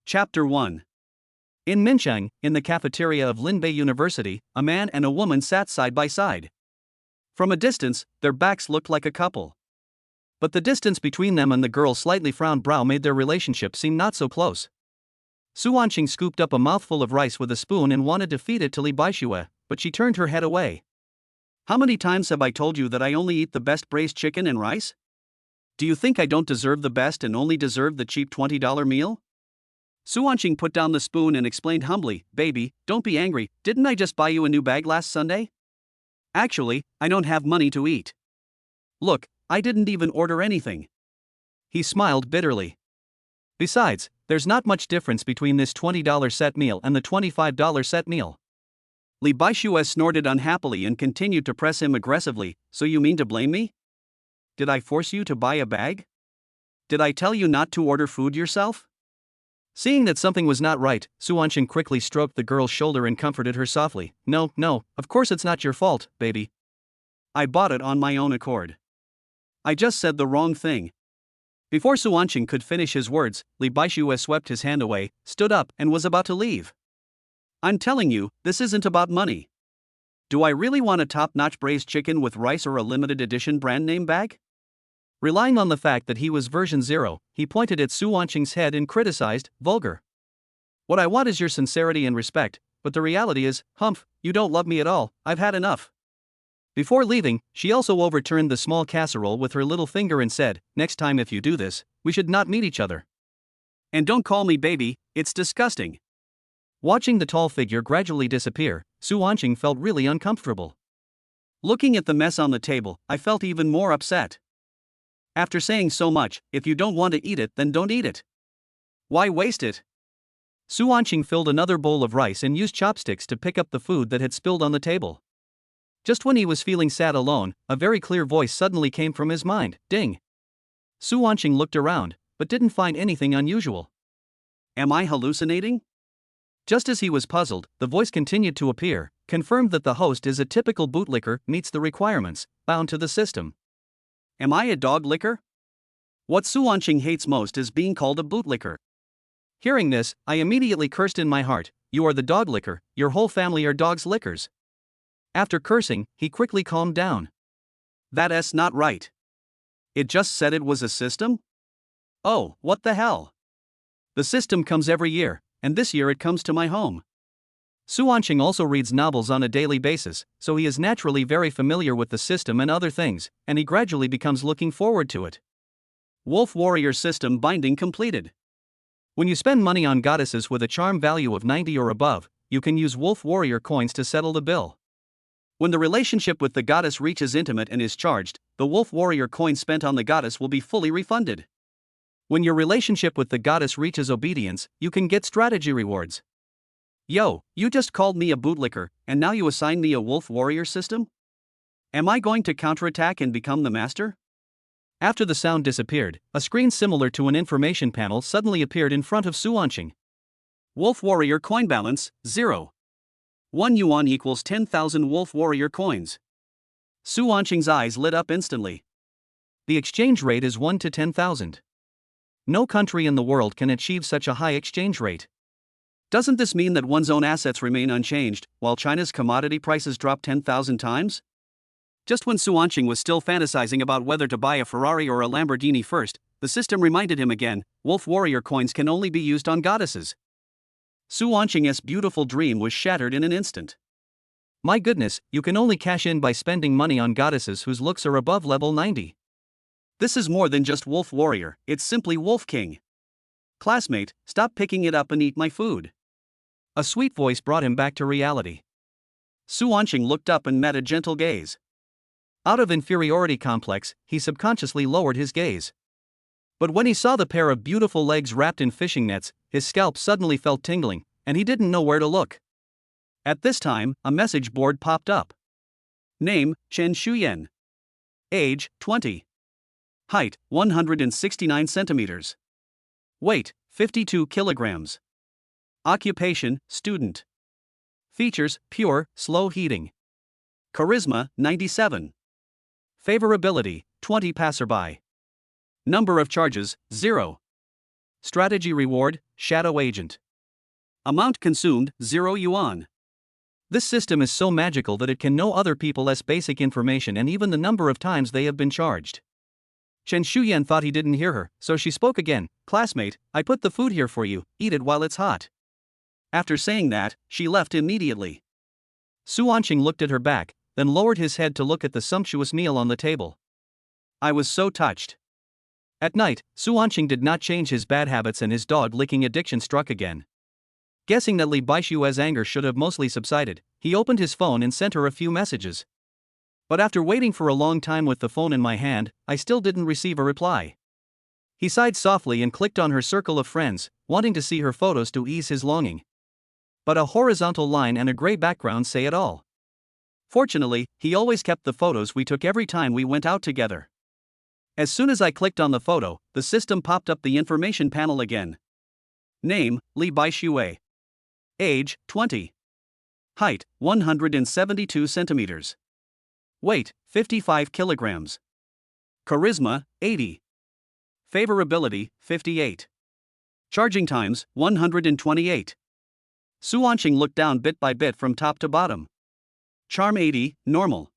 Chapter 1. In Minchang, in the cafeteria of Linbei University, a man and a woman sat side by side. From a distance, their backs looked like a couple. But the distance between them and the girl's slightly frowned brow made their relationship seem not so close. Su Wanqing scooped up a mouthful of rice with a spoon and wanted to feed it to Li Baixue, but she turned her head away. How many times have I told you that I only eat the best braised chicken and rice? Do you think I don't deserve the best and only deserve the cheap $20 meal? Su Wanqing put down the spoon and explained humbly, "Baby, don't be angry, didn't I just buy you a new bag last Sunday? Actually, I don't have money to eat. Look, I didn't even order anything." He smiled bitterly. Besides, there's not much difference between this $20 set meal and the $25 set meal. Li Baixue snorted unhappily and continued to press him aggressively. "So you mean to blame me? Did I force you to buy a bag? Did I tell you not to order food yourself?" Seeing that something was not right, Su Wanqing quickly stroked the girl's shoulder and comforted her softly. No, of course it's not your fault, baby. I bought it on my own accord. I just said the wrong thing." Before Su Wanqing could finish his words, Li Baixue swept his hand away, stood up, and was about to leave. "I'm telling you, this isn't about money. Do I really want a top-notch braised chicken with rice or a limited edition brand name bag?" Relying on the fact that he was version 0, he pointed at Su Wanqing's head and criticized, "Vulgar. What I want is your sincerity and respect, but the reality is, humph, you don't love me at all, I've had enough." Before leaving, she also overturned the small casserole with her little finger and said, "Next time if you do this, we should not meet each other. And don't call me baby, it's disgusting." Watching the tall figure gradually disappear, Su Wanqing felt really uncomfortable. Looking at the mess on the table, I felt even more upset. After saying so much, if you don't want to eat it, then don't eat it. Why waste it? Su Wanqing filled another bowl of rice and used chopsticks to pick up the food that had spilled on the table. Just when he was feeling sad alone, a very clear voice suddenly came from his mind. Ding! Su Wanqing looked around, but didn't find anything unusual. Am I hallucinating? Just as he was puzzled, the voice continued to appear, confirmed that the host is a typical bootlicker, meets the requirements, bound to the system. Am I a dog licker? What Su Wanqing hates most is being called a bootlicker. Hearing this, I immediately cursed in my heart. You are the dog licker, your whole family are dogs lickers. After cursing, he quickly calmed down. That's not right. It just said it was a system? Oh, what the hell? The system comes every year, and this year it comes to my home. Su Wanqing also reads novels on a daily basis, so he is naturally very familiar with the system and other things, and he gradually becomes looking forward to it. Wolf Warrior System binding completed. When you spend money on goddesses with a charm value of 90 or above, you can use Wolf Warrior coins to settle the bill. When the relationship with the goddess reaches intimate and is charged, the Wolf Warrior coin spent on the goddess will be fully refunded. When your relationship with the goddess reaches obedience, you can get strategy rewards. Yo, you just called me a bootlicker, and now you assign me a Wolf Warrior system? Am I going to counterattack and become the master? After the sound disappeared, a screen similar to an information panel suddenly appeared in front of Su Wanqing. Wolf Warrior coin balance, 0. 1 yuan equals 10,000 Wolf Warrior coins. Su Wanqing's eyes lit up instantly. The exchange rate is 1 to 10,000. No country in the world can achieve such a high exchange rate. Doesn't this mean that one's own assets remain unchanged, while China's commodity prices drop 10,000 times? Just when Su Wanqing was still fantasizing about whether to buy a Ferrari or a Lamborghini first, the system reminded him again, Wolf Warrior coins can only be used on goddesses. Su Wanqing's beautiful dream was shattered in an instant. My goodness, you can only cash in by spending money on goddesses whose looks are above level 90. This is more than just Wolf Warrior, it's simply Wolf King. Classmate, stop picking it up and eat my food. A sweet voice brought him back to reality. Su Wanqing looked up and met a gentle gaze. Out of inferiority complex, he subconsciously lowered his gaze. But when he saw the pair of beautiful legs wrapped in fishing nets, his scalp suddenly felt tingling, and he didn't know where to look. At this time, a message board popped up. Name, Chen Shuyan. Age, 20. Height, 169 centimeters. Weight, 52 kilograms. Occupation, student. Features, pure, slow heating. Charisma, 97. Favorability, 20 passerby. Number of charges, 0. Strategy reward, Shadow Agent. Amount consumed, 0 yuan. This system is so magical that it can know other people's basic information and even the number of times they have been charged. Chen Shuyan thought he didn't hear her, so she spoke again. Classmate, I put the food here for you, eat it while it's hot. After saying that, she left immediately. Su Anqing looked at her back, then lowered his head to look at the sumptuous meal on the table. I was so touched. At night, Su Anqing did not change his bad habits and his dog-licking addiction struck again. Guessing that Li Baixue's anger should have mostly subsided, he opened his phone and sent her a few messages. But after waiting for a long time with the phone in my hand, I still didn't receive a reply. He sighed softly and clicked on her circle of friends, wanting to see her photos to ease his longing. But a horizontal line and a gray background say it all. Fortunately, he always kept the photos we took every time we went out together. As soon as I clicked on the photo, the system popped up the information panel again. Name, Li Baixue. Age, 20. Height, 172 centimeters. Weight, 55 kilograms. Charisma, 80. Favorability, 58. Charging times, 128. Su Anqing looked down bit by bit from top to bottom. Charm 80, normal.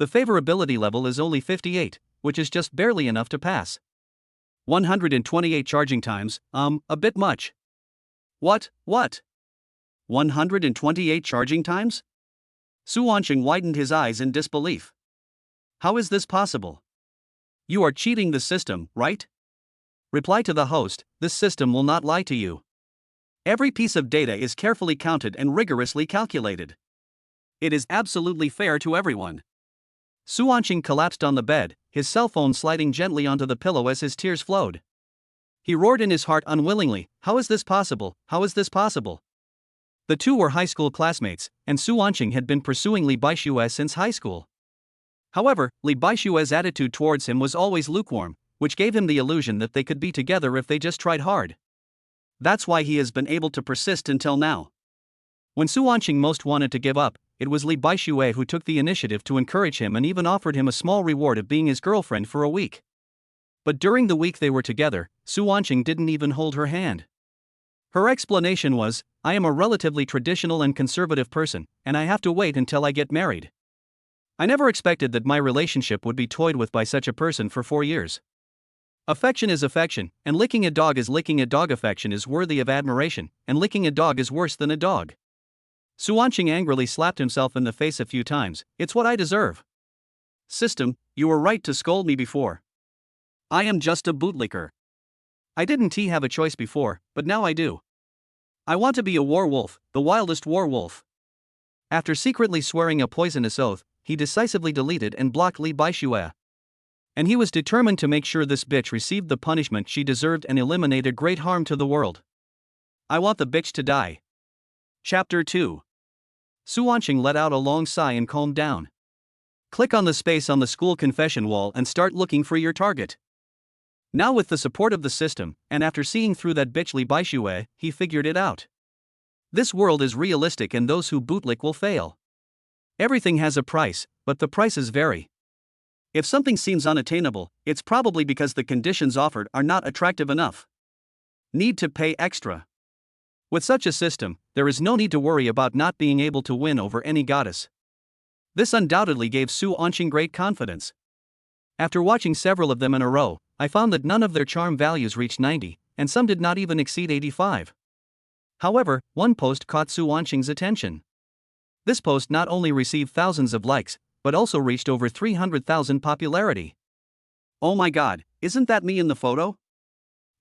The favorability level is only 58, which is just barely enough to pass. 128 charging times, a bit much. What? 128 charging times? Su Anqing widened his eyes in disbelief. How is this possible? You are cheating the system, right? Reply to the host, this system will not lie to you. Every piece of data is carefully counted and rigorously calculated. It is absolutely fair to everyone. Su Anqing collapsed on the bed, his cell phone sliding gently onto the pillow as his tears flowed. He roared in his heart unwillingly, how is this possible, how is this possible? The two were high school classmates, and Su Anqing had been pursuing Li Baixue since high school. However, Li Baixue's attitude towards him was always lukewarm, which gave him the illusion that they could be together if they just tried hard. That's why he has been able to persist until now. When Su Anqing most wanted to give up, it was Li Baixue who took the initiative to encourage him and even offered him a small reward of being his girlfriend for a week. But during the week they were together, Su Anqing didn't even hold her hand. Her explanation was, I am a relatively traditional and conservative person, and I have to wait until I get married. I never expected that my relationship would be toyed with by such a person for 4 years. Affection is affection, and licking a dog is licking a dog. Affection is worthy of admiration, and licking a dog is worse than a dog. Su Anqing angrily slapped himself in the face a few times, it's what I deserve. System, you were right to scold me before. I am just a bootlicker. I didn't have a choice before, but now I do. I want to be a werewolf, the wildest werewolf. After secretly swearing a poisonous oath, he decisively deleted and blocked Li Baixue. And he was determined to make sure this bitch received the punishment she deserved and eliminate a great harm to the world. I want the bitch to die. Chapter 2. Su Anqing let out a long sigh and calmed down. Click on the space on the school confession wall and start looking for your target. Now with the support of the system, and after seeing through that bitch Li Baixue, he figured it out. This world is realistic and those who bootlick will fail. Everything has a price, but the prices vary. If something seems unattainable, it's probably because the conditions offered are not attractive enough. Need to pay extra. With such a system, there is no need to worry about not being able to win over any goddess. This undoubtedly gave Su Anqing great confidence. After watching several of them in a row, I found that none of their charm values reached 90, and some did not even exceed 85. However, one post caught Su Anqing's attention. This post not only received thousands of likes, but also reached over 300,000 popularity. Oh my god, isn't that me in the photo?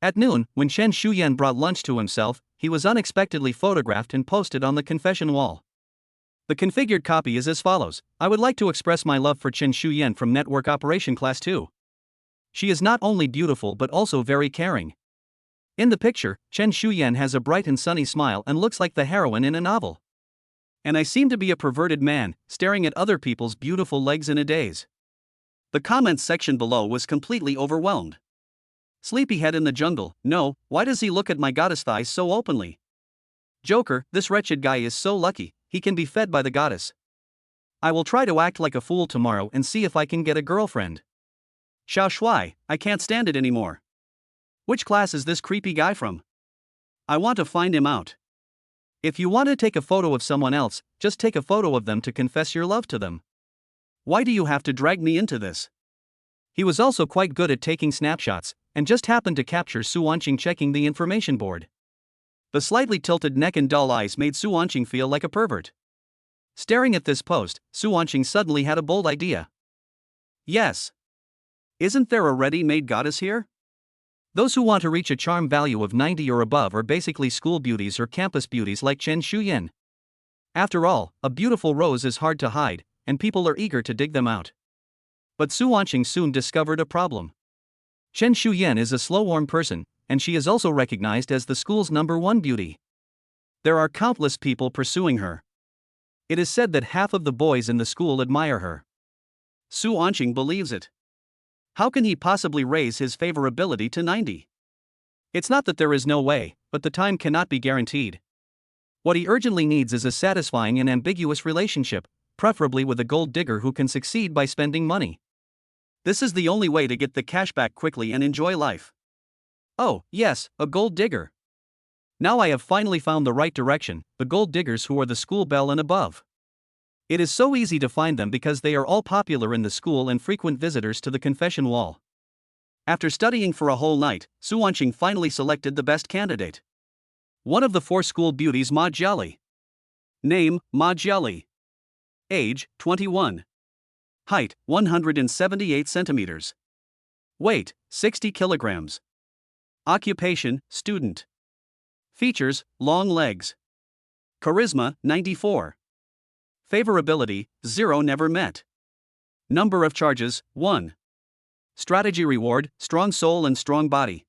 At noon, when Chen Shuyan brought lunch to himself, he was unexpectedly photographed and posted on the confession wall. The configured copy is as follows: I would like to express my love for Chen Shuyan from Network Operation Class 2. She is not only beautiful but also very caring. In the picture, Chen Shuyan has a bright and sunny smile and looks like the heroine in a novel. And I seem to be a perverted man, staring at other people's beautiful legs in a daze. The comments section below was completely overwhelmed. Sleepyhead in the jungle, no, why does he look at my goddess thighs so openly? Joker, this wretched guy is so lucky, he can be fed by the goddess. I will try to act like a fool tomorrow and see if I can get a girlfriend. Xiao Shuai, I can't stand it anymore. Which class is this creepy guy from? I want to find him out. If you want to take a photo of someone else, just take a photo of them to confess your love to them. Why do you have to drag me into this? He was also quite good at taking snapshots, and just happened to capture Su Wanqing checking the information board. The slightly tilted neck and dull eyes made Su Wanqing feel like a pervert. Staring at this post, Su Wanqing suddenly had a bold idea. Yes. Isn't there a ready-made goddess here? Those who want to reach a charm value of 90 or above are basically school beauties or campus beauties like Chen Shuyan. After all, a beautiful rose is hard to hide, and people are eager to dig them out. But Su Wanqing soon discovered a problem. Chen Shuyan is a slow-warm person, and she is also recognized as the school's #1 beauty. There are countless people pursuing her. It is said that half of the boys in the school admire her. Su Wanqing believes it. How can he possibly raise his favorability to 90? It's not that there is no way, but the time cannot be guaranteed. What he urgently needs is a satisfying and ambiguous relationship, preferably with a gold digger who can succeed by spending money. This is the only way to get the cash back quickly and enjoy life. Oh, yes, a gold digger. Now I have finally found the right direction, the gold diggers who are the school belle and above. It is so easy to find them because they are all popular in the school and frequent visitors to the confession wall. After studying for a whole night, Su Wanqing finally selected the best candidate. One of the 4 school beauties, Ma Jiali. Name, Ma Jiali. Age, 21. Height, 178 centimeters. Weight, 60 kilograms. Occupation, student. Features, long legs. Charisma, 94. Favorability, 0, never met. Number of charges, 1. Strategy reward, strong soul and strong body.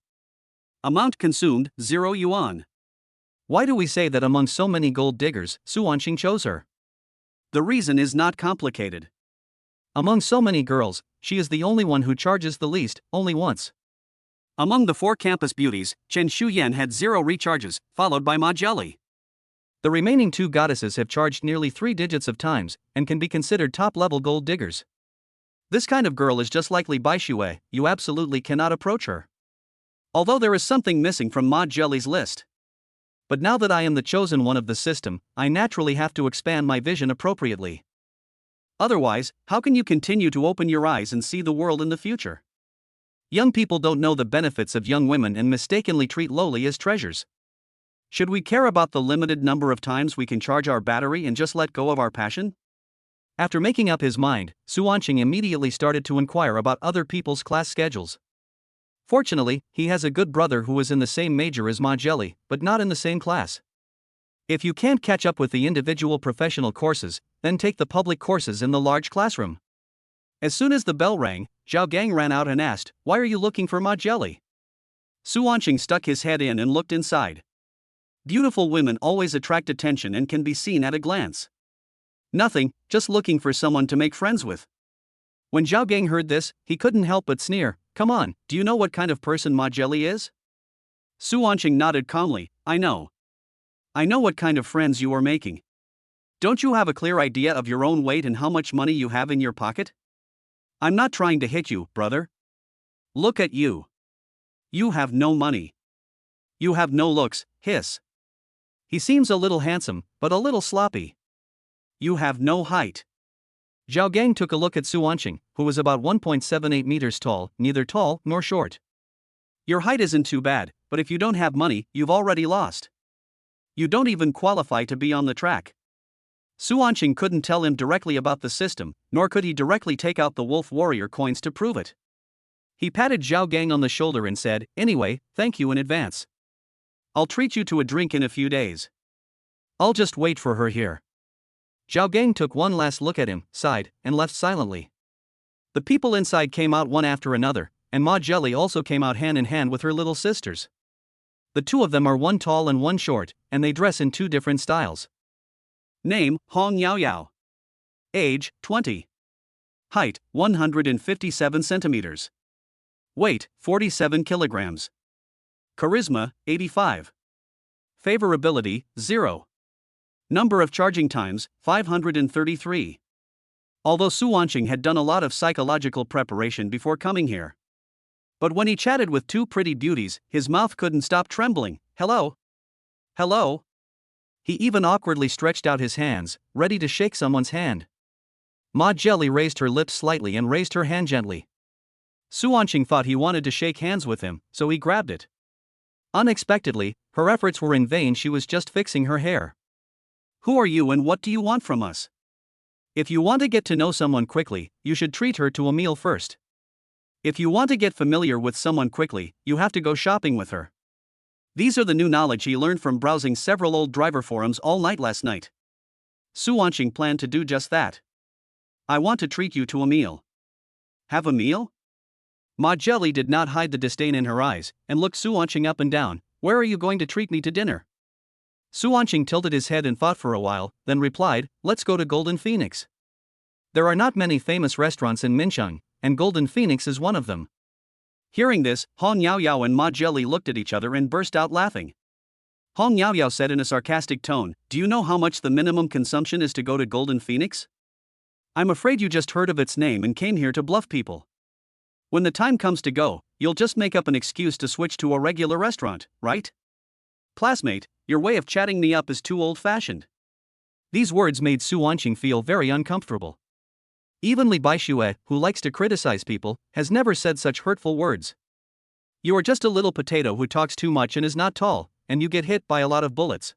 Amount consumed, 0 yuan. Why do we say that among so many gold diggers, Su Wanqing chose her? The reason is not complicated. Among so many girls, she is the only one who charges the least, only once. Among the 4 campus beauties, Chen Shuyan had 0 recharges, followed by Ma Jiali. The remaining 2 goddesses have charged nearly 3 digits of times, and can be considered top-level gold diggers. This kind of girl is just like Li Baixue, you absolutely cannot approach her. Although there is something missing from Ma Jiali's list. But now that I am the chosen one of the system, I naturally have to expand my vision appropriately. Otherwise, how can you continue to open your eyes and see the world in the future? Young people don't know the benefits of young women and mistakenly treat lowly as treasures. Should we care about the limited number of times we can charge our battery and just let go of our passion? After making up his mind, Su Wanqing immediately started to inquire about other people's class schedules. Fortunately, he has a good brother who is in the same major as Ma Jiali, but not in the same class. If you can't catch up with the individual professional courses, then take the public courses in the large classroom. As soon as the bell rang, Zhao Gang ran out and asked, "Why are you looking for Ma Jiali?" Su Wanqing stuck his head in and looked inside. Beautiful women always attract attention and can be seen at a glance. Nothing, just looking for someone to make friends with. When Zhao Gang heard this, he couldn't help but sneer. "Come on, do you know what kind of person Ma Jiali is?" Su Wanqing nodded calmly. I know what kind of friends you are making. Don't you have a clear idea of your own weight and how much money you have in your pocket? I'm not trying to hit you, brother. Look at you. You have no money. You have no looks, hiss. He seems a little handsome, but a little sloppy. You have no height. Zhao Gang took a look at Su Wanqing, who was about 1.78 meters tall, neither tall nor short. Your height isn't too bad, but if you don't have money, you've already lost. You don't even qualify to be on the track. Su Wanqing couldn't tell him directly about the system, nor could he directly take out the Wolf Warrior coins to prove it. He patted Zhao Gang on the shoulder and said, "Anyway, thank you in advance. I'll treat you to a drink in a few days. I'll just wait for her here." Zhao Gang took one last look at him, sighed, and left silently. The people inside came out one after another, and Ma Jiali also came out hand in hand with her little sisters. The 2 of them are one tall and one short, and they dress in 2 different styles. Name, Hong Yao Yao. Age, 20. Height, 157 centimeters. Weight, 47 kilograms. Charisma, 85. Favorability, 0. Number of charging times, 533. Although Su Wanqing had done a lot of psychological preparation before coming here. But when he chatted with two pretty beauties, his mouth couldn't stop trembling. Hello? Hello? He even awkwardly stretched out his hands, ready to shake someone's hand. Ma Jelly raised her lips slightly and raised her hand gently. Su Wanqing thought he wanted to shake hands with him, so he grabbed it. Unexpectedly, her efforts were in vain. She was just fixing her hair. Who are you and what do you want from us? If you want to get to know someone quickly, you should treat her to a meal first. If you want to get familiar with someone quickly, you have to go shopping with her. These are the new knowledge he learned from browsing several old driver forums all night last night. Su Wanqing planned to do just that. I want to treat you to a meal. Have a meal? Ma Jelly did not hide the disdain in her eyes, and looked Su Wanqing up and down. Where are you going to treat me to dinner? Su Wanqing tilted his head and thought for a while, then replied, let's go to Golden Phoenix. There are not many famous restaurants in Mincheng, and Golden Phoenix is one of them. Hearing this, Hong Yao Yao and Ma Jelly looked at each other and burst out laughing. Hong Yao Yao said in a sarcastic tone, do you know how much the minimum consumption is to go to Golden Phoenix? I'm afraid you just heard of its name and came here to bluff people. When the time comes to go, you'll just make up an excuse to switch to a regular restaurant, right? Classmate, your way of chatting me up is too old-fashioned. These words made Su Wanqing feel very uncomfortable. Even Li Baixue, who likes to criticize people, has never said such hurtful words. You are just a little potato who talks too much and is not tall, and you get hit by a lot of bullets.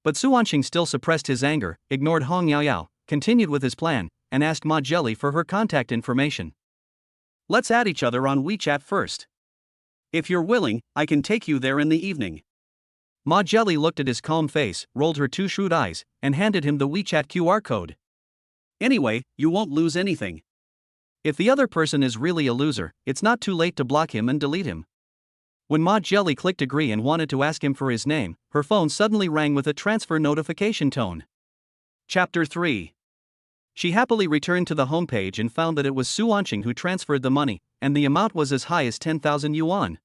But Su Wanqing still suppressed his anger, ignored Hong Yao Yao, continued with his plan, and asked Ma Jelly for her contact information. Let's add each other on WeChat first. If you're willing, I can take you there in the evening. Ma Jelly looked at his calm face, rolled her two shrewd eyes, and handed him the WeChat QR code. Anyway, you won't lose anything. If the other person is really a loser, it's not too late to block him and delete him. When Ma Jelly clicked agree and wanted to ask him for his name, her phone suddenly rang with a transfer notification tone. Chapter 3. She happily returned to the homepage and found that it was Su Wanqing who transferred the money, and the amount was as high as 10,000 yuan.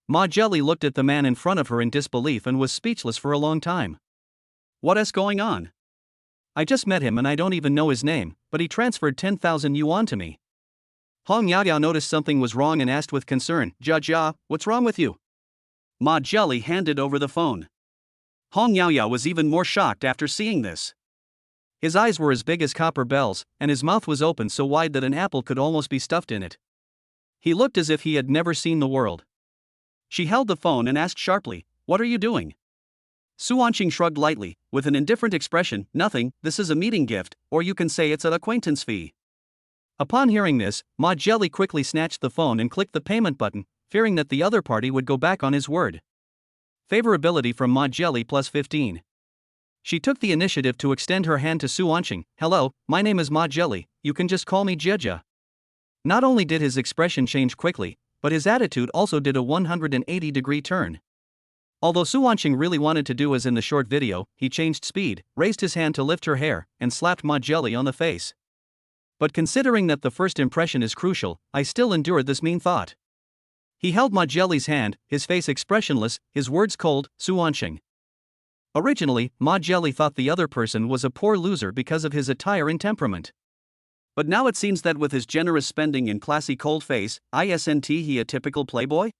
Ma Jelly looked at the man in front of her in disbelief and was speechless for a long time. What's going on? I just met him and I don't even know his name, but he transferred 10,000 yuan to me. Hong Yao Yao noticed something was wrong and asked with concern, Judge Ya, what's wrong with you? Ma Jelly handed over the phone. Hong Yao Yao was even more shocked after seeing this. His eyes were as big as copper bells, and his mouth was open so wide that an apple could almost be stuffed in it. He looked as if he had never seen the world. She held the phone and asked sharply, what are you doing? Su Wanqing shrugged lightly, with an indifferent expression, nothing, this is a meeting gift, or you can say it's an acquaintance fee. Upon hearing this, Ma Jelly quickly snatched the phone and clicked the payment button, fearing that the other party would go back on his word. Favorability from Ma Jelly plus 15. She took the initiative to extend her hand to Su Wanqing. Hello, my name is Ma Jelly, you can just call me Jia. Not only did his expression change quickly, but his attitude also did a 180-degree turn. Although Su Wanqing really wanted to do as in the short video, he changed speed, raised his hand to lift her hair, and slapped Ma Jelly on the face. But considering that the first impression is crucial, I still endured this mean thought. He held Ma Jelly's hand, his face expressionless, his words cold, Su Wanqing. Originally, Ma Jelly thought the other person was a poor loser because of his attire and temperament. But now it seems that with his generous spending and classy cold face, isn't he a typical playboy?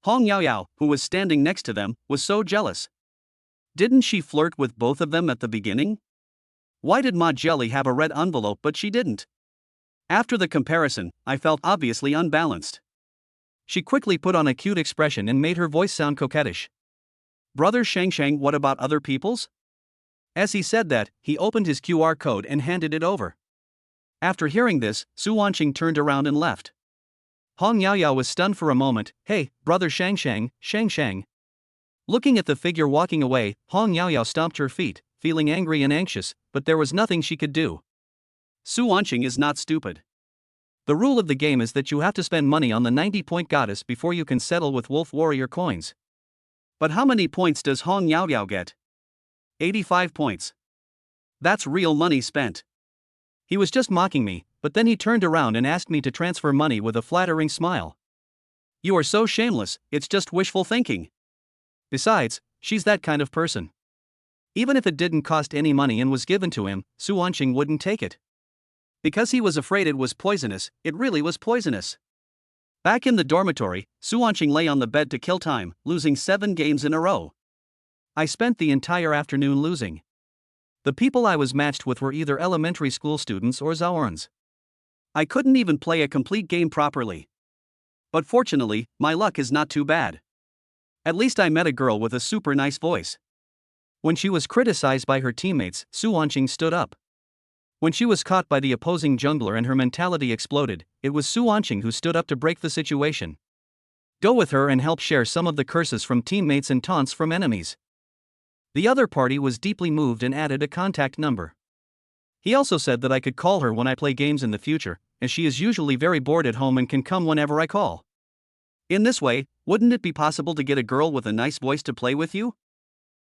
Hong Yao Yao, who was standing next to them, was so jealous. Didn't she flirt with both of them at the beginning? Why did Ma Jelly have a red envelope but she didn't? After the comparison, I felt obviously unbalanced. She quickly put on a cute expression and made her voice sound coquettish. Brother Shang, what about other people's? As he said that, he opened his QR code and handed it over. After hearing this, Su Wanqing turned around and left. Hong Yao Yao was stunned for a moment. Hey, brother Shang. Looking at the figure walking away, Hong Yao Yao stomped her feet, feeling angry and anxious, but there was nothing she could do. Su Wanqing is not stupid. The rule of the game is that you have to spend money on the 90-point goddess before you can settle with Wolf Warrior coins. But how many points does Hong Yao Yao get? 85 points. That's real money spent. He was just mocking me, but then he turned around and asked me to transfer money with a flattering smile. You are so shameless, it's just wishful thinking. Besides, she's that kind of person. Even if it didn't cost any money and was given to him, Su Wanqing wouldn't take it. Because he was afraid it was poisonous, it really was poisonous. Back in the dormitory, Su Wanqing lay on the bed to kill time, losing 7 games in a row. I spent the entire afternoon losing. The people I was matched with were either elementary school students or Zaorns. I couldn't even play a complete game properly. But fortunately, my luck is not too bad. At least I met a girl with a super nice voice. When she was criticized by her teammates, Su Wanqing stood up. When she was caught by the opposing jungler and her mentality exploded, it was Su Wanqing who stood up to break the situation. Go with her and help share some of the curses from teammates and taunts from enemies. The other party was deeply moved and added a contact number. He also said that I could call her when I play games in the future, as she is usually very bored at home and can come whenever I call. In this way, wouldn't it be possible to get a girl with a nice voice to play with you?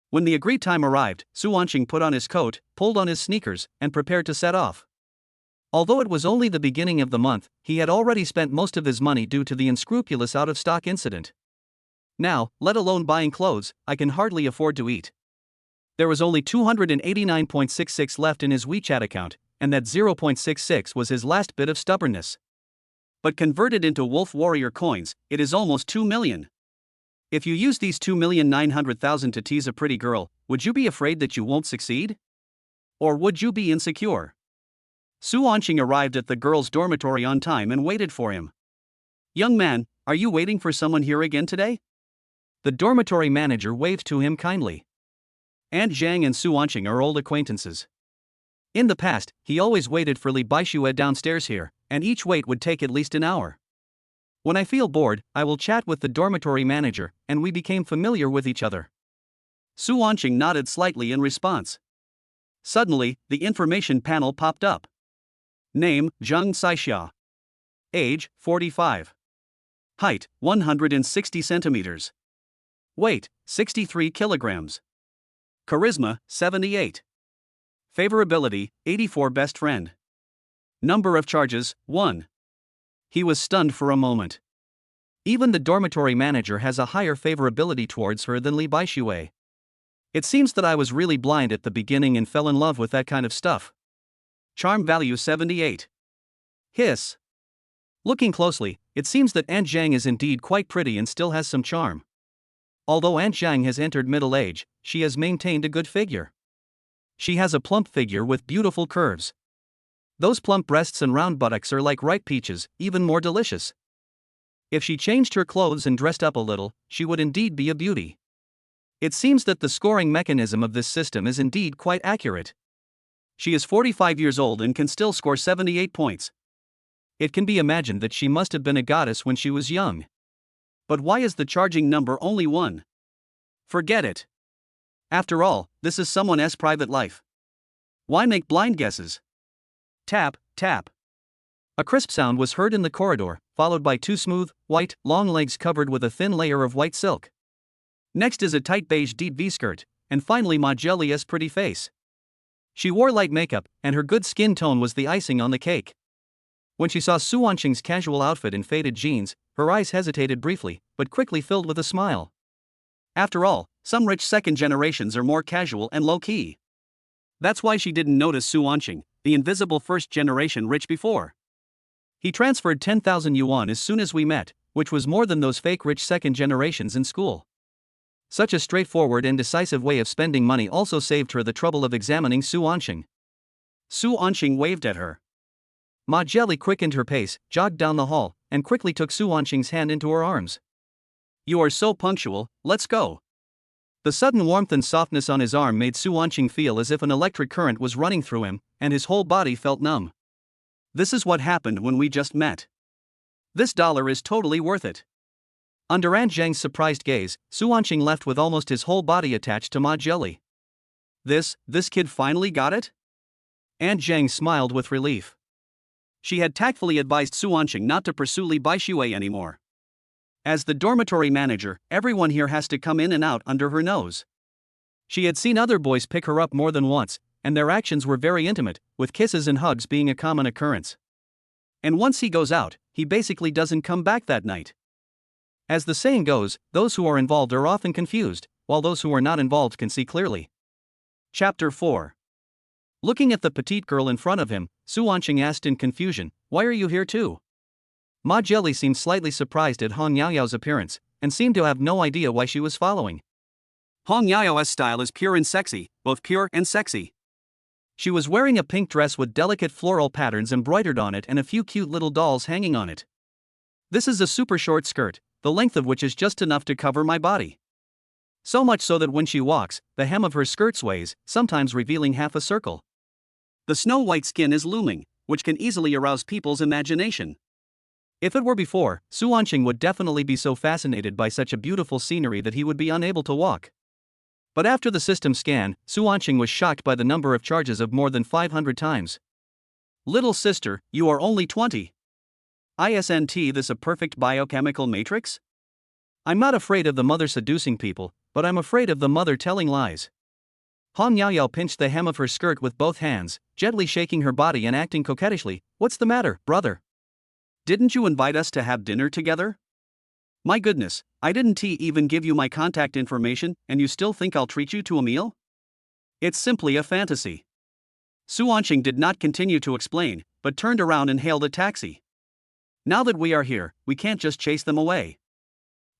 When the agreed time arrived, Su Wanqing put on his coat, pulled on his sneakers, and prepared to set off. Although it was only the beginning of the month, he had already spent most of his money due to the unscrupulous out-of-stock incident. Now, let alone buying clothes, I can hardly afford to eat. There was only 289.66 left in his WeChat account, and that 0.66 was his last bit of stubbornness. But converted into Wolf Warrior coins, it is almost 2 million. If you use these 2,900,000 to tease a pretty girl, would you be afraid that you won't succeed? Or would you be insecure? Su Wanqing arrived at the girl's dormitory on time and waited for him. Young man, are you waiting for someone here again today? The dormitory manager waved to him kindly. Aunt Zhang and Su Wanqing are old acquaintances. In the past, he always waited for Li Baixue downstairs here, and each wait would take at least an hour. When I feel bored, I will chat with the dormitory manager, and we became familiar with each other. Su Wanqing nodded slightly in response. Suddenly, the information panel popped up. Name, Zhang Saixia. Age, 45. Height, 160 centimeters. Weight, 63 kilograms. Charisma, 78. Favorability, 84 best friend. Number of charges, 1. He was stunned for a moment. Even the dormitory manager has a higher favorability towards her than Li Baixue. It seems that I was really blind at the beginning and fell in love with that kind of stuff. Charm value 78. Hiss. Looking closely, it seems that Aunt Zhang is indeed quite pretty and still has some charm. Although Aunt Zhang has entered middle age, she has maintained a good figure. She has a plump figure with beautiful curves. Those plump breasts and round buttocks are like ripe peaches, even more delicious. If she changed her clothes and dressed up a little, she would indeed be a beauty. It seems that the scoring mechanism of this system is indeed quite accurate. She is 45 years old and can still score 78 points. It can be imagined that she must have been a goddess when she was young. But why is the charging number only 1? Forget it. After all, this is someone's private life. Why make blind guesses? Tap, tap. A crisp sound was heard in the corridor, followed by 2 smooth, white, long legs covered with a thin layer of white silk. Next is a tight beige deep V-skirt, and finally Ma Jieli's pretty face. She wore light makeup, and her good skin tone was the icing on the cake. When she saw Su Wanqing's casual outfit and faded jeans, her eyes hesitated briefly, but quickly filled with a smile. After all, some rich second generations are more casual and low-key. That's why she didn't notice Su Wanqing, the invisible first-generation rich before. He transferred 10,000 yuan as soon as we met, which was more than those fake rich second generations in school. Such a straightforward and decisive way of spending money also saved her the trouble of examining Su Wanqing. Su Wanqing waved at her. Ma Jieli quickened her pace, jogged down the hall, and quickly took Su Wanqing's hand into her arms. You are so punctual, let's go. The sudden warmth and softness on his arm made Su Wanqing feel as if an electric current was running through him, and his whole body felt numb. This is what happened when we just met. This dollar is totally worth it. Under Aunt Zhang's surprised gaze, Su Wanqing left with almost his whole body attached to Ma Jieli. This kid finally got it? Aunt Zhang smiled with relief. She had tactfully advised Su Wanqing not to pursue Li Baixue anymore. As the dormitory manager, everyone here has to come in and out under her nose. She had seen other boys pick her up more than once, and their actions were very intimate, with kisses and hugs being a common occurrence. And once he goes out, he basically doesn't come back that night. As the saying goes, those who are involved are often confused, while those who are not involved can see clearly. Chapter 4. Looking at the petite girl in front of him, Su Wanqing asked in confusion, "Why are you here too?" Ma Jelly seemed slightly surprised at Hong Yaoyao's appearance, and seemed to have no idea why she was following. Hong Yaoyao's style is pure and sexy, both pure and sexy. She was wearing a pink dress with delicate floral patterns embroidered on it and a few cute little dolls hanging on it. This is a super short skirt, the length of which is just enough to cover my body. So much so that when she walks, the hem of her skirt sways, sometimes revealing half a circle. The snow-white skin is looming, which can easily arouse people's imagination. If it were before, Su Wanqing would definitely be so fascinated by such a beautiful scenery that he would be unable to walk. But after the system scan, Su Wanqing was shocked by the number of charges of more than 500 times. Little sister, you are only 20. Isn't this a perfect biochemical matrix? I'm not afraid of the mother seducing people, but I'm afraid of the mother telling lies. Hong Yaoyao pinched the hem of her skirt with both hands, gently shaking her body and acting coquettishly. What's the matter, brother? Didn't you invite us to have dinner together? My goodness, I didn't even give you my contact information, and you still think I'll treat you to a meal? It's simply a fantasy. Su Wanqing did not continue to explain, but turned around and hailed a taxi. Now that we are here, we can't just chase them away.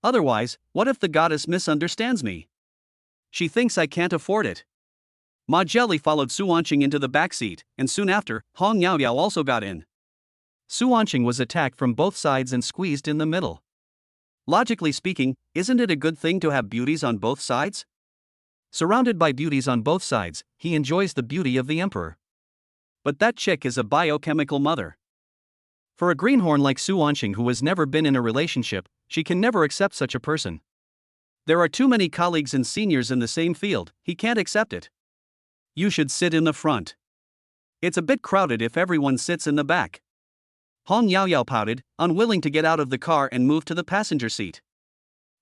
Otherwise, what if the goddess misunderstands me? She thinks I can't afford it. Ma Jelly followed Su Wanqing into the back seat, and soon after, Hong Yaoyao also got in. Su Wanqing was attacked from both sides and squeezed in the middle. Logically speaking, isn't it a good thing to have beauties on both sides? Surrounded by beauties on both sides, he enjoys the beauty of the emperor. But that chick is a biochemical mother. For a greenhorn like Su Wanqing who has never been in a relationship, she can never accept such a person. There are too many colleagues and seniors in the same field, he can't accept it. You should sit in the front. It's a bit crowded if everyone sits in the back. Hong Yaoyao pouted, unwilling to get out of the car and move to the passenger seat.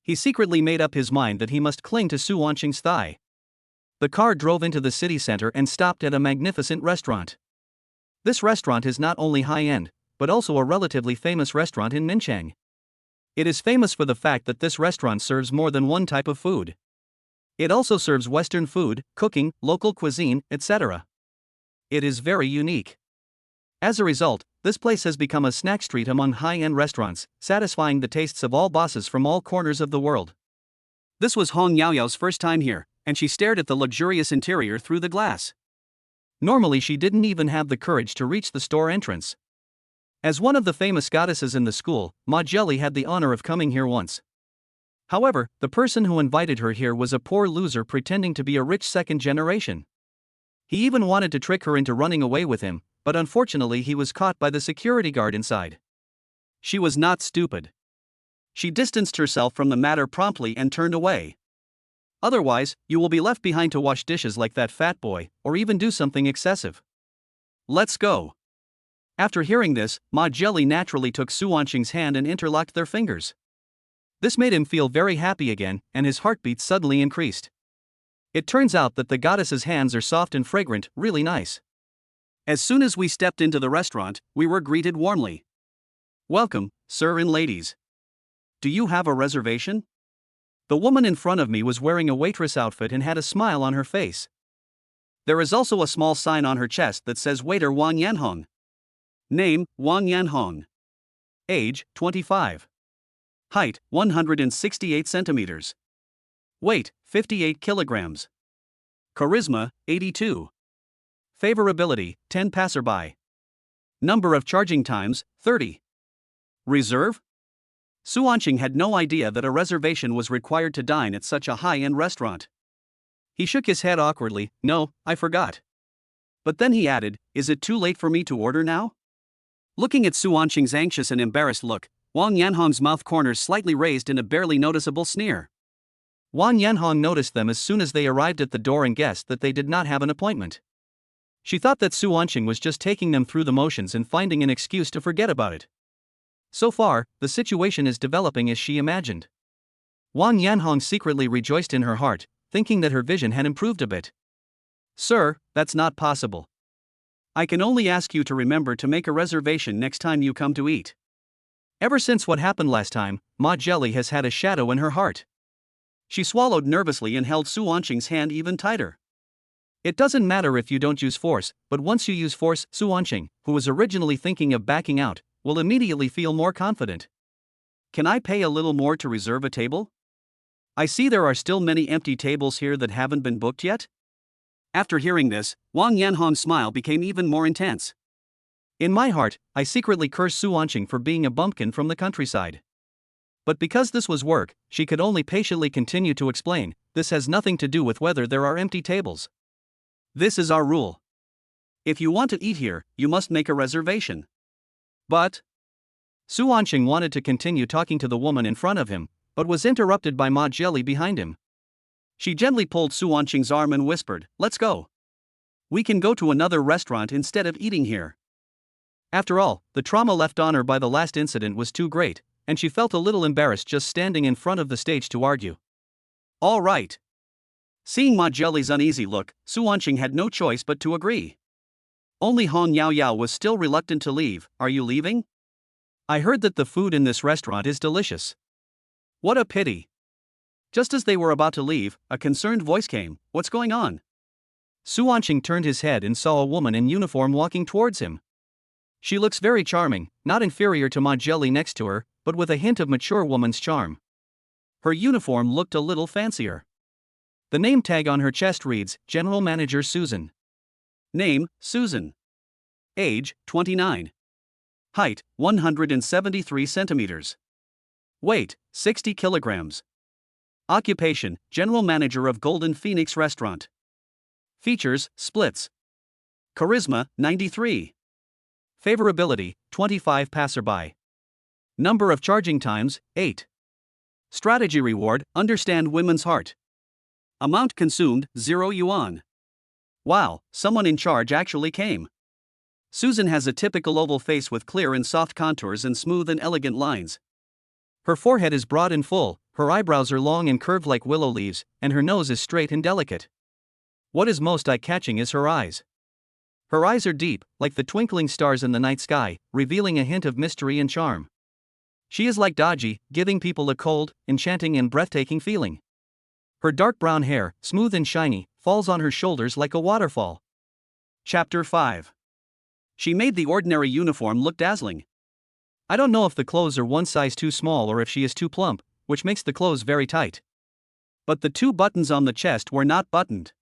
He secretly made up his mind that he must cling to Su Wanqing's thigh. The car drove into the city center and stopped at a magnificent restaurant. This restaurant is not only high-end, but also a relatively famous restaurant in Minchang. It is famous for the fact that this restaurant serves more than one type of food. It also serves Western food, cooking, local cuisine, etc. It is very unique. As a result, this place has become a snack street among high-end restaurants, satisfying the tastes of all bosses from all corners of the world. This was Hong Yaoyao's first time here, and she stared at the luxurious interior through the glass. Normally she didn't even have the courage to reach the store entrance. As one of the famous goddesses in the school, Ma Jelly had the honor of coming here once. However, the person who invited her here was a poor loser pretending to be a rich second generation. He even wanted to trick her into running away with him, but unfortunately he was caught by the security guard inside. She was not stupid. She distanced herself from the matter promptly and turned away. Otherwise, you will be left behind to wash dishes like that fat boy, or even do something excessive. Let's go. After hearing this, Ma Jelly naturally took Su Wanqing's hand and interlocked their fingers. This made him feel very happy again, and his heartbeat suddenly increased. It turns out that the goddess's hands are soft and fragrant, really nice. As soon as we stepped into the restaurant, we were greeted warmly. Welcome, sir and ladies. Do you have a reservation? The woman in front of me was wearing a waitress outfit and had a smile on her face. There is also a small sign on her chest that says Waiter Wang Yanhong. Name, Wang Yanhong. Age, 25. Height, 168 centimeters. Weight, 58 kilograms. Charisma, 82. Favorability, 10 passerby. Number of charging times, 30. Reserve? Su Wanqing had no idea that a reservation was required to dine at such a high-end restaurant. He shook his head awkwardly. No, I forgot. But then he added, is it too late for me to order now? Looking at Su Wanqing's anxious and embarrassed look, Wang Yanhong's mouth corners slightly raised in a barely noticeable sneer. Wang Yanhong noticed them as soon as they arrived at the door and guessed that they did not have an appointment. She thought that Su Wanqing was just taking them through the motions and finding an excuse to forget about it. So far, the situation is developing as she imagined. Wang Yanhong secretly rejoiced in her heart, thinking that her vision had improved a bit. Sir, that's not possible. I can only ask you to remember to make a reservation next time you come to eat. Ever since what happened last time, Ma Jelly has had a shadow in her heart. She swallowed nervously and held Su Wanqing's hand even tighter. It doesn't matter if you don't use force, but once you use force, Su Wanqing, who was originally thinking of backing out, will immediately feel more confident. Can I pay a little more to reserve a table? I see there are still many empty tables here that haven't been booked yet. After hearing this, Wang Yanhong's smile became even more intense. In my heart, I secretly cursed Su Wanqing for being a bumpkin from the countryside. But because this was work, she could only patiently continue to explain, this has nothing to do with whether there are empty tables. This is our rule. If you want to eat here, you must make a reservation. But Su Wanqing wanted to continue talking to the woman in front of him, but was interrupted by Ma Jelly behind him. She gently pulled Su Wanqing's arm and whispered, "Let's go. We can go to another restaurant instead of eating here." After all, the trauma left on her by the last incident was too great, and she felt a little embarrassed just standing in front of the stage to argue. All right. Seeing Ma Jelly's uneasy look, Su Wanqing had no choice but to agree. Only Hong Yao Yao was still reluctant to leave. Are you leaving? I heard that the food in this restaurant is delicious. What a pity. Just as they were about to leave, a concerned voice came. What's going on? Su Wanqing turned his head and saw a woman in uniform walking towards him. She looks very charming, not inferior to Ma Jelly next to her, but with a hint of mature woman's charm. Her uniform looked a little fancier. The name tag on her chest reads, General Manager Susan. Name, Susan. Age, 29. Height, 173 centimeters. Weight, 60 kilograms. Occupation, General Manager of Golden Phoenix Restaurant. Features, splits. Charisma, 93. Favorability, 25 passerby. Number of charging times, 8. Strategy reward, understand women's heart. Amount consumed, 0 yuan. Wow, someone in charge actually came. Susan has a typical oval face with clear and soft contours and smooth and elegant lines. Her forehead is broad and full, her eyebrows are long and curved like willow leaves, and her nose is straight and delicate. What is most eye-catching is her eyes. Her eyes are deep, like the twinkling stars in the night sky, revealing a hint of mystery and charm. She is like Daji, giving people a cold, enchanting and breathtaking feeling. Her dark brown hair, smooth and shiny, falls on her shoulders like a waterfall. Chapter 5. She made the ordinary uniform look dazzling. I don't know if the clothes are one size too small or if she is too plump, which makes the clothes very tight. But the 2 buttons on the chest were not buttoned.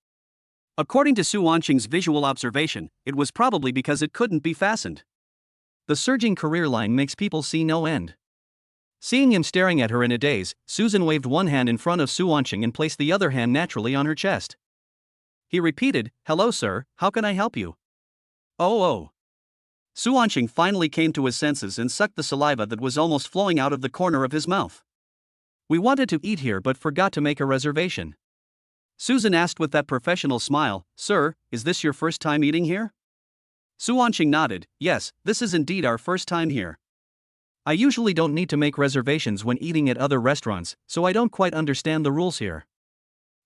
According to Su Wanqing's visual observation, it was probably because it couldn't be fastened. The surging career line makes people see no end. Seeing him staring at her in a daze, Susan waved one hand in front of Su Wanqing and placed the other hand naturally on her chest. He repeated, "Hello sir, how can I help you?" Oh. Su Wanqing finally came to his senses and sucked the saliva that was almost flowing out of the corner of his mouth. We wanted to eat here but forgot to make a reservation. Susan asked with that professional smile, "Sir, is this your first time eating here?" Su Wanqing nodded, "Yes, this is indeed our first time here. I usually don't need to make reservations when eating at other restaurants, so I don't quite understand the rules here."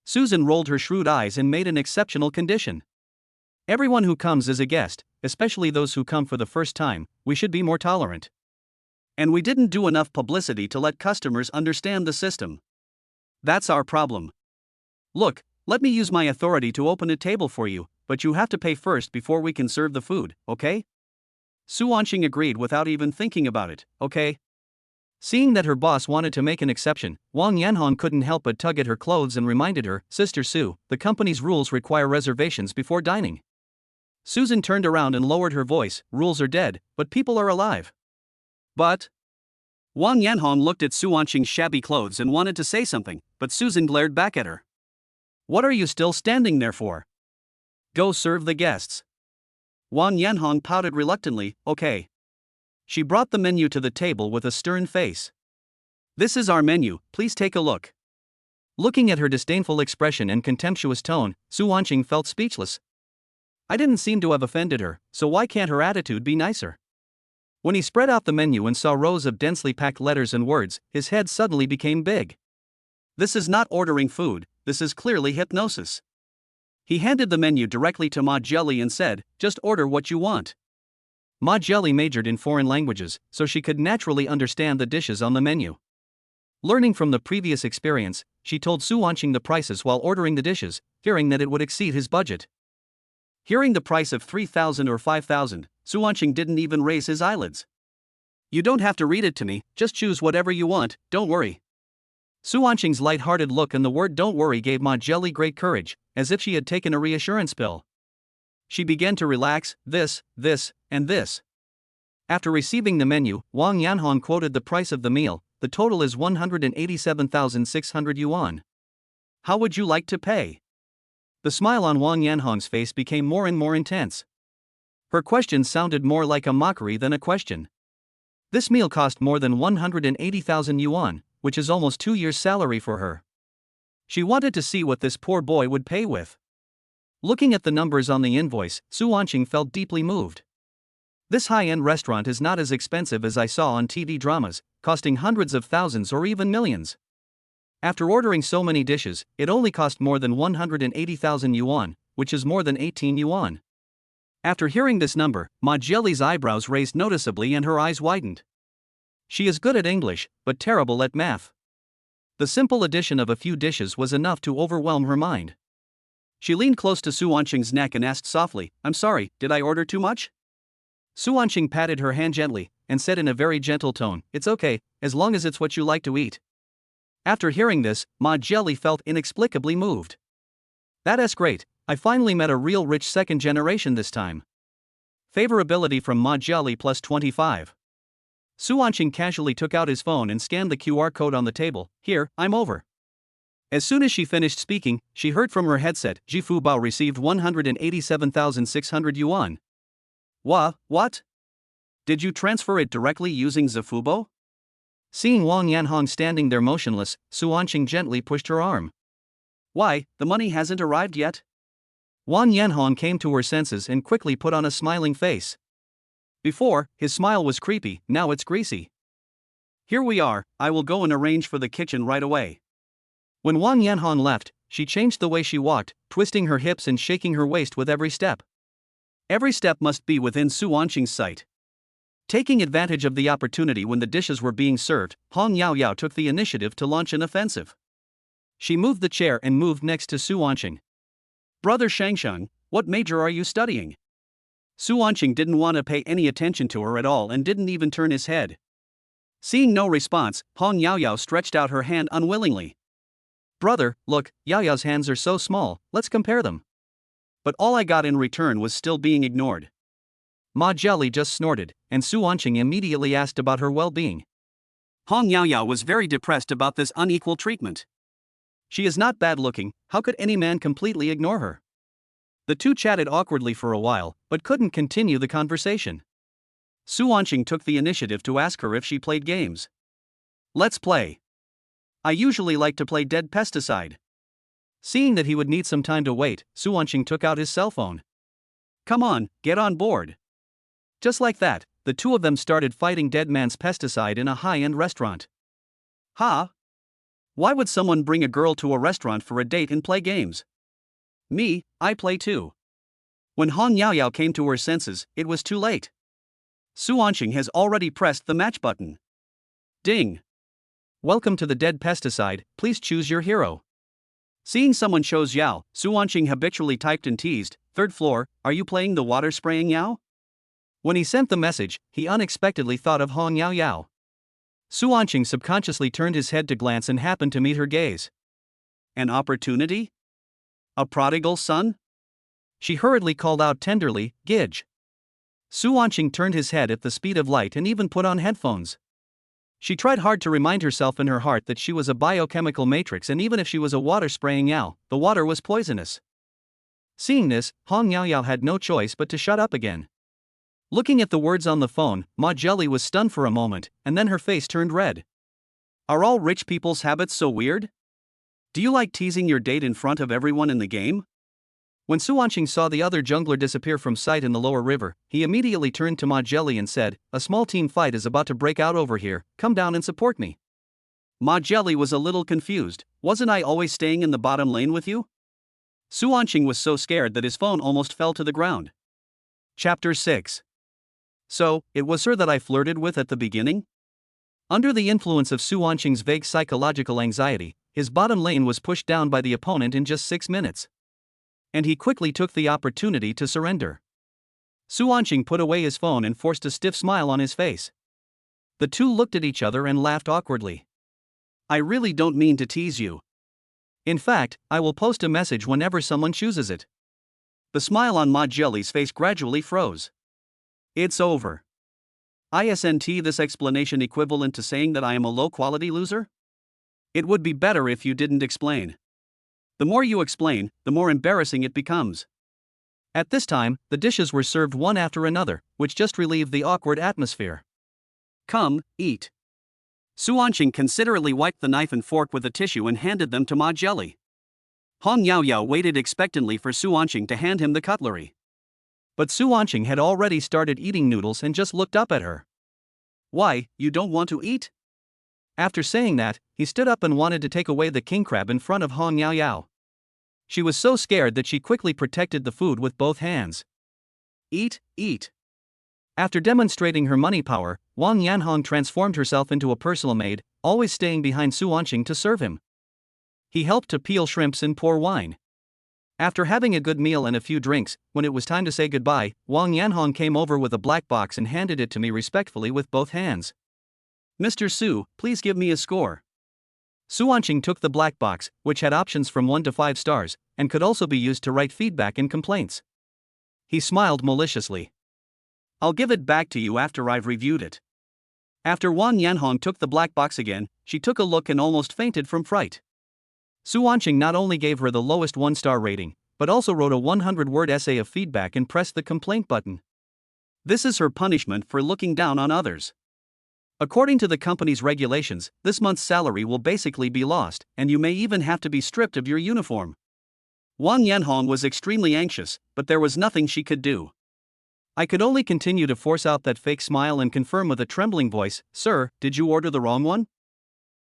Susan rolled her shrewd eyes and made an exceptional condition. Everyone who comes is a guest, especially those who come for the first time. We should be more tolerant. And we didn't do enough publicity to let customers understand the system. That's our problem. Look, let me use my authority to open a table for you, but you have to pay first before we can serve the food, okay? Su Wanqing agreed without even thinking about it, okay? Seeing that her boss wanted to make an exception, Wang Yanhong couldn't help but tug at her clothes and reminded her, "Sister Su, the company's rules require reservations before dining." Susan turned around and lowered her voice, "Rules are dead, but people are alive." But Wang Yanhong looked at Su Wanqing's shabby clothes and wanted to say something, but Susan glared back at her. "What are you still standing there for? Go serve the guests." Wang Yanhong pouted reluctantly, "Okay." She brought the menu to the table with a stern face. "This is our menu, please take a look." Looking at her disdainful expression and contemptuous tone, Su Wanqing felt speechless. I didn't seem to have offended her, so why can't her attitude be nicer? When he spread out the menu and saw rows of densely packed letters and words, his head suddenly became big. This is not ordering food, this is clearly hypnosis. He handed the menu directly to Ma Jelly and said, "Just order what you want." Ma Jelly majored in foreign languages, so she could naturally understand the dishes on the menu. Learning from the previous experience, she told Su Wanqing the prices while ordering the dishes, fearing that it would exceed his budget. Hearing the price of 3,000 or 5,000, Su Wanqing didn't even raise his eyelids. You don't have to read it to me, just choose whatever you want, don't worry. Su Wanqing's light-hearted look and the word don't worry gave Ma Jelly great courage, as if she had taken a reassurance pill. She began to relax, this, and this. After receiving the menu, Wang Yanhong quoted the price of the meal. The total is 187,600 yuan. How would you like to pay? The smile on Wang Yanhong's face became more and more intense. Her question sounded more like a mockery than a question. This meal cost more than 180,000 yuan, which is almost 2 years' salary for her. She wanted to see what this poor boy would pay with. Looking at the numbers on the invoice, Su Wanqing felt deeply moved. This high-end restaurant is not as expensive as I saw on TV dramas, costing hundreds of thousands or even millions. After ordering so many dishes, it only cost more than 180,000 yuan, which is more than 18 yuan. After hearing this number, Ma Jelly's eyebrows raised noticeably and her eyes widened. She is good at English, but terrible at math. The simple addition of a few dishes was enough to overwhelm her mind. She leaned close to Su Wanqing's neck and asked softly, "I'm sorry, did I order too much?" Su Wanqing patted her hand gently, and said in a very gentle tone, "It's okay, as long as it's what you like to eat." After hearing this, Ma Jelly felt inexplicably moved. That's great, I finally met a real rich second generation this time. Favorability from Ma Jelly plus 25. Su Wanqing casually took out his phone and scanned the QR code on the table. "Here, I'm over." As soon as she finished speaking, she heard from her headset, Jifu Bao received 187,600 yuan. What? Did you transfer it directly using Zifubo? Seeing Wang Yanhong standing there motionless, Su Wanqing gently pushed her arm. Why, the money hasn't arrived yet? Wang Yanhong came to her senses and quickly put on a smiling face. Before, his smile was creepy, now it's greasy. Here we are, I will go and arrange for the kitchen right away. When Wang Yanhong left, she changed the way she walked, twisting her hips and shaking her waist with every step. Every step must be within Su Wanqing's sight. Taking advantage of the opportunity when the dishes were being served, Hong Yaoyao took the initiative to launch an offensive. She moved the chair and moved next to Su Wanqing. "Brother Shangsheng, what major are you studying?" Su Wanqing didn't want to pay any attention to her at all and didn't even turn his head. Seeing no response, Hong Yaoyao stretched out her hand unwillingly. "Brother, look, Yaoyao's hands are so small, let's compare them." But all I got in return was still being ignored. Ma Jelly just snorted, and Su Wanqing immediately asked about her well-being. Hong Yaoyao was very depressed about this unequal treatment. She is not bad-looking, how could any man completely ignore her? The two chatted awkwardly for a while, but couldn't continue the conversation. Su Wanqing took the initiative to ask her if she played games. "Let's play. I usually like to play Dead Pesticide." Seeing that he would need some time to wait, Su Wanqing took out his cell phone. "Come on, get on board." Just like that, the two of them started fighting Dead Man's Pesticide in a high-end restaurant. Huh? Why would someone bring a girl to a restaurant for a date and play games? Me, I play too. When Hong Yaoyao came to her senses, it was too late. Su Wanqing has already pressed the match button. Ding! Welcome to the Dead Pesticide, please choose your hero. Seeing someone chose Yao, Su Wanqing habitually typed and teased, "Third floor, are you playing the water spraying Yao?" When he sent the message, he unexpectedly thought of Hong Yaoyao. Su Wanqing subconsciously turned his head to glance and happened to meet her gaze. An opportunity? A prodigal son? She hurriedly called out tenderly, "Gidge." Su Wanqing turned his head at the speed of light and even put on headphones. She tried hard to remind herself in her heart that she was a biochemical matrix, and even if she was a water-spraying Yao, the water was poisonous. Seeing this, Hong Yaoyao had no choice but to shut up again. Looking at the words on the phone, Ma Jelly was stunned for a moment, and then her face turned red. Are all rich people's habits so weird? Do you like teasing your date in front of everyone in the game? When Su Wanqing saw the other jungler disappear from sight in the lower river, he immediately turned to Ma Jelly and said, "A small team fight is about to break out over here, come down and support me." Ma Jelly was a little confused. Wasn't I always staying in the bottom lane with you? Su Wanqing was so scared that his phone almost fell to the ground. Chapter 6. So, it was her that I flirted with at the beginning? Under the influence of Su Wanqing's vague psychological anxiety, his bottom lane was pushed down by the opponent in just 6 minutes. And he quickly took the opportunity to surrender. Su Wanqing put away his phone and forced a stiff smile on his face. The two looked at each other and laughed awkwardly. I really don't mean to tease you. In fact, I will post a message whenever someone chooses it. The smile on Ma Jelly's face gradually froze. It's over. Isn't this explanation equivalent to saying that I am a low-quality loser? It would be better if you didn't explain. The more you explain, the more embarrassing it becomes. At this time, the dishes were served one after another, which just relieved the awkward atmosphere. Come, eat. Su Wanqing considerately wiped the knife and fork with a tissue and handed them to Ma Jelly. Hong Yao Yao waited expectantly for Su Wanqing to hand him the cutlery. But Su Wanqing had already started eating noodles and just looked up at her. Why, you don't want to eat? After saying that, he stood up and wanted to take away the king crab in front of Hong Yao Yao. She was so scared that she quickly protected the food with both hands. Eat, eat. After demonstrating her money power, Wang Yanhong transformed herself into a personal maid, always staying behind Su Wanqing to serve him. He helped to peel shrimps and pour wine. After having a good meal and a few drinks, when it was time to say goodbye, Wang Yanhong came over with a black box and handed it to me respectfully with both hands. Mr. Su, please give me a score. Su Wanqing took the black box, which had options from 1 to 5 stars, and could also be used to write feedback and complaints. He smiled maliciously. I'll give it back to you after I've reviewed it. After Wang Yanhong took the black box again, she took a look and almost fainted from fright. Su Wanqing not only gave her the lowest 1-star rating, but also wrote a 100-word essay of feedback and pressed the complaint button. This is her punishment for looking down on others. According to the company's regulations, this month's salary will basically be lost, and you may even have to be stripped of your uniform. Wang Yanhong was extremely anxious, but there was nothing she could do. I could only continue to force out that fake smile and confirm with a trembling voice, Sir, did you order the wrong one?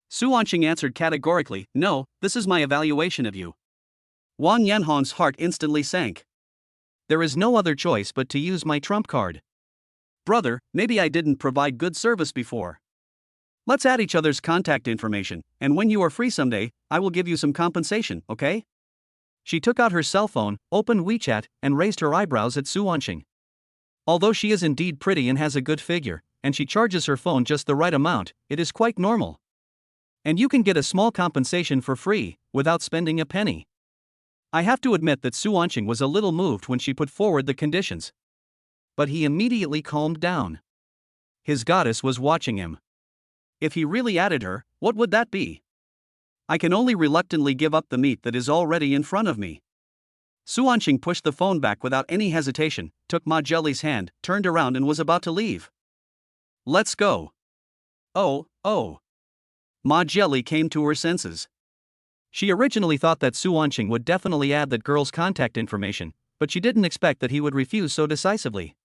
Su Wanqing answered categorically, No, this is my evaluation of you. Wang Yanhong's heart instantly sank. There is no other choice but to use my trump card. Brother, maybe I didn't provide good service before. Let's add each other's contact information, and when you are free someday, I will give you some compensation, okay? She took out her cell phone, opened WeChat, and raised her eyebrows at Su Wanqing. Although she is indeed pretty and has a good figure, and she charges her phone just the right amount, it is quite normal. And you can get a small compensation for free, without spending a penny. I have to admit that Su Wanqing was a little moved when she put forward the conditions. But he immediately calmed down. His goddess was watching him. If he really added her, what would that be? I can only reluctantly give up the meat that is already in front of me. Su Wanqing pushed the phone back without any hesitation, took Ma Jelly's hand, turned around and was about to leave. Let's go. Oh. Ma Jelly came to her senses. She originally thought that Su Wanqing would definitely add that girl's contact information, but she didn't expect that he would refuse so decisively.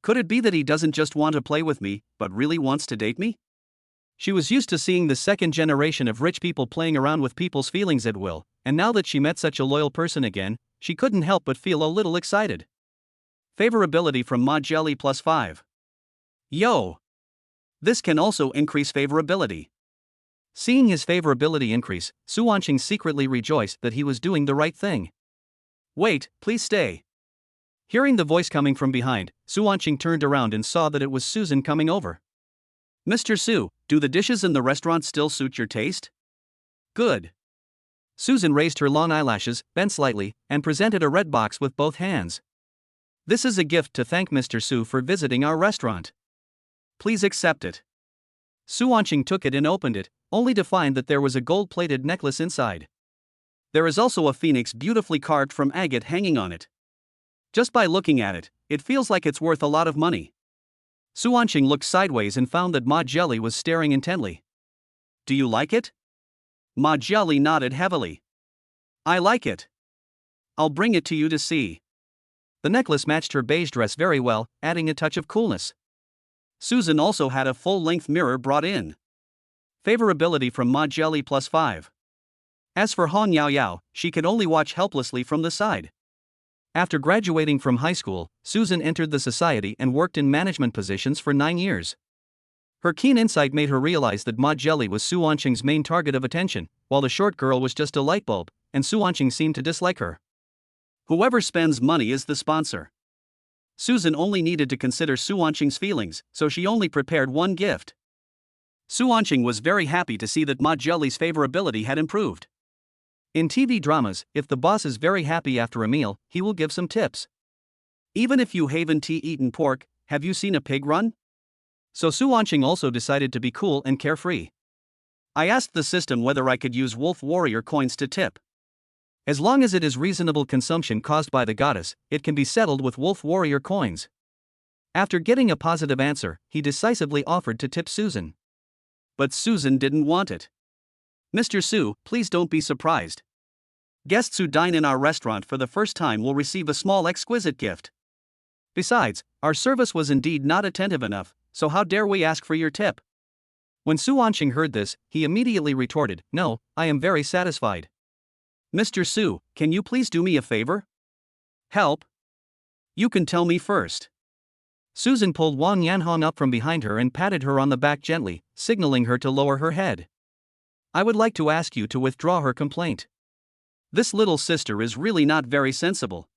Could it be that he doesn't just want to play with me, but really wants to date me? She was used to seeing the second generation of rich people playing around with people's feelings at will, and now that she met such a loyal person again, she couldn't help but feel a little excited. Favorability from Ma Jelly +5. Yo! This can also increase favorability. Seeing his favorability increase, Su Wanqing secretly rejoiced that he was doing the right thing. Wait, please stay. Hearing the voice coming from behind, Su Wanqing turned around and saw that it was Susan coming over. Mr. Su, do the dishes in the restaurant still suit your taste? Good. Susan raised her long eyelashes, bent slightly, and presented a red box with both hands. This is a gift to thank Mr. Su for visiting our restaurant. Please accept it. Su Wanqing took it and opened it, only to find that there was a gold-plated necklace inside. There is also a phoenix beautifully carved from agate hanging on it. Just by looking at it, it feels like it's worth a lot of money. Su Wanqing looked sideways and found that Ma Jelly was staring intently. Do you like it? Ma Jelly nodded heavily. I like it. I'll bring it to you to see. The necklace matched her beige dress very well, adding a touch of coolness. Susan also had a full-length mirror brought in. Favorability from Ma Jelly +5. As for Hong Yao Yao, she could only watch helplessly from the side. After graduating from high school, Susan entered the society and worked in management positions for 9 years. Her keen insight made her realize that Ma Jelly was Su Wanqing's main target of attention, while the short girl was just a light bulb, and Su Wanqing seemed to dislike her. Whoever spends money is the sponsor. Susan only needed to consider Su Wanqing's feelings, so she only prepared one gift. Su Wanqing was very happy to see that Ma Jelly's favorability had improved. In TV dramas, if the boss is very happy after a meal, he will give some tips. Even if you haven't eaten pork, have you seen a pig run? So Su Wanqing also decided to be cool and carefree. I asked the system whether I could use Wolf Warrior coins to tip. As long as it is reasonable consumption caused by the goddess, it can be settled with Wolf Warrior coins. After getting a positive answer, he decisively offered to tip Susan. But Susan didn't want it. Mr. Su, please don't be surprised. Guests who dine in our restaurant for the first time will receive a small exquisite gift. Besides, our service was indeed not attentive enough, so how dare we ask for your tip? When Su Wanqing heard this, he immediately retorted, "No, I am very satisfied." "Mr. Su, can you please do me a favor?" "Help? You can tell me first." Susan pulled Wang Yanhong up from behind her and patted her on the back gently, signaling her to lower her head. "I would like to ask you to withdraw her complaint. This little sister is really not very sensible.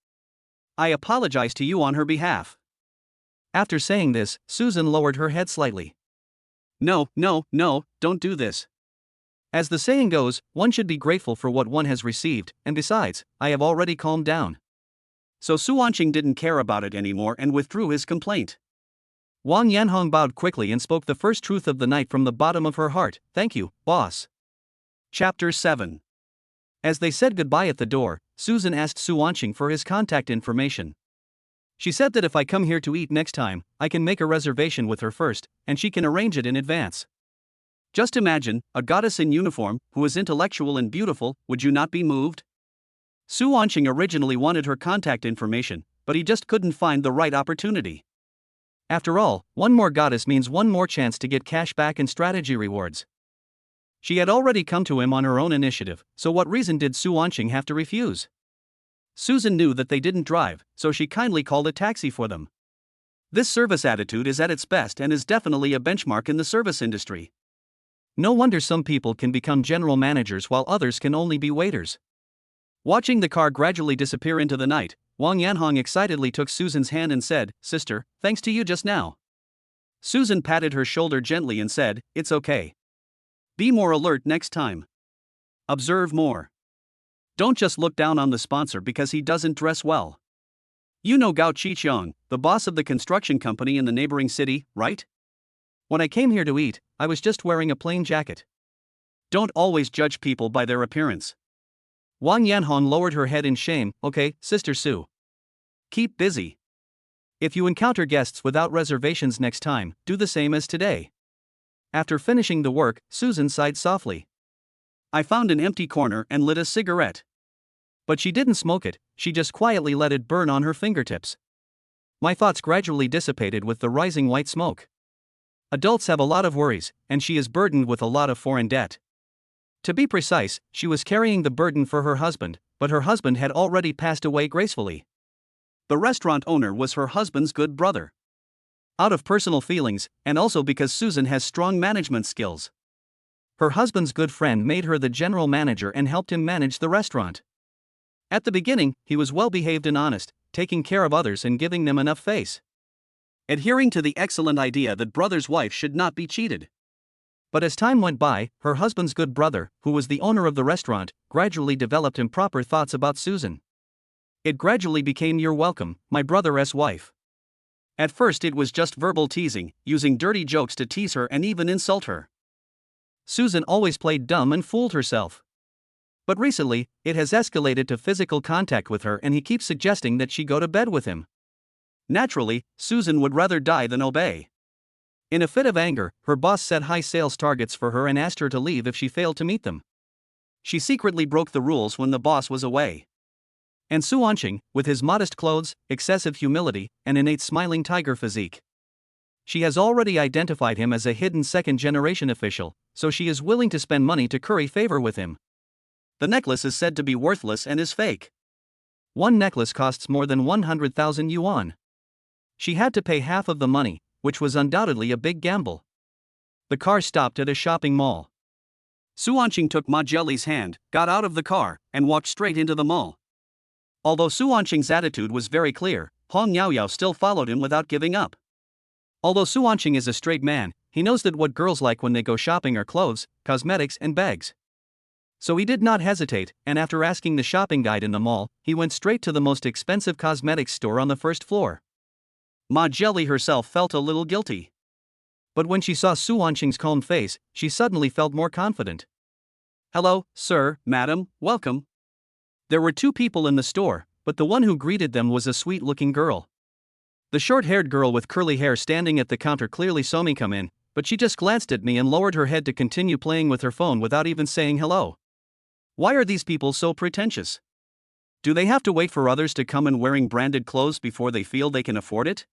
I apologize to you on her behalf." After saying this, Susan lowered her head slightly. No, don't do this. As the saying goes, one should be grateful for what one has received, and besides, I have already calmed down." So Su Wanqing didn't care about it anymore and withdrew his complaint. Wang Yanhong bowed quickly and spoke the first truth of the night from the bottom of her heart. "Thank you, boss." Chapter 7. As they said goodbye at the door, Susan asked Su Wanqing for his contact information. She said that if I come here to eat next time, I can make a reservation with her first, and she can arrange it in advance. Just imagine, a goddess in uniform, who is intellectual and beautiful, would you not be moved? Su Wanqing originally wanted her contact information, but he just couldn't find the right opportunity. After all, one more goddess means one more chance to get cash back and strategy rewards. She had already come to him on her own initiative, so what reason did Su Wanqing have to refuse? Susan knew that they didn't drive, so she kindly called a taxi for them. This service attitude is at its best and is definitely a benchmark in the service industry. No wonder some people can become general managers while others can only be waiters. Watching the car gradually disappear into the night, Wang Yanhong excitedly took Susan's hand and said, "Sister, thanks to you just now." Susan patted her shoulder gently and said, "It's okay. Be more alert next time. Observe more. Don't just look down on the sponsor because he doesn't dress well. You know Gao Qiqiang, the boss of the construction company in the neighboring city, right? When I came here to eat, I was just wearing a plain jacket. Don't always judge people by their appearance." Wang Yanhong lowered her head in shame. "Okay, Sister Su. Keep busy. If you encounter guests without reservations next time, do the same as today." After finishing the work, Susan sighed softly. I found an empty corner and lit a cigarette. But she didn't smoke it, she just quietly let it burn on her fingertips. My thoughts gradually dissipated with the rising white smoke. Adults have a lot of worries, and she is burdened with a lot of foreign debt. To be precise, she was carrying the burden for her husband, but her husband had already passed away gracefully. The restaurant owner was her husband's good brother. Out of personal feelings, and also because Susan has strong management skills, her husband's good friend made her the general manager and helped him manage the restaurant. At the beginning, he was well behaved and honest, taking care of others and giving them enough face, adhering to the excellent idea that brother's wife should not be cheated. But as time went by, her husband's good brother, who was the owner of the restaurant, gradually developed improper thoughts about Susan. It gradually became "You're welcome, my brother's wife." At first it was just verbal teasing, using dirty jokes to tease her and even insult her. Susan always played dumb and fooled herself. But recently, it has escalated to physical contact with her and he keeps suggesting that she go to bed with him. Naturally, Susan would rather die than obey. In a fit of anger, her boss set high sales targets for her and asked her to leave if she failed to meet them. She secretly broke the rules when the boss was away. And Su Wanqing, with his modest clothes, excessive humility, and innate smiling tiger physique, she has already identified him as a hidden second-generation official, so she is willing to spend money to curry favor with him. The necklace is said to be worthless and is fake. One necklace costs more than 100,000 yuan. She had to pay half of the money, which was undoubtedly a big gamble. The car stopped at a shopping mall. Su Wanqing took Ma Jelly's hand, got out of the car, and walked straight into the mall. Although Su Wanqing's attitude was very clear, Hong Yaoyao still followed him without giving up. Although Su Wanqing is a straight man, he knows that what girls like when they go shopping are clothes, cosmetics, and bags. So he did not hesitate, and after asking the shopping guide in the mall, he went straight to the most expensive cosmetics store on the first floor. Ma Jelly herself felt a little guilty. But when she saw Su Wanqing's calm face, she suddenly felt more confident. "Hello, sir, madam, welcome." There were two people in the store, but the one who greeted them was a sweet-looking girl. The short-haired girl with curly hair standing at the counter clearly saw me come in, but she just glanced at me and lowered her head to continue playing with her phone without even saying hello. Why are these people so pretentious? Do they have to wait for others to come in wearing branded clothes before they feel they can afford it?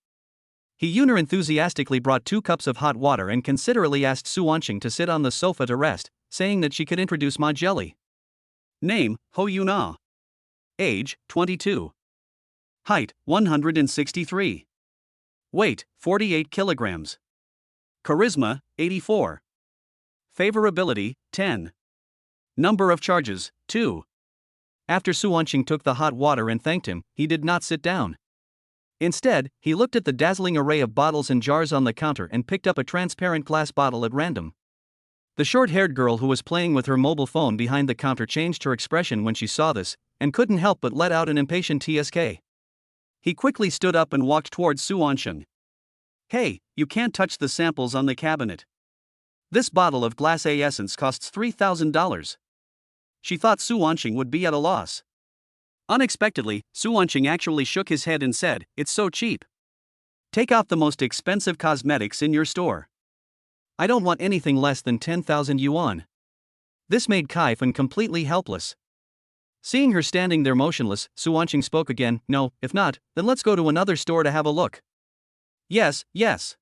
Hyuner enthusiastically brought 2 cups of hot water and considerately asked Su Wanqing to sit on the sofa to rest, saying that she could introduce Ma Jelly. Name, Hyuna. Age, 22. Height, 163. Weight, 48 kilograms. Charisma, 84. Favorability, 10. Number of charges, 2. After Su Wanqing took the hot water and thanked him, he did not sit down. Instead, he looked at the dazzling array of bottles and jars on the counter and picked up a transparent glass bottle at random. The short-haired girl who was playing with her mobile phone behind the counter changed her expression when she saw this, and couldn't help but let out an impatient TSK. He quickly stood up and walked towards Su Wanqing. "Hey, you can't touch the samples on the cabinet. This bottle of Glace essence costs $3,000. She thought Su Wanqing would be at a loss. Unexpectedly, Su Wanqing actually shook his head and said, "It's so cheap. Take out the most expensive cosmetics in your store. I don't want anything less than 10,000 yuan. This made Kaifan completely helpless. Seeing her standing there motionless, Su Wanqing spoke again. "No, if not, then let's go to another store to have a look." "Yes, yes."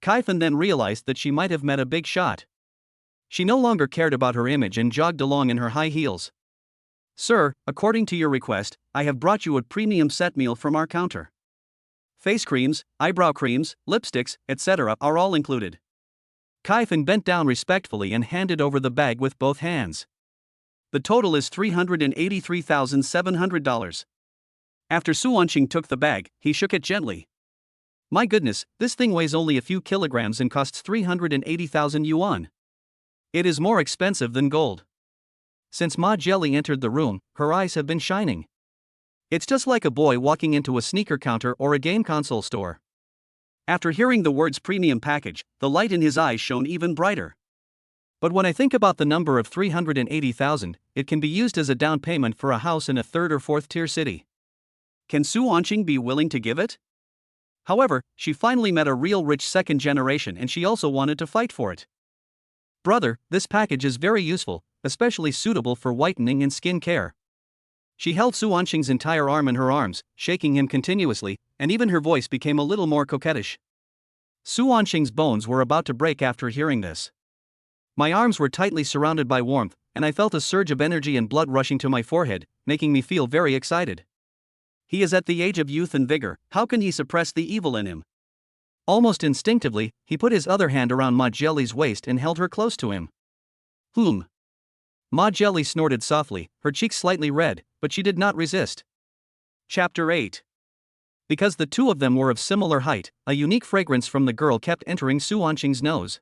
Kaifan then realized that she might have met a big shot. She no longer cared about her image and jogged along in her high heels. "Sir, according to your request, I have brought you a premium set meal from our counter. Face creams, eyebrow creams, lipsticks, etc. are all included." Kaifan bent down respectfully and handed over the bag with both hands. The total is $383,700. After Su Wanqing took the bag, he shook it gently. "My goodness, this thing weighs only a few kilograms and costs 380,000 yuan. It is more expensive than gold." Since Ma Jelly entered the room, her eyes have been shining. It's just like a boy walking into a sneaker counter or a game console store. After hearing the words premium package, the light in his eyes shone even brighter. But when I think about the number of 380,000, it can be used as a down payment for a house in a 3rd or 4th tier city. Can Su Wanqing be willing to give it? However, she finally met a real rich second generation and she also wanted to fight for it. "Brother, this package is very useful, especially suitable for whitening and skin care." She held Su Wanqing's entire arm in her arms, shaking him continuously, and even her voice became a little more coquettish. Su Wanqing's bones were about to break after hearing this. My arms were tightly surrounded by warmth, and I felt a surge of energy and blood rushing to my forehead, making me feel very excited. He is at the age of youth and vigor, how can he suppress the evil in him? Almost instinctively, he put his other hand around Ma Jelly's waist and held her close to him. Ma Jelly snorted softly, her cheeks slightly red, but she did not resist. Chapter 8. Because the two of them were of similar height, a unique fragrance from the girl kept entering Su Wanqing's nose.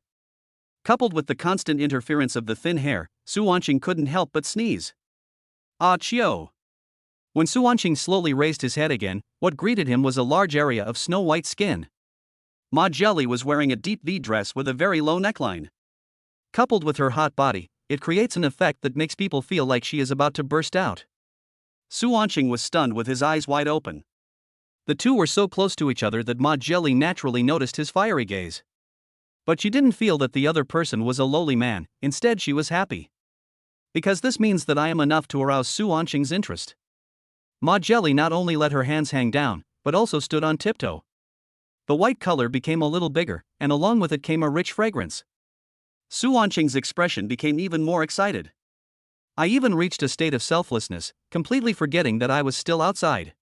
Coupled with the constant interference of the thin hair, Su Wanqing couldn't help but sneeze. "Achio!" When Su Wanqing slowly raised his head again, what greeted him was a large area of snow-white skin. Ma Jelly was wearing a deep V dress with a very low neckline. Coupled with her hot body, it creates an effect that makes people feel like she is about to burst out. Su Wanqing was stunned with his eyes wide open. The two were so close to each other that Ma Jelly naturally noticed his fiery gaze. But she didn't feel that the other person was a lowly man, instead she was happy. Because this means that I am enough to arouse Su Wanqing's interest. Ma Jelly not only let her hands hang down, but also stood on tiptoe. The white color became a little bigger, and along with it came a rich fragrance. Su Wanqing's expression became even more excited. I even reached a state of selflessness, completely forgetting that I was still outside.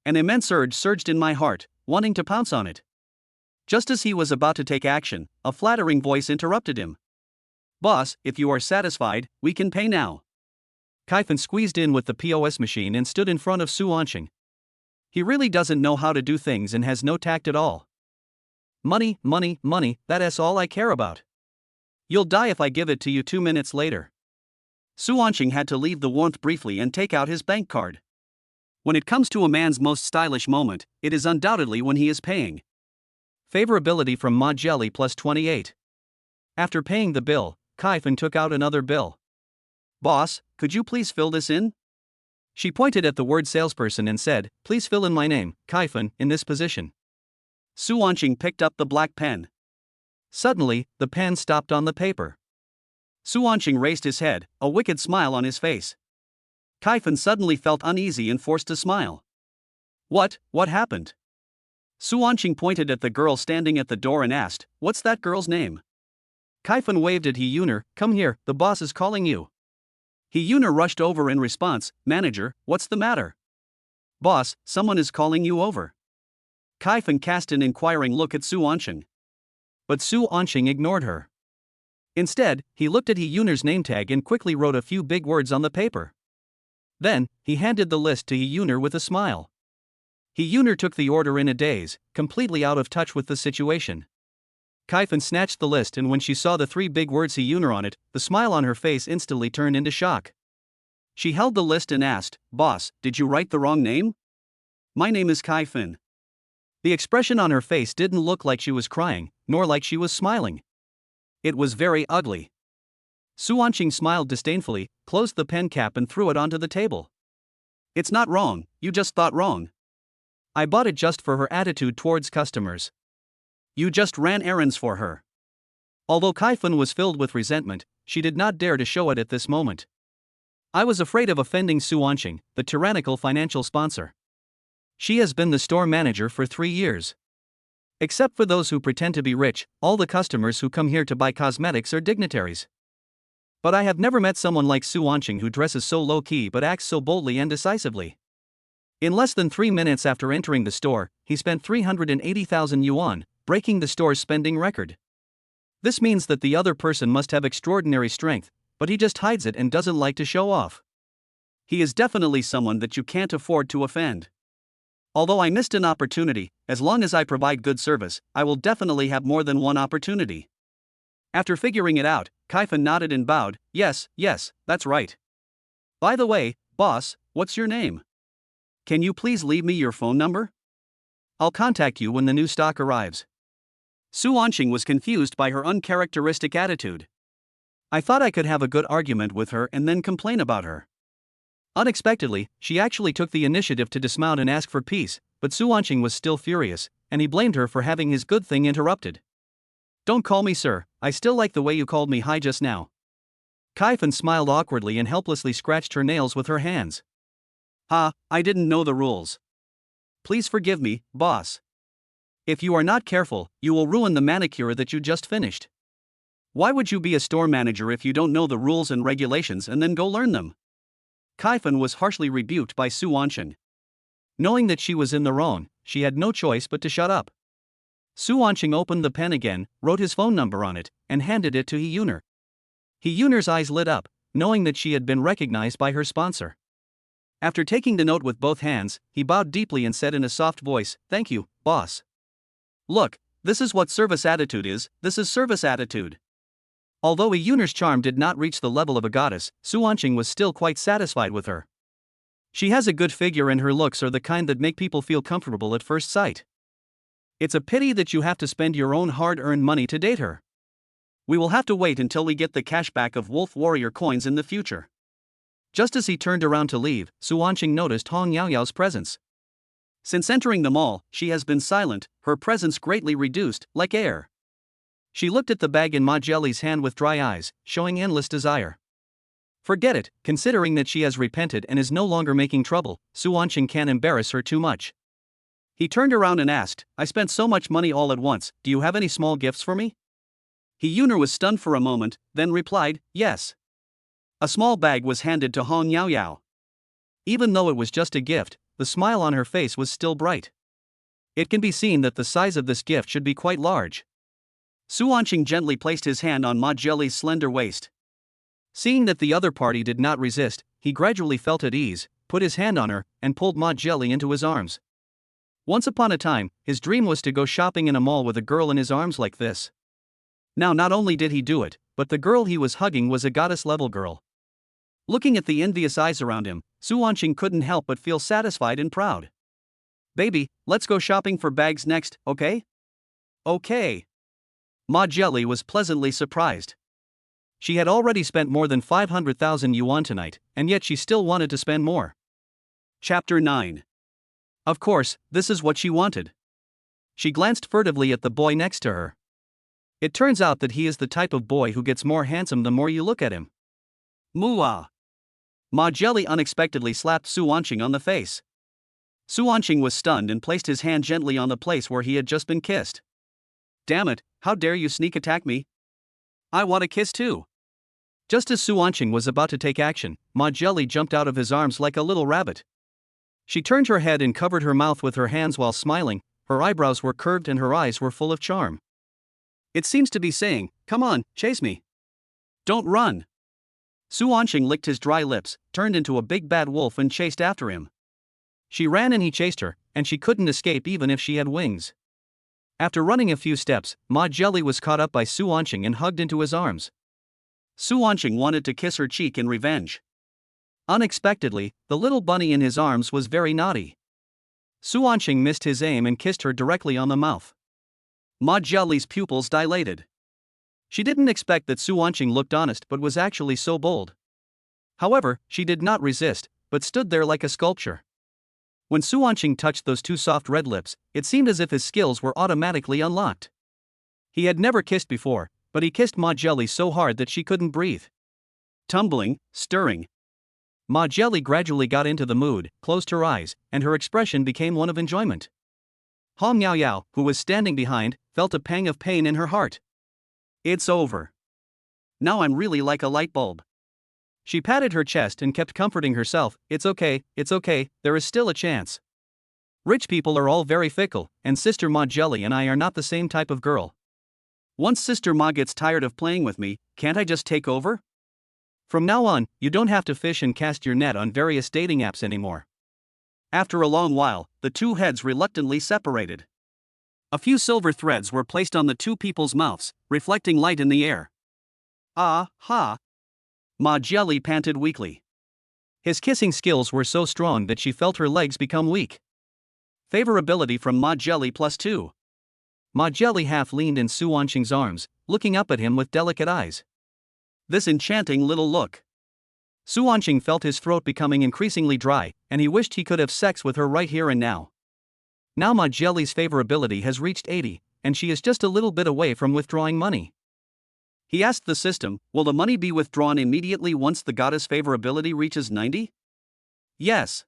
An immense urge surged in my heart, wanting to pounce on it. Just as he was about to take action, a flattering voice interrupted him. "Boss, if you are satisfied, we can pay now." Kaifan squeezed in with the POS machine and stood in front of Su Wanqing. He really doesn't know how to do things and has no tact at all. Money, money, money, that's all I care about. You'll die if I give it to you 2 minutes later. Su Wanqing had to leave the warmth briefly and take out his bank card. When it comes to a man's most stylish moment, it is undoubtedly when he is paying. Favorability from Ma Jelly plus 28. After paying the bill, Kaifan took out another bill. Boss, could you please fill this in? She pointed at the word salesperson and said, please fill in my name, Kaifan, in this position. Su Wanqing picked up the black pen. Suddenly, the pen stopped on the paper. Su Wanqing raised his head, a wicked smile on his face. Kaifan suddenly felt uneasy and forced a smile. What happened? Su Wanqing pointed at the girl standing at the door and asked, what's that girl's name? Kaifan waved at He Yuner, come here, the boss is calling you. He Yuner rushed over in response, manager, what's the matter? Boss, someone is calling you over. Kaifan cast an inquiring look at Su Wanqing. But Su Wanqing ignored her. Instead, he looked at He Yuner's name tag and quickly wrote a few big words on the paper. Then, he handed the list to He Yuner with a smile. He Yuner took the order in a daze, completely out of touch with the situation. Kaifan snatched the list, and when she saw the 3 big words He Yuner on it, the smile on her face instantly turned into shock. She held the list and asked, boss, did you write the wrong name? My name is Kaifan. The expression on her face didn't look like she was crying, nor like she was smiling. It was very ugly. Su Wanqing smiled disdainfully, closed the pen cap and threw it onto the table. It's not wrong, you just thought wrong. I bought it just for her attitude towards customers. You just ran errands for her. Although Kaifan was filled with resentment, she did not dare to show it at this moment. I was afraid of offending Su Wanqing, the tyrannical financial sponsor. She has been the store manager for 3 years. Except for those who pretend to be rich, all the customers who come here to buy cosmetics are dignitaries. But I have never met someone like Su Wanqing who dresses so low-key but acts so boldly and decisively. In less than 3 minutes after entering the store, he spent 380,000 yuan, breaking the store's spending record. This means that the other person must have extraordinary strength, but he just hides it and doesn't like to show off. He is definitely someone that you can't afford to offend. Although I missed an opportunity, as long as I provide good service, I will definitely have more than one opportunity. After figuring it out, Kaifan nodded and bowed, yes, that's right. By the way, boss, what's your name? Can you please leave me your phone number? I'll contact you when the new stock arrives. Su Wanqing was confused by her uncharacteristic attitude. I thought I could have a good argument with her and then complain about her. Unexpectedly, she actually took the initiative to dismount and ask for peace, but Su Wanqing was still furious, and he blamed her for having his good thing interrupted. Don't call me sir, I still like the way you called me hi just now. Kaifan smiled awkwardly and helplessly scratched her nails with her hands. I didn't know the rules. Please forgive me, boss. If you are not careful, you will ruin the manicure that you just finished. Why would you be a store manager if you don't know the rules and regulations and then go learn them? Kaifan was harshly rebuked by Su Wanqing. Knowing that she was in the wrong, she had no choice but to shut up. Su Wanqing opened the pen again, wrote his phone number on it, and handed it to He Yuner. He Yuner's eyes lit up, knowing that she had been recognized by her sponsor. After taking the note with both hands, he bowed deeply and said in a soft voice, thank you, boss. Look, this is what service attitude is, this is service attitude. Although He Yuner's charm did not reach the level of a goddess, Su Wanqing was still quite satisfied with her. She has a good figure and her looks are the kind that make people feel comfortable at first sight. It's a pity that you have to spend your own hard-earned money to date her. We will have to wait until we get the cashback of Wolf Warrior coins in the future. Just as he turned around to leave, Su Wanqing noticed Hong Yaoyao's presence. Since entering the mall, she has been silent, her presence greatly reduced, like air. She looked at the bag in Ma Jelly's hand with dry eyes, showing endless desire. Forget it, considering that she has repented and is no longer making trouble, Su Wanqing can't embarrass her too much. He turned around and asked, I spent so much money all at once, do you have any small gifts for me? He Yuner was stunned for a moment, then replied, yes. A small bag was handed to Hong Yaoyao. Even though it was just a gift, the smile on her face was still bright. It can be seen that the size of this gift should be quite large. Su Wanqing gently placed his hand on Ma Jelly's slender waist. Seeing that the other party did not resist, he gradually felt at ease, put his hand on her, and pulled Ma Jelly into his arms. Once upon a time, his dream was to go shopping in a mall with a girl in his arms like this. Now not only did he do it, but the girl he was hugging was a goddess-level girl. Looking at the envious eyes around him, Su Wanqing couldn't help but feel satisfied and proud. Baby, let's go shopping for bags next, okay? Okay. Ma Jelly was pleasantly surprised. She had already spent more than 500,000 yuan tonight, and yet she still wanted to spend more. Chapter 9. Of course, this is what she wanted. She glanced furtively at the boy next to her. It turns out that he is the type of boy who gets more handsome the more you look at him. Mooah! Ma Jelly unexpectedly slapped Su Wanqing on the face. Su Wanqing was stunned and placed his hand gently on the place where he had just been kissed. Damn it, how dare you sneak attack me? I want a kiss too. Just as Su Wanqing was about to take action, Ma Jelly jumped out of his arms like a little rabbit. She turned her head and covered her mouth with her hands while smiling. Her eyebrows were curved and her eyes were full of charm. It seems to be saying, "Come on, chase me. Don't run." Su Wanqing licked his dry lips, turned into a big bad wolf and chased after him. She ran and he chased her, and she couldn't escape even if she had wings. After running a few steps, Ma Jelly was caught up by Su Wanqing and hugged into his arms. Su Wanqing wanted to kiss her cheek in revenge. Unexpectedly, the little bunny in his arms was very naughty. Su Wanqing missed his aim and kissed her directly on the mouth. Ma Jelly's pupils dilated. She didn't expect that Su Wanqing looked honest but was actually so bold. However, she did not resist, but stood there like a sculpture. When Su Wanqing touched those two soft red lips, it seemed as if his skills were automatically unlocked. He had never kissed before, but he kissed Ma Jelly so hard that she couldn't breathe. Tumbling, stirring. Ma Jelly gradually got into the mood, closed her eyes, and her expression became one of enjoyment. Hong Miao Yao, who was standing behind, felt a pang of pain in her heart. It's over. Now I'm really like a light bulb. She patted her chest and kept comforting herself. It's okay, there is still a chance. Rich people are all very fickle, and Sister Ma Jelly and I are not the same type of girl. Once Sister Ma gets tired of playing with me, can't I just take over? From now on, you don't have to fish and cast your net on various dating apps anymore. After a long while, the two heads reluctantly separated. A few silver threads were placed on the two people's mouths, reflecting light in the air. Ah, ha! Ma Jelly panted weakly. His kissing skills were so strong that she felt her legs become weak. Favorability from Ma Jelly +2. Ma Jelly half leaned in Su Wanqing's arms, looking up at him with delicate eyes. This enchanting little look. Su Wanqing felt his throat becoming increasingly dry, and he wished he could have sex with her right here and now. Now Ma Jelly's favorability has reached 80, and she is just a little bit away from withdrawing money. He asked the system, will the money be withdrawn immediately once the goddess favorability reaches 90? Yes.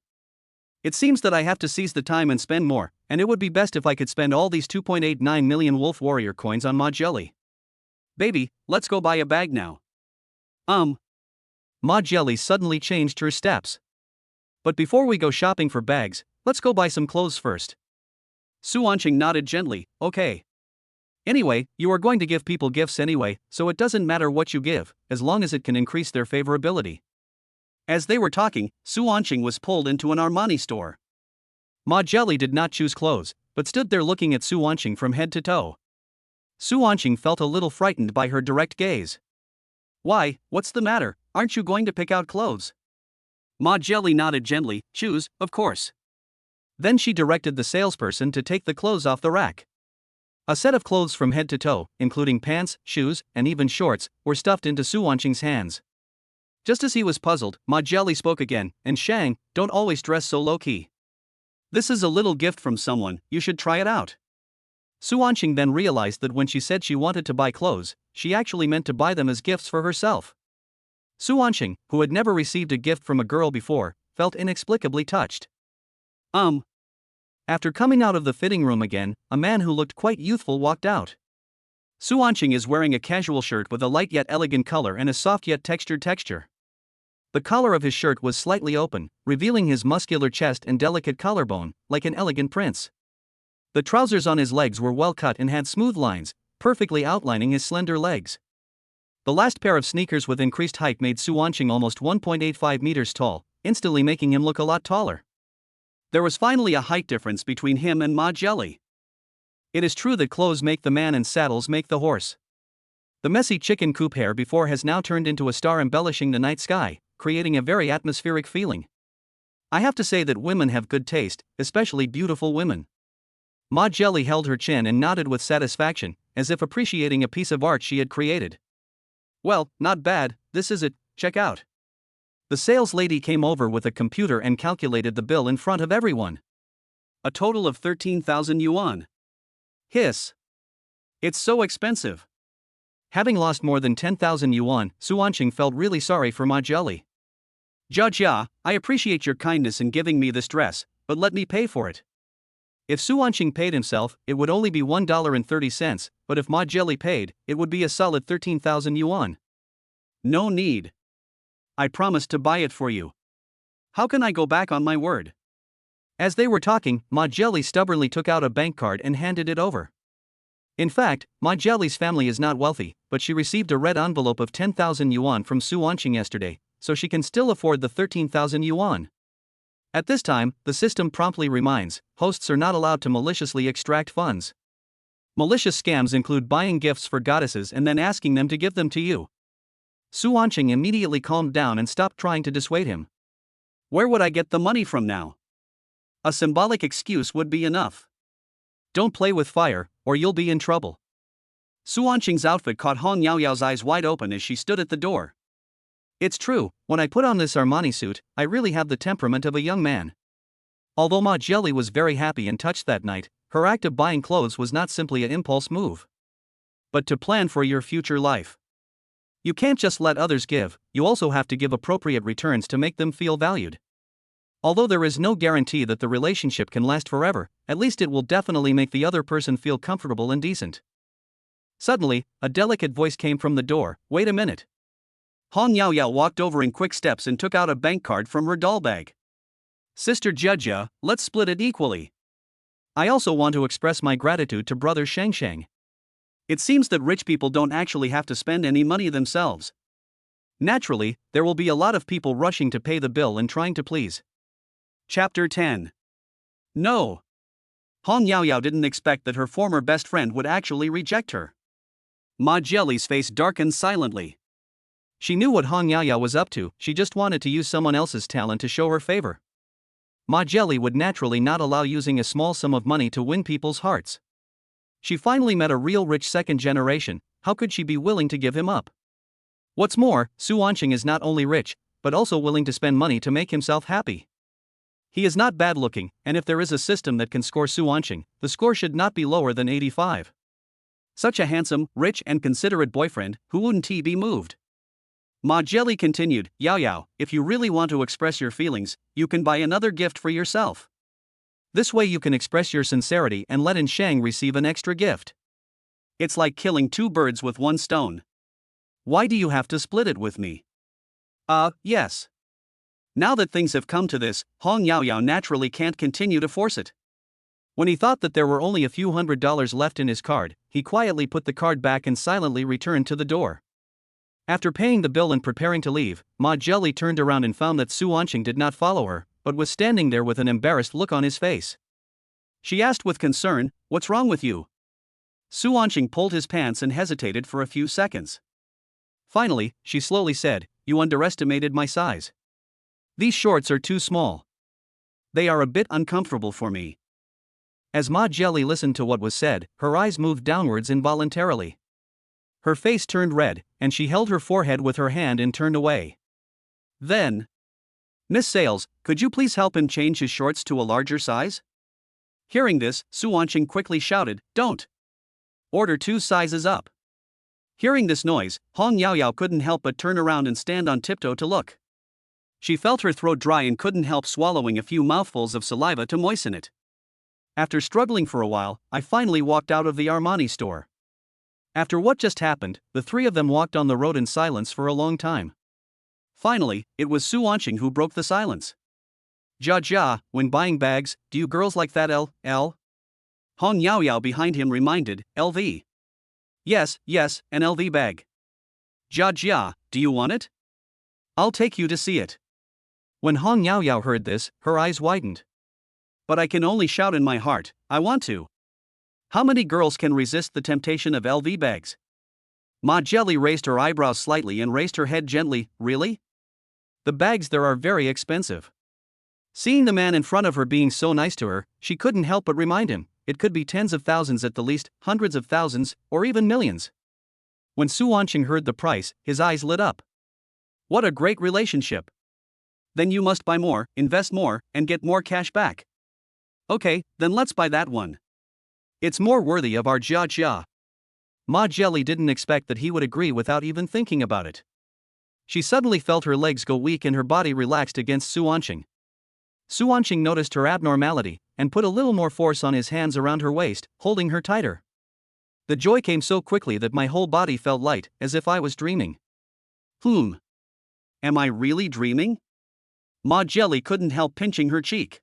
It seems that I have to seize the time and spend more, and it would be best if I could spend all these 2.89 million Wolf Warrior coins on Ma Jelly. Baby, let's go buy a bag now. Ma Jelly suddenly changed her steps. But before we go shopping for bags, let's go buy some clothes first. Su Wanqing nodded gently, okay. Anyway, you are going to give people gifts anyway, so it doesn't matter what you give, as long as it can increase their favorability. As they were talking, Su Wanqing was pulled into an Armani store. Ma Jelly did not choose clothes, but stood there looking at Su Wanqing from head to toe. Su Wanqing felt a little frightened by her direct gaze. Why, what's the matter, aren't you going to pick out clothes? Ma Jelly nodded gently, choose, of course. Then she directed the salesperson to take the clothes off the rack. A set of clothes from head to toe, including pants, shoes, and even shorts, were stuffed into Su Wanqing's hands. Just as he was puzzled, Ma Jelly spoke again, and Shang, don't always dress so low-key. This is a little gift from someone, you should try it out. Su Wanqing then realized that when she said she wanted to buy clothes, she actually meant to buy them as gifts for herself. Su Wanqing, who had never received a gift from a girl before, felt inexplicably touched. After coming out of the fitting room again, a man who looked quite youthful walked out. Su Wanqing is wearing a casual shirt with a light yet elegant color and a soft yet textured texture. The collar of his shirt was slightly open, revealing his muscular chest and delicate collarbone, like an elegant prince. The trousers on his legs were well cut and had smooth lines, perfectly outlining his slender legs. The last pair of sneakers with increased height made Su Wanqing almost 1.85 meters tall, instantly making him look a lot taller. There was finally a height difference between him and Ma Jelly. It is true that clothes make the man and saddles make the horse. The messy chicken coop hair before has now turned into a star embellishing the night sky, creating a very atmospheric feeling. I have to say that women have good taste, especially beautiful women. Ma Jelly held her chin and nodded with satisfaction, as if appreciating a piece of art she had created. Well, not bad, this is it, check out. The sales lady came over with a computer and calculated the bill in front of everyone. A total of 13,000 yuan. Hiss. It's so expensive. Having lost more than 10,000 yuan, Su Wanqing felt really sorry for Ma Jelly. Jia, I appreciate your kindness in giving me this dress, but let me pay for it. If Su Wanqing paid himself, it would only be $1.30, but if Ma Jelly paid, it would be a solid 13,000 yuan. No need. I promised to buy it for you. How can I go back on my word? As they were talking, Ma Jelly stubbornly took out a bank card and handed it over. In fact, Ma Jelly's family is not wealthy, but she received a red envelope of 10,000 yuan from Su Wanqing yesterday, so she can still afford the 13,000 yuan. At this time, the system promptly reminds, hosts are not allowed to maliciously extract funds. Malicious scams include buying gifts for goddesses and then asking them to give them to you. Su Wanqing immediately calmed down and stopped trying to dissuade him. Where would I get the money from now? A symbolic excuse would be enough. Don't play with fire, or you'll be in trouble. Su Wanqing's outfit caught Hong Yaoyao's eyes wide open as she stood at the door. It's true, when I put on this Armani suit, I really have the temperament of a young man. Although Ma Jelly was very happy and touched that night, her act of buying clothes was not simply an impulse move, but to plan for your future life. You can't just let others give, you also have to give appropriate returns to make them feel valued. Although there is no guarantee that the relationship can last forever, at least it will definitely make the other person feel comfortable and decent. Suddenly, a delicate voice came from the door. Wait a minute. Hong Yaoyao walked over in quick steps and took out a bank card from her doll bag. Sister Jia, let's split it equally. I also want to express my gratitude to brother Shang. It seems that rich people don't actually have to spend any money themselves. Naturally, there will be a lot of people rushing to pay the bill and trying to please. Chapter 10. No. Hong Yaoyao didn't expect that her former best friend would actually reject her. Ma Jelly's face darkened silently. She knew what Hong Yaoyao was up to, she just wanted to use someone else's talent to show her favor. Ma Jelly would naturally not allow using a small sum of money to win people's hearts. She finally met a real rich second generation, how could she be willing to give him up? What's more, Su Wanqing is not only rich, but also willing to spend money to make himself happy. He is not bad looking, and if there is a system that can score Su Wanqing, the score should not be lower than 85. Such a handsome, rich and considerate boyfriend, who wouldn't he be moved? Ma Jelly continued, Yaoyao, if you really want to express your feelings, you can buy another gift for yourself. This way you can express your sincerity and let Shang receive an extra gift. It's like killing two birds with one stone. Why do you have to split it with me? Yes. Now that things have come to this, Hong Yaoyao naturally can't continue to force it. When he thought that there were only a few $100s left in his card, he quietly put the card back and silently returned to the door. After paying the bill and preparing to leave, Ma Jelly turned around and found that Su Wanqing did not follow her, but was standing there with an embarrassed look on his face. She asked with concern, What's wrong with you? Su Wanqing pulled his pants and hesitated for a few seconds. Finally, she slowly said, You underestimated my size. These shorts are too small. They are a bit uncomfortable for me. As Ma Jelly listened to what was said, her eyes moved downwards involuntarily. Her face turned red, and she held her forehead with her hand and turned away. Then, Miss Sales, could you please help him change his shorts to a larger size? Hearing this, Su Wanqing quickly shouted, Don't! Order 2 sizes up. Hearing this noise, Hong Yaoyao couldn't help but turn around and stand on tiptoe to look. She felt her throat dry and couldn't help swallowing a few mouthfuls of saliva to moisten it. After struggling for a while, I finally walked out of the Armani store. After what just happened, the three of them walked on the road in silence for a long time. Finally, it was Su Wanqing who broke the silence. Jia, when buying bags, do you girls like that L? Hong Yaoyao behind him reminded, LV. Yes, an LV bag. Jia, do you want it? I'll take you to see it. When Hong Yaoyao heard this, her eyes widened. But I can only shout in my heart, I want to. How many girls can resist the temptation of LV bags? Ma Jelly raised her eyebrows slightly and raised her head gently. Really? The bags there are very expensive. Seeing the man in front of her being so nice to her, she couldn't help but remind him, it could be tens of thousands at the least, hundreds of thousands, or even millions. When Su Wanqing heard the price, his eyes lit up. What a great relationship. Then you must buy more, invest more, and get more cash back. Okay, then let's buy that one. It's more worthy of our jia. Ma Jelly didn't expect that he would agree without even thinking about it. She suddenly felt her legs go weak and her body relaxed against Su Wanqing. Su Wanqing noticed her abnormality, and put a little more force on his hands around her waist, holding her tighter. The joy came so quickly that my whole body felt light, as if I was dreaming. Am I really dreaming? Ma Jelly couldn't help pinching her cheek.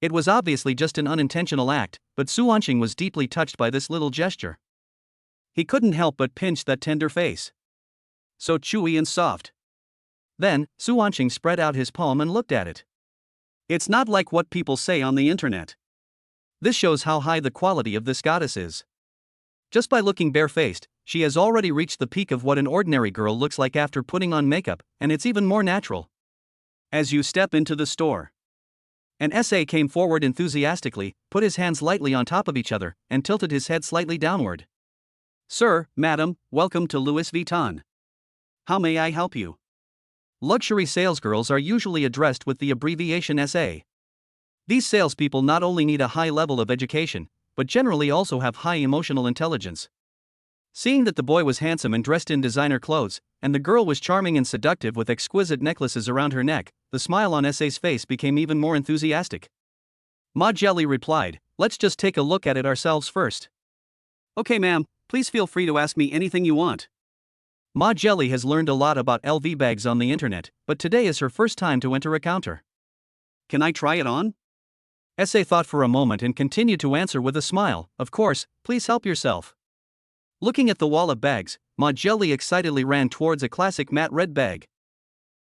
It was obviously just an unintentional act, but Su Wanqing was deeply touched by this little gesture. He couldn't help but pinch that tender face. So chewy and soft. Then, Su Wanqing spread out his palm and looked at it. It's not like what people say on the internet. This shows how high the quality of this goddess is. Just by looking barefaced, she has already reached the peak of what an ordinary girl looks like after putting on makeup, and it's even more natural. As you step into the store. An SA came forward enthusiastically, put his hands lightly on top of each other, and tilted his head slightly downward. Sir, madam, welcome to Louis Vuitton. How may I help you? Luxury salesgirls are usually addressed with the abbreviation SA. These salespeople not only need a high level of education, but generally also have high emotional intelligence. Seeing that the boy was handsome and dressed in designer clothes, and the girl was charming and seductive with exquisite necklaces around her neck, the smile on SA's face became even more enthusiastic. Ma Jelly replied, let's just take a look at it ourselves first. Okay ma'am, please feel free to ask me anything you want. Ma Jelly has learned a lot about LV bags on the internet, but today is her first time to enter a counter. Can I try it on? SA thought for a moment and continued to answer with a smile, of course, please help yourself. Looking at the wall of bags, Ma Jelly excitedly ran towards a classic matte red bag.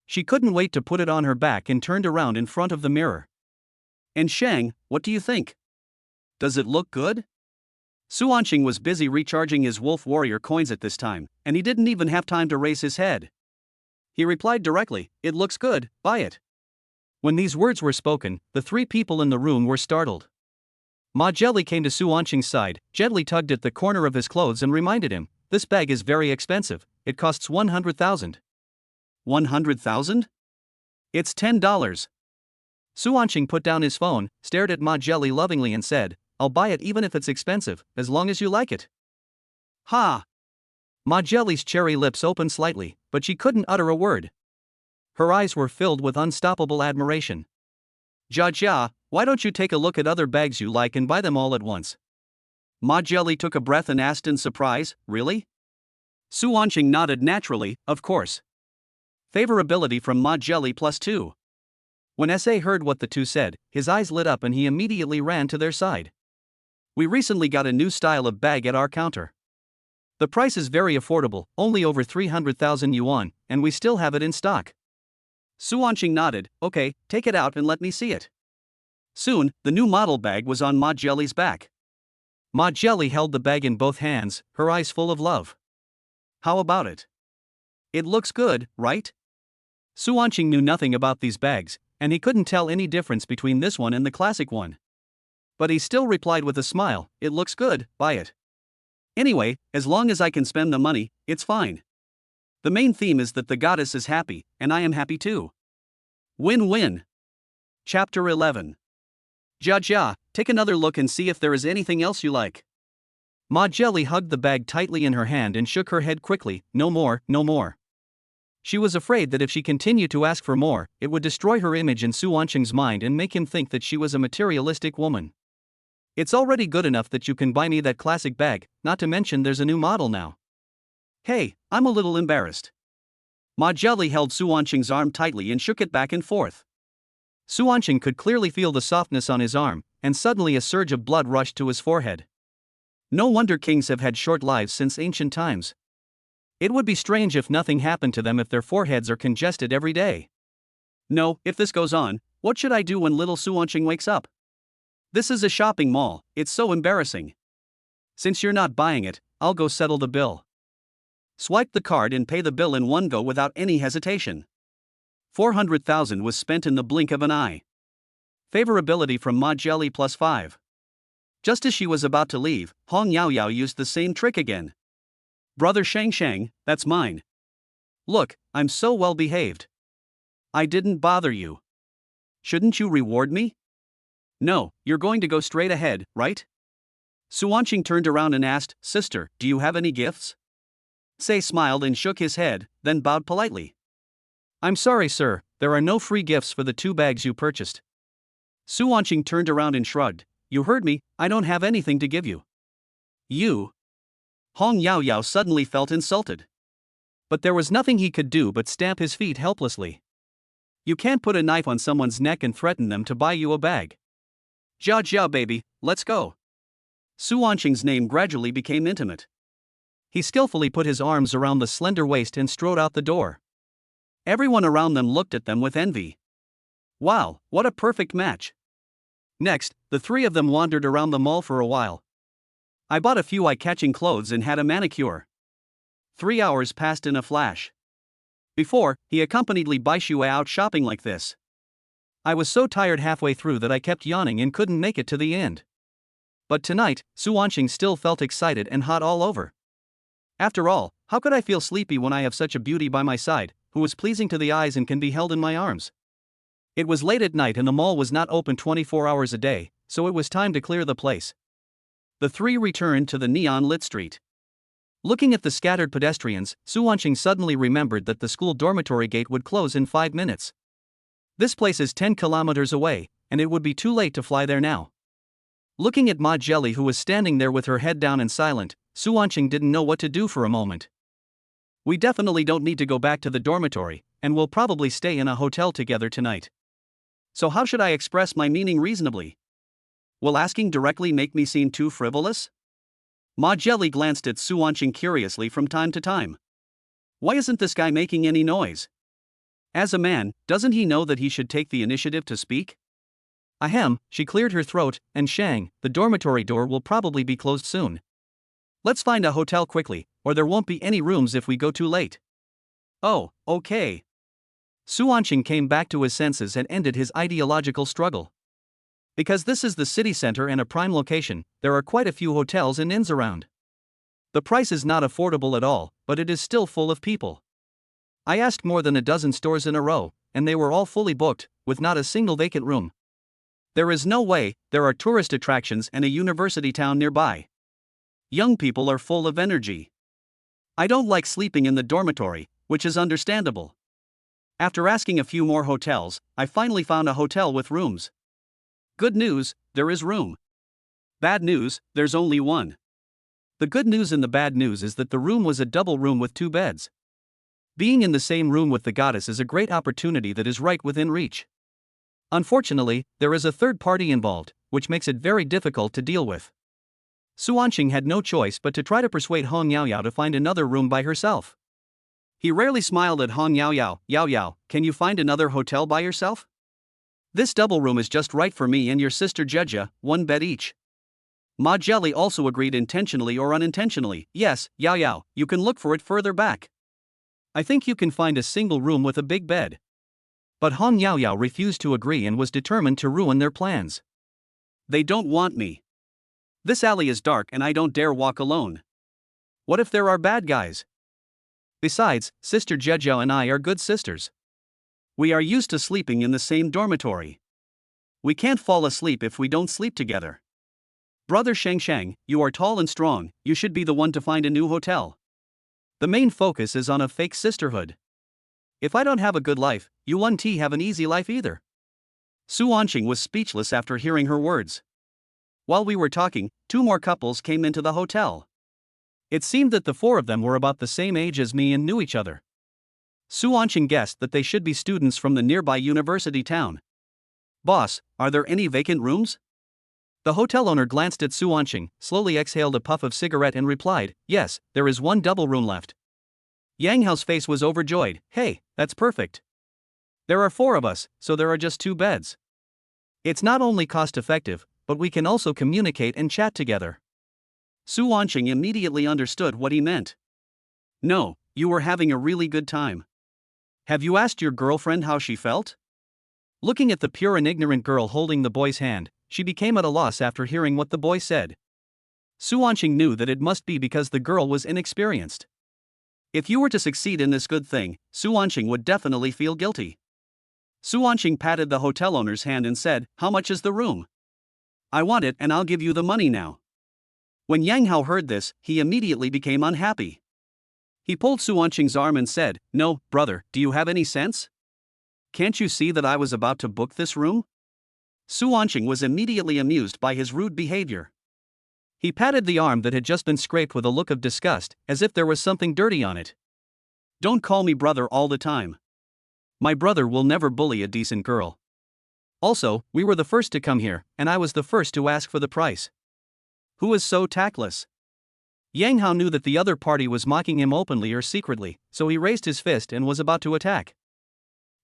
She couldn't wait to put it on her back and turned around in front of the mirror. And Shang, what do you think? Does it look good? Su Wanqing was busy recharging his Wolf Warrior coins at this time, and he didn't even have time to raise his head. He replied directly, it looks good, buy it. When these words were spoken, the three people in the room were startled. Ma Jelly came to Su Wanqing's side, gently tugged at the corner of his clothes and reminded him, this bag is very expensive, it costs 100,000. 100,000? It's $10. Su Wanqing put down his phone, stared at Ma Jelly lovingly and said, I'll buy it even if it's expensive, as long as you like it. Ha! Ma Jelly's cherry lips opened slightly, but she couldn't utter a word. Her eyes were filled with unstoppable admiration. Jia, why don't you take a look at other bags you like and buy them all at once? Ma Jelly took a breath and asked in surprise, really? Su Wanqing nodded naturally, of course. Favorability from Ma Jelly +2. When SA heard what the two said, his eyes lit up and he immediately ran to their side. We recently got a new style of bag at our counter. The price is very affordable, only over 300,000 yuan, and we still have it in stock. Su Wanqing nodded, okay, take it out and let me see it. Soon, the new model bag was on Ma Jelly's back. Ma Jelly held the bag in both hands, her eyes full of love. How about it? It looks good, right? Su Wanqing knew nothing about these bags, and he couldn't tell any difference between this one and the classic one. But he still replied with a smile, it looks good, buy it. Anyway, as long as I can spend the money, it's fine. The main theme is that the goddess is happy, and I am happy too. Win-win. Chapter 11. Jia, take another look and see if there is anything else you like. Ma Jelly hugged the bag tightly in her hand and shook her head quickly, no more, no more. She was afraid that if she continued to ask for more, it would destroy her image in Su Wanqing's mind and make him think that she was a materialistic woman. It's already good enough that you can buy me that classic bag, not to mention there's a new model now. Hey, I'm a little embarrassed. Ma Jelly held Su Wanqing's arm tightly and shook it back and forth. Su Wanqing could clearly feel the softness on his arm, and suddenly a surge of blood rushed to his forehead. No wonder kings have had short lives since ancient times. It would be strange if nothing happened to them if their foreheads are congested every day. No, if this goes on, what should I do when little Su Wanqing wakes up? This is a shopping mall, it's so embarrassing. Since you're not buying it, I'll go settle the bill. Swipe the card and pay the bill in one go without any hesitation. 400,000 was spent in the blink of an eye. Favorability from Ma Jelly +5. Just as she was about to leave, Hong Yao Yao used the same trick again. Brother Shang Shang, that's mine. Look, I'm so well behaved. I didn't bother you. Shouldn't you reward me? No, you're going to go straight ahead, right? Su Wanqing turned around and asked, Sister, do you have any gifts? Sei smiled and shook his head, then bowed politely. I'm sorry, sir, there are no free gifts for the 2 bags you purchased. Su Wanqing turned around and shrugged. You heard me, I don't have anything to give you. You? Hong Yao Yao suddenly felt insulted. But there was nothing he could do but stamp his feet helplessly. You can't put a knife on someone's neck and threaten them to buy you a bag. Jia Jia baby, let's go. Su Wanqing's name gradually became intimate. He skillfully put his arms around the slender waist and strode out the door. Everyone around them looked at them with envy. Wow, what a perfect match. Next, the 3 of them wandered around the mall for a while. I bought a few eye-catching clothes and had a manicure. 3 hours passed in a flash. Before, he accompanied Li Baixue out shopping like this. I was so tired halfway through that I kept yawning and couldn't make it to the end. But tonight, Su Wanqing still felt excited and hot all over. After all, how could I feel sleepy when I have such a beauty by my side, who is pleasing to the eyes and can be held in my arms? It was late at night and the mall was not open 24 hours a day, so it was time to clear the place. The 3 returned to the neon-lit street. Looking at the scattered pedestrians, Su Wanqing suddenly remembered that the school dormitory gate would close in 5 minutes. This place is 10 kilometers away, and it would be too late to fly there now. Looking at Ma Jelly, who was standing there with her head down and silent, Su Wanqing didn't know what to do for a moment. We definitely don't need to go back to the dormitory, and we'll probably stay in a hotel together tonight. So how should I express my meaning reasonably? Will asking directly make me seem too frivolous? Ma Jelly glanced at Su Wanqing curiously from time to time. Why isn't this guy making any noise? As a man, doesn't he know that he should take the initiative to speak? Ahem, she cleared her throat, and Shang, the dormitory door will probably be closed soon. Let's find a hotel quickly, or there won't be any rooms if we go too late. Oh, okay. Su Wanqing came back to his senses and ended his ideological struggle. Because this is the city center and a prime location, there are quite a few hotels and inns around. The price is not affordable at all, but it is still full of people. I asked more than a dozen stores in a row, and they were all fully booked, with not a single vacant room. There is no way, there are tourist attractions and a university town nearby. Young people are full of energy. I don't like sleeping in the dormitory, which is understandable. After asking a few more hotels, I finally found a hotel with rooms. Good news, there is room. Bad news, there's only one. The good news and the bad news is that the room was a double room with 2 beds. Being in the same room with the goddess is a great opportunity that is right within reach. Unfortunately, there is a third party involved, which makes it very difficult to deal with. Su Wanqing had no choice but to try to persuade Hong Yao Yao to find another room by herself. He rarely smiled at Hong Yao Yao. Yao Yao, can you find another hotel by yourself? This double room is just right for me and your sister Jeja, 1 bed each. Ma Jelly also agreed intentionally or unintentionally. Yes, Yao Yao, you can look for it further back. I think you can find a single room with a big bed. But Hong Yao Yao refused to agree and was determined to ruin their plans. They don't want me. This alley is dark and I don't dare walk alone. What if there are bad guys? Besides, Sister Jeja and I are good sisters. We are used to sleeping in the same dormitory. We can't fall asleep if we don't sleep together. Brother Shang Shang, you are tall and strong, you should be the one to find a new hotel. The main focus is on a fake sisterhood. If I don't have a good life, you won't have an easy life either. Su Wanqing was speechless after hearing her words. While we were talking, 2 more couples came into the hotel. It seemed that the 4 of them were about the same age as me and knew each other. Su Wanqing guessed that they should be students from the nearby university town. Boss, are there any vacant rooms? The hotel owner glanced at Su Wanqing, slowly exhaled a puff of cigarette and replied, yes, there is 1 double room left. Yang Hao's face was overjoyed. Hey, that's perfect. There are 4 of us, so there are just 2 beds. It's not only cost effective, but we can also communicate and chat together. Su Wanqing immediately understood what he meant. No, you were having a really good time. Have you asked your girlfriend how she felt? Looking at the pure and ignorant girl holding the boy's hand, she became at a loss after hearing what the boy said. Su Wanqing knew that it must be because the girl was inexperienced. If you were to succeed in this good thing, Su Wanqing would definitely feel guilty. Su Wanqing patted the hotel owner's hand and said, "How much is the room? I want it and I'll give you the money now." When Yang Hao heard this, he immediately became unhappy. He pulled Su Wanqing's arm and said, "No, brother, do you have any sense? Can't you see that I was about to book this room?" Su Wanqing was immediately amused by his rude behavior. He patted the arm that had just been scraped with a look of disgust, as if there was something dirty on it. "Don't call me brother all the time. My brother will never bully a decent girl. Also, we were the first to come here, and I was the first to ask for the price. Who is so tactless?" Yang Hao knew that the other party was mocking him openly or secretly, so he raised his fist and was about to attack.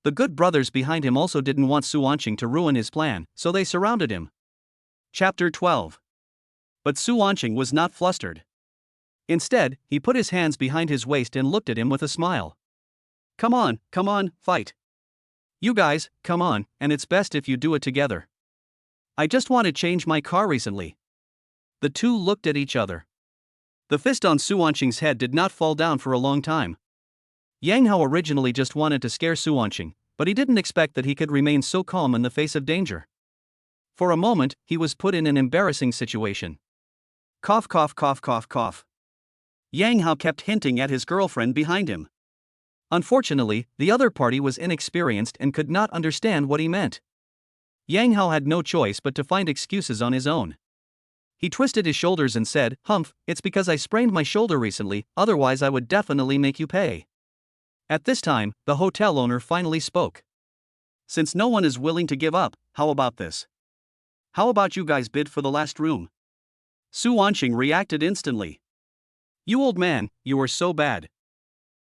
The good brothers behind him also didn't want Su Wanqing to ruin his plan, so they surrounded him. Chapter 12. But Su Wanqing was not flustered. Instead, he put his hands behind his waist and looked at him with a smile. Come on, fight. You guys, come on, and it's best if you do it together. I just want to change my car recently." The two looked at each other. The fist on Su Wanqing's head did not fall down for a long time. Yang Hao originally just wanted to scare Su Wanqing, but he didn't expect that he could remain so calm in the face of danger. For a moment, he was put in an embarrassing situation. Cough, cough, cough, cough, cough. Yang Hao kept hinting at his girlfriend behind him. Unfortunately, the other party was inexperienced and could not understand what he meant. Yang Hao had no choice but to find excuses on his own. He twisted his shoulders and said, "Humph, it's because I sprained my shoulder recently, otherwise I would definitely make you pay." At this time, the hotel owner finally spoke. "Since no one is willing to give up, how about this? How about you guys bid for the last room?" Su Wanqing reacted instantly. "You old man, you are so bad.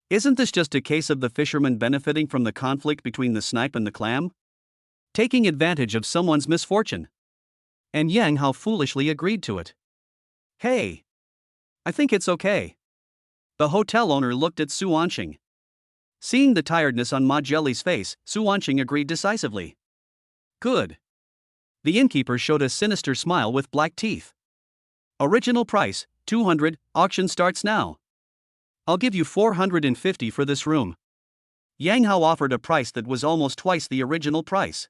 Isn't this just a case of the fisherman benefiting from the conflict between the snipe and the clam? Taking advantage of someone's misfortune?" And Yang Hao foolishly agreed to it. "Hey! I think it's okay." The hotel owner looked at Su Wanqing. Seeing the tiredness on Ma Jelly's face, Su Wanqing agreed decisively. "Good." The innkeeper showed a sinister smile with black teeth. "Original price, 200, auction starts now. I'll give you 450 for this room." Yang Hao offered a price that was almost twice the original price.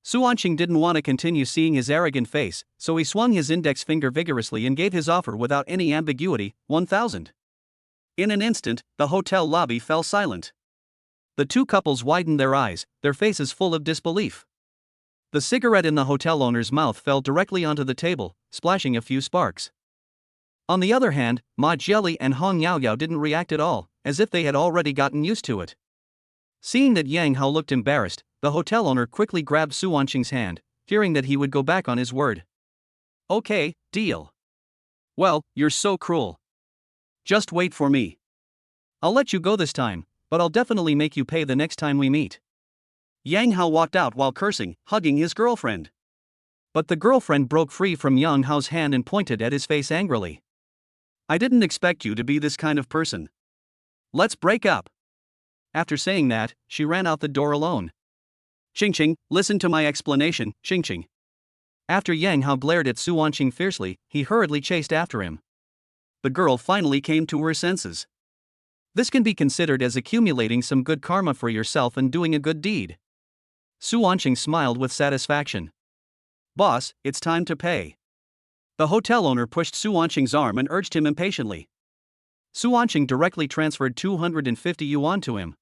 Su Wanqing didn't want to continue seeing his arrogant face, so he swung his index finger vigorously and gave his offer without any ambiguity, 1,000. In an instant, the hotel lobby fell silent. The two couples widened their eyes, their faces full of disbelief. The cigarette in the hotel owner's mouth fell directly onto the table, splashing a few sparks. On the other hand, Ma Jelly and Hong Yao Yao didn't react at all, as if they had already gotten used to it. Seeing that Yang Hao looked embarrassed, the hotel owner quickly grabbed Su Wanqing's hand, fearing that he would go back on his word. "Okay, deal. Well, you're so cruel. Just wait for me. I'll let you go this time, but I'll definitely make you pay the next time we meet." Yang Hao walked out while cursing, hugging his girlfriend. But the girlfriend broke free from Yang Hao's hand and pointed at his face angrily. "I didn't expect you to be this kind of person. Let's break up." After saying that, she ran out the door alone. "Xing, listen to my explanation, Xing." After Yang Hao glared at Su Wanqing fiercely, he hurriedly chased after him. The girl finally came to her senses. This can be considered as accumulating some good karma for yourself and doing a good deed. Su Wanqing smiled with satisfaction. "Boss, it's time to pay." The hotel owner pushed Su Wanqing's arm and urged him impatiently. Su Wanqing directly transferred 250 yuan to him.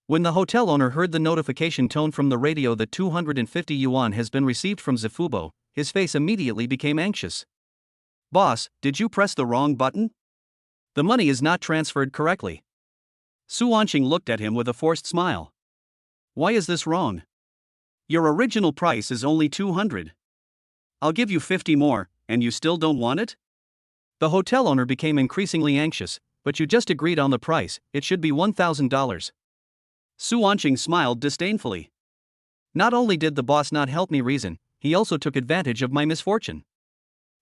When the hotel owner heard the notification tone from the radio that 250 yuan has been received from Zifubo, his face immediately became anxious. "Boss, did you press the wrong button? The money is not transferred correctly." Su Wanqing looked at him with a forced smile. "Why is this wrong? Your original price is only 200. I'll give you 50 more, and you still don't want it?" The hotel owner became increasingly anxious. "But you just agreed on the price, it should be $1,000. Su Wanqing smiled disdainfully. Not only did the boss not help me reason, he also took advantage of my misfortune.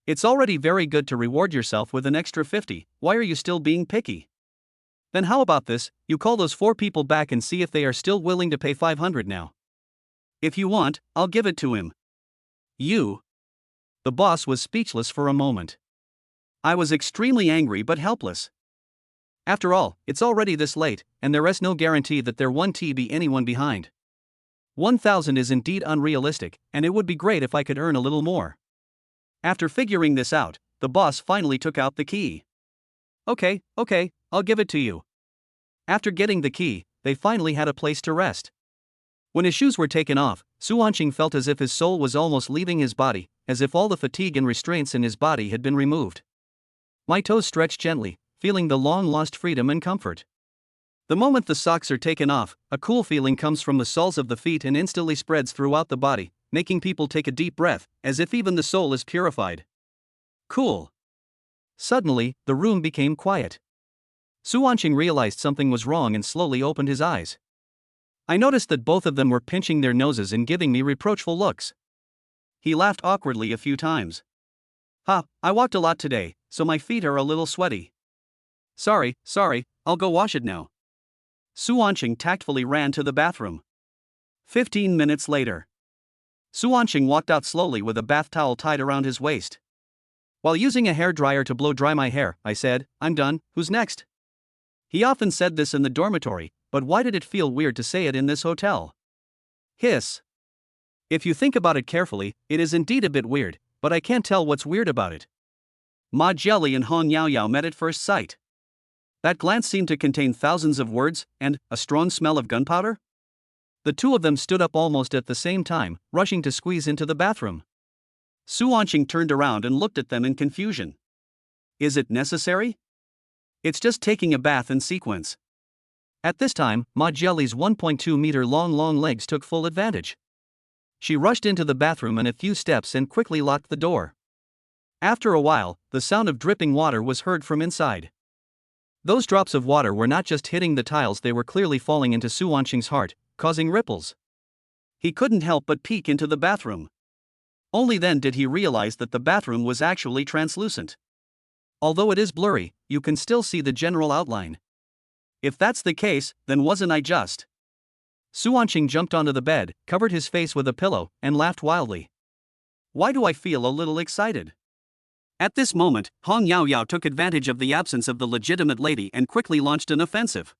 It's already very good to reward yourself with an extra 50, why are you still being picky? Then how about this, you call those 4 people back and see if they are still willing to pay 500 now. If you want, I'll give it to him. You. The boss was speechless for a moment. I was extremely angry but helpless. After all, it's already this late, and there is no guarantee that there won't be anyone behind. 1,000 is indeed unrealistic, and it would be great if I could earn a little more. After figuring this out, the boss finally took out the key. Okay, I'll give it to you. After getting the key, they finally had a place to rest. When his shoes were taken off, Suanqing felt as if his soul was almost leaving his body, as if all the fatigue and restraints in his body had been removed. My toes stretched gently, feeling the long-lost freedom and comfort. The moment the socks are taken off, a cool feeling comes from the soles of the feet and instantly spreads throughout the body, making people take a deep breath, as if even the soul is purified. Cool. Suddenly, the room became quiet. Suanqing realized something was wrong and slowly opened his eyes. I noticed that both of them were pinching their noses and giving me reproachful looks. He laughed awkwardly a few times. I walked a lot today, so my feet are a little sweaty. Sorry, I'll go wash it now. Suanqing tactfully ran to the bathroom. 15 minutes later. Suanqing walked out slowly with a bath towel tied around his waist. While using a hairdryer to blow dry my hair, I said, I'm done, who's next? He often said this in the dormitory, but why did it feel weird to say it in this hotel? Hiss. If you think about it carefully, it is indeed a bit weird, but I can't tell what's weird about it. Ma Jelly and Hong Yao met at first sight. That glance seemed to contain thousands of words, and a strong smell of gunpowder? The two of them stood up almost at the same time, rushing to squeeze into the bathroom. Suanqing turned around and looked at them in confusion. Is it necessary? It's just taking a bath in sequence. At this time, Ma Jelly's 1.2-meter long legs took full advantage. She rushed into the bathroom in a few steps and quickly locked the door. After a while, the sound of dripping water was heard from inside. Those drops of water were not just hitting the tiles, they were clearly falling into Suanqing's heart, causing ripples. He couldn't help but peek into the bathroom. Only then did he realize that the bathroom was actually translucent. Although it is blurry, you can still see the general outline. If that's the case, then wasn't I just? Suanqing jumped onto the bed, covered his face with a pillow, and laughed wildly. Why do I feel a little excited? At this moment, Hong Yao took advantage of the absence of the legitimate lady and quickly launched an offensive.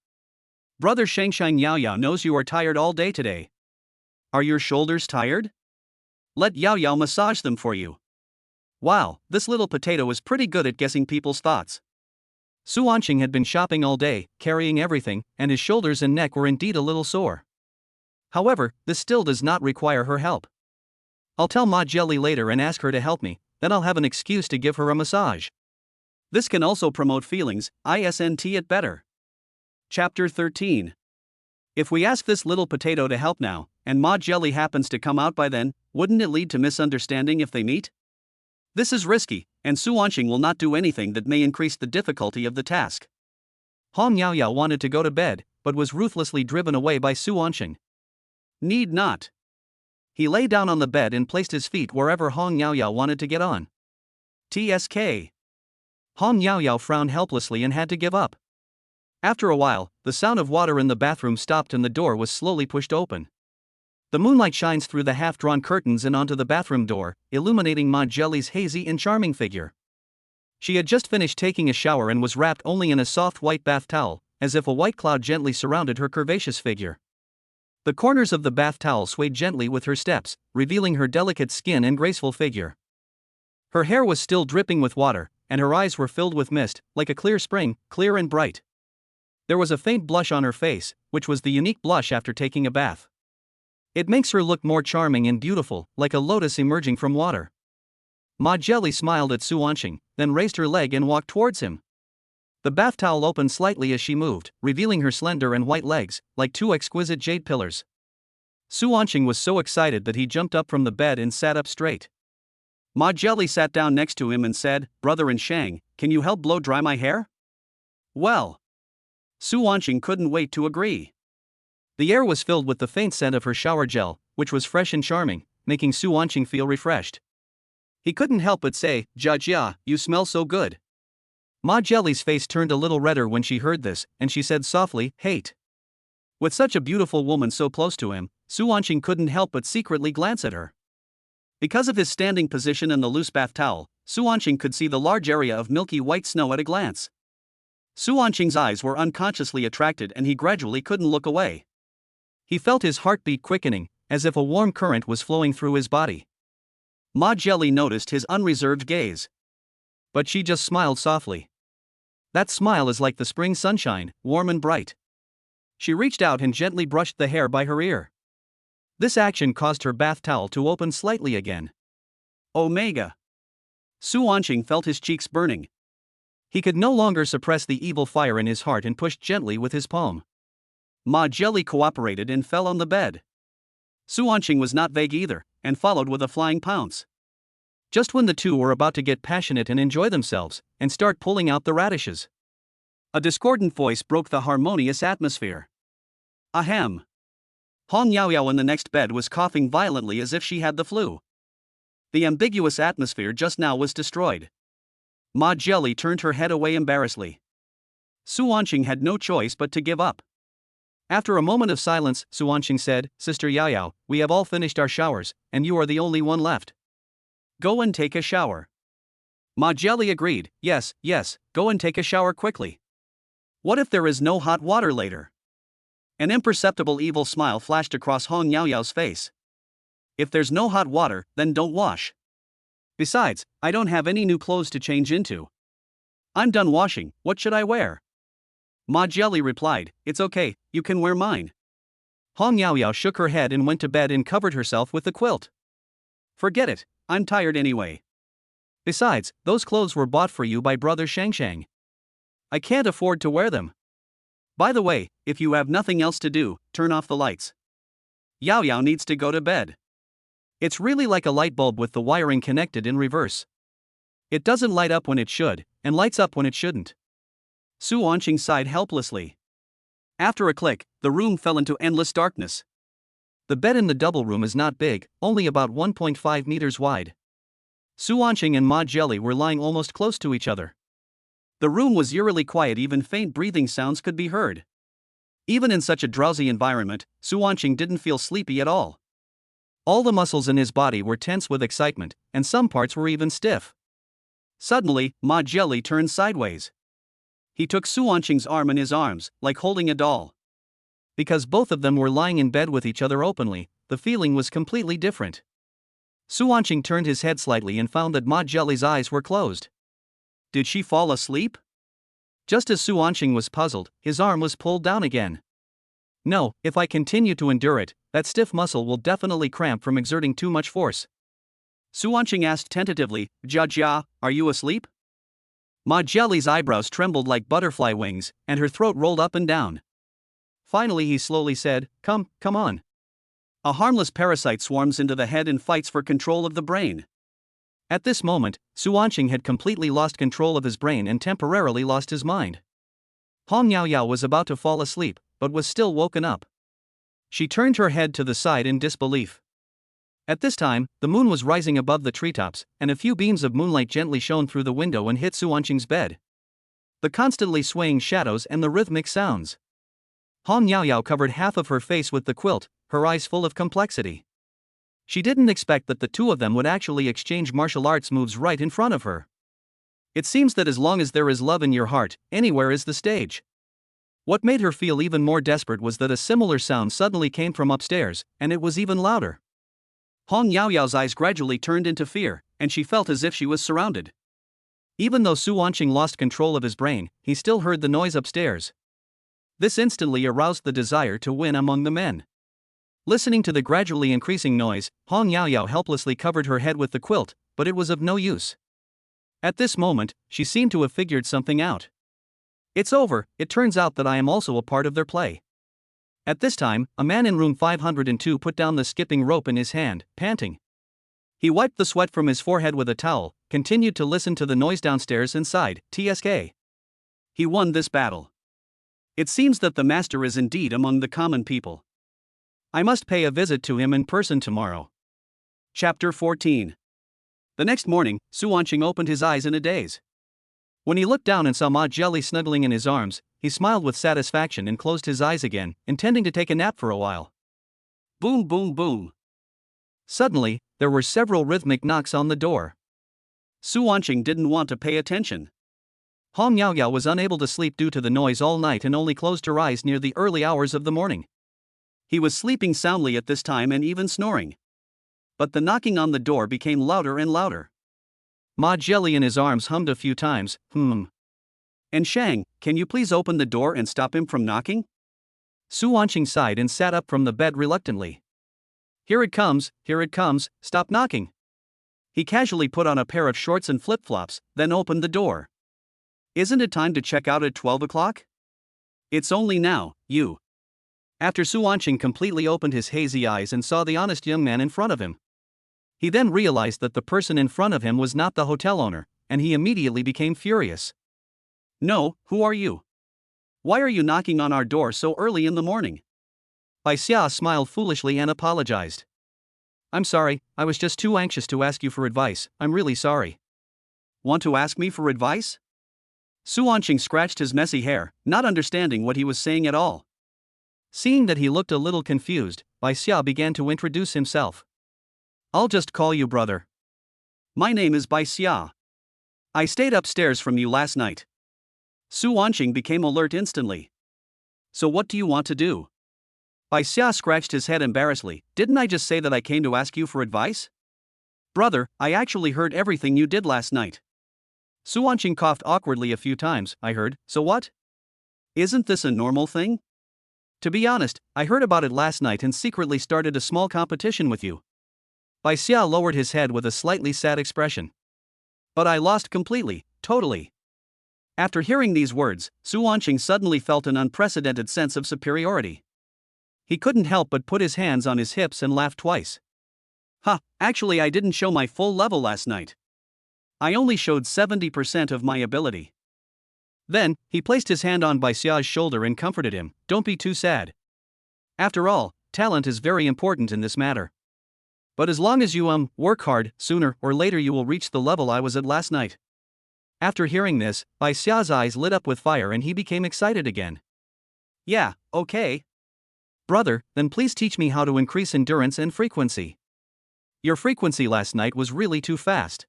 Brother Shangshang Yao knows you are tired all day today. Are your shoulders tired? Let Yao massage them for you. Wow, this little potato is pretty good at guessing people's thoughts. Suanqing had been shopping all day, carrying everything, and his shoulders and neck were indeed a little sore. However, this still does not require her help. I'll tell Ma Jelly later and ask her to help me, then I'll have an excuse to give her a massage. This can also promote feelings, isn't it better? Chapter 13. If we ask this little potato to help now, and Ma Jelly happens to come out by then, wouldn't it lead to misunderstanding if they meet? This is risky, and Suanqing will not do anything that may increase the difficulty of the task. Hong Yao wanted to go to bed, but was ruthlessly driven away by Suanqing. Need not. He lay down on the bed and placed his feet wherever Hong Yao wanted to get on. TSK. Hong Yao frowned helplessly and had to give up. After a while, the sound of water in the bathroom stopped and the door was slowly pushed open. The moonlight shines through the half-drawn curtains and onto the bathroom door, illuminating Ma Jelly's hazy and charming figure. She had just finished taking a shower and was wrapped only in a soft white bath towel, as if a white cloud gently surrounded her curvaceous figure. The corners of the bath towel swayed gently with her steps, revealing her delicate skin and graceful figure. Her hair was still dripping with water, and her eyes were filled with mist, like a clear spring, clear and bright. There was a faint blush on her face, which was the unique blush after taking a bath. It makes her look more charming and beautiful, like a lotus emerging from water. Ma Jelly smiled at Suanqing, then raised her leg and walked towards him. The bath towel opened slightly as she moved, revealing her slender and white legs, like two exquisite jade pillars. Suanqing was so excited that he jumped up from the bed and sat up straight. Ma Jelly sat down next to him and said, Brother and Shang, can you help blow dry my hair? Well. Suanqing couldn't wait to agree. The air was filled with the faint scent of her shower gel, which was fresh and charming, making Su Wanqing feel refreshed. He couldn't help but say, "Jia, you smell so good." Ma Jelly's face turned a little redder when she heard this, and she said softly, "Hate." With such a beautiful woman so close to him, Su Wanqing couldn't help but secretly glance at her. Because of his standing position and the loose bath towel, Su Wanqing could see the large area of milky white snow at a glance. Su Wanqing's eyes were unconsciously attracted and he gradually couldn't look away. He felt his heartbeat quickening, as if a warm current was flowing through his body. Ma Jelly noticed his unreserved gaze. But she just smiled softly. That smile is like the spring sunshine, warm and bright. She reached out and gently brushed the hair by her ear. This action caused her bath towel to open slightly again. Omega! Su Wanqing felt his cheeks burning. He could no longer suppress the evil fire in his heart and pushed gently with his palm. Ma Jelly cooperated and fell on the bed. Su Wanqing was not vague either, and followed with a flying pounce. Just when the two were about to get passionate and enjoy themselves, and start pulling out the radishes, a discordant voice broke the harmonious atmosphere. Ahem! Hong Yaoyao in the next bed was coughing violently as if she had the flu. The ambiguous atmosphere just now was destroyed. Ma Jelly turned her head away embarrassedly. Su Wanqing had no choice but to give up. After a moment of silence, Su Wanqing said, "Sister Yaoyao, we have all finished our showers, and you are the only one left. Go and take a shower." Ma Jelly agreed, yes, go and take a shower quickly. What if there is no hot water later? An imperceptible evil smile flashed across Hong Yaoyao's face. If there's no hot water, then don't wash. Besides, I don't have any new clothes to change into. I'm done washing, what should I wear? Ma Jelly replied, "It's okay, you can wear mine." Hong Yaoyao shook her head and went to bed and covered herself with the quilt. Forget it, I'm tired anyway. Besides, those clothes were bought for you by brother Shangshang. I can't afford to wear them. By the way, if you have nothing else to do, turn off the lights. Yaoyao needs to go to bed. It's really like a light bulb with the wiring connected in reverse. It doesn't light up when it should, and lights up when it shouldn't. Su Wanqing sighed helplessly. After a click, the room fell into endless darkness. The bed in the double room is not big, only about 1.5 meters wide. Su Wanqing and Ma Jelly were lying almost close to each other. The room was eerily quiet, even faint breathing sounds could be heard. Even in such a drowsy environment, Su Wanqing didn't feel sleepy at all. All the muscles in his body were tense with excitement, and some parts were even stiff. Suddenly, Ma Jelly turned sideways. He took Su Wanqing's arm in his arms, like holding a doll. Because both of them were lying in bed with each other openly, the feeling was completely different. Su Wanqing turned his head slightly and found that Ma Jelly's eyes were closed. Did she fall asleep? Just as Su Wanqing was puzzled, his arm was pulled down again. No, if I continue to endure it, that stiff muscle will definitely cramp from exerting too much force. Su Wanqing asked tentatively, "Jia, are you asleep?" Ma Jelly's eyebrows trembled like butterfly wings, and her throat rolled up and down. Finally he slowly said, Come on. A harmless parasite swarms into the head and fights for control of the brain. At this moment, Su Wanqing had completely lost control of his brain and temporarily lost his mind. Hong Yaoyao was about to fall asleep, but was still woken up. She turned her head to the side in disbelief. At this time, the moon was rising above the treetops, and a few beams of moonlight gently shone through the window and hit Su Wanqing's bed. The constantly swaying shadows and the rhythmic sounds. Hong Yaoyao covered half of her face with the quilt, her eyes full of complexity. She didn't expect that the two of them would actually exchange martial arts moves right in front of her. It seems that as long as there is love in your heart, anywhere is the stage. What made her feel even more desperate was that a similar sound suddenly came from upstairs, and it was even louder. Hong Yaoyao's eyes gradually turned into fear, and she felt as if she was surrounded. Even though Su Wanqing lost control of his brain, he still heard the noise upstairs. This instantly aroused the desire to win among the men. Listening to the gradually increasing noise, Hong Yaoyao helplessly covered her head with the quilt, but it was of no use. At this moment, she seemed to have figured something out. It's over, it turns out that I am also a part of their play. At this time, a man in room 502 put down the skipping rope in his hand, panting. He wiped the sweat from his forehead with a towel, continued to listen to the noise downstairs and sighed, "TSK. He won this battle. It seems that the master is indeed among the common people. I must pay a visit to him in person tomorrow." Chapter 14. The next morning, Su Wanqing opened his eyes in a daze. When he looked down and saw Ma Jelly snuggling in his arms, he smiled with satisfaction and closed his eyes again, intending to take a nap for a while. Boom, boom, boom. Suddenly, there were several rhythmic knocks on the door. Su Wanqing didn't want to pay attention. Hong Yao Yao was unable to sleep due to the noise all night and only closed her eyes near the early hours of the morning. He was sleeping soundly at this time and even snoring. But the knocking on the door became louder and louder. Ma Jelly in his arms hummed a few times, And Shang, can you please open the door and stop him from knocking? Su Wanqing sighed and sat up from the bed reluctantly. Here it comes, stop knocking. He casually put on a pair of shorts and flip-flops, then opened the door. Isn't it time to check out at 12 o'clock? It's only now, you. After Su Wanqing completely opened his hazy eyes and saw the honest young man in front of him. He then realized that the person in front of him was not the hotel owner, and he immediately became furious. No, who are you? Why are you knocking on our door so early in the morning? Bai Xia smiled foolishly and apologized. I'm sorry, I was just too anxious to ask you for advice, I'm really sorry. Want to ask me for advice? Su Wanqing scratched his messy hair, not understanding what he was saying at all. Seeing that he looked a little confused, Bai Xia began to introduce himself. I'll just call you brother. My name is Bai Xia. I stayed upstairs from you last night. Su Wanqing became alert instantly. So what do you want to do? Bai Xia scratched his head embarrassedly. Didn't I just say that I came to ask you for advice? Brother, I actually heard everything you did last night. Su Wanqing coughed awkwardly a few times. I heard, so what? Isn't this a normal thing? To be honest, I heard about it last night and secretly started a small competition with you. Bai Xia lowered his head with a slightly sad expression. But I lost completely, totally. After hearing these words, Su Wanqing suddenly felt an unprecedented sense of superiority. He couldn't help but put his hands on his hips and laugh twice. Actually I didn't show my full level last night. I only showed 70% of my ability. Then, he placed his hand on Bai Xia's shoulder and comforted him. Don't be too sad. After all, talent is very important in this matter. But as long as you work hard, sooner or later you will reach the level I was at last night. After hearing this, Bai Xia's eyes lit up with fire and he became excited again. Yeah, okay. Brother, then please teach me how to increase endurance and frequency. Your frequency last night was really too fast.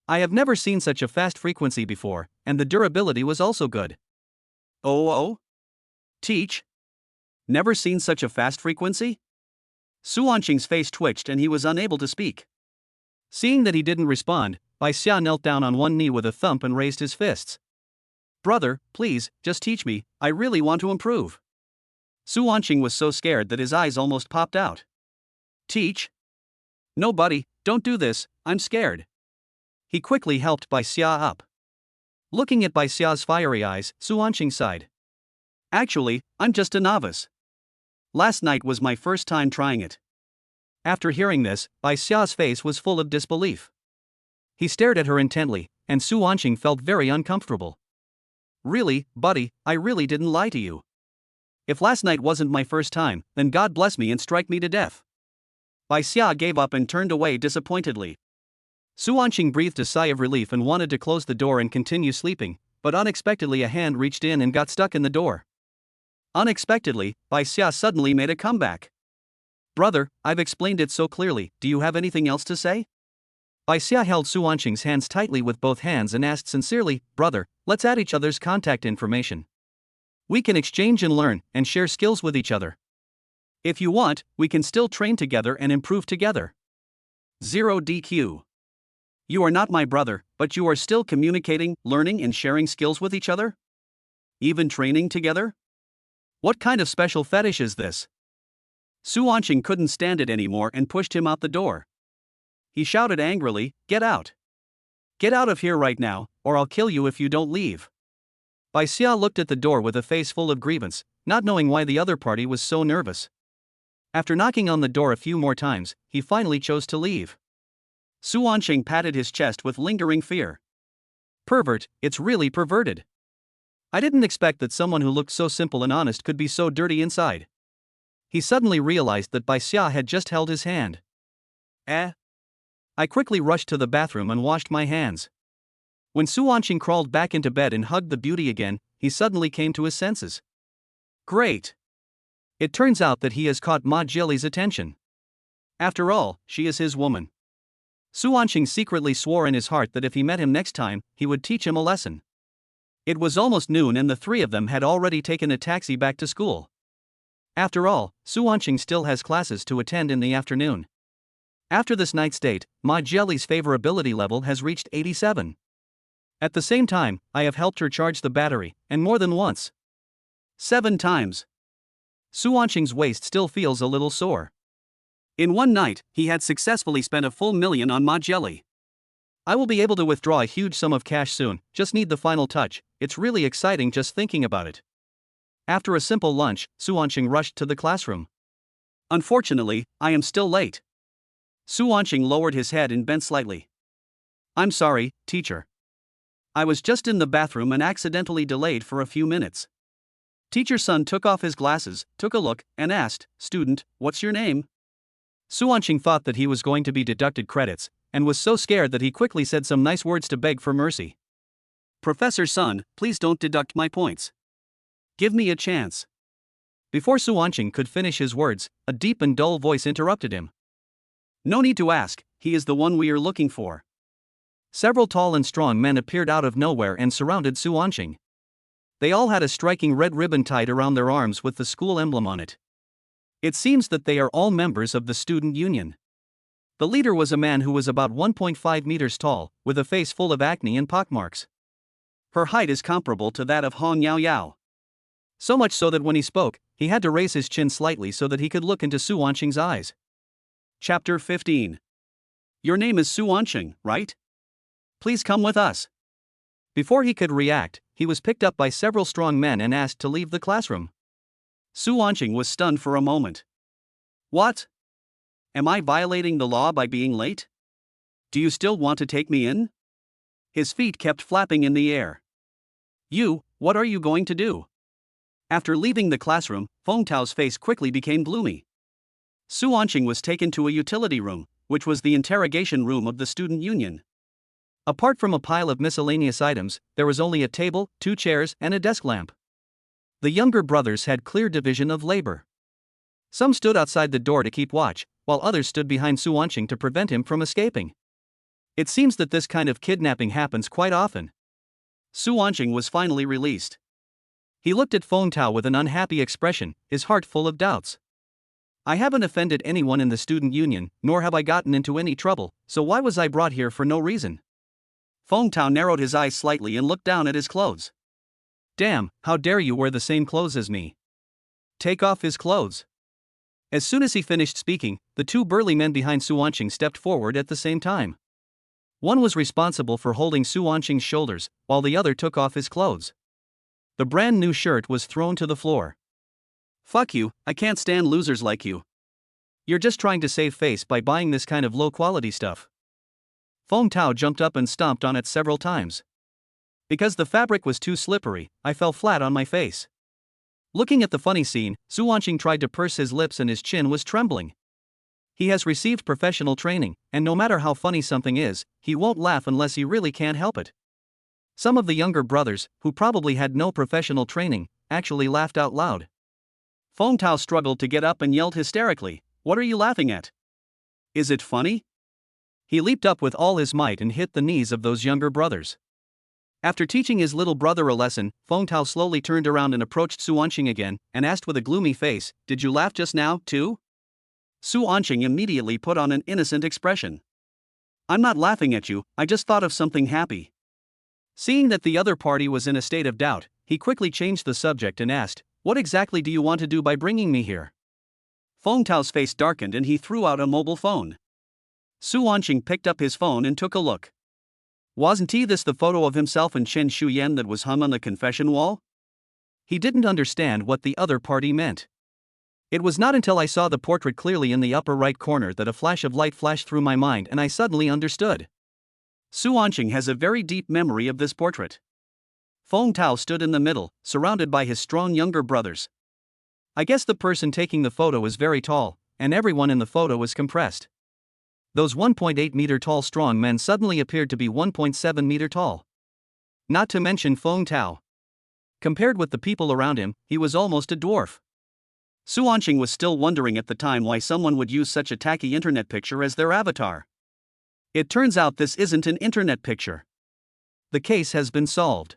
I have never seen such a fast frequency before, and the durability was also good. Oh? Teach? Never seen such a fast frequency? Su Wanqing's face twitched and he was unable to speak. Seeing that he didn't respond, Bai Xia knelt down on one knee with a thump and raised his fists. Brother, please, just teach me, I really want to improve. Su Wanqing was so scared that his eyes almost popped out. Teach? No buddy, don't do this, I'm scared. He quickly helped Bai Xia up. Looking at Bai Xia's fiery eyes, Su Wanqing sighed. Actually, I'm just a novice. Last night was my first time trying it. After hearing this, Bai Xia's face was full of disbelief. He stared at her intently, and Su Wanqing felt very uncomfortable. Really, buddy, I really didn't lie to you. If last night wasn't my first time, then God bless me and strike me to death. Bai Xia gave up and turned away disappointedly. Su Wanqing breathed a sigh of relief and wanted to close the door and continue sleeping, but unexpectedly a hand reached in and got stuck in the door. Unexpectedly, Bai Xia suddenly made a comeback. Brother, I've explained it so clearly, do you have anything else to say? Bai Xia held Su Wanqing's hands tightly with both hands and asked sincerely, Brother, let's add each other's contact information. We can exchange and learn, and share skills with each other. If you want, we can still train together and improve together. 0 DQ. You are not my brother, but you are still communicating, learning and sharing skills with each other? Even training together? What kind of special fetish is this? Su Wanqing couldn't stand it anymore and pushed him out the door. He shouted angrily, Get out! Get out of here right now, or I'll kill you if you don't leave. Bai Xia looked at the door with a face full of grievance, not knowing why the other party was so nervous. After knocking on the door a few more times, he finally chose to leave. Su Wanqing patted his chest with lingering fear. Pervert, it's really perverted. I didn't expect that someone who looked so simple and honest could be so dirty inside. He suddenly realized that Bai Xia had just held his hand. I quickly rushed to the bathroom and washed my hands. When Su Wanqing crawled back into bed and hugged the beauty again, he suddenly came to his senses. Great! It turns out that he has caught Ma Jilli's attention. After all, she is his woman. Su Wanqing secretly swore in his heart that if he met him next time, he would teach him a lesson. It was almost noon and the three of them had already taken a taxi back to school. After all, Su Wanqing still has classes to attend in the afternoon. After this night's date, Ma Jilli's favorability level has reached 87. At the same time, I have helped her charge the battery, and more than once. 7 times. Su Wanqing's waist still feels a little sore. In one night, he had successfully spent a full $1,000,000 on Ma Jilli. I will be able to withdraw a huge sum of cash soon, just need the final touch. It's really exciting just thinking about it. After a simple lunch, Su Wanqing rushed to the classroom. Unfortunately, I am still late. Su Wanqing lowered his head and bent slightly. I'm sorry, teacher. I was just in the bathroom and accidentally delayed for a few minutes. Teacher Sun took off his glasses, took a look, and asked, Student, what's your name? Su Wanqing thought that he was going to be deducted credits, and was so scared that he quickly said some nice words to beg for mercy. Professor Sun, please don't deduct my points. Give me a chance. Before Su Wanqing could finish his words, a deep and dull voice interrupted him. No need to ask, he is the one we are looking for. Several tall and strong men appeared out of nowhere and surrounded Su Wanqing. They all had a striking red ribbon tied around their arms with the school emblem on it. It seems that they are all members of the student union. The leader was a man who was about 1.5 meters tall, with a face full of acne and pockmarks. Her height is comparable to that of Hong Yao Yao. So much so that when he spoke, he had to raise his chin slightly so that he could look into Su Wanqing's eyes. Chapter 15. Your name is Su Wanqing, right? Please come with us. Before he could react, he was picked up by several strong men and asked to leave the classroom. Su Wanqing was stunned for a moment. What? Am I violating the law by being late? Do you still want to take me in? His feet kept flapping in the air. What are you going to do? After leaving the classroom, Feng Tao's face quickly became gloomy. Su Wanqing was taken to a utility room, which was the interrogation room of the student union. Apart from a pile of miscellaneous items, there was only a table, 2 chairs, and a desk lamp. The younger brothers had clear division of labor. Some stood outside the door to keep watch, while others stood behind Su Wanqing to prevent him from escaping. It seems that this kind of kidnapping happens quite often. Su Wanqing was finally released. He looked at Feng Tao with an unhappy expression, his heart full of doubts. I haven't offended anyone in the student union, nor have I gotten into any trouble, so why was I brought here for no reason? Feng Tao narrowed his eyes slightly and looked down at his clothes. Damn, how dare you wear the same clothes as me? Take off his clothes. As soon as he finished speaking, the 2 burly men behind Su Wanqing stepped forward at the same time. One was responsible for holding Su Wanqing's shoulders, while the other took off his clothes. The brand new shirt was thrown to the floor. Fuck you, I can't stand losers like you. You're just trying to save face by buying this kind of low-quality stuff. Feng Tao jumped up and stomped on it several times. Because the fabric was too slippery, I fell flat on my face. Looking at the funny scene, Su Wanqing tried to purse his lips and his chin was trembling. He has received professional training, and no matter how funny something is, he won't laugh unless he really can't help it. Some of the younger brothers, who probably had no professional training, actually laughed out loud. Feng Tao struggled to get up and yelled hysterically, What are you laughing at? Is it funny? He leaped up with all his might and hit the knees of those younger brothers. After teaching his little brother a lesson, Feng Tao slowly turned around and approached Su Wanqing again, and asked with a gloomy face, Did you laugh just now, too? Su Wanqing immediately put on an innocent expression. I'm not laughing at you, I just thought of something happy. Seeing that the other party was in a state of doubt, he quickly changed the subject and asked, What exactly do you want to do by bringing me here? Feng Tao's face darkened and he threw out a mobile phone. Su Wanqing picked up his phone and took a look. Wasn't this the photo of himself and Chen Shuyan that was hung on the confession wall? He didn't understand what the other party meant. It was not until I saw the portrait clearly in the upper right corner that a flash of light flashed through my mind and I suddenly understood. Su Wanqing has a very deep memory of this portrait. Feng Tao stood in the middle, surrounded by his strong younger brothers. I guess the person taking the photo is very tall, and everyone in the photo is compressed. Those 1.8 meter tall strong men suddenly appeared to be 1.7 meter tall. Not to mention Feng Tao. Compared with the people around him, he was almost a dwarf. Su Anqing was still wondering at the time why someone would use such a tacky internet picture as their avatar. It turns out this isn't an internet picture. The case has been solved.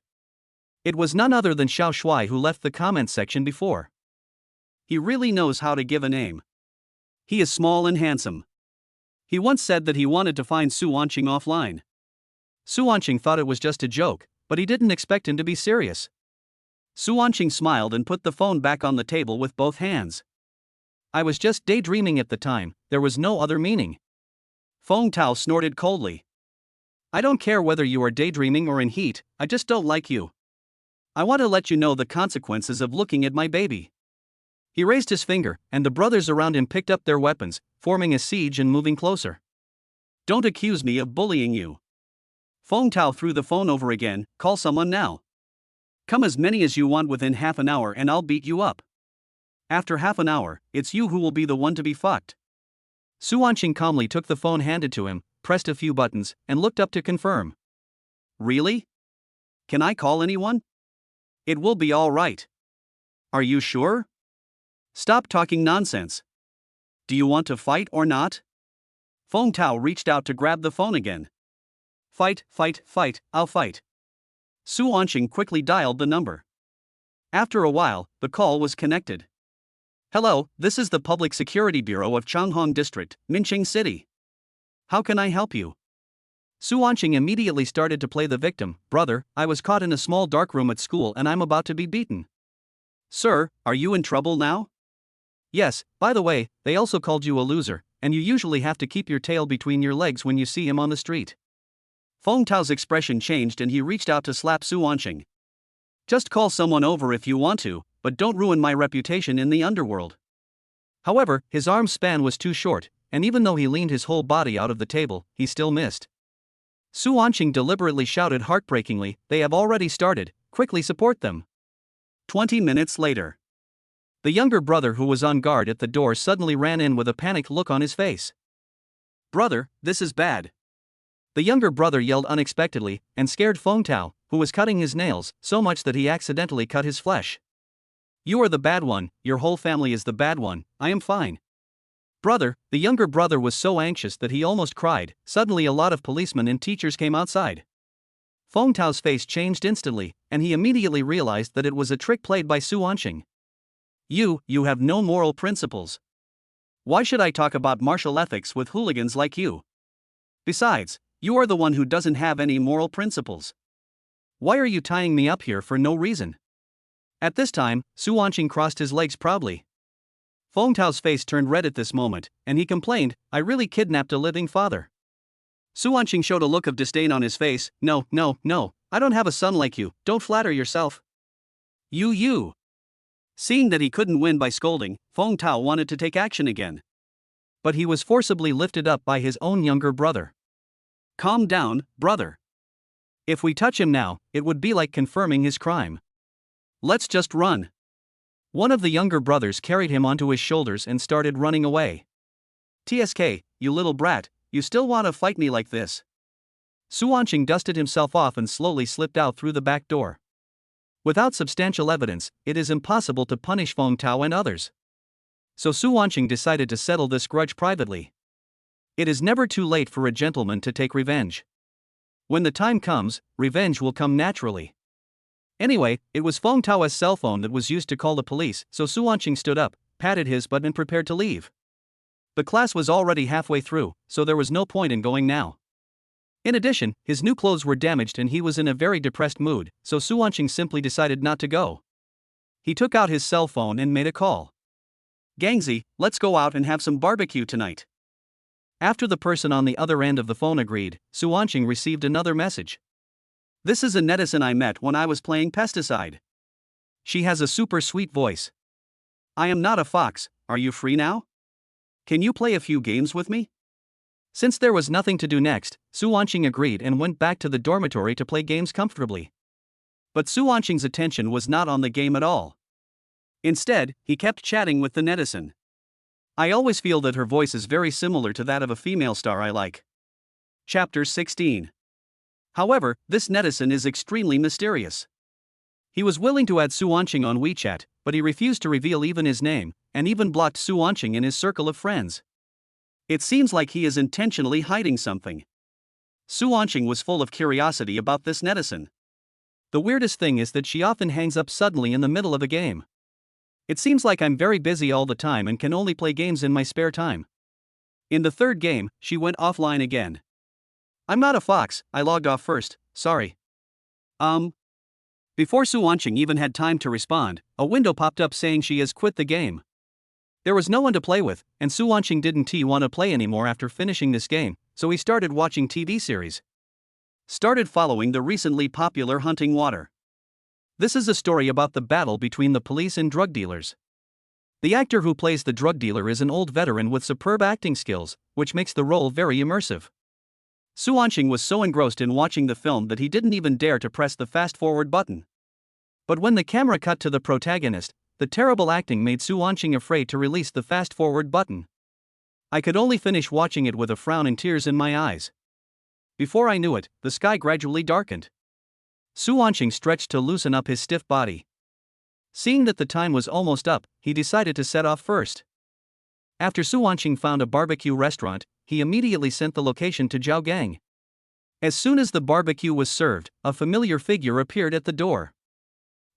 It was none other than Xiao Shuai who left the comments section before. He really knows how to give a name. He is small and handsome. He once said that he wanted to find Su Anqing offline. Su Anqing thought it was just a joke, but he didn't expect him to be serious. Su Anqing smiled and put the phone back on the table with both hands. I was just daydreaming at the time, there was no other meaning. Feng Tao snorted coldly. I don't care whether you are daydreaming or in heat, I just don't like you. I want to let you know the consequences of looking at my baby. He raised his finger, and the brothers around him picked up their weapons, forming a siege and moving closer. Don't accuse me of bullying you. Feng Tao threw the phone over again. Call someone now. Come as many as you want within half an hour and I'll beat you up. After half an hour, it's you who will be the one to be fucked. Su Anqing calmly took the phone handed to him, pressed a few buttons, and looked up to confirm. Really? Can I call anyone? It will be all right. Are you sure? Stop talking nonsense. Do you want to fight or not? Feng Tao reached out to grab the phone again. Fight, fight, fight, I'll fight. Su Anqing quickly dialed the number. After a while, the call was connected. Hello, this is the Public Security Bureau of Changhong District, Minqing City. How can I help you? Su Anqing immediately started to play the victim. Brother, I was caught in a small dark room at school and I'm about to be beaten. Sir, are you in trouble now? Yes, by the way, they also called you a loser, and you usually have to keep your tail between your legs when you see him on the street. Feng Tao's expression changed and he reached out to slap Su Anqing. Just call someone over if you want to, but don't ruin my reputation in the underworld. However, his arm span was too short, and even though he leaned his whole body out of the table, he still missed. Su Anqing deliberately shouted heartbreakingly, they have already started, quickly support them. 20 minutes later. The younger brother who was on guard at the door suddenly ran in with a panicked look on his face. Brother, this is bad. The younger brother yelled unexpectedly, and scared Feng Tao, who was cutting his nails, so much that he accidentally cut his flesh. You are the bad one, your whole family is the bad one, I am fine. Brother, the younger brother was so anxious that he almost cried. Suddenly a lot of policemen and teachers came outside. Feng Tao's face changed instantly, and he immediately realized that it was a trick played by Su Anqing. You have no moral principles. Why should I talk about martial ethics with hooligans like you? Besides, you are the one who doesn't have any moral principles. Why are you tying me up here for no reason? At this time, Su Anqing crossed his legs proudly. Feng Tao's face turned red at this moment, and he complained, I really kidnapped a living father. Su Anqing showed a look of disdain on his face. No, I don't have a son like you, don't flatter yourself. You. Seeing that he couldn't win by scolding, Feng Tao wanted to take action again. But he was forcibly lifted up by his own younger brother. Calm down, brother. If we touch him now, it would be like confirming his crime. Let's just run. One of the younger brothers carried him onto his shoulders and started running away. TSK, you little brat, you still want to fight me like this? Su Anqing dusted himself off and slowly slipped out through the back door. Without substantial evidence, it is impossible to punish Feng Tao and others. So Su Anqing decided to settle this grudge privately. It is never too late for a gentleman to take revenge. When the time comes, revenge will come naturally. Anyway, it was Feng Tao's cell phone that was used to call the police, so Su Anqing stood up, patted his butt and prepared to leave. The class was already halfway through, so there was no point in going now. In addition, his new clothes were damaged and he was in a very depressed mood, so Su Anqing simply decided not to go. He took out his cell phone and made a call. Gangzi, let's go out and have some barbecue tonight. After the person on the other end of the phone agreed, Su Anqing received another message. This is a netizen I met when I was playing Pesticide. She has a super sweet voice. I am not a fox, are you free now? Can you play a few games with me? Since there was nothing to do next, Su Anqing agreed and went back to the dormitory to play games comfortably. But Su Anqing's attention was not on the game at all. Instead, he kept chatting with the netizen. I always feel that her voice is very similar to that of a female star I like. Chapter 16. However, this netizen is extremely mysterious. He was willing to add Su Wanqing on WeChat, but he refused to reveal even his name, and even blocked Su Wanqing in his circle of friends. It seems like he is intentionally hiding something. Su Wanqing was full of curiosity about this netizen. The weirdest thing is that she often hangs up suddenly in the middle of a game. It seems like I'm very busy all the time and can only play games in my spare time. In the third game, she went offline again. I'm not a fox, I logged off first, sorry. Before Su Wanqing even had time to respond, a window popped up saying she has quit the game. There was no one to play with, and Su Wanqing didn't want to play anymore after finishing this game, so he started watching TV series. Started following the recently popular Hunting Water. This is a story about the battle between the police and drug dealers. The actor who plays the drug dealer is an old veteran with superb acting skills, which makes the role very immersive. Su Wanqing was so engrossed in watching the film that he didn't even dare to press the fast-forward button. But when the camera cut to the protagonist, the terrible acting made Su Wanqing afraid to release the fast-forward button. I could only finish watching it with a frown and tears in my eyes. Before I knew it, the sky gradually darkened. Su Wanqing stretched to loosen up his stiff body. Seeing that the time was almost up, he decided to set off first. After Su Wanqing found a barbecue restaurant, he immediately sent the location to Zhao Gang. As soon as the barbecue was served, a familiar figure appeared at the door.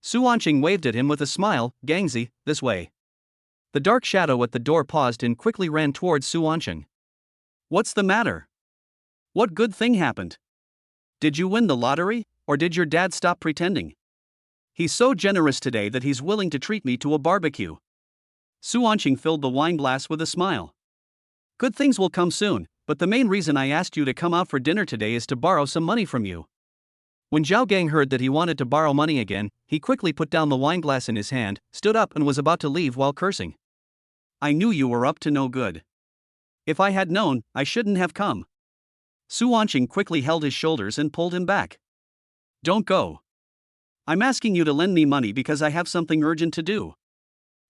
Su Wanqing waved at him with a smile, "Gangzi, this way." The dark shadow at the door paused and quickly ran towards Su Wanqing. "What's the matter? What good thing happened? Did you win the lottery, or did your dad stop pretending? He's so generous today that he's willing to treat me to a barbecue." Su Wanqing filled the wine glass with a smile. "Good things will come soon, but the main reason I asked you to come out for dinner today is to borrow some money from you." When Zhao Gang heard that he wanted to borrow money again, he quickly put down the wine glass in his hand, stood up and was about to leave while cursing. "I knew you were up to no good. If I had known, I shouldn't have come." Su Wanqing quickly held his shoulders and pulled him back. "Don't go. I'm asking you to lend me money because I have something urgent to do."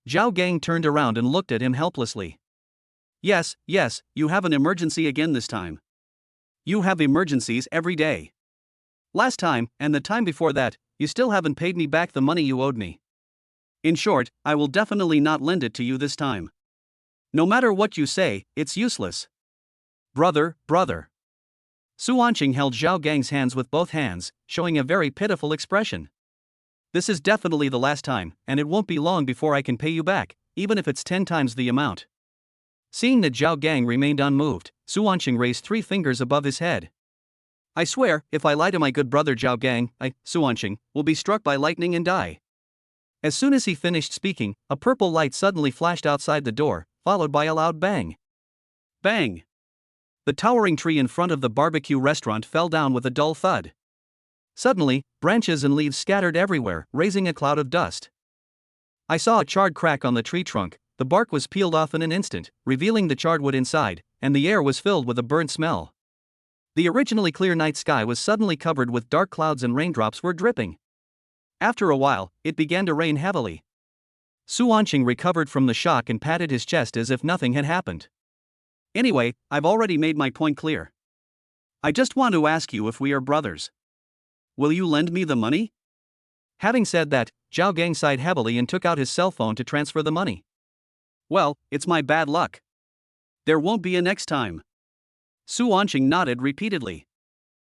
Zhao Gang turned around and looked at him helplessly. Yes, you have an emergency again this time. You have emergencies every day. Last time, and the time before that, you still haven't paid me back the money you owed me. In short, I will definitely not lend it to you this time. No matter what you say, it's useless. Brother. Su Wanqing held Zhao Gang's hands with both hands, showing a very pitiful expression. This is definitely the last time, and it won't be long before I can pay you back, even if it's 10 times the amount. Seeing that Zhao Gang remained unmoved, Su Wanqing raised 3 fingers above his head. I swear, if I lie to my good brother Zhao Gang, Su Wanqing, will be struck by lightning and die. As soon as he finished speaking, a purple light suddenly flashed outside the door, followed by a loud bang. Bang! The towering tree in front of the barbecue restaurant fell down with a dull thud. Suddenly, branches and leaves scattered everywhere, raising a cloud of dust. I saw a charred crack on the tree trunk. The bark was peeled off in an instant, revealing the charred wood inside, and the air was filled with a burnt smell. The originally clear night sky was suddenly covered with dark clouds and raindrops were dripping. After a while, it began to rain heavily. Su Wanqing recovered from the shock and patted his chest as if nothing had happened. Anyway, I've already made my point clear. I just want to ask you if we are brothers. Will you lend me the money? Having said that, Zhao Gang sighed heavily and took out his cell phone to transfer the money. Well, it's my bad luck. There won't be a next time. Su Wanqing nodded repeatedly.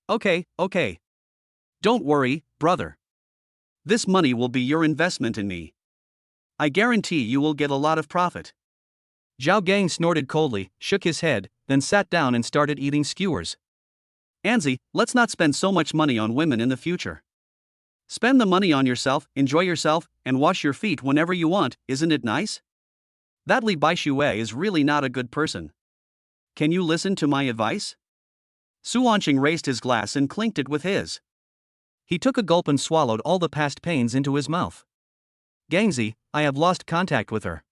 Okay. Don't worry, brother. This money will be your investment in me. I guarantee you will get a lot of profit. Zhao Gang snorted coldly, shook his head, then sat down and started eating skewers. Anzi, let's not spend so much money on women in the future. Spend the money on yourself, enjoy yourself, and wash your feet whenever you want, isn't it nice? That Li Baixue is really not a good person. Can you listen to my advice? Su Wanqing raised his glass and clinked it with his. He took a gulp and swallowed all the past pains into his mouth. Gangzi, I have lost contact with her.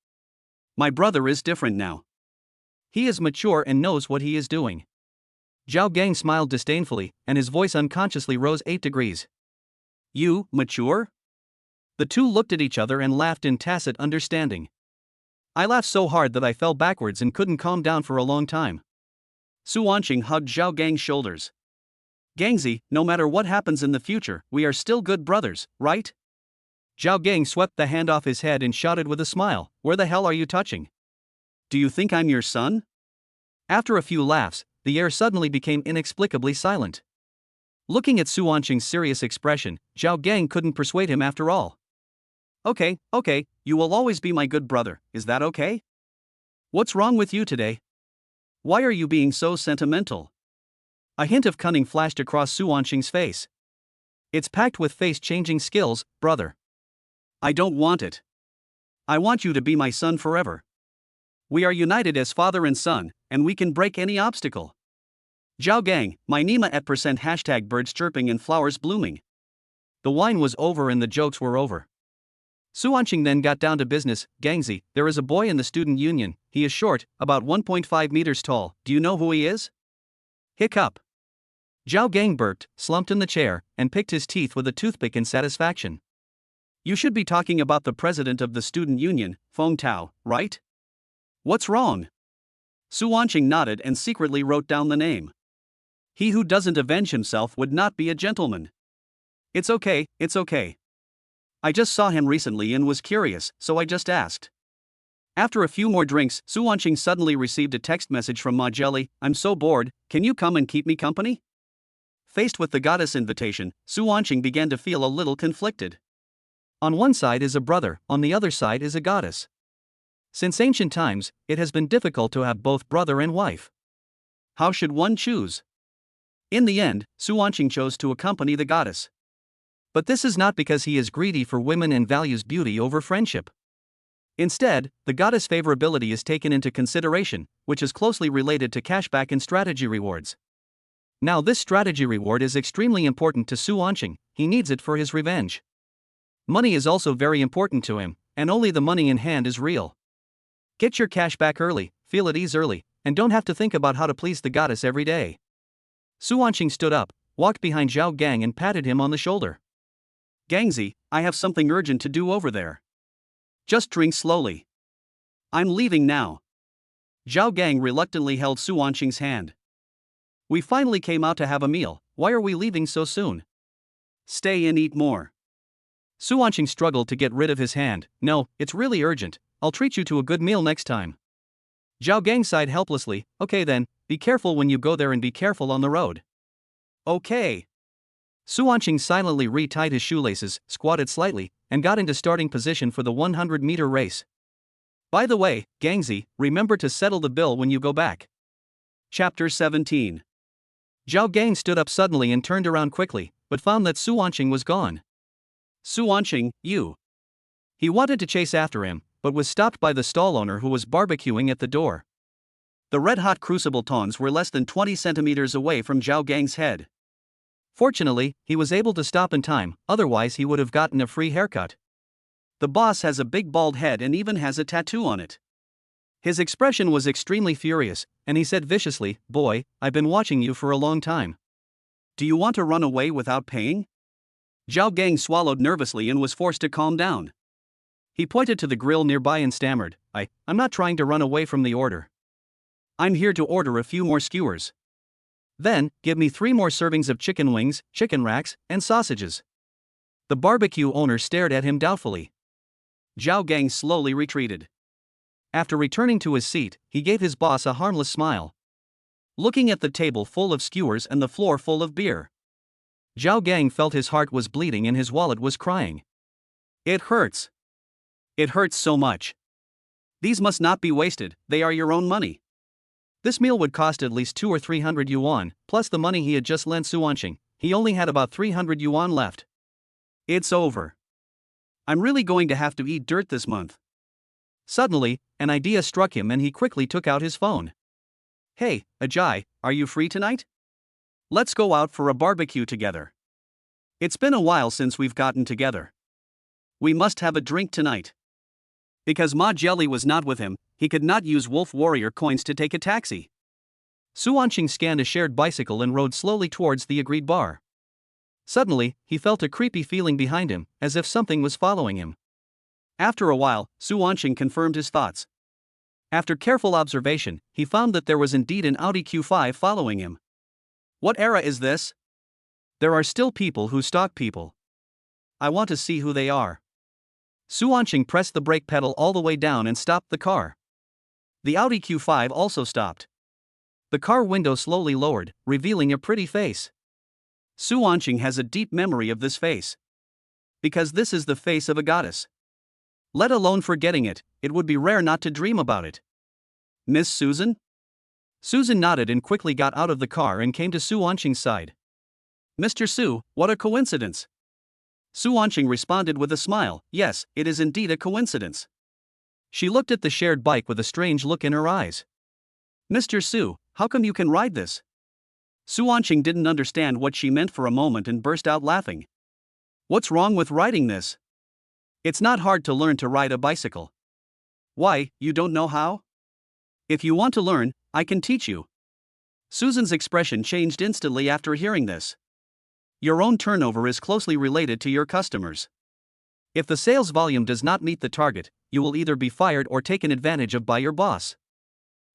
My brother is different now. He is mature and knows what he is doing. Zhao Gang smiled disdainfully, and his voice unconsciously rose 8 degrees. You, mature? The two looked at each other and laughed in tacit understanding. I laughed so hard that I fell backwards and couldn't calm down for a long time. Su Wanqing hugged Zhao Gang's shoulders. Gangzi, no matter what happens in the future, we are still good brothers, right? Zhao Gang swept the hand off his head and shouted with a smile, where the hell are you touching? Do you think I'm your son? After a few laughs, the air suddenly became inexplicably silent. Looking at Su Wanqing's serious expression, Zhao Gang couldn't persuade him after all. Okay, you will always be my good brother, is that okay? What's wrong with you today? Why are you being so sentimental? A hint of cunning flashed across Su Wanqing's face. It's packed with face-changing skills, brother. I don't want it. I want you to be my son forever. We are united as father and son, and we can break any obstacle. Zhao Gang, my Nima at percent hashtag birds chirping and flowers blooming. The wine was over and the jokes were over. Su Wanqing then got down to business. Gangzi, there is a boy in the student union, he is short, about 1.5 meters tall, do you know who he is? Hiccup. Zhao Gang burped, slumped in the chair, and picked his teeth with a toothpick in satisfaction. You should be talking about the president of the student union, Feng Tao, right? What's wrong? Su Wanqing nodded and secretly wrote down the name. He who doesn't avenge himself would not be a gentleman. It's okay. I just saw him recently and was curious, so I just asked. After a few more drinks, Su Wanqing suddenly received a text message from Ma Jelly, I'm so bored, can you come and keep me company? Faced with the goddess invitation, Su Wanqing began to feel a little conflicted. On one side is a brother, on the other side is a goddess. Since ancient times, it has been difficult to have both brother and wife. How should one choose? In the end, Su Wanqing chose to accompany the goddess. But this is not because he is greedy for women and values beauty over friendship. Instead, the goddess' favorability is taken into consideration, which is closely related to cashback and strategy rewards. Now this strategy reward is extremely important to Su Wanqing, he needs it for his revenge. Money is also very important to him, and only the money in hand is real. Get your cash back early, feel at ease early, and don't have to think about how to please the goddess every day. Su Wanqing stood up, walked behind Zhao Gang and patted him on the shoulder. Gangzi, I have something urgent to do over there. Just drink slowly. I'm leaving now. Zhao Gang reluctantly held Su Wanqing's hand. We finally came out to have a meal, why are we leaving so soon? Stay and eat more. Su Wanqing struggled to get rid of his hand. No, it's really urgent, I'll treat you to a good meal next time. Zhao Gang sighed helplessly, okay then, be careful when you go there and be careful on the road. Okay. Su Wanqing silently retied his shoelaces, squatted slightly, and got into starting position for the 100-meter race. By the way, Gangzi, remember to settle the bill when you go back. Chapter 17. Zhao Gang stood up suddenly and turned around quickly, but found that Su Wanqing was gone. Su Wanqing, you. He wanted to chase after him, but was stopped by the stall owner who was barbecuing at the door. The red-hot crucible tongs were less than 20 centimeters away from Zhao Gang's head. Fortunately, he was able to stop in time, otherwise he would have gotten a free haircut. The boss has a big bald head and even has a tattoo on it. His expression was extremely furious, and he said viciously, boy, I've been watching you for a long time. Do you want to run away without paying? Zhao Gang swallowed nervously and was forced to calm down. He pointed to the grill nearby and stammered, I'm not trying to run away from the order. I'm here to order a few more skewers. Then, give me 3 more servings of chicken wings, chicken racks, and sausages. The barbecue owner stared at him doubtfully. Zhao Gang slowly retreated. After returning to his seat, he gave his boss a harmless smile. Looking at the table full of skewers and the floor full of beer, Zhao Gang felt his heart was bleeding and his wallet was crying. It hurts. It hurts so much. These must not be wasted, they are your own money. This meal would cost at least 200 or 300 yuan, plus the money he had just lent Su Wanqing. He only had about 300 yuan left. It's over. I'm really going to have to eat dirt this month. Suddenly, an idea struck him and he quickly took out his phone. Hey, Ajay, are you free tonight? Let's go out for a barbecue together. It's been a while since we've gotten together. We must have a drink tonight. Because Ma Jelly was not with him, he could not use Wolf Warrior coins to take a taxi. Su Wanqing scanned a shared bicycle and rode slowly towards the agreed bar. Suddenly, he felt a creepy feeling behind him, as if something was following him. After a while, Su Wanqing confirmed his thoughts. After careful observation, he found that there was indeed an Audi Q5 following him. What era is this? There are still people who stalk people. I want to see who they are. Su Wanqing pressed the brake pedal all the way down and stopped the car. The Audi Q5 also stopped. The car window slowly lowered, revealing a pretty face. Su Wanqing has a deep memory of this face. Because this is the face of a goddess. Let alone forgetting it, it would be rare not to dream about it. Miss Susan? Susan nodded and quickly got out of the car and came to Su Wanqing's side. Mr. Su, what a coincidence. Su Wanqing responded with a smile, yes, it is indeed a coincidence. She looked at the shared bike with a strange look in her eyes. Mr. Su, how come you can ride this? Su Wanqing didn't understand what she meant for a moment and burst out laughing. What's wrong with riding this? It's not hard to learn to ride a bicycle. Why, you don't know how? If you want to learn, I can teach you. Susan's expression changed instantly after hearing this. Your own turnover is closely related to your customers. If the sales volume does not meet the target, you will either be fired or taken advantage of by your boss.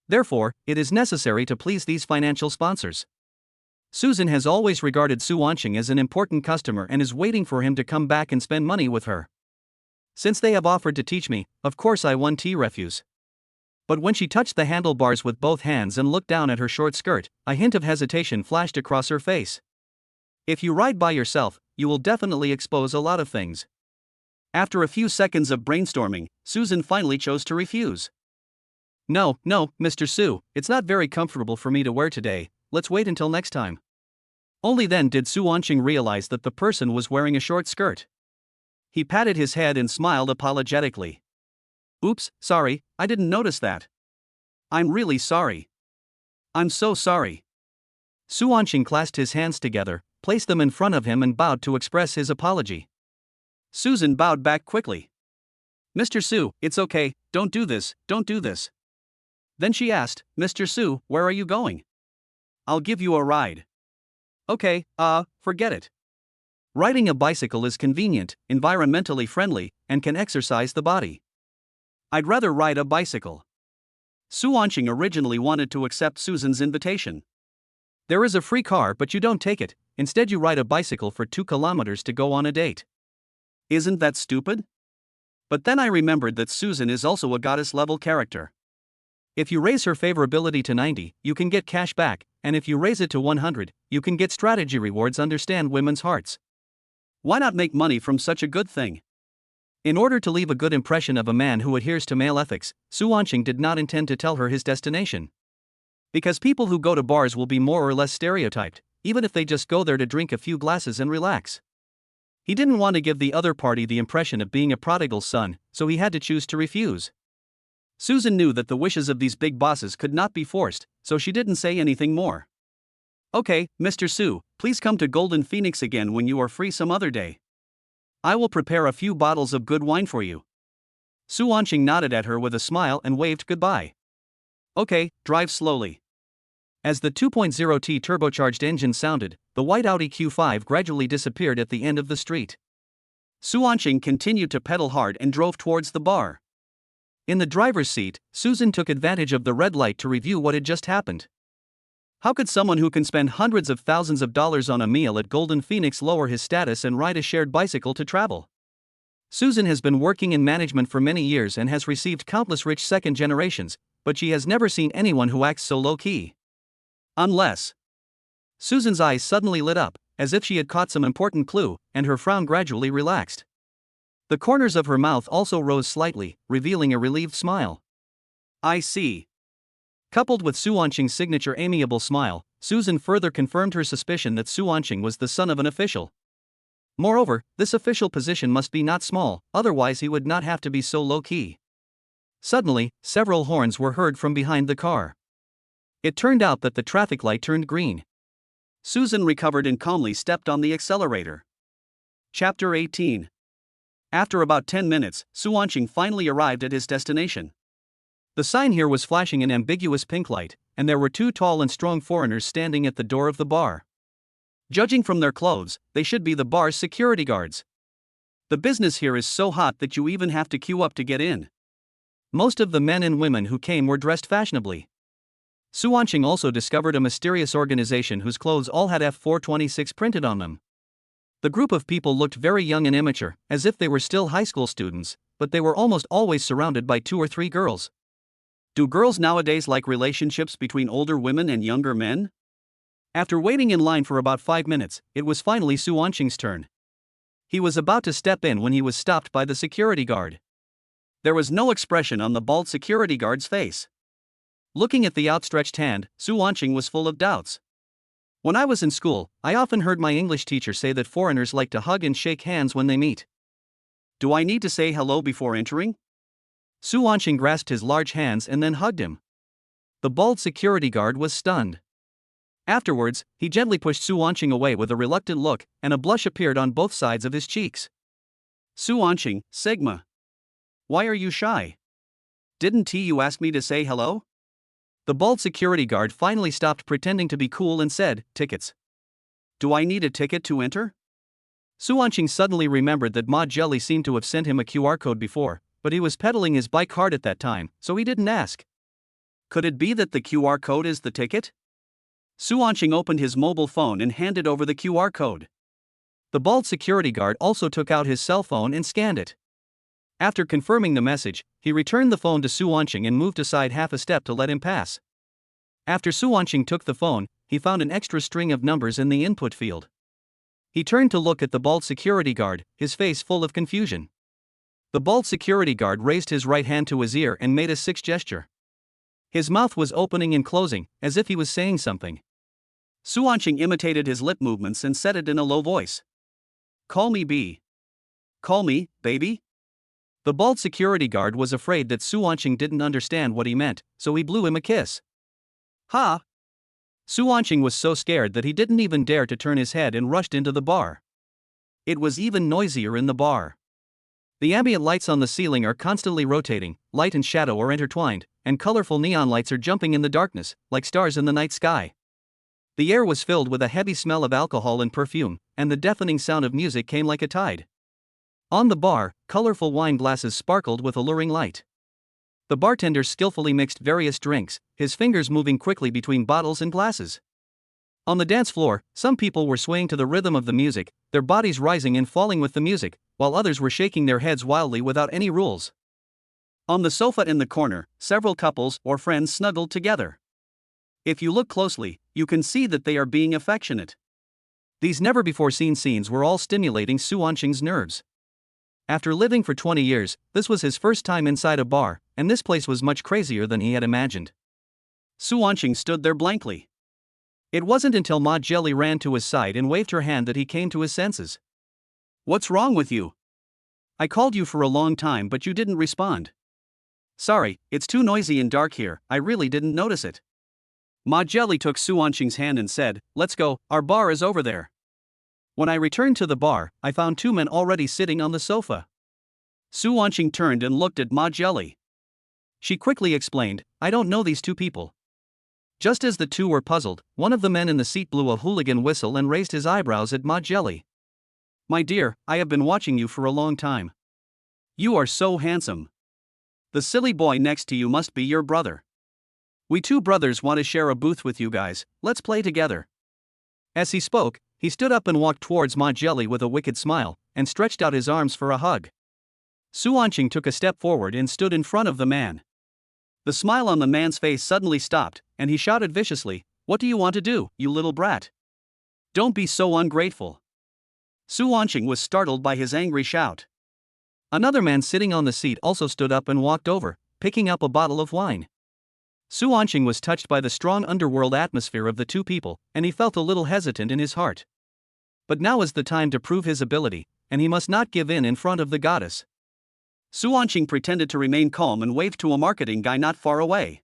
Therefore, it is necessary to please these financial sponsors. Susan has always regarded Su Wanqing as an important customer and is waiting for him to come back and spend money with her. Since they have offered to teach me, of course I won't refuse. But when she touched the handlebars with both hands and looked down at her short skirt, a hint of hesitation flashed across her face. If you ride by yourself, you will definitely expose a lot of things. After a few seconds of brainstorming, Susan finally chose to refuse. No, Mr. Su, it's not very comfortable for me to wear today, let's wait until next time. Only then did Su Wanqing realize that the person was wearing a short skirt. He patted his head and smiled apologetically. Oops, sorry, I didn't notice that. I'm really sorry. I'm so sorry. Su Wanqing clasped his hands together, placed them in front of him and bowed to express his apology. Susan bowed back quickly. Mr. Su, it's okay, don't do this. Then she asked, Mr. Su, where are you going? I'll give you a ride. Okay, forget it. Riding a bicycle is convenient, environmentally friendly, and can exercise the body. I'd rather ride a bicycle. Su Wanqing originally wanted to accept Susan's invitation. There is a free car but you don't take it, instead you ride a bicycle for 2 kilometers to go on a date. Isn't that stupid? But then I remembered that Susan is also a goddess-level character. If you raise her favorability to 90, you can get cash back, and if you raise it to 100, you can get strategy rewards. Understand women's hearts. Why not make money from such a good thing? In order to leave a good impression of a man who adheres to male ethics, Su Wanqing did not intend to tell her his destination. Because people who go to bars will be more or less stereotyped, even if they just go there to drink a few glasses and relax. He didn't want to give the other party the impression of being a prodigal son, so he had to choose to refuse. Susan knew that the wishes of these big bosses could not be forced, so she didn't say anything more. Okay, Mr. Su, please come to Golden Phoenix again when you are free some other day. I will prepare a few bottles of good wine for you. Su Wanqing nodded at her with a smile and waved goodbye. Okay, drive slowly. As the 2.0T turbocharged engine sounded, the white Audi Q5 gradually disappeared at the end of the street. Su Wanqing continued to pedal hard and drove towards the bar. In the driver's seat, Susan took advantage of the red light to review what had just happened. How could someone who can spend hundreds of thousands of dollars on a meal at Golden Phoenix lower his status and ride a shared bicycle to travel? Susan has been working in management for many years and has received countless rich second generations, but she has never seen anyone who acts so low-key. Unless. Susan's eyes suddenly lit up, as if she had caught some important clue, and her frown gradually relaxed. The corners of her mouth also rose slightly, revealing a relieved smile. I see. Coupled with Su Wanqing's signature amiable smile, Susan further confirmed her suspicion that Su Wanqing was the son of an official. Moreover, this official position must be not small, otherwise he would not have to be so low-key. Suddenly, several horns were heard from behind the car. It turned out that the traffic light turned green. Susan recovered and calmly stepped on the accelerator. Chapter 18. After about 10 minutes, Su Wanqing finally arrived at his destination. The sign here was flashing an ambiguous pink light, and there were 2 tall and strong foreigners standing at the door of the bar. Judging from their clothes, they should be the bar's security guards. The business here is so hot that you even have to queue up to get in. Most of the men and women who came were dressed fashionably. Su Wanqing also discovered a mysterious organization whose clothes all had F426 printed on them. The group of people looked very young and immature, as if they were still high school students, but they were almost always surrounded by 2 or 3 girls. Do girls nowadays like relationships between older women and younger men? After waiting in line for about 5 minutes, it was finally Su Wanqing's turn. He was about to step in when he was stopped by the security guard. There was no expression on the bald security guard's face. Looking at the outstretched hand, Su Wanqing was full of doubts. When I was in school, I often heard my English teacher say that foreigners like to hug and shake hands when they meet. Do I need to say hello before entering? Su Wanqing grasped his large hands and then hugged him. The bald security guard was stunned. Afterwards, he gently pushed Su Wanqing away with a reluctant look, and a blush appeared on both sides of his cheeks. Su Wanqing, Sigma. Why are you shy? Didn't you ask me to say hello? The bald security guard finally stopped pretending to be cool and said, tickets. Do I need a ticket to enter? Su Wanqing suddenly remembered that Ma Jelly seemed to have sent him a QR code before, but he was pedaling his bike hard at that time, so he didn't ask. Could it be that the QR code is the ticket? Su Wanqing opened his mobile phone and handed over the QR code. The bald security guard also took out his cell phone and scanned it. After confirming the message, he returned the phone to Su Wanqing and moved aside half a step to let him pass. After Su Wanqing took the phone, he found an extra string of numbers in the input field. He turned to look at the bald security guard, his face full of confusion. The bald security guard raised his right hand to his ear and made a 6 gesture. His mouth was opening and closing, as if he was saying something. Su Wanqing imitated his lip movements and said it in a low voice. Call me B. Call me, baby? The bald security guard was afraid that Su Wanqing didn't understand what he meant, so he blew him a kiss. Ha! Su Wanqing was so scared that he didn't even dare to turn his head and rushed into the bar. It was even noisier in the bar. The ambient lights on the ceiling are constantly rotating, light and shadow are intertwined, and colorful neon lights are jumping in the darkness, like stars in the night sky. The air was filled with a heavy smell of alcohol and perfume, and the deafening sound of music came like a tide. On the bar, colorful wine glasses sparkled with alluring light. The bartender skillfully mixed various drinks, his fingers moving quickly between bottles and glasses. On the dance floor, some people were swaying to the rhythm of the music, their bodies rising and falling with the music, while others were shaking their heads wildly without any rules. On the sofa in the corner, several couples or friends snuggled together. If you look closely, you can see that they are being affectionate. These never-before-seen scenes were all stimulating Su Wanqing's nerves. After living for 20 years, this was his first time inside a bar, and this place was much crazier than he had imagined. Su Wanqing stood there blankly. It wasn't until Ma Jelly ran to his side and waved her hand that he came to his senses. What's wrong with you? I called you for a long time but you didn't respond. Sorry, it's too noisy and dark here, I really didn't notice it. Ma Jelly took Su Wanqing's hand and said, let's go, our bar is over there. When I returned to the bar, I found 2 men already sitting on the sofa. Su Wanqing turned and looked at Ma Jelly. She quickly explained, I don't know these 2 people. Just as the 2 were puzzled, one of the men in the seat blew a hooligan whistle and raised his eyebrows at Ma Jelly. My dear, I have been watching you for a long time. You are so handsome. The silly boy next to you must be your brother. We 2 brothers want to share a booth with you guys, let's play together. As he spoke, he stood up and walked towards Ma Jelly with a wicked smile, and stretched out his arms for a hug. Su Wanqing took a step forward and stood in front of the man. The smile on the man's face suddenly stopped, and he shouted viciously, what do you want to do, you little brat? Don't be so ungrateful. Su Wanqing was startled by his angry shout. Another man sitting on the seat also stood up and walked over, picking up a bottle of wine. Su Wanqing was touched by the strong underworld atmosphere of the 2 people, and he felt a little hesitant in his heart. But now is the time to prove his ability, and he must not give in front of the goddess. Su Wanqing pretended to remain calm and waved to a marketing guy not far away.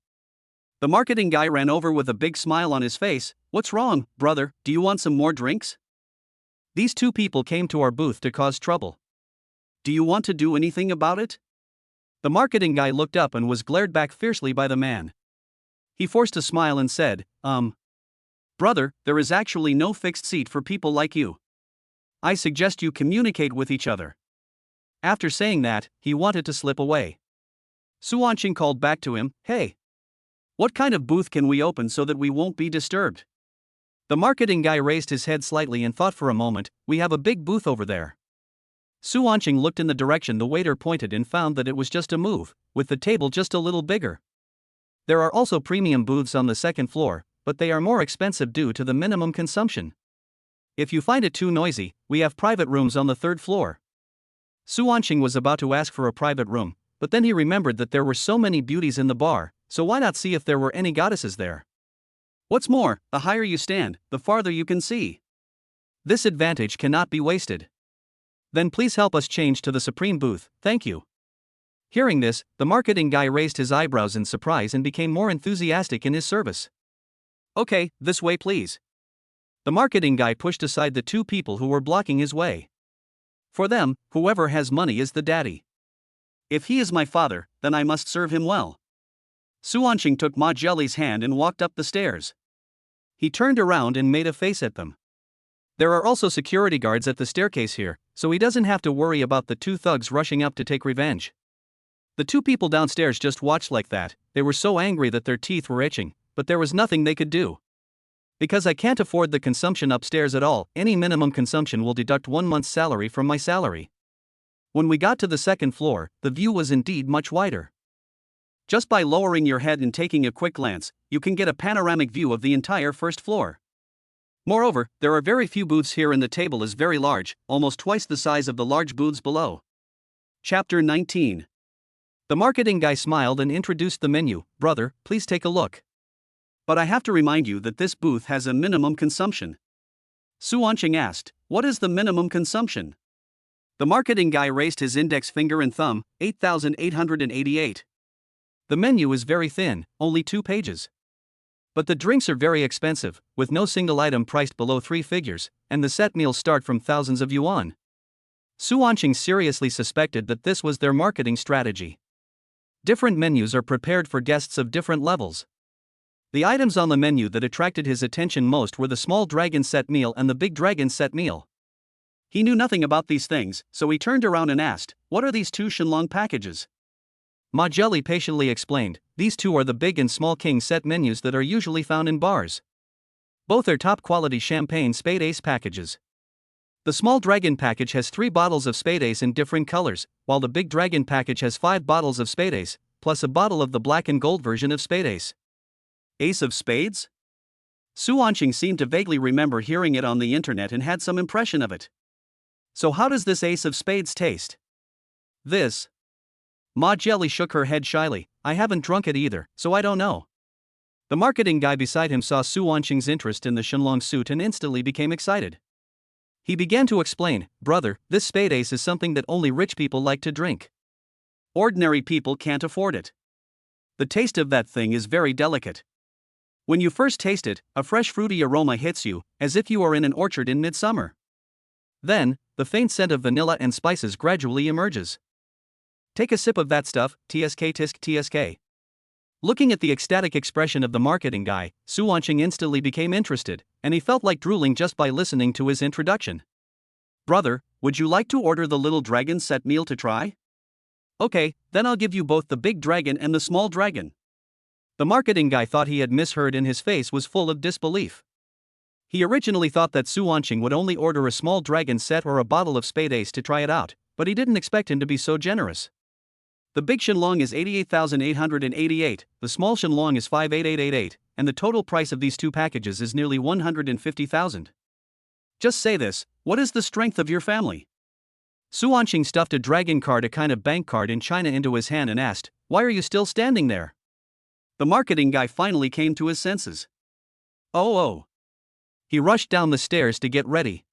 The marketing guy ran over with a big smile on his face. What's wrong, brother, do you want some more drinks? These 2 people came to our booth to cause trouble. Do you want to do anything about it? The marketing guy looked up and was glared back fiercely by the man. He forced a smile and said, Brother, there is actually no fixed seat for people like you. I suggest you communicate with each other. After saying that, he wanted to slip away. Su Wanqing called back to him, "Hey, what kind of booth can we open so that we won't be disturbed?" The marketing guy raised his head slightly and thought for a moment. "We have a big booth over there." Su Wanqing looked in the direction the waiter pointed and found that it was just a move, with the table just a little bigger. There are also premium booths on the second floor, but they are more expensive due to the minimum consumption. If you find it too noisy, we have private rooms on the third floor. Su Wanqing was about to ask for a private room, but then he remembered that there were so many beauties in the bar, so why not see if there were any goddesses there? What's more, the higher you stand, the farther you can see. This advantage cannot be wasted. Then please help us change to the supreme booth, thank you. Hearing this, the marketing guy raised his eyebrows in surprise and became more enthusiastic in his service. "Okay, this way please." The marketing guy pushed aside the two people who were blocking his way. For them, whoever has money is the daddy. If he is my father, then I must serve him well. Su Wanqing took Ma Jelly's hand and walked up the stairs. He turned around and made a face at them. There are also security guards at the staircase here, so he doesn't have to worry about the two thugs rushing up to take revenge. The two people downstairs just watched like that. They were so angry that their teeth were itching, but there was nothing they could do. Because I can't afford the consumption upstairs at all, any minimum consumption will deduct 1 month's salary from my salary. When we got to the second floor, the view was indeed much wider. Just by lowering your head and taking a quick glance, you can get a panoramic view of the entire first floor. Moreover, there are very few booths here and the table is very large, almost twice the size of the large booths below. Chapter 19. The marketing guy smiled and introduced the menu. "Brother, please take a look. But I have to remind you that this booth has a minimum consumption." Su Wanqing asked, "What is the minimum consumption?" The marketing guy raised his index finger and thumb, 8,888. The menu is very thin, only 2 pages. But the drinks are very expensive, with no single item priced below 3 figures, and the set meals start from thousands of yuan. Su Wanqing seriously suspected that this was their marketing strategy. Different menus are prepared for guests of different levels. The items on the menu that attracted his attention most were the small dragon set meal and the big dragon set meal. He knew nothing about these things, so he turned around and asked, "What are these 2 Shenlong packages?" Ma Jelly patiently explained, "These 2 are the big and small king set menus that are usually found in bars. Both are top quality champagne spade ace packages. The small dragon package has 3 bottles of spade ace in different colors, while the big dragon package has 5 bottles of spade ace, plus a bottle of the black and gold version of spade ace." Ace of spades? Su Wanqing seemed to vaguely remember hearing it on the internet and had some impression of it. So how does this ace of spades taste? This. Ma Jelly shook her head shyly. "I haven't drunk it either, so I don't know." The marketing guy beside him saw Su Wanqing's interest in the Shenlong suit and instantly became excited. He began to explain, "Brother, this spade ace is something that only rich people like to drink. Ordinary people can't afford it. The taste of that thing is very delicate. When you first taste it, a fresh fruity aroma hits you, as if you are in an orchard in midsummer. Then, the faint scent of vanilla and spices gradually emerges. Take a sip of that stuff, tsk tisk tsk." Looking at the ecstatic expression of the marketing guy, Su Wanqing instantly became interested, and he felt like drooling just by listening to his introduction. "Brother, would you like to order the little dragon set meal to try?" "Okay, then I'll give you both the big dragon and the small dragon." The marketing guy thought he had misheard and his face was full of disbelief. He originally thought that Su Wanqing would only order a small dragon set or a bottle of spade ace to try it out, but he didn't expect him to be so generous. The big Shenlong is 88,888, the small Shenlong is 58888, and the total price of these 2 packages is nearly 150,000. Just say this, what is the strength of your family? Su Wanqing stuffed a dragon card, a kind of bank card in China, into his hand and asked, "Why are you still standing there?" The marketing guy finally came to his senses. Oh. He rushed down the stairs to get ready.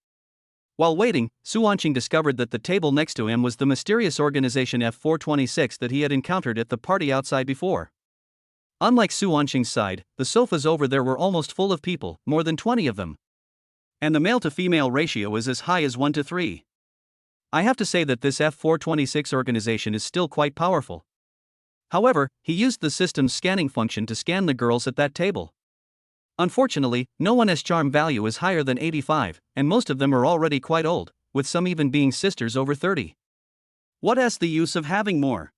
While waiting, Su Wanqing discovered that the table next to him was the mysterious organization F426 that he had encountered at the party outside before. Unlike Su Wanqing's side, the sofas over there were almost full of people, more than 20 of them. And the male-to-female ratio is as high as 1:3. I have to say that this F426 organization is still quite powerful. However, he used the system's scanning function to scan the girls at that table. Unfortunately, no one's charm value is higher than 85, and most of them are already quite old, with some even being sisters over 30. What is the use of having more?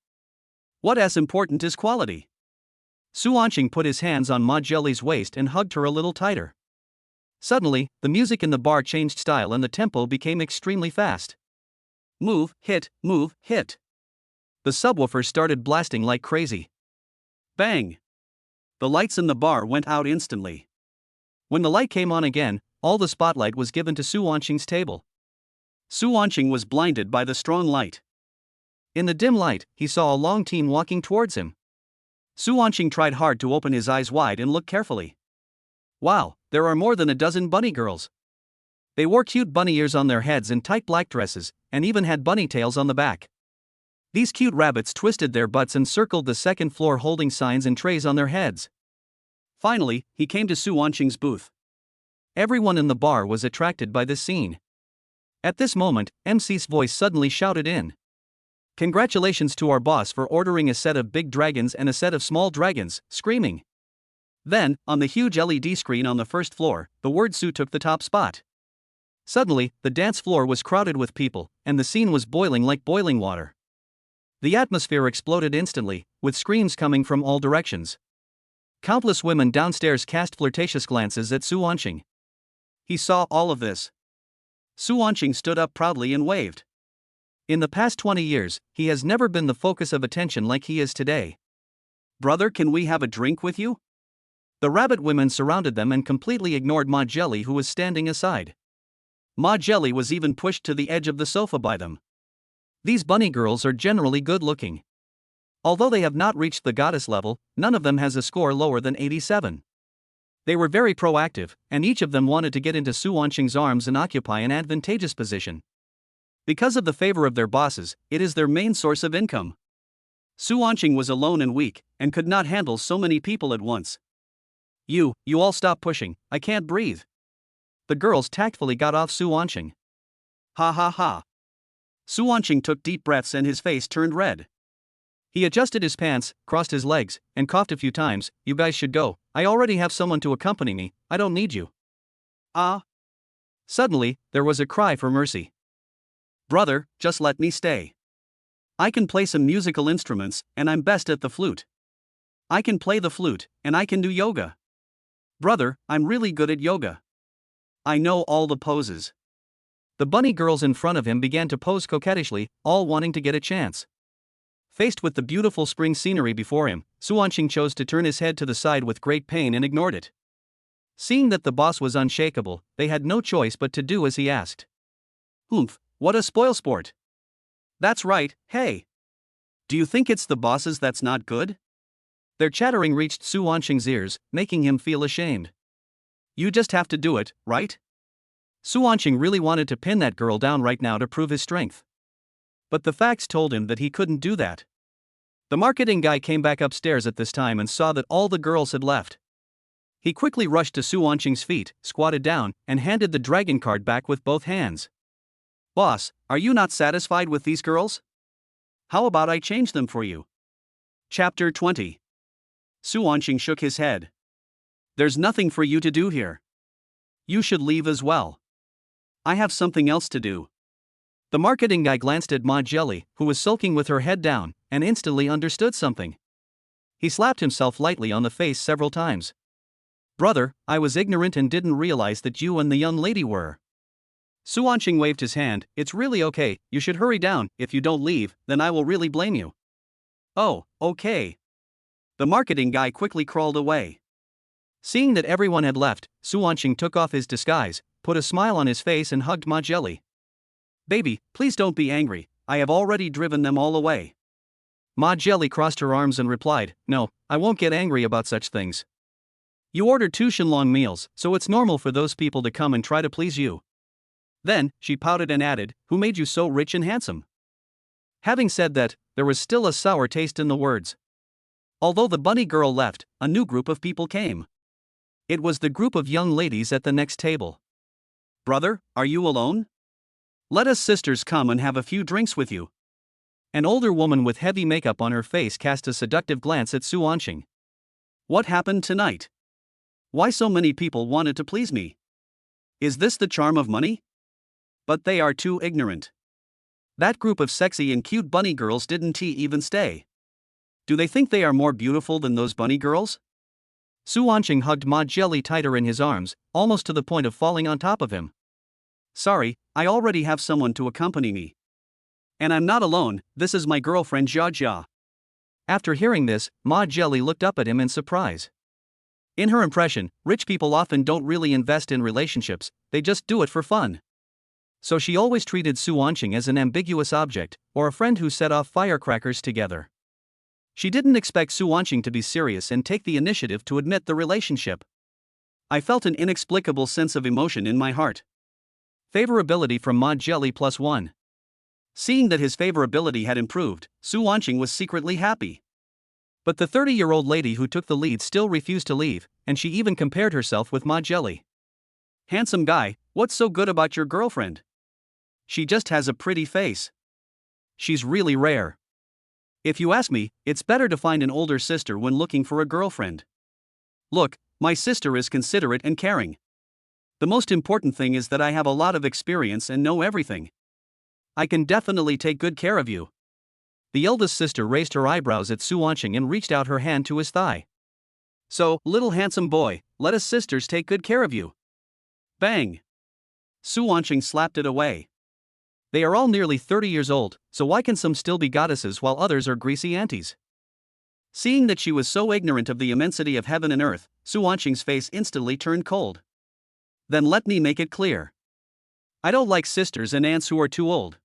What as important is quality? Su Wanqing put his hands on Ma Jelly's waist and hugged her a little tighter. Suddenly, the music in the bar changed style and the tempo became extremely fast. Move, hit, move, hit. The subwoofer started blasting like crazy. Bang! The lights in the bar went out instantly. When the light came on again, all the spotlight was given to Su Wanqing's table. Su Wanqing was blinded by the strong light. In the dim light, he saw a long team walking towards him. Su Wanqing tried hard to open his eyes wide and look carefully. Wow, there are more than a dozen bunny girls. They wore cute bunny ears on their heads and tight black dresses, and even had bunny tails on the back. These cute rabbits twisted their butts and circled the second floor holding signs and trays on their heads. Finally, he came to Su Wanqing's booth. Everyone in the bar was attracted by this scene. At this moment, MC's voice suddenly shouted in. Congratulations to our boss for ordering a set of big dragons and a set of small dragons, screaming. Then, on the huge LED screen on the first floor, the word Su took the top spot. Suddenly, the dance floor was crowded with people, and the scene was boiling like boiling water. The atmosphere exploded instantly, with screams coming from all directions. Countless women downstairs cast flirtatious glances at Su Wanqing. He saw all of this. Su Wanqing stood up proudly and waved. In the past 20 years, he has never been the focus of attention like he is today. Brother, can we have a drink with you? The rabbit women surrounded them and completely ignored Ma Jelly, who was standing aside. Ma Jelly was even pushed to the edge of the sofa by them. These bunny girls are generally good looking. Although they have not reached the goddess level, none of them has a score lower than 87. They were very proactive, and each of them wanted to get into Su Wanqing's arms and occupy an advantageous position. Because of the favor of their bosses, it is their main source of income. Su Wanqing was alone and weak, and could not handle so many people at once. You all stop pushing, I can't breathe. The girls tactfully got off Su Wanqing. Ha ha ha. Su Wanqing took deep breaths and his face turned red. He adjusted his pants, crossed his legs, and coughed a few times. You guys should go, I already have someone to accompany me, I don't need you. Ah. Suddenly, there was a cry for mercy. Brother, just let me stay. I can play some musical instruments, and I'm best at the flute. I can play the flute, and I can do yoga. Brother, I'm really good at yoga. I know all the poses. The bunny girls in front of him began to pose coquettishly, all wanting to get a chance. Faced with the beautiful spring scenery before him, Su Wanqing chose to turn his head to the side with great pain and ignored it. Seeing that the boss was unshakable, they had no choice but to do as he asked. Oomph, what a spoilsport. That's right, hey. Do you think it's the bosses that's not good? Their chattering reached Su Wanqing's ears, making him feel ashamed. You just have to do it, right? Su Wanqing really wanted to pin that girl down right now to prove his strength. But the facts told him that he couldn't do that. The marketing guy came back upstairs at this time and saw that all the girls had left. He quickly rushed to Su Wanqing's feet, squatted down, and handed the dragon card back with both hands. Boss, are you not satisfied with these girls? How about I change them for you? Chapter 20. Su Wanqing shook his head. There's nothing for you to do here. You should leave as well. I have something else to do. The marketing guy glanced at Ma Jelly, who was sulking with her head down, and instantly understood something. He slapped himself lightly on the face several times. Brother, I was ignorant and didn't realize that you and the young lady were. Su Wanqing waved his hand. It's really okay, you should hurry down. If you don't leave, then I will really blame you. Oh, okay. The marketing guy quickly crawled away. Seeing that everyone had left, Su Wanqing took off his disguise, put a smile on his face and hugged Ma Jelly. Baby, please don't be angry, I have already driven them all away. Ma Jelly crossed her arms and replied, No, I won't get angry about such things. You ordered 2 Shenlong meals, so it's normal for those people to come and try to please you. Then, she pouted and added, Who made you so rich and handsome? Having said that, there was still a sour taste in the words. Although the bunny girl left, a new group of people came. It was the group of young ladies at the next table. Brother, are you alone? Let us sisters come and have a few drinks with you. An older woman with heavy makeup on her face cast a seductive glance at Su Wanqing. What happened tonight? Why so many people wanted to please me? Is this the charm of money? But they are too ignorant. That group of sexy and cute bunny girls didn't even stay. Do they think they are more beautiful than those bunny girls? Su Wanqing hugged Ma Jelly tighter in his arms, almost to the point of falling on top of him. Sorry, I already have someone to accompany me. And I'm not alone, this is my girlfriend Jia Jia. After hearing this, Ma Jelly looked up at him in surprise. In her impression, rich people often don't really invest in relationships, they just do it for fun. So she always treated Su Wanqing as an ambiguous object, or a friend who set off firecrackers together. She didn't expect Su Wanqing to be serious and take the initiative to admit the relationship. I felt an inexplicable sense of emotion in my heart. Favorability from Ma Jelly +1. Seeing that his favorability had improved, Su Wanqing was secretly happy. But the 30-year-old lady who took the lead still refused to leave, and she even compared herself with Ma Jelly. Handsome guy, what's so good about your girlfriend? She just has a pretty face. She's really rare. If you ask me, it's better to find an older sister when looking for a girlfriend. Look, my sister is considerate and caring. The most important thing is that I have a lot of experience and know everything. I can definitely take good care of you. The eldest sister raised her eyebrows at Su Wanqing and reached out her hand to his thigh. So, little handsome boy, let us sisters take good care of you. Bang! Su Wanqing slapped it away. They are all nearly 30 years old, so why can some still be goddesses while others are greasy aunties? Seeing that she was so ignorant of the immensity of heaven and earth, Su Wanqing's face instantly turned cold. Then let me make it clear. I don't like sisters and aunts who are too old.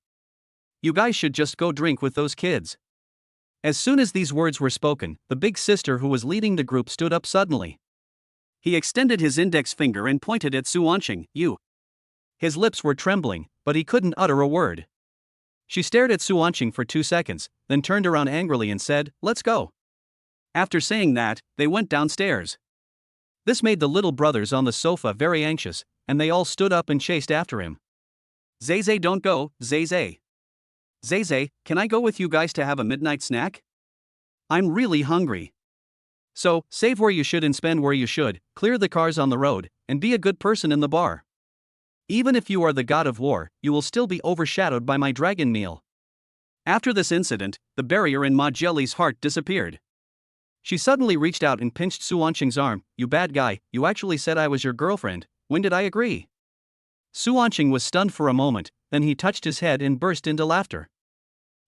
You guys should just go drink with those kids. As soon as these words were spoken, the big sister who was leading the group stood up suddenly. He extended his index finger and pointed at Su Wanqing. You. His lips were trembling, but he couldn't utter a word. She stared at Su Wanqing for 2 seconds, then turned around angrily and said, "Let's go." After saying that, they went downstairs. This made the little brothers on the sofa very anxious, and they all stood up and chased after him. Zay, don't go, Zay. Zay, can I go with you guys to have a midnight snack? I'm really hungry. So, save where you should and spend where you should, clear the cars on the road, and be a good person in the bar. Even if you are the god of war, you will still be overshadowed by my dragon meal. After this incident, the barrier in Ma Jelly's heart disappeared. She suddenly reached out and pinched Su Wanqing's arm. You bad guy, you actually said I was your girlfriend, when did I agree? Su Wanqing was stunned for a moment, then he touched his head and burst into laughter.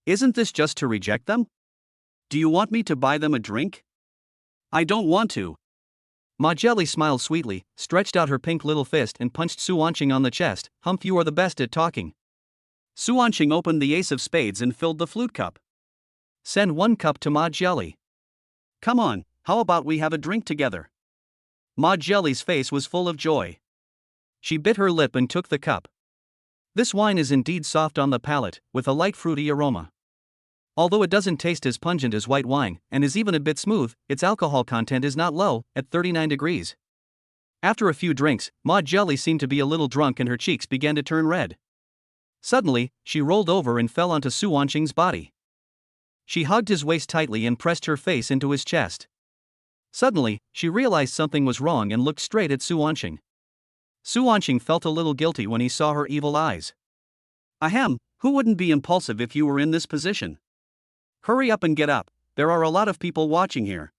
Isn't this just to reject them? Do you want me to buy them a drink? I don't want to. Ma Jelly smiled sweetly, stretched out her pink little fist and punched Su Wanqing on the chest. Humph, you are the best at talking. Su Wanqing opened the ace of spades and filled the flute cup. Send 1 cup to Ma Jelly. Come on, how about we have a drink together? Ma Jelly's face was full of joy. She bit her lip and took the cup. This wine is indeed soft on the palate, with a light fruity aroma. Although it doesn't taste as pungent as white wine, and is even a bit smooth, its alcohol content is not low, at 39 degrees. After a few drinks, Ma Jelly seemed to be a little drunk and her cheeks began to turn red. Suddenly, she rolled over and fell onto Su Wanqing's body. She hugged his waist tightly and pressed her face into his chest. Suddenly, she realized something was wrong and looked straight at Su Wanqing. Su Wanqing felt a little guilty when he saw her evil eyes. Ahem, who wouldn't be impulsive if you were in this position? Hurry up and get up, there are a lot of people watching here.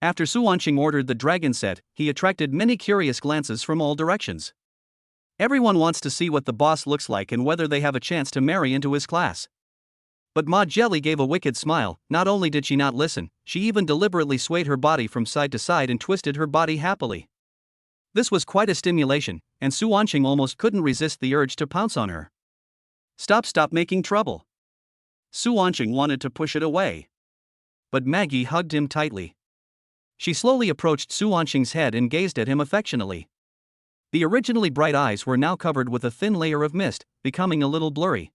After Su Wanqing ordered the dragon set, he attracted many curious glances from all directions. Everyone wants to see what the boss looks like and whether they have a chance to marry into his class. But Ma Jelly gave a wicked smile. Not only did she not listen, she even deliberately swayed her body from side to side and twisted her body happily. This was quite a stimulation, and Su Wanqing almost couldn't resist the urge to pounce on her. Stop making trouble. Su Wanqing wanted to push it away. But Maggie hugged him tightly. She slowly approached Su Wanqing's head and gazed at him affectionately. The originally bright eyes were now covered with a thin layer of mist, becoming a little blurry.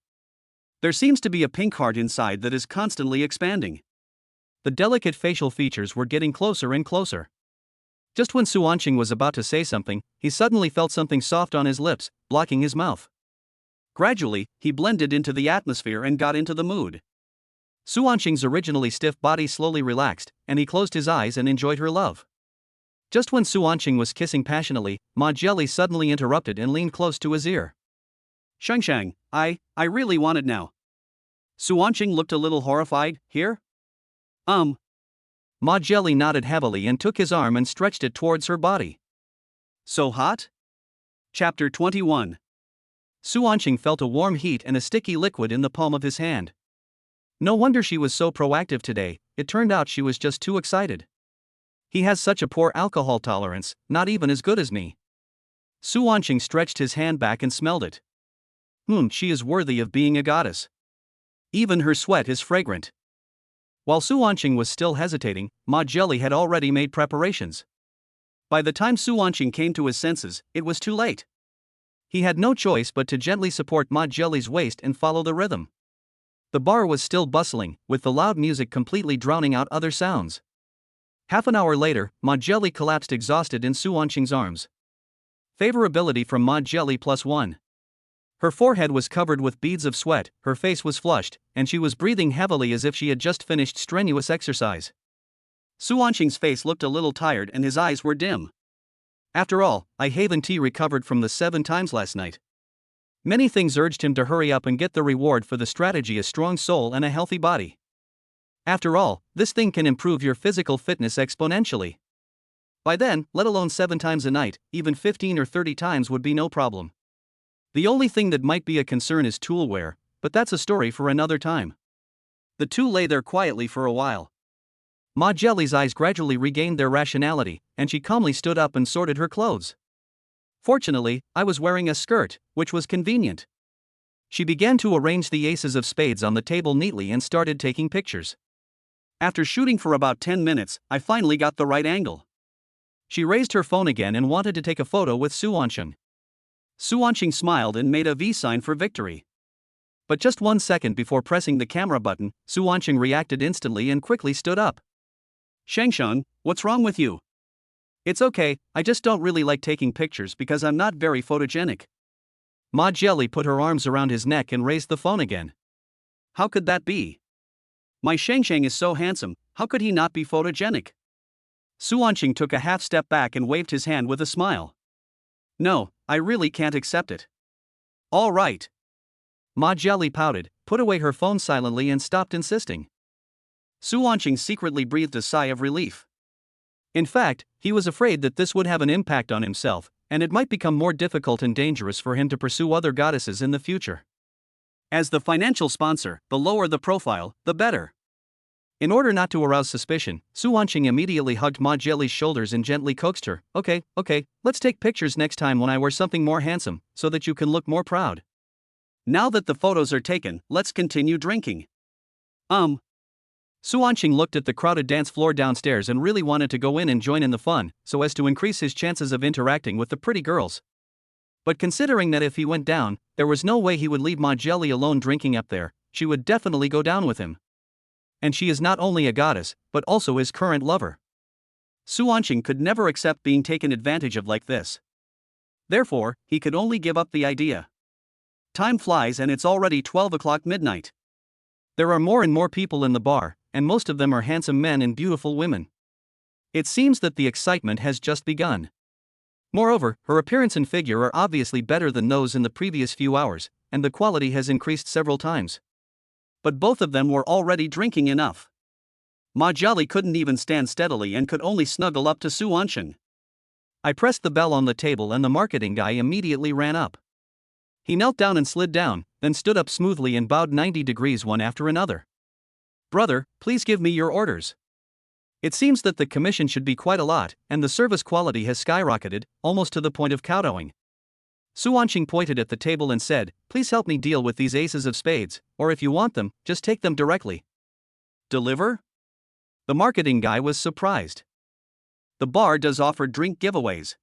There seems to be a pink heart inside that is constantly expanding. The delicate facial features were getting closer and closer. Just when Su Wanqing was about to say something, he suddenly felt something soft on his lips, blocking his mouth. Gradually, he blended into the atmosphere and got into the mood. Su Wanqing's originally stiff body slowly relaxed, and he closed his eyes and enjoyed her love. Just when Su Wanqing was kissing passionately, Ma Jelly suddenly interrupted and leaned close to his ear. Shang, I really want it now. Su Wanqing looked a little horrified. Here? Um. Ma Jelly nodded heavily and took his arm and stretched it towards her body. So hot? Chapter 21. Su Wanqing felt a warm heat and a sticky liquid in the palm of his hand. No wonder she was so proactive today, it turned out she was just too excited. He has such a poor alcohol tolerance, not even as good as me. Su Wanqing stretched his hand back and smelled it. She is worthy of being a goddess. Even her sweat is fragrant. While Su Wanqing was still hesitating, Ma Jelly had already made preparations. By the time Su Wanqing came to his senses, it was too late. He had no choice but to gently support Ma Jelly's waist and follow the rhythm. The bar was still bustling, with the loud music completely drowning out other sounds. Half an hour later, Ma Jelly collapsed exhausted in Su Wanqing's arms. Favorability from Ma Jelly +1. Her forehead was covered with beads of sweat, her face was flushed, and she was breathing heavily as if she had just finished strenuous exercise. Su Wanqing's face looked a little tired and his eyes were dim. After all, I haven't recovered from the 7 times last night. Many things urged him to hurry up and get the reward for the strategy: a strong soul and a healthy body. After all, this thing can improve your physical fitness exponentially. By then, let alone 7 times a night, even 15 or 30 times would be no problem. The only thing that might be a concern is tool wear, but that's a story for another time. The two lay there quietly for a while. Ma Jelly's eyes gradually regained their rationality, and she calmly stood up and sorted her clothes. Fortunately, I was wearing a skirt, which was convenient. She began to arrange the aces of spades on the table neatly and started taking pictures. After shooting for about 10 minutes, I finally got the right angle. She raised her phone again and wanted to take a photo with Su Wanqing. Su Wanqing smiled and made a V sign for victory. But just 1 second before pressing the camera button, Su Wanqing reacted instantly and quickly stood up. "Shangsheng, what's wrong with you?" "It's okay, I just don't really like taking pictures because I'm not very photogenic." Ma Jelly put her arms around his neck and raised the phone again. "How could that be? My Shangsheng is so handsome, how could he not be photogenic?" Su Wanqing took a half step back and waved his hand with a smile. "No, I really can't accept it." "All right." Ma Jelly pouted, put away her phone silently and stopped insisting. Su Wanqing secretly breathed a sigh of relief. In fact, he was afraid that this would have an impact on himself, and it might become more difficult and dangerous for him to pursue other goddesses in the future. As the financial sponsor, the lower the profile, the better. In order not to arouse suspicion, Su Wanqing immediately hugged Ma Jelly's shoulders and gently coaxed her. Okay, let's take pictures next time when I wear something more handsome, so that you can look more proud. Now that the photos are taken, let's continue drinking." Su Wanqing looked at the crowded dance floor downstairs and really wanted to go in and join in the fun, so as to increase his chances of interacting with the pretty girls. But considering that if he went down, there was no way he would leave Ma Jelly alone drinking up there, she would definitely go down with him. And she is not only a goddess, but also his current lover. Su Wanqing could never accept being taken advantage of like this. Therefore, he could only give up the idea. Time flies and it's already 12 o'clock midnight. There are more and more people in the bar, and most of them are handsome men and beautiful women. It seems that the excitement has just begun. Moreover, her appearance and figure are obviously better than those in the previous few hours, and the quality has increased several times. But both of them were already drinking enough. Ma Jelly couldn't even stand steadily and could only snuggle up to Su Wanqing. I pressed the bell on the table and the marketing guy immediately ran up. He knelt down and slid down, then stood up smoothly and bowed 90 degrees one after another. "Brother, please give me your orders. It seems that the commission should be quite a lot, and the service quality has skyrocketed, almost to the point of kowtowing." Su Wanqing pointed at the table and said, "Please help me deal with these aces of spades, or if you want them, just take them directly." "Deliver?" The marketing guy was surprised. "The bar does offer drink giveaways.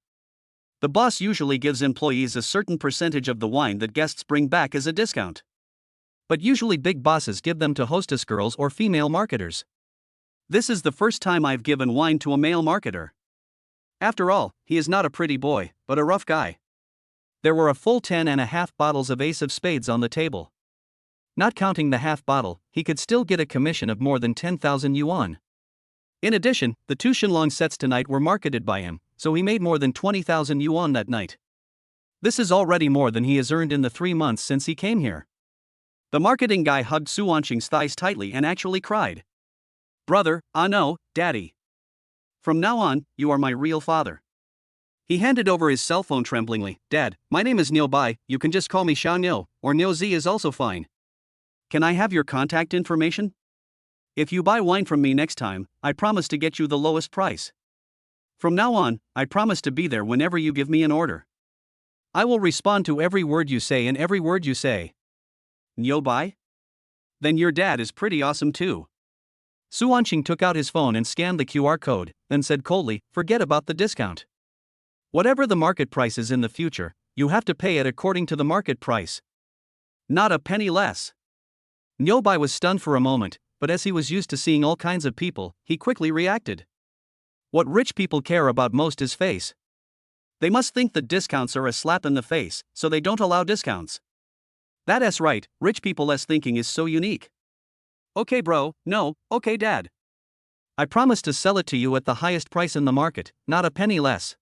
The boss usually gives employees a certain percentage of the wine that guests bring back as a discount. But usually big bosses give them to hostess girls or female marketers. This is the first time I've given wine to a male marketer. After all, he is not a pretty boy, but a rough guy." There were a full 10.5 bottles of Ace of Spades on the table. Not counting the half bottle, he could still get a commission of more than 10,000 yuan. In addition, the 2 Shenlong sets tonight were marketed by him, so he made more than 20,000 yuan that night. This is already more than he has earned in the 3 months since he came here. The marketing guy hugged Su Wanqing's thighs tightly and actually cried. Brother, ah no, Daddy. From now on, you are my real father. He handed over his cell phone tremblingly. Dad, my name is Niu Bai, you can just call me Xiao Niu, or Niu Z is also fine. Can I have your contact information? If you buy wine from me next time, I promise to get you the lowest price. From now on, I promise to be there whenever you give me an order. I will respond to every word you say and every word you say. Niu Bai? Then your dad is pretty awesome too. Su Wanqing took out his phone and scanned the QR code, then said coldly, forget about the discount. Whatever the market price is in the future, you have to pay it according to the market price. Not a penny less. Niu Bai was stunned for a moment, but as he was used to seeing all kinds of people, he quickly reacted. What rich people care about most is face. They must think that discounts are a slap in the face, so they don't allow discounts. That's right, rich people's thinking is so unique. Okay bro, no, okay dad. I promise to sell it to you at the highest price in the market, not a penny less.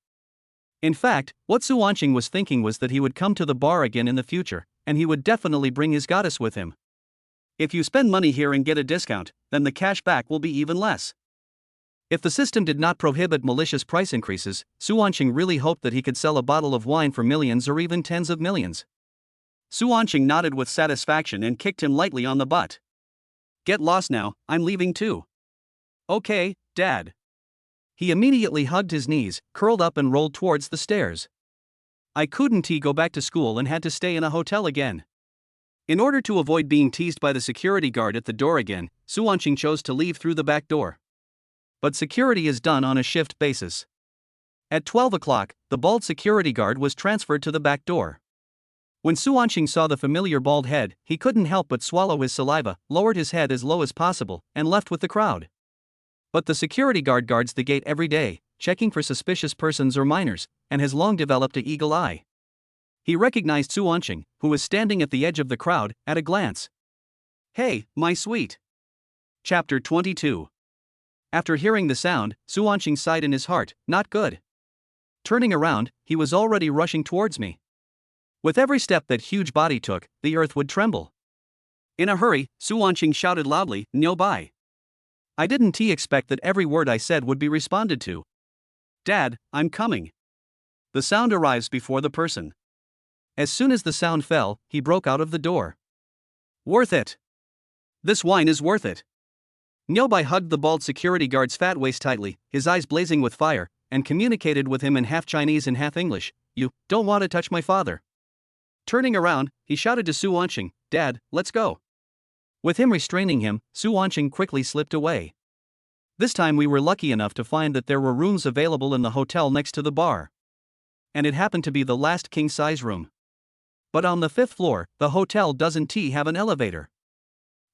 In fact, what Su Wanqing was thinking was that he would come to the bar again in the future, and he would definitely bring his goddess with him. If you spend money here and get a discount, then the cash back will be even less. If the system did not prohibit malicious price increases, Su Wanqing really hoped that he could sell a bottle of wine for millions or even tens of millions. Su Wanqing nodded with satisfaction and kicked him lightly on the butt. Get lost now, I'm leaving too. Okay, Dad. He immediately hugged his knees, curled up and rolled towards the stairs. I couldn't go back to school and had to stay in a hotel again. In order to avoid being teased by the security guard at the door again, Su Wanqing chose to leave through the back door. But security is done on a shift basis. At 12 o'clock, the bald security guard was transferred to the back door. When Su Wanqing saw the familiar bald head, he couldn't help but swallow his saliva, lowered his head as low as possible, and left with the crowd. But the security guard guards the gate every day, checking for suspicious persons or minors, and has long developed an eagle eye. He recognized Su Wanqing, who was standing at the edge of the crowd, at a glance. Hey, my sweet. Chapter 22. After hearing the sound, Su Wanqing sighed in his heart, not good. Turning around, he was already rushing towards me. With every step that huge body took, the earth would tremble. In a hurry, Su Wanqing shouted loudly, Niu Bai. I didn't expect that every word I said would be responded to. Dad, I'm coming. The sound arrives before the person. As soon as the sound fell, he broke out of the door. Worth it. This wine is worth it. Niu Bai hugged the bald security guard's fat waist tightly, his eyes blazing with fire, and communicated with him in half Chinese and half English. You don't want to touch my father. Turning around, he shouted to Su Wanqing, Dad, let's go. With him restraining him, Su Wanqing quickly slipped away. This time we were lucky enough to find that there were rooms available in the hotel next to the bar. And it happened to be the last king-size room. But on the 5th floor, the hotel doesn't have an elevator.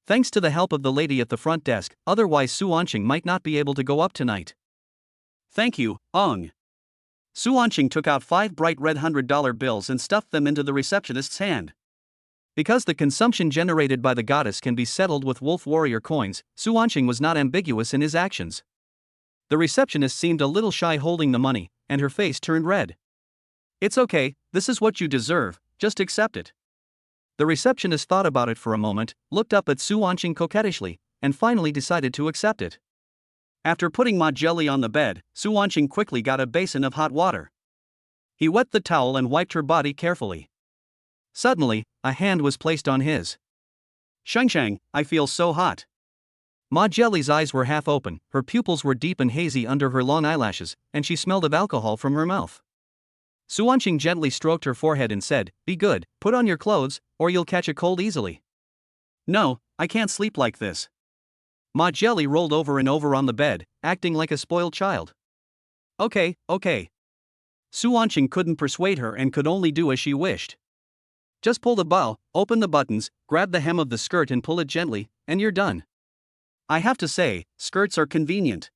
Thanks to the help of the lady at the front desk, otherwise Su Wanqing might not be able to go up tonight. Thank you, Ong. Su Wanqing took out 5 bright red $100 bills and stuffed them into the receptionist's hand. Because the consumption generated by the goddess can be settled with wolf warrior coins, Su Wanqing was not ambiguous in his actions. The receptionist seemed a little shy holding the money, and her face turned red. It's okay, this is what you deserve, just accept it. The receptionist thought about it for a moment, looked up at Su Wanqing coquettishly, and finally decided to accept it. After putting Ma Jelly on the bed, Su Wanqing quickly got a basin of hot water. He wet the towel and wiped her body carefully. Suddenly, a hand was placed on his. Shang, I feel so hot. Ma Jelly's eyes were half open, her pupils were deep and hazy under her long eyelashes, and she smelled of alcohol from her mouth. Su Wanqing gently stroked her forehead and said, Be good, put on your clothes, or you'll catch a cold easily. No, I can't sleep like this. Ma Jelly rolled over and over on the bed, acting like a spoiled child. Okay. Su Wanqing couldn't persuade her and could only do as she wished. Just pull the bow, open the buttons, grab the hem of the skirt and pull it gently, and you're done. I have to say, skirts are convenient.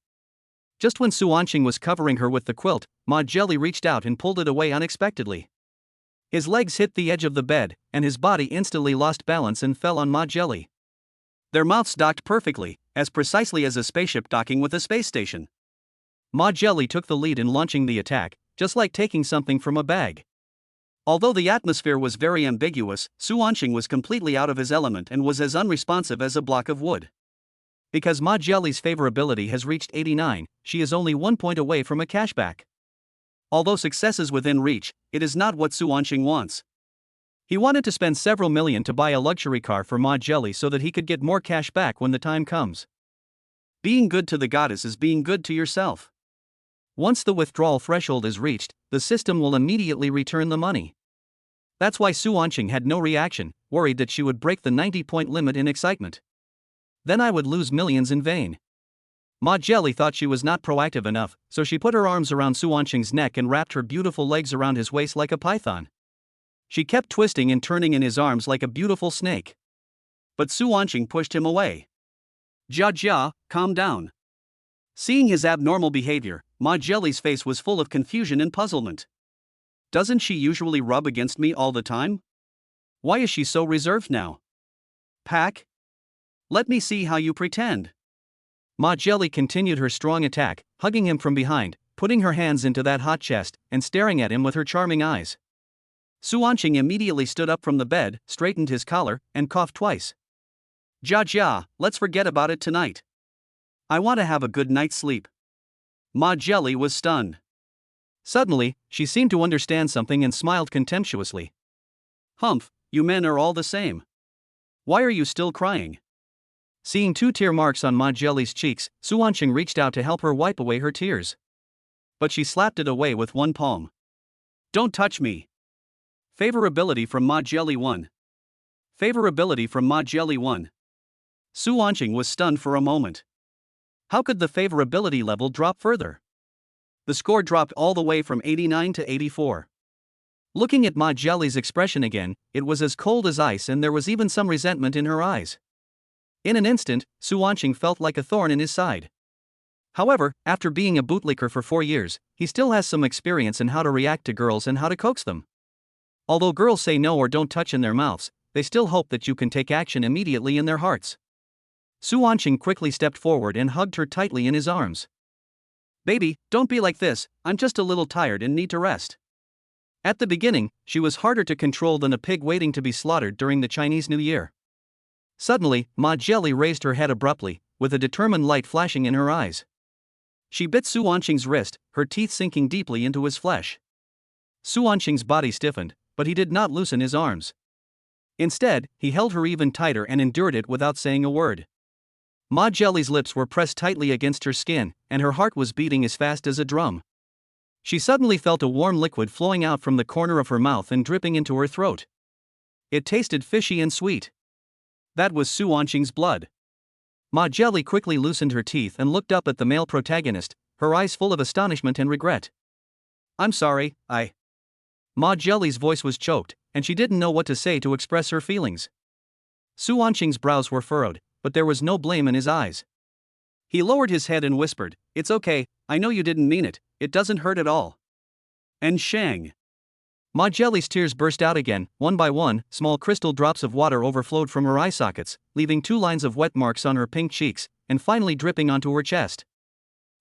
Just when Su Wanqing was covering her with the quilt, Ma Jelly reached out and pulled it away unexpectedly. His legs hit the edge of the bed, and his body instantly lost balance and fell on Ma Jelly. Their mouths docked perfectly, as precisely as a spaceship docking with a space station. Ma Jelly took the lead in launching the attack, just like taking something from a bag. Although the atmosphere was very ambiguous, Su Wanqing was completely out of his element and was as unresponsive as a block of wood. Because Ma Jelly's favorability has reached 89, she is only 1 point away from a cashback. Although success is within reach, it is not what Su Wanqing wants. He wanted to spend several million to buy a luxury car for Ma Jelly so that he could get more cash back when the time comes. Being good to the goddess is being good to yourself. Once the withdrawal threshold is reached, the system will immediately return the money. That's why Su Wanqing had no reaction, worried that she would break the 90-point limit in excitement. Then I would lose millions in vain. Ma Jelly thought she was not proactive enough, so she put her arms around Su Wanqing's neck and wrapped her beautiful legs around his waist like a python. She kept twisting and turning in his arms like a beautiful snake. But Su Wanqing pushed him away. Jia Jia, calm down. Seeing his abnormal behavior, Ma Jelly's face was full of confusion and puzzlement. Doesn't she usually rub against me all the time? Why is she so reserved now? Pack? Let me see how you pretend. Ma Jelly continued her strong attack, hugging him from behind, putting her hands into that hot chest, and staring at him with her charming eyes. Su Wanqing immediately stood up from the bed, straightened his collar, and coughed twice. Jia Jia, let's forget about it tonight. I want to have a good night's sleep. Ma Jelly was stunned. Suddenly, she seemed to understand something and smiled contemptuously. Humph, you men are all the same. Why are you still crying? Seeing 2 tear marks on Ma Jelly's cheeks, Su Wanqing reached out to help her wipe away her tears. But she slapped it away with one palm. Don't touch me. Favorability from Ma Jelly 1. Favorability from Ma Jelly 1. Su Wanqing was stunned for a moment. How could the favorability level drop further? The score dropped all the way from 89 to 84. Looking at Ma Jelly's expression again, it was as cold as ice and there was even some resentment in her eyes. In an instant, Su Wanqing felt like a thorn in his side. However, after being a bootlicker for 4 years, he still has some experience in how to react to girls and how to coax them. Although girls say no or don't touch in their mouths, they still hope that you can take action immediately in their hearts. Su Wanqing quickly stepped forward and hugged her tightly in his arms. Baby, don't be like this, I'm just a little tired and need to rest. At the beginning, she was harder to control than a pig waiting to be slaughtered during the Chinese New Year. Suddenly, Ma Jelly raised her head abruptly, with a determined light flashing in her eyes. She bit Su Wanqing's wrist, her teeth sinking deeply into his flesh. Su Wanqing's body stiffened, but he did not loosen his arms. Instead, he held her even tighter and endured it without saying a word. Ma Jelly's lips were pressed tightly against her skin, and her heart was beating as fast as a drum. She suddenly felt a warm liquid flowing out from the corner of her mouth and dripping into her throat. It tasted fishy and sweet. That was Su Wanqing's blood. Ma Jelly quickly loosened her teeth and looked up at the male protagonist, her eyes full of astonishment and regret. I'm sorry, Ma Jelly's voice was choked, and she didn't know what to say to express her feelings. Su Wanqing's brows were furrowed, but there was no blame in his eyes. He lowered his head and whispered, It's okay, I know you didn't mean it, it doesn't hurt at all. And Shang. Ma Jelly's tears burst out again, one by one, small crystal drops of water overflowed from her eye sockets, leaving 2 lines of wet marks on her pink cheeks, and finally dripping onto her chest.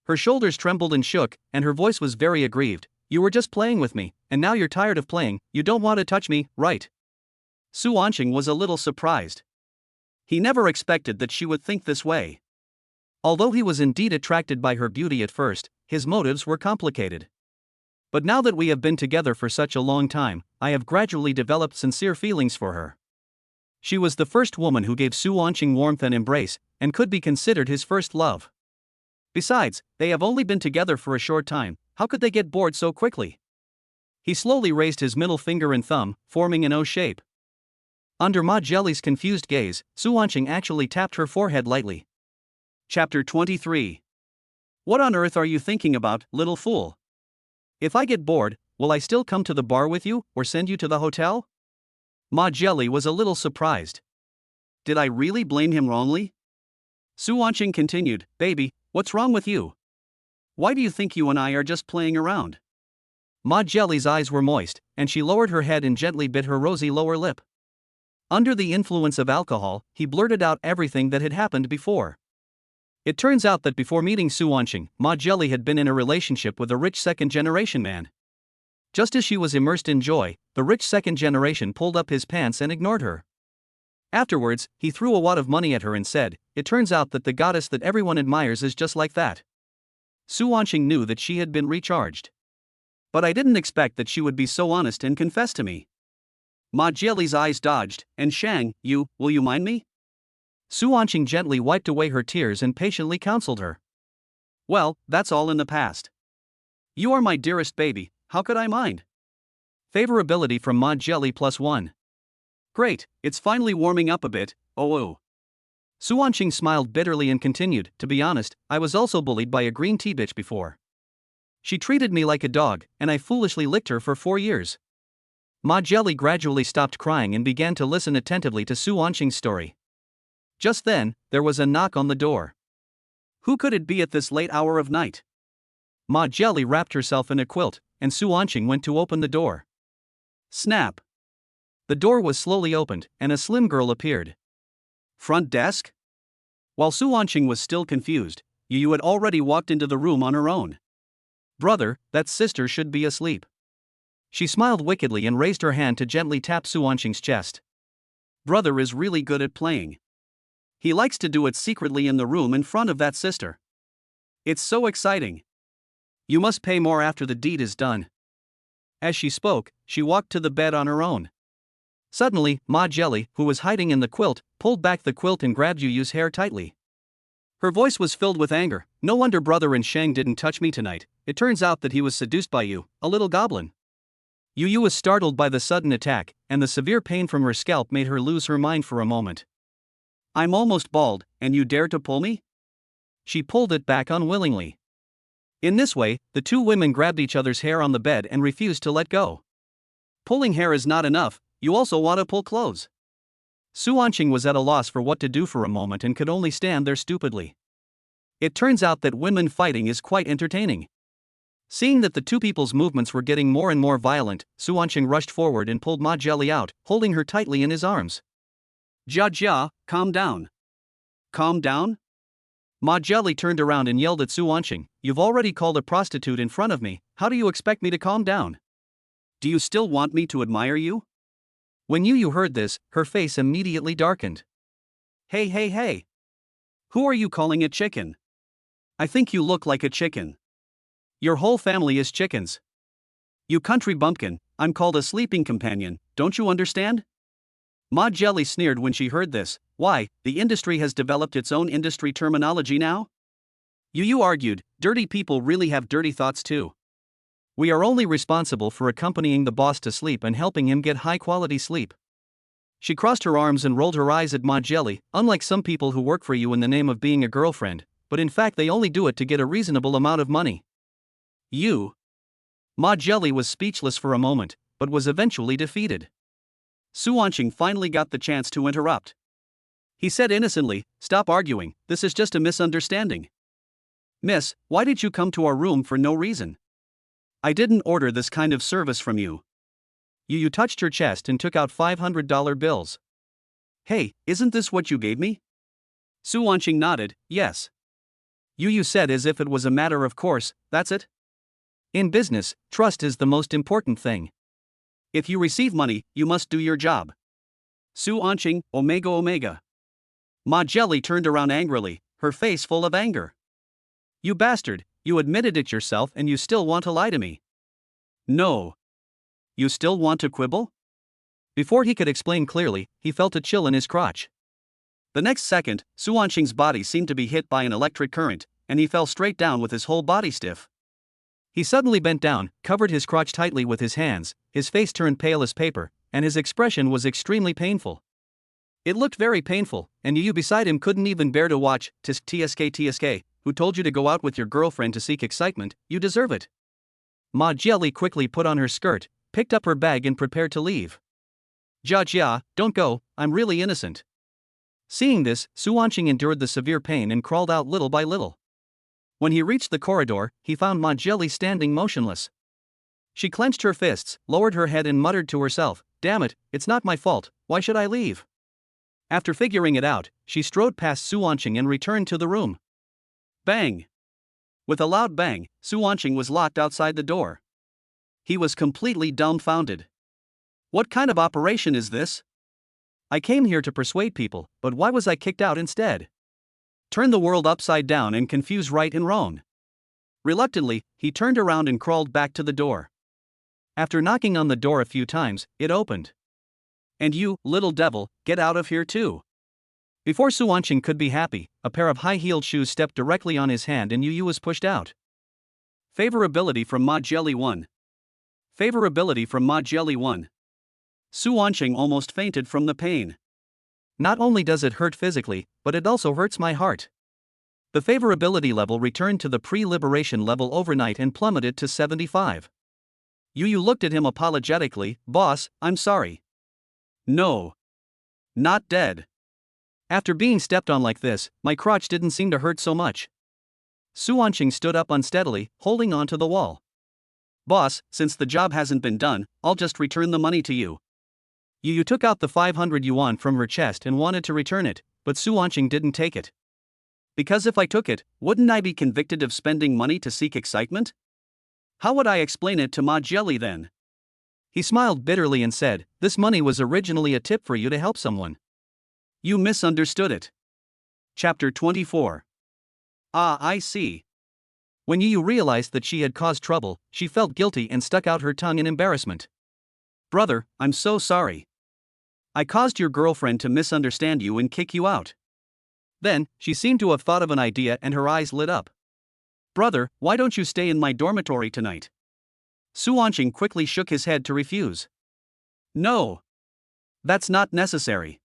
Her shoulders trembled and shook, and her voice was very aggrieved. You were just playing with me, and now you're tired of playing, you don't want to touch me, right? Su Wanqing was a little surprised. He never expected that she would think this way. Although he was indeed attracted by her beauty at first, his motives were complicated. But now that we have been together for such a long time, I have gradually developed sincere feelings for her. She was the first woman who gave Su Wanqing warmth and embrace, and could be considered his first love. Besides, they have only been together for a short time, how could they get bored so quickly? He slowly raised his middle finger and thumb, forming an O shape. Under Ma Jelly's confused gaze, Su Wanqing actually tapped her forehead lightly. Chapter 23. What on earth are you thinking about, little fool? If I get bored, will I still come to the bar with you, or send you to the hotel? Ma Jelly was a little surprised. Did I really blame him wrongly? Su Wanqing continued, Baby, what's wrong with you? Why do you think you and I are just playing around? Ma Jelly's eyes were moist, and she lowered her head and gently bit her rosy lower lip. Under the influence of alcohol, he blurted out everything that had happened before. It turns out that before meeting Su Wanqing, Ma Jelly had been in a relationship with a rich second-generation man. Just as she was immersed in joy, the rich second generation pulled up his pants and ignored her. Afterwards, he threw a wad of money at her and said, "It turns out that the goddess that everyone admires is just like that." Su Wanqing knew that she had been recharged. But I didn't expect that she would be so honest and confess to me. Ma Jieli's eyes dodged, and Shang, will you mind me? Su Wanqing gently wiped away her tears and patiently counseled her. Well, that's all in the past. You are my dearest baby, how could I mind? Favorability from Ma Jieli +1. Great, it's finally warming up a bit, oh. Su Wanqing smiled bitterly and continued, to be honest, I was also bullied by a green tea bitch before. She treated me like a dog, and I foolishly licked her for 4 years. Ma Jieli gradually stopped crying and began to listen attentively to Su Wanqing's story. Just then, there was a knock on the door. Who could it be at this late hour of night? Ma Jieli wrapped herself in a quilt, and Su Wanqing went to open the door. Snap! The door was slowly opened, and a slim girl appeared. Front desk? While Su Wanqing was still confused, Yu had already walked into the room on her own. Brother, that sister should be asleep. She smiled wickedly and raised her hand to gently tap Su Wanqing's chest. Brother is really good at playing. He likes to do it secretly in the room in front of that sister. It's so exciting. You must pay more after the deed is done. As she spoke, she walked to the bed on her own. Suddenly, Ma Jieli, who was hiding in the quilt, pulled back the quilt and grabbed Yu's hair tightly. Her voice was filled with anger. No wonder brother and Shang didn't touch me tonight. It turns out that he was seduced by you, a little goblin. Yu was startled by the sudden attack, and the severe pain from her scalp made her lose her mind for a moment. I'm almost bald, and you dare to pull me? She pulled it back unwillingly. In this way, the two women grabbed each other's hair on the bed and refused to let go. Pulling hair is not enough, you also want to pull clothes. Su Wanqing was at a loss for what to do for a moment and could only stand there stupidly. It turns out that women fighting is quite entertaining. Seeing that the two people's movements were getting more and more violent, Su Wanqing rushed forward and pulled Ma Jieli out, holding her tightly in his arms. Jia, calm down. Calm down? Ma Jieli turned around and yelled at Su Wanqing, you've already called a prostitute in front of me, how do you expect me to calm down? Do you still want me to admire you? When Yu heard this, her face immediately darkened. Hey. Who are you calling a chicken? I think you look like a chicken. Your whole family is chickens. You country bumpkin, I'm called a sleeping companion, don't you understand? Ma Jieli sneered when she heard this. Why, the industry has developed its own industry terminology now? Yu argued, dirty people really have dirty thoughts too. We are only responsible for accompanying the boss to sleep and helping him get high-quality sleep. She crossed her arms and rolled her eyes at Ma Jieli, unlike some people who work for you in the name of being a girlfriend, but in fact they only do it to get a reasonable amount of money. Ma Jieli was speechless for a moment, but was eventually defeated. Su Wanqing finally got the chance to interrupt. He said innocently, stop arguing, this is just a misunderstanding. Miss, why did you come to our room for no reason? I didn't order this kind of service from you. Yu touched her chest and took out $500 bills. Hey, isn't this what you gave me? Su Wanqing nodded, yes. Yu said as if it was a matter of course, that's it? In business, trust is the most important thing. If you receive money, you must do your job. Su Wanqing, Omega. Ma Jieli turned around angrily, her face full of anger. You bastard, you admitted it yourself and you still want to lie to me. No. You still want to quibble? Before he could explain clearly, he felt a chill in his crotch. The next second, Su Wanqing's body seemed to be hit by an electric current, and he fell straight down with his whole body stiff. He suddenly bent down, covered his crotch tightly with his hands, his face turned pale as paper, and his expression was extremely painful. It looked very painful, and Yu beside him couldn't even bear to watch. TSK, who told you to go out with your girlfriend to seek excitement, you deserve it. Ma Jieli quickly put on her skirt, picked up her bag and prepared to leave. Jia, don't go, I'm really innocent. Seeing this, Su Wanqing endured the severe pain and crawled out little by little. When he reached the corridor, he found Ma Jieli standing motionless. She clenched her fists, lowered her head and muttered to herself, damn it, it's not my fault, why should I leave? After figuring it out, she strode past Su Wanqing and returned to the room. Bang! With a loud bang, Su Wanqing was locked outside the door. He was completely dumbfounded. What kind of operation is this? I came here to persuade people, but why was I kicked out instead? Turn the world upside down and confuse right and wrong. Reluctantly, he turned around and crawled back to the door. After knocking on the door a few times, it opened. And you, little devil, get out of here too. Before Suanqing could be happy, a pair of high-heeled shoes stepped directly on his hand and Yu was pushed out. Favorability from Ma Jelly 1. Favorability from Ma Jelly 1. Suanqing almost fainted from the pain. Not only does it hurt physically, but it also hurts my heart. The favorability level returned to the pre-liberation level overnight and plummeted to 75. Yu looked at him apologetically. Boss, I'm sorry. No. Not dead. After being stepped on like this, my crotch didn't seem to hurt so much. Suanqing stood up unsteadily, holding on to the wall. Boss, since the job hasn't been done, I'll just return the money to you. Yu took out the 500 yuan from her chest and wanted to return it, but Suanqing didn't take it. Because if I took it, wouldn't I be convicted of spending money to seek excitement? How would I explain it to Ma Jelly then? He smiled bitterly and said, this money was originally a tip for you to help someone. You misunderstood it. Chapter 24. Ah, I see. When Yu realized that she had caused trouble, she felt guilty and stuck out her tongue in embarrassment. Brother, I'm so sorry. I caused your girlfriend to misunderstand you and kick you out. Then, she seemed to have thought of an idea and her eyes lit up. Brother, why don't you stay in my dormitory tonight? Suanqing quickly shook his head to refuse. No. That's not necessary.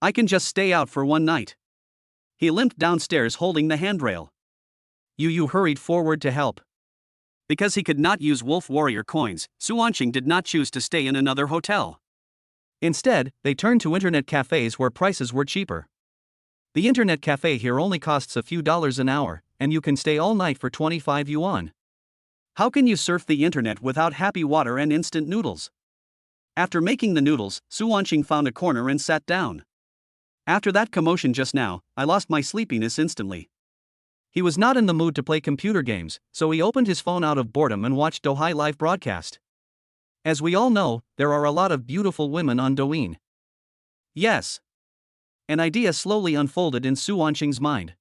I can just stay out for one night. He limped downstairs holding the handrail. Yu hurried forward to help. Because he could not use Wolf Warrior coins, Suanqing did not choose to stay in another hotel. Instead, they turned to internet cafes where prices were cheaper. The internet cafe here only costs a few dollars an hour, and you can stay all night for 25 yuan. How can you surf the internet without happy water and instant noodles? After making the noodles, Suanqing found a corner and sat down. After that commotion just now, I lost my sleepiness instantly. He was not in the mood to play computer games, so he opened his phone out of boredom and watched Douyin live broadcast. As we all know, there are a lot of beautiful women on Douyin. Yes. An idea slowly unfolded in Suanqing's mind.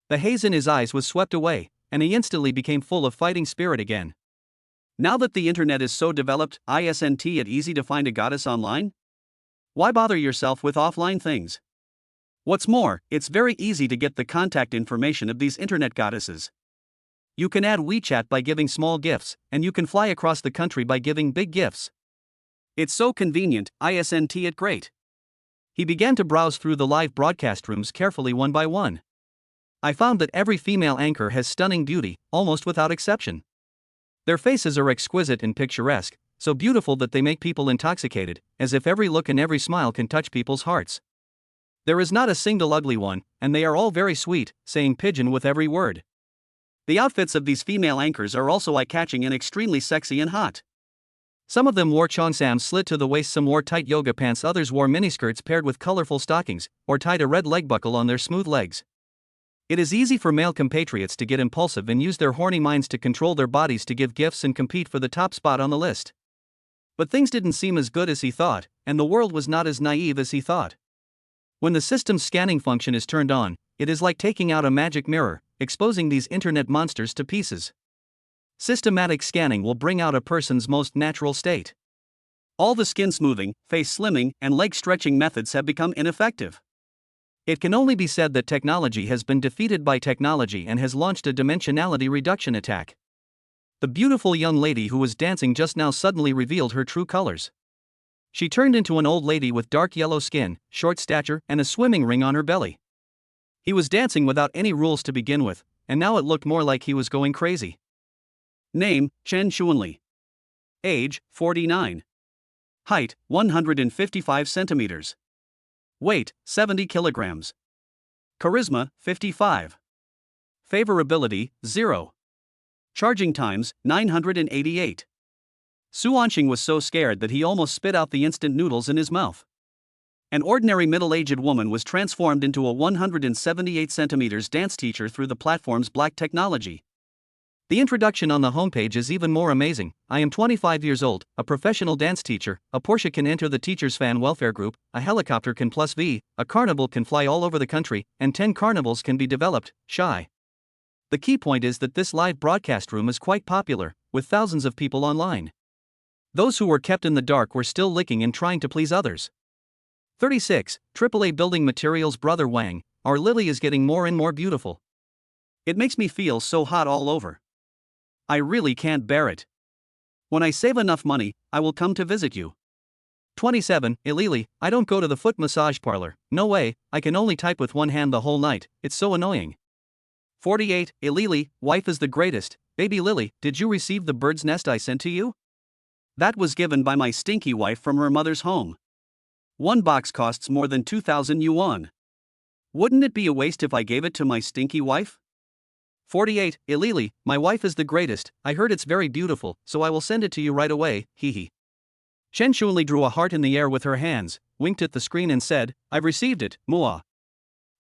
The haze in his eyes was swept away, and he instantly became full of fighting spirit again. Now that the internet is so developed, isn't it easy to find a goddess online? Why bother yourself with offline things? What's more, it's very easy to get the contact information of these internet goddesses. You can add WeChat by giving small gifts, and you can fly across the country by giving big gifts. It's so convenient, isn't it great? He began to browse through the live broadcast rooms carefully one by one. I found that every female anchor has stunning beauty, almost without exception. Their faces are exquisite and picturesque, so beautiful that they make people intoxicated, as if every look and every smile can touch people's hearts. There is not a single ugly one, and they are all very sweet, saying pigeon with every word. The outfits of these female anchors are also eye-catching and extremely sexy and hot. Some of them wore cheongsams slit to the waist, some wore tight yoga pants, others wore miniskirts paired with colorful stockings, or tied a red leg buckle on their smooth legs. It is easy for male compatriots to get impulsive and use their horny minds to control their bodies to give gifts and compete for the top spot on the list. But things didn't seem as good as he thought, and the world was not as naive as he thought. When the system's scanning function is turned on, it is like taking out a magic mirror, exposing these internet monsters to pieces. Systematic scanning will bring out a person's most natural state. All the skin smoothing, face slimming, and leg stretching methods have become ineffective. It can only be said that technology has been defeated by technology and has launched a dimensionality reduction attack. The beautiful young lady who was dancing just now suddenly revealed her true colors. She turned into an old lady with dark yellow skin, short stature, and a swimming ring on her belly. He was dancing without any rules to begin with, and now it looked more like he was going crazy. Name, Chen Xuanli. Age, 49. Height, 155 centimeters. Weight, 70 kilograms. Charisma, 55. Favorability, 0. Charging times, 988. Suanqing was so scared that he almost spit out the instant noodles in his mouth. An ordinary middle-aged woman was transformed into a 178 centimeters dance teacher through the platform's black technology. The introduction on the homepage is even more amazing. I am 25 years old, a professional dance teacher, a Porsche can enter the teachers' fan welfare group, a helicopter can plus V, a carnival can fly all over the country, and 10 carnivals can be developed, shy. The key point is that this live broadcast room is quite popular, with thousands of people online. Those who were kept in the dark were still licking and trying to please others. 36. AAA Building Materials. Brother Wang, our Lily is getting more and more beautiful. It makes me feel so hot all over. I really can't bear it. When I save enough money, I will come to visit you. 27. Ilili, I don't go to the foot massage parlor, no way, I can only type with one hand the whole night, it's so annoying. 48. Ilili, wife is the greatest. Baby Lily, did you receive the bird's nest I sent to you? That was given by my stinky wife from her mother's home. One box costs more than 2,000 yuan. Wouldn't it be a waste if I gave it to my stinky wife? 48. Ilili, my wife is the greatest, I heard it's very beautiful, so I will send it to you right away, hehe. Chen Shuanli drew a heart in the air with her hands, winked at the screen and said, I've received it, Mua.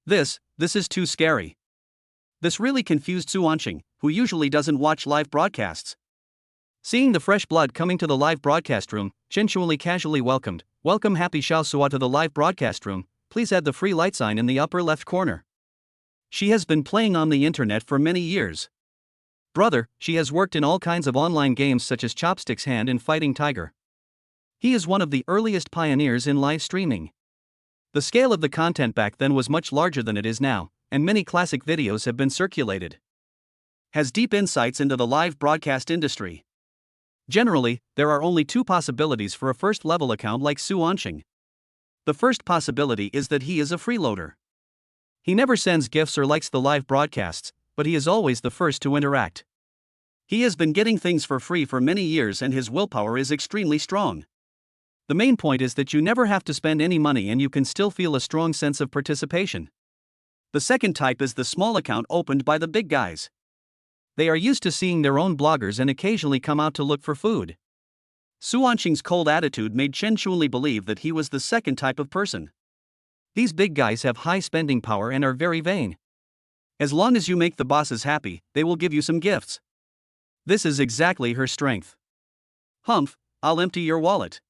This is too scary. This really confused Su Anqing, who usually doesn't watch live broadcasts. Seeing the fresh blood coming to the live broadcast room, Chen Shuanli casually welcomed, Welcome Happy Xiao Sua to the live broadcast room, please add the free light sign in the upper left corner. She has been playing on the internet for many years. Brother, she has worked in all kinds of online games such as Chopsticks Hand and Fighting Tiger. He is one of the earliest pioneers in live streaming. The scale of the content back then was much larger than it is now, and many classic videos have been circulated. Has deep insights into the live broadcast industry. Generally, there are only two possibilities for a first-level account like Su Anqing. The first possibility is that he is a freeloader. He never sends gifts or likes the live broadcasts, but he is always the first to interact. He has been getting things for free for many years and his willpower is extremely strong. The main point is that you never have to spend any money and you can still feel a strong sense of participation. The second type is the small account opened by the big guys. They are used to seeing their own bloggers and occasionally come out to look for food. Su Anqing's cold attitude made Chen Shuanli believe that he was the second type of person. These big guys have high spending power and are very vain. As long as you make the bosses happy, they will give you some gifts. This is exactly her strength. Humph, I'll empty your wallet.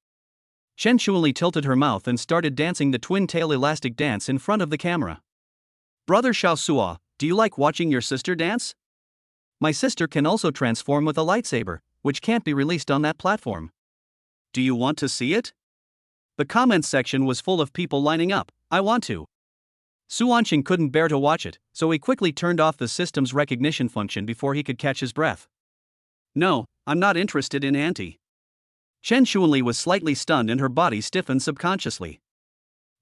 Chen Shuanli tilted her mouth and started dancing the twin-tail elastic dance in front of the camera. Brother Xiao Sua, do you like watching your sister dance? My sister can also transform with a lightsaber, which can't be released on that platform. Do you want to see it? The comments section was full of people lining up, I want to. Su Anqing couldn't bear to watch it, so he quickly turned off the system's recognition function before he could catch his breath. No, I'm not interested in Auntie. Chen Shuanli was slightly stunned and her body stiffened subconsciously.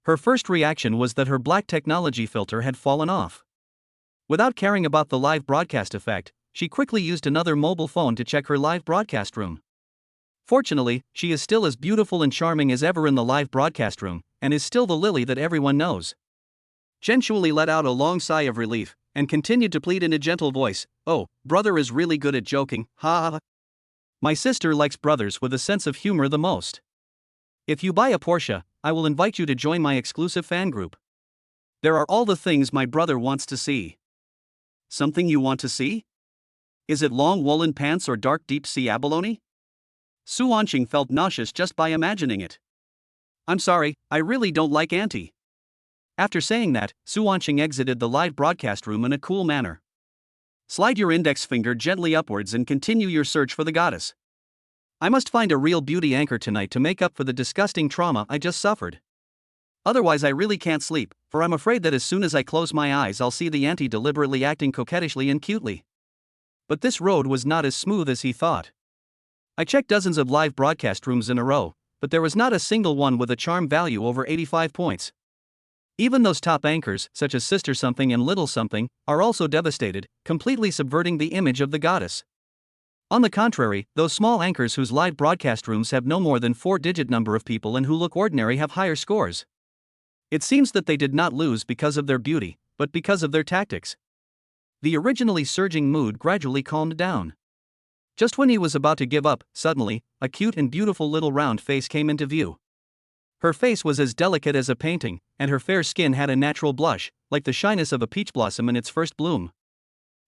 Her first reaction was that her black technology filter had fallen off. Without caring about the live broadcast effect, she quickly used another mobile phone to check her live broadcast room. Fortunately, she is still as beautiful and charming as ever in the live broadcast room, and is still the Lily that everyone knows. Chen Shuanli let out a long sigh of relief, and continued to plead in a gentle voice, Oh, brother is really good at joking, ha ha ha. My sister likes brothers with a sense of humor the most. If you buy a Porsche, I will invite you to join my exclusive fan group. There are all the things my brother wants to see. Something you want to see? Is it long woolen pants or dark deep sea abalone? Su Anqing felt nauseous just by imagining it. I'm sorry, I really don't like Auntie. After saying that, Su Anqing exited the live broadcast room in a cool manner. Slide your index finger gently upwards and continue your search for the goddess. I must find a real beauty anchor tonight to make up for the disgusting trauma I just suffered. Otherwise I really can't sleep, for I'm afraid that as soon as I close my eyes I'll see the Auntie deliberately acting coquettishly and cutely. But this road was not as smooth as he thought. I checked dozens of live broadcast rooms in a row, but there was not a single one with a charm value over 85 points. Even those top anchors, such as Sister Something and Little Something, are also devastated, completely subverting the image of the goddess. On the contrary, those small anchors whose live broadcast rooms have no more than 4-digit number of people and who look ordinary have higher scores. It seems that they did not lose because of their beauty, but because of their tactics. The originally surging mood gradually calmed down. Just when he was about to give up, suddenly, a cute and beautiful little round face came into view. Her face was as delicate as a painting, and her fair skin had a natural blush, like the shyness of a peach blossom in its first bloom.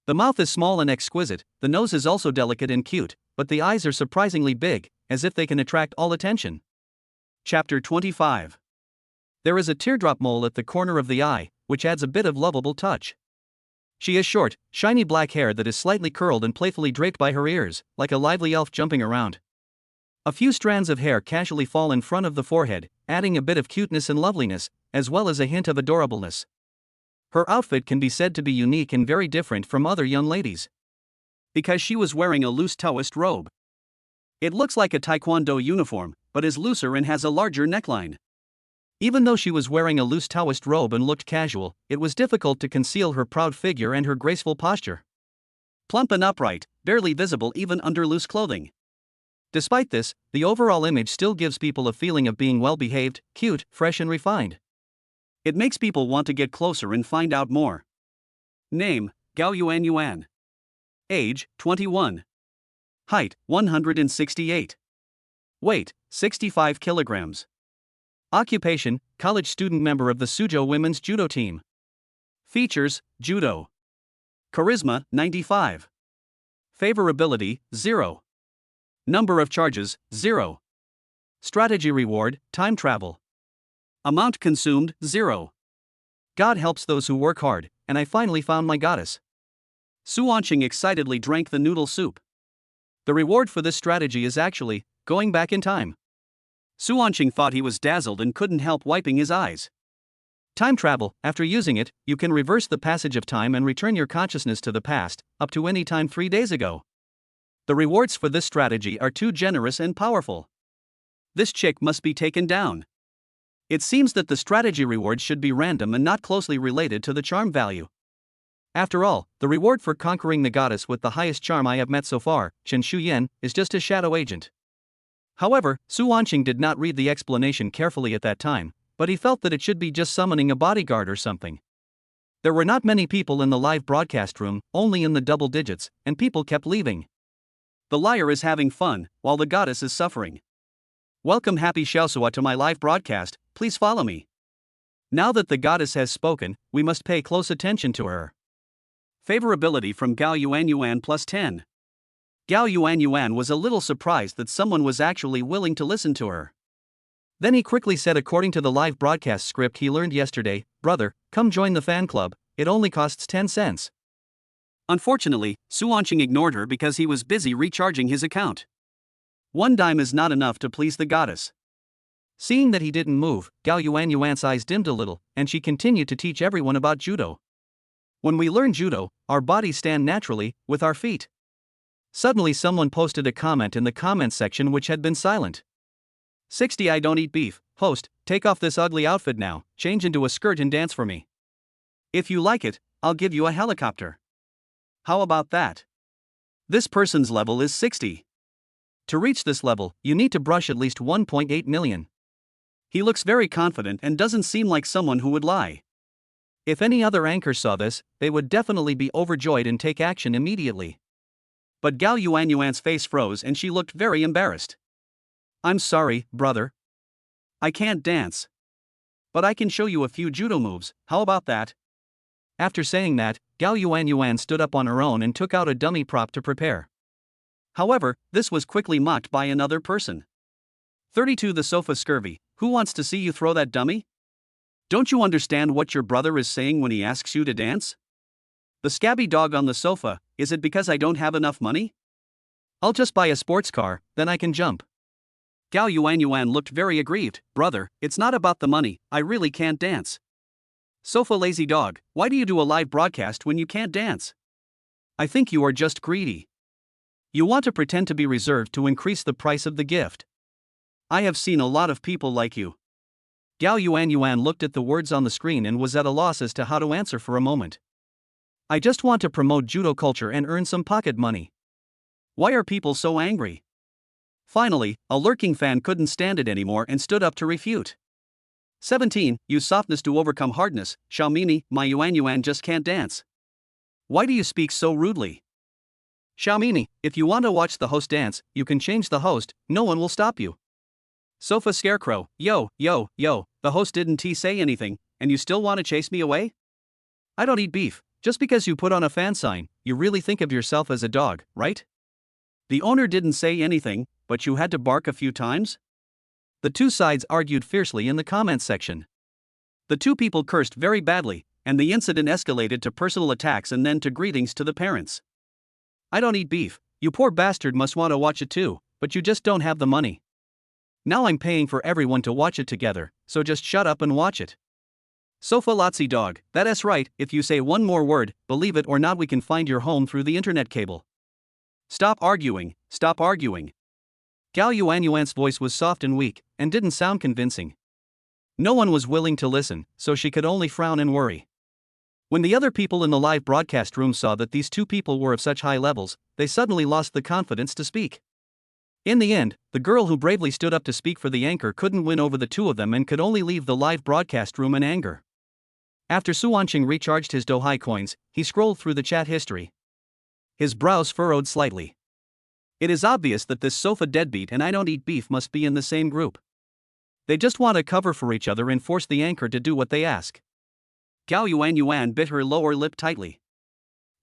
The mouth is small and exquisite, the nose is also delicate and cute, but the eyes are surprisingly big, as if they can attract all attention. Chapter 25. There is a teardrop mole at the corner of the eye, which adds a bit of lovable touch. She has short, shiny black hair that is slightly curled and playfully draped by her ears, like a lively elf jumping around. A few strands of hair casually fall in front of the forehead, adding a bit of cuteness and loveliness, as well as a hint of adorableness. Her outfit can be said to be unique and very different from other young ladies, because she was wearing a loose Taoist robe. It looks like a taekwondo uniform, but is looser and has a larger neckline. Even though she was wearing a loose Taoist robe and looked casual, it was difficult to conceal her proud figure and her graceful posture. Plump and upright, barely visible even under loose clothing. Despite this, the overall image still gives people a feeling of being well-behaved, cute, fresh and refined. It makes people want to get closer and find out more. Name: Gao Yuan Yuan. Age: 21. Height: 168. Weight: 65 kilograms. Occupation: college student member of the Suzhou women's judo team. Features: judo. Charisma: 95. Favorability: 0. Number of charges: 0. Strategy reward: time travel. Amount consumed: 0. God helps those who work hard, and I finally found my goddess. Su Wanqing excitedly drank the noodle soup. The reward for this strategy is actually going back in time. Su Wanqing thought he was dazzled and couldn't help wiping his eyes. Time travel: after using it, you can reverse the passage of time and return your consciousness to the past, up to any time 3 days ago. The rewards for this strategy are too generous and powerful. This chick must be taken down. It seems that the strategy rewards should be random and not closely related to the charm value. After all, the reward for conquering the goddess with the highest charm I have met so far, Chen Shuyan, is just a shadow agent. However, Su Wanqing did not read the explanation carefully at that time, but he felt that it should be just summoning a bodyguard or something. There were not many people in the live broadcast room, only in the double digits, and people kept leaving. The liar is having fun, while the goddess is suffering. Welcome Happy Xiaosua to my live broadcast, please follow me. Now that the goddess has spoken, we must pay close attention to her. Favorability from Gao Yuan Yuan plus 10. Gao Yuan Yuan was a little surprised that someone was actually willing to listen to her. Then he quickly said, according to the live broadcast script he learned yesterday, "Brother, come join the fan club, it only costs 10 cents. Unfortunately, Su Wanqing ignored her because he was busy recharging his account. 1 dime is not enough to please the goddess. Seeing that he didn't move, Gao Yuan Yuan's eyes dimmed a little, and she continued to teach everyone about judo. When we learn judo, our bodies stand naturally, with our feet. Suddenly someone posted a comment in the comments section which had been silent. 60 I don't eat beef, host, take off this ugly outfit now, change into a skirt and dance for me. If you like it, I'll give you a helicopter. How about that? This person's level is 60. To reach this level, you need to brush at least 1.8 million. He looks very confident and doesn't seem like someone who would lie. If any other anchor saw this, they would definitely be overjoyed and take action immediately. But Gao Yuan Yuan's face froze and she looked very embarrassed. I'm sorry, brother. I can't dance. But I can show you a few judo moves, how about that? After saying that, Gao Yuan Yuan stood up on her own and took out a dummy prop to prepare. However, this was quickly mocked by another person. 32 The sofa scurvy, who wants to see you throw that dummy? Don't you understand what your brother is saying when he asks you to dance? The scabby dog on the sofa, is it because I don't have enough money? I'll just buy a sports car, then I can jump. Gao Yuan Yuan looked very aggrieved. Brother, it's not about the money, I really can't dance. Sofa lazy dog, why do you do a live broadcast when you can't dance? I think you are just greedy. You want to pretend to be reserved to increase the price of the gift. I have seen a lot of people like you. Gao Yuan Yuan looked at the words on the screen and was at a loss as to how to answer for a moment. I just want to promote judo culture and earn some pocket money. Why are people so angry? Finally, a lurking fan couldn't stand it anymore and stood up to refute. 17. Use softness to overcome hardness. Xiaomini, my Yuan Yuan just can't dance. Why do you speak so rudely? Xiaomini, if you want to watch the host dance, you can change the host, no one will stop you. Sofa scarecrow, yo, the host didn't say anything, and you still want to chase me away? I don't eat beef, Just because you put on a fan sign, you really think of yourself as a dog, right? The owner didn't say anything, but you had to bark a few times? The two sides argued fiercely in the comments section. The two people cursed very badly, and the incident escalated to personal attacks and then to greetings to the parents. I don't eat beef, you poor bastard must want to watch it too, but you just don't have the money. Now I'm paying for everyone to watch it together, so just shut up and watch it. Sofa Lotzi dog, that's right, if you say one more word, believe it or not we can find your home through the internet cable. Stop arguing, stop arguing. Gao Yuanyuan's voice was soft and weak, and didn't sound convincing. No one was willing to listen, so she could only frown and worry. When the other people in the live broadcast room saw that these two people were of such high levels, they suddenly lost the confidence to speak. In the end, the girl who bravely stood up to speak for the anchor couldn't win over the two of them and could only leave the live broadcast room in anger. After Su Wanqing recharged his Douhai coins, he scrolled through the chat history. His brows furrowed slightly. It is obvious that this sofa deadbeat and I don't eat beef must be in the same group. They just want to cover for each other and force the anchor to do what they ask. Gao Yuanyuan bit her lower lip tightly.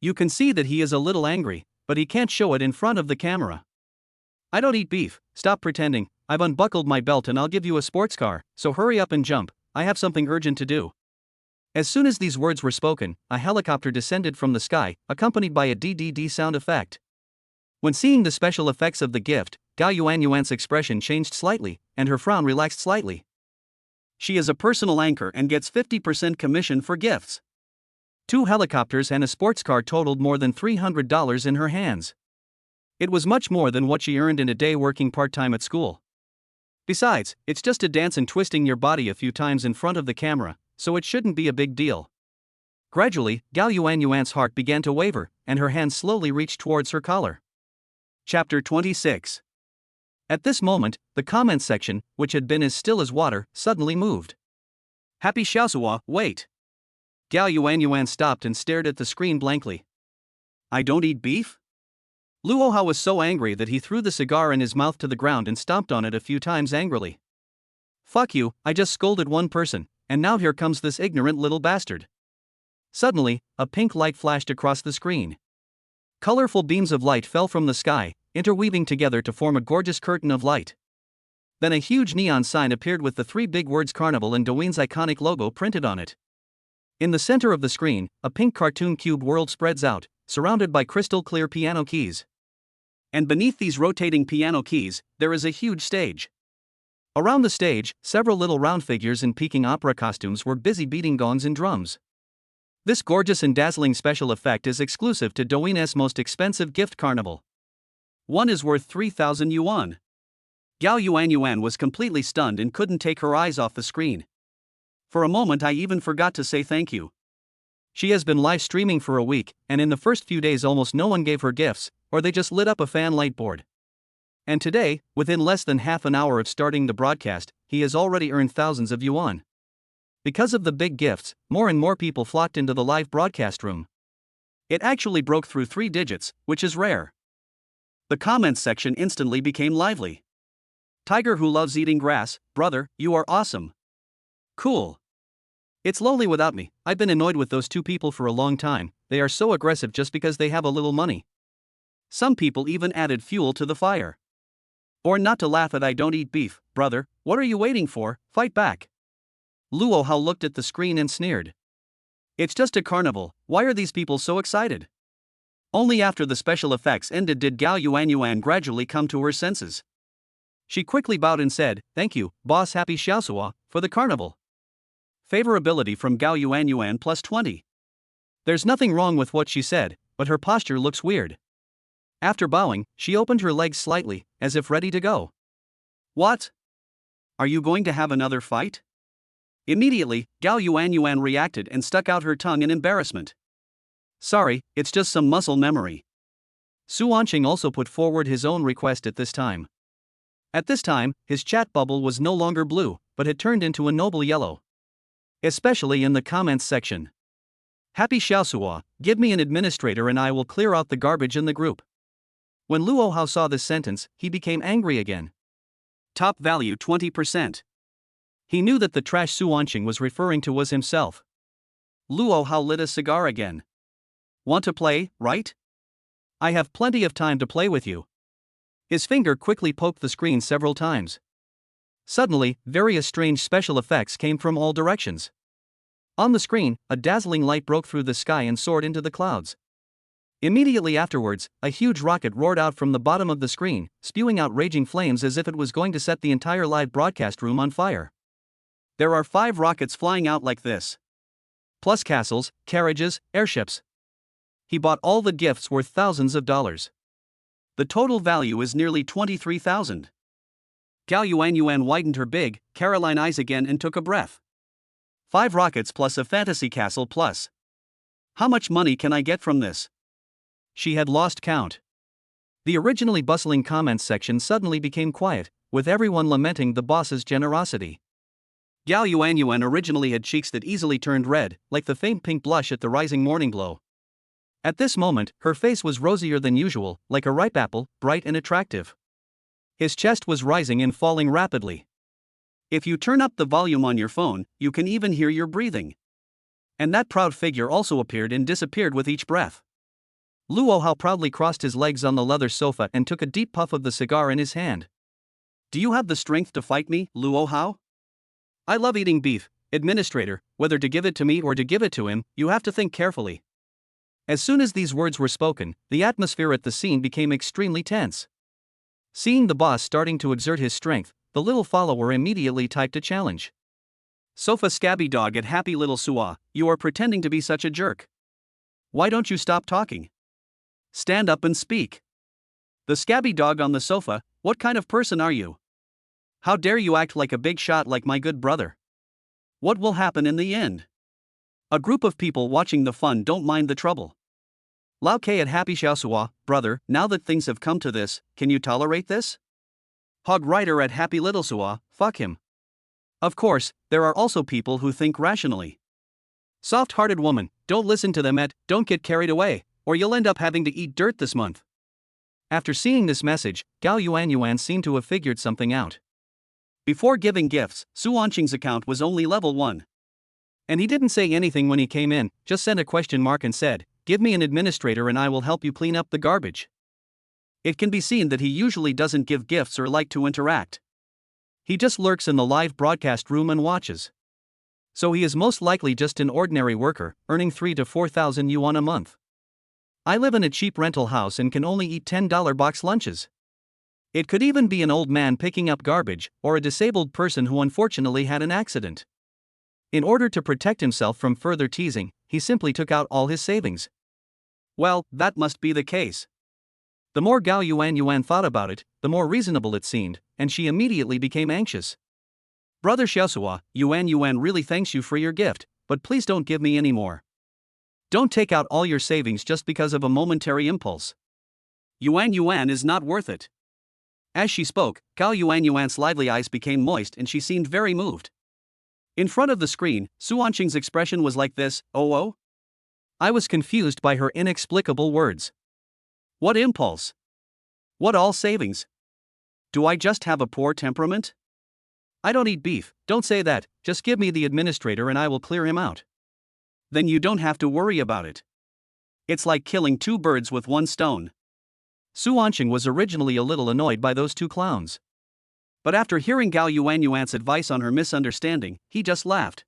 You can see that he is a little angry, but he can't show it in front of the camera. I don't eat beef, stop pretending, I've unbuckled my belt and I'll give you a sports car, so hurry up and jump, I have something urgent to do. As soon as these words were spoken, a helicopter descended from the sky, accompanied by a DDD sound effect. When seeing the special effects of the gift, Gao Yuanyuan's expression changed slightly, and her frown relaxed slightly. She is a personal anchor and gets 50% commission for gifts. 2 helicopters and a sports car totaled more than $300 in her hands. It was much more than what she earned in a day working part-time at school. Besides, it's just a dance and twisting your body a few times in front of the camera, so it shouldn't be a big deal. Gradually, Gao Yuanyuan's heart began to waver, and her hand slowly reached towards her collar. Chapter 26. At this moment, the comments section, which had been as still as water, suddenly moved. Happy Xiaosuo, wait! Gao Yuanyuan stopped and stared at the screen blankly. I don't eat beef? Luohao was so angry that he threw the cigar in his mouth to the ground and stomped on it a few times angrily. Fuck you, I just scolded one person, and now here comes this ignorant little bastard. Suddenly, a pink light flashed across the screen. Colorful beams of light fell from the sky, interweaving together to form a gorgeous curtain of light. Then a huge neon sign appeared with the 3 big words Carnival and Douyin's iconic logo printed on it. In the center of the screen, a pink cartoon cube world spreads out, surrounded by crystal clear piano keys. And beneath these rotating piano keys, there is a huge stage. Around the stage, several little round figures in Peking opera costumes were busy beating gongs and drums. This gorgeous and dazzling special effect is exclusive to Douyin's most expensive gift carnival. One is worth 3,000 yuan. Gao Yuanyuan was completely stunned and couldn't take her eyes off the screen. For a moment I even forgot to say thank you. She has been live streaming for a week, and in the first few days almost no one gave her gifts, or they just lit up a fan light board. And today, within less than half an hour of starting the broadcast, he has already earned thousands of yuan. Because of the big gifts, more and more people flocked into the live broadcast room. It actually broke through 3 digits, which is rare. The comments section instantly became lively. Tiger who loves eating grass, brother, you are awesome. Cool. It's lonely without me, I've been annoyed with those 2 people for a long time, they are so aggressive just because they have a little money. Some people even added fuel to the fire. Or not to laugh at I don't eat beef, brother, what are you waiting for, fight back. Luohao looked at the screen and sneered. It's just a carnival, why are these people so excited? Only after the special effects ended did Gao Yuanyuan gradually come to her senses. She quickly bowed and said, thank you, boss Happy Xiaosuo, for the carnival. Favorability from Gao Yuanyuan plus 20. There's nothing wrong with what she said, but her posture looks weird. After bowing, she opened her legs slightly, as if ready to go. What? Are you going to have another fight? Immediately, Gao Yuanyuan reacted and stuck out her tongue in embarrassment. Sorry, it's just some muscle memory. Su Wanqing also put forward his own request at this time. At this time, his chat bubble was no longer blue, but had turned into a noble yellow. Especially in the comments section. Happy Xiaosuo, give me an administrator and I will clear out the garbage in the group. When Luohao saw this sentence, he became angry again. Top value 20%. He knew that the trash Su Wanqing was referring to was himself. Luohao lit a cigar again. Want to play, right? I have plenty of time to play with you. His finger quickly poked the screen several times. Suddenly, various strange special effects came from all directions. On the screen, a dazzling light broke through the sky and soared into the clouds. Immediately afterwards, a huge rocket roared out from the bottom of the screen, spewing out raging flames as if it was going to set the entire live broadcast room on fire. There are 5 rockets flying out like this. Plus castles, carriages, airships. He bought all the gifts worth thousands of dollars. The total value is nearly 23,000. Gao Yuan widened her big, Caroline eyes again and took a breath. 5 rockets plus a fantasy castle plus. How much money can I get from this? She had lost count. The originally bustling comments section suddenly became quiet, with everyone lamenting the boss's generosity. Gao Yuan originally had cheeks that easily turned red, like the faint pink blush at the rising morning glow. At this moment, her face was rosier than usual, like a ripe apple, bright and attractive. His chest was rising and falling rapidly. If you turn up the volume on your phone, you can even hear your breathing. And that proud figure also appeared and disappeared with each breath. Luo Hao proudly crossed his legs on the leather sofa and took a deep puff of the cigar in his hand. Do you have the strength to fight me, Luo Hao? I love eating beef, administrator, whether to give it to me or to give it to him, you have to think carefully. As soon as these words were spoken, the atmosphere at the scene became extremely tense. Seeing the boss starting to exert his strength, the little follower immediately typed a challenge. Sofa Scabby Dog at Happy Little Sua, you are pretending to be such a jerk. Why don't you stop talking? Stand up and speak. The Scabby Dog on the sofa, what kind of person are you? How dare you act like a big shot like my good brother? What will happen in the end? A group of people watching the fun don't mind the trouble. Lao K at Happy Xiaosua, brother, now that things have come to this, can you tolerate this? Hog Rider at Happy Little Sua, fuck him. Of course, there are also people who think rationally. Soft-hearted woman, don't listen to them don't get carried away, or you'll end up having to eat dirt this month. After seeing this message, Gao Yuan seemed to have figured something out. Before giving gifts, Su Anqing's account was only level 1. And he didn't say anything when he came in, just sent a question mark and said, give me an administrator and I will help you clean up the garbage. It can be seen that he usually doesn't give gifts or like to interact. He just lurks in the live broadcast room and watches. So he is most likely just an ordinary worker, earning 3,000 to 4,000 yuan a month. I live in a cheap rental house and can only eat $10 box lunches. It could even be an old man picking up garbage, or a disabled person who unfortunately had an accident. In order to protect himself from further teasing, he simply took out all his savings. Well, that must be the case. The more Gao Yuan thought about it, the more reasonable it seemed, and she immediately became anxious. Brother Xiaosua, Yuan really thanks you for your gift, but please don't give me any more. Don't take out all your savings just because of a momentary impulse. Yuan is not worth it. As she spoke, Gao Yuan's lively eyes became moist and she seemed very moved. In front of the screen, Su Anqing's expression was like this, oh? I was confused by her inexplicable words. What impulse? What all savings? Do I just have a poor temperament? I don't eat beef, don't say that, just give me the administrator and I will clear him out. Then you don't have to worry about it. It's like killing 2 birds with 1 stone. Su Anqing was originally a little annoyed by those 2 clowns. But after hearing Gao Yuan's advice on her misunderstanding, he just laughed.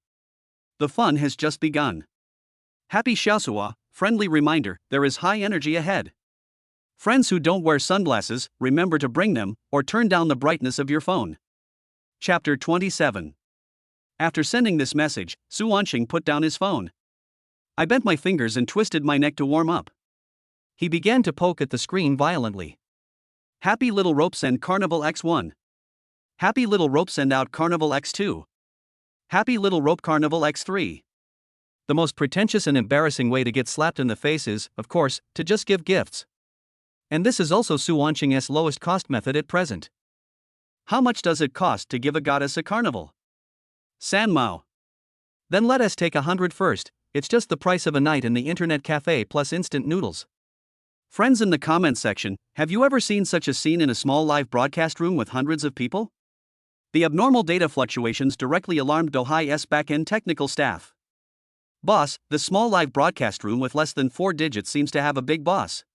The fun has just begun. Happy Xiaosua, friendly reminder, there is high energy ahead. Friends who don't wear sunglasses, remember to bring them, or turn down the brightness of your phone. Chapter 27. After sending this message, Su Anqing put down his phone. I bent my fingers and twisted my neck to warm up. He began to poke at the screen violently. Happy Little Rope Send Carnival X1. Happy Little Rope Send Out Carnival X2. Happy Little Rope Carnival X3. The most pretentious and embarrassing way to get slapped in the face is, of course, to just give gifts. And this is also Su Anqing's lowest cost method at present. How much does it cost to give a goddess a carnival? San Mao. Then let us take 100 first, it's just the price of a night in the internet cafe plus instant noodles. Friends in the comments section, have you ever seen such a scene in a small live broadcast room with hundreds of people? The abnormal data fluctuations directly alarmed Dohai's back-end technical staff. Boss, the small live broadcast room with less than 4 digits seems to have a big boss.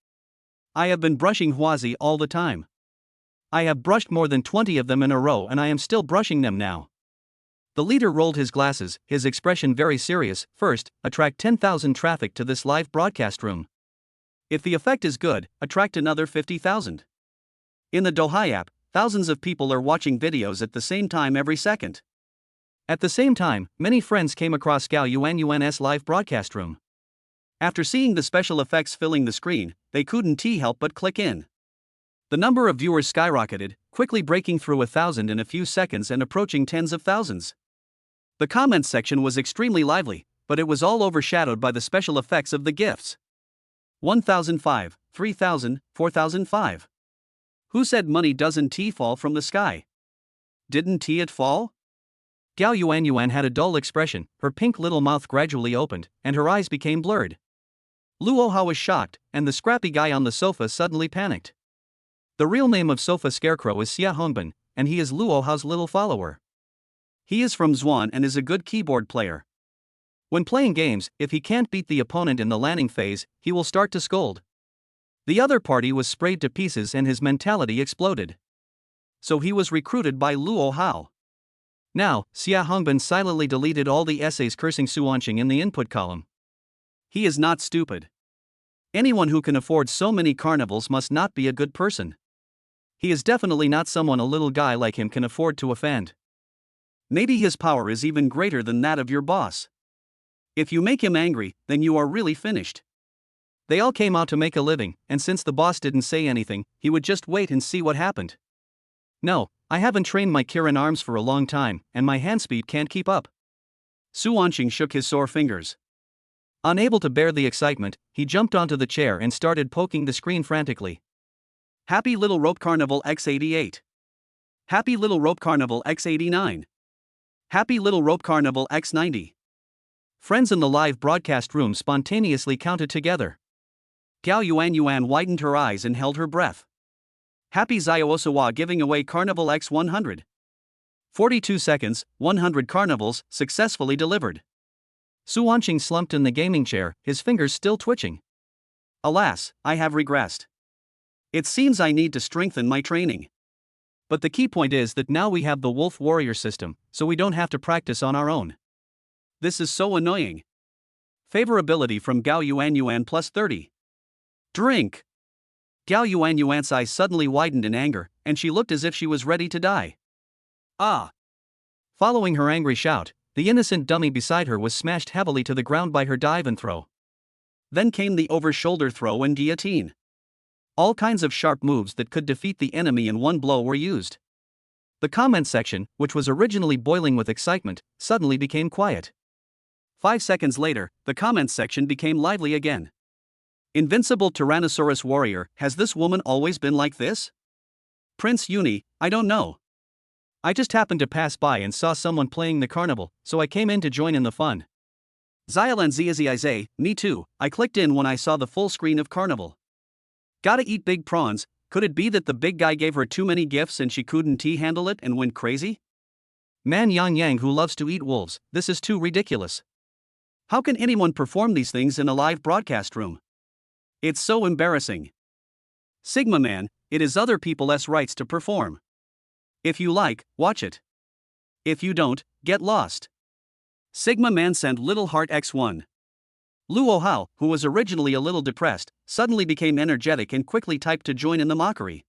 I have been brushing Huazi all the time. I have brushed more than 20 of them in a row and I am still brushing them now. The leader rolled his glasses, his expression very serious. First, attract 10,000 traffic to this live broadcast room. If the effect is good, attract another 50,000. In the Douhai app, thousands of people are watching videos at the same time every second. At the same time, many friends came across Gao Yuan's live broadcast room. After seeing the special effects filling the screen, they couldn't help but click in. The number of viewers skyrocketed, quickly breaking through 1,000 in a few seconds and approaching tens of thousands. The comments section was extremely lively, but it was all overshadowed by the special effects of the gifts. 1,005, 3,000, 4,005. Who said money doesn't fall from the sky? Didn't it fall? Gao Yuan had a dull expression, her pink little mouth gradually opened, and her eyes became blurred. Luo Hao was shocked, and the scrappy guy on the sofa suddenly panicked. The real name of Sofa Scarecrow is Xia Hongbin, and he is Luo Hao's little follower. He is from Zhuan and is a good keyboard player. When playing games, if he can't beat the opponent in the landing phase, he will start to scold. The other party was sprayed to pieces and his mentality exploded. So he was recruited by Luo Hao. Now, Xia Hongbin silently deleted all the essays cursing Suanqing in the input column. He is not stupid. Anyone who can afford so many carnivals must not be a good person. He is definitely not someone a little guy like him can afford to offend. Maybe his power is even greater than that of your boss. If you make him angry, then you are really finished. They all came out to make a living, and since the boss didn't say anything, he would just wait and see what happened. No, I haven't trained my Kirin arms for a long time, and my hand speed can't keep up. Suanqing shook his sore fingers. Unable to bear the excitement, he jumped onto the chair and started poking the screen frantically. Happy Little Rope Carnival X88. Happy Little Rope Carnival X89. Happy Little Rope Carnival X90. Friends in the live broadcast room spontaneously counted together. Gao Yuan widened her eyes and held her breath. Happy Zio Osawa giving away Carnival X100. 42 seconds, 100 carnivals, successfully delivered. Suanqing slumped in the gaming chair, his fingers still twitching. Alas, I have regressed. It seems I need to strengthen my training. But the key point is that now we have the Wolf Warrior system, so we don't have to practice on our own. This is so annoying. Favorability from Gao Yuan plus 30. Drink. Gao Yuan's eyes suddenly widened in anger, and she looked as if she was ready to die. Ah! Following her angry shout, the innocent dummy beside her was smashed heavily to the ground by her dive and throw. Then came the over-shoulder throw and guillotine. All kinds of sharp moves that could defeat the enemy in one blow were used. The comment section, which was originally boiling with excitement, suddenly became quiet. 5 seconds later, the comments section became lively again. Invincible Tyrannosaurus Warrior, has this woman always been like this? Prince Uni, I don't know. I just happened to pass by and saw someone playing the carnival, so I came in to join in the fun. Xialan Ziazize, me too, I clicked in when I saw the full screen of carnival. Gotta eat big prawns, could it be that the big guy gave her too many gifts and she couldn't handle it and went crazy? Man Yang who loves to eat wolves, this is too ridiculous. How can anyone perform these things in a live broadcast room? It's so embarrassing. Sigma Man, it is other people's rights to perform. If you like, watch it. If you don't, get lost. Sigma Man sent Little Heart X1. Luo Hao, who was originally a little depressed, suddenly became energetic and quickly typed to join in the mockery.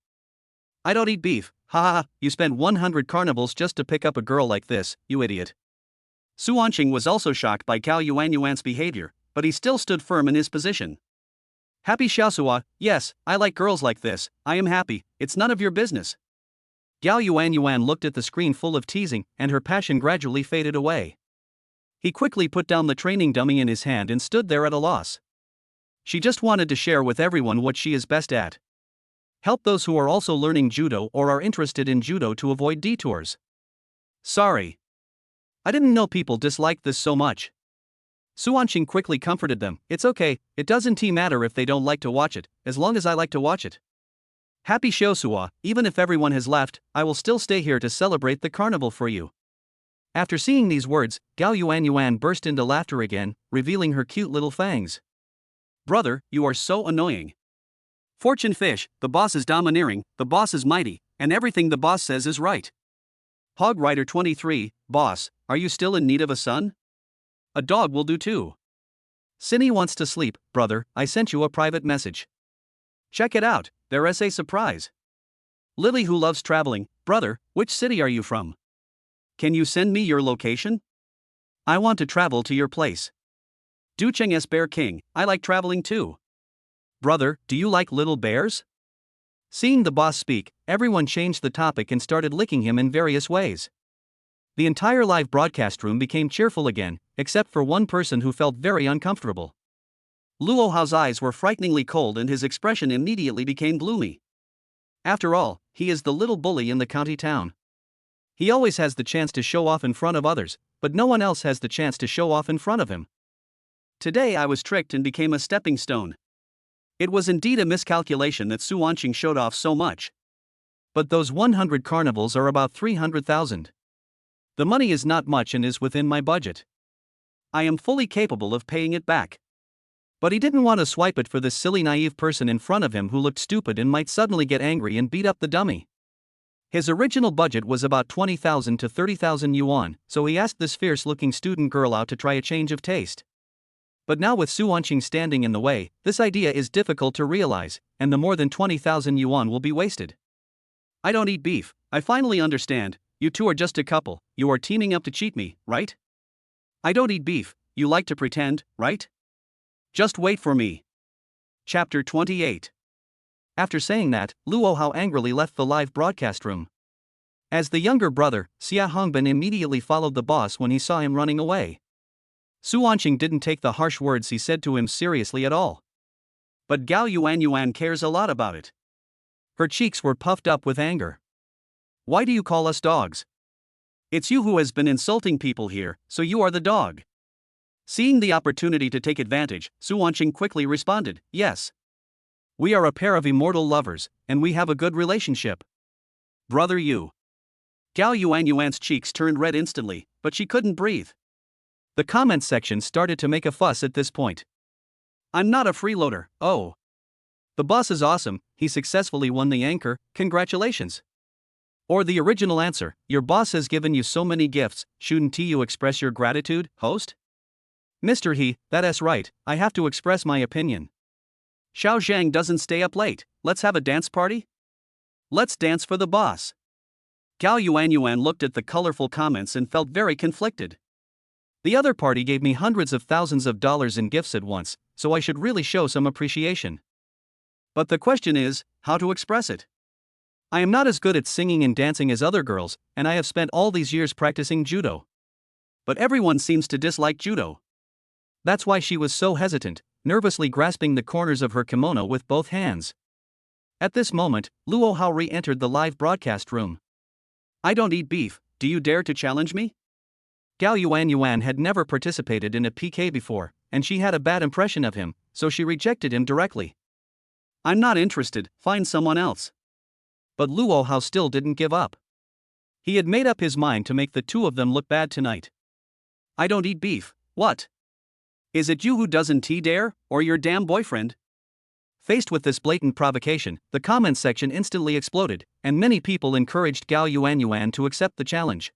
I don't eat beef, haha, you spent 100 carnivals just to pick up a girl like this, you idiot. Suanqing was also shocked by Gao Yuan's behavior, but he still stood firm in his position. Happy Xiaosua, yes, I like girls like this, I am happy, it's none of your business. Gao Yuan looked at the screen full of teasing, and her passion gradually faded away. He quickly put down the training dummy in his hand and stood there at a loss. She just wanted to share with everyone what she is best at. Help those who are also learning judo or are interested in judo to avoid detours. Sorry. I didn't know people disliked this so much. Suanqing quickly comforted them, it's okay, it doesn't matter if they don't like to watch it, as long as I like to watch it. Happy Xiaosua, even if everyone has left, I will still stay here to celebrate the carnival for you. After seeing these words, Gao Yuan burst into laughter again, revealing her cute little fangs. Brother, you are so annoying. Fortune fish, the boss is domineering, the boss is mighty, and everything the boss says is right. Hog Rider 23, boss, are you still in need of a son? A dog will do too. Cinny wants to sleep, brother, I sent you a private message. Check it out, there's a surprise. Lily who loves traveling, brother, which city are you from? Can you send me your location? I want to travel to your place. Ducheng S. Bear King, I like traveling too. Brother, do you like little bears? Seeing the boss speak, everyone changed the topic and started licking him in various ways. The entire live broadcast room became cheerful again, except for one person who felt very uncomfortable. Luo Hao's eyes were frighteningly cold and his expression immediately became gloomy. After all, he is the little bully in the county town. He always has the chance to show off in front of others, but no one else has the chance to show off in front of him. Today I was tricked and became a stepping stone. It was indeed a miscalculation that Su Wanqing showed off so much. But those 100 carnivals are about 300,000. The money is not much and is within my budget. I am fully capable of paying it back. But he didn't want to swipe it for this silly naive person in front of him who looked stupid and might suddenly get angry and beat up the dummy. His original budget was about 20,000 to 30,000 yuan, so he asked this fierce-looking student girl out to try a change of taste. But now with Su Wanqing standing in the way, this idea is difficult to realize, and the more than 20,000 yuan will be wasted. I don't eat beef, I finally understand, you two are just a couple, you are teaming up to cheat me, right? I don't eat beef, you like to pretend, right? Just wait for me. Chapter 28. After saying that, Luo Hao angrily left the live broadcast room. As the younger brother, Xia Hongbin immediately followed the boss when he saw him running away. Su Wanqing didn't take the harsh words he said to him seriously at all. But Gao Yuan cares a lot about it. Her cheeks were puffed up with anger. Why do you call us dogs? It's you who has been insulting people here, so you are the dog. Seeing the opportunity to take advantage, Su Wanqing quickly responded, yes. We are a pair of immortal lovers, and we have a good relationship. Brother you. Gao Yuan's cheeks turned red instantly, but she couldn't breathe. The comments section started to make a fuss at this point. I'm not a freeloader, oh. The boss is awesome, he successfully won the anchor, congratulations. Or the original answer, your boss has given you so many gifts, shouldn't you express your gratitude, host? Mr. He, that's right, I have to express my opinion. Xiao Zhang doesn't stay up late, let's have a dance party? Let's dance for the boss. Gao Yuan looked at the colorful comments and felt very conflicted. The other party gave me hundreds of thousands of dollars in gifts at once, so I should really show some appreciation. But the question is, how to express it? I am not as good at singing and dancing as other girls, and I have spent all these years practicing judo. But everyone seems to dislike judo. That's why she was so hesitant, nervously grasping the corners of her kimono with both hands. At this moment, Luo Hao re-entered the live broadcast room. I don't eat beef, do you dare to challenge me? Gao Yuan had never participated in a PK before, and she had a bad impression of him, so she rejected him directly. I'm not interested, find someone else. But Luo Hao still didn't give up. He had made up his mind to make the two of them look bad tonight. I don't eat beef, what? Is it you who doesn't dare, or your damn boyfriend? Faced with this blatant provocation, the comments section instantly exploded, and many people encouraged Gao Yuan to accept the challenge.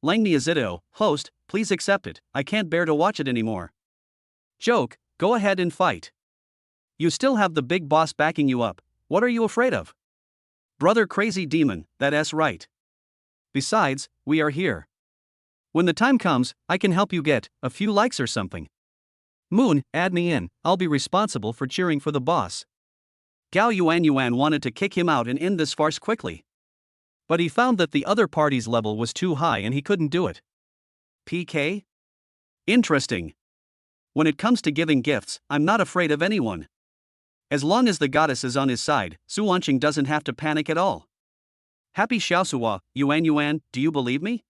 Langni Azito, host, please accept it, I can't bear to watch it anymore. Joke, go ahead and fight. You still have the big boss backing you up, what are you afraid of? Brother crazy demon, that's right. Besides, we are here. When the time comes, I can help you get a few likes or something. Moon, add me in, I'll be responsible for cheering for the boss. Gao Yuan wanted to kick him out and end this farce quickly. But he found that the other party's level was too high and he couldn't do it. PK? Interesting. When it comes to giving gifts, I'm not afraid of anyone. As long as the goddess is on his side, Su Wanqing doesn't have to panic at all. Happy Xiaosuo, Yuan, do you believe me?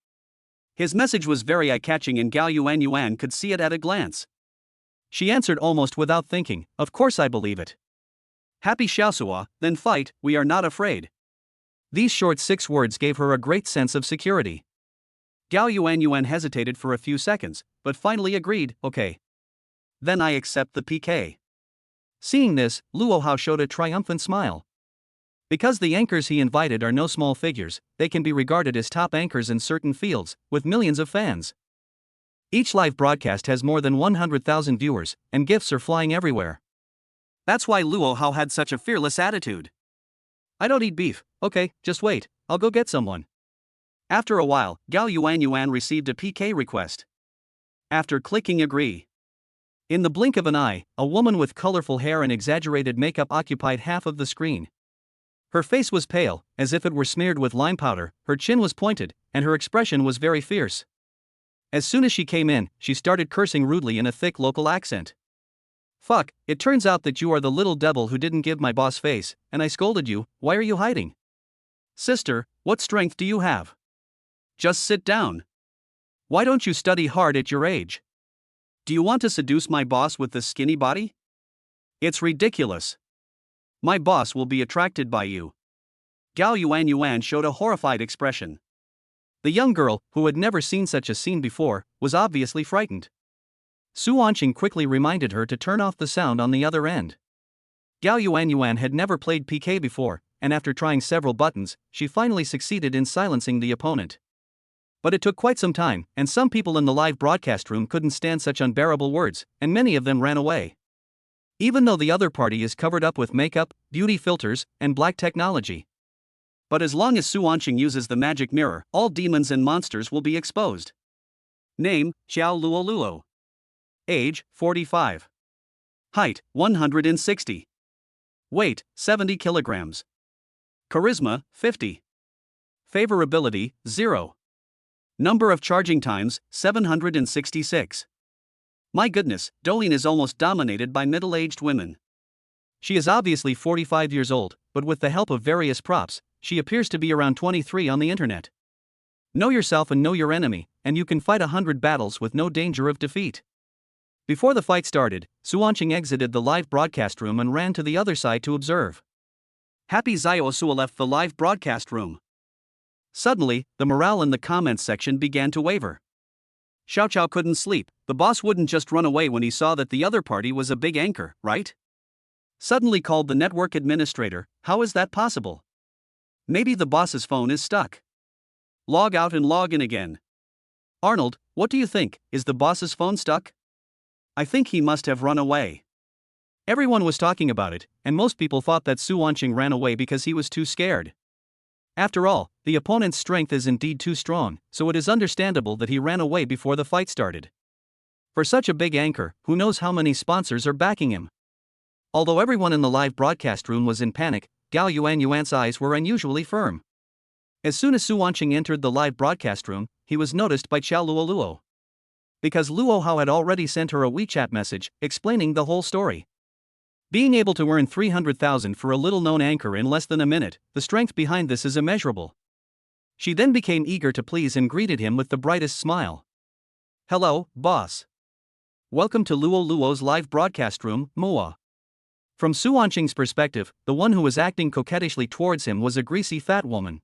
His message was very eye-catching and Gao Yuan could see it at a glance. She answered almost without thinking, of course I believe it. Happy Xiaosuo, then fight, we are not afraid. These short 6 words gave her a great sense of security. Gao Yuan hesitated for a few seconds, but finally agreed, okay. Then I accept the PK. Seeing this, Luo Hao showed a triumphant smile. Because the anchors he invited are no small figures, they can be regarded as top anchors in certain fields, with millions of fans. Each live broadcast has more than 100,000 viewers, and gifts are flying everywhere. That's why Luo Hao had such a fearless attitude. I don't eat beef, okay, just wait, I'll go get someone. After a while, Gao Yuan received a PK request. After clicking agree, in the blink of an eye, a woman with colorful hair and exaggerated makeup occupied half of the screen. Her face was pale, as if it were smeared with lime powder, her chin was pointed, and her expression was very fierce. As soon as she came in, she started cursing rudely in a thick local accent. Fuck, it turns out that you are the little devil who didn't give my boss face, and I scolded you, why are you hiding? Sister, what strength do you have? Just sit down. Why don't you study hard at your age? Do you want to seduce my boss with this skinny body? It's ridiculous. My boss will be attracted by you. Gao Yuan showed a horrified expression. The young girl, who had never seen such a scene before, was obviously frightened. Su Wanqing quickly reminded her to turn off the sound on the other end. Gao Yuan had never played PK before, and after trying several buttons, she finally succeeded in silencing the opponent. But it took quite some time, and some people in the live broadcast room couldn't stand such unbearable words, and many of them ran away. Even though the other party is covered up with makeup, beauty filters, and black technology. But as long as Su Wanqing uses the magic mirror, all demons and monsters will be exposed. Name, Xiao Luo. Age, 45. Height, 160. Weight, 70 kilograms. Charisma, 50. Favorability, 0. Number of charging times, 766. My goodness, Douyin is almost dominated by middle-aged women. She is obviously 45 years old, but with the help of various props, she appears to be around 23 on the internet. Know yourself and know your enemy, and you can fight 100 battles with no danger of defeat. Before the fight started, Su Wanqing exited the live broadcast room and ran to the other side to observe. Happy Xiao Su left the live broadcast room. Suddenly, the morale in the comments section began to waver. Xiao Chao couldn't sleep. The boss wouldn't just run away when he saw that the other party was a big anchor, right? Suddenly called the network administrator. How is that possible? Maybe the boss's phone is stuck. Log out and log in again. Arnold, what do you think? Is the boss's phone stuck? I think he must have run away. Everyone was talking about it, and most people thought that Su Wanqing ran away because he was too scared. After all, the opponent's strength is indeed too strong, so it is understandable that he ran away before the fight started. For such a big anchor, who knows how many sponsors are backing him? Although everyone in the live broadcast room was in panic, Gao Yuan's eyes were unusually firm. As soon as Su Wanqing entered the live broadcast room, he was noticed by Xiao Luo. Because Luo Hao had already sent her a WeChat message, explaining the whole story. Being able to earn 300,000 for a little-known anchor in less than a minute, the strength behind this is immeasurable. She then became eager to please and greeted him with the brightest smile. Hello, boss. Welcome to Luo's live broadcast room, Moa. From Su Wanqing's perspective, the one who was acting coquettishly towards him was a greasy fat woman.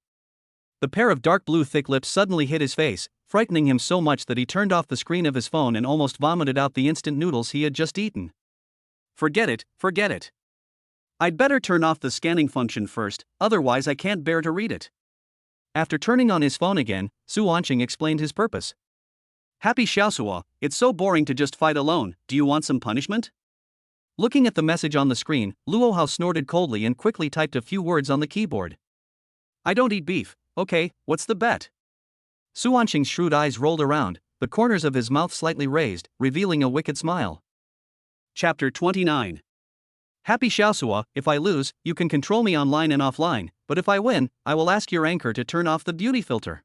The pair of dark blue thick lips suddenly hit his face, frightening him so much that he turned off the screen of his phone and almost vomited out the instant noodles he had just eaten. Forget it. I'd better turn off the scanning function first, otherwise I can't bear to read it. After turning on his phone again, Su Wanqing explained his purpose. Happy Xiaosuo, it's so boring to just fight alone, do you want some punishment? Looking at the message on the screen, Luo Hao snorted coldly and quickly typed a few words on the keyboard. I don't eat beef, okay, what's the bet? Su Wanqing's shrewd eyes rolled around, the corners of his mouth slightly raised, revealing a wicked smile. Chapter 29. Happy Xiaosuo, if I lose, you can control me online and offline, but if I win, I will ask your anchor to turn off the beauty filter.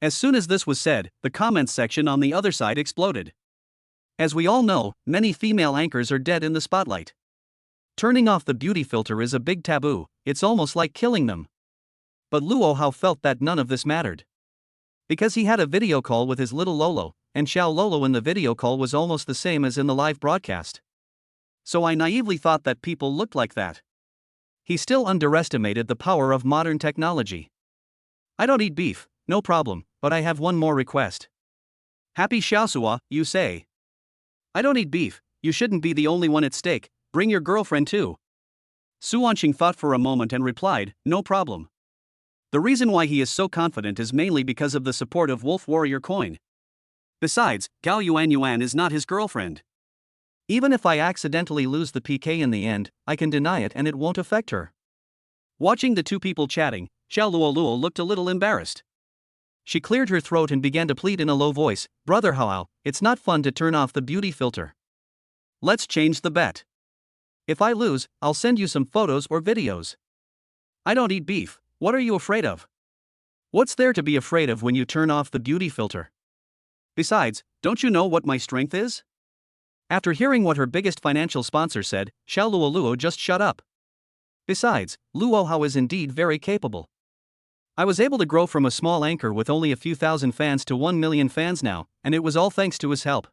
As soon as this was said, the comments section on the other side exploded. As we all know, many female anchors are dead in the spotlight. Turning off the beauty filter is a big taboo, it's almost like killing them. But Luo Hao felt that none of this mattered. Because he had a video call with his little Lolo, and Xiao Lolo in the video call was almost the same as in the live broadcast. So I naively thought that people looked like that. He still underestimated the power of modern technology. I don't eat beef, no problem, but I have one more request. Happy Xiaosua, you say. I don't eat beef, you shouldn't be the only one at stake, bring your girlfriend too. Su Wanqing thought for a moment and replied, no problem. The reason why he is so confident is mainly because of the support of Wolf Warrior coin. Besides, Gao Yuan is not his girlfriend. Even if I accidentally lose the PK in the end, I can deny it and it won't affect her. Watching the two people chatting, Xiao Luoluo looked a little embarrassed. She cleared her throat and began to plead in a low voice, Brother Hao, it's not fun to turn off the beauty filter. Let's change the bet. If I lose, I'll send you some photos or videos. I don't eat beef, what are you afraid of? What's there to be afraid of when you turn off the beauty filter? Besides, don't you know what my strength is? After hearing what her biggest financial sponsor said, Xiao Luoluo just shut up. Besides, Luo Hao is indeed very capable. I was able to grow from a small anchor with only a few thousand fans to 1 million fans now, and it was all thanks to his help.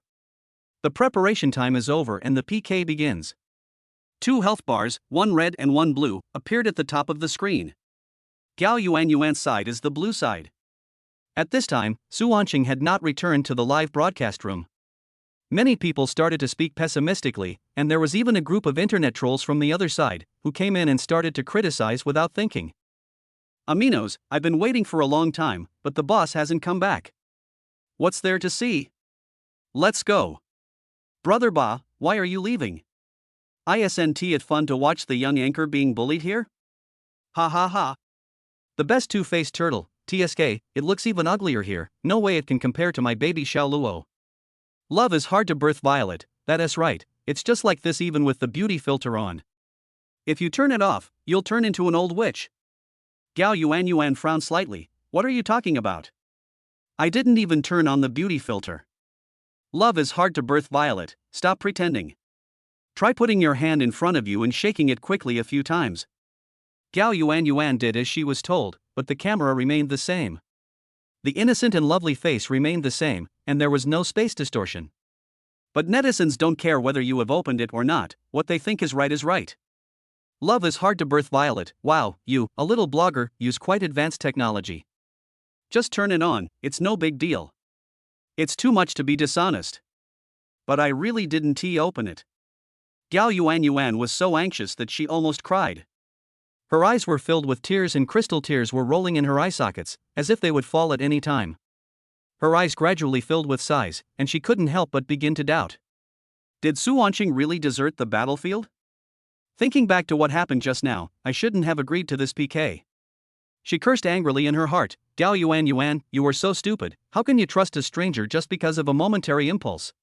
The preparation time is over and the PK begins. 2 health bars, one red and one blue, appeared at the top of the screen. Gao Yuan's side is the blue side. At this time, Su Wanqing had not returned to the live broadcast room. Many people started to speak pessimistically, and there was even a group of internet trolls from the other side, who came in and started to criticize without thinking. Aminos, I've been waiting for a long time, but the boss hasn't come back. What's there to see? Let's go. Brother Ba, why are you leaving? Isn't it fun to watch the young anchor being bullied here? Ha ha ha. The best two-faced turtle, TSK, it looks even uglier here, no way it can compare to my baby Xiao Luo. Love is hard to birth, Violet, that is right, it's just like this even with the beauty filter on. If you turn it off, you'll turn into an old witch. Gao Yuan frowned slightly, what are you talking about? I didn't even turn on the beauty filter. Love is hard to birth, Violet, stop pretending. Try putting your hand in front of you and shaking it quickly a few times. Gao Yuan did as she was told, but the camera remained the same. The innocent and lovely face remained the same, and there was no space distortion. But netizens don't care whether you have opened it or not, what they think is right. Love is hard to birth, Violet, wow, you, a little blogger, use quite advanced technology. Just turn it on, it's no big deal. It's too much to be dishonest. But I really didn't open it. Gao Yuan was so anxious that she almost cried. Her eyes were filled with tears and crystal tears were rolling in her eye sockets, as if they would fall at any time. Her eyes gradually filled with sighs, and she couldn't help but begin to doubt. Did Su Wanqing really desert the battlefield? Thinking back to what happened just now, I shouldn't have agreed to this PK. She cursed angrily in her heart, Gao Yuan, you are so stupid, how can you trust a stranger just because of a momentary impulse?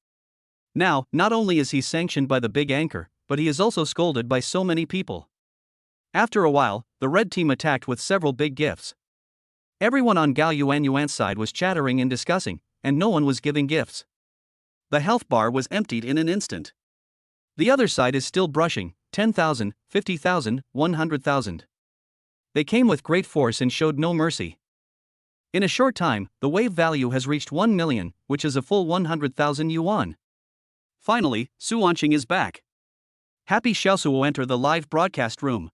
Now, not only is he sanctioned by the big anchor, but he is also scolded by so many people. After a while, the red team attacked with several big gifts. Everyone on Gao Yuan's side was chattering and discussing, and no one was giving gifts. The health bar was emptied in an instant. The other side is still brushing, 10,000, 50,000, 100,000. They came with great force and showed no mercy. In a short time, the wave value has reached 1 million, which is a full 100,000 yuan. Finally, Su Wanqing is back. Happy Xiaosuo enter the live broadcast room.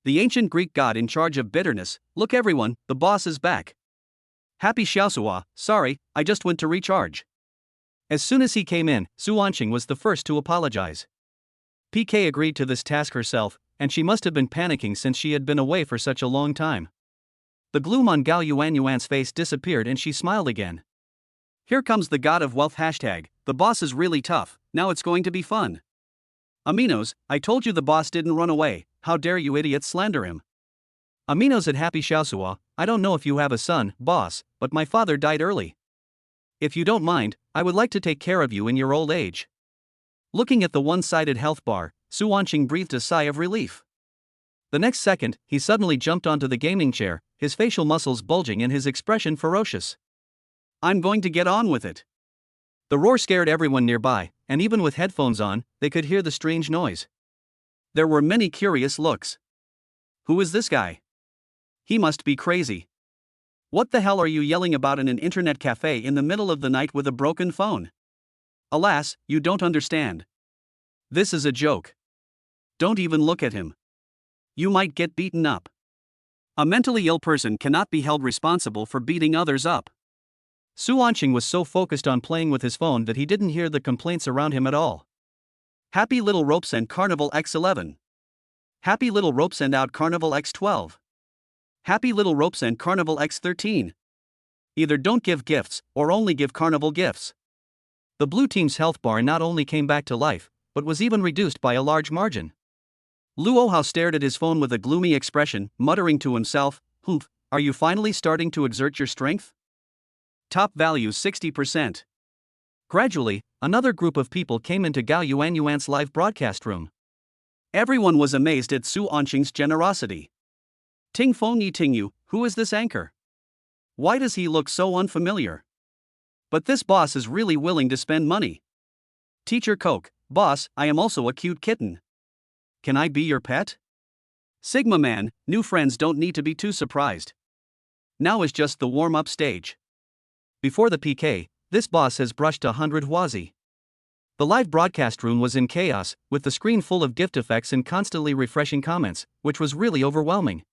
The ancient Greek god in charge of bitterness, look everyone, the boss is back. Happy Xiaosuo, sorry, I just went to recharge. As soon as he came in, Su Wanqing was the first to apologize. PK agreed to this task herself, and she must have been panicking since she had been away for such a long time. The gloom on Gao Yuan's face disappeared and she smiled again. Here comes the god of wealth hashtag, the boss is really tough, now it's going to be fun. Aminos, I told you the boss didn't run away, how dare you idiots slander him. Aminos at Happy Xiaosuo, I don't know if you have a son, boss, but my father died early. If you don't mind, I would like to take care of you in your old age. Looking at the one-sided health bar, Su Wanqing breathed a sigh of relief. The next second, he suddenly jumped onto the gaming chair, his facial muscles bulging and his expression ferocious. I'm going to get on with it. The roar scared everyone nearby, and even with headphones on, they could hear the strange noise. There were many curious looks. Who is this guy? He must be crazy. What the hell are you yelling about in an internet cafe in the middle of the night with a broken phone? Alas, you don't understand. This is a joke. Don't even look at him. You might get beaten up. A mentally ill person cannot be held responsible for beating others up. Su Anqing was so focused on playing with his phone that he didn't hear the complaints around him at all. Happy Little Ropes End Carnival X11. Happy Little Ropes End Out Carnival X12. Happy Little Ropes End Carnival X13. Either don't give gifts, or only give carnival gifts. The blue team's health bar not only came back to life, but was even reduced by a large margin. Luo Hao stared at his phone with a gloomy expression, muttering to himself, "Humph, are you finally starting to exert your strength?" Top value 60%. Gradually, another group of people came into Gao Yuanyuan's live broadcast room. Everyone was amazed at Su Anqing's generosity. Ting Feng Yi Tingyu, who is this anchor? Why does he look so unfamiliar? But this boss is really willing to spend money. Teacher Coke, boss, I am also a cute kitten. Can I be your pet? Sigma Man, new friends don't need to be too surprised. Now is just the warm-up stage. Before the PK, this boss has brushed 100 Huazi. The live broadcast room was in chaos, with the screen full of gift effects and constantly refreshing comments, which was really overwhelming.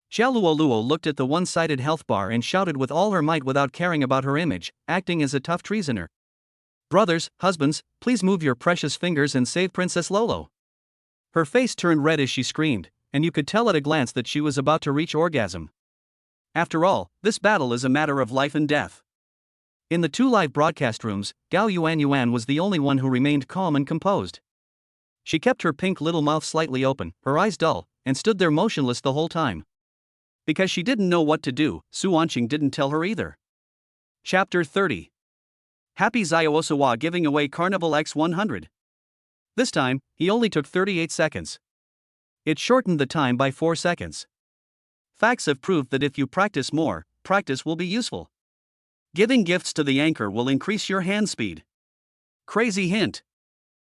Xiaoluoluo looked at the one-sided health bar and shouted with all her might without caring about her image, acting as a tough treasoner. Brothers, husbands, please move your precious fingers and save Princess Lolo. Her face turned red as she screamed, and you could tell at a glance that she was about to reach orgasm. After all, this battle is a matter of life and death. In the two live broadcast rooms, Gao Yuanyuan was the only one who remained calm and composed. She kept her pink little mouth slightly open, her eyes dull, and stood there motionless the whole time. Because she didn't know what to do, Su Anqing didn't tell her either. Chapter 30. Happy Zio giving away Carnival X100. This time, he only took 38 seconds. It shortened the time by 4 seconds. Facts have proved that if you practice more, practice will be useful. Giving gifts to the anchor will increase your hand speed. Crazy hint.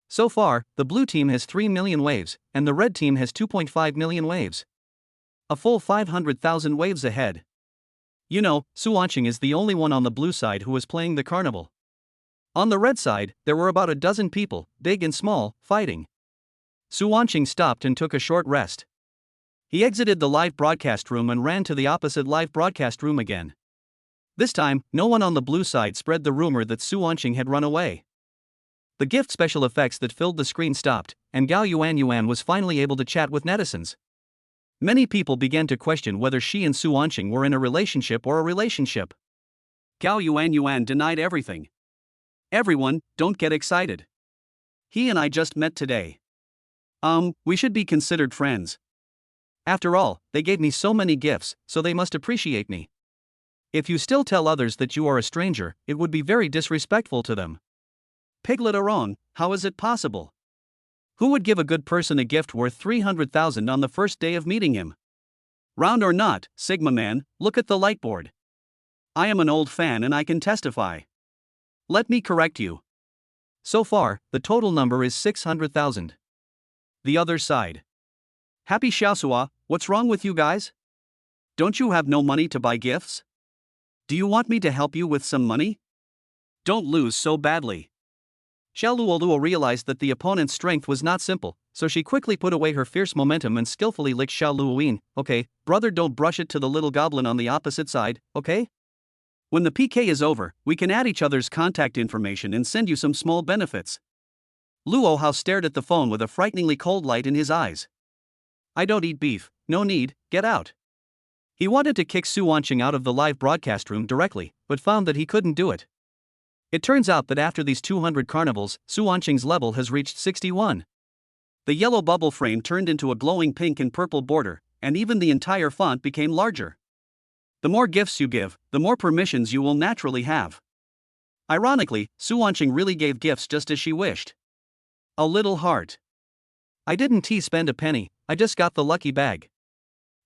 So far, the blue team has 3 million waves, and the red team has 2.5 million waves. A full 500,000 waves ahead. You know, Su Anqing is the only one on the blue side who is playing the carnival. On the red side, there were about a dozen people, big and small, fighting. Su Anqing stopped and took a short rest. He exited the live broadcast room and ran to the opposite live broadcast room again. This time, no one on the blue side spread the rumor that Su Anqing had run away. The gift special effects that filled the screen stopped, and Gao Yuanyuan was finally able to chat with netizens. Many people began to question whether she and Su Anqing were in a relationship or a relationship. Gao Yuanyuan denied everything. Everyone, don't get excited. He and I just met today. We should be considered friends. After all, they gave me so many gifts, so they must appreciate me. If you still tell others that you are a stranger, it would be very disrespectful to them. Piglet Arong, how is it possible? Who would give a good person a gift worth 300,000 on the first day of meeting him? Round or not, Sigma Man, look at the lightboard. I am an old fan and I can testify. Let me correct you. So far, the total number is 600,000. The other side. Happy Xiaosua, what's wrong with you guys? Don't you have no money to buy gifts? Do you want me to help you with some money? Don't lose so badly. Xiaoluoluo realized that the opponent's strength was not simple, so she quickly put away her fierce momentum and skillfully licked Xiaoluoyin. Okay, brother, don't brush it to the little goblin on the opposite side, okay? When the PK is over, we can add each other's contact information and send you some small benefits. Luo Hao stared at the phone with a frighteningly cold light in his eyes. I don't eat beef, no need, get out. He wanted to kick Su Anqing out of the live broadcast room directly, but found that he couldn't do it. It turns out that after these 200 carnivals, Su Anqing's level has reached 61. The yellow bubble frame turned into a glowing pink and purple border, and even the entire font became larger. The more gifts you give, the more permissions you will naturally have. Ironically, Su Anqing really gave gifts just as she wished. A little heart. I didn't spend a penny, I just got the lucky bag.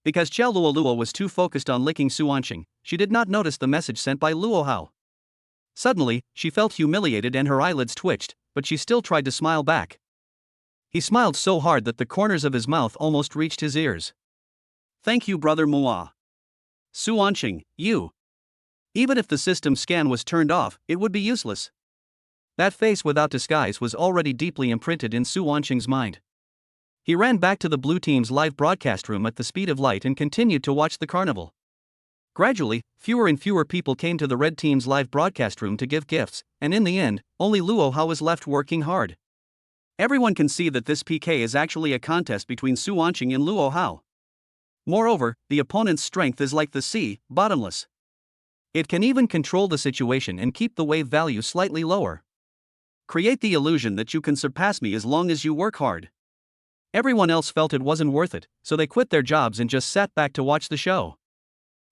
Because Xiaoluoluo was too focused on licking Su Anqing, she did not notice the message sent by Luo Hao. Suddenly, she felt humiliated and her eyelids twitched, but she still tried to smile back. He smiled so hard that the corners of his mouth almost reached his ears. Thank you, brother Mua. Su Anqing, you. Even if the system scan was turned off, it would be useless. That face without disguise was already deeply imprinted in Su Anqing's mind. He ran back to the blue team's live broadcast room at the speed of light and continued to watch the carnival. Gradually, fewer and fewer people came to the red team's live broadcast room to give gifts, and in the end, only Luo Hao was left working hard. Everyone can see that this PK is actually a contest between Su Wanqing and Luo Hao. Moreover, the opponent's strength is like the sea, bottomless. It can even control the situation and keep the wave value slightly lower. Create the illusion that you can surpass me as long as you work hard. Everyone else felt it wasn't worth it, so they quit their jobs and just sat back to watch the show.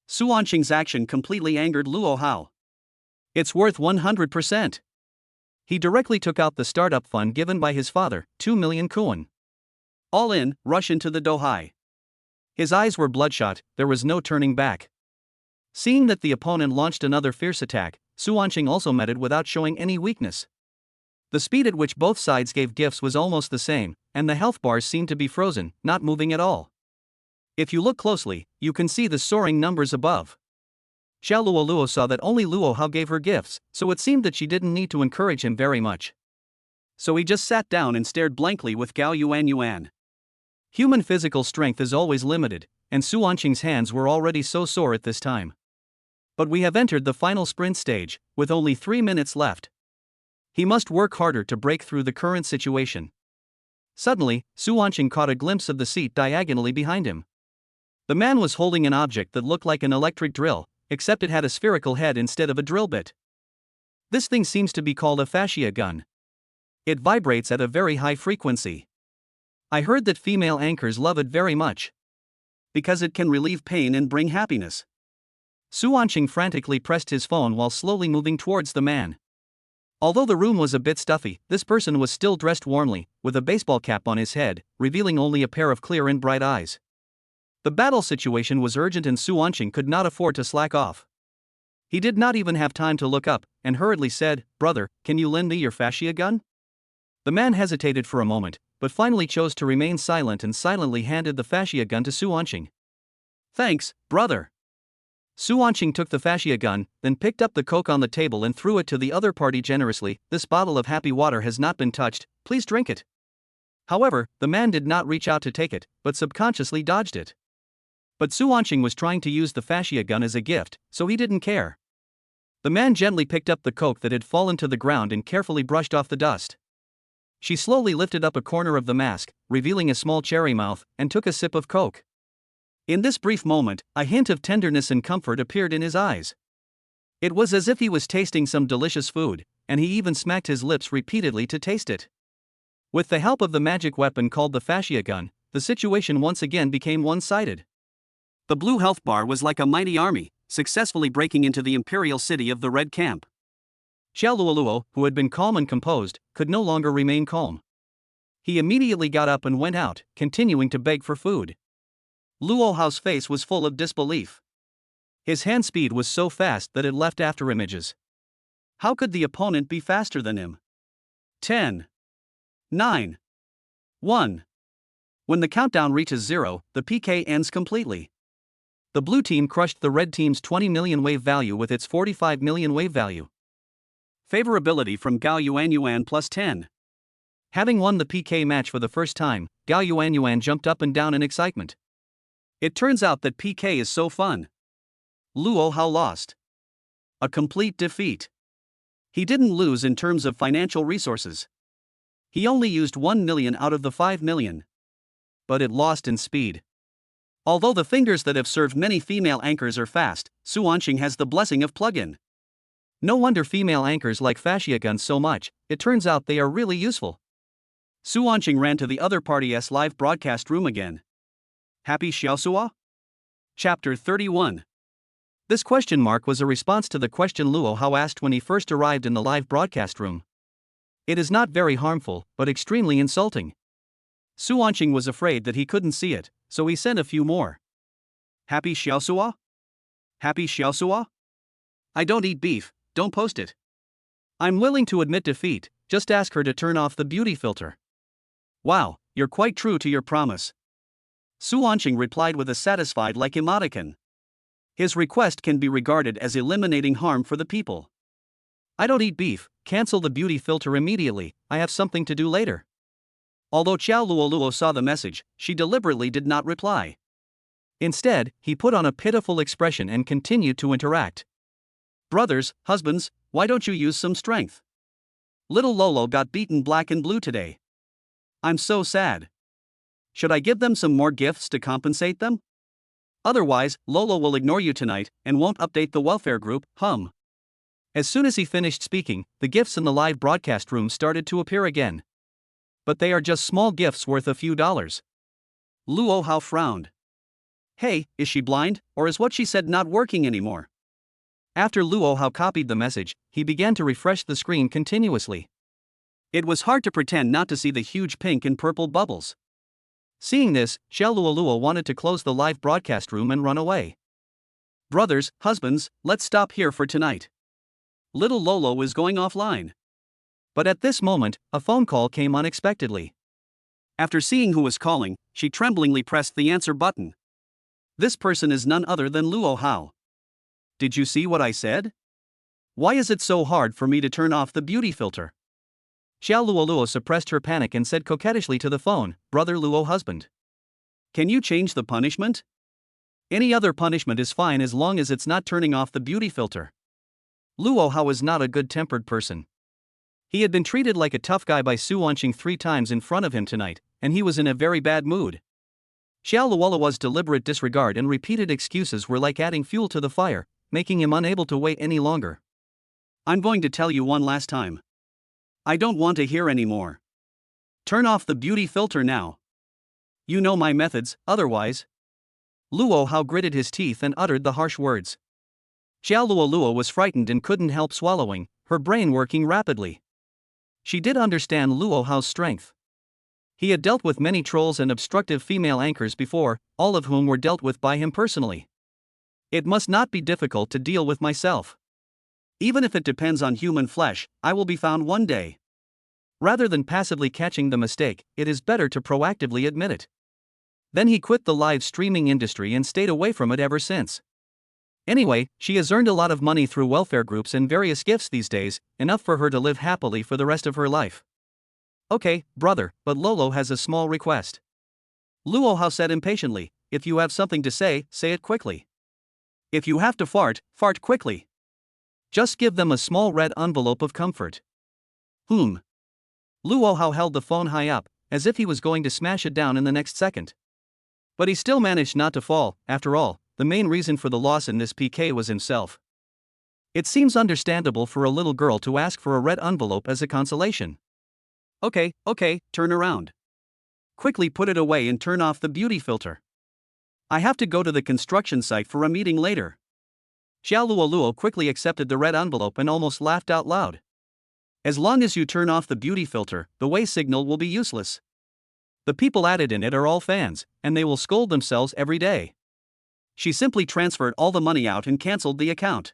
Su Wanqing's action completely angered Luo Hao. It's worth 100%. He directly took out the startup fund given by his father, 2 million kuan. All in, rush into the Dohai. His eyes were bloodshot, there was no turning back. Seeing that the opponent launched another fierce attack, Su Wanqing also met it without showing any weakness. The speed at which both sides gave gifts was almost the same, and the health bars seemed to be frozen, not moving at all. If you look closely, you can see the soaring numbers above. Xiao Luo saw that only Luo Hao gave her gifts, so it seemed that she didn't need to encourage him very much. So he just sat down and stared blankly with Gao Yuan. Human physical strength is always limited, and Su Wanqing's hands were already so sore at this time. But we have entered the final sprint stage, with only 3 minutes left. He must work harder to break through the current situation. Suddenly, Su Wanqing caught a glimpse of the seat diagonally behind him. The man was holding an object that looked like an electric drill, except it had a spherical head instead of a drill bit. This thing seems to be called a fascia gun. It vibrates at a very high frequency. I heard that female anchors love it very much. Because it can relieve pain and bring happiness. Su Wanqing frantically pressed his phone while slowly moving towards the man. Although the room was a bit stuffy, this person was still dressed warmly, with a baseball cap on his head, revealing only a pair of clear and bright eyes. The battle situation was urgent and Su Wanqing could not afford to slack off. He did not even have time to look up, and hurriedly said, "Brother, can you lend me your fascia gun?" The man hesitated for a moment, but finally chose to remain silent and silently handed the fascia gun to Su Wanqing. "Thanks, brother." Su Wanqing took the fascia gun, then picked up the coke on the table and threw it to the other party generously. "This bottle of happy water has not been touched, please drink it." However, the man did not reach out to take it, but subconsciously dodged it. But Su Wanqing was trying to use the fascia gun as a gift, so he didn't care. The man gently picked up the coke that had fallen to the ground and carefully brushed off the dust. She slowly lifted up a corner of the mask, revealing a small cherry mouth, and took a sip of coke. In this brief moment, a hint of tenderness and comfort appeared in his eyes. It was as if he was tasting some delicious food, and he even smacked his lips repeatedly to taste it. With the help of the magic weapon called the fascia gun, the situation once again became one-sided. The blue health bar was like a mighty army, successfully breaking into the imperial city of the red camp. Xiao Luo, who had been calm and composed, could no longer remain calm. He immediately got up and went out, continuing to beg for food. Luo Hao's face was full of disbelief. His hand speed was so fast that it left afterimages. How could the opponent be faster than him? 10, 9, 1. When the countdown reaches 0, the PK ends completely. The blue team crushed the red team's 20 million wave value with its 45 million wave value. Favorability from Gao Yuan plus 10. Having won the PK match for the first time, Gao Yuan jumped up and down in excitement. It turns out that PK is so fun. Luo Hao lost. A complete defeat. He didn't lose in terms of financial resources. He only used 1 million out of the 5 million. But it lost in speed. Although the fingers that have served many female anchors are fast, Su Wanqing has the blessing of plug-in. No wonder female anchors like fascia guns so much, it turns out they are really useful. Su Wanqing ran to the other party's live broadcast room again. Happy Xiaosua? Chapter 31. This question mark was a response to the question Luo Hao asked when he first arrived in the live broadcast room. It is not very harmful, but extremely insulting. Su Wanqing was afraid that he couldn't see it, so he sent a few more. Happy Xiaosua? Happy Xiaosua? I don't eat beef, don't post it. I'm willing to admit defeat, just ask her to turn off the beauty filter. Wow, you're quite true to your promise. Su Wanqing replied with a satisfied like emoticon. His request can be regarded as eliminating harm for the people. I don't eat beef, cancel the beauty filter immediately, I have something to do later. Although Xiao Luo saw the message, she deliberately did not reply. Instead, he put on a pitiful expression and continued to interact. Brothers, husbands, why don't you use some strength? Little Lolo got beaten black and blue today. I'm so sad. Should I give them some more gifts to compensate them? Otherwise, Lolo will ignore you tonight and won't update the welfare group, hum. As soon as he finished speaking, the gifts in the live broadcast room started to appear again. But they are just small gifts worth a few dollars. Luo Hao frowned. Hey, is she blind, or is what she said not working anymore? After Luo Hao copied the message, he began to refresh the screen continuously. It was hard to pretend not to see the huge pink and purple bubbles. Seeing this, Xiao Luo wanted to close the live broadcast room and run away. Brothers, husbands, let's stop here for tonight. Little Lolo is going offline. But at this moment, a phone call came unexpectedly. After seeing who was calling, she tremblingly pressed the answer button. This person is none other than Luo Hao. Did you see what I said? Why is it so hard for me to turn off the beauty filter? Xiao Luo suppressed her panic and said coquettishly to the phone, Brother Luo husband. Can you change the punishment? Any other punishment is fine as long as it's not turning off the beauty filter. Luo Hao is not a good-tempered person. He had been treated like a tough guy by Su Wanqing 3 times in front of him tonight, and he was in a very bad mood. Xiao Luo's deliberate disregard and repeated excuses were like adding fuel to the fire, making him unable to wait any longer. I'm going to tell you one last time. I don't want to hear any more. Turn off the beauty filter now. You know my methods, otherwise. Luo Hao gritted his teeth and uttered the harsh words. Xiao Luo was frightened and couldn't help swallowing, her brain working rapidly. She did understand Luo Hao's strength. He had dealt with many trolls and obstructive female anchors before, all of whom were dealt with by him personally. It must not be difficult to deal with myself. Even if it depends on human flesh, I will be found one day. Rather than passively catching the mistake, it is better to proactively admit it. Then he quit the live streaming industry and stayed away from it ever since. Anyway, she has earned a lot of money through welfare groups and various gifts these days, enough for her to live happily for the rest of her life. Okay, brother, but Lolo has a small request. Luo Hao said impatiently, if you have something to say it quickly. If you have to fart quickly. Just give them a small red envelope of comfort. Luo Hao held the phone high up, as if he was going to smash it down in the next second. But he still managed not to fall. After all, the main reason for the loss in this PK was himself. It seems understandable for a little girl to ask for a red envelope as a consolation. Okay, turn around. Quickly put it away and turn off the beauty filter. I have to go to the construction site for a meeting later. Xiao Luo quickly accepted the red envelope and almost laughed out loud. As long as you turn off the beauty filter, the way signal will be useless. The people added in it are all fans, and they will scold themselves every day. She simply transferred all the money out and cancelled the account.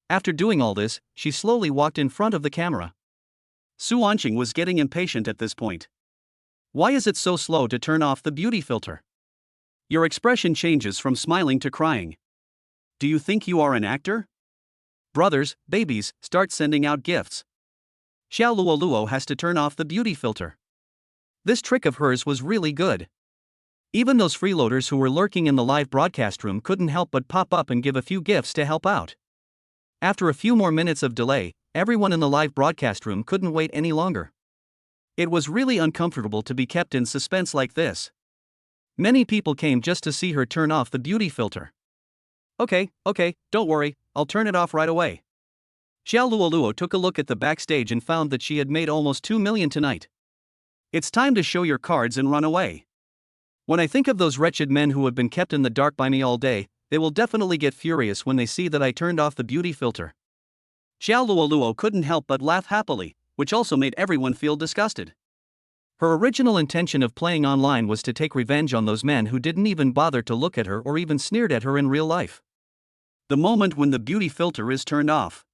After doing all this, she slowly walked in front of the camera. Su Wanqing was getting impatient at this point. Why is it so slow to turn off the beauty filter? Your expression changes from smiling to crying. Do you think you are an actor? Brothers, babies, start sending out gifts. Xiao Luo has to turn off the beauty filter. This trick of hers was really good. Even those freeloaders who were lurking in the live broadcast room couldn't help but pop up and give a few gifts to help out. After a few more minutes of delay, everyone in the live broadcast room couldn't wait any longer. It was really uncomfortable to be kept in suspense like this. Many people came just to see her turn off the beauty filter. Okay, don't worry, I'll turn it off right away. Xiao Luo took a look at the backstage and found that she had made almost 2 million tonight. It's time to show your cards and run away. When I think of those wretched men who have been kept in the dark by me all day, they will definitely get furious when they see that I turned off the beauty filter. Xiao Luo couldn't help but laugh happily, which also made everyone feel disgusted. Her original intention of playing online was to take revenge on those men who didn't even bother to look at her or even sneered at her in real life. The moment when the beauty filter is turned off,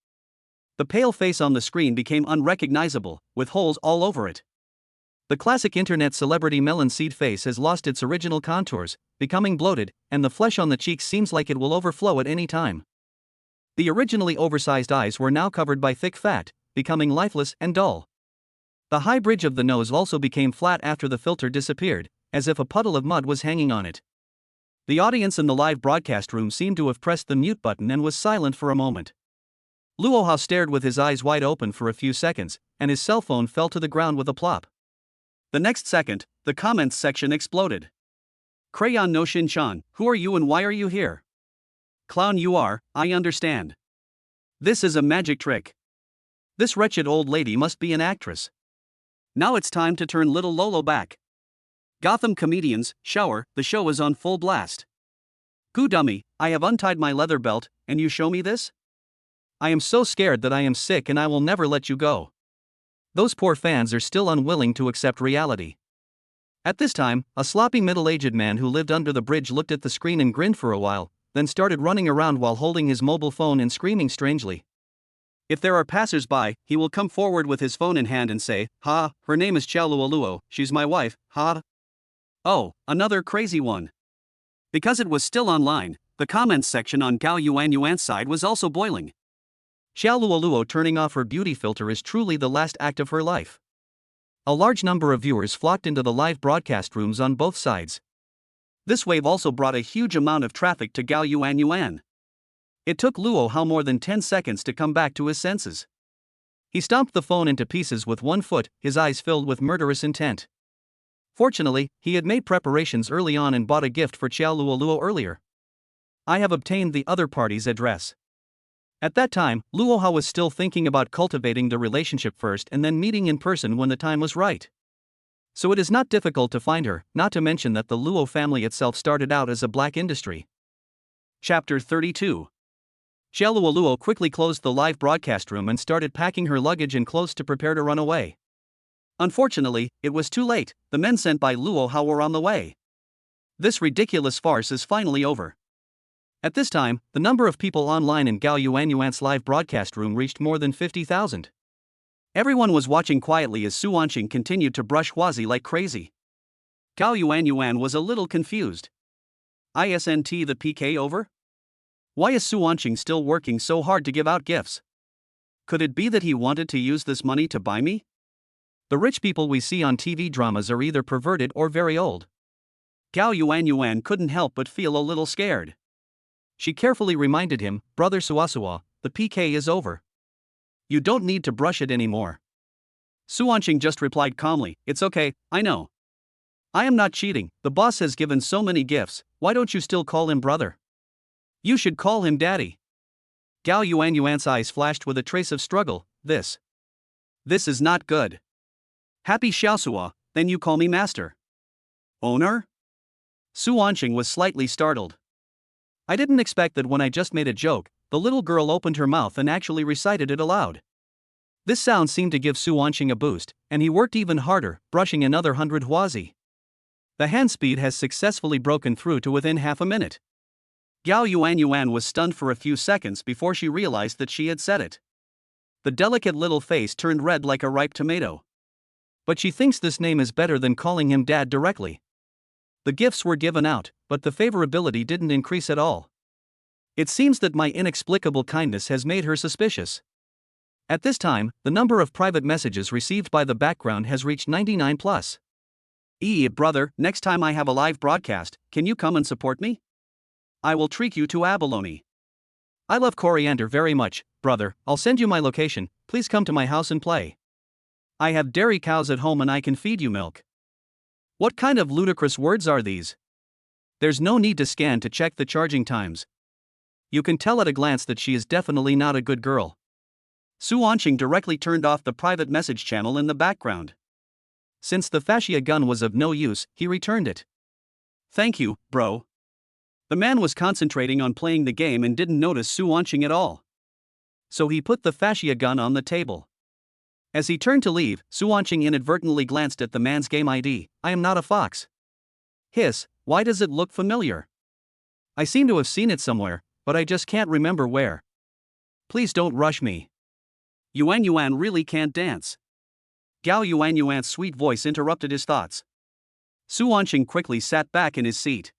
the pale face on the screen became unrecognizable, with holes all over it. The classic internet celebrity melon seed face has lost its original contours, becoming bloated, and the flesh on the cheeks seems like it will overflow at any time. The originally oversized eyes were now covered by thick fat, becoming lifeless and dull. The high bridge of the nose also became flat after the filter disappeared, as if a puddle of mud was hanging on it. The audience in the live broadcast room seemed to have pressed the mute button and was silent for a moment. Luo Hao stared with his eyes wide open for a few seconds, and his cell phone fell to the ground with a plop. The next second, the comments section exploded. Crayon no Shin-chan, who are you and why are you here? Clown you are, I understand. This is a magic trick. This wretched old lady must be an actress. Now it's time to turn little Lolo back. Gotham comedians, shower, the show is on full blast. Goo dummy, I have untied my leather belt, and you show me this? I am so scared that I am sick and I will never let you go. Those poor fans are still unwilling to accept reality. At this time, a sloppy middle-aged man who lived under the bridge looked at the screen and grinned for a while, then started running around while holding his mobile phone and screaming strangely. If there are passers-by, he will come forward with his phone in hand and say, "Ha, her name is Chaluoluo, she's my wife, ha." Oh, another crazy one. Because it was still online, the comments section on Gao Yuan's side was also boiling. Xiaoluoluo turning off her beauty filter is truly the last act of her life. A large number of viewers flocked into the live broadcast rooms on both sides. This wave also brought a huge amount of traffic to Gao Yuan. It took Luo Hao more than 10 seconds to come back to his senses. He stomped the phone into pieces with one foot, his eyes filled with murderous intent. Fortunately, he had made preparations early on and bought a gift for Xiaoluoluo earlier. I have obtained the other party's address. At that time, Luo Hao was still thinking about cultivating the relationship first and then meeting in person when the time was right. So it is not difficult to find her, not to mention that the Luo family itself started out as a black industry. Chapter 32. Xiaoluoluo quickly closed the live broadcast room and started packing her luggage and clothes to prepare to run away. Unfortunately, it was too late, the men sent by Luo Hao were on the way. This ridiculous farce is finally over. At this time, the number of people online in Gao Yuan's live broadcast room reached more than 50,000. Everyone was watching quietly as Su Wanqing continued to brush Huazi like crazy. Gao Yuan was a little confused. Isn't the PK over? Why is Su Wanqing still working so hard to give out gifts? Could it be that he wanted to use this money to buy me? The rich people we see on TV dramas are either perverted or very old. Gao Yuan couldn't help but feel a little scared. She carefully reminded him, "Brother Suasua, the PK is over. You don't need to brush it anymore." Su Wanqing just replied calmly, "It's okay, I know. I am not cheating, the boss has given so many gifts, why don't you still call him brother? You should call him daddy." Gao Yuan's eyes flashed with a trace of struggle. This is not good. Happy Xiaosua, then you call me master. Owner? Su Wanqing was slightly startled. I didn't expect that when I just made a joke, the little girl opened her mouth and actually recited it aloud. This sound seemed to give Su Wanqing a boost, and he worked even harder, brushing another 100 huazi. The hand speed has successfully broken through to within half a minute. Gao Yuan was stunned for a few seconds before she realized that she had said it. The delicate little face turned red like a ripe tomato. But she thinks this name is better than calling him dad directly. The gifts were given out, but the favorability didn't increase at all. It seems that my inexplicable kindness has made her suspicious. At this time, the number of private messages received by the background has reached 99 plus. Brother, next time I have a live broadcast, can you come and support me? I will treat you to abalone. I love coriander very much, brother, I'll send you my location, please come to my house and play. I have dairy cows at home and I can feed you milk. What kind of ludicrous words are these? There's no need to scan to check the charging times. You can tell at a glance that she is definitely not a good girl. Su Wanqing directly turned off the private message channel in the background. Since the fascia gun was of no use, he returned it. Thank you, bro. The man was concentrating on playing the game and didn't notice Su Wanqing at all. So he put the fascia gun on the table. As he turned to leave, Su Wanqing inadvertently glanced at the man's game ID. I am not a fox. Hiss, why does it look familiar? I seem to have seen it somewhere, but I just can't remember where. Please don't rush me. Yuan really can't dance. Gao Yuan's sweet voice interrupted his thoughts. Su Wanqing quickly sat back in his seat.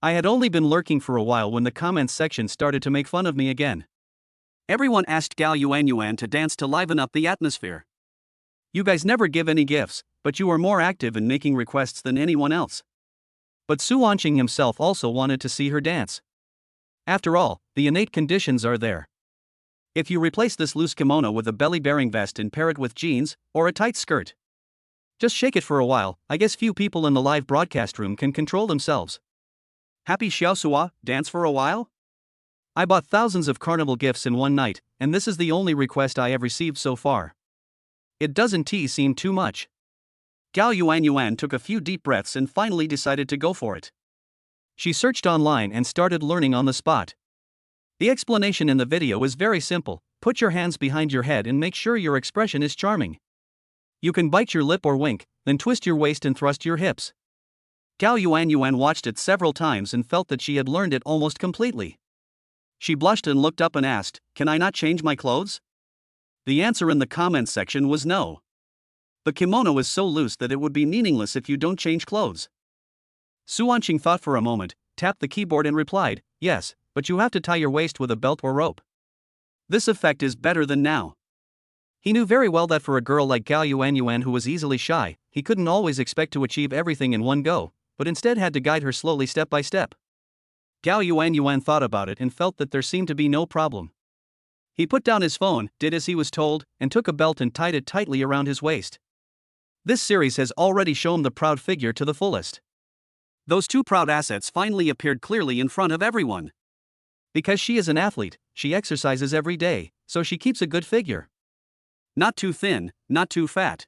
I had only been lurking for a while when the comments section started to make fun of me again. Everyone asked Gao Yuan to dance to liven up the atmosphere. You guys never give any gifts, but you are more active in making requests than anyone else. But Su Wanqing himself also wanted to see her dance. After all, the innate conditions are there. If you replace this loose kimono with a belly-bearing vest and pair it with jeans, or a tight skirt, just shake it for a while, I guess few people in the live broadcast room can control themselves. Happy Xiaosua, dance for a while? I bought thousands of carnival gifts in one night, and this is the only request I have received so far. It doesn't seem too much. Gao Yuan took a few deep breaths and finally decided to go for it. She searched online and started learning on the spot. The explanation in the video is very simple: put your hands behind your head and make sure your expression is charming. You can bite your lip or wink, then twist your waist and thrust your hips. Gao Yuan watched it several times and felt that she had learned it almost completely. She blushed and looked up and asked, "Can I not change my clothes?" The answer in the comments section was no. The kimono is so loose that it would be meaningless if you don't change clothes. Su Wanqing thought for a moment, tapped the keyboard and replied, "Yes, but you have to tie your waist with a belt or rope. This effect is better than now." He knew very well that for a girl like Gao Yuan who was easily shy, he couldn't always expect to achieve everything in one go, but instead had to guide her slowly step by step. Gao Yuan thought about it and felt that there seemed to be no problem. He put down his phone, did as he was told, and took a belt and tied it tightly around his waist. This series has already shown the proud figure to the fullest. Those two proud assets finally appeared clearly in front of everyone. Because she is an athlete, she exercises every day, so she keeps a good figure. Not too thin, not too fat.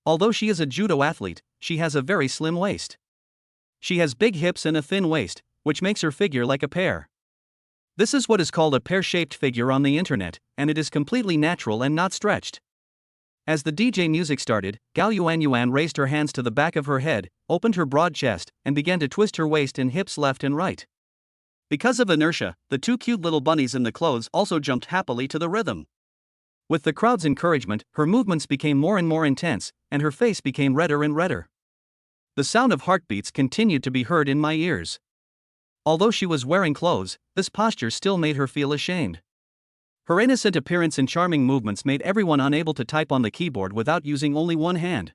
Although she is a judo athlete, she has a very slim waist. She has big hips and a thin waist, which makes her figure like a pear. This is what is called a pear-shaped figure on the internet, and it is completely natural and not stretched. As the DJ music started, Gao Yuan raised her hands to the back of her head, opened her broad chest, and began to twist her waist and hips left and right. Because of inertia, the two cute little bunnies in the clothes also jumped happily to the rhythm. With the crowd's encouragement, her movements became more and more intense, and her face became redder and redder. The sound of heartbeats continued to be heard in my ears. Although she was wearing clothes, this posture still made her feel ashamed. Her innocent appearance and charming movements made everyone unable to type on the keyboard without using only one hand.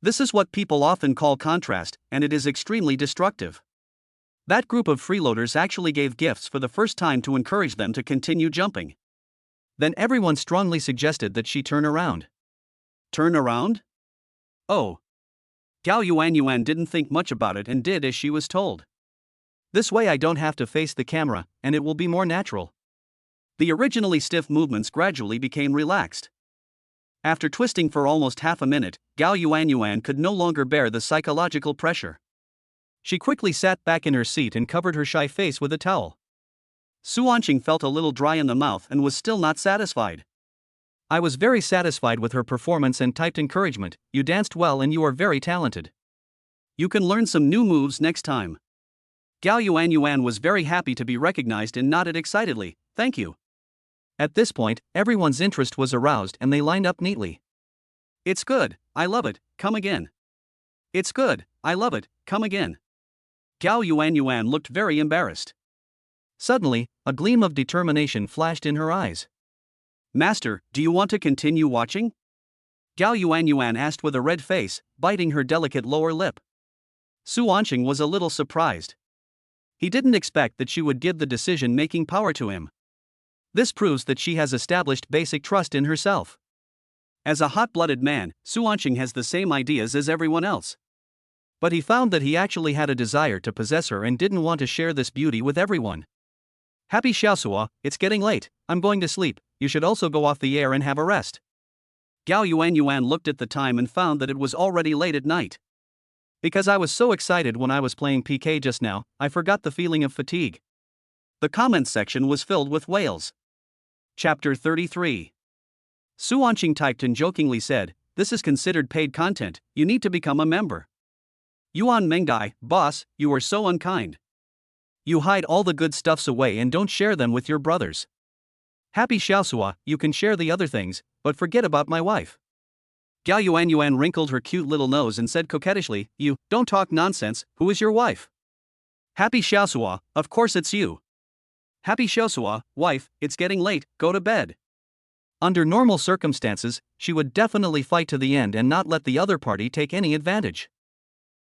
This is what people often call contrast, and it is extremely destructive. That group of freeloaders actually gave gifts for the first time to encourage them to continue jumping. Then everyone strongly suggested that she turn around. Turn around? Oh. Gao Yuan didn't think much about it and did as she was told. This way I don't have to face the camera, and it will be more natural. The originally stiff movements gradually became relaxed. After twisting for almost half a minute, Gao Yuan could no longer bear the psychological pressure. She quickly sat back in her seat and covered her shy face with a towel. Su Wanqing felt a little dry in the mouth and was still not satisfied. I was very satisfied with her performance and typed encouragement, "You danced well and you are very talented. You can learn some new moves next time." Gao Yuan was very happy to be recognized and nodded excitedly, "Thank you." At this point, everyone's interest was aroused and they lined up neatly. "It's good, I love it, come again. It's good, I love it, come again." Gao Yuan looked very embarrassed. Suddenly, a gleam of determination flashed in her eyes. "Master, do you want to continue watching?" Gao Yuan asked with a red face, biting her delicate lower lip. Su Wanqing was a little surprised. He didn't expect that she would give the decision-making power to him. This proves that she has established basic trust in herself. As a hot-blooded man, Su Wanqing has the same ideas as everyone else. But he found that he actually had a desire to possess her and didn't want to share this beauty with everyone. "Happy Xiaosua, it's getting late, I'm going to sleep, you should also go off the air and have a rest." Gao Yuan looked at the time and found that it was already late at night. "Because I was so excited when I was playing PK just now, I forgot the feeling of fatigue." The comments section was filled with wails. Chapter 33. Su Wanqing typed and jokingly said, "This is considered paid content, you need to become a member." "Yuan Mengai, boss, you are so unkind. You hide all the good stuffs away and don't share them with your brothers. Happy Xiaosua, you can share the other things, but forget about my wife." Gao Yuan wrinkled her cute little nose and said coquettishly, "You, don't talk nonsense, who is your wife?" "Happy Xiaosua, of course it's you." "Happy Xiaosua, wife, it's getting late, go to bed." Under normal circumstances, she would definitely fight to the end and not let the other party take any advantage.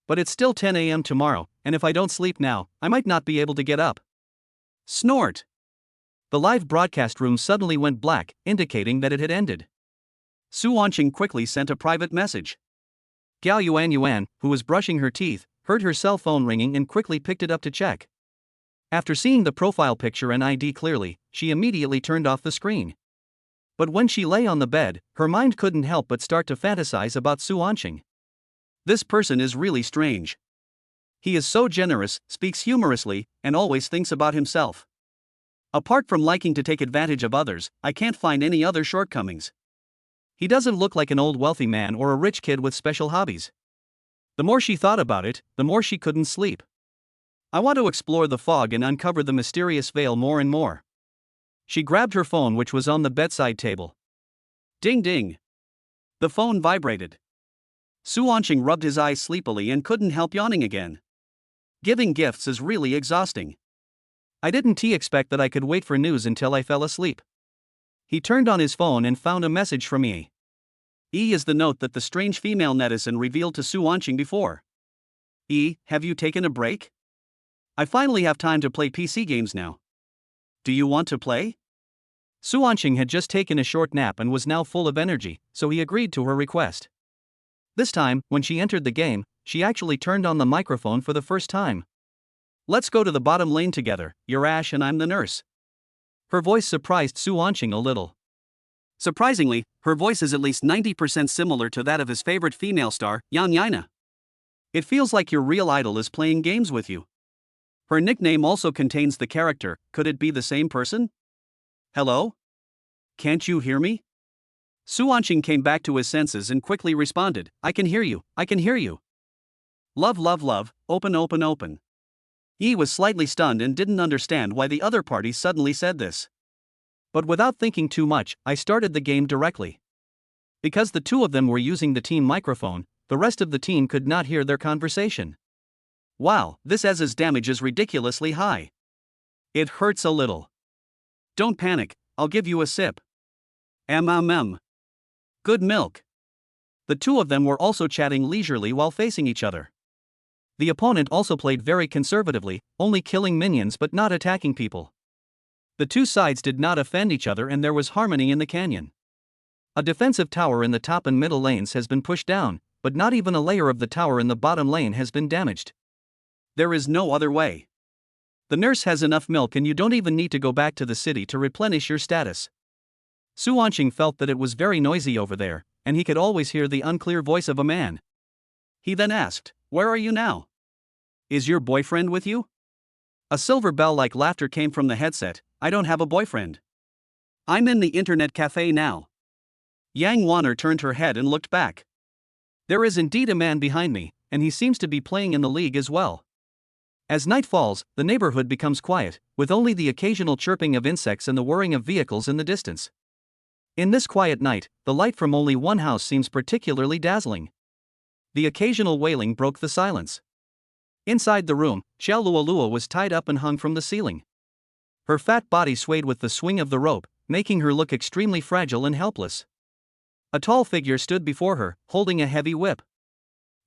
But it's still 10 a.m. tomorrow, and if I don't sleep now, I might not be able to get up. Snort! The live broadcast room suddenly went black, indicating that it had ended. Su Wanqing quickly sent a private message. Gao Yuan, who was brushing her teeth, heard her cell phone ringing and quickly picked it up to check. After seeing the profile picture and ID clearly, she immediately turned off the screen. But when she lay on the bed, her mind couldn't help but start to fantasize about Su Wanqing. This person is really strange. He is so generous, speaks humorously, and always thinks about himself. Apart from liking to take advantage of others, I can't find any other shortcomings. He doesn't look like an old wealthy man or a rich kid with special hobbies. The more she thought about it, the more she couldn't sleep. I want to explore the fog and uncover the mysterious veil more and more. She grabbed her phone, which was on the bedside table. Ding ding. The phone vibrated. Su Wanqing rubbed his eyes sleepily and couldn't help yawning again. Giving gifts is really exhausting. I didn't expect that I could wait for news until I fell asleep. He turned on his phone and found a message from E. E is the note that the strange female netizen revealed to Su Wanqing before. E, have you taken a break? I finally have time to play PC games now. Do you want to play? Su Wanqing had just taken a short nap and was now full of energy, so he agreed to her request. This time, when she entered the game, she actually turned on the microphone for the first time. Let's go to the bottom lane together, you're Ash and I'm the nurse. Her voice surprised Su Wanqing a little. Surprisingly, her voice is at least 90% similar to that of his favorite female star, Yang Yana. It feels like your real idol is playing games with you. Her nickname also contains the character, could it be the same person? Hello? Can't you hear me? Su Wanqing came back to his senses and quickly responded, I can hear you, I can hear you. Love, open, open, open. Yi was slightly stunned and didn't understand why the other party suddenly said this. But without thinking too much, I started the game directly. Because the two of them were using the team microphone, the rest of the team could not hear their conversation. Wow, this Ez's damage is ridiculously high. It hurts a little. Don't panic, I'll give you a sip. Good milk. The two of them were also chatting leisurely while facing each other. The opponent also played very conservatively, only killing minions but not attacking people. The two sides did not offend each other and there was harmony in the canyon. A defensive tower in the top and middle lanes has been pushed down, but not even a layer of the tower in the bottom lane has been damaged. There is no other way. The nurse has enough milk and you don't even need to go back to the city to replenish your status. Su Wanqing felt that it was very noisy over there, and he could always hear the unclear voice of a man. He then asked, where are you now? Is your boyfriend with you? A silver bell-like laughter came from the headset, I don't have a boyfriend. I'm in the internet cafe now. Yang Wanner turned her head and looked back. There is indeed a man behind me, and he seems to be playing in the league as well. As night falls, the neighborhood becomes quiet, with only the occasional chirping of insects and the whirring of vehicles in the distance. In this quiet night, the light from only one house seems particularly dazzling. The occasional wailing broke the silence. Inside the room, Xiao Luolua was tied up and hung from the ceiling. Her fat body swayed with the swing of the rope, making her look extremely fragile and helpless. A tall figure stood before her, holding a heavy whip.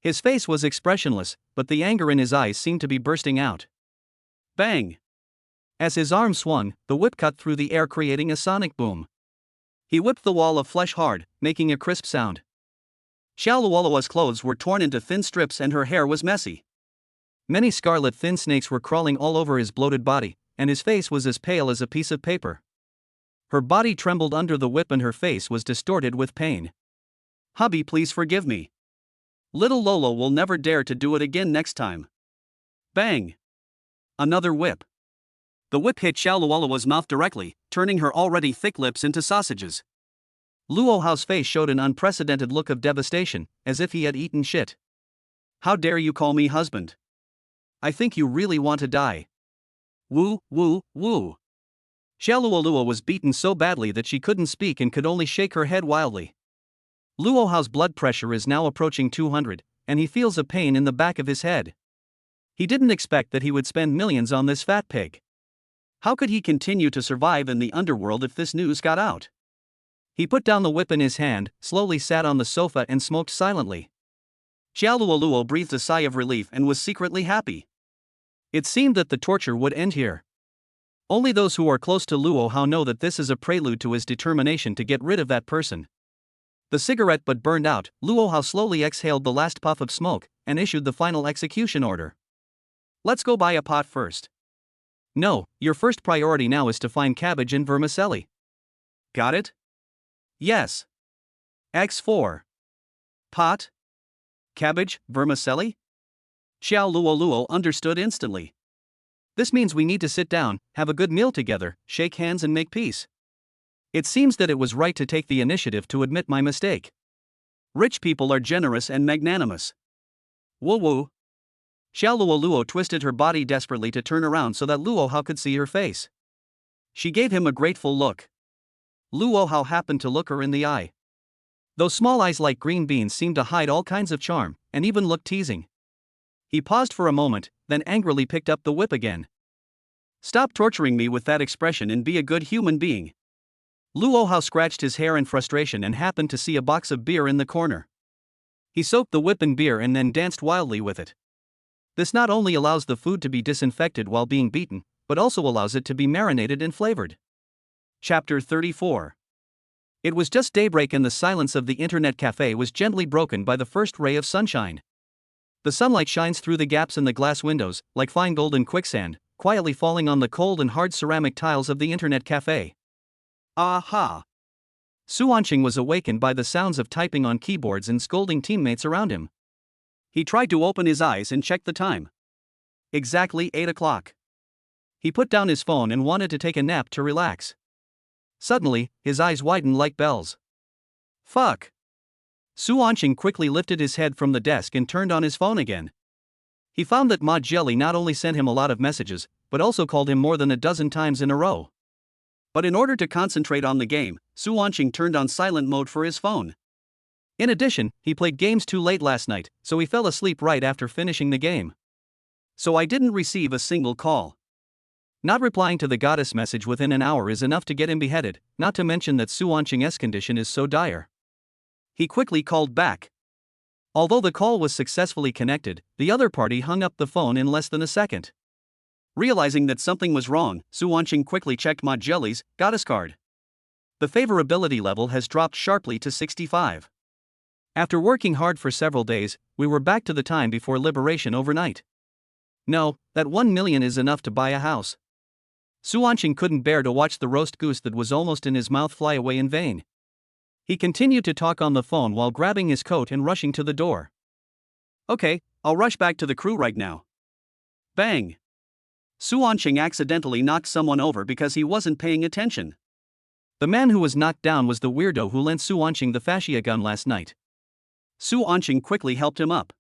His face was expressionless, but the anger in his eyes seemed to be bursting out. Bang! As his arm swung, the whip cut through the air, creating a sonic boom. He whipped the wall of flesh hard, making a crisp sound. Xiao Luolua's clothes were torn into thin strips and her hair was messy. Many scarlet thin snakes were crawling all over his bloated body, and his face was as pale as a piece of paper. Her body trembled under the whip and her face was distorted with pain. Hubby, please forgive me. Little Lolo will never dare to do it again next time. Bang! Another whip. The whip hit Xiao Luolua's mouth directly, turning her already thick lips into sausages. Luo Hao's face showed an unprecedented look of devastation, as if he had eaten shit. How dare you call me husband? I think you really want to die. Woo, woo, woo. Xiao Luolua was beaten so badly that she couldn't speak and could only shake her head wildly. Luo Hao's blood pressure is now approaching 200, and he feels a pain in the back of his head. He didn't expect that he would spend millions on this fat pig. How could he continue to survive in the underworld if this news got out? He put down the whip in his hand, slowly sat on the sofa and smoked silently. Xiao Luoluo breathed a sigh of relief and was secretly happy. It seemed that the torture would end here. Only those who are close to Luo Hao know that this is a prelude to his determination to get rid of that person. The cigarette but burned out, Luo Hao slowly exhaled the last puff of smoke and issued the final execution order. Let's go buy a pot first. No, your first priority now is to find cabbage and vermicelli. Got it? Yes. X4. Pot? Cabbage, vermicelli? Xiao Luoluo understood instantly. This means we need to sit down, have a good meal together, shake hands and make peace. It seems that it was right to take the initiative to admit my mistake. Rich people are generous and magnanimous. Woo woo. Xiao Luoluo twisted her body desperately to turn around so that Luo Hao could see her face. She gave him a grateful look. Luo Hao happened to look her in the eye. Those small eyes like green beans seemed to hide all kinds of charm, and even looked teasing. He paused for a moment, then angrily picked up the whip again. Stop torturing me with that expression and be a good human being. Luo Hao scratched his hair in frustration and happened to see a box of beer in the corner. He soaked the whip in beer and then danced wildly with it. This not only allows the food to be disinfected while being beaten, but also allows it to be marinated and flavored. Chapter 34. It was just daybreak and the silence of the internet cafe was gently broken by the first ray of sunshine. The sunlight shines through the gaps in the glass windows, like fine golden quicksand, quietly falling on the cold and hard ceramic tiles of the internet cafe. Aha! Su Wanqing was awakened by the sounds of typing on keyboards and scolding teammates around him. He tried to open his eyes and checked the time. Exactly 8 o'clock. He put down his phone and wanted to take a nap to relax. Suddenly, his eyes widened like bells. Fuck! Su Wanqing quickly lifted his head from the desk and turned on his phone again. He found that Ma Jelly not only sent him a lot of messages, but also called him more than a dozen times in a row. But in order to concentrate on the game, Su Wanqing turned on silent mode for his phone. In addition, he played games too late last night, so he fell asleep right after finishing the game. So I didn't receive a single call. Not replying to the goddess message within an hour is enough to get him beheaded, not to mention that Su Wanqing's condition is so dire. He quickly called back. Although the call was successfully connected, the other party hung up the phone in less than a second. Realizing that something was wrong, Su Wanqing quickly checked Ma Jelly's goddess card. The favorability level has dropped sharply to 65. After working hard for several days, we were back to the time before liberation overnight. No, that 1 million is enough to buy a house. Su Wanqing couldn't bear to watch the roast goose that was almost in his mouth fly away in vain. He continued to talk on the phone while grabbing his coat and rushing to the door. Okay, I'll rush back to the crew right now. Bang! Su Wanqing accidentally knocked someone over because he wasn't paying attention. The man who was knocked down was the weirdo who lent Su Wanqing the fascia gun last night. Su Wanqing quickly helped him up.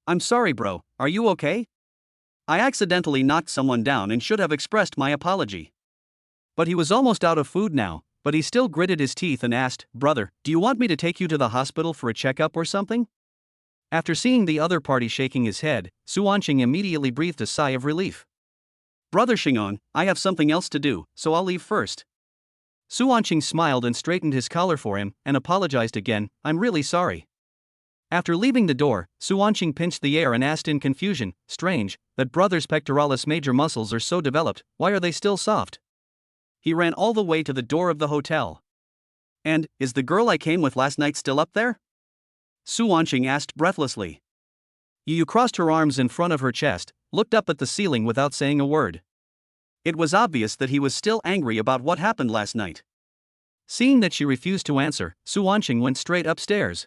I'm sorry bro, are you okay? I accidentally knocked someone down and should have expressed my apology. But he was almost out of food now, but he still gritted his teeth and asked, Brother, do you want me to take you to the hospital for a checkup or something? After seeing the other party shaking his head, Su Wanqing immediately breathed a sigh of relief. Brother Xingon, I have something else to do, so I'll leave first. Su Wanqing smiled and straightened his collar for him, and apologized again, I'm really sorry. After leaving the door, Su Wanqing pinched the air and asked in confusion, strange, that brother's pectoralis major muscles are so developed, why are they still soft? He ran all the way to the door of the hotel. And, is the girl I came with last night still up there? Su Wanqing asked breathlessly. Yu crossed her arms in front of her chest, looked up at the ceiling without saying a word. It was obvious that he was still angry about what happened last night. Seeing that she refused to answer, Su Wanqing went straight upstairs.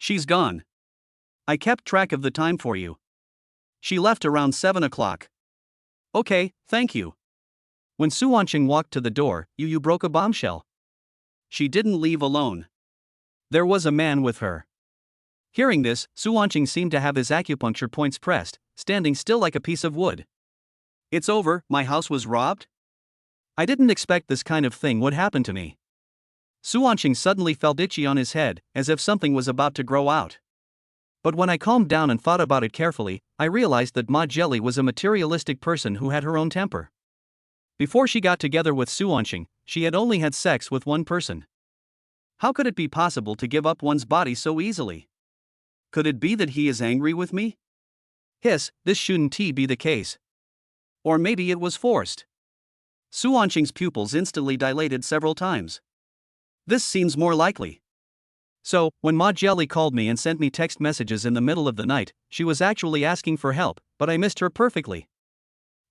She's gone. I kept track of the time for you. She left around 7 o'clock. Okay, thank you. When Su Wanqing walked to the door, Yu broke a bombshell. She didn't leave alone. There was a man with her. Hearing this, Su Wanqing seemed to have his acupuncture points pressed, standing still like a piece of wood. It's over, my house was robbed? I didn't expect this kind of thing would happen to me. Su Wanqing suddenly felt itchy on his head, as if something was about to grow out. But when I calmed down and thought about it carefully, I realized that Ma Jelly was a materialistic person who had her own temper. Before she got together with Su Wanqing, she had only had sex with one person. How could it be possible to give up one's body so easily? Could it be that he is angry with me? Hiss, this shouldn't be the case. Or maybe it was forced. Su Wanqing's pupils instantly dilated several times. This seems more likely. So, when Ma Jelly called me and sent me text messages in the middle of the night, she was actually asking for help, but I missed her perfectly.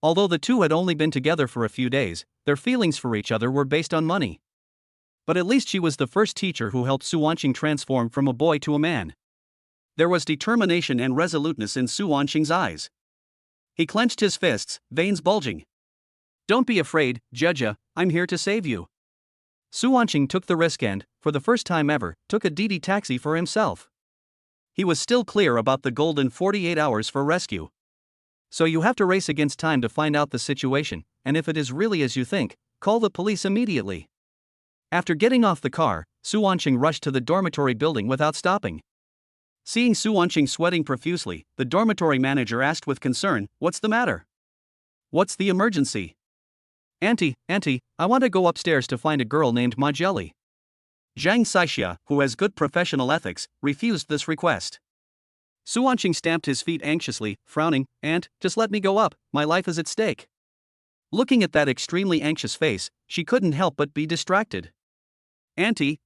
Although the two had only been together for a few days, their feelings for each other were based on money. But at least she was the first teacher who helped Su Wanqing transform from a boy to a man. There was determination and resoluteness in Su Wanqing's eyes. He clenched his fists, veins bulging. Don't be afraid, Judge, I'm here to save you. Su Wanqing took the risk and, for the first time ever, took a Didi taxi for himself. He was still clear about the golden 48 hours for rescue. So you have to race against time to find out the situation, and if it is really as you think, call the police immediately. After getting off the car, Su Wanqing rushed to the dormitory building without stopping. Seeing Su Wanqing sweating profusely, the dormitory manager asked with concern, "What's the matter? What's the emergency?" Auntie, I want to go upstairs to find a girl named Ma Jelly." Zhang Saixia, who has good professional ethics, refused this request. Su Wanqing stamped his feet anxiously, frowning, "Aunt, just let me go up, my life is at stake." Looking at that extremely anxious face, she couldn't help but be distracted. Auntie.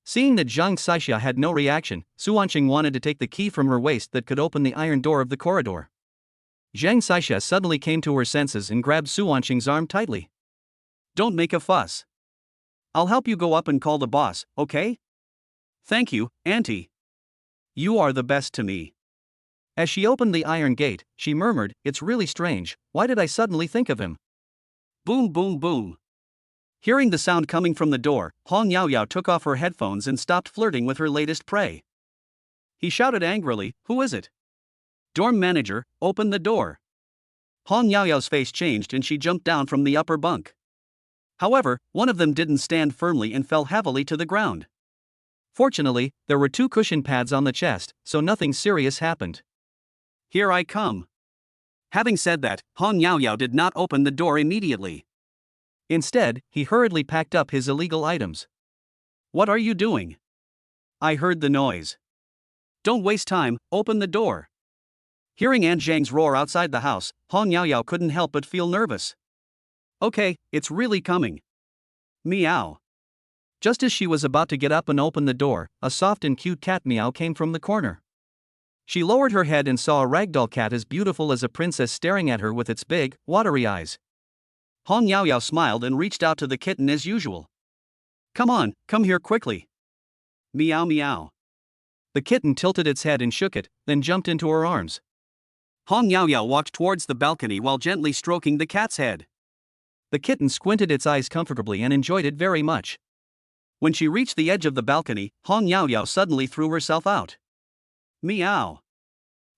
Seeing that Zhang Saixia had no reaction, Su Wanqing wanted to take the key from her waist that could open the iron door of the corridor. Zhang Saixia suddenly came to her senses and grabbed Su Wanqing's arm tightly. "Don't make a fuss. I'll help you go up and call the boss, okay?" "Thank you, Auntie. You are the best to me." As she opened the iron gate, she murmured, "It's really strange, why did I suddenly think of him?" Boom boom boom. Hearing the sound coming from the door, Hong Yaoyao took off her headphones and stopped flirting with her latest prey. He shouted angrily, "Who is it?" "Dorm manager, open the door." Hong Yaoyao's face changed and she jumped down from the upper bunk. However, one of them didn't stand firmly and fell heavily to the ground. Fortunately, there were 2 cushion pads on the chest, so nothing serious happened. "Here I come." Having said that, Hong Yaoyao did not open the door immediately. Instead, he hurriedly packed up his illegal items. "What are you doing?" "I heard the noise." "Don't waste time, open the door." Hearing Aunt Zhang's roar outside the house, Hong Yaoyao couldn't help but feel nervous. "Okay, it's really coming." Meow. Just as she was about to get up and open the door, a soft and cute cat meow came from the corner. She lowered her head and saw a ragdoll cat as beautiful as a princess staring at her with its big, watery eyes. Hong Yaoyao smiled and reached out to the kitten as usual. "Come on, come here quickly." Meow meow. The kitten tilted its head and shook it, then jumped into her arms. Hong Yaoyao walked towards the balcony while gently stroking the cat's head. The kitten squinted its eyes comfortably and enjoyed it very much. When she reached the edge of the balcony, Hong Yaoyao suddenly threw herself out. Meow.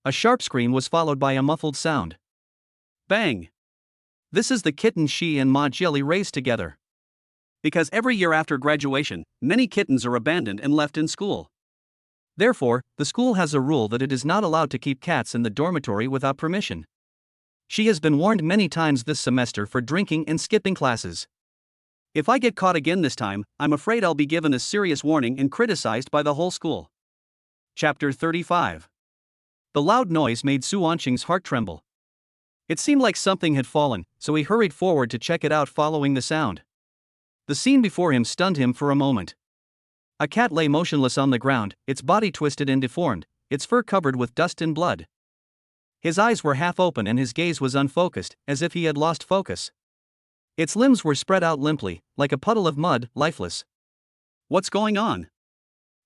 A sharp scream was followed by a muffled sound. Bang. This is the kitten she and Ma Jelly raised together. Because every year after graduation, many kittens are abandoned and left in school. Therefore, the school has a rule that it is not allowed to keep cats in the dormitory without permission. She has been warned many times this semester for drinking and skipping classes. If I get caught again this time, I'm afraid I'll be given a serious warning and criticized by the whole school. Chapter 35. The loud noise made Su Wanqing's heart tremble. It seemed like something had fallen, so he hurried forward to check it out following the sound. The scene before him stunned him for a moment. A cat lay motionless on the ground, its body twisted and deformed, its fur covered with dust and blood. His eyes were half open and his gaze was unfocused, as if he had lost focus. Its limbs were spread out limply, like a puddle of mud, lifeless. What's going on?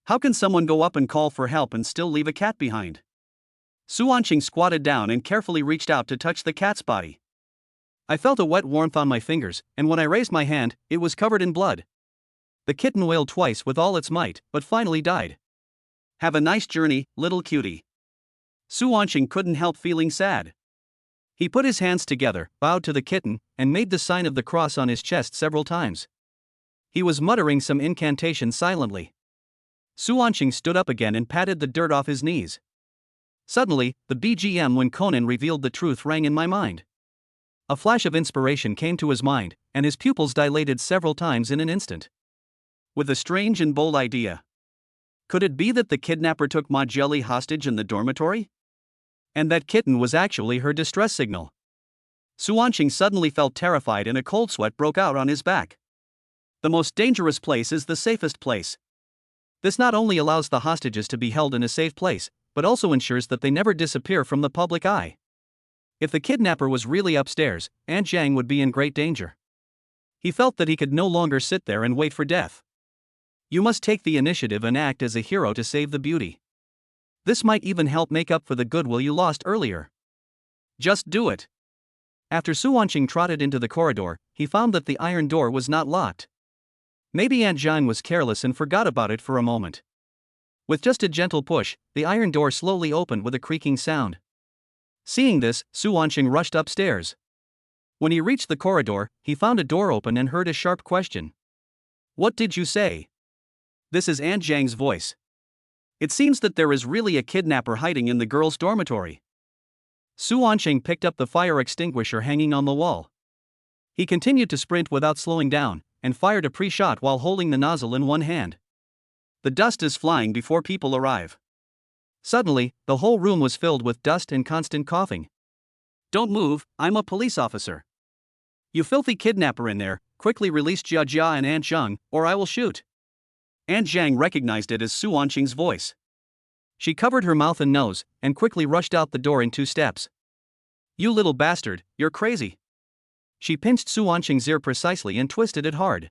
How can someone go up and call for help and still leave a cat behind? Su Wanqing squatted down and carefully reached out to touch the cat's body. I felt a wet warmth on my fingers, and when I raised my hand, it was covered in blood. The kitten wailed twice with all its might, but finally died. Have a nice journey, little cutie. Su Wanqing couldn't help feeling sad. He put his hands together, bowed to the kitten, and made the sign of the cross on his chest several times. He was muttering some incantation silently. Su Wanqing stood up again and patted the dirt off his knees. Suddenly, the BGM when Conan revealed the truth rang in my mind. A flash of inspiration came to his mind, and his pupils dilated several times in an instant. With a strange and bold idea. Could it be that the kidnapper took Ma Jelly hostage in the dormitory? And that kitten was actually her distress signal. Suanqing suddenly felt terrified and a cold sweat broke out on his back. The most dangerous place is the safest place. This not only allows the hostages to be held in a safe place, but also ensures that they never disappear from the public eye. If the kidnapper was really upstairs, Aunt Zhang would be in great danger. He felt that he could no longer sit there and wait for death. You must take the initiative and act as a hero to save the beauty. This might even help make up for the goodwill you lost earlier. Just do it. After Suanqing trotted into the corridor, he found that the iron door was not locked. Maybe Aunt Zhang was careless and forgot about it for a moment. With just a gentle push, the iron door slowly opened with a creaking sound. Seeing this, Suanqing rushed upstairs. When he reached the corridor, he found a door open and heard a sharp question. "What did you say?" This is Aunt Zhang's voice. It seems that there is really a kidnapper hiding in the girls' dormitory. Suanqing picked up the fire extinguisher hanging on the wall. He continued to sprint without slowing down, and fired a pre-shot while holding the nozzle in one hand. The dust is flying before people arrive. Suddenly, the whole room was filled with dust and constant coughing. "Don't move, I'm a police officer. You filthy kidnapper in there, quickly release Jia Jia and Aunt Zhang, or I will shoot." Aunt Zhang recognized it as Suanqing's voice. She covered her mouth and nose, and quickly rushed out the door in 2 steps. "You little bastard, you're crazy." She pinched Suanqing's ear precisely and twisted it hard.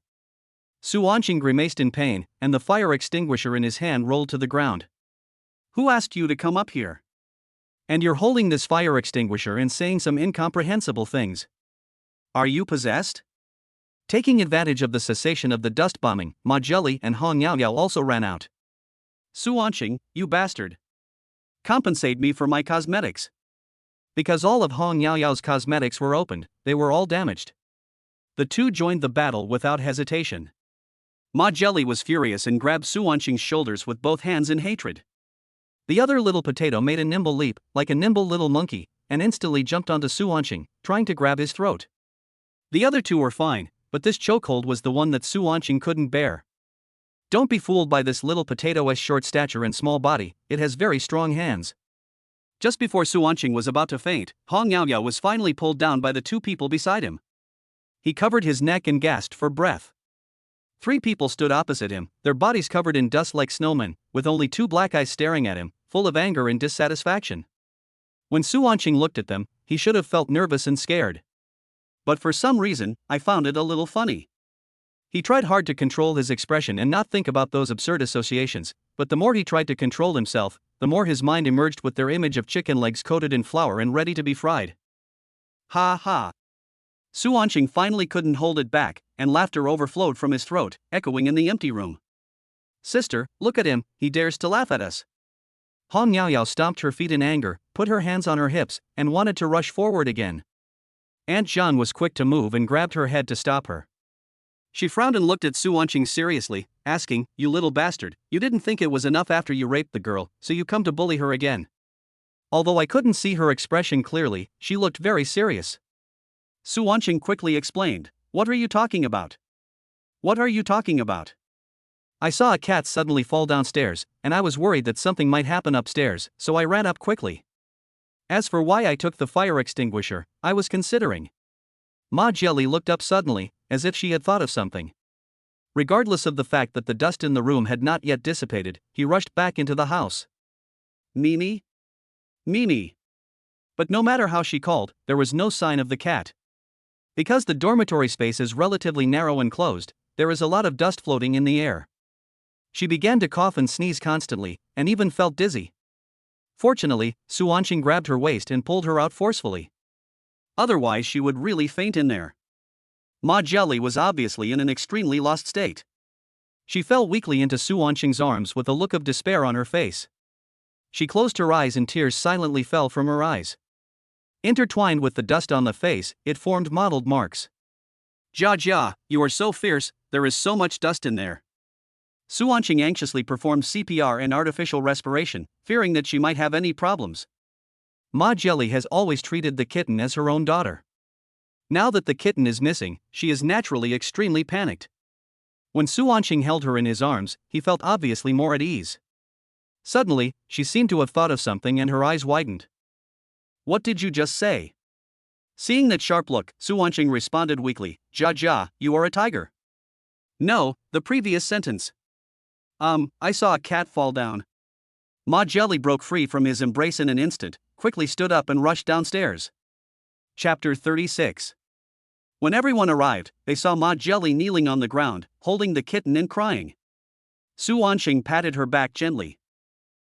Suanqing grimaced in pain, and the fire extinguisher in his hand rolled to the ground. "Who asked you to come up here? And you're holding this fire extinguisher and saying some incomprehensible things. Are you possessed?" Taking advantage of the cessation of the dust bombing, Ma Jelly and Hong Yao Yao also ran out. "Suanqing, you bastard. Compensate me for my cosmetics." Because all of Hong Yao Yao's cosmetics were opened, they were all damaged. The two joined the battle without hesitation. Ma Jelly was furious and grabbed Suanqing's shoulders with both hands in hatred. The other little potato made a nimble leap, like a nimble little monkey, and instantly jumped onto Suanqing, trying to grab his throat. The other two were fine, but this chokehold was the one that Suanqing couldn't bear. Don't be fooled by this little potato's short stature and small body, it has very strong hands. Just before Suanqing was about to faint, Hong Yao Yao was finally pulled down by the 2 people beside him. He covered his neck and gasped for breath. 3 people stood opposite him, their bodies covered in dust like snowmen, with only 2 black eyes staring at him, full of anger and dissatisfaction. When Suanqing looked at them, he should have felt nervous and scared. But for some reason, I found it a little funny. He tried hard to control his expression and not think about those absurd associations, but the more he tried to control himself, the more his mind emerged with their image of chicken legs coated in flour and ready to be fried. Ha ha. Suanqing finally couldn't hold it back, and laughter overflowed from his throat, echoing in the empty room. "Sister, look at him, he dares to laugh at us." Hong Yao Yao stomped her feet in anger, put her hands on her hips, and wanted to rush forward again. Aunt Zhang was quick to move and grabbed her head to stop her. She frowned and looked at Suanqing seriously, asking, "You little bastard, you didn't think it was enough after you raped the girl, so you come to bully her again?" Although I couldn't see her expression clearly, she looked very serious. Suanqing quickly explained, "What are you talking about? What are you talking about? I saw a cat suddenly fall downstairs, and I was worried that something might happen upstairs, so I ran up quickly. As for why I took the fire extinguisher, I was considering." Ma Jelly looked up suddenly, as if she had thought of something. Regardless of the fact that the dust in the room had not yet dissipated, he rushed back into the house. "Mimi? Mimi!" But no matter how she called, there was no sign of the cat. Because the dormitory space is relatively narrow and closed, there is a lot of dust floating in the air. She began to cough and sneeze constantly, and even felt dizzy. Fortunately, Suanqing grabbed her waist and pulled her out forcefully. Otherwise she would really faint in there. Ma Jelly was obviously in an extremely lost state. She fell weakly into Suanqing's arms with a look of despair on her face. She closed her eyes and tears silently fell from her eyes. Intertwined with the dust on the face, it formed mottled marks. "Jia Jia, you are so fierce, there is so much dust in there." Suanqing anxiously performed CPR and artificial respiration, fearing that she might have any problems. Ma Jelly has always treated the kitten as her own daughter. Now that the kitten is missing, she is naturally extremely panicked. When Suanqing held her in his arms, he felt obviously more at ease. Suddenly, she seemed to have thought of something and her eyes widened. What did you just say? Seeing that sharp look, Su Wanqing responded weakly, Ja, you are a tiger. No, the previous sentence. I saw a cat fall down. Ma Jelly broke free from his embrace in an instant, quickly stood up and rushed downstairs. Chapter 36. When everyone arrived, they saw Ma Jelly kneeling on the ground, holding the kitten and crying. Su Wanqing patted her back gently.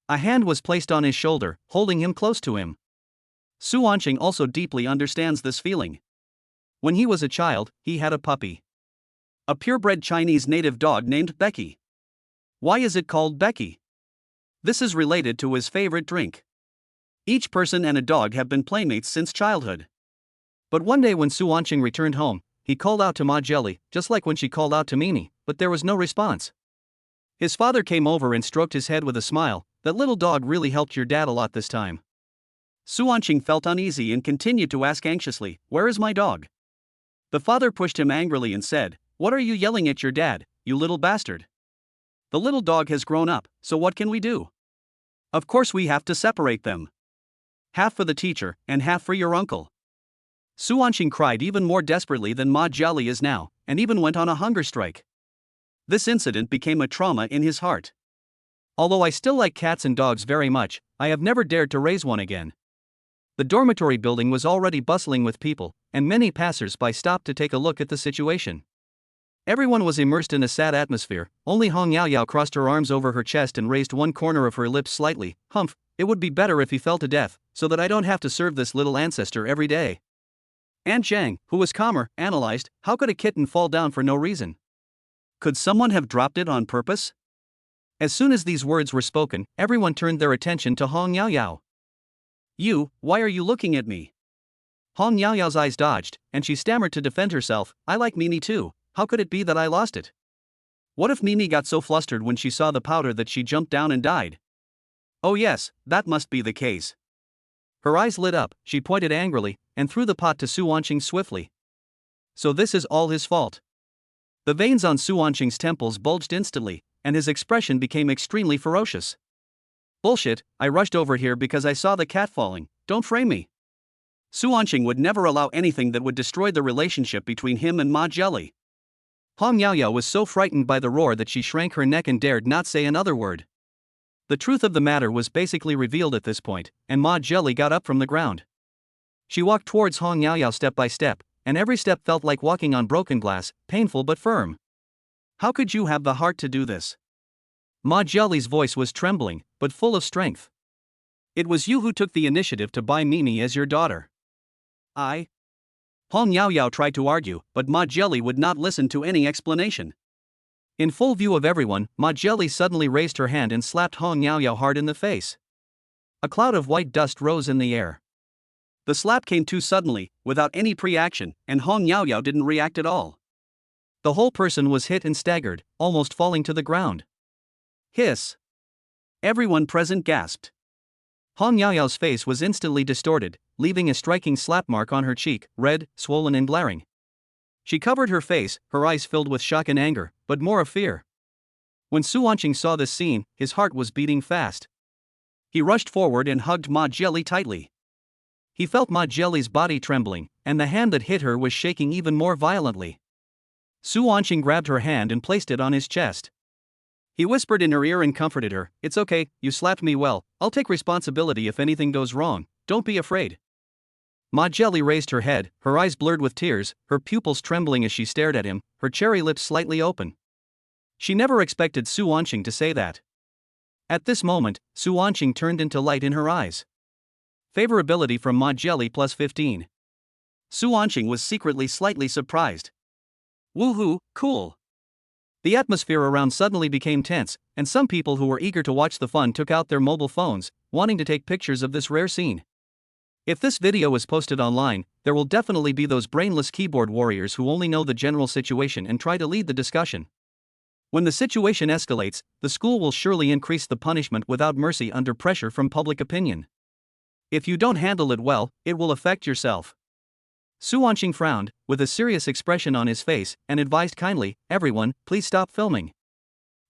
A hand was placed on his shoulder, holding him close to him. Su Wanqing also deeply understands this feeling. When he was a child, he had a puppy. A purebred Chinese native dog named Becky. Why is it called Becky? This is related to his favorite drink. Each person and a dog have been playmates since childhood. But one day when Su Wanqing returned home, he called out to Ma Jelly, just like when she called out to Mimi, but there was no response. His father came over and stroked his head with a smile. That little dog really helped your dad a lot this time. Su Wanqing felt uneasy and continued to ask anxiously, where is my dog? The father pushed him angrily and said, what are you yelling at your dad, you little bastard? The little dog has grown up, so what can we do? Of course we have to separate them. Half for the teacher, and half for your uncle. Su Wanqing cried even more desperately than Ma Jelly is now, and even went on a hunger strike. This incident became a trauma in his heart. Although I still like cats and dogs very much, I have never dared to raise one again. The dormitory building was already bustling with people, and many passers-by stopped to take a look at the situation. Everyone was immersed in a sad atmosphere. Only Hong Yaoyao crossed her arms over her chest and raised one corner of her lips slightly. Humph, it would be better if he fell to death, so that I don't have to serve this little ancestor every day. Aunt Zhang, who was calmer, analyzed, how could a kitten fall down for no reason? Could someone have dropped it on purpose? As soon as these words were spoken, everyone turned their attention to Hong Yaoyao. You, why are you looking at me? Hong Yaoyao's eyes dodged, and she stammered to defend herself, I like Mimi too, how could it be that I lost it? What if Mimi got so flustered when she saw the powder that she jumped down and died? Oh yes, that must be the case. Her eyes lit up, she pointed angrily, and threw the pot to Su Wanqing swiftly. So this is all his fault. The veins on Su Wanqing's temples bulged instantly, and his expression became extremely ferocious. Bullshit, I rushed over here because I saw the cat falling, don't frame me. Su Wanqing would never allow anything that would destroy the relationship between him and Ma Jelly. Hong Yaoyao was so frightened by the roar that she shrank her neck and dared not say another word. The truth of the matter was basically revealed at this point, and Ma Jelly got up from the ground. She walked towards Hong Yaoyao step by step, and every step felt like walking on broken glass, painful but firm. How could you have the heart to do this? Ma Jelly's voice was trembling, but full of strength. It was you who took the initiative to buy Mimi as your daughter. I? Hong Yaoyao tried to argue, but Ma Jelly would not listen to any explanation. In full view of everyone, Ma Jelly suddenly raised her hand and slapped Hong Yaoyao hard in the face. A cloud of white dust rose in the air. The slap came too suddenly, without any pre-action, and Hong Yaoyao didn't react at all. The whole person was hit and staggered, almost falling to the ground. Hiss! Everyone present gasped. Hong Yaoyao's face was instantly distorted, leaving a striking slap mark on her cheek, red, swollen and glaring. She covered her face, her eyes filled with shock and anger, but more of fear. When Su Wanqing saw this scene, his heart was beating fast. He rushed forward and hugged Ma Jelly tightly. He felt Ma Jelly's body trembling, and the hand that hit her was shaking even more violently. Su Wanqing grabbed her hand and placed it on his chest. He whispered in her ear and comforted her, it's okay, you slapped me well, I'll take responsibility if anything goes wrong, don't be afraid. Ma Jelly raised her head, her eyes blurred with tears, her pupils trembling as she stared at him, her cherry lips slightly open. She never expected Su Wanqing to say that. At this moment, Su Wanqing turned into light in her eyes. Favorability from Ma Jelly plus 15. Su Wanqing was secretly slightly surprised. Woohoo, cool. The atmosphere around suddenly became tense, and some people who were eager to watch the fun took out their mobile phones, wanting to take pictures of this rare scene. If this video is posted online, there will definitely be those brainless keyboard warriors who only know the general situation and try to lead the discussion. When the situation escalates, the school will surely increase the punishment without mercy under pressure from public opinion. If you don't handle it well, it will affect yourself. Su Wanqing frowned, with a serious expression on his face, and advised kindly, everyone, please stop filming.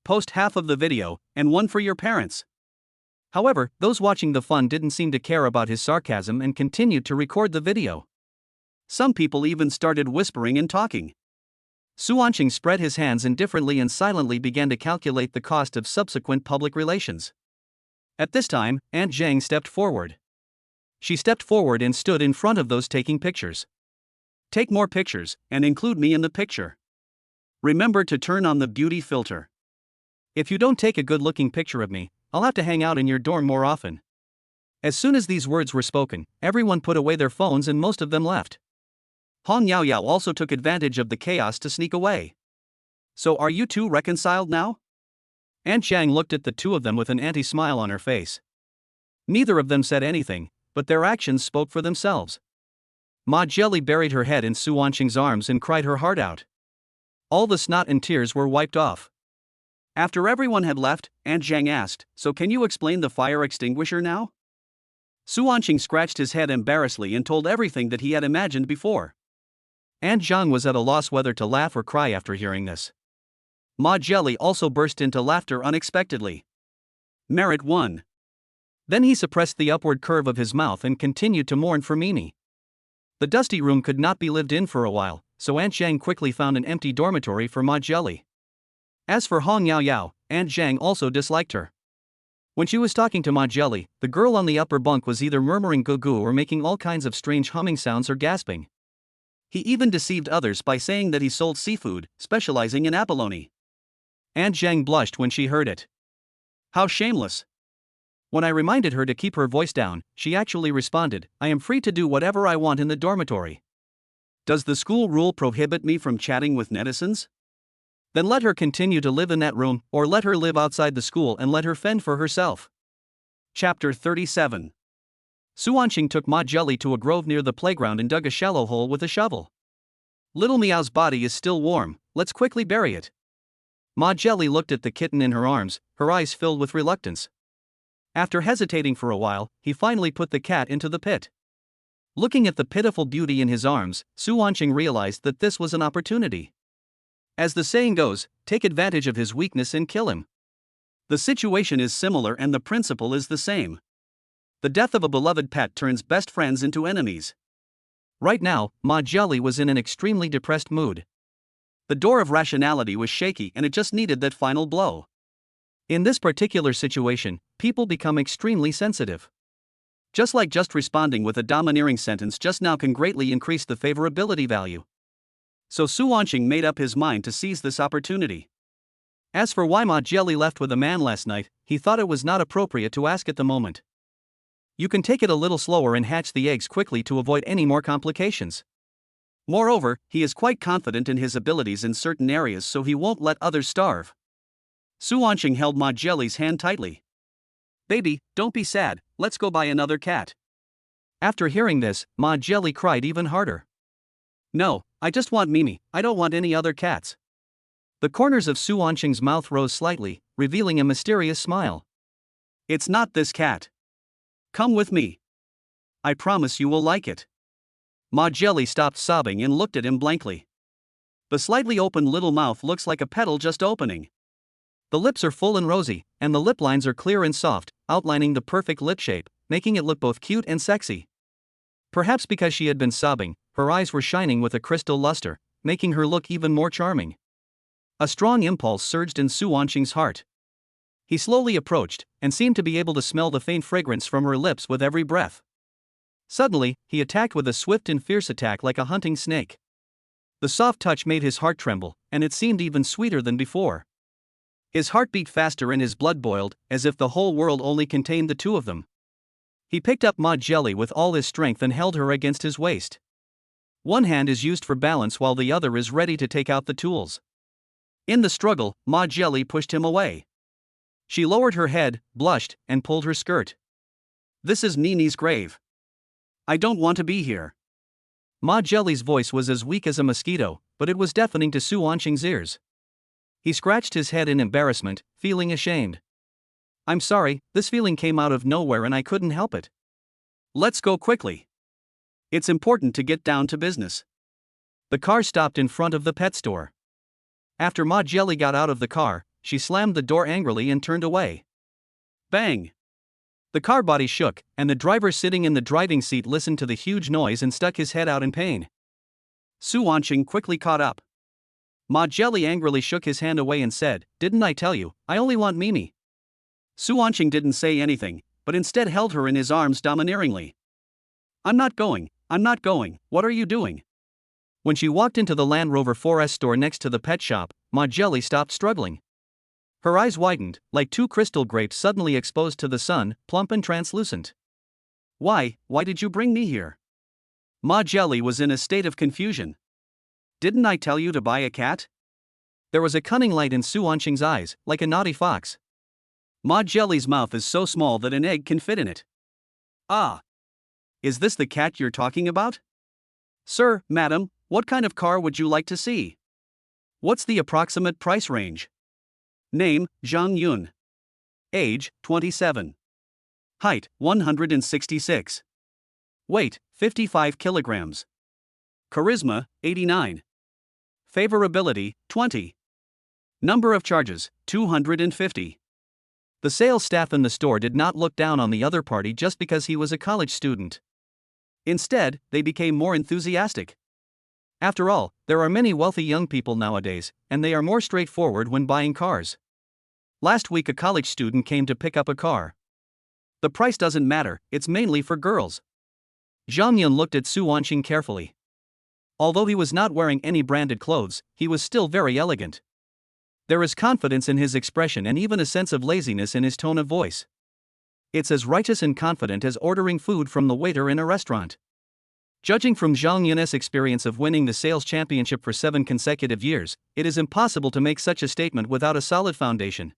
Post half of the video, and one for your parents. However, those watching the fun didn't seem to care about his sarcasm and continued to record the video. Some people even started whispering and talking. Su Wanqing spread his hands indifferently and silently began to calculate the cost of subsequent public relations. At this time, Aunt Zhang stepped forward. She stepped forward and stood in front of those taking pictures. Take more pictures, and include me in the picture. Remember to turn on the beauty filter. If you don't take a good-looking picture of me, I'll have to hang out in your dorm more often. As soon as these words were spoken, everyone put away their phones and most of them left. Hong Yaoyao also took advantage of the chaos to sneak away. So are you two reconciled now? Aunt Zhang looked at the two of them with an anti-smile on her face. Neither of them said anything, but their actions spoke for themselves. Ma Jelly buried her head in Su Wanqing's arms and cried her heart out. All the snot and tears were wiped off. After everyone had left, Aunt Zhang asked, "So can you explain the fire extinguisher now?" Su Wanqing scratched his head embarrassedly and told everything that he had imagined before. Aunt Zhang was at a loss whether to laugh or cry after hearing this. Ma Jelly also burst into laughter unexpectedly. Merit 1. Then he suppressed the upward curve of his mouth and continued to mourn for Mimi. The dusty room could not be lived in for a while, so Aunt Zhang quickly found an empty dormitory for Ma Jelly. As for Hong Yaoyao, Aunt Zhang also disliked her. When she was talking to Ma Jelly, the girl on the upper bunk was either murmuring goo-goo or making all kinds of strange humming sounds or gasping. He even deceived others by saying that he sold seafood, specializing in abalone. Aunt Zhang blushed when she heard it. How shameless! When I reminded her to keep her voice down, she actually responded, "I am free to do whatever I want in the dormitory. Does the school rule prohibit me from chatting with netizens? Then let her continue to live in that room, or let her live outside the school and let her fend for herself." Chapter 37. Su Wanqing took Ma Jelly to a grove near the playground and dug a shallow hole with a shovel. Little Meow's body is still warm, let's quickly bury it. Ma Jelly looked at the kitten in her arms, her eyes filled with reluctance. After hesitating for a while, he finally put the cat into the pit. Looking at the pitiful beauty in his arms, Su Wanqing realized that this was an opportunity. As the saying goes, take advantage of his weakness and kill him. The situation is similar and the principle is the same. The death of a beloved pet turns best friends into enemies. Right now, Ma Jelly was in an extremely depressed mood. The door of rationality was shaky and it just needed that final blow. In this particular situation, people become extremely sensitive. Just responding with a domineering sentence just now can greatly increase the favorability value. So Su Wanqing made up his mind to seize this opportunity. As for why Ma Jelly left with a man last night, he thought it was not appropriate to ask at the moment. You can take it a little slower and hatch the eggs quickly to avoid any more complications. Moreover, he is quite confident in his abilities in certain areas, so he won't let others starve. Su Wanqing held Ma Jelly's hand tightly. "Baby, don't be sad, let's go buy another cat." After hearing this, Ma Jelly cried even harder. "No, I just want Mimi, I don't want any other cats." The corners of Su Wanqing's mouth rose slightly, revealing a mysterious smile. "It's not this cat. Come with me. I promise you will like it." Ma Jelly stopped sobbing and looked at him blankly. The slightly open little mouth looks like a petal just opening. The lips are full and rosy, and the lip lines are clear and soft, outlining the perfect lip shape, making it look both cute and sexy. Perhaps because she had been sobbing, her eyes were shining with a crystal luster, making her look even more charming. A strong impulse surged in Su Wanqing's heart. He slowly approached, and seemed to be able to smell the faint fragrance from her lips with every breath. Suddenly, he attacked with a swift and fierce attack like a hunting snake. The soft touch made his heart tremble, and it seemed even sweeter than before. His heart beat faster and his blood boiled, as if the whole world only contained the two of them. He picked up Ma Jelly with all his strength and held her against his waist. One hand is used for balance while the other is ready to take out the tools. In the struggle, Ma Jelly pushed him away. She lowered her head, blushed, and pulled her skirt. "This is Nini's grave. I don't want to be here." Ma Jelly's voice was as weak as a mosquito, but it was deafening to Su Wanqing's ears. He scratched his head in embarrassment, feeling ashamed. "I'm sorry, this feeling came out of nowhere and I couldn't help it. Let's go quickly. It's important to get down to business." The car stopped in front of the pet store. After Ma Jelly got out of the car, she slammed the door angrily and turned away. Bang! The car body shook, and the driver sitting in the driving seat listened to the huge noise and stuck his head out in pain. Su Wanqing quickly caught up. Ma Jelly angrily shook his hand away and said, "Didn't I tell you, I only want Mimi?" Su Wanqing didn't say anything, but instead held her in his arms domineeringly. I'm not going, what are you doing?" When she walked into the Land Rover 4S store next to the pet shop, Ma Jelly stopped struggling. Her eyes widened, like two crystal grapes suddenly exposed to the sun, plump and translucent. Why did you bring me here?" Ma Jelly was in a state of confusion. "Didn't I tell you to buy a cat?" There was a cunning light in Su Wanqing's eyes, like a naughty fox. Ma Jelly's mouth is so small that an egg can fit in it. "Ah. Is this the cat you're talking about?" "Sir, madam, what kind of car would you like to see? What's the approximate price range?" Name, Zhang Yun. Age, 27. Height, 166. Weight, 55 kilograms. Charisma, 89. Favorability, 20. Number of charges, 250. The sales staff in the store did not look down on the other party just because he was a college student. Instead, they became more enthusiastic. After all, there are many wealthy young people nowadays, and they are more straightforward when buying cars. Last week a college student came to pick up a car. The price doesn't matter, it's mainly for girls. Zhang Yun looked at Su Wanqing carefully. Although he was not wearing any branded clothes, he was still very elegant. There is confidence in his expression and even a sense of laziness in his tone of voice. It's as righteous and confident as ordering food from the waiter in a restaurant. Judging from Zhang Yun's experience of winning the sales championship for 7 consecutive years, it is impossible to make such a statement without a solid foundation.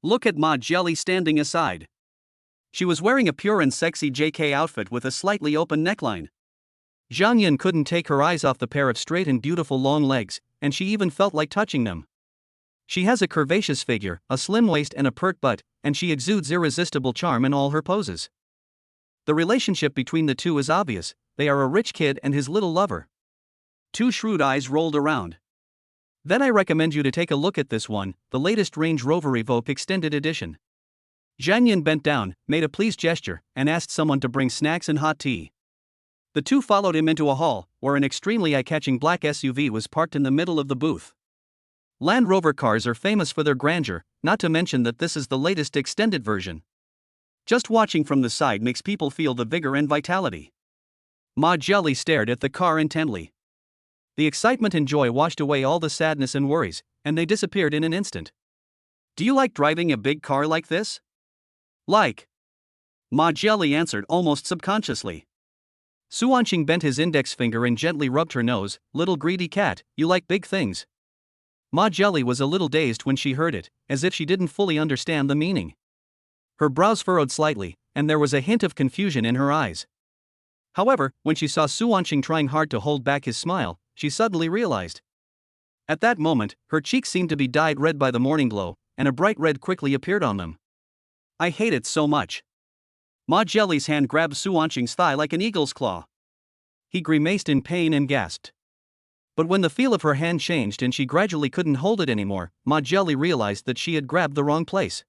Look at Ma Jelly standing aside. She was wearing a pure and sexy JK outfit with a slightly open neckline. Zhang Yun couldn't take her eyes off the pair of straight and beautiful long legs, and she even felt like touching them. She has a curvaceous figure, a slim waist and a pert butt, and she exudes irresistible charm in all her poses. The relationship between the two is obvious, they are a rich kid and his little lover. Two shrewd eyes rolled around. Then I recommend you to take a look at this one, the latest Range Rover Evoque Extended Edition. Zhang Yun bent down, made a pleased gesture, and asked someone to bring snacks and hot tea. The two followed him into a hall, where an extremely eye-catching black SUV was parked in the middle of the booth. Land Rover cars are famous for their grandeur, not to mention that this is the latest extended version. Just watching from the side makes people feel the vigor and vitality. Ma Jelly stared at the car intently. The excitement and joy washed away all the sadness and worries, and they disappeared in an instant. Do you like driving a big car like this? Like. Ma Jelly answered almost subconsciously. Su Wanqing bent his index finger and gently rubbed her nose. Little greedy cat, you like big things. Ma Jelly was a little dazed when she heard it, as if she didn't fully understand the meaning. Her brows furrowed slightly, and there was a hint of confusion in her eyes. However, when she saw Su Wanqing trying hard to hold back his smile, she suddenly realized. At that moment, her cheeks seemed to be dyed red by the morning glow, and a bright red quickly appeared on them. I hate it so much. Ma Jelly's hand grabbed Su Wanqing's thigh like an eagle's claw. He grimaced in pain and gasped. But when the feel of her hand changed and she gradually couldn't hold it anymore, Ma Jelly realized that she had grabbed the wrong place.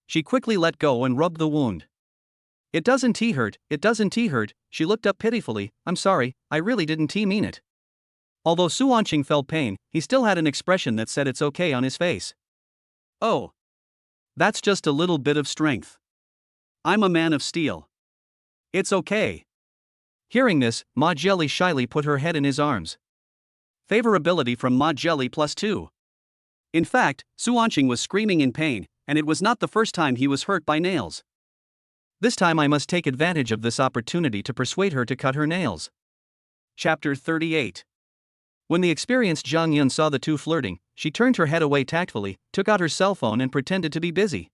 She quickly let go and rubbed the wound. It doesn't hurt, she looked up pitifully. I'm sorry, I really didn't mean it. Although Su Wanqing felt pain, he still had an expression that said it's okay on his face. Oh. That's just a little bit of strength. I'm a man of steel. It's okay. Hearing this, Ma Jelly shyly put her head in his arms. Favorability from Ma Jelly +2. In fact, Su Wanqing was screaming in pain, and it was not the first time he was hurt by nails. This time I must take advantage of this opportunity to persuade her to cut her nails. Chapter 38. When the experienced Zhang Yun saw the two flirting, she turned her head away tactfully, took out her cell phone and pretended to be busy.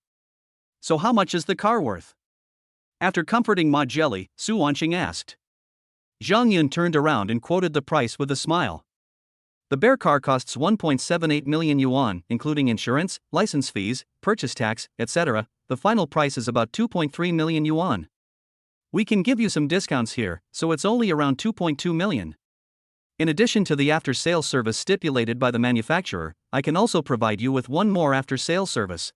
So how much is the car worth? After comforting Ma Jelly, Su Wanqing asked. Zhang Yun turned around and quoted the price with a smile. The bear car costs 1.78 million yuan, including insurance, license fees, purchase tax, etc. The final price is about 2.3 million yuan. We can give you some discounts here, so it's only around 2.2 million. In addition to the after-sales service stipulated by the manufacturer, I can also provide you with one more after-sales service.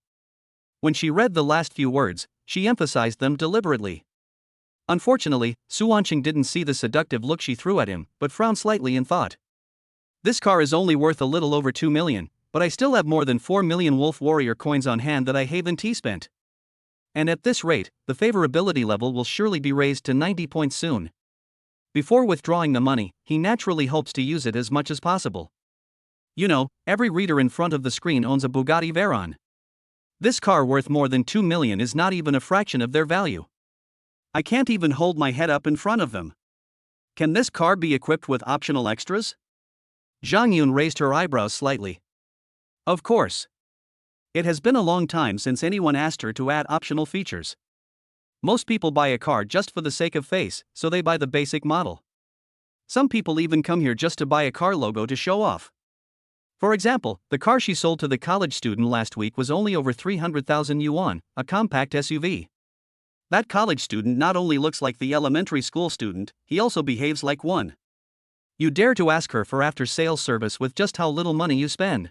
When she read the last few words, She emphasized them deliberately. Unfortunately, Su Wanqing didn't see the seductive look she threw at him, but frowned slightly in thought. This car is only worth a little over 2 million, but I still have more than 4 million Wolf Warrior coins on hand that I haven't spent. And at this rate, the favorability level will surely be raised to 90 points soon. Before withdrawing the money, he naturally hopes to use it as much as possible. You know, every reader in front of the screen owns a Bugatti Veyron. This car worth more than 2 million is not even a fraction of their value. I can't even hold my head up in front of them. Can this car be equipped with optional extras? Zhang Yun raised her eyebrows slightly. Of course. It has been a long time since anyone asked her to add optional features. Most people buy a car just for the sake of face, so they buy the basic model. Some people even come here just to buy a car logo to show off. For example, the car she sold to the college student last week was only over 300,000 yuan, a compact SUV. That college student not only looks like the elementary school student, he also behaves like one. You dare to ask her for after-sales service with just how little money you spend.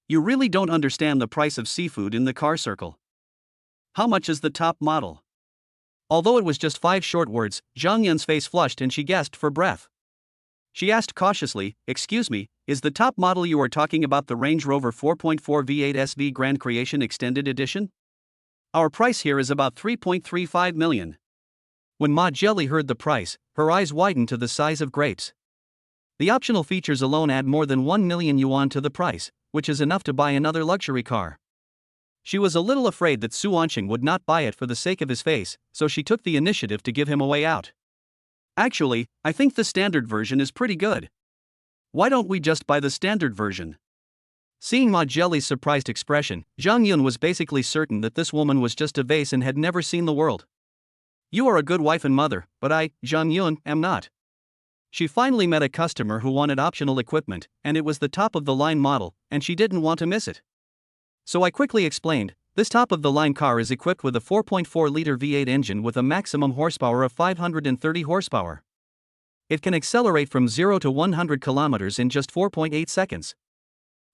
You really don't understand the price of seafood in the car circle. How much is the top model? Although it was just 5 short words, Zhang Yun's face flushed and she gasped for breath. She asked cautiously, "Excuse me, is the top model you are talking about the Range Rover 4.4 V8 SV Grand Creation Extended Edition? Our price here is about 3.35 million. When Ma Jelly heard the price, her eyes widened to the size of grapes. The optional features alone add more than 1 million yuan to the price, which is enough to buy another luxury car. She was a little afraid that Su Wanqing would not buy it for the sake of his face, so she took the initiative to give him a way out. Actually, I think the standard version is pretty good. Why don't we just buy the standard version? Seeing Ma Jelly's surprised expression, Zhang Yun was basically certain that this woman was just a vase and had never seen the world. You are a good wife and mother, but I, Zhang Yun, am not. She finally met a customer who wanted optional equipment, and it was the top-of-the-line model, and she didn't want to miss it. So I quickly explained, this top-of-the-line car is equipped with a 4.4-liter V8 engine with a maximum horsepower of 530 horsepower. It can accelerate from 0 to 100 kilometers in just 4.8 seconds.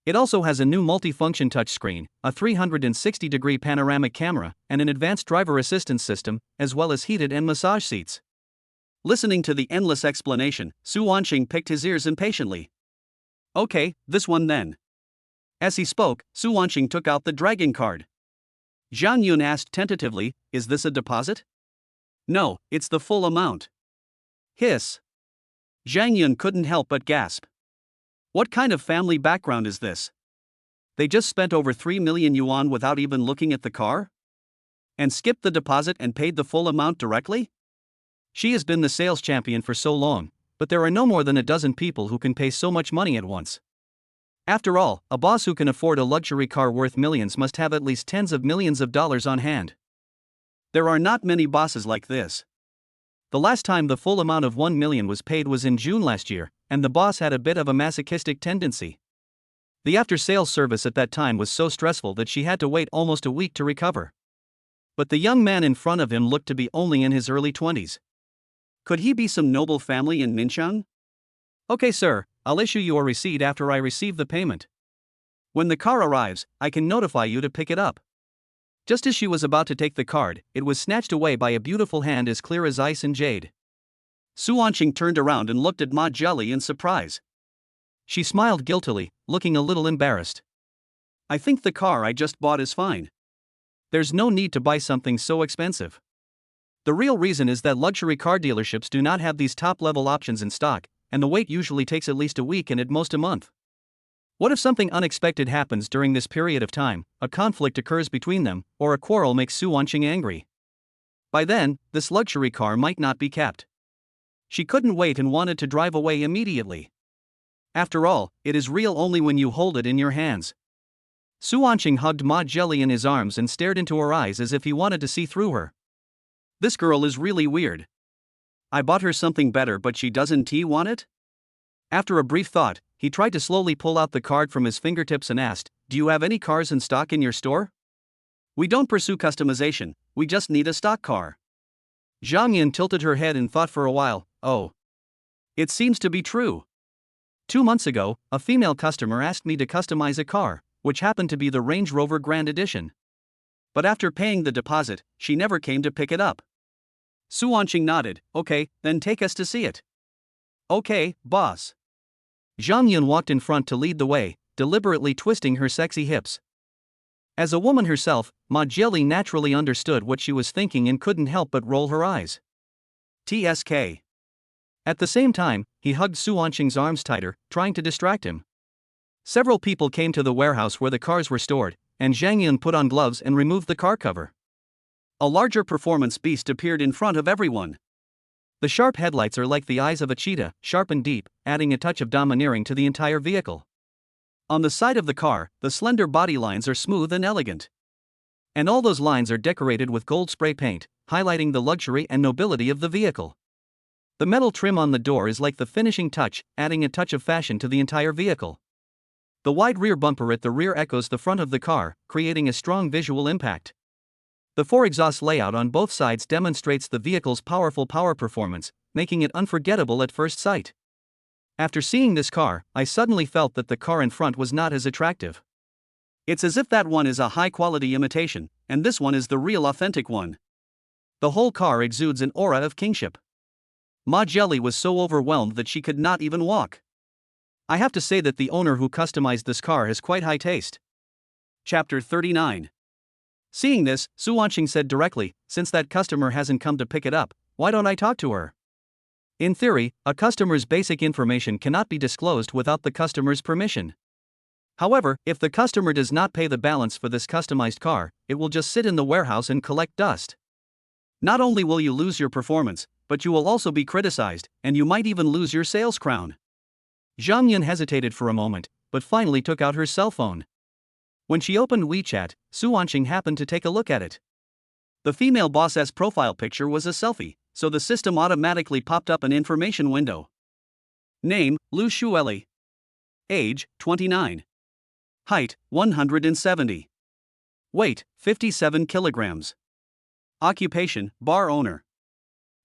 It also has a new multifunction touchscreen, a 360-degree panoramic camera, and an advanced driver assistance system, as well as heated and massage seats. Listening to the endless explanation, Su Wanqing picked his ears impatiently. Okay, this one then. As he spoke, Su Wanqing took out the dragon card. Zhang Yun asked tentatively, "Is this a deposit?" "No, it's the full amount." Hiss. Zhang Yun couldn't help but gasp. What kind of family background is this? They just spent over 3 million yuan without even looking at the car? And skipped the deposit and paid the full amount directly? She has been the sales champion for so long, but there are no more than a dozen people who can pay so much money at once. After all, a boss who can afford a luxury car worth millions must have at least tens of millions of dollars on hand. There are not many bosses like this. The last time the full amount of 1 million was paid was in June last year, and the boss had a bit of a masochistic tendency. The after-sales service at that time was so stressful that she had to wait almost a week to recover. But the young man in front of him looked to be only in his early 20s. Could he be some noble family in Minchang? Okay sir, I'll issue you a receipt after I receive the payment. When the car arrives, I can notify you to pick it up. Just as she was about to take the card, it was snatched away by a beautiful hand as clear as ice and jade. Su Wanqing turned around and looked at Ma Jelly in surprise. She smiled guiltily, looking a little embarrassed. I think the car I just bought is fine. There's no need to buy something so expensive. The real reason is that luxury car dealerships do not have these top-level options in stock, and the wait usually takes at least a week and at most a month. What if something unexpected happens during this period of time, a conflict occurs between them, or a quarrel makes Su Wanqing angry? By then, this luxury car might not be kept. She couldn't wait and wanted to drive away immediately. After all, it is real only when you hold it in your hands. Su Wanqing hugged Ma Jelly in his arms and stared into her eyes as if he wanted to see through her. This girl is really weird. I bought her something better but she doesn't want it? After a brief thought, he tried to slowly pull out the card from his fingertips and asked, "Do you have any cars in stock in your store?" "We don't pursue customization, we just need a stock car." Zhang Yun tilted her head and thought for a while, "Oh. It seems to be true. 2 months ago, a female customer asked me to customize a car, which happened to be the Range Rover Grand Edition. But after paying the deposit, she never came to pick it up. Su Wanqing nodded. Okay, then take us to see it. Okay, boss. Zhang Yun walked in front to lead the way, deliberately twisting her sexy hips. As a woman herself, Ma Jieli naturally understood what she was thinking and couldn't help but roll her eyes. TSK. At the same time, he hugged Su Wanqing's arms tighter, trying to distract him. Several people came to the warehouse where the cars were stored, and Zhang Yun put on gloves and removed the car cover. A larger performance beast appeared in front of everyone. The sharp headlights are like the eyes of a cheetah, sharp and deep, adding a touch of domineering to the entire vehicle. On the side of the car, the slender body lines are smooth and elegant. And all those lines are decorated with gold spray paint, highlighting the luxury and nobility of the vehicle. The metal trim on the door is like the finishing touch, adding a touch of fashion to the entire vehicle. The wide rear bumper at the rear echoes the front of the car, creating a strong visual impact. The four exhaust layout on both sides demonstrates the vehicle's powerful power performance, making it unforgettable at first sight. After seeing this car, I suddenly felt that the car in front was not as attractive. It's as if that one is a high-quality imitation, and this one is the real authentic one. The whole car exudes an aura of kingship. Ma Jieli was so overwhelmed that she could not even walk. I have to say that the owner who customized this car has quite high taste. Chapter 39. Seeing this, Su Wanqing said directly, since that customer hasn't come to pick it up, why don't I talk to her? In theory, a customer's basic information cannot be disclosed without the customer's permission. However, if the customer does not pay the balance for this customized car, it will just sit in the warehouse and collect dust. Not only will you lose your performance, but you will also be criticized, and you might even lose your sales crown. Zhang Yun hesitated for a moment, but finally took out her cell phone. When she opened WeChat, Su Wanqing happened to take a look at it. The female boss's profile picture was a selfie, so the system automatically popped up an information window. Name, Lu Shueli. Age, 29. Height, 170. Weight, 57 kilograms. Occupation, bar owner.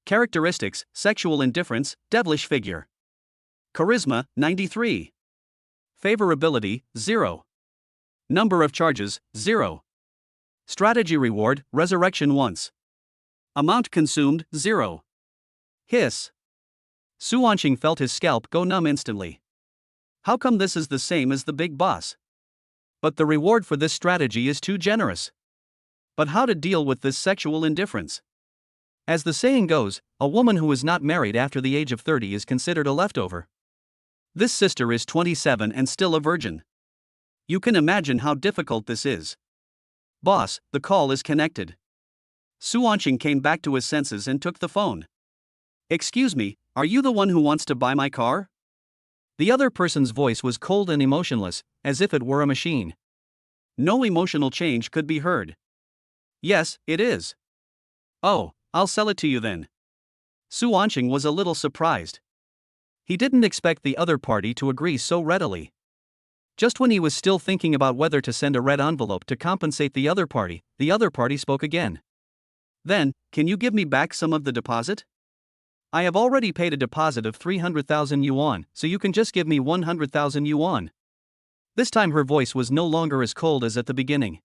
Characteristics, sexual indifference, devilish figure. Charisma, 93. Favorability, 0. Number of charges, 0. Strategy reward, resurrection once. Amount consumed, 0. Hiss. Su Wanqing felt his scalp go numb instantly. How come this is the same as the big boss? But the reward for this strategy is too generous. But how to deal with this sexual indifference? As the saying goes, a woman who is not married after the age of 30 is considered a leftover. This sister is 27 and still a virgin. You can imagine how difficult this is. Boss, the call is connected. Su Wanqing came back to his senses and took the phone. Excuse me, are you the one who wants to buy my car? The other person's voice was cold and emotionless, as if it were a machine. No emotional change could be heard. Yes, it is. Oh, I'll sell it to you then. Su Wanqing was a little surprised. He didn't expect the other party to agree so readily. Just when he was still thinking about whether to send a red envelope to compensate the other party spoke again. Then, can you give me back some of the deposit? I have already paid a deposit of 300,000 yuan, so you can just give me 100,000 yuan. This time her voice was no longer as cold as at the beginning.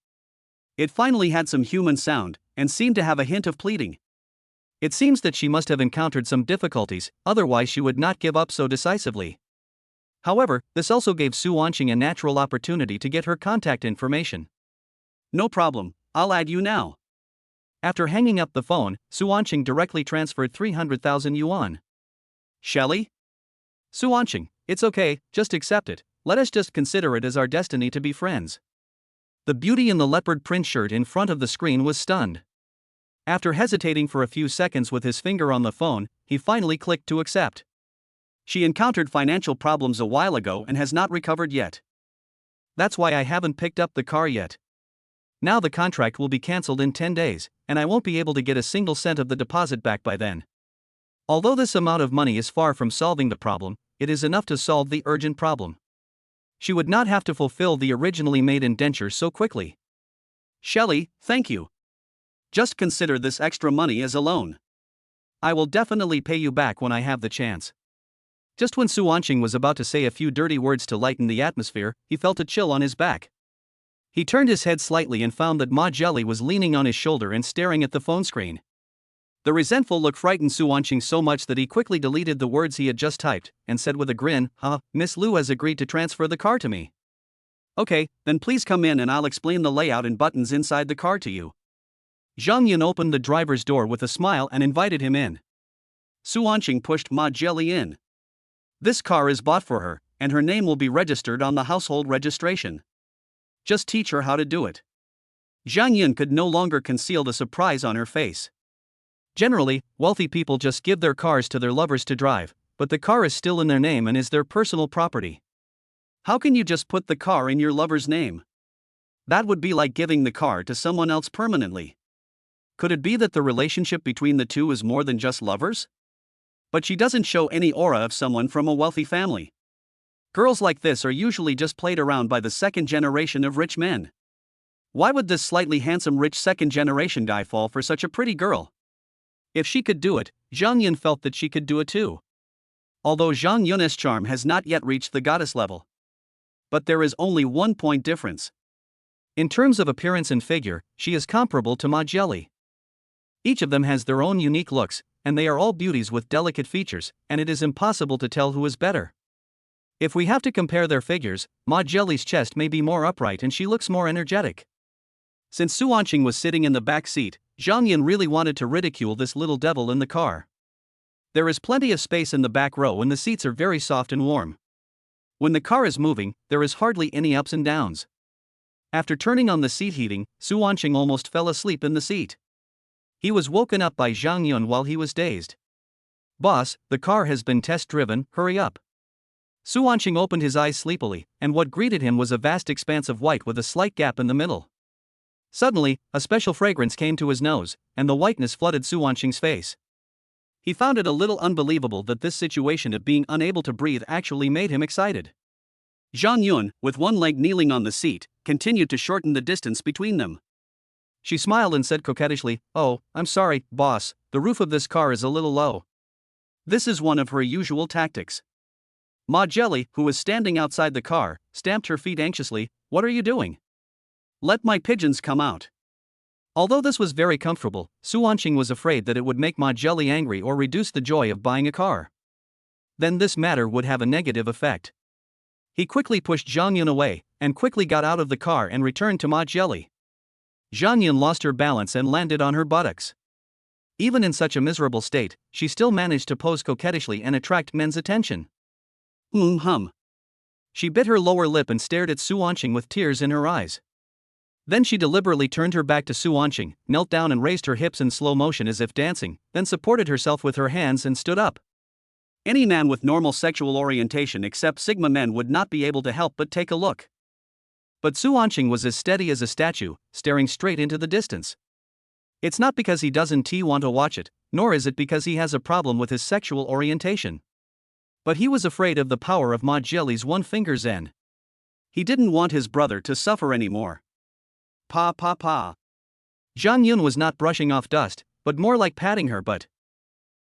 It finally had some human sound, and seemed to have a hint of pleading. It seems that she must have encountered some difficulties, otherwise she would not give up so decisively. However, this also gave Su Wanqing a natural opportunity to get her contact information. No problem, I'll add you now. After hanging up the phone, Su Wanqing directly transferred 300,000 yuan. Shelley? Su Wanqing, it's okay, just accept it, let us just consider it as our destiny to be friends. The beauty in the leopard print shirt in front of the screen was stunned. After hesitating for a few seconds with his finger on the phone, he finally clicked to accept. She encountered financial problems a while ago and has not recovered yet. That's why I haven't picked up the car yet. Now the contract will be cancelled in 10 days, and I won't be able to get a single cent of the deposit back by then. Although this amount of money is far from solving the problem, it is enough to solve the urgent problem. She would not have to fulfill the originally made indenture so quickly. Shelley, thank you. Just consider this extra money as a loan. I will definitely pay you back when I have the chance. Just when Su Wanqing was about to say a few dirty words to lighten the atmosphere, he felt a chill on his back. He turned his head slightly and found that Ma Jelly was leaning on his shoulder and staring at the phone screen. The resentful look frightened Su Wanqing so much that he quickly deleted the words he had just typed, and said with a grin, Miss Liu has agreed to transfer the car to me. Okay, then please come in and I'll explain the layout and buttons inside the car to you. Zhang Yun opened the driver's door with a smile and invited him in. Su Wanqing pushed Ma Jelly in. This car is bought for her, and her name will be registered on the household registration. Just teach her how to do it. Zhang Yun could no longer conceal the surprise on her face. Generally, wealthy people just give their cars to their lovers to drive, but the car is still in their name and is their personal property. How can you just put the car in your lover's name? That would be like giving the car to someone else permanently. Could it be that the relationship between the two is more than just lovers? But she doesn't show any aura of someone from a wealthy family. Girls like this are usually just played around by the second generation of rich men. Why would this slightly handsome rich second generation guy fall for such a pretty girl? If she could do it, Zhang Yun felt that she could do it too. Although Zhang Yun's charm has not yet reached the goddess level. But there is only 1 point difference. In terms of appearance and figure, she is comparable to Ma Jelly. Each of them has their own unique looks, and they are all beauties with delicate features, and it is impossible to tell who is better. If we have to compare their figures, Ma Jelly's chest may be more upright and she looks more energetic. Since Su Wanqing was sitting in the back seat, Zhang Yun really wanted to ridicule this little devil in the car. There is plenty of space in the back row and the seats are very soft and warm. When the car is moving, there is hardly any ups and downs. After turning on the seat heating, Su Wanqing almost fell asleep in the seat. He was woken up by Zhang Yun while he was dazed. Boss, the car has been test driven, hurry up. Su Wanqing opened his eyes sleepily, and what greeted him was a vast expanse of white with a slight gap in the middle. Suddenly, a special fragrance came to his nose, and the whiteness flooded Su Wanqing's face. He found it a little unbelievable that this situation of being unable to breathe actually made him excited. Zhang Yun, with one leg kneeling on the seat, continued to shorten the distance between them. She smiled and said coquettishly, "Oh, I'm sorry, boss, the roof of this car is a little low." This is one of her usual tactics. Ma Jelly, who was standing outside the car, stamped her feet anxiously. "What are you doing? Let my pigeons come out." Although this was very comfortable, Su Wanqing was afraid that it would make Ma Jelly angry or reduce the joy of buying a car. Then this matter would have a negative effect. He quickly pushed Zhang Yun away, and quickly got out of the car and returned to Ma Jelly. Zhang Yun lost her balance and landed on her buttocks. Even in such a miserable state, she still managed to pose coquettishly and attract men's attention. She bit her lower lip and stared at Su Wanqing with tears in her eyes. Then she deliberately turned her back to Su Wanqing, knelt down and raised her hips in slow motion as if dancing, then supported herself with her hands and stood up. Any man with normal sexual orientation except Sigma men would not be able to help but take a look. But Su Wanqing was as steady as a statue, staring straight into the distance. It's not because he doesn't want to watch it, nor is it because he has a problem with his sexual orientation. But he was afraid of the power of Ma Jelly's one-finger zen. He didn't want his brother to suffer anymore. Pa. Zhang Yun was not brushing off dust, but more like patting her butt.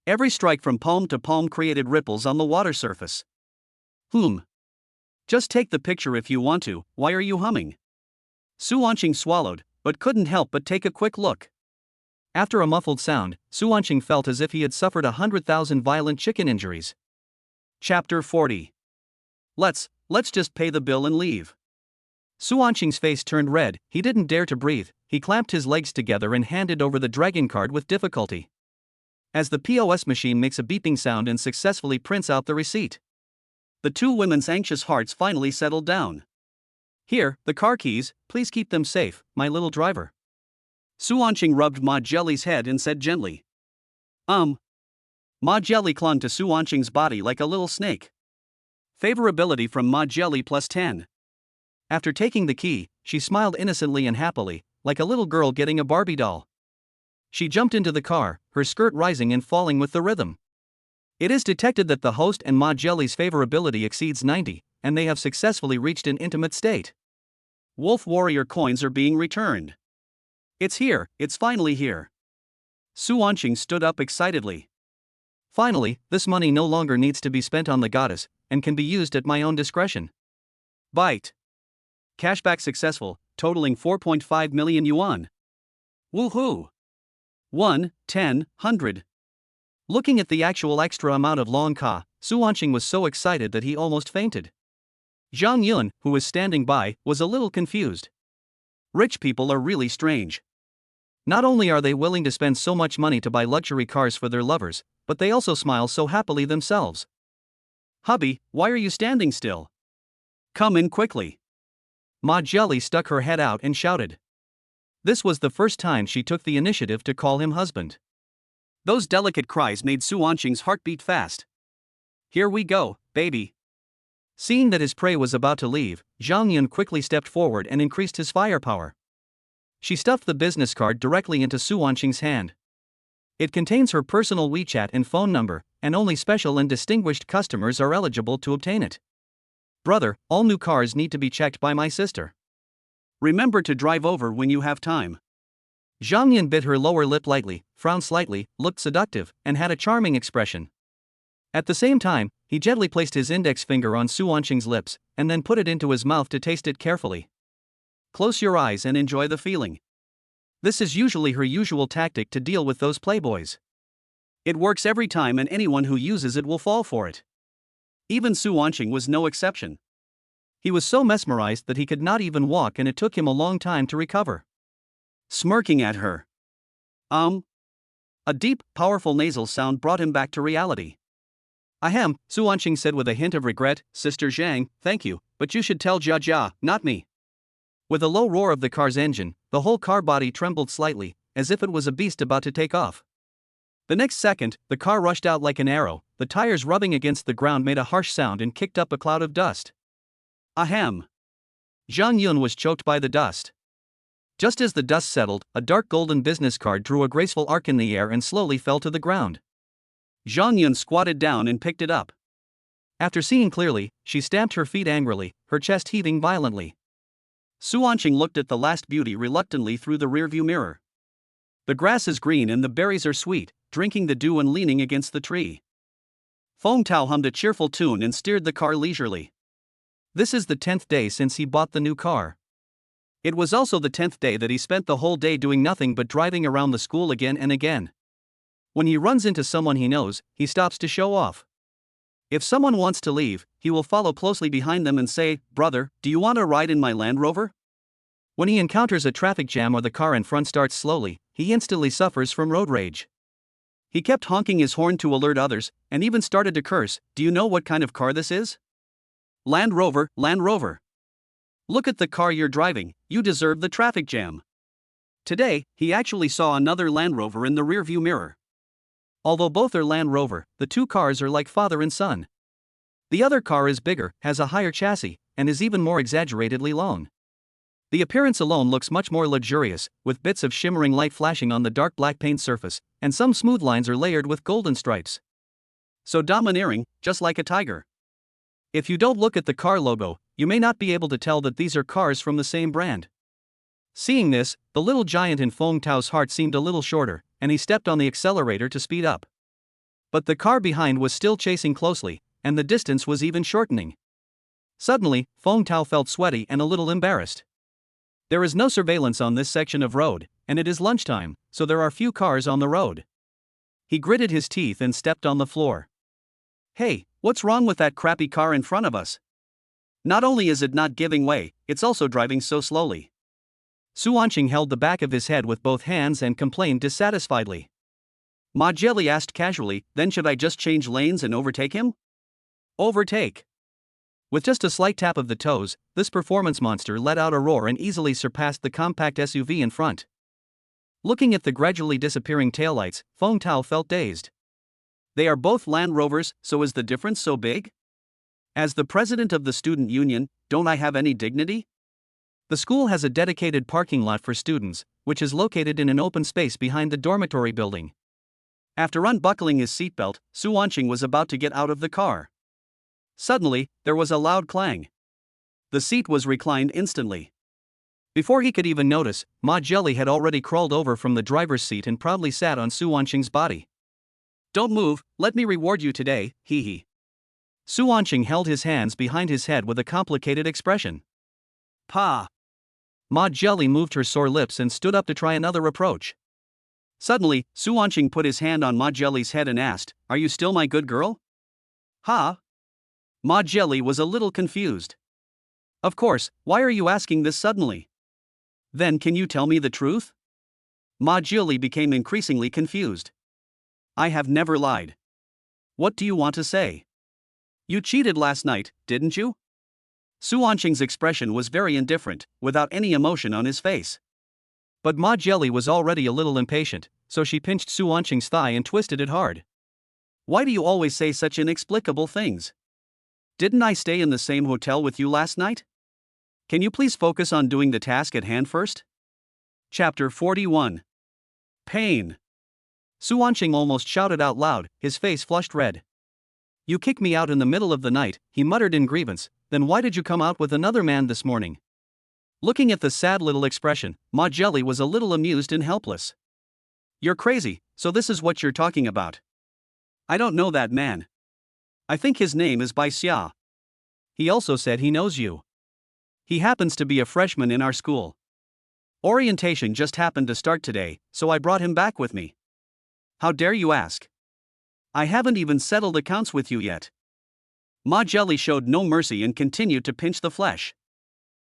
Every strike from palm to palm created ripples on the water surface. Just take the picture if you want to, why are you humming? Su Wanqing swallowed, but couldn't help but take a quick look. After a muffled sound, Su Wanqing felt as if he had suffered 100,000 violent chicken injuries. Chapter 40. Let's just pay the bill and leave. Su Wanqing's face turned red, he didn't dare to breathe, he clamped his legs together and handed over the dragon card with difficulty. As the POS machine makes a beeping sound and successfully prints out the receipt. The two women's anxious hearts finally settled down. "Here, the car keys, please keep them safe, my little driver." Su Wanqing rubbed Ma Jelly's head and said gently. Ma Jelly clung to Su Wanqing's body like a little snake. Favorability from Ma Jelly +10. After taking the key, she smiled innocently and happily, like a little girl getting a Barbie doll. She jumped into the car, her skirt rising and falling with the rhythm. It is detected that the host and Ma Jelly's favorability exceeds 90, and they have successfully reached an intimate state. Wolf Warrior coins are being returned. It's here, it's finally here. Su Wanqing stood up excitedly. Finally, this money no longer needs to be spent on the goddess, and can be used at my own discretion. Bite. Cashback successful, totaling 4.5 million yuan. Woohoo! 1, 10, 100. Looking at the actual extra amount of long ka, Su Wanqing was so excited that he almost fainted. Zhang Yun, who was standing by, was a little confused. Rich people are really strange. Not only are they willing to spend so much money to buy luxury cars for their lovers, but they also smile so happily themselves. Hubby, why are you standing still? Come in quickly. Ma Jelly stuck her head out and shouted. This was the first time she took the initiative to call him husband. Those delicate cries made Su Wanqing's heart beat fast. Here we go, baby. Seeing that his prey was about to leave, Zhang Yun quickly stepped forward and increased his firepower. She stuffed the business card directly into Su Wanqing's hand. It contains her personal WeChat and phone number, and only special and distinguished customers are eligible to obtain it. Brother, all new cars need to be checked by my sister. Remember to drive over when you have time. Zhang Yun bit her lower lip lightly, frowned slightly, looked seductive, and had a charming expression. At the same time, he gently placed his index finger on Su Wanqing's lips, and then put it into his mouth to taste it carefully. Close your eyes and enjoy the feeling. This is usually her usual tactic to deal with those playboys. It works every time and anyone who uses it will fall for it. Even Su Wanqing was no exception. He was so mesmerized that he could not even walk and it took him a long time to recover. Smirking at her. A deep, powerful nasal sound brought him back to reality. Ahem, Su Wanqing said with a hint of regret, Sister Zhang, thank you, but you should tell Jia Jia, not me. With a low roar of the car's engine, the whole car body trembled slightly, as if it was a beast about to take off. The next second, the car rushed out like an arrow, the tires rubbing against the ground made a harsh sound and kicked up a cloud of dust. Ahem. Zhang Yun was choked by the dust. Just as the dust settled, a dark golden business card drew a graceful arc in the air and slowly fell to the ground. Zhang Yun squatted down and picked it up. After seeing clearly, she stamped her feet angrily, her chest heaving violently. Su Wanqing looked at the last beauty reluctantly through the rearview mirror. The grass is green and the berries are sweet, drinking the dew and leaning against the tree. Feng Tao hummed a cheerful tune and steered the car leisurely. This is the 10th day since he bought the new car. It was also the 10th day that he spent the whole day doing nothing but driving around the school again and again. When he runs into someone he knows, he stops to show off. If someone wants to leave, he will follow closely behind them and say, Brother, do you want to ride in my Land Rover? When he encounters a traffic jam or the car in front starts slowly, he instantly suffers from road rage. He kept honking his horn to alert others, and even started to curse, do you know what kind of car this is? Land Rover, Land Rover. Look at the car you're driving, you deserve the traffic jam. Today, he actually saw another Land Rover in the rearview mirror. Although both are Land Rover, the two cars are like father and son. The other car is bigger, has a higher chassis, and is even more exaggeratedly long. The appearance alone looks much more luxurious, with bits of shimmering light flashing on the dark black paint surface, and some smooth lines are layered with golden stripes. So domineering, just like a tiger. If you don't look at the car logo, you may not be able to tell that these are cars from the same brand. Seeing this, the little giant in Feng Tao's heart seemed a little shorter, and he stepped on the accelerator to speed up. But the car behind was still chasing closely, and the distance was even shortening. Suddenly, Feng Tao felt sweaty and a little embarrassed. There is no surveillance on this section of road, and it is lunchtime, so there are few cars on the road. He gritted his teeth and stepped on the floor. Hey, what's wrong with that crappy car in front of us? Not only is it not giving way, it's also driving so slowly. Su Wanqing held the back of his head with both hands and complained dissatisfiedly. Ma Jelly asked casually, then should I just change lanes and overtake him? Overtake. With just a slight tap of the toes, this performance monster let out a roar and easily surpassed the compact SUV in front. Looking at the gradually disappearing taillights, Feng Tao felt dazed. They are both Land Rovers, so is the difference so big? As the president of the student union, don't I have any dignity? The school has a dedicated parking lot for students, which is located in an open space behind the dormitory building. After unbuckling his seatbelt, Su Wanqing was about to get out of the car. Suddenly, there was a loud clang. The seat was reclined instantly. Before he could even notice, Ma Jelly had already crawled over from the driver's seat and proudly sat on Su Wanqing's body. Don't move, let me reward you today, hee hee. Su Wanqing held his hands behind his head with a complicated expression. Pa! Ma Jelly moved her sore lips and stood up to try another approach. Suddenly, Su Wanqing put his hand on Ma Jelly's head and asked, "Are you still my good girl?" "Ha?" Ma Jelly was a little confused. "Of course, why are you asking this suddenly? Then can you tell me the truth?" Ma Jelly became increasingly confused. "I have never lied. What do you want to say? You cheated last night, didn't you?" Su Wanqing's expression was very indifferent, without any emotion on his face. But Ma Jelly was already a little impatient, so she pinched Su Wanqing's thigh and twisted it hard. "Why do you always say such inexplicable things? Didn't I stay in the same hotel with you last night? Can you please focus on doing the task at hand first?" Chapter 41. Pain. Su Wanqing almost shouted out loud, his face flushed red. "You kicked me out in the middle of the night," he muttered in grievance, "then why did you come out with another man this morning?" Looking at the sad little expression, Ma Jelly was a little amused and helpless. "You're crazy, so this is what you're talking about. I don't know that man. I think his name is Bai Xia. He also said he knows you. He happens to be a freshman in our school. Orientation just happened to start today, so I brought him back with me. How dare you ask? I haven't even settled accounts with you yet." Ma Jelly showed no mercy and continued to pinch the flesh.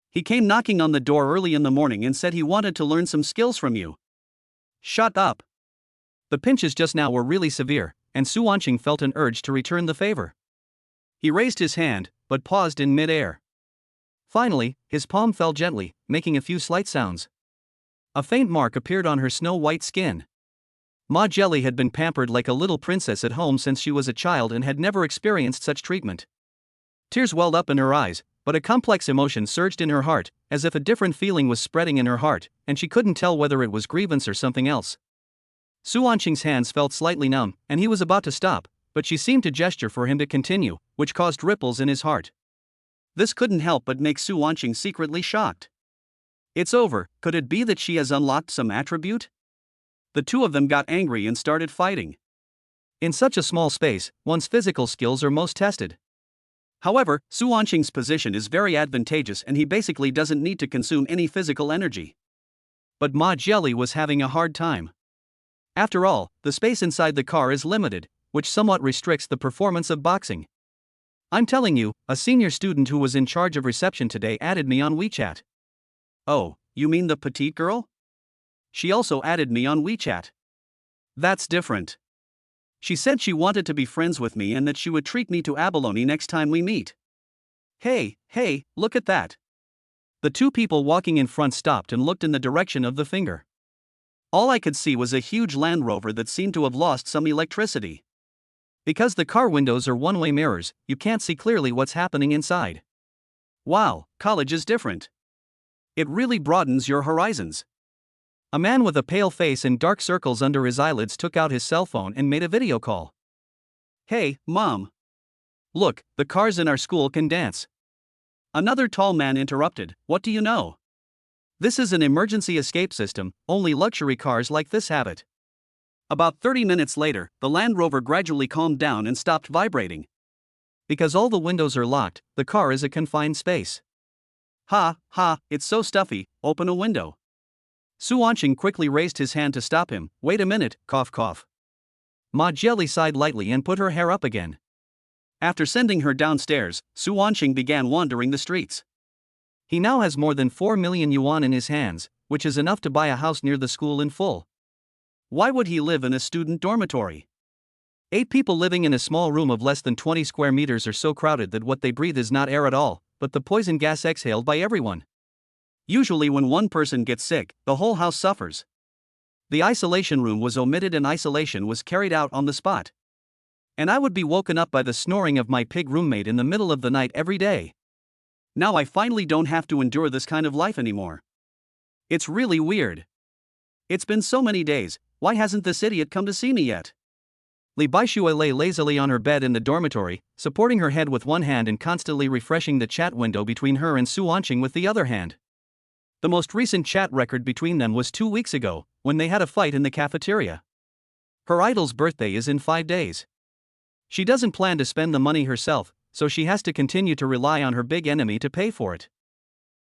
"He came knocking on the door early in the morning and said he wanted to learn some skills from you." "Shut up." The pinches just now were really severe, and Su Wanqing felt an urge to return the favor. He raised his hand, but paused in mid-air. Finally, his palm fell gently, making a few slight sounds. A faint mark appeared on her snow-white skin. Ma Jelly had been pampered like a little princess at home since she was a child and had never experienced such treatment. Tears welled up in her eyes, but a complex emotion surged in her heart, as if a different feeling was spreading in her heart, and she couldn't tell whether it was grievance or something else. Su Wanqing's hands felt slightly numb, and he was about to stop, but she seemed to gesture for him to continue, which caused ripples in his heart. This couldn't help but make Su Wanqing secretly shocked. It's over. Could it be that she has unlocked some attribute? The two of them got angry and started fighting. In such a small space, one's physical skills are most tested. However, Su Wanqing's position is very advantageous and he basically doesn't need to consume any physical energy. But Ma Jelly was having a hard time. After all, the space inside the car is limited, which somewhat restricts the performance of boxing. I'm telling you, a senior student who was in charge of reception today added me on WeChat. Oh, you mean the petite girl? She also added me on WeChat. That's different. She said she wanted to be friends with me and that she would treat me to abalone next time we meet. Hey, look at that. The two people walking in front stopped and looked in the direction of the finger. All I could see was a huge Land Rover that seemed to have lost some electricity. Because the car windows are one-way mirrors, you can't see clearly what's happening inside. Wow, college is different. It really broadens your horizons. A man with a pale face and dark circles under his eyelids took out his cell phone and made a video call. Hey, Mom. Look, the cars in our school can dance. Another tall man interrupted, what do you know? This is an emergency escape system, only luxury cars like this have it. About 30 minutes later, the Land Rover gradually calmed down and stopped vibrating. Because all the windows are locked, the car is a confined space. Ha, it's so stuffy, open a window. Su Wanqing quickly raised his hand to stop him. Wait a minute, cough cough. Ma Jelly sighed lightly and put her hair up again. After sending her downstairs, Su Wanqing began wandering the streets. He now has more than 4 million yuan in his hands, which is enough to buy a house near the school in full. Why would he live in a student dormitory? 8 people living in a small room of less than 20 square meters are so crowded that what they breathe is not air at all, but the poison gas exhaled by everyone. Usually when one person gets sick, the whole house suffers. The isolation room was omitted and isolation was carried out on the spot. And I would be woken up by the snoring of my pig roommate in the middle of the night every day. Now I finally don't have to endure this kind of life anymore. It's really weird. It's been so many days, why hasn't this idiot come to see me yet? Li Baixue lay lazily on her bed in the dormitory, supporting her head with one hand and constantly refreshing the chat window between her and Su Wanqing with the other hand. The most recent chat record between them was 2 weeks ago, when they had a fight in the cafeteria. Her idol's birthday is in 5 days. She doesn't plan to spend the money herself, so she has to continue to rely on her big enemy to pay for it.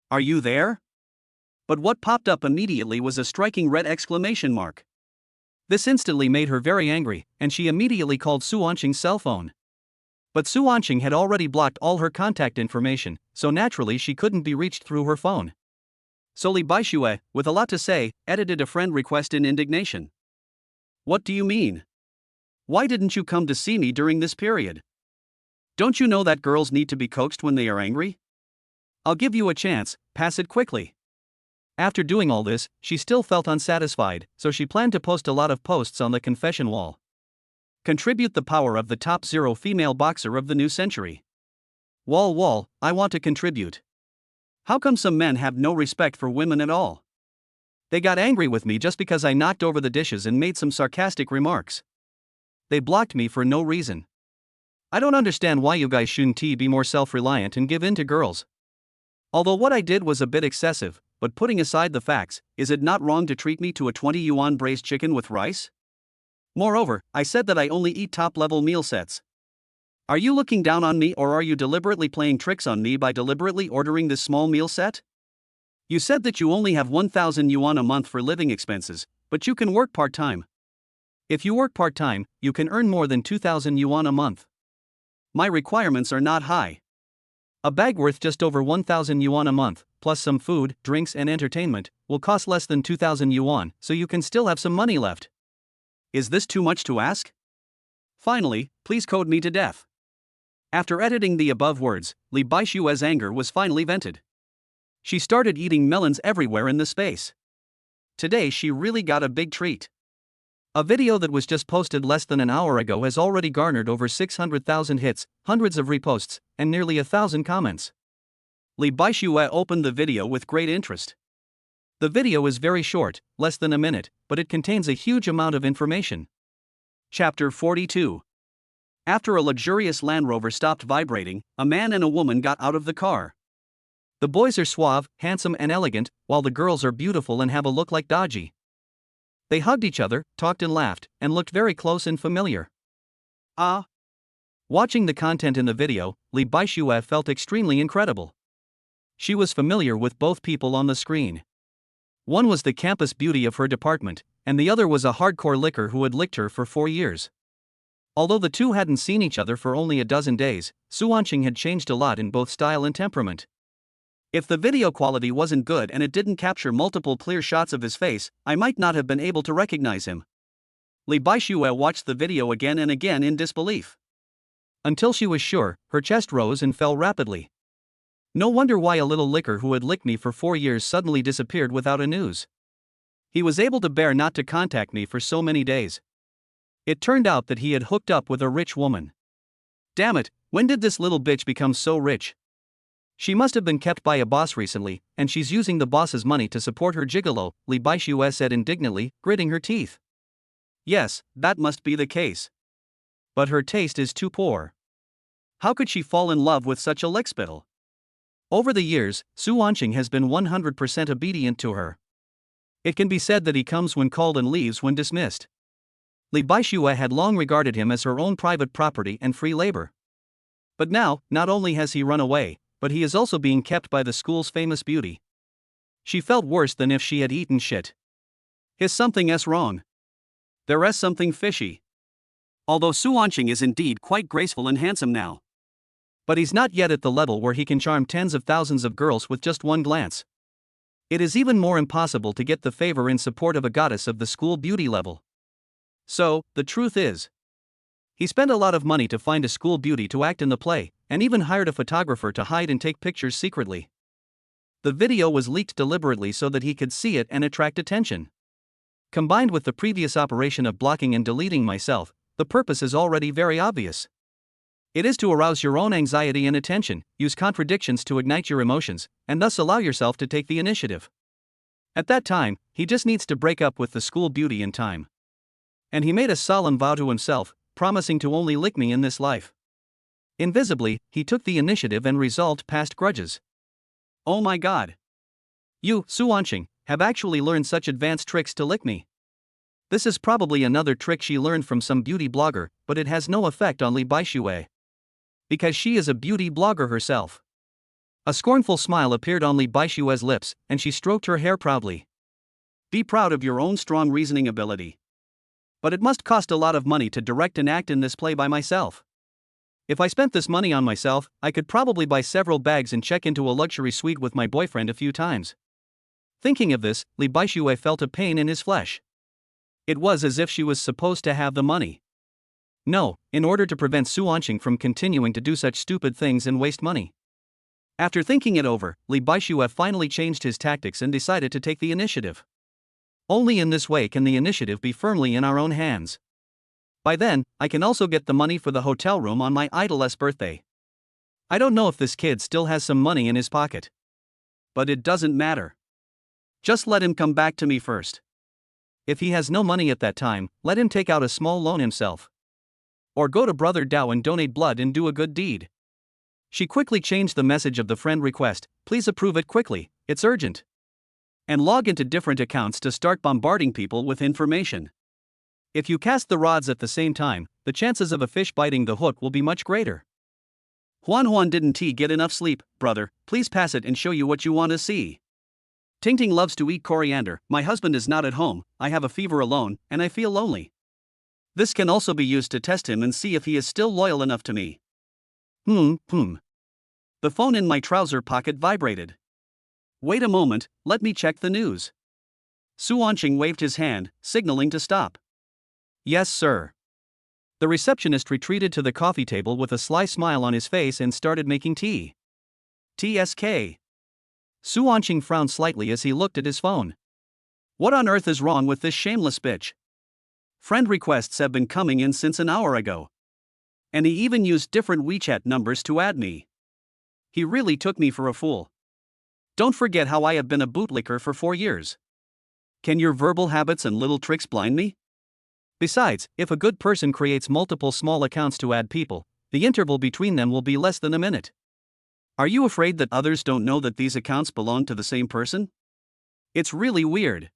Are you there? But what popped up immediately was a striking red exclamation mark. This instantly made her very angry, and she immediately called Su Anqing's cell phone. But Su Anqing had already blocked all her contact information, so naturally she couldn't be reached through her phone. So Li Baixue, with a lot to say, edited a friend request in indignation. What do you mean? Why didn't you come to see me during this period? Don't you know that girls need to be coaxed when they are angry? I'll give you a chance, pass it quickly. After doing all this, she still felt unsatisfied, so she planned to post a lot of posts on the confession wall. Contribute the power of the top 0 female boxer of the new century. Wall, I want to contribute. How come some men have no respect for women at all? They got angry with me just because I knocked over the dishes and made some sarcastic remarks. They blocked me for no reason. I don't understand why you guys shouldn't be more self-reliant and give in to girls. Although what I did was a bit excessive, but putting aside the facts, is it not wrong to treat me to a 20 yuan braised chicken with rice? Moreover, I said that I only eat top-level meal sets. Are you looking down on me, or are you deliberately playing tricks on me by deliberately ordering this small meal set? You said that you only have 1,000 yuan a month for living expenses, but you can work part-time. If you work part-time, you can earn more than 2,000 yuan a month. My requirements are not high. A bag worth just over 1,000 yuan a month, plus some food, drinks and entertainment, will cost less than 2,000 yuan, so you can still have some money left. Is this too much to ask? Finally, please code me to death. After editing the above words, Li Baixue's anger was finally vented. She started eating melons everywhere in the space. Today she really got a big treat. A video that was just posted less than an hour ago has already garnered over 600,000 hits, hundreds of reposts, and nearly 1,000 comments. Li Baixue opened the video with great interest. The video is very short, less than a minute, but it contains a huge amount of information. Chapter 42. After a luxurious Land Rover stopped vibrating, a man and a woman got out of the car. The boys are suave, handsome and elegant, while the girls are beautiful and have a look like dodgy. They hugged each other, talked and laughed, and looked very close and familiar. Watching the content in the video, Li Baixue felt extremely incredible. She was familiar with both people on the screen. One was the campus beauty of her department, and the other was a hardcore licker who had licked her for 4 years. Although the two hadn't seen each other for only a dozen days, Su Anqing had changed a lot in both style and temperament. If the video quality wasn't good and it didn't capture multiple clear shots of his face, I might not have been able to recognize him. Li Baixue watched the video again and again in disbelief. Until she was sure, her chest rose and fell rapidly. No wonder why a little licker who had licked me for 4 years suddenly disappeared without a news. He was able to bear not to contact me for so many days. It turned out that he had hooked up with a rich woman. Damn it, when did this little bitch become so rich? She must have been kept by a boss recently, and she's using the boss's money to support her gigolo, Li Baixue said indignantly, gritting her teeth. Yes, that must be the case. But her taste is too poor. How could she fall in love with such a lickspittle? Over the years, Su Anqing has been 100% obedient to her. It can be said that he comes when called and leaves when dismissed. Li Baixue had long regarded him as her own private property and free labor. But now, not only has he run away, but he is also being kept by the school's famous beauty. She felt worse than if she had eaten shit. Is something wrong? There is something fishy. Although Su Anqing is indeed quite graceful and handsome now. But he's not yet at the level where he can charm tens of thousands of girls with just one glance. It is even more impossible to get the favor in support of a goddess of the school beauty level. So, the truth is, he spent a lot of money to find a school beauty to act in the play, and even hired a photographer to hide and take pictures secretly. The video was leaked deliberately so that he could see it and attract attention. Combined with the previous operation of blocking and deleting myself, the purpose is already very obvious. It is to arouse your own anxiety and attention, use contradictions to ignite your emotions, and thus allow yourself to take the initiative. At that time, he just needs to break up with the school beauty in time. And he made a solemn vow to himself, promising to only lick me in this life. Invisibly, he took the initiative and resolved past grudges. Oh my god. You, Su Anqing, have actually learned such advanced tricks to lick me. This is probably another trick she learned from some beauty blogger, but it has no effect on Li Baixue. Because she is a beauty blogger herself. A scornful smile appeared on Li Baishue's lips, and she stroked her hair proudly. Be proud of your own strong reasoning ability. But it must cost a lot of money to direct and act in this play by myself. If I spent this money on myself, I could probably buy several bags and check into a luxury suite with my boyfriend a few times. Thinking of this, Li Baishue felt a pain in his flesh. It was as if she was supposed to have the money. No, in order to prevent Su Anqing from continuing to do such stupid things and waste money. After thinking it over, Li Baishue finally changed his tactics and decided to take the initiative. Only in this way can the initiative be firmly in our own hands. By then, I can also get the money for the hotel room on my idol's birthday. I don't know if this kid still has some money in his pocket. But it doesn't matter. Just let him come back to me first. If he has no money at that time, let him take out a small loan himself. Or go to Brother Dao and donate blood and do a good deed. She quickly changed the message of the friend request, please approve it quickly, it's urgent. And log into different accounts to start bombarding people with information. If you cast the rods at the same time, the chances of a fish biting the hook will be much greater. Huan didn't he get enough sleep, brother, please pass it and show you what you want to see. Ting Ting loves to eat coriander, my husband is not at home, I have a fever alone, and I feel lonely. This can also be used to test him and see if he is still loyal enough to me. The phone in my trouser pocket vibrated. Wait a moment, let me check the news. Su Anqing waved his hand, signaling to stop. Yes, sir. The receptionist retreated to the coffee table with a sly smile on his face and started making tea. TSK. Su Anqing frowned slightly as he looked at his phone. What on earth is wrong with this shameless bitch? Friend requests have been coming in since an hour ago. And he even used different WeChat numbers to add me. He really took me for a fool. Don't forget how I have been a bootlicker for 4 years. Can your verbal habits and little tricks blind me? Besides, if a good person creates multiple small accounts to add people, the interval between them will be less than a minute. Are you afraid that others don't know that these accounts belong to the same person? It's really weird.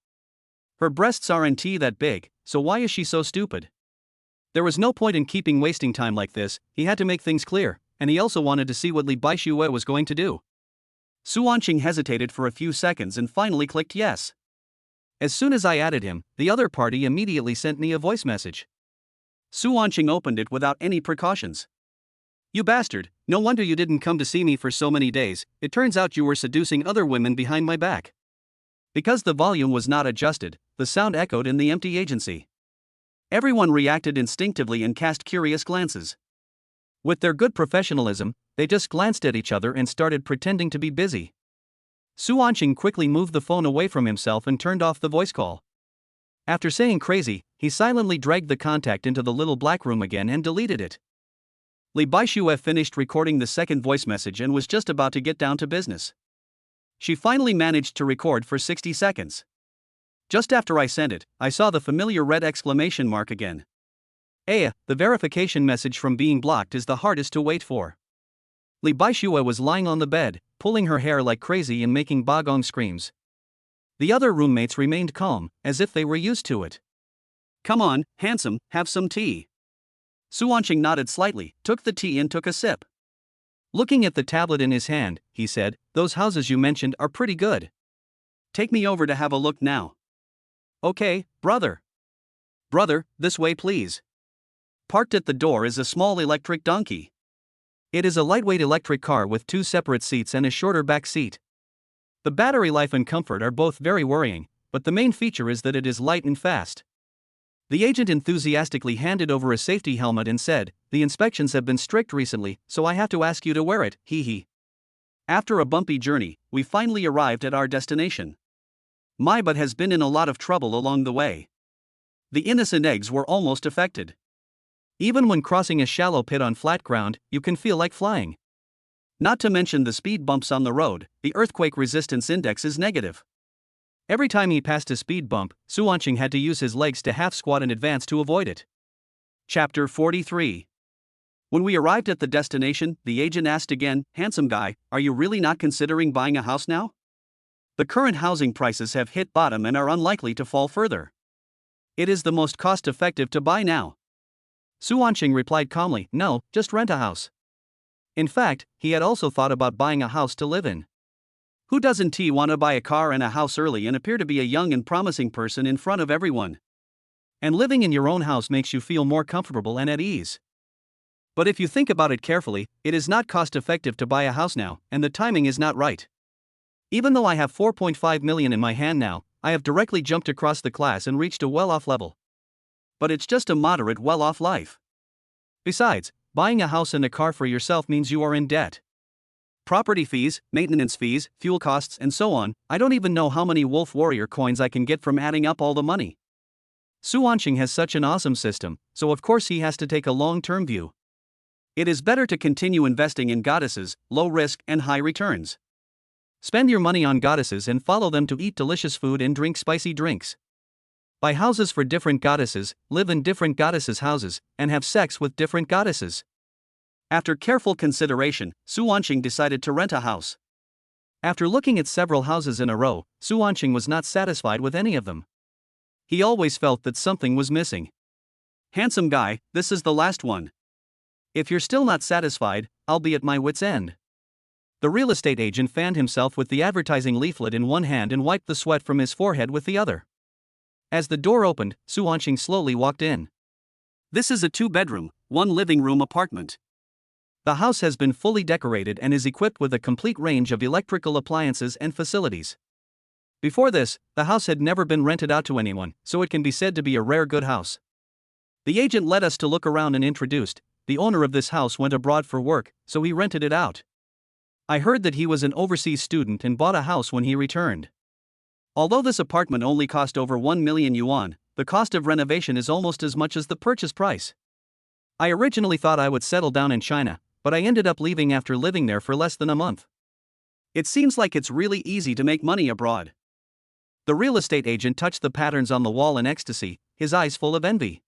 Her breasts aren't that big, so why is she so stupid? There was no point in wasting time like this, he had to make things clear, and he also wanted to see what Li Baishue was going to do. Su Anqing hesitated for a few seconds and finally clicked yes. As soon as I added him, the other party immediately sent me a voice message. Su Anqing opened it without any precautions. You bastard, no wonder you didn't come to see me for so many days, it turns out you were seducing other women behind my back. Because the volume was not adjusted, the sound echoed in the empty agency. Everyone reacted instinctively and cast curious glances. With their good professionalism, they just glanced at each other and started pretending to be busy. Su Anqing quickly moved the phone away from himself and turned off the voice call. After saying crazy, he silently dragged the contact into the little black room again and deleted it. Li Baishue finished recording the second voice message and was just about to get down to business. She finally managed to record for 60 seconds. Just after I sent it, I saw the familiar red exclamation mark again. The verification message from being blocked is the hardest to wait for. Li Baishue was lying on the bed, pulling her hair like crazy and making bagong screams. The other roommates remained calm, as if they were used to it. Come on, handsome, have some tea. Su Anqing nodded slightly, took the tea and took a sip. Looking at the tablet in his hand, he said, those houses you mentioned are pretty good. Take me over to have a look now. Okay, brother. Brother, this way please. Parked at the door is a small electric donkey. It is a lightweight electric car with 2 separate seats and a shorter back seat. The battery life and comfort are both very worrying, but the main feature is that it is light and fast. The agent enthusiastically handed over a safety helmet and said, the inspections have been strict recently, so I have to ask you to wear it, hee. After a bumpy journey, we finally arrived at our destination. My butt has been in a lot of trouble along the way. The innocent eggs were almost affected. Even when crossing a shallow pit on flat ground, you can feel like flying. Not to mention the speed bumps on the road, the earthquake resistance index is negative. Every time he passed a speed bump, Su Anqing had to use his legs to half squat in advance to avoid it. Chapter 43. When we arrived at the destination, the agent asked again, handsome guy, are you really not considering buying a house now? The current housing prices have hit bottom and are unlikely to fall further. It is the most cost-effective to buy now. Su Anqing replied calmly, no, just rent a house. In fact, he had also thought about buying a house to live in. Who doesn't want to buy a car and a house early and appear to be a young and promising person in front of everyone? And living in your own house makes you feel more comfortable and at ease. But if you think about it carefully, it is not cost effective to buy a house now, and the timing is not right. Even though I have 4.5 million in my hand now, I have directly jumped across the class and reached a well-off level. But it's just a moderate well-off life. Besides, buying a house and a car for yourself means you are in debt. Property fees, maintenance fees, fuel costs, and so on. I don't even know how many Wolf Warrior coins I can get from adding up all the money. Su Wanqing has such an awesome system, so of course he has to take a long-term view. It is better to continue investing in goddesses, low risk and high returns. Spend your money on goddesses and follow them to eat delicious food and drink spicy drinks. Buy houses for different goddesses, live in different goddesses' houses, and have sex with different goddesses. After careful consideration, Su Wanqing decided to rent a house. After looking at several houses in a row, Su Wanqing was not satisfied with any of them. He always felt that something was missing. Handsome guy, this is the last one. If you're still not satisfied, I'll be at my wit's end. The real estate agent fanned himself with the advertising leaflet in one hand and wiped the sweat from his forehead with the other. As the door opened, Su Wanqing slowly walked in. This is a 2-bedroom, 1-living-room apartment. The house has been fully decorated and is equipped with a complete range of electrical appliances and facilities. Before this, the house had never been rented out to anyone, so it can be said to be a rare good house. The agent led us to look around and introduced, the owner of this house went abroad for work, so he rented it out. I heard that he was an overseas student and bought a house when he returned. Although this apartment only cost over 1 million yuan, the cost of renovation is almost as much as the purchase price. I originally thought I would settle down in China, but I ended up leaving after living there for less than a month. It seems like it's really easy to make money abroad. The real estate agent touched the patterns on the wall in ecstasy, his eyes full of envy.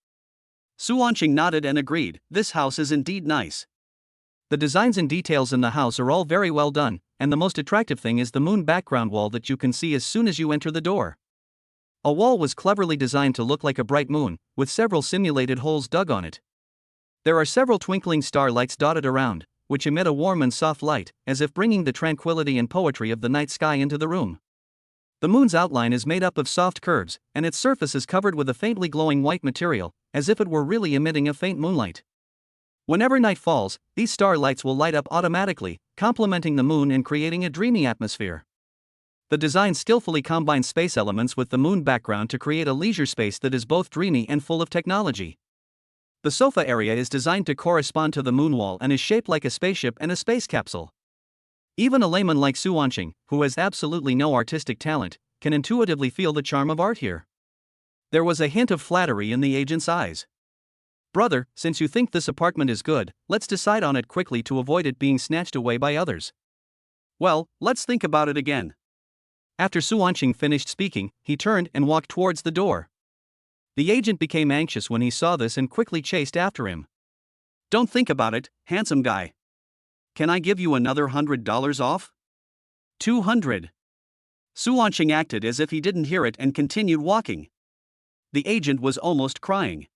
Su Wanqing nodded and agreed, this house is indeed nice. The designs and details in the house are all very well done, and the most attractive thing is the moon background wall that you can see as soon as you enter the door. A wall was cleverly designed to look like a bright moon, with several simulated holes dug on it. There are several twinkling star lights dotted around, which emit a warm and soft light, as if bringing the tranquility and poetry of the night sky into the room. The moon's outline is made up of soft curves, and its surface is covered with a faintly glowing white material, as if it were really emitting a faint moonlight. Whenever night falls, these star lights will light up automatically, complementing the moon and creating a dreamy atmosphere. The design skillfully combines space elements with the moon background to create a leisure space that is both dreamy and full of technology. The sofa area is designed to correspond to the moon wall and is shaped like a spaceship and a space capsule. Even a layman like Su Wanqing, who has absolutely no artistic talent, can intuitively feel the charm of art here. There was a hint of flattery in the agent's eyes. Brother, since you think this apartment is good, let's decide on it quickly to avoid it being snatched away by others. Well, let's think about it again. After Su Wanqing finished speaking, he turned and walked towards the door. The agent became anxious when he saw this and quickly chased after him. Don't think about it, handsome guy. Can I give you another $100 off? 200. Su Wanqing acted as if he didn't hear it and continued walking. The agent was almost crying.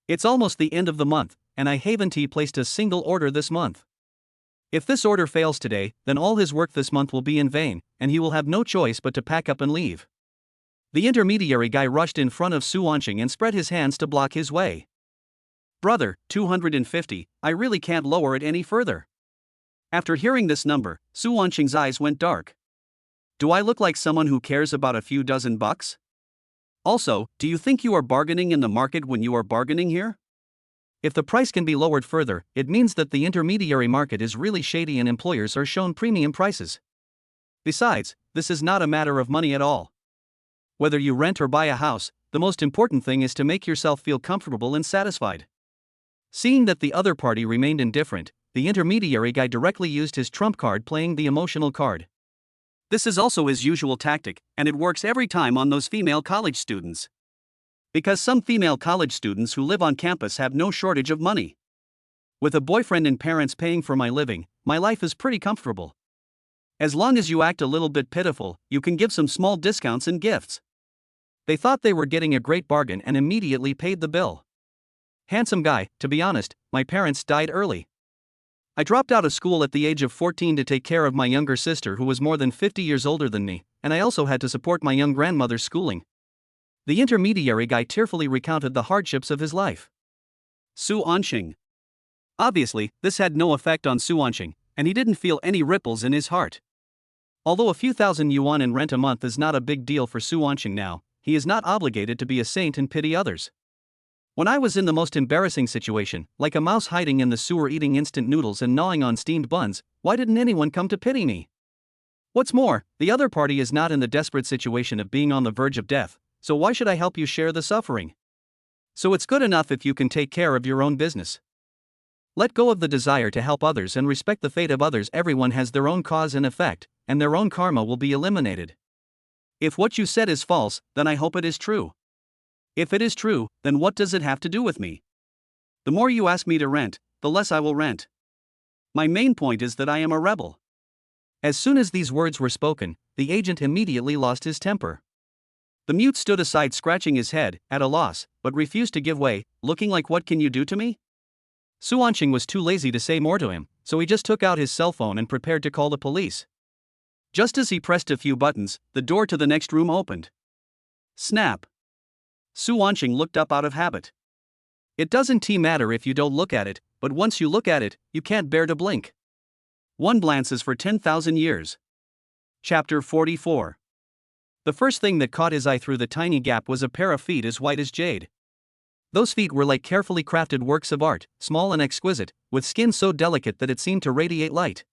It's almost the end of the month, and I haven't placed a single order this month. If this order fails today, then all his work this month will be in vain, and he will have no choice but to pack up and leave. The intermediary guy rushed in front of Su Wanqing and spread his hands to block his way. Brother, 250, I really can't lower it any further. After hearing this number, Su Wanqing's eyes went dark. Do I look like someone who cares about a few dozen bucks? Also, do you think you are bargaining in the market when you are bargaining here? If the price can be lowered further, it means that the intermediary market is really shady and employers are shown premium prices. Besides, this is not a matter of money at all. Whether you rent or buy a house, the most important thing is to make yourself feel comfortable and satisfied. Seeing that the other party remained indifferent, the intermediary guy directly used his trump card, playing the emotional card. This is also his usual tactic, and it works every time on those female college students. Because some female college students who live on campus have no shortage of money. With a boyfriend and parents paying for my living, my life is pretty comfortable. As long as you act a little bit pitiful, you can give some small discounts and gifts. They thought they were getting a great bargain and immediately paid the bill. Handsome guy, to be honest, my parents died early. I dropped out of school at the age of 14 to take care of my younger sister who was more than 50 years older than me, and I also had to support my young grandmother's schooling. The intermediary guy tearfully recounted the hardships of his life. Su Anqing. Obviously, this had no effect on Su Anqing, and he didn't feel any ripples in his heart. Although a few thousand yuan in rent a month is not a big deal for Su Anqing now, he is not obligated to be a saint and pity others. When I was in the most embarrassing situation, like a mouse hiding in the sewer eating instant noodles and gnawing on steamed buns, why didn't anyone come to pity me? What's more, the other party is not in the desperate situation of being on the verge of death, so why should I help you share the suffering? So it's good enough if you can take care of your own business. Let go of the desire to help others and respect the fate of others. Everyone has their own cause and effect, and their own karma will be eliminated. If what you said is false, then I hope it is true. If it is true, then what does it have to do with me? The more you ask me to rent, the less I will rent. My main point is that I am a rebel. As soon as these words were spoken, the agent immediately lost his temper. The mute stood aside scratching his head, at a loss, but refused to give way, looking like, "What can you do to me?" Su Anqing was too lazy to say more to him, so he just took out his cell phone and prepared to call the police. Just as he pressed a few buttons, the door to the next room opened. Snap! Su Anqing looked up out of habit. It doesn't matter if you don't look at it, but once you look at it, you can't bear to blink. One glance is for 10,000 years. Chapter 44. The first thing that caught his eye through the tiny gap was a pair of feet as white as jade. Those feet were like carefully crafted works of art, small and exquisite, with skin so delicate that it seemed to radiate light.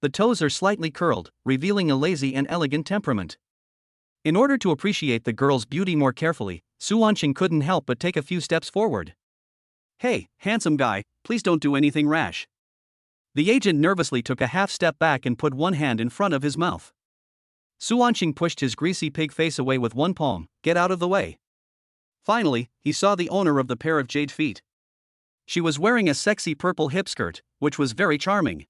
The toes are slightly curled, revealing a lazy and elegant temperament. In order to appreciate the girl's beauty more carefully, Su Anqing couldn't help but take a few steps forward. "Hey, handsome guy, please don't do anything rash." The agent nervously took a half step back and put one hand in front of his mouth. Su Anqing pushed his greasy pig face away with one palm. "Get out of the way." Finally, he saw the owner of the pair of jade feet. She was wearing a sexy purple hip skirt, which was very charming.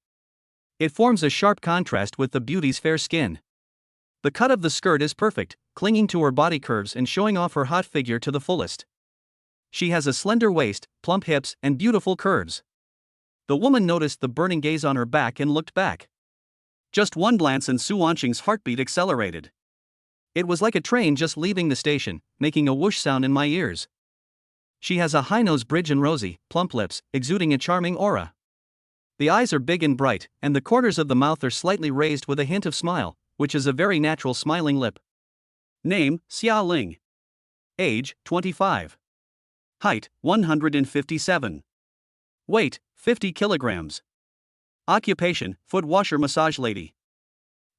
It forms a sharp contrast with the beauty's fair skin. The cut of the skirt is perfect, clinging to her body curves and showing off her hot figure to the fullest. She has a slender waist, plump hips, and beautiful curves. The woman noticed the burning gaze on her back and looked back. Just one glance and Su Anqing's heartbeat accelerated. It was like a train just leaving the station, making a whoosh sound in my ears. She has a high nose bridge and rosy, plump lips, exuding a charming aura. The eyes are big and bright, and the corners of the mouth are slightly raised with a hint of smile, which is a very natural smiling lip. Name, Xia Ling. Age, 25. Height, 157. Weight, 50 kilograms. Occupation, foot washer massage lady.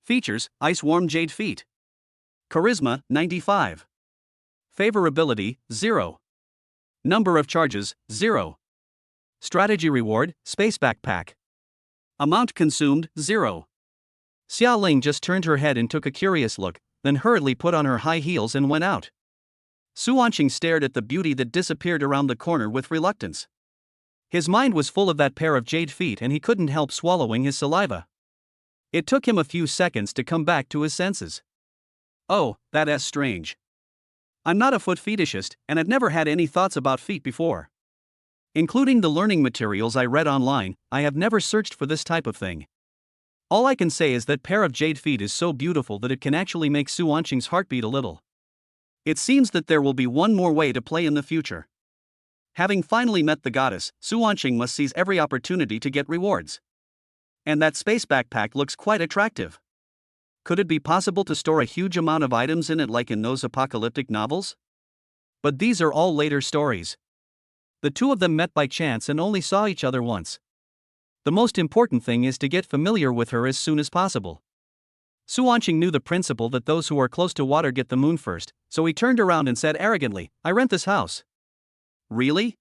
Features, ice warm jade feet. Charisma, 95. Favorability, 0. Number of charges, 0. Strategy reward, space backpack. Amount consumed, 0. Xia Ling just turned her head and took a curious look, then hurriedly put on her high heels and went out. Su Anqing stared at the beauty that disappeared around the corner with reluctance. His mind was full of that pair of jade feet and he couldn't help swallowing his saliva. It took him a few seconds to come back to his senses. Oh, that's strange. I'm not a foot fetishist, and I've never had any thoughts about feet before. Including the learning materials I read online, I have never searched for this type of thing. All I can say is that pair of jade feet is so beautiful that it can actually make Su Anqing's heart beat a little. It seems that there will be one more way to play in the future. Having finally met the goddess, Su Anqing must seize every opportunity to get rewards. And that space backpack looks quite attractive. Could it be possible to store a huge amount of items in it like in those apocalyptic novels? But these are all later stories. The two of them met by chance and only saw each other once. The most important thing is to get familiar with her as soon as possible. Su Anqing knew the principle that those who are close to water get the moon first, so he turned around and said arrogantly, "I rent this house." Really?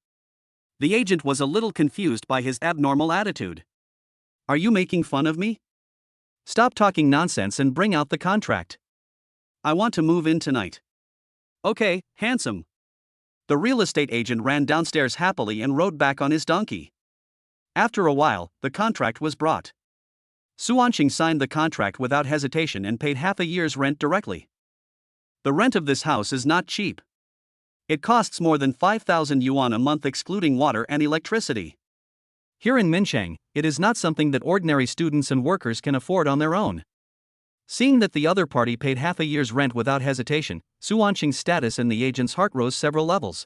The agent was a little confused by his abnormal attitude. Are you making fun of me? Stop talking nonsense and bring out the contract. I want to move in tonight. Okay, handsome. The real estate agent ran downstairs happily and rode back on his donkey. After a while, the contract was brought. Su Anqing signed the contract without hesitation and paid half a year's rent directly. The rent of this house is not cheap. It costs more than 5,000 yuan a month excluding water and electricity. Here in Minchang, it is not something that ordinary students and workers can afford on their own. Seeing that the other party paid half a year's rent without hesitation, Su Wanqing's status in the agent's heart rose several levels.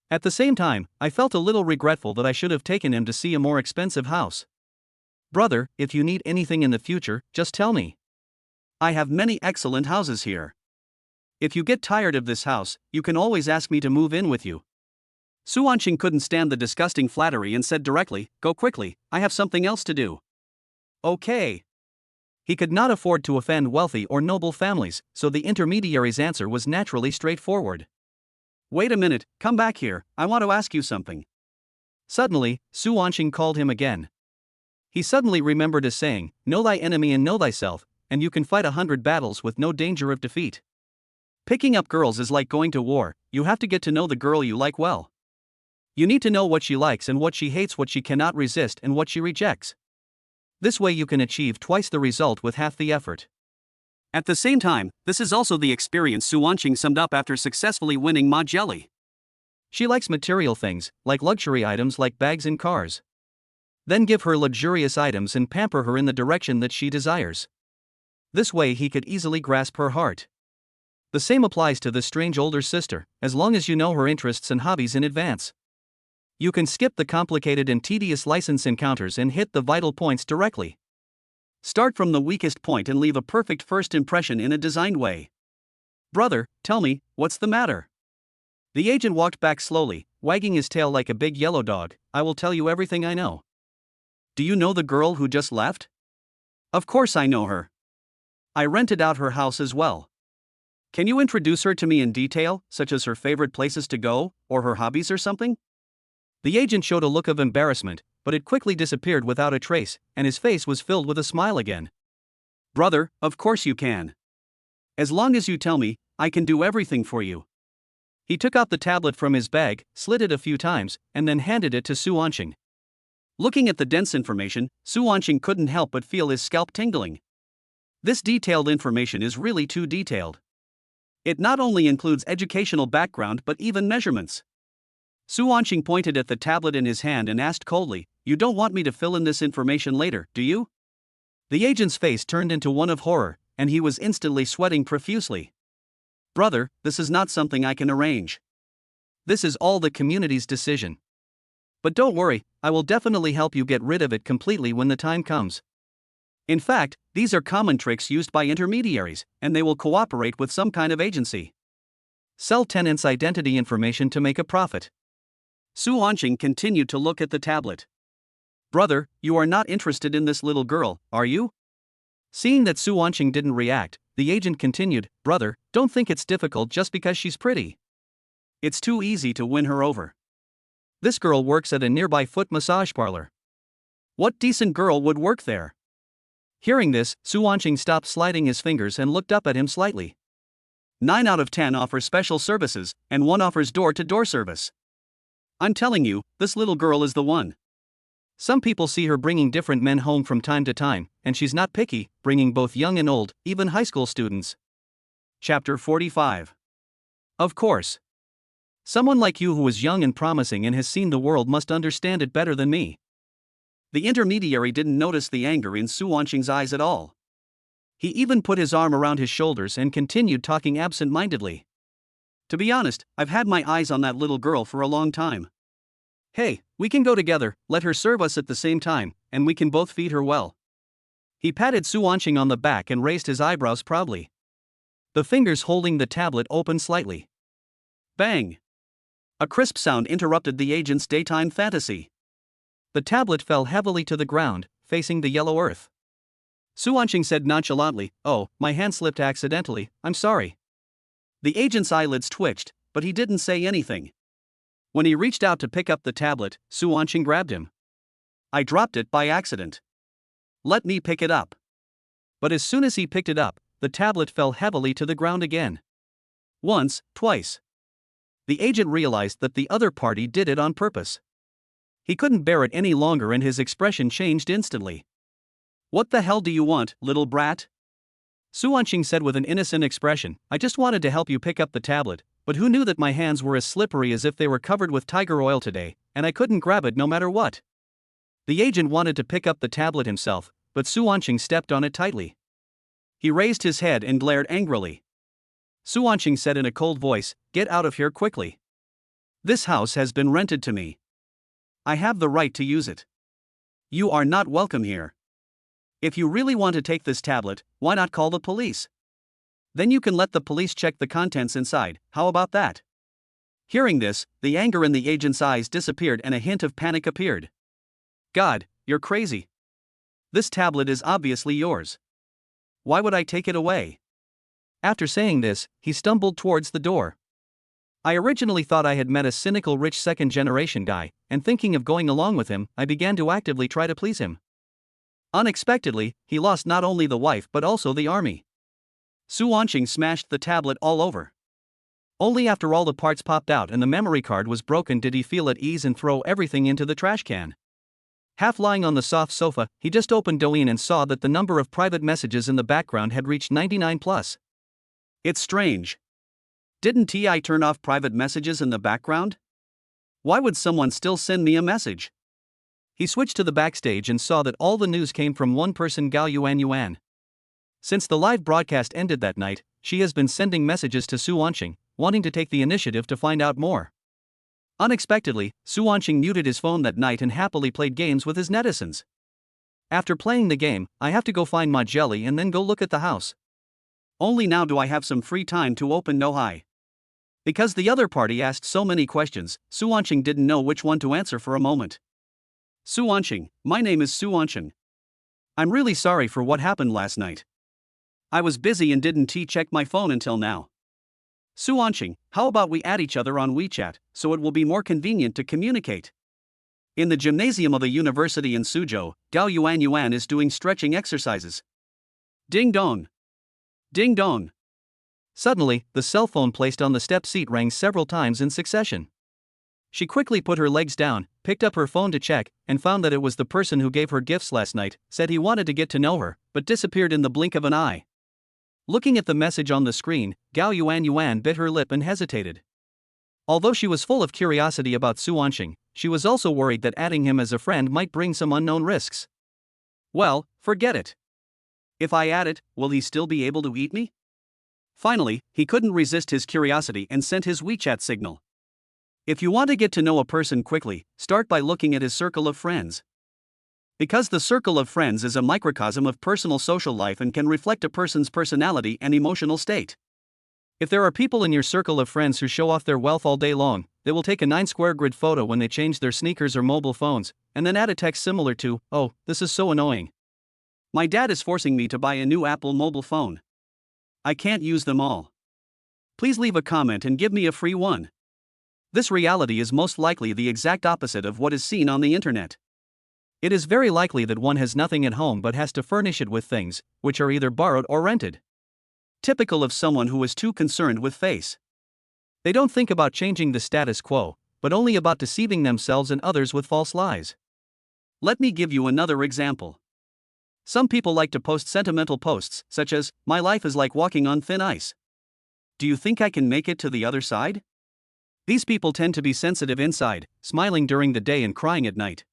At the same time, I felt a little regretful that I should have taken him to see a more expensive house. Brother, if you need anything in the future, just tell me. I have many excellent houses here. If you get tired of this house, you can always ask me to move in with you. Su Wanqing couldn't stand the disgusting flattery and said directly, "Go quickly, I have something else to do." Okay. He could not afford to offend wealthy or noble families, so the intermediary's answer was naturally straightforward. Wait a minute, come back here, I want to ask you something. Suddenly, Su Wanqing called him again. He suddenly remembered a saying, "Know thy enemy and know thyself, and you can fight 100 battles with no danger of defeat." Picking up girls is like going to war, you have to get to know the girl you like well. You need to know what she likes and what she hates, what she cannot resist and what she rejects. This way you can achieve twice the result with half the effort. At the same time, this is also the experience Su Wanqing summed up after successfully winning Ma Jelly. She likes material things, like luxury items like bags and cars. Then give her luxurious items and pamper her in the direction that she desires. This way he could easily grasp her heart. The same applies to this strange older sister, as long as you know her interests and hobbies in advance. You can skip the complicated and tedious license encounters and hit the vital points directly. Start from the weakest point and leave a perfect first impression in a designed way. Brother, tell me, what's the matter? The agent walked back slowly, wagging his tail like a big yellow dog. I will tell you everything I know. Do you know the girl who just left? Of course I know her. I rented out her house as well. Can you introduce her to me in detail, such as her favorite places to go, or her hobbies or something? The agent showed a look of embarrassment, but it quickly disappeared without a trace, and his face was filled with a smile again. Brother, of course you can. As long as you tell me, I can do everything for you. He took out the tablet from his bag, slid it a few times, and then handed it to Su Wanqing. Looking at the dense information, Su Wanqing couldn't help but feel his scalp tingling. This detailed information is really too detailed. It not only includes educational background but even measurements. Su Wanqing pointed at the tablet in his hand and asked coldly, "You don't want me to fill in this information later, do you?" The agent's face turned into one of horror, and he was instantly sweating profusely. Brother, this is not something I can arrange. This is all the community's decision. But don't worry, I will definitely help you get rid of it completely when the time comes. In fact, these are common tricks used by intermediaries, and they will cooperate with some kind of agency. Sell tenants' identity information to make a profit. Su Wanqing continued to look at the tablet. Brother, you are not interested in this little girl, are you? Seeing that Su Wanqing didn't react, the agent continued, Brother, don't think it's difficult just because she's pretty. It's too easy to win her over. This girl works at a nearby foot massage parlor. What decent girl would work there? Hearing this, Su Wanqing stopped sliding his fingers and looked up at him slightly. 9 out of 10 offer special services, and 1 offers door-to-door service. I'm telling you, this little girl is the one. Some people see her bringing different men home from time to time, and she's not picky, bringing both young and old, even high school students. Chapter 45. Of course. Someone like you who is young and promising and has seen the world must understand it better than me. The intermediary didn't notice the anger in Su Wanqing's eyes at all. He even put his arm around his shoulders and continued talking absent-mindedly. To be honest, I've had my eyes on that little girl for a long time. Hey, we can go together, let her serve us at the same time, and we can both feed her well. He patted Su Wanqing on the back and raised his eyebrows proudly. The fingers holding the tablet opened slightly. Bang! A crisp sound interrupted the agent's daytime fantasy. The tablet fell heavily to the ground, facing the yellow earth. Su Wanqing said nonchalantly, "Oh, my hand slipped accidentally, I'm sorry." The agent's eyelids twitched, but he didn't say anything. When he reached out to pick up the tablet, Su Wanqing grabbed him. I dropped it by accident. Let me pick it up. But as soon as he picked it up, the tablet fell heavily to the ground again. Once, twice. The agent realized that the other party did it on purpose. He couldn't bear it any longer and his expression changed instantly. What the hell do you want, little brat? Su Wanqing said with an innocent expression, I just wanted to help you pick up the tablet, but who knew that my hands were as slippery as if they were covered with tiger oil today, and I couldn't grab it no matter what. The agent wanted to pick up the tablet himself, but Su Wanqing stepped on it tightly. He raised his head and glared angrily. Su Wanqing said in a cold voice, "Get out of here quickly. This house has been rented to me. I have the right to use it. You are not welcome here. If you really want to take this tablet, why not call the police? Then you can let the police check the contents inside, how about that?" Hearing this, the anger in the agent's eyes disappeared and a hint of panic appeared. "God, you're crazy. This tablet is obviously yours. Why would I take it away?" After saying this, he stumbled towards the door. I originally thought I had met a cynical rich second-generation guy, and thinking of going along with him, I began to actively try to please him. Unexpectedly, he lost not only the wife but also the army. Su Wanqing smashed the tablet all over. Only after all the parts popped out and the memory card was broken did he feel at ease and throw everything into the trash can. Half lying on the soft sofa, he just opened Douyin and saw that the number of private messages in the background had reached 99 plus. It's strange. Didn't TI turn off private messages in the background? Why would someone still send me a message? He switched to the backstage and saw that all the news came from one person, Gao Yuan. Since the live broadcast ended that night, she has been sending messages to Su Wanqing, wanting to take the initiative to find out more. Unexpectedly, Su Wanqing muted his phone that night and happily played games with his netizens. After playing the game, I have to go find Ma Jelly and then go look at the house. Only now do I have some free time to open Nohai. Because the other party asked so many questions, Su Wanqing didn't know which one to answer for a moment. Su Wanqing, my name is Su Wanqing. I'm really sorry for what happened last night. I was busy and didn't check my phone until now. Su Wanqing, how about we add each other on WeChat, so it will be more convenient to communicate? In the gymnasium of a university in Suzhou, Gao Yuan is doing stretching exercises. Ding dong. Ding dong. Suddenly, the cell phone placed on the step seat rang several times in succession. She quickly put her legs down, picked up her phone to check, and found that it was the person who gave her gifts last night, said he wanted to get to know her, but disappeared in the blink of an eye. Looking at the message on the screen, Gao Yuan bit her lip and hesitated. Although she was full of curiosity about Su Wanqing, she was also worried that adding him as a friend might bring some unknown risks. Well, forget it. If I add it, will he still be able to eat me? Finally, he couldn't resist his curiosity and sent his WeChat signal. If you want to get to know a person quickly, start by looking at his circle of friends. Because the circle of friends is a microcosm of personal social life and can reflect a person's personality and emotional state. If there are people in your circle of friends who show off their wealth all day long, they will take a 9-square grid photo when they change their sneakers or mobile phones, and then add a text similar to, "Oh, this is so annoying. My dad is forcing me to buy a new Apple mobile phone. I can't use them all. Please leave a comment and give me a free one." This reality is most likely the exact opposite of what is seen on the internet. It is very likely that one has nothing at home but has to furnish it with things, which are either borrowed or rented. Typical of someone who is too concerned with face. They don't think about changing the status quo, but only about deceiving themselves and others with false lies. Let me give you another example. Some people like to post sentimental posts, such as, "My life is like walking on thin ice. Do you think I can make it to the other side?" These people tend to be sensitive inside, smiling during the day and crying at night.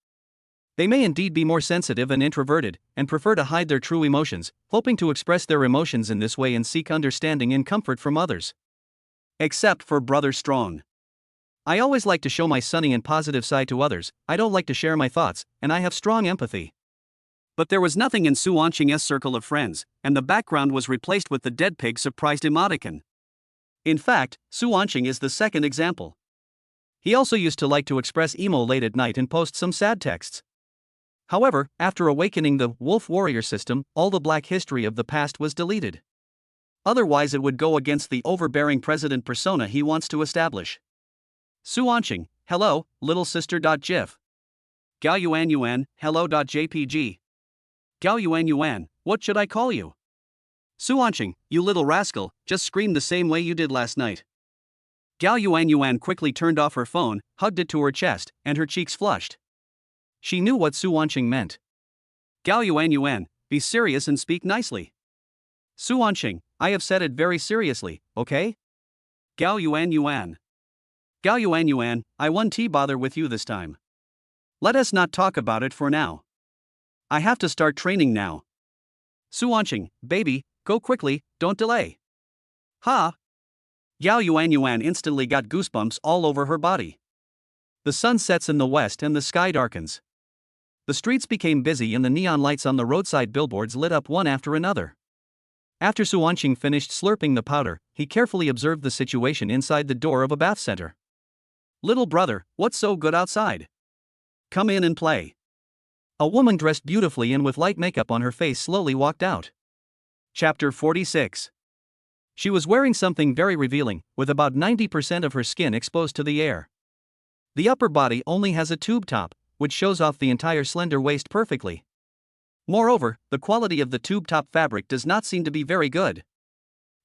They may indeed be more sensitive and introverted, and prefer to hide their true emotions, hoping to express their emotions in this way and seek understanding and comfort from others. Except for Brother Strong. I always like to show my sunny and positive side to others, I don't like to share my thoughts, and I have strong empathy. But there was nothing in Su Wanqing's circle of friends, and the background was replaced with the dead pig surprised emoticon. In fact, Su Wanqing is the second example. He also used to like to express emo late at night and post some sad texts. However, after awakening the Wolf Warrior system, all the black history of the past was deleted. Otherwise it would go against the overbearing president persona he wants to establish. Su Wanqing, hello, little sister.gif. Gao Yuan, hello.jpg. Gao Yuan, what should I call you? Su Wanqing, you little rascal, just scream the same way you did last night. Gao Yuan quickly turned off her phone, hugged it to her chest, and her cheeks flushed. She knew what Su Wanqing meant. Gao Yuan, be serious and speak nicely. Su Wanqing, I have said it very seriously, okay? Gao Yuan. Gao Yuan, I won't bother with you this time. Let us not talk about it for now. I have to start training now. Suanqing, baby, go quickly, don't delay. Ha! Yao Yuan instantly got goosebumps all over her body. The sun sets in the west and the sky darkens. The streets became busy and the neon lights on the roadside billboards lit up one after another. After Suanqing finished slurping the powder, he carefully observed the situation inside the door of a bath center. Little brother, what's so good outside? Come in and play. A woman dressed beautifully and with light makeup on her face slowly walked out. Chapter 46. She was wearing something very revealing, with about 90% of her skin exposed to the air. The upper body only has a tube top, which shows off the entire slender waist perfectly. Moreover, the quality of the tube top fabric does not seem to be very good.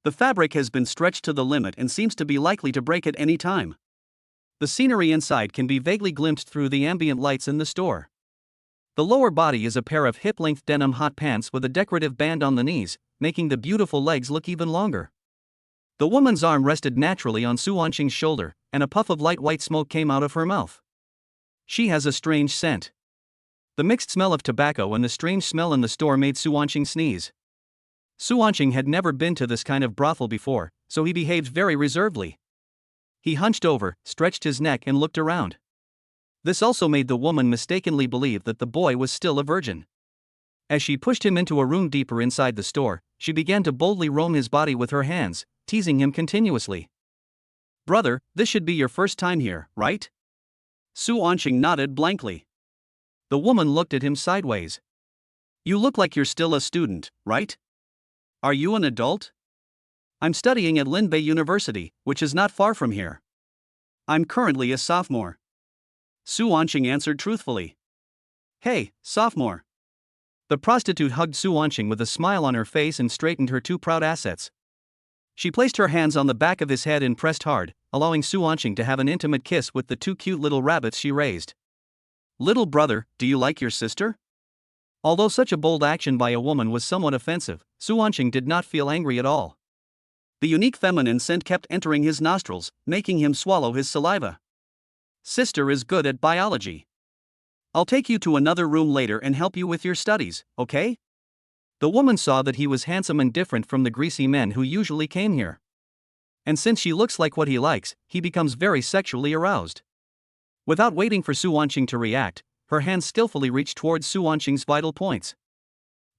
The fabric has been stretched to the limit and seems to be likely to break at any time. The scenery inside can be vaguely glimpsed through the ambient lights in the store. The lower body is a pair of hip-length denim hot pants with a decorative band on the knees, making the beautiful legs look even longer. The woman's arm rested naturally on Suanqing's shoulder, and a puff of light white smoke came out of her mouth. She has a strange scent. The mixed smell of tobacco and the strange smell in the store made Suanqing sneeze. Suanqing had never been to this kind of brothel before, so he behaved very reservedly. He hunched over, stretched his neck and looked around. This also made the woman mistakenly believe that the boy was still a virgin. As she pushed him into a room deeper inside the store, she began to boldly roam his body with her hands, teasing him continuously. Brother, this should be your first time here, right? Suanqing nodded blankly. The woman looked at him sideways. You look like you're still a student, right? Are you an adult? I'm studying at Linbei University, which is not far from here. I'm currently a sophomore. Suanqing answered truthfully. Hey, sophomore. The prostitute hugged Suanqing with a smile on her face and straightened her two proud assets. She placed her hands on the back of his head and pressed hard, allowing Suanqing to have an intimate kiss with the two cute little rabbits she raised. Little brother, do you like your sister? Although such a bold action by a woman was somewhat offensive, Suanqing did not feel angry at all. The unique feminine scent kept entering his nostrils, making him swallow his saliva. Sister is good at biology. I'll take you to another room later and help you with your studies, okay? The woman saw that he was handsome and different from the greasy men who usually came here. And since she looks like what he likes, he becomes very sexually aroused. Without waiting for Suanqing to react, her hands skillfully reached towards Suanqing's vital points.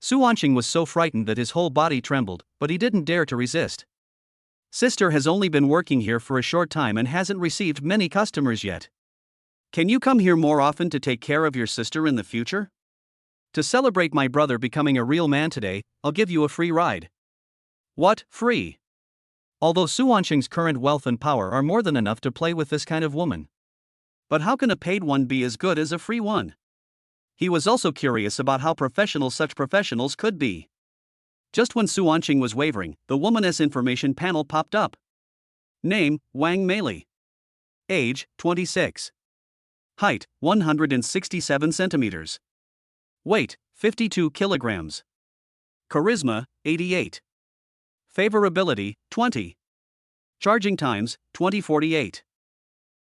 Suanqing was so frightened that his whole body trembled, but he didn't dare to resist. Sister has only been working here for a short time and hasn't received many customers yet. Can you come here more often to take care of your sister in the future? To celebrate my brother becoming a real man today, I'll give you a free ride. What, free? Although Suanqing's current wealth and power are more than enough to play with this kind of woman. But how can a paid one be as good as a free one? He was also curious about how professional such professionals could be. Just when Suanqing was wavering, the woman's information panel popped up. Name, Wang Meili. Age, 26. Height, 167 centimeters. Weight, 52 kilograms. Charisma, 88. Favorability, 20. Charging times, 2048.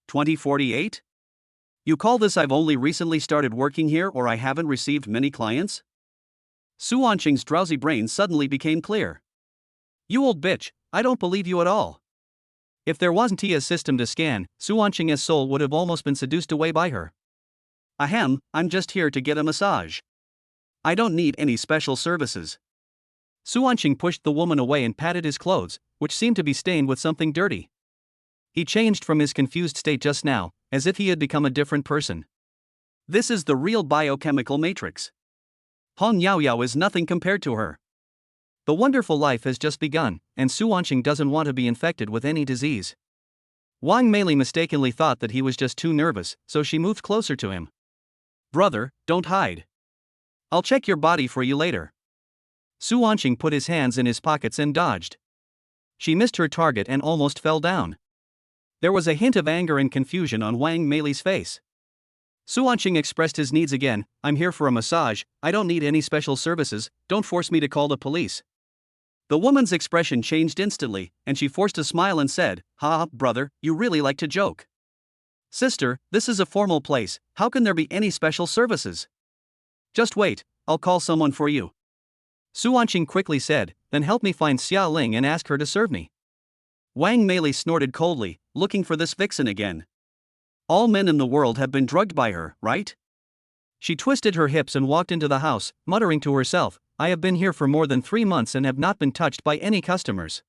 2048? You call this I've only recently started working here or I haven't received many clients? Suanqing's drowsy brain suddenly became clear. You old bitch, I don't believe you at all. If there wasn't a system to scan, Suanqing's soul would have almost been seduced away by her. Ahem, I'm just here to get a massage. I don't need any special services. Suanqing pushed the woman away and patted his clothes, which seemed to be stained with something dirty. He changed from his confused state just now, as if he had become a different person. This is the real biochemical matrix. Hong Yaoyao is nothing compared to her. The wonderful life has just begun, and Suanqing doesn't want to be infected with any disease. Wang Meili mistakenly thought that he was just too nervous, so she moved closer to him. Brother, don't hide. I'll check your body for you later. Suanqing put his hands in his pockets and dodged. She missed her target and almost fell down. There was a hint of anger and confusion on Wang Meili's face. Suanqing expressed his needs again. I'm here for a massage, I don't need any special services, don't force me to call the police. The woman's expression changed instantly, and she forced a smile and said, Ha, brother, you really like to joke. Sister, this is a formal place, how can there be any special services? Just wait, I'll call someone for you. Su Wanqing quickly said, then help me find Xia Ling and ask her to serve me. Wang Meili snorted coldly, looking for this vixen again. All men in the world have been drugged by her, right? She twisted her hips and walked into the house, muttering to herself, I have been here for more than 3 months and have not been touched by any customers.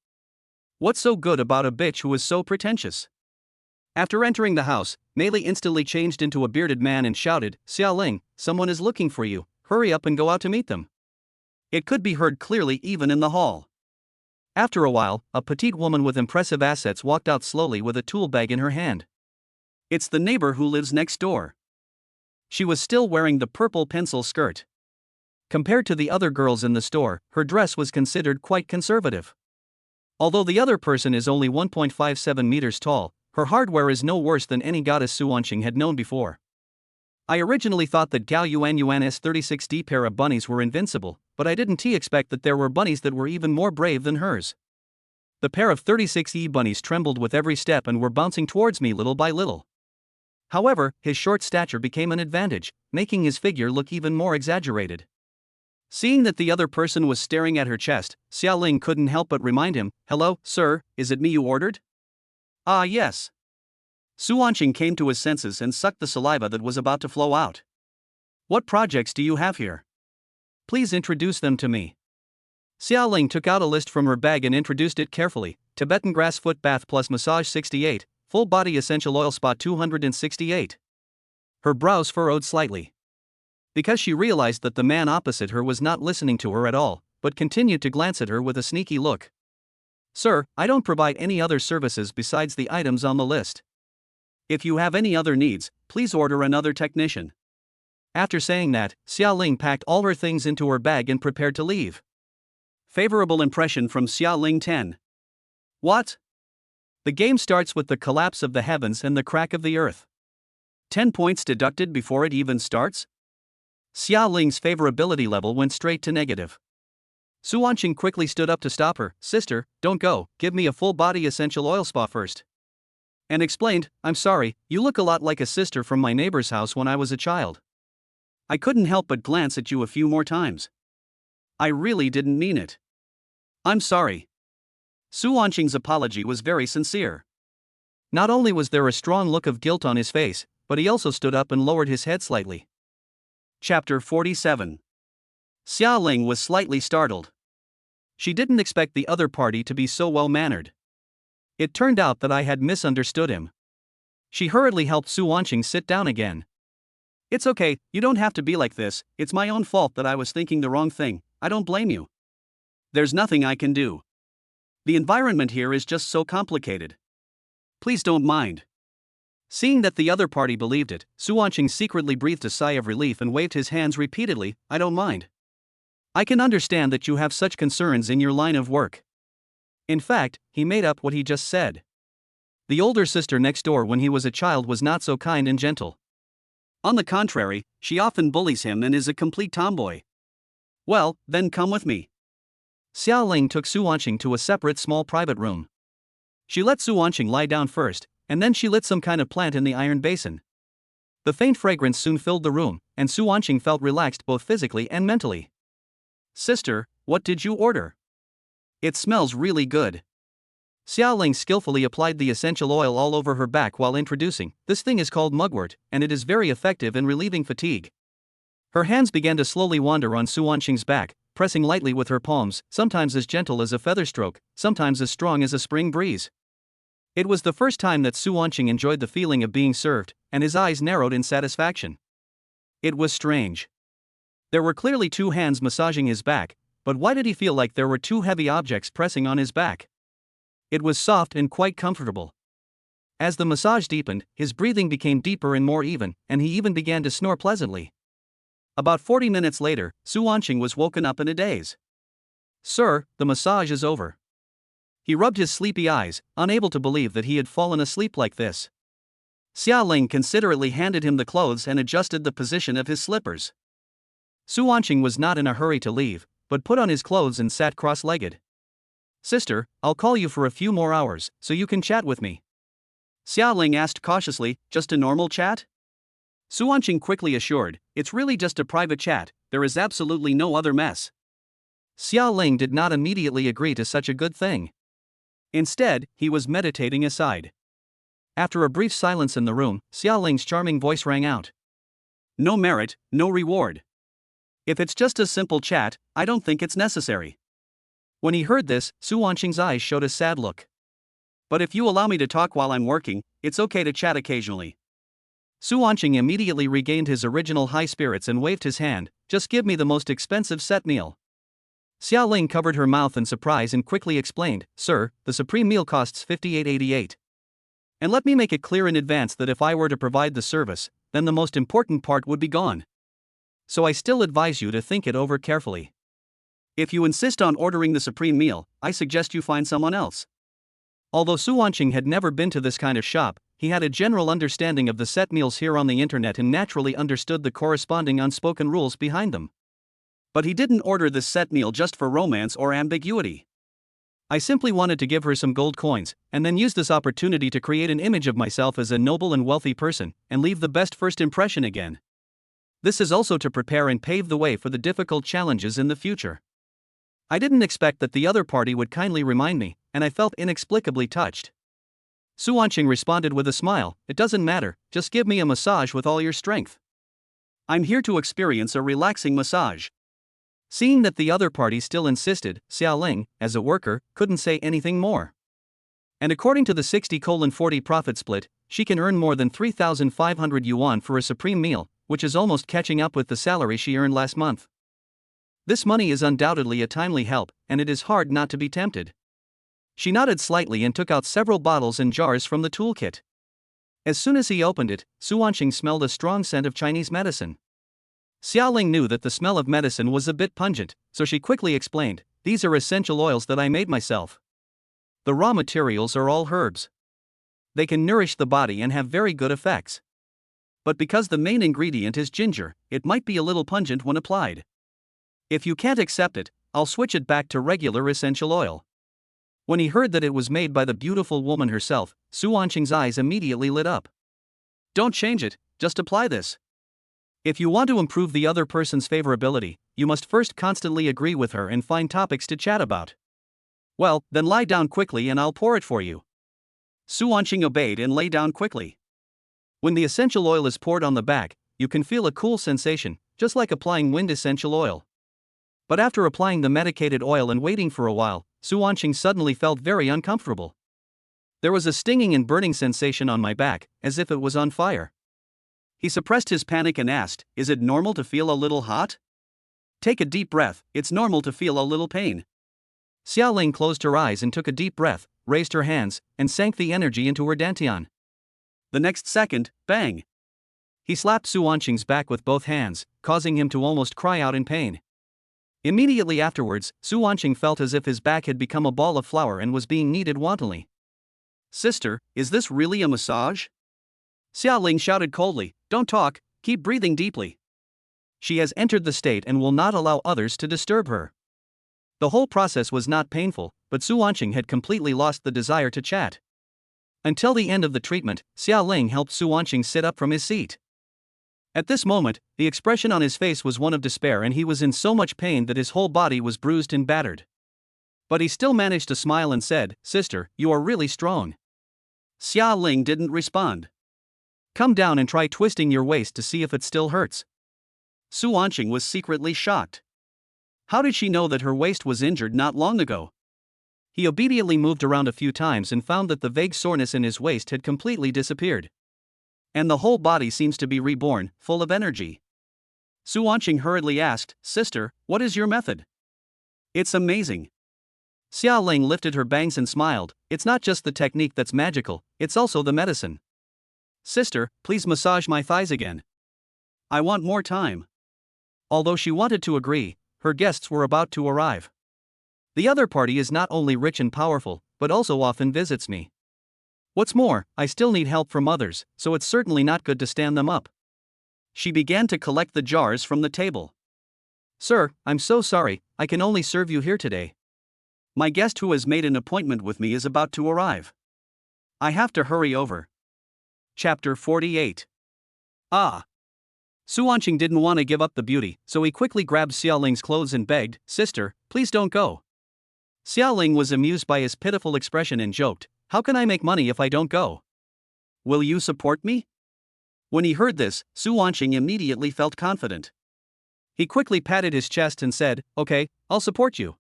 What's so good about a bitch who is so pretentious? After entering the house, Meili instantly changed into a bearded man and shouted, Xia Ling, someone is looking for you, hurry up and go out to meet them. It could be heard clearly even in the hall. After a while, a petite woman with impressive assets walked out slowly with a tool bag in her hand. It's the neighbor who lives next door. She was still wearing the purple pencil skirt. Compared to the other girls in the store, her dress was considered quite conservative. Although the other person is only 1.57 meters tall, her hardware is no worse than any goddess Su Wanqing had known before. I originally thought that Gao Yuan's 36D pair of bunnies were invincible, but I didn't expect that there were bunnies that were even more brave than hers. The pair of 36E bunnies trembled with every step and were bouncing towards me little by little. However, his short stature became an advantage, making his figure look even more exaggerated. Seeing that the other person was staring at her chest, Xia Ling couldn't help but remind him, Hello, sir, is it me you ordered? Ah yes. Su Wanqing came to his senses and sucked the saliva that was about to flow out. What projects do you have here? Please introduce them to me. Xia Ling took out a list from her bag and introduced it carefully, Tibetan grass foot bath plus massage 68, full body essential oil spa 268. Her brows furrowed slightly. Because she realized that the man opposite her was not listening to her at all, but continued to glance at her with a sneaky look. Sir, I don't provide any other services besides the items on the list. If you have any other needs, please order another technician. After saying that, Xia Ling packed all her things into her bag and prepared to leave. Favorable impression from Xia Ling 10. What? The game starts with the collapse of the heavens and the crack of the earth. 10 points deducted before it even starts? Xia Ling's favorability level went straight to negative. Su Wanqing quickly stood up to stop her. Sister, don't go, give me a full body essential oil spa first. And explained, I'm sorry, you look a lot like a sister from my neighbor's house when I was a child. I couldn't help but glance at you a few more times. I really didn't mean it. I'm sorry. Su Wanqing's apology was very sincere. Not only was there a strong look of guilt on his face, but he also stood up and lowered his head slightly. Chapter 47. Xia Ling was slightly startled. She didn't expect the other party to be so well-mannered. It turned out that I had misunderstood him. She hurriedly helped Su Wanqing sit down again. It's okay, you don't have to be like this, it's my own fault that I was thinking the wrong thing, I don't blame you. There's nothing I can do. The environment here is just so complicated. Please don't mind. Seeing that the other party believed it, Su Wanqing secretly breathed a sigh of relief and waved his hands repeatedly, I don't mind. I can understand that you have such concerns in your line of work. In fact, he made up what he just said. The older sister next door when he was a child was not so kind and gentle. On the contrary, she often bullies him and is a complete tomboy. Well, then come with me. Xia Ling took Su Wanqing to a separate small private room. She let Su Wanqing lie down first, and then she lit some kind of plant in the iron basin. The faint fragrance soon filled the room, and Su Wanqing felt relaxed both physically and mentally. Sister, what did you order? It smells really good. Xia Ling skillfully applied the essential oil all over her back while introducing, this thing is called mugwort, and it is very effective in relieving fatigue. Her hands began to slowly wander on Su Wanqing's back, pressing lightly with her palms, sometimes as gentle as a feather stroke, sometimes as strong as a spring breeze. It was the first time that Su Wanqing enjoyed the feeling of being served, and his eyes narrowed in satisfaction. It was strange. There were clearly 2 hands massaging his back, but why did he feel like there were 2 heavy objects pressing on his back? It was soft and quite comfortable. As the massage deepened, his breathing became deeper and more even, and he even began to snore pleasantly. About 40 minutes later, Su Wanqing was woken up in a daze. Sir, the massage is over. He rubbed his sleepy eyes, unable to believe that he had fallen asleep like this. Xia Ling considerately handed him the clothes and adjusted the position of his slippers. Su Wanqing was not in a hurry to leave, but put on his clothes and sat cross-legged. Sister, I'll call you for a few more hours, so you can chat with me. Xia Ling asked cautiously, just a normal chat? Su Wanqing quickly assured, it's really just a private chat, there is absolutely no other mess. Xia Ling did not immediately agree to such a good thing. Instead, he was meditating aside. After a brief silence in the room, Xia Ling's charming voice rang out. No merit, no reward. If it's just a simple chat, I don't think it's necessary. When he heard this, Su Wanqing's eyes showed a sad look. But if you allow me to talk while I'm working, it's okay to chat occasionally. Su Wanqing immediately regained his original high spirits and waved his hand, just give me the most expensive set meal. Xia Ling covered her mouth in surprise and quickly explained, Sir, the supreme meal costs 58.88. And let me make it clear in advance that if I were to provide the service, then the most important part would be gone. So I still advise you to think it over carefully. If you insist on ordering the supreme meal, I suggest you find someone else. Although Su Wanqing had never been to this kind of shop, he had a general understanding of the set meals here on the internet and naturally understood the corresponding unspoken rules behind them. But he didn't order this set meal just for romance or ambiguity. I simply wanted to give her some gold coins, and then use this opportunity to create an image of myself as a noble and wealthy person, and leave the best first impression again. This is also to prepare and pave the way for the difficult challenges in the future. I didn't expect that the other party would kindly remind me, and I felt inexplicably touched. Su Wanqing responded with a smile, it doesn't matter, just give me a massage with all your strength. I'm here to experience a relaxing massage. Seeing that the other party still insisted, Xia Ling, as a worker, couldn't say anything more. And according to the 60:40 profit split, she can earn more than 3,500 yuan for a supreme meal, which is almost catching up with the salary she earned last month. This money is undoubtedly a timely help, and it is hard not to be tempted. She nodded slightly and took out several bottles and jars from the toolkit. As soon as he opened it, Su Wanqing smelled a strong scent of Chinese medicine. Xia Ling knew that the smell of medicine was a bit pungent, so she quickly explained, these are essential oils that I made myself. The raw materials are all herbs. They can nourish the body and have very good effects. But because the main ingredient is ginger, it might be a little pungent when applied. If you can't accept it, I'll switch it back to regular essential oil. When he heard that it was made by the beautiful woman herself, Su Wanqing's eyes immediately lit up. Don't change it, just apply this. If you want to improve the other person's favorability, you must first constantly agree with her and find topics to chat about. Well, then lie down quickly and I'll pour it for you. Su Wanqing obeyed and lay down quickly. When the essential oil is poured on the back, you can feel a cool sensation, just like applying wind essential oil. But after applying the medicated oil and waiting for a while, Su Wanqing suddenly felt very uncomfortable. There was a stinging and burning sensation on my back, as if it was on fire. He suppressed his panic and asked, is it normal to feel a little hot? Take a deep breath, it's normal to feel a little pain. Xia Ling closed her eyes and took a deep breath, raised her hands, and sank the energy into her dantian. The next second, bang! He slapped Su Wanqing's back with both hands, causing him to almost cry out in pain. Immediately afterwards, Su Wanqing felt as if his back had become a ball of flour and was being kneaded wantonly. Sister, is this really a massage? Xia Ling shouted coldly, don't talk, keep breathing deeply. She has entered the state and will not allow others to disturb her. The whole process was not painful, but Su Wanqing had completely lost the desire to chat. Until the end of the treatment, Xia Ling helped Su Wanqing sit up from his seat. At this moment, the expression on his face was one of despair and he was in so much pain that his whole body was bruised and battered. But he still managed to smile and said, Sister, you are really strong. Xia Ling didn't respond. Come down and try twisting your waist to see if it still hurts. Su Wanqing was secretly shocked. How did she know that her waist was injured not long ago? He obediently moved around a few times and found that the vague soreness in his waist had completely disappeared. And the whole body seems to be reborn, full of energy. Su Wanqing hurriedly asked, Sister, what is your method? It's amazing. Xia Ling lifted her bangs and smiled, it's not just the technique that's magical, it's also the medicine. Sister, please massage my thighs again. I want more time. Although she wanted to agree, her guests were about to arrive. The other party is not only rich and powerful, but also often visits me. What's more, I still need help from others, so it's certainly not good to stand them up. She began to collect the jars from the table. Sir, I'm so sorry, I can only serve you here today. My guest who has made an appointment with me is about to arrive. I have to hurry over. Chapter 48. Ah. Suanqing didn't want to give up the beauty, so he quickly grabbed Xiaoling's clothes and begged, "Sister, please don't go." Xiaoling was amused by his pitiful expression and joked, "How can I make money if I don't go? Will you support me?" When he heard this, Suanqing immediately felt confident. He quickly patted his chest and said, "Okay, I'll support you."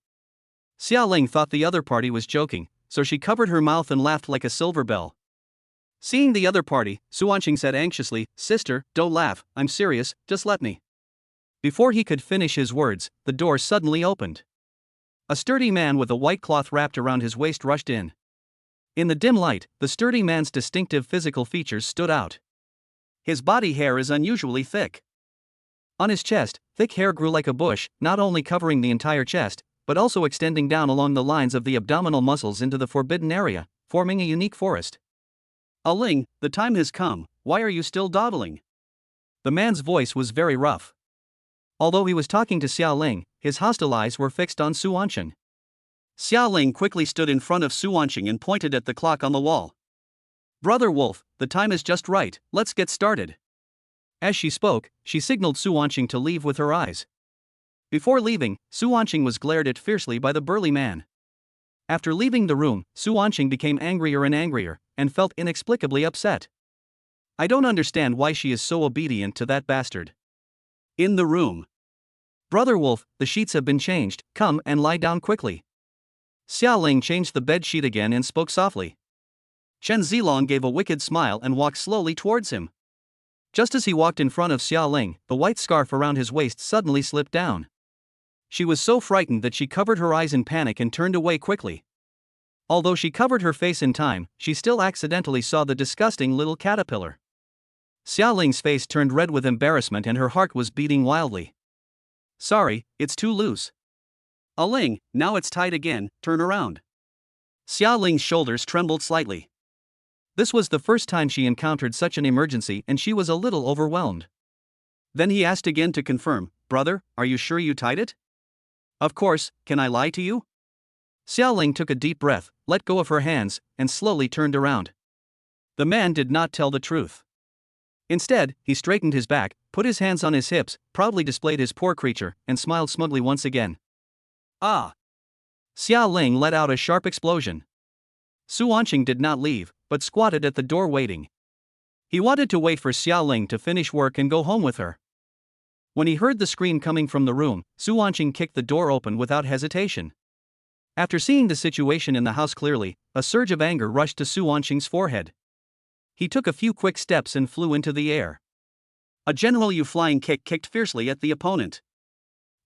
Xiaoling thought the other party was joking, so she covered her mouth and laughed like a silver bell. Seeing the other party, Suanqing said anxiously, "Sister, don't laugh, I'm serious, just let me." Before he could finish his words, the door suddenly opened. A sturdy man with a white cloth wrapped around his waist rushed in. In the dim light, the sturdy man's distinctive physical features stood out. His body hair is unusually thick. On his chest, thick hair grew like a bush, not only covering the entire chest, but also extending down along the lines of the abdominal muscles into the forbidden area, forming a unique forest. "Ling, the time has come, why are you still dawdling?" The man's voice was very rough. Although he was talking to Xiaoling, his hostile eyes were fixed on Suanqing. Xiaoling quickly stood in front of Suanqing and pointed at the clock on the wall. "Brother Wolf, the time is just right, let's get started." As she spoke, she signaled Suanqing to leave with her eyes. Before leaving, Suanqing was glared at fiercely by the burly man. After leaving the room, Suanqing became angrier and angrier, and felt inexplicably upset. "I don't understand why she is so obedient to that bastard." In the room. "Brother Wolf, the sheets have been changed, come and lie down quickly." Xiaoling changed the bed sheet again and spoke softly. Chen Zilong gave a wicked smile and walked slowly towards him. Just as he walked in front of Xiaoling, the white scarf around his waist suddenly slipped down. She was so frightened that she covered her eyes in panic and turned away quickly. Although she covered her face in time, she still accidentally saw the disgusting little caterpillar. Xiaoling's face turned red with embarrassment and her heart was beating wildly. "Sorry, it's too loose." "Ling, now it's tight again, turn around." Xiaoling's shoulders trembled slightly. This was the first time she encountered such an emergency and she was a little overwhelmed. Then he asked again to confirm, "Brother, are you sure you tied it?" "Of course, can I lie to you?" Xiaoling took a deep breath, let go of her hands, and slowly turned around. The man did not tell the truth. Instead, he straightened his back, put his hands on his hips, proudly displayed his poor creature, and smiled smugly once again. "Ah!" Xiaoling let out a sharp explosion. Suanqing did not leave, but squatted at the door waiting. He wanted to wait for Xiaoling to finish work and go home with her. When he heard the scream coming from the room, Suanqing kicked the door open without hesitation. After seeing the situation in the house clearly, a surge of anger rushed to Suanqing's forehead. He took a few quick steps and flew into the air. A general flying kick kicked fiercely at the opponent.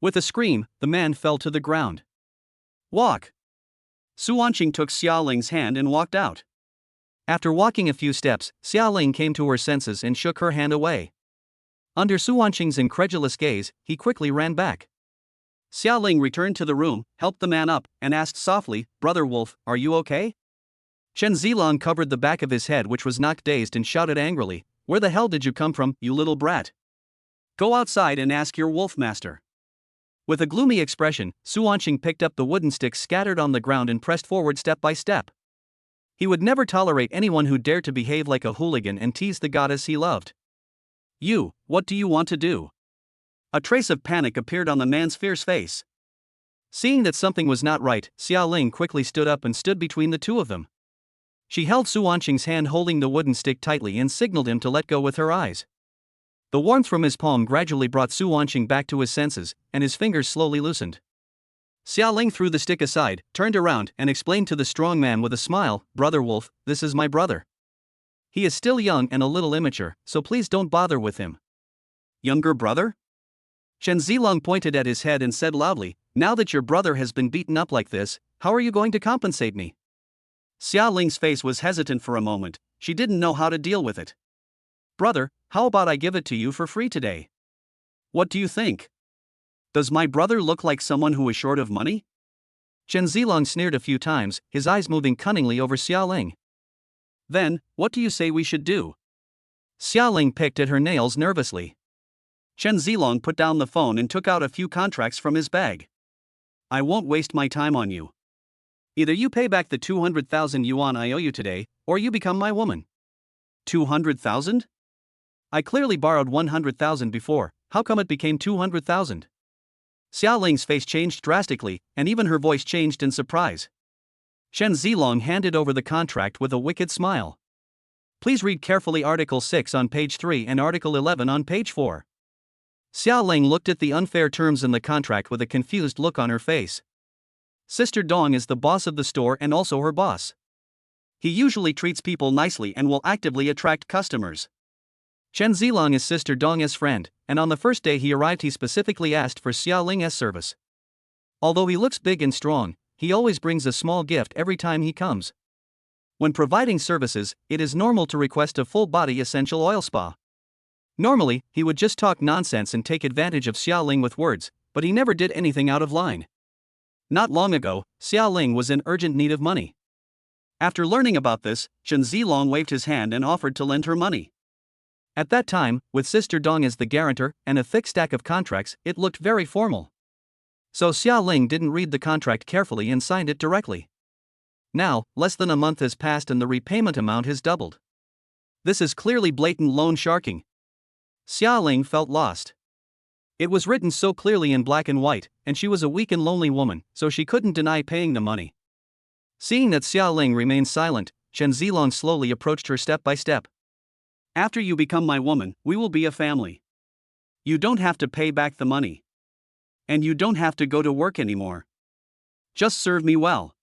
With a scream, the man fell to the ground. "Walk!" Suanqing took Xiaoling's hand and walked out. After walking a few steps, Xiaoling came to her senses and shook her hand away. Under Suanqing's incredulous gaze, he quickly ran back. Xiaoling returned to the room, helped the man up, and asked softly, "Brother Wolf, are you okay?" Chen Zilong covered the back of his head, which was knocked dazed, and shouted angrily, "Where the hell did you come from, you little brat? Go outside and ask your wolf master." With a gloomy expression, Suanqing picked up the wooden sticks scattered on the ground and pressed forward step by step. He would never tolerate anyone who dared to behave like a hooligan and tease the goddess he loved. "You, what do you want to do?" A trace of panic appeared on the man's fierce face. Seeing that something was not right, Xiaoling quickly stood up and stood between the two of them. She held Suanqing's hand, holding the wooden stick tightly, and signaled him to let go with her eyes. The warmth from his palm gradually brought Suanqing back to his senses, and his fingers slowly loosened. Xiaoling threw the stick aside, turned around, and explained to the strong man with a smile, "Brother Wolf, this is my brother. He is still young and a little immature, so please don't bother with him." "Younger brother?" Chen Zilong pointed at his head and said loudly, "Now that your brother has been beaten up like this, how are you going to compensate me?" Xiaoling's face was hesitant for a moment. She didn't know how to deal with it. "Brother, how about I give it to you for free today? What do you think? Does my brother look like someone who is short of money?" Chen Zilong sneered a few times, his eyes moving cunningly over Xiaoling. "Then, what do you say we should do?" Xiaoling picked at her nails nervously. Chen Zilong put down the phone and took out a few contracts from his bag. "I won't waste my time on you. Either you pay back the 200,000 yuan I owe you today, or you become my woman." 200,000? I clearly borrowed 100,000 before, how come it became 200,000? Xia Ling's face changed drastically, and even her voice changed in surprise. Shen Zilong handed over the contract with a wicked smile. Please read carefully Article 6 on page 3 and Article 11 on page 4. Xia Ling looked at the unfair terms in the contract with a confused look on her face. Sister Dong is the boss of the store and also her boss. He usually treats people nicely and will actively attract customers. Chen Zilong is Sister Dong's friend, and on the first day he arrived he specifically asked for Xia Ling's service. Although he looks big and strong, he always brings a small gift every time he comes. When providing services, it is normal to request a full-body essential oil spa. Normally, he would just talk nonsense and take advantage of Xia Ling with words, but he never did anything out of line. Not long ago, Xia Ling was in urgent need of money. After learning about this, Chen Zilong waved his hand and offered to lend her money. At that time, with Sister Dong as the guarantor and a thick stack of contracts, it looked very formal. So Xia Ling didn't read the contract carefully and signed it directly. Now, less than a month has passed and the repayment amount has doubled. This is clearly blatant loan sharking. Xia Ling felt lost. It was written so clearly in black and white, and she was a weak and lonely woman, so she couldn't deny paying the money. Seeing that Xia Ling remained silent, Chen Zilong slowly approached her step by step. After you become my woman, we will be a family. You don't have to pay back the money. And you don't have to go to work anymore. Just serve me well.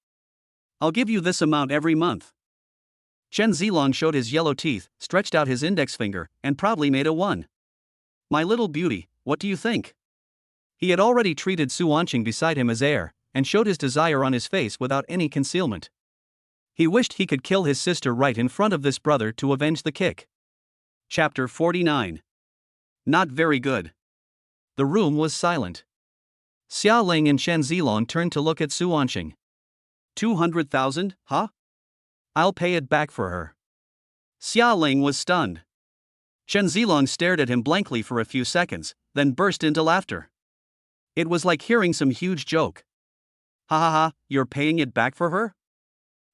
I'll give you this amount every month. Chen Zilong showed his yellow teeth, stretched out his index finger, and proudly made a 1. My little beauty, what do you think? He had already treated Su Wanqing beside him as heir, and showed his desire on his face without any concealment. He wished he could kill his sister right in front of this brother to avenge the kick. Chapter 49. Not very good. The room was silent. Xia Ling and Chen Zilong turned to look at Su Wanqing. 200,000, huh? I'll pay it back for her. Xia Ling was stunned. Chen Zilong stared at him blankly for a few seconds, then burst into laughter. It was like hearing some huge joke. Ha ha ha, you're paying it back for her?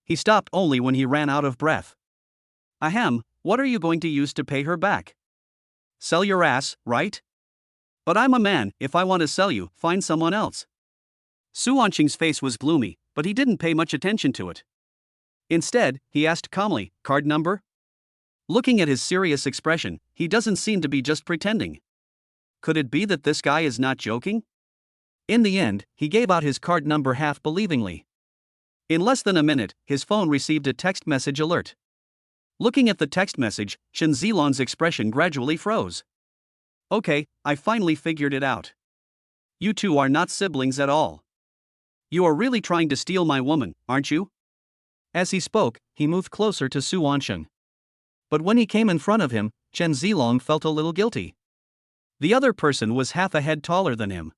He stopped only when he ran out of breath. Ahem, what are you going to use to pay her back? Sell your ass, right? But I'm a man, if I want to sell you, find someone else. Su Wanqing's face was gloomy, but he didn't pay much attention to it. Instead, he asked calmly, card number? Looking at his serious expression, he doesn't seem to be just pretending. Could it be that this guy is not joking? In the end, he gave out his card number half-believingly. In less than a minute, his phone received a text message alert. Looking at the text message, Chen Zilong's expression gradually froze. Okay, I finally figured it out. You two are not siblings at all. You are really trying to steal my woman, aren't you? As he spoke, he moved closer to Su Wanqing. But when he came in front of him, Chen Zilong felt a little guilty. The other person was half a head taller than him.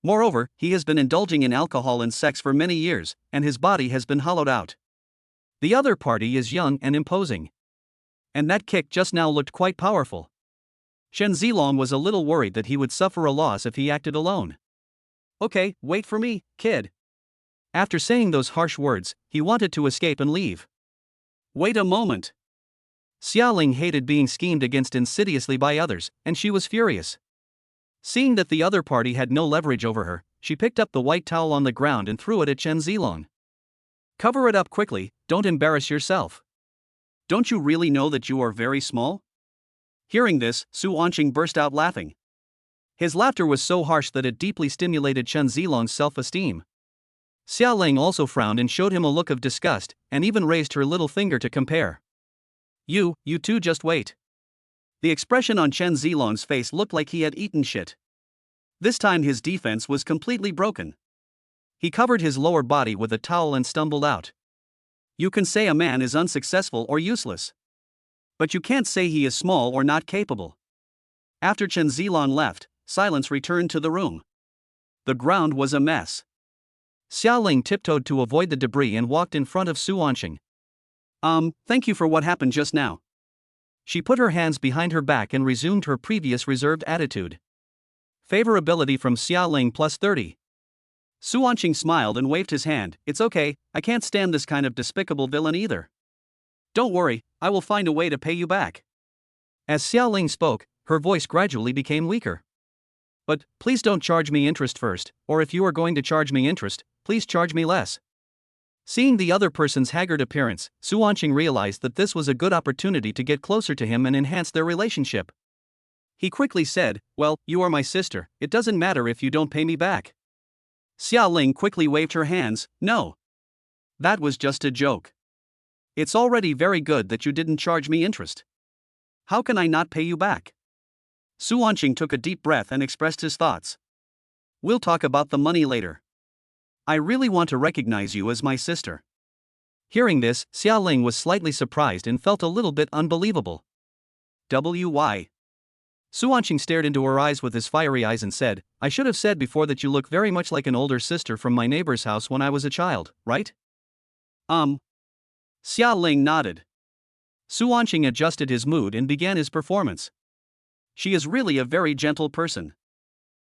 Moreover, he has been indulging in alcohol and sex for many years, and his body has been hollowed out. The other party is young and imposing. And that kick just now looked quite powerful. Chen Zilong was a little worried that he would suffer a loss if he acted alone. Okay, wait for me, kid. After saying those harsh words, he wanted to escape and leave. Wait a moment. Xia Ling hated being schemed against insidiously by others, and she was furious. Seeing that the other party had no leverage over her, she picked up the white towel on the ground and threw it at Chen Zilong. Cover it up quickly, don't embarrass yourself. Don't you really know that you are very small? Hearing this, Su Wanqing burst out laughing. His laughter was so harsh that it deeply stimulated Chen Zilong's self-esteem. Xia Ling also frowned and showed him a look of disgust, and even raised her little finger to compare. You two just wait. The expression on Chen Zilong's face looked like he had eaten shit. This time his defense was completely broken. He covered his lower body with a towel and stumbled out. You can say a man is unsuccessful or useless. But you can't say he is small or not capable. After Chen Zilong left, silence returned to the room. The ground was a mess. Xia Ling tiptoed to avoid the debris and walked in front of Su Wanqing. Thank you for what happened just now. She put her hands behind her back and resumed her previous reserved attitude. Favorability from Xia Ling plus 30. Su Wanqing smiled and waved his hand. It's okay, I can't stand this kind of despicable villain either. Don't worry, I will find a way to pay you back. As Xiaoling spoke, her voice gradually became weaker. But, please don't charge me interest first, or if you are going to charge me interest, please charge me less. Seeing the other person's haggard appearance, Su Wanqing realized that this was a good opportunity to get closer to him and enhance their relationship. He quickly said, "Well, you are my sister, it doesn't matter if you don't pay me back." Xiaoling quickly waved her hands, "No. That was just a joke. It's already very good that you didn't charge me interest. How can I not pay you back?" Su Wanqing took a deep breath and expressed his thoughts. "We'll talk about the money later. I really want to recognize you as my sister." Hearing this, Xiaoling was slightly surprised and felt a little bit unbelievable. "Why?" Su Wanqing stared into her eyes with his fiery eyes and said, "I should have said before that you look very much like an older sister from my neighbor's house when I was a child, right?" Xiaoling nodded. Su Wanqing adjusted his mood and began his performance. "She is really a very gentle person."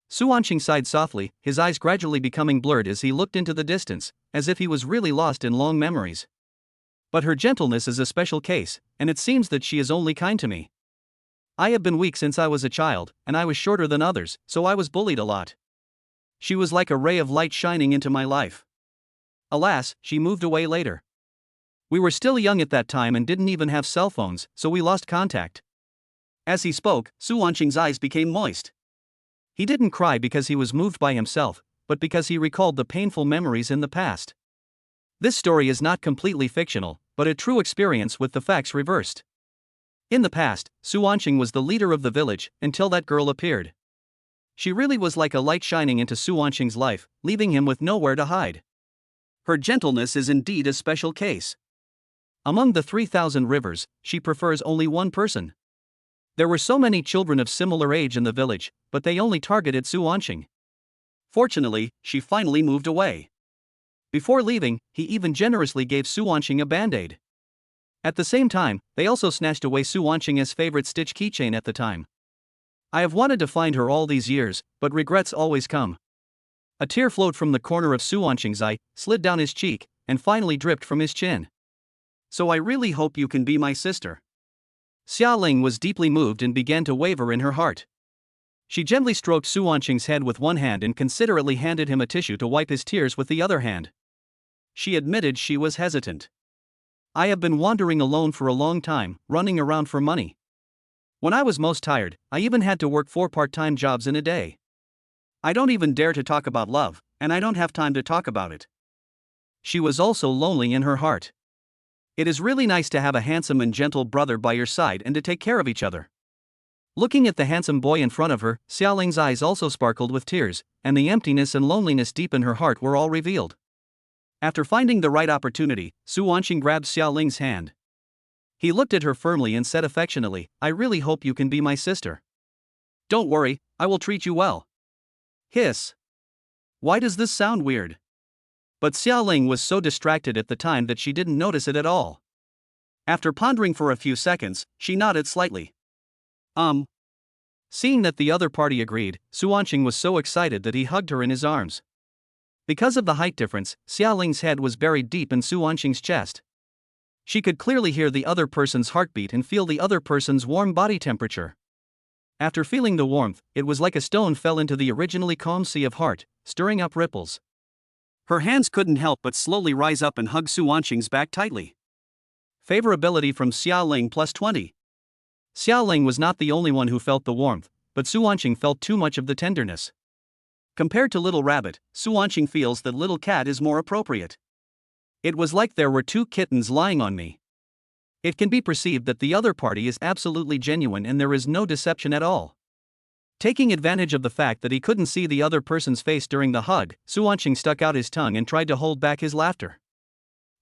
Su Wanqing sighed softly, his eyes gradually becoming blurred as he looked into the distance, as if he was really lost in long memories. "But her gentleness is a special case, and it seems that she is only kind to me. I have been weak since I was a child, and I was shorter than others, so I was bullied a lot. She was like a ray of light shining into my life. Alas, she moved away later. We were still young at that time and didn't even have cell phones, so we lost contact." As he spoke, Su Wanqing's eyes became moist. He didn't cry because he was moved by himself, but because he recalled the painful memories in the past. This story is not completely fictional, but a true experience with the facts reversed. In the past, Su Wanqing was the leader of the village until that girl appeared. She really was like a light shining into Su Wanqing's life, leaving him with nowhere to hide. Her gentleness is indeed a special case. Among the 3,000 rivers, she prefers only one person. There were so many children of similar age in the village, but they only targeted Su Wanqing. Fortunately, she finally moved away. Before leaving, he even generously gave Su Wanqing a band-aid. At the same time, they also snatched away Su Wanqing's favorite Stitch keychain at the time. "I have wanted to find her all these years, but regrets always come." A tear flowed from the corner of Su Wanqing's eye, slid down his cheek, and finally dripped from his chin. "So I really hope you can be my sister." Xiaoling was deeply moved and began to waver in her heart. She gently stroked Su Wanqing's head with one hand and considerately handed him a tissue to wipe his tears with the other hand. She admitted she was hesitant. "I have been wandering alone for a long time, running around for money. When I was most tired, I even had to work 4 part-time jobs in a day. I don't even dare to talk about love, and I don't have time to talk about it." She was also lonely in her heart. It is really nice to have a handsome and gentle brother by your side and to take care of each other. Looking at the handsome boy in front of her, Xiaoling's eyes also sparkled with tears, and the emptiness and loneliness deep in her heart were all revealed. After finding the right opportunity, Su Wanqing grabbed Xiaoling's hand. He looked at her firmly and said affectionately, "I really hope you can be my sister. Don't worry, I will treat you well." Hiss. Why does this sound weird? But Xiaoling was so distracted at the time that she didn't notice it at all. After pondering for a few seconds, she nodded slightly. Seeing that the other party agreed, Su Wanqing was so excited that he hugged her in his arms. Because of the height difference, Xiaoling's head was buried deep in Su Wanqing's chest. She could clearly hear the other person's heartbeat and feel the other person's warm body temperature. After feeling the warmth, it was like a stone fell into the originally calm sea of heart, stirring up ripples. Her hands couldn't help but slowly rise up and hug Su Wanqing's back tightly. Favorability from Xiaoling +20. Xiaoling was not the only one who felt the warmth, but Su Wanqing felt too much of the tenderness. Compared to Little Rabbit, Su Wanqing feels that Little Cat is more appropriate. It was like there were 2 kittens lying on me. It can be perceived that the other party is absolutely genuine and there is no deception at all. Taking advantage of the fact that he couldn't see the other person's face during the hug, Su Wanqing stuck out his tongue and tried to hold back his laughter.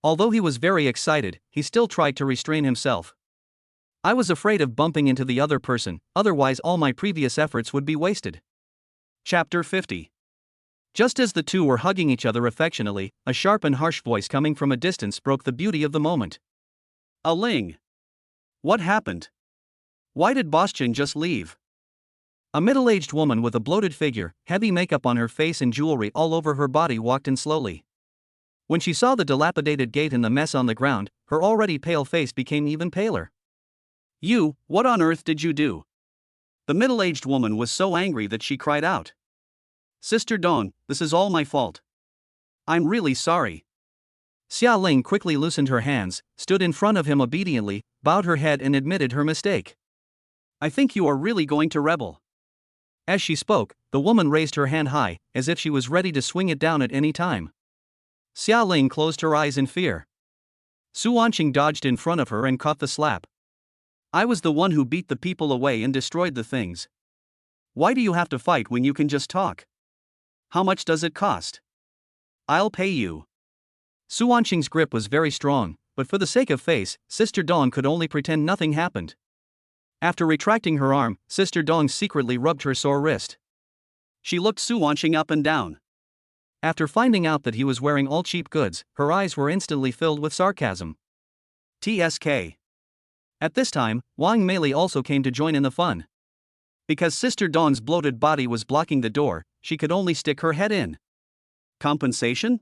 Although he was very excited, he still tried to restrain himself. "I was afraid of bumping into the other person, otherwise all my previous efforts would be wasted." Chapter 50. Just as the two were hugging each other affectionately, a sharp and harsh voice coming from a distance broke the beauty of the moment. "Ling. What happened? Why did Boschin just leave?" A middle-aged woman with a bloated figure, heavy makeup on her face and jewelry all over her body walked in slowly. When she saw the dilapidated gate and the mess on the ground, her already pale face became even paler. What on earth did you do? The middle-aged woman was so angry that she cried out. Sister Dawn, this is all my fault. I'm really sorry. Xia Ling quickly loosened her hands, stood in front of him obediently, bowed her head and admitted her mistake. I think you are really going to rebel. As she spoke, the woman raised her hand high, as if she was ready to swing it down at any time. Xia Ling closed her eyes in fear. Su Wanqing dodged in front of her and caught the slap. I was the one who beat the people away and destroyed the things. Why do you have to fight when you can just talk? How much does it cost? I'll pay you. Su Wanqing's grip was very strong, but for the sake of face, Sister Dong could only pretend nothing happened. After retracting her arm, Sister Dong secretly rubbed her sore wrist. She looked Su Wanqing up and down. After finding out that he was wearing all cheap goods, her eyes were instantly filled with sarcasm. TSK. At this time, Wang Meili also came to join in the fun. Because Sister Dong's bloated body was blocking the door, she could only stick her head in. Compensation?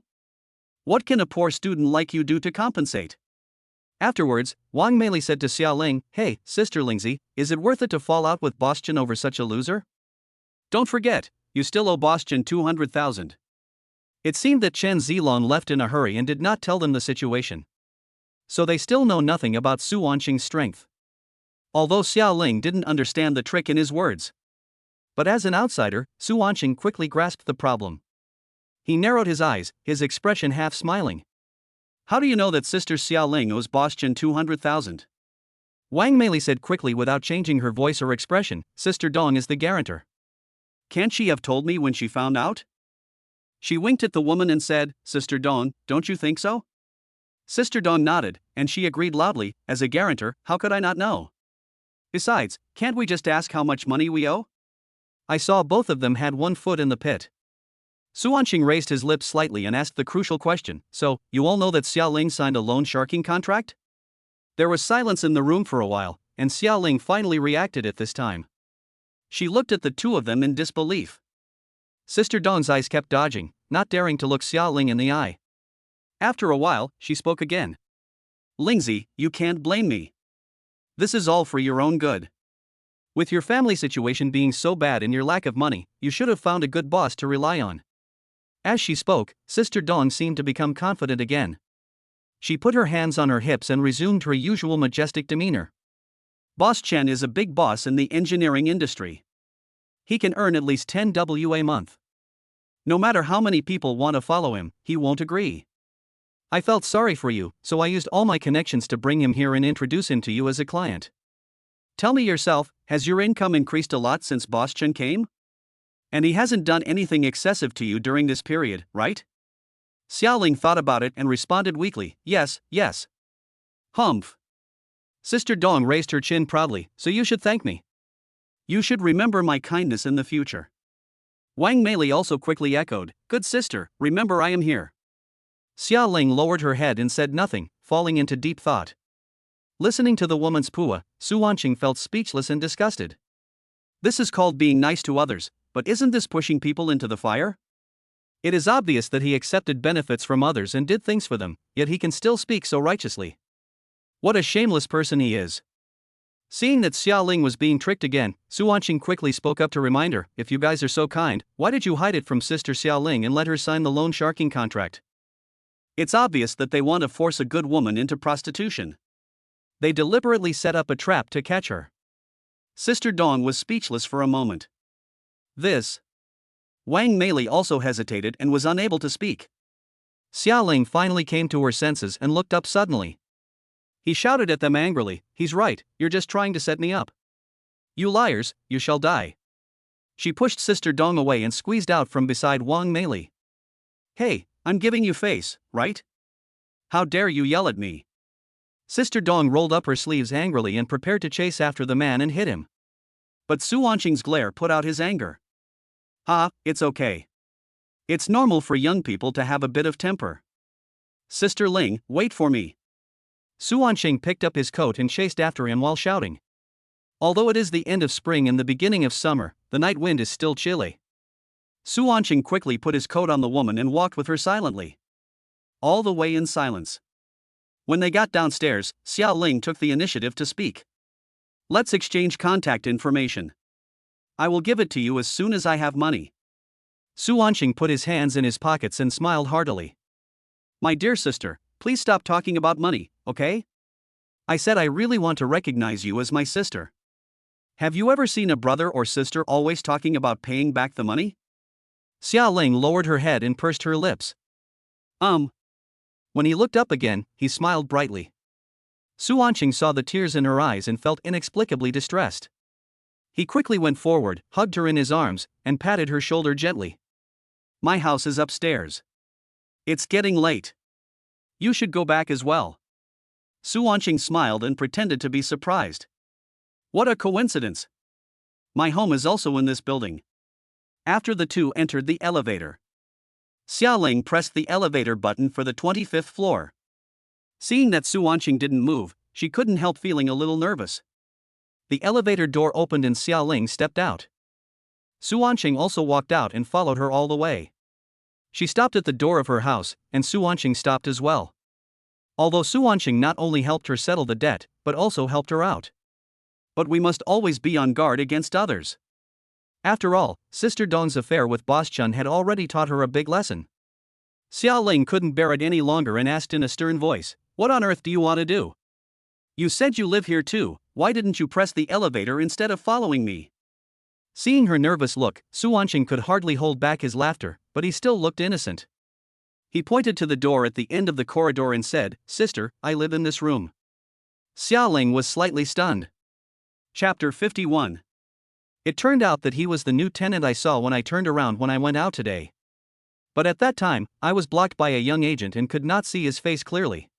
What can a poor student like you do to compensate? Afterwards, Wang Meili said to Xia Ling, Hey, Sister Lingzi, is it worth it to fall out with Boss Chen over such a loser? Don't forget, you still owe Boss Chen 200,000. It seemed that Chen Zilong left in a hurry and did not tell them the situation. So they still know nothing about Su Wanqing's strength. Although Xia Ling didn't understand the trick in his words. But as an outsider, Su Wanqing quickly grasped the problem. He narrowed his eyes, his expression half smiling. How do you know that Sister Xia Ling owes Boss Chen 200,000? Wang Meili said quickly without changing her voice or expression, Sister Dong is the guarantor. Can't she have told me when she found out? She winked at the woman and said, Sister Dong, don't you think so? Sister Dong nodded, and she agreed loudly, as a guarantor, how could I not know? Besides, can't we just ask how much money we owe? I saw both of them had one foot in the pit. Su Wanqing raised his lips slightly and asked the crucial question, so, you all know that Xia Ling signed a loan sharking contract? There was silence in the room for a while, and Xia Ling finally reacted at this time. She looked at the two of them in disbelief. Sister Dong's eyes kept dodging, not daring to look Xia Ling in the eye. After a while, she spoke again. Lingzi, you can't blame me. This is all for your own good. With your family situation being so bad and your lack of money, you should have found a good boss to rely on. As she spoke, Sister Dong seemed to become confident again. She put her hands on her hips and resumed her usual majestic demeanor. Boss Chen is a big boss in the engineering industry. He can earn at least 10 WA a month. No matter how many people want to follow him, he won't agree. I felt sorry for you, so I used all my connections to bring him here and introduce him to you as a client. Tell me yourself, has your income increased a lot since Boss Chen came? And he hasn't done anything excessive to you during this period, right? Xia Ling thought about it and responded weakly, yes. Humph. Sister Dong raised her chin proudly, so you should thank me. You should remember my kindness in the future. Wang Meili also quickly echoed, good sister, remember I am here. Xia Ling lowered her head and said nothing, falling into deep thought. Listening to the woman's pua, Su Wanqing felt speechless and disgusted. This is called being nice to others, but isn't this pushing people into the fire? It is obvious that he accepted benefits from others and did things for them, yet he can still speak so righteously. What a shameless person he is. Seeing that Xia Ling was being tricked again, Su Wanqing quickly spoke up to remind her, if you guys are so kind, why did you hide it from Sister Xia Ling and let her sign the loan sharking contract? It's obvious that they want to force a good woman into prostitution. They deliberately set up a trap to catch her. Sister Dong was speechless for a moment. Wang Meili also hesitated and was unable to speak. Xia Ling finally came to her senses and looked up suddenly. He shouted at them angrily, he's right, you're just trying to set me up. You liars, you shall die. She pushed Sister Dong away and squeezed out from beside Wang Meili. Hey, I'm giving you face, right? How dare you yell at me? Sister Dong rolled up her sleeves angrily and prepared to chase after the man and hit him. But Su Wanqing's glare put out his anger. It's okay. It's normal for young people to have a bit of temper. Sister Ling, wait for me. Su Wanqing picked up his coat and chased after him while shouting. Although it is the end of spring and the beginning of summer, the night wind is still chilly. Su Wanqing quickly put his coat on the woman and walked with her silently. all the way in silence. When they got downstairs, Xiao Ling took the initiative to speak. Let's exchange contact information. I will give it to you as soon as I have money. Su Wanqing put his hands in his pockets and smiled heartily. My dear sister, please stop talking about money, okay? I said I really want to recognize you as my sister. Have you ever seen a brother or sister always talking about paying back the money? Xiao Ling lowered her head and pursed her lips. When he looked up again, he smiled brightly. Su Wanqing saw the tears in her eyes and felt inexplicably distressed. He quickly went forward, hugged her in his arms, and patted her shoulder gently. My house is upstairs. It's getting late. You should go back as well. Su Wanqing smiled and pretended to be surprised. What a coincidence. My home is also in this building. After the two entered the elevator, Xiao Ling pressed the elevator button for the 25th floor. Seeing that Su Wanqing didn't move, she couldn't help feeling a little nervous. The elevator door opened and Xiao Ling stepped out. Su Wanqing also walked out and followed her all the way. She stopped at the door of her house, and Su Wanqing stopped as well. Although Su Wanqing not only helped her settle the debt, but also helped her out. But we must always be on guard against others. After all, Sister Dong's affair with Boss Chun had already taught her a big lesson. Xiao Ling couldn't bear it any longer and asked in a stern voice, "What on earth do you want to do? You said you live here too, why didn't you press the elevator instead of following me?" Seeing her nervous look, Su Wanqing could hardly hold back his laughter, but he still looked innocent. He pointed to the door at the end of the corridor and said, "Sister, I live in this room." Xiao Ling was slightly stunned. Chapter 51. It turned out that he was the new tenant I saw when I turned around when I went out today. But at that time, I was blocked by a young agent and could not see his face clearly.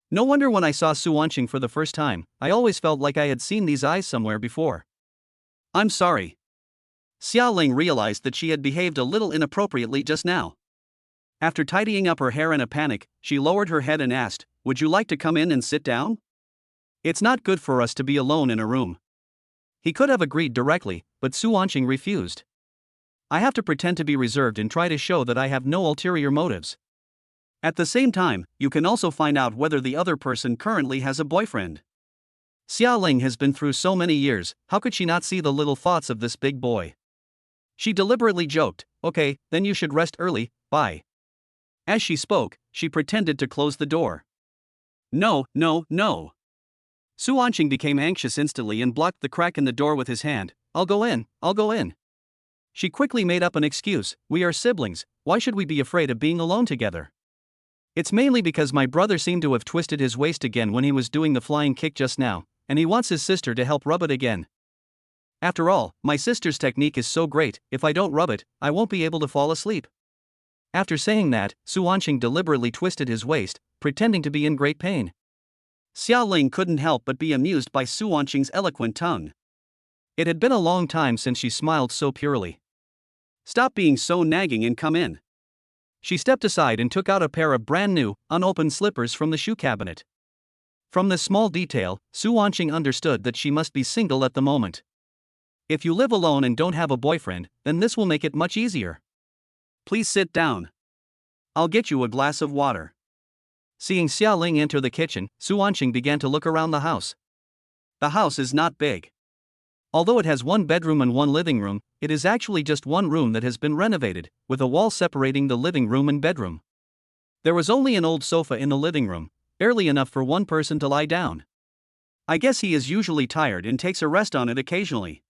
No wonder when I saw Su Wanqing for the first time, I always felt like I had seen these eyes somewhere before. I'm sorry. Xiao Ling realized that she had behaved a little inappropriately just now. After tidying up her hair in a panic, she lowered her head and asked, "Would you like to come in and sit down? It's not good for us to be alone in a room." He could have agreed directly, but Su Wanqing refused. I have to pretend to be reserved and try to show that I have no ulterior motives. At the same time, you can also find out whether the other person currently has a boyfriend. Xiao Ling has been through so many years, how could she not see the little thoughts of this big boy? She deliberately joked, "Okay, then you should rest early, bye." As she spoke, she pretended to close the door. No. Su Wanqing became anxious instantly and blocked the crack in the door with his hand. I'll go in. She quickly made up an excuse, "We are siblings, why should we be afraid of being alone together? It's mainly because my brother seemed to have twisted his waist again when he was doing the flying kick just now, and he wants his sister to help rub it again. After all, my sister's technique is so great, if I don't rub it, I won't be able to fall asleep." After saying that, Su Wanqing deliberately twisted his waist, pretending to be in great pain. Xiao Ling couldn't help but be amused by Su Wanqing's eloquent tongue. It had been a long time since she smiled so purely. "Stop being so nagging and come in." She stepped aside and took out a pair of brand new, unopened slippers from the shoe cabinet. From this small detail, Su Wanqing understood that she must be single at the moment. If you live alone and don't have a boyfriend, then this will make it much easier. Please sit down. I'll get you a glass of water. Seeing Xiao Ling enter the kitchen, Su Wanqing began to look around the house. The house is not big. Although it has one bedroom and one living room, it is actually just one room that has been renovated, with a wall separating the living room and bedroom. There was only an old sofa in the living room, barely enough for one person to lie down. I guess he is usually tired and takes a rest on it occasionally.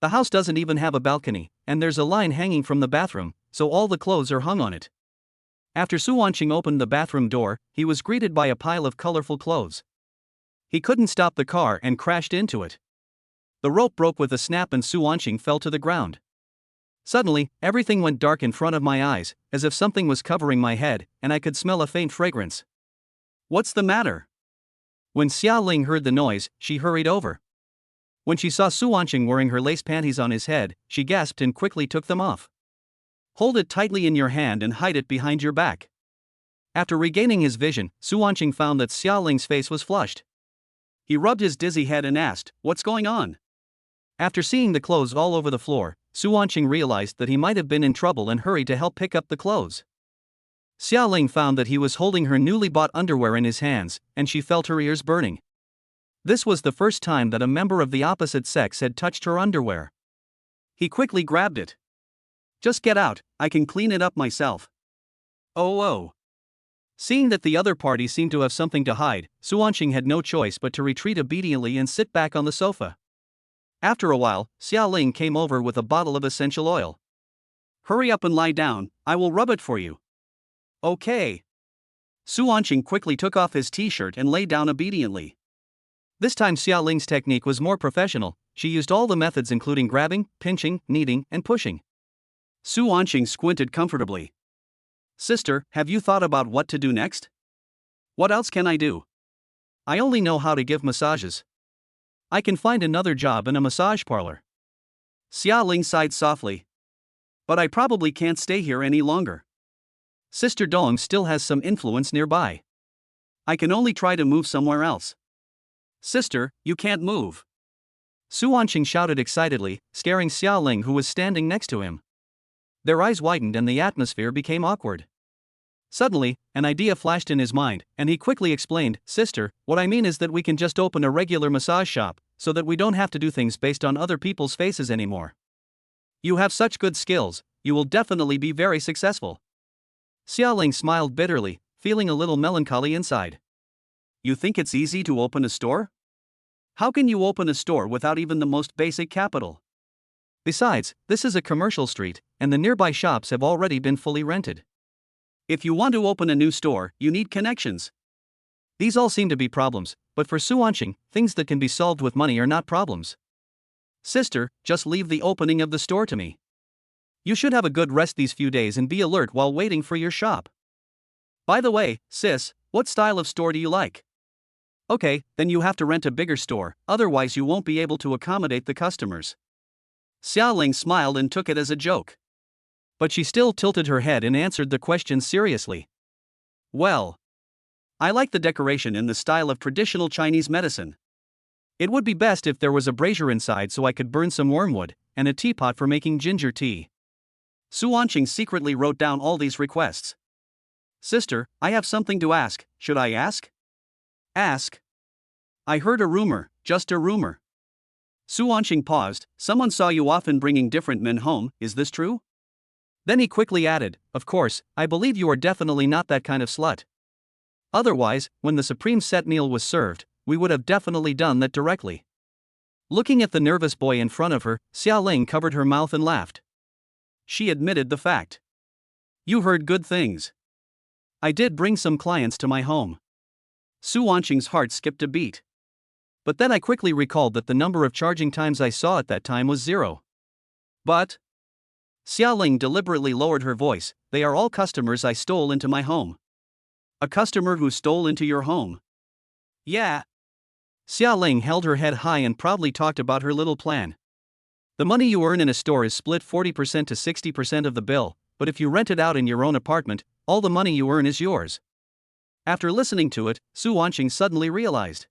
The house doesn't even have a balcony, and there's a line hanging from the bathroom, so all the clothes are hung on it. After Su Wanqing opened the bathroom door, he was greeted by a pile of colorful clothes. He couldn't stop the car and crashed into it. The rope broke with a snap and Su Wanqing fell to the ground. Suddenly, everything went dark in front of my eyes, as if something was covering my head, and I could smell a faint fragrance. What's the matter? When Xiao Ling heard the noise, she hurried over. When she saw Su Wanqing wearing her lace panties on his head, she gasped and quickly took them off. Hold it tightly in your hand and hide it behind your back. After regaining his vision, Su Wanqing found that Xiao Ling's face was flushed. He rubbed his dizzy head and asked, "What's going on?" After seeing the clothes all over the floor, Su Wanqing realized that he might have been in trouble and hurried to help pick up the clothes. Xia Ling found that he was holding her newly bought underwear in his hands, and she felt her ears burning. This was the first time that a member of the opposite sex had touched her underwear. He quickly grabbed it. "Just get out, I can clean it up myself." Oh. Seeing that the other party seemed to have something to hide, Suanqing had no choice but to retreat obediently and sit back on the sofa. After a while, Xia Ling came over with a bottle of essential oil. "Hurry up and lie down, I will rub it for you." "Okay." Suanqing quickly took off his t-shirt and lay down obediently. This time Xia Ling's technique was more professional. She used all the methods including grabbing, pinching, kneading, and pushing. Suanqing squinted comfortably. "Sister, have you thought about what to do next? What else can I do? I only know how to give massages. I can find another job in a massage parlor." Xia Ling sighed softly. "But I probably can't stay here any longer. Sister Dong still has some influence nearby. I can only try to move somewhere else." "Sister, you can't move." Suanqing shouted excitedly, scaring Xia Ling, who was standing next to him. Their eyes widened and the atmosphere became awkward. Suddenly, an idea flashed in his mind, and he quickly explained, "Sister, what I mean is that we can just open a regular massage shop, so that we don't have to do things based on other people's faces anymore. You have such good skills, you will definitely be very successful." Xia Ling smiled bitterly, feeling a little melancholy inside. "You think it's easy to open a store? How can you open a store without even the most basic capital? Besides, this is a commercial street, and the nearby shops have already been fully rented. If you want to open a new store, you need connections." These all seem to be problems, but for Suanqing, things that can be solved with money are not problems. "Sister, just leave the opening of the store to me. You should have a good rest these few days and be alert while waiting for your shop. By the way, sis, what style of store do you like? Okay, then you have to rent a bigger store, otherwise you won't be able to accommodate the customers." Xia Ling smiled and took it as a joke. But she still tilted her head and answered the question seriously. "Well, I like the decoration in the style of traditional Chinese medicine. It would be best if there was a brazier inside so I could burn some wormwood, and a teapot for making ginger tea." Suanqing secretly wrote down all these requests. "Sister, I have something to ask, should I ask?" "Ask." "I heard a rumor, just a rumor." Suanqing paused. "Someone saw you often bringing different men home, is this true?" Then he quickly added, "Of course, I believe you are definitely not that kind of slut. Otherwise, when the supreme set meal was served, we would have definitely done that directly." Looking at the nervous boy in front of her, Xia Ling covered her mouth and laughed. She admitted the fact. "You heard good things. I did bring some clients to my home." Suanqing's heart skipped a beat. "But then I quickly recalled that the number of charging times I saw at that time was 0. But..." Xia Ling deliberately lowered her voice, "They are all customers I stole into my home." "A customer who stole into your home?" "Yeah." Xia Ling held her head high and proudly talked about her little plan. "The money you earn in a store is split 40% to 60% of the bill, but if you rent it out in your own apartment, all the money you earn is yours." After listening to it, Suanqing suddenly realized.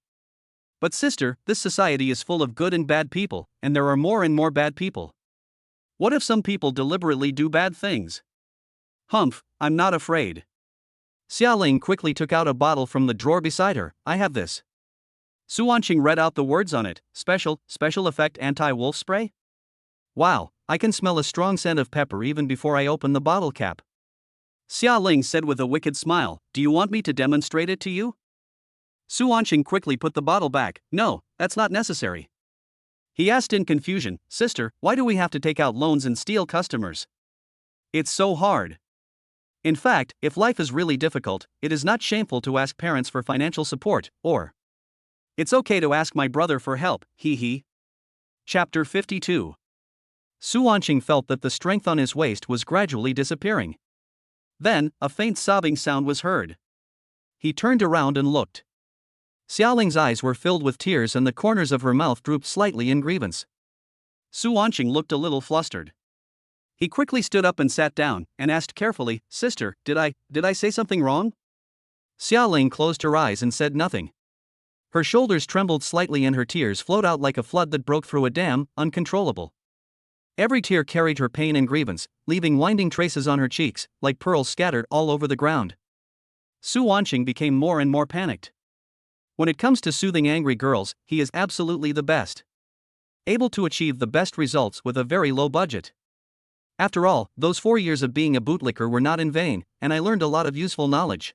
"But sister, this society is full of good and bad people, and there are more and more bad people. What if some people deliberately do bad things?" "Humph, I'm not afraid." Xia Ling quickly took out a bottle from the drawer beside her. "I have this." Suanqing read out the words on it. Special effect anti-wolf spray? "Wow, I can smell a strong scent of pepper even before I open the bottle cap." Xia Ling said with a wicked smile, "Do you want me to demonstrate it to you?" Suanqing quickly put the bottle back. "No, that's not necessary." He asked in confusion, "Sister, why do we have to take out loans and steal customers? It's so hard. In fact, if life is really difficult, it is not shameful to ask parents for financial support, or it's okay to ask my brother for help, hee hee." Chapter 52. Suanqing felt that the strength on his waist was gradually disappearing. Then, a faint sobbing sound was heard. He turned around and looked. Xia Ling's eyes were filled with tears and the corners of her mouth drooped slightly in grievance. Suanqing looked a little flustered. He quickly stood up and sat down, and asked carefully, "Sister, did I say something wrong?" Xia Ling closed her eyes and said nothing. Her shoulders trembled slightly and her tears flowed out like a flood that broke through a dam, uncontrollable. Every tear carried her pain and grievance, leaving winding traces on her cheeks, like pearls scattered all over the ground. Su Wanqing became more and more panicked. When it comes to soothing angry girls, he is absolutely the best. Able to achieve the best results with a very low budget. After all, those 4 years of being a bootlicker were not in vain, and I learned a lot of useful knowledge.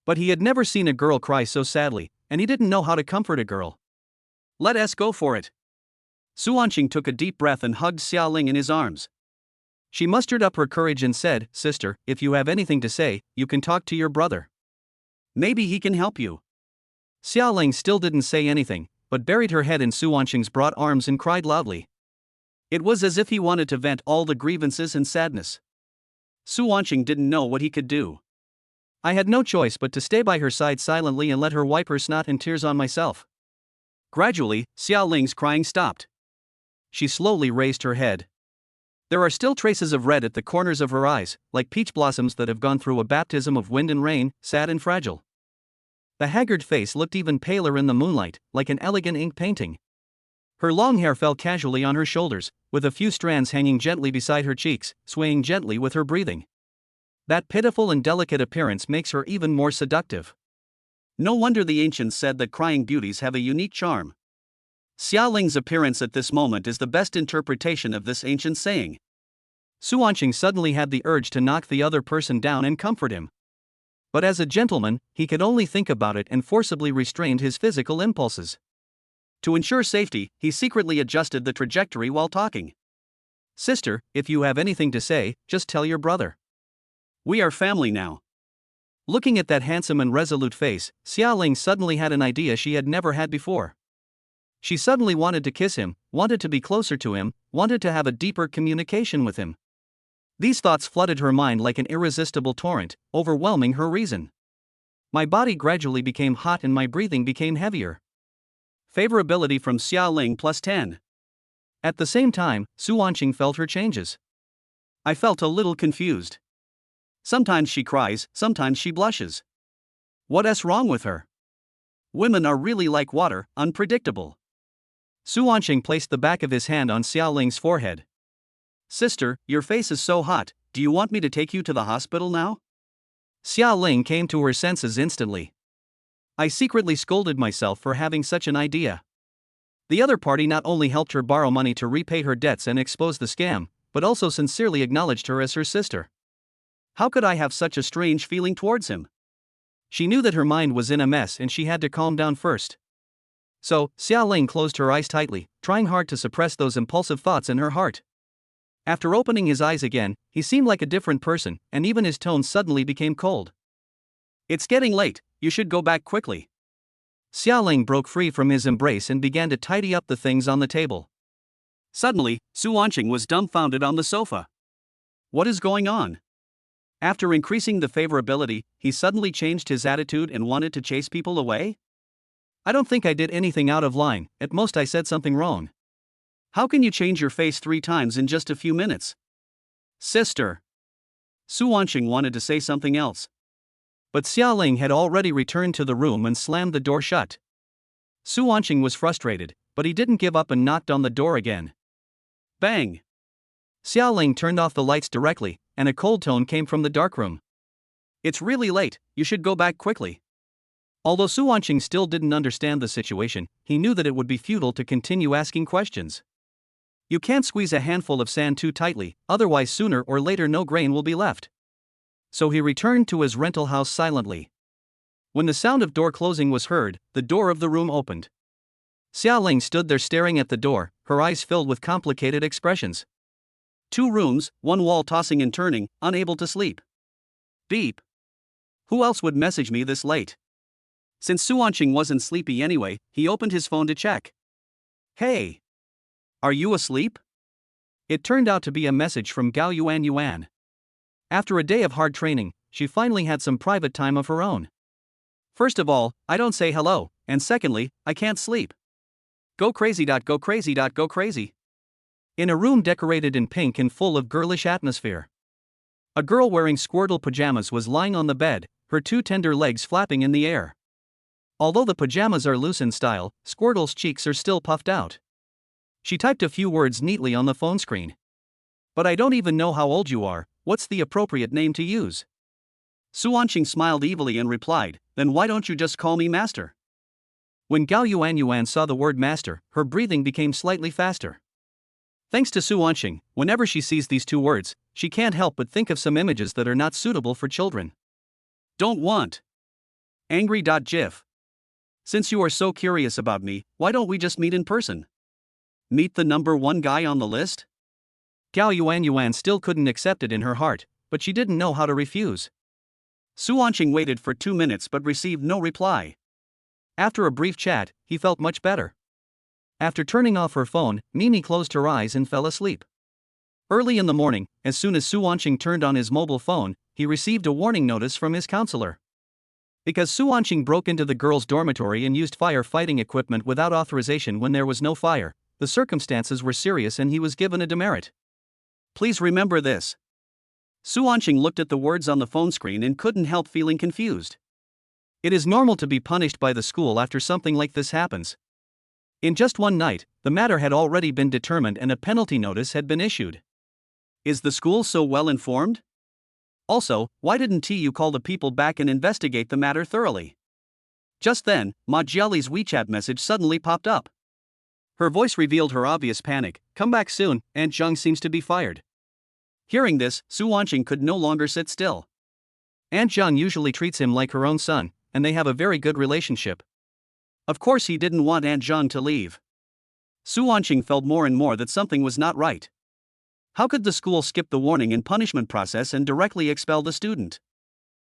But he had never seen a girl cry so sadly, and he didn't know how to comfort a girl. Let us go for it. Su Wanqing took a deep breath and hugged Xia Ling in his arms. She mustered up her courage and said, "Sister, if you have anything to say, you can talk to your brother. Maybe he can help you." Xia Ling still didn't say anything, but buried her head in Su Wanqing's broad arms and cried loudly. It was as if he wanted to vent all the grievances and sadness. Su Wanqing didn't know what he could do. I had no choice but to stay by her side silently and let her wipe her snot and tears on myself. Gradually, Xia Ling's crying stopped. She slowly raised her head. There are still traces of red at the corners of her eyes, like peach blossoms that have gone through a baptism of wind and rain, sad and fragile. The haggard face looked even paler in the moonlight, like an elegant ink painting. Her long hair fell casually on her shoulders, with a few strands hanging gently beside her cheeks, swaying gently with her breathing. That pitiful and delicate appearance makes her even more seductive. No wonder the ancients said that crying beauties have a unique charm. Xia Ling's appearance at this moment is the best interpretation of this ancient saying. Su Wanqing suddenly had the urge to knock the other person down and comfort him. But as a gentleman, he could only think about it and forcibly restrained his physical impulses. To ensure safety, he secretly adjusted the trajectory while talking. "Sister, if you have anything to say, just tell your brother. We are family now." Looking at that handsome and resolute face, Xia Ling suddenly had an idea she had never had before. She suddenly wanted to kiss him, wanted to be closer to him, wanted to have a deeper communication with him. These thoughts flooded her mind like an irresistible torrent, overwhelming her reason. My body gradually became hot and my breathing became heavier. Favorability from Xia Ling +10. At the same time, Su Wanqing felt her changes. I felt a little confused. Sometimes she cries, sometimes she blushes. What's wrong with her? Women are really like water, unpredictable. Su Wanqing placed the back of his hand on Xia Ling's forehead. "Sister, your face is so hot, do you want me to take you to the hospital now?" Xia Ling came to her senses instantly. I secretly scolded myself for having such an idea. The other party not only helped her borrow money to repay her debts and expose the scam, but also sincerely acknowledged her as her sister. How could I have such a strange feeling towards him? She knew that her mind was in a mess and she had to calm down first. So, Xia Ling closed her eyes tightly, trying hard to suppress those impulsive thoughts in her heart. After opening his eyes again, he seemed like a different person, and even his tone suddenly became cold. "It's getting late, you should go back quickly." Xia Ling broke free from his embrace and began to tidy up the things on the table. Suddenly, Su Wanqing was dumbfounded on the sofa. What is going on? After increasing the favorability, he suddenly changed his attitude and wanted to chase people away? I don't think I did anything out of line, at most I said something wrong. How can you change your face 3 times in just a few minutes? Sister. Su Wanqing wanted to say something else. But Xia Ling had already returned to the room and slammed the door shut. Su Wanqing was frustrated, but he didn't give up and knocked on the door again. Bang! Xia Ling turned off the lights directly, and a cold tone came from the darkroom. "It's really late, you should go back quickly." Although Su Wanqing still didn't understand the situation, he knew that it would be futile to continue asking questions. You can't squeeze a handful of sand too tightly, otherwise sooner or later no grain will be left. So he returned to his rental house silently. When the sound of door closing was heard, the door of the room opened. Xia Ling stood there staring at the door, her eyes filled with complicated expressions. 2 rooms, 1 wall tossing and turning, unable to sleep. Beep. Who else would message me this late? Since Su Wanqing wasn't sleepy anyway, he opened his phone to check. Hey! Are you asleep? It turned out to be a message from Gao Yuan Yuan. After a day of hard training, she finally had some private time of her own. First of all, I don't say hello, and secondly, I can't sleep. Go crazy. Go crazy. Go crazy. In a room decorated in pink and full of girlish atmosphere. A girl wearing Squirtle pajamas was lying on the bed, her 2 tender legs flapping in the air. Although the pajamas are loose in style, Squirtle's cheeks are still puffed out. She typed a few words neatly on the phone screen. But I don't even know how old you are, what's the appropriate name to use? Su Wanqing smiled evilly and replied, then why don't you just call me master? When Gao Yuan saw the word master, her breathing became slightly faster. Thanks to Su Wanqing, whenever she sees these two words, she can't help but think of some images that are not suitable for children. Don't want. Angry.gif. Since you are so curious about me, why don't we just meet in person? Meet the number one guy on the list? Gao Yuan still couldn't accept it in her heart, but she didn't know how to refuse. Su Wanqing waited for 2 minutes but received no reply. After a brief chat, he felt much better. After turning off her phone, Mimi closed her eyes and fell asleep. Early in the morning, as soon as Su Wanqing turned on his mobile phone, he received a warning notice from his counselor. Because Su Wanqing broke into the girls' dormitory and used fire-fighting equipment without authorization when there was no fire, the circumstances were serious and he was given a demerit. Please remember this. Su Wanqing looked at the words on the phone screen and couldn't help feeling confused. It is normal to be punished by the school after something like this happens. In just one night, the matter had already been determined and a penalty notice had been issued. Is the school so well informed? Also, why didn't TU call the people back and investigate the matter thoroughly? Just then, Ma Jiali's WeChat message suddenly popped up. Her voice revealed her obvious panic. Come back soon, Aunt Zheng seems to be fired. Hearing this, Su Wanqing could no longer sit still. Aunt Zheng usually treats him like her own son, and they have a very good relationship. Of course he didn't want Aunt Zheng to leave. Su Wanqing felt more and more that something was not right. How could the school skip the warning and punishment process and directly expel the student?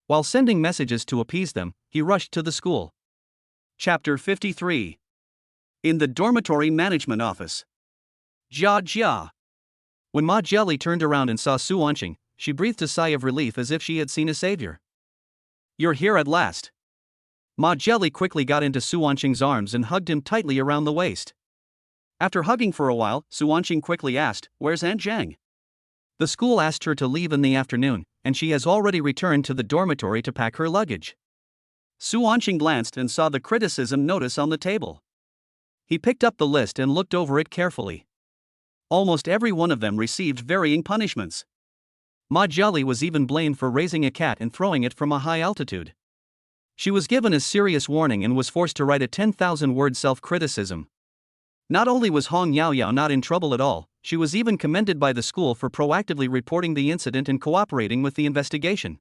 While sending messages to appease them, he rushed to the school. Chapter 53. In the dormitory management office. Jia. When Ma Jiali turned around and saw Su Wanqing, she breathed a sigh of relief as if she had seen a savior. You're here at last. Ma Jiali quickly got into Su Wanqing's arms and hugged him tightly around the waist. After hugging for a while, Su Wanqing quickly asked, Where's Aunt Zheng? The school asked her to leave in the afternoon, and she has already returned to the dormitory to pack her luggage. Su Wanqing glanced and saw the criticism notice on the table. He picked up the list and looked over it carefully. Almost every one of them received varying punishments. Ma Jiali was even blamed for raising a cat and throwing it from a high altitude. She was given a serious warning and was forced to write a 10,000-word self-criticism. Not only was Hong Yaoyao not in trouble at all, she was even commended by the school for proactively reporting the incident and cooperating with the investigation.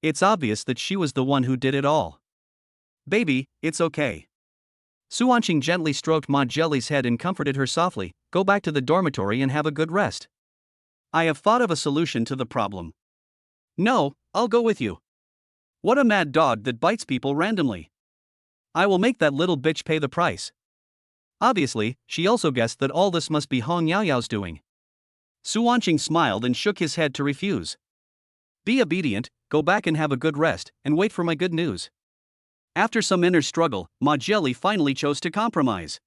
It's obvious that she was the one who did it all. Baby, it's okay. Su Wanqing gently stroked Ma Jiali's head and comforted her softly. Go back to the dormitory and have a good rest. I have thought of a solution to the problem. No, I'll go with you. What a mad dog that bites people randomly. I will make that little bitch pay the price. Obviously, she also guessed that all this must be Hong Yaoyao's doing. Su Wanqing smiled and shook his head to refuse. Be obedient, go back and have a good rest, and wait for my good news. After some inner struggle, Ma Jiali finally chose to compromise.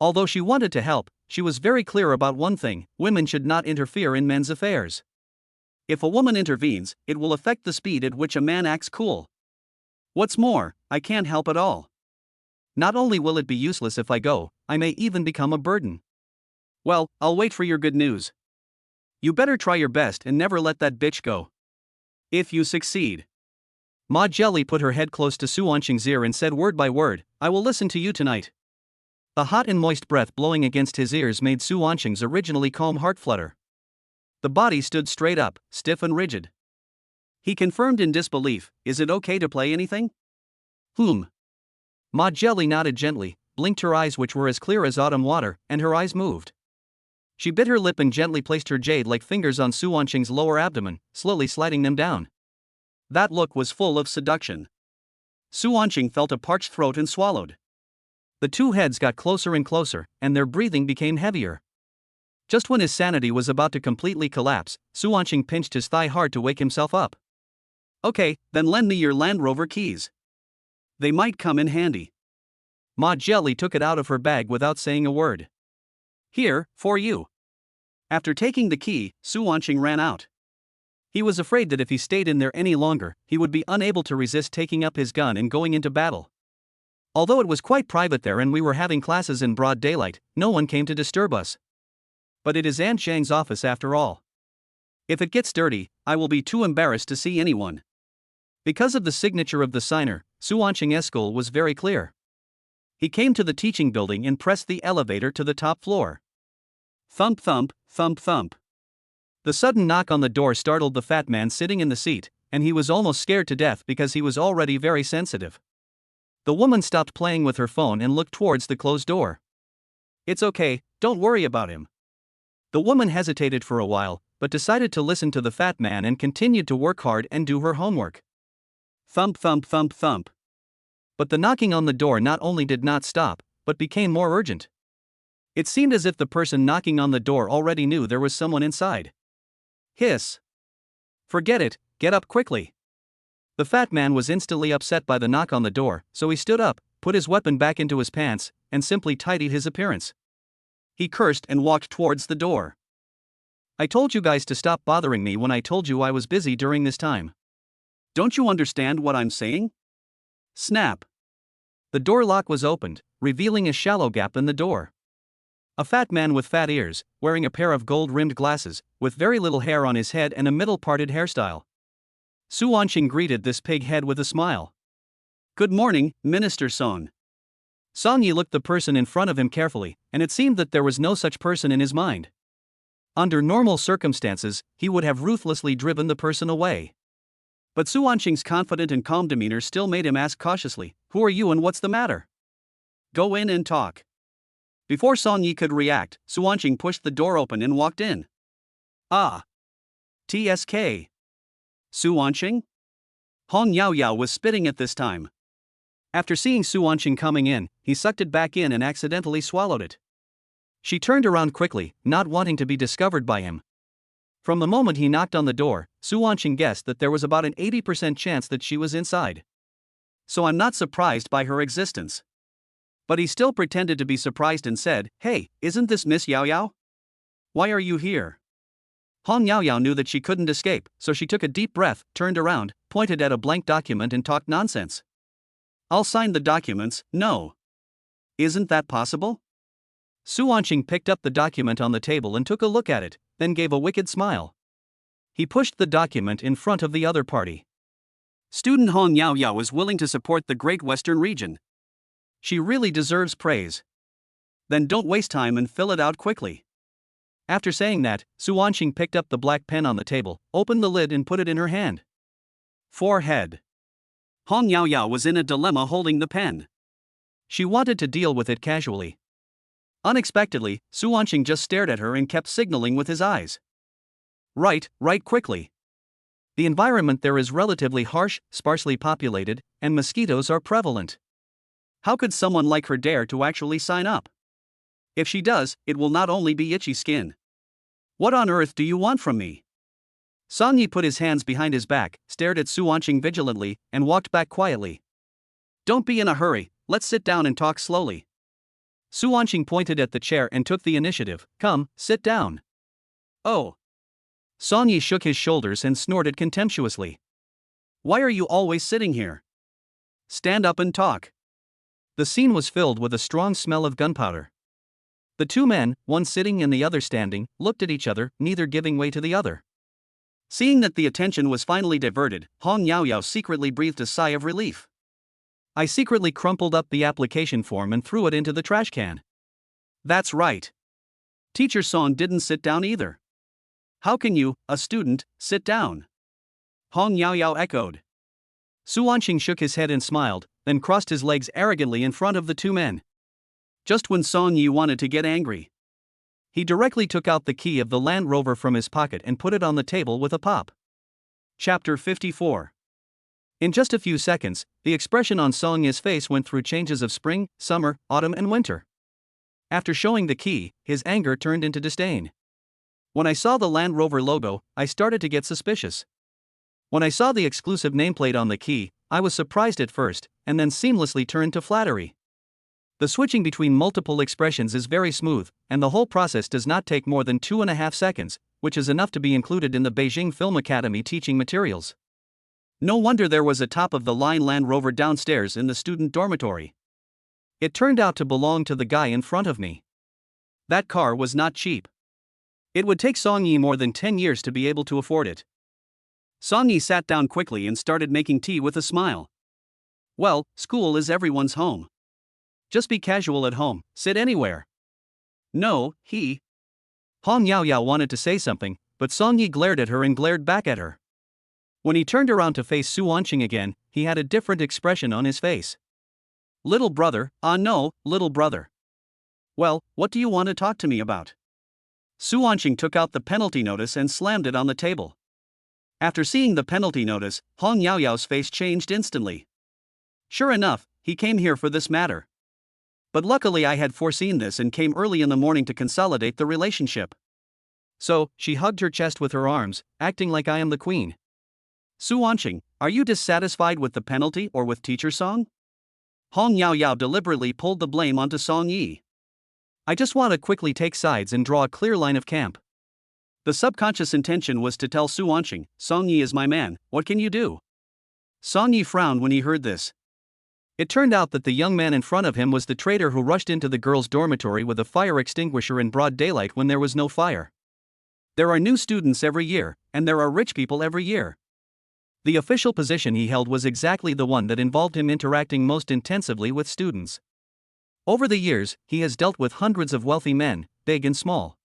Although she wanted to help, she was very clear about one thing: women should not interfere in men's affairs. If a woman intervenes, it will affect the speed at which a man acts cool. What's more, I can't help at all. Not only will it be useless if I go, I may even become a burden. Well, I'll wait for your good news. You better try your best and never let that bitch go. If you succeed. Ma Jiali put her head close to Su Wanqing's ear and said word by word, I will listen to you tonight. The hot and moist breath blowing against his ears made Su Wanqing's originally calm heart flutter. The body stood straight up, stiff and rigid. He confirmed in disbelief, is it okay to play anything? Ma Jiali nodded gently, blinked her eyes which were as clear as autumn water, and her eyes moved. She bit her lip and gently placed her jade-like fingers on Su Wanqing's lower abdomen, slowly sliding them down. That look was full of seduction. Su Wanqing felt a parched throat and swallowed. The two heads got closer and closer, and their breathing became heavier. Just when his sanity was about to completely collapse, Su Wanqing pinched his thigh hard to wake himself up. Okay, then lend me your Land Rover keys. They might come in handy. Ma Jiali took it out of her bag without saying a word. Here, for you. After taking the key, Su Wanqing ran out. He was afraid that if he stayed in there any longer, he would be unable to resist taking up his gun and going into battle. Although it was quite private there and we were having classes in broad daylight, no one came to disturb us. But it is Aunt Zhang's office after all. If it gets dirty, I will be too embarrassed to see anyone. Because of the signature of the signer, Su Wanqing's goal was very clear. He came to the teaching building and pressed the elevator to the top floor. Thump thump, thump thump. The sudden knock on the door startled the fat man sitting in the seat, and he was almost scared to death because he was already very sensitive. The woman stopped playing with her phone and looked towards the closed door. It's okay, don't worry about him. The woman hesitated for a while, but decided to listen to the fat man and continued to work hard and do her homework. Thump thump thump thump. But the knocking on the door not only did not stop, but became more urgent. It seemed as if the person knocking on the door already knew there was someone inside. Hiss. Forget it, get up quickly. The fat man was instantly upset by the knock on the door, so he stood up, put his weapon back into his pants, and simply tidied his appearance. He cursed and walked towards the door. I told you guys to stop bothering me when I told you I was busy during this time. Don't you understand what I'm saying? Snap. The door lock was opened, revealing a shallow gap in the door. A fat man with fat ears, wearing a pair of gold-rimmed glasses, with very little hair on his head and a middle-parted hairstyle. Su Wanqing greeted this pig head with a smile. Good morning, Minister Song. Song Yi looked the person in front of him carefully, and it seemed that there was no such person in his mind. Under normal circumstances, he would have ruthlessly driven the person away. But Su Wanqing's confident and calm demeanor still made him ask cautiously, who are you and what's the matter? Go in and talk. Before Song Yi could react, Su Wanqing pushed the door open and walked in. Ah. TSK. Su Wanqing? Hong Yao Yao was spitting at this time. After seeing Su Wanqing coming in, he sucked it back in and accidentally swallowed it. She turned around quickly, not wanting to be discovered by him. From the moment he knocked on the door, Su Wanqing guessed that there was about an 80% chance that she was inside. So I'm not surprised by her existence. But he still pretended to be surprised and said, Hey, isn't this Miss Yao Yao? Why are you here? Hong Yao Yao knew that she couldn't escape, so she took a deep breath, turned around, pointed at a blank document and talked nonsense. I'll sign the documents, no. Isn't that possible? Su Wanqing picked up the document on the table and took a look at it, then gave a wicked smile. He pushed the document in front of the other party. Student Hong Yao Yao is willing to support the Great Western region. She really deserves praise. Then don't waste time and fill it out quickly. After saying that, Su Wanqing picked up the black pen on the table, opened the lid and put it in her hand. Forehead. Hong Yao Yao was in a dilemma holding the pen. She wanted to deal with it casually. Unexpectedly, Su Wanqing just stared at her and kept signaling with his eyes. Write quickly. The environment there is relatively harsh, sparsely populated, and mosquitoes are prevalent. How could someone like her dare to actually sign up? If she does, it will not only be itchy skin. What on earth do you want from me? Song Yi put his hands behind his back, stared at Su Wanqing vigilantly, and walked back quietly. Don't be in a hurry, let's sit down and talk slowly. Su Wanqing pointed at the chair and took the initiative. Come, sit down. Oh. Song Yi shook his shoulders and snorted contemptuously. Why are you always sitting here? Stand up and talk. The scene was filled with a strong smell of gunpowder. The two men, one sitting and the other standing, looked at each other, neither giving way to the other. Seeing that the attention was finally diverted, Hong Yao Yao secretly breathed a sigh of relief. I secretly crumpled up the application form and threw it into the trash can. That's right. Teacher Song didn't sit down either. How can you, a student, sit down? Hong Yao Yao echoed. Su Wanqing shook his head and smiled, then crossed his legs arrogantly in front of the two men. Just when Song Yi wanted to get angry, he directly took out the key of the Land Rover from his pocket and put it on the table with a pop. Chapter 54. In just a few seconds, the expression on Song Yi's face went through changes of spring, summer, autumn and winter. After showing the key, his anger turned into disdain. When I saw the Land Rover logo, I started to get suspicious. When I saw the exclusive nameplate on the key, I was surprised at first, and then seamlessly turned to flattery. The switching between multiple expressions is very smooth, and the whole process does not take more than 2.5 seconds, which is enough to be included in the Beijing Film Academy teaching materials. No wonder there was a top-of-the-line Land Rover downstairs in the student dormitory. It turned out to belong to the guy in front of me. That car was not cheap. It would take Song Yi more than 10 years to be able to afford it. Song Yi sat down quickly and started making tea with a smile. Well, school is everyone's home. Just be casual at home, sit anywhere. No, Hong Yao Yao wanted to say something, but Song Yi glared at her and glared back at her. When he turned around to face Su Wanqing again, he had a different expression on his face. Little brother, no, little brother. Well, what do you want to talk to me about? Su Wanqing took out the penalty notice and slammed it on the table. After seeing the penalty notice, Hong Yao Yao's face changed instantly. Sure enough, he came here for this matter. But luckily I had foreseen this and came early in the morning to consolidate the relationship. So, she hugged her chest with her arms, acting like I am the queen. Su Wanqing, are you dissatisfied with the penalty or with teacher Song? Hong Yao Yao deliberately pulled the blame onto Song Yi. I just want to quickly take sides and draw a clear line of camp. The subconscious intention was to tell Su Wanqing, Song Yi is my man, what can you do? Song Yi frowned when he heard this. It turned out that the young man in front of him was the traitor who rushed into the girls' dormitory with a fire extinguisher in broad daylight when there was no fire. There are new students every year, and there are rich people every year. The official position he held was exactly the one that involved him interacting most intensively with students. Over the years, he has dealt with hundreds of wealthy men, big and small.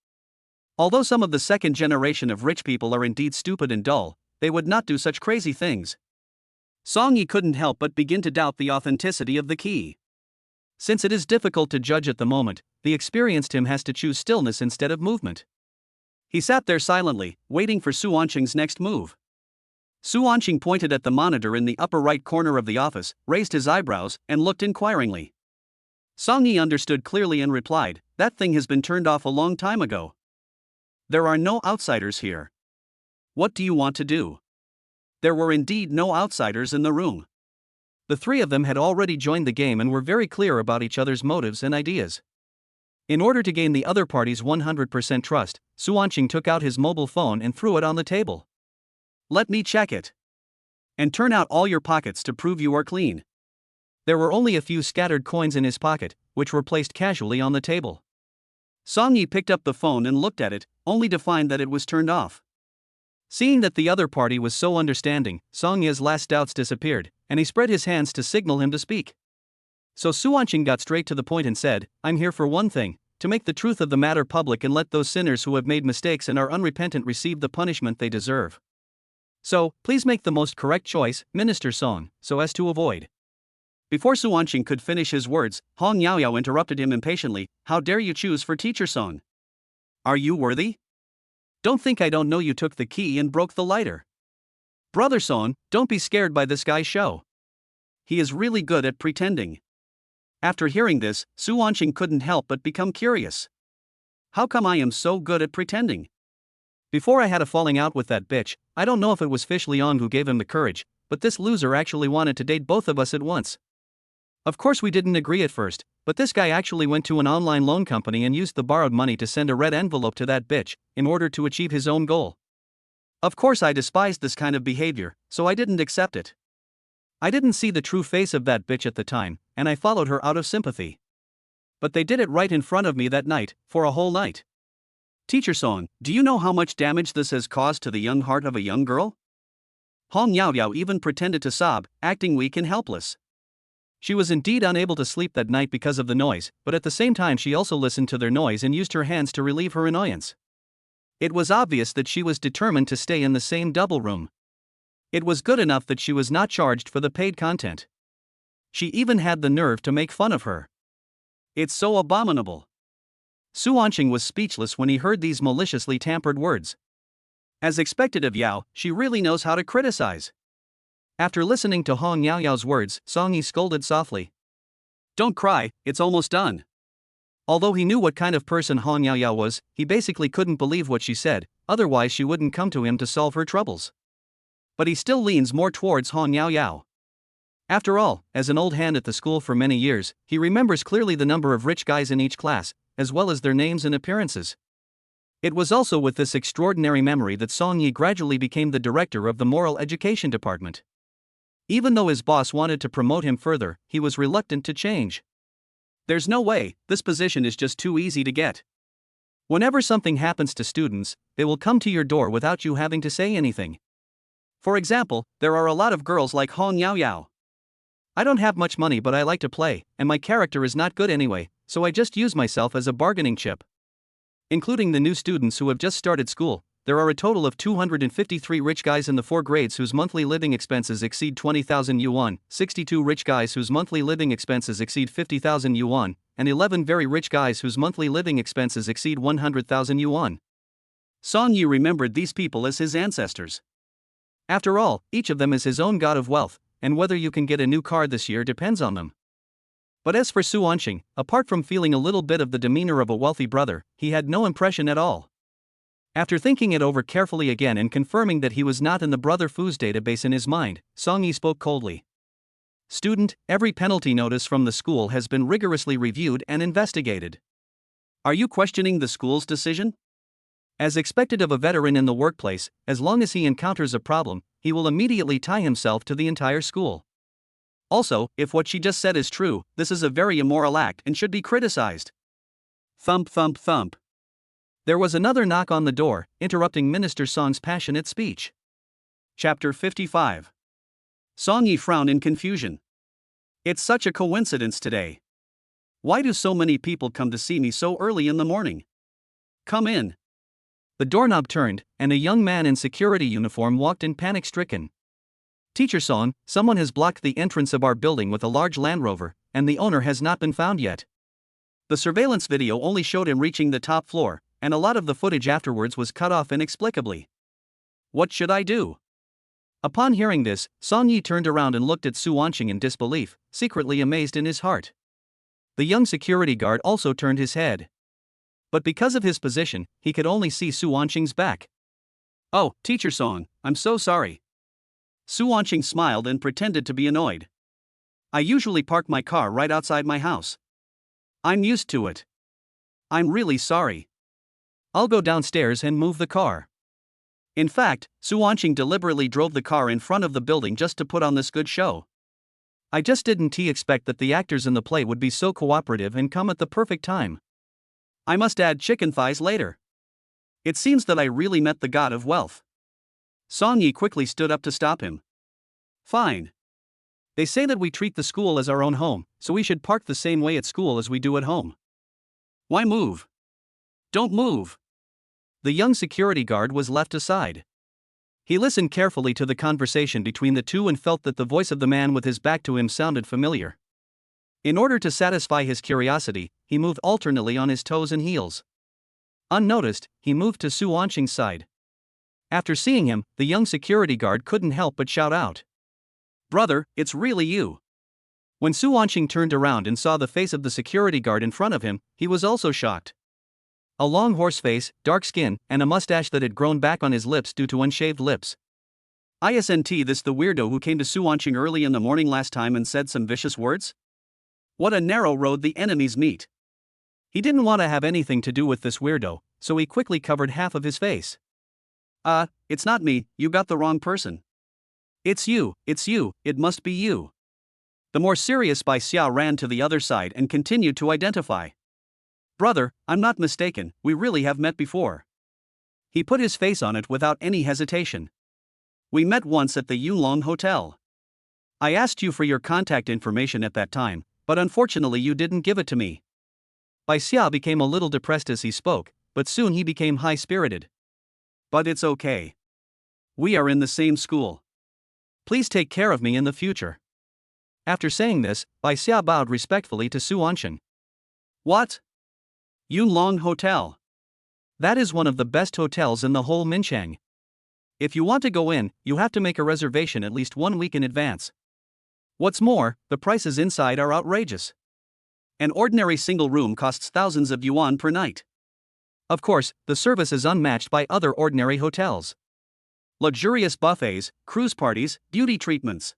Although some of the second generation of rich people are indeed stupid and dull, they would not do such crazy things. Song Yi couldn't help but begin to doubt the authenticity of the key. Since it is difficult to judge at the moment, the experienced him has to choose stillness instead of movement. He sat there silently, waiting for Su Wanqing's next move. Su Wanqing pointed at the monitor in the upper right corner of the office, raised his eyebrows, and looked inquiringly. Song Yi understood clearly and replied, that thing has been turned off a long time ago. There are no outsiders here. What do you want to do? There were indeed no outsiders in the room. The three of them had already joined the game and were very clear about each other's motives and ideas. In order to gain the other party's 100% trust, Su Wanqing took out his mobile phone and threw it on the table. Let me check it. And turn out all your pockets to prove you are clean. There were only a few scattered coins in his pocket, which were placed casually on the table. Song Yi picked up the phone and looked at it, only to find that it was turned off. Seeing that the other party was so understanding, Song Yi's last doubts disappeared, and he spread his hands to signal him to speak. So Su Wanqing got straight to the point and said, I'm here for one thing, to make the truth of the matter public and let those sinners who have made mistakes and are unrepentant receive the punishment they deserve. So, please make the most correct choice, Minister Song, so as to avoid. Before Su Wanqing could finish his words, Hong Yao Yao interrupted him impatiently, how dare you choose for teacher Song? Are you worthy? Don't think I don't know you took the key and broke the lighter. Brother Song, don't be scared by this guy's show. He is really good at pretending. After hearing this, Su Wanqing couldn't help but become curious. How come I am so good at pretending? Before I had a falling out with that bitch, I don't know if it was Fish Liang who gave him the courage, but this loser actually wanted to date both of us at once. Of course we didn't agree at first, but this guy actually went to an online loan company and used the borrowed money to send a red envelope to that bitch, in order to achieve his own goal. Of course I despised this kind of behavior, so I didn't accept it. I didn't see the true face of that bitch at the time, and I followed her out of sympathy. But they did it right in front of me that night, for a whole night. Teacher Song, do you know how much damage this has caused to the young heart of a young girl? Hong Yao Yao even pretended to sob, acting weak and helpless. She was indeed unable to sleep that night because of the noise, but at the same time she also listened to their noise and used her hands to relieve her annoyance. It was obvious that she was determined to stay in the same double room. It was good enough that she was not charged for the paid content. She even had the nerve to make fun of her. It's so abominable. Su Wanqing was speechless when he heard these maliciously tampered words. As expected of Yao, she really knows how to criticize. After listening to Hong Yao Yao's words, Song Yi scolded softly. Don't cry, it's almost done. Although he knew what kind of person Hong Yao Yao was, he basically couldn't believe what she said, otherwise she wouldn't come to him to solve her troubles. But he still leans more towards Hong Yao Yao. After all, as an old hand at the school for many years, he remembers clearly the number of rich guys in each class, as well as their names and appearances. It was also with this extraordinary memory that Song Yi gradually became the director of the moral education department. Even though his boss wanted to promote him further, he was reluctant to change. There's no way, this position is just too easy to get. Whenever something happens to students, they will come to your door without you having to say anything. For example, there are a lot of girls like Hong Yao Yao. I don't have much money, but I like to play, and my character is not good anyway, so I just use myself as a bargaining chip. Including the new students who have just started school, there are a total of 253 rich guys in the 4 grades whose monthly living expenses exceed 20,000 yuan, 62 rich guys whose monthly living expenses exceed 50,000 yuan, and 11 very rich guys whose monthly living expenses exceed 100,000 yuan. Song Yi remembered these people as his ancestors. After all, each of them is his own god of wealth, and whether you can get a new car this year depends on them. But as for Su Anqing, apart from feeling a little bit of the demeanor of a wealthy brother, he had no impression at all. After thinking it over carefully again and confirming that he was not in the Brother Fu's database in his mind, Song Yi spoke coldly. Student, every penalty notice from the school has been rigorously reviewed and investigated. Are you questioning the school's decision? As expected of a veteran in the workplace, as long as he encounters a problem, he will immediately tie himself to the entire school. Also, if what she just said is true, this is a very immoral act and should be criticized. Thump thump thump. There was another knock on the door, interrupting Minister Song's passionate speech. Chapter 55. Song Yi frowned in confusion. It's such a coincidence today. Why do so many people come to see me so early in the morning? Come in. The doorknob turned, and a young man in security uniform walked in panic-stricken. Teacher Song, someone has blocked the entrance of our building with a large Land Rover, and the owner has not been found yet. The surveillance video only showed him reaching the top floor, and a lot of the footage afterwards was cut off inexplicably. What should I do? Upon hearing this, Song Yi turned around and looked at Su Anqing in disbelief, secretly amazed in his heart. The young security guard also turned his head. But because of his position, he could only see Su Anqing's back. Oh, Teacher Song, I'm so sorry. Su Anqing smiled and pretended to be annoyed. I usually park my car right outside my house. I'm used to it. I'm really sorry. I'll go downstairs and move the car. In fact, Su Anqing deliberately drove the car in front of the building just to put on this good show. I just didn't expect that the actors in the play would be so cooperative and come at the perfect time. I must add chicken thighs later. It seems that I really met the god of wealth. Song Yi quickly stood up to stop him. Fine. They say that we treat the school as our own home, so we should park the same way at school as we do at home. Why move? Don't move. The young security guard was left aside. He listened carefully to the conversation between the two and felt that the voice of the man with his back to him sounded familiar. In order to satisfy his curiosity, he moved alternately on his toes and heels. Unnoticed, he moved to Su Anqing's side. After seeing him, the young security guard couldn't help but shout out. Brother, it's really you. When Su Anqing turned around and saw the face of the security guard in front of him, he was also shocked. A long horse face, dark skin, and a mustache that had grown back on his lips due to unshaved lips. Isn't this the weirdo who came to Su Anqing early in the morning last time and said some vicious words? What a narrow road the enemies meet. He didn't want to have anything to do with this weirdo, so he quickly covered half of his face. It's not me, you got the wrong person. It's you, it must be you. The more serious Bai Xia ran to the other side and continued to identify. Brother, I'm not mistaken, we really have met before. He put his face on it without any hesitation. We met once at the Yunlong Hotel. I asked you for your contact information at that time, but unfortunately you didn't give it to me. Bai Xia became a little depressed as he spoke, but soon he became high-spirited. But it's okay. We are in the same school. Please take care of me in the future. After saying this, Bai Xia bowed respectfully to Su Anqing. What? Yunlong Hotel. That is one of the best hotels in the whole Minchang. If you want to go in, you have to make a reservation at least 1 week in advance. What's more, the prices inside are outrageous. An ordinary single room costs thousands of yuan per night. Of course, the service is unmatched by other ordinary hotels. Luxurious buffets, cruise parties, beauty treatments.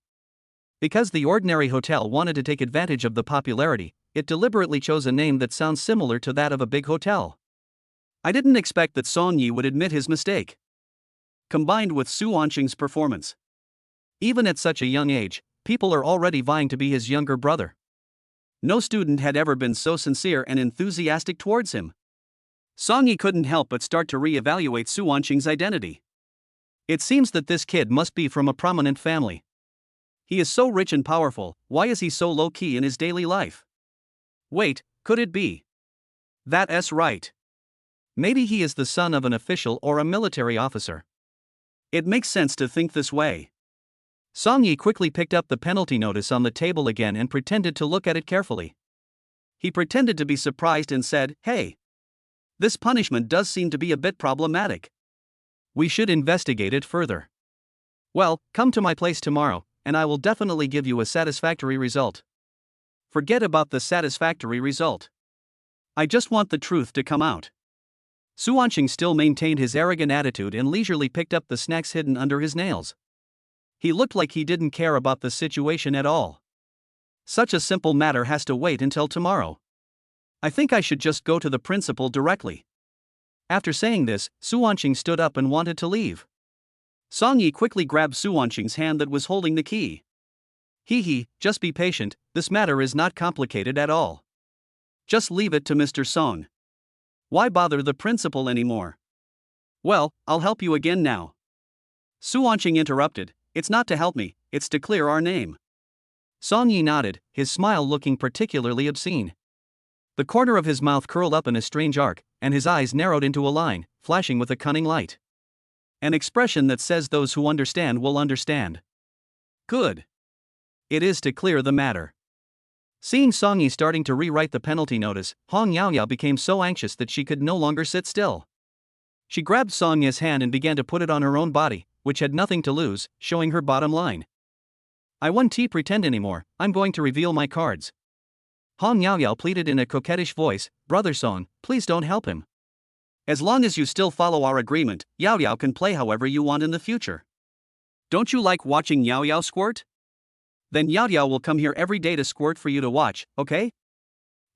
Because the ordinary hotel wanted to take advantage of the popularity, it deliberately chose a name that sounds similar to that of a big hotel. I didn't expect that Song Yi would admit his mistake. Combined with Su Anqing's performance. Even at such a young age, people are already vying to be his younger brother. No student had ever been so sincere and enthusiastic towards him. Song Yi couldn't help but start to re-evaluate Su Wanqing's identity. It seems that this kid must be from a prominent family. He is so rich and powerful, why is he so low-key in his daily life? Wait, could it be? That's right. Maybe he is the son of an official or a military officer. It makes sense to think this way. Song Yi quickly picked up the penalty notice on the table again and pretended to look at it carefully. He pretended to be surprised and said, "Hey, this punishment does seem to be a bit problematic. We should investigate it further. Well, come to my place tomorrow, and I will definitely give you a satisfactory result." Forget about the satisfactory result. I just want the truth to come out. Su Wanqing still maintained his arrogant attitude and leisurely picked up the snacks hidden under his nails. He looked like he didn't care about the situation at all. Such a simple matter has to wait until tomorrow. I think I should just go to the principal directly. After saying this, Su Wanqing stood up and wanted to leave. Song Yi quickly grabbed Su Wanqing's hand that was holding the key. Just be patient, this matter is not complicated at all. Just leave it to Mr. Song. Why bother the principal anymore? Well, I'll help you again now. Su Wanqing interrupted, "It's not to help me, it's to clear our name." Song Yi nodded, his smile looking particularly obscene. The corner of his mouth curled up in a strange arc, and his eyes narrowed into a line, flashing with a cunning light. An expression that says those who understand will understand. Good. It is to clear the matter. Seeing Song Yi starting to rewrite the penalty notice, Hong Yaoyao became so anxious that she could no longer sit still. She grabbed Song Yi's hand and began to put it on her own body, which had nothing to lose, showing her bottom line. "I won't pretend anymore, I'm going to reveal my cards." Hong Yaoyao pleaded in a coquettish voice, "Brother Song, please don't help him. As long as you still follow our agreement, Yaoyao can play however you want in the future. Don't you like watching Yaoyao squirt? Then Yaoyao will come here every day to squirt for you to watch, okay?"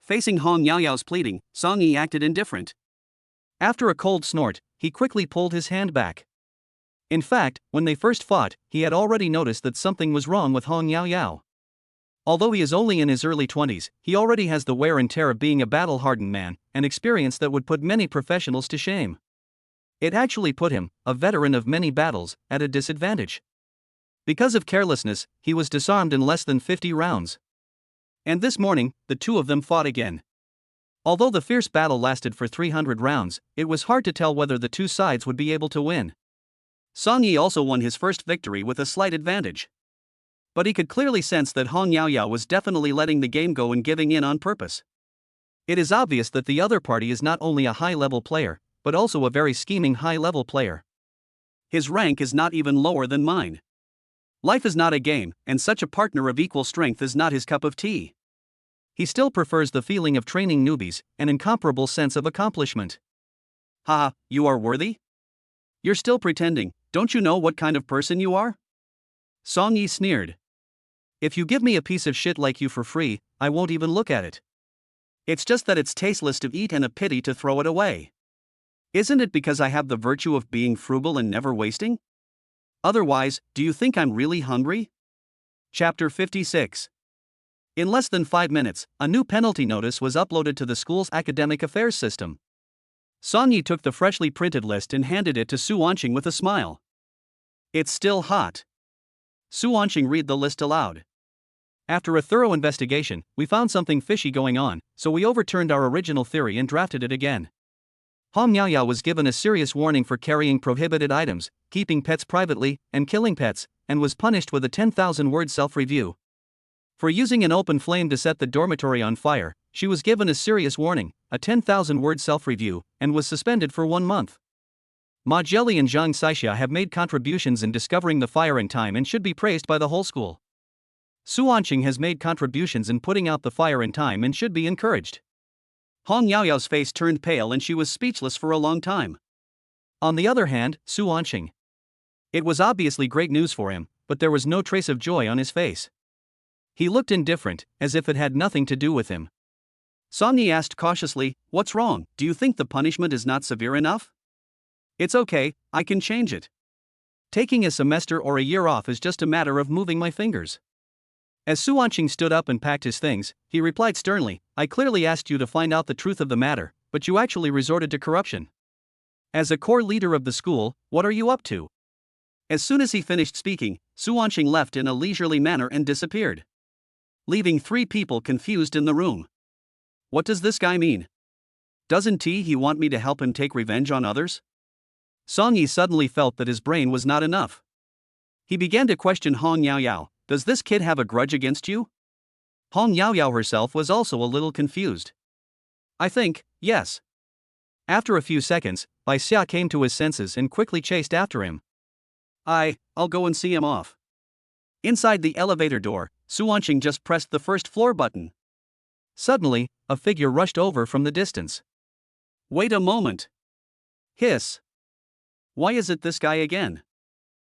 Facing Hong Yaoyao's pleading, Song Yi acted indifferent. After a cold snort, he quickly pulled his hand back. In fact, when they first fought, he had already noticed that something was wrong with Hong Yaoyao. Although he is only in his early 20s, he already has the wear and tear of being a battle-hardened man, an experience that would put many professionals to shame. It actually put him, a veteran of many battles, at a disadvantage. Because of carelessness, he was disarmed in less than 50 rounds. And this morning, the two of them fought again. Although the fierce battle lasted for 300 rounds, it was hard to tell whether the two sides would be able to win. Song Yi also won his first victory with a slight advantage. But he could clearly sense that Hong Yaoyao was definitely letting the game go and giving in on purpose. It is obvious that the other party is not only a high-level player, but also a very scheming high-level player. His rank is not even lower than mine. Life is not a game, and such a partner of equal strength is not his cup of tea. He still prefers the feeling of training newbies, an incomparable sense of accomplishment. "Haha, you are worthy? You're still pretending, don't you know what kind of person you are?" Song Yi sneered. "If you give me a piece of shit like you for free, I won't even look at it. It's just that it's tasteless to eat and a pity to throw it away. Isn't it because I have the virtue of being frugal and never wasting? Otherwise, do you think I'm really hungry?" Chapter 56. In less than 5 minutes, a new penalty notice was uploaded to the school's academic affairs system. Song Yi took the freshly printed list and handed it to Su Wanqing with a smile. "It's still hot." Su Wanqing read the list aloud. "After a thorough investigation, we found something fishy going on, so we overturned our original theory and drafted it again. Hong Yaoyao was given a serious warning for carrying prohibited items, keeping pets privately, and killing pets, and was punished with a 10,000-word self-review. For using an open flame to set the dormitory on fire, she was given a serious warning, a 10,000-word self-review, and was suspended for 1 month. Ma Jieli and Zhang Saixia have made contributions in discovering the fire in time and should be praised by the whole school. Su Wanqing has made contributions in putting out the fire in time and should be encouraged." Hong Yaoyao's face turned pale and she was speechless for a long time. On the other hand, Su Wanqing. It was obviously great news for him, but there was no trace of joy on his face. He looked indifferent, as if it had nothing to do with him. Song Yi asked cautiously, "What's wrong? Do you think the punishment is not severe enough?" "It's okay, I can change it. Taking a semester or a year off is just a matter of moving my fingers." As Su Wanqing stood up and packed his things, he replied sternly, I clearly asked you to find out the truth of the matter, but you actually resorted to corruption. As a core leader of the school, what are you up to? As soon as he finished speaking, Su Wanqing left in a leisurely manner and disappeared, leaving 3 people confused in the room. What does this guy mean? Doesn't he want me to help him take revenge on others? Song Yi suddenly felt that his brain was not enough. He began to question Hong Yaoyao. Does this kid have a grudge against you? Hong Yaoyao herself was also a little confused. I think, yes. After a few seconds, Bai Xia came to his senses and quickly chased after him. I'll go and see him off. Inside the elevator door, Su Wanqing just pressed the first floor button. Suddenly, a figure rushed over from the distance. Wait a moment. Hiss. Why is it this guy again?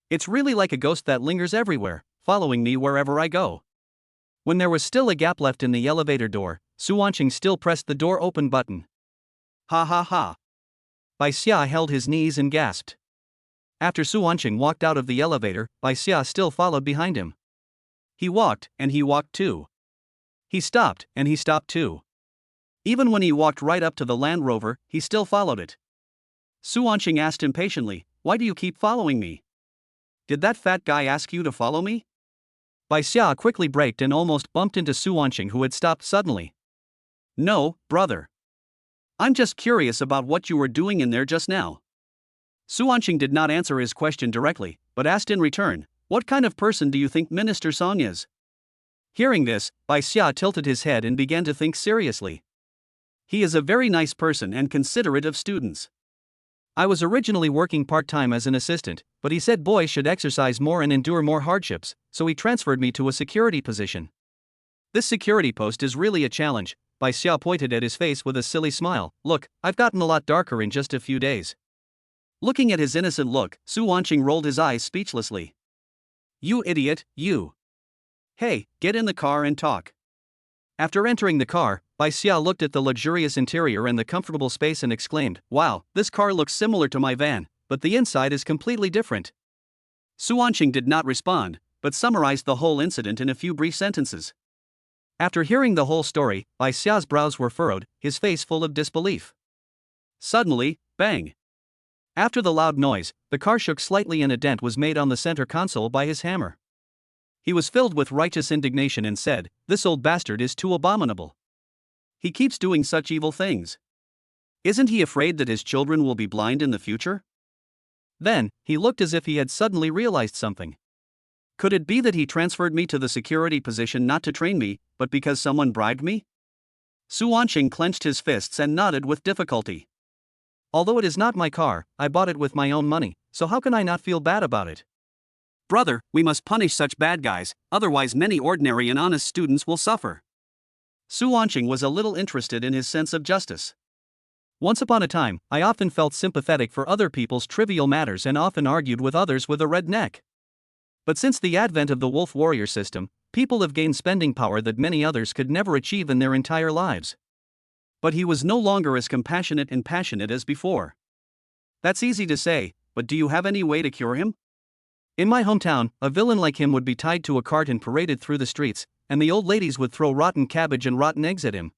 It's really like a ghost that lingers everywhere, following me wherever I go. When there was still a gap left in the elevator door, Su Wanqing still pressed the door open button. Ha ha ha. Bai Xia held his knees and gasped. After Su Wanqing walked out of the elevator, Bai Xia still followed behind him. He walked, and he walked too. He stopped, and he stopped too. Even when he walked right up to the Land Rover, he still followed it. Su Wanqing asked impatiently, why do you keep following me? Did that fat guy ask you to follow me? Bai Xia quickly braked and almost bumped into Su Wanqing, who had stopped suddenly. No, brother. I'm just curious about what you were doing in there just now. Su Wanqing did not answer his question directly, but asked in return, what kind of person do you think Minister Song is? Hearing this, Bai Xia tilted his head and began to think seriously. He is a very nice person and considerate of students. I was originally working part-time as an assistant, but he said boys should exercise more and endure more hardships, so he transferred me to a security position. This security post is really a challenge. Bai Xia pointed at his face with a silly smile. Look, I've gotten a lot darker in just a few days. Looking at his innocent look, Su Wanqing rolled his eyes speechlessly. You idiot, you. Hey, get in the car and talk. After entering the car, Bai Xia looked at the luxurious interior and the comfortable space and exclaimed, wow, this car looks similar to my van, but the inside is completely different. Su Wanqing did not respond, but summarized the whole incident in a few brief sentences. After hearing the whole story, Bai Xia's brows were furrowed, his face full of disbelief. Suddenly, bang! After the loud noise, the car shook slightly and a dent was made on the center console by his hammer. He was filled with righteous indignation and said, this old bastard is too abominable. He keeps doing such evil things. Isn't he afraid that his children will be blind in the future? Then, he looked as if he had suddenly realized something. Could it be that he transferred me to the security position not to train me, but because someone bribed me? Su Wanqing clenched his fists and nodded with difficulty. Although it is not my car, I bought it with my own money, so how can I not feel bad about it? Brother, we must punish such bad guys, otherwise many ordinary and honest students will suffer. Su Wanqing was a little interested in his sense of justice. Once upon a time, I often felt sympathetic for other people's trivial matters and often argued with others with a red neck. But since the advent of the wolf warrior system, people have gained spending power that many others could never achieve in their entire lives. But he was no longer as compassionate and passionate as before. That's easy to say, but do you have any way to cure him? In my hometown, a villain like him would be tied to a cart and paraded through the streets, and the old ladies would throw rotten cabbage and rotten eggs at him.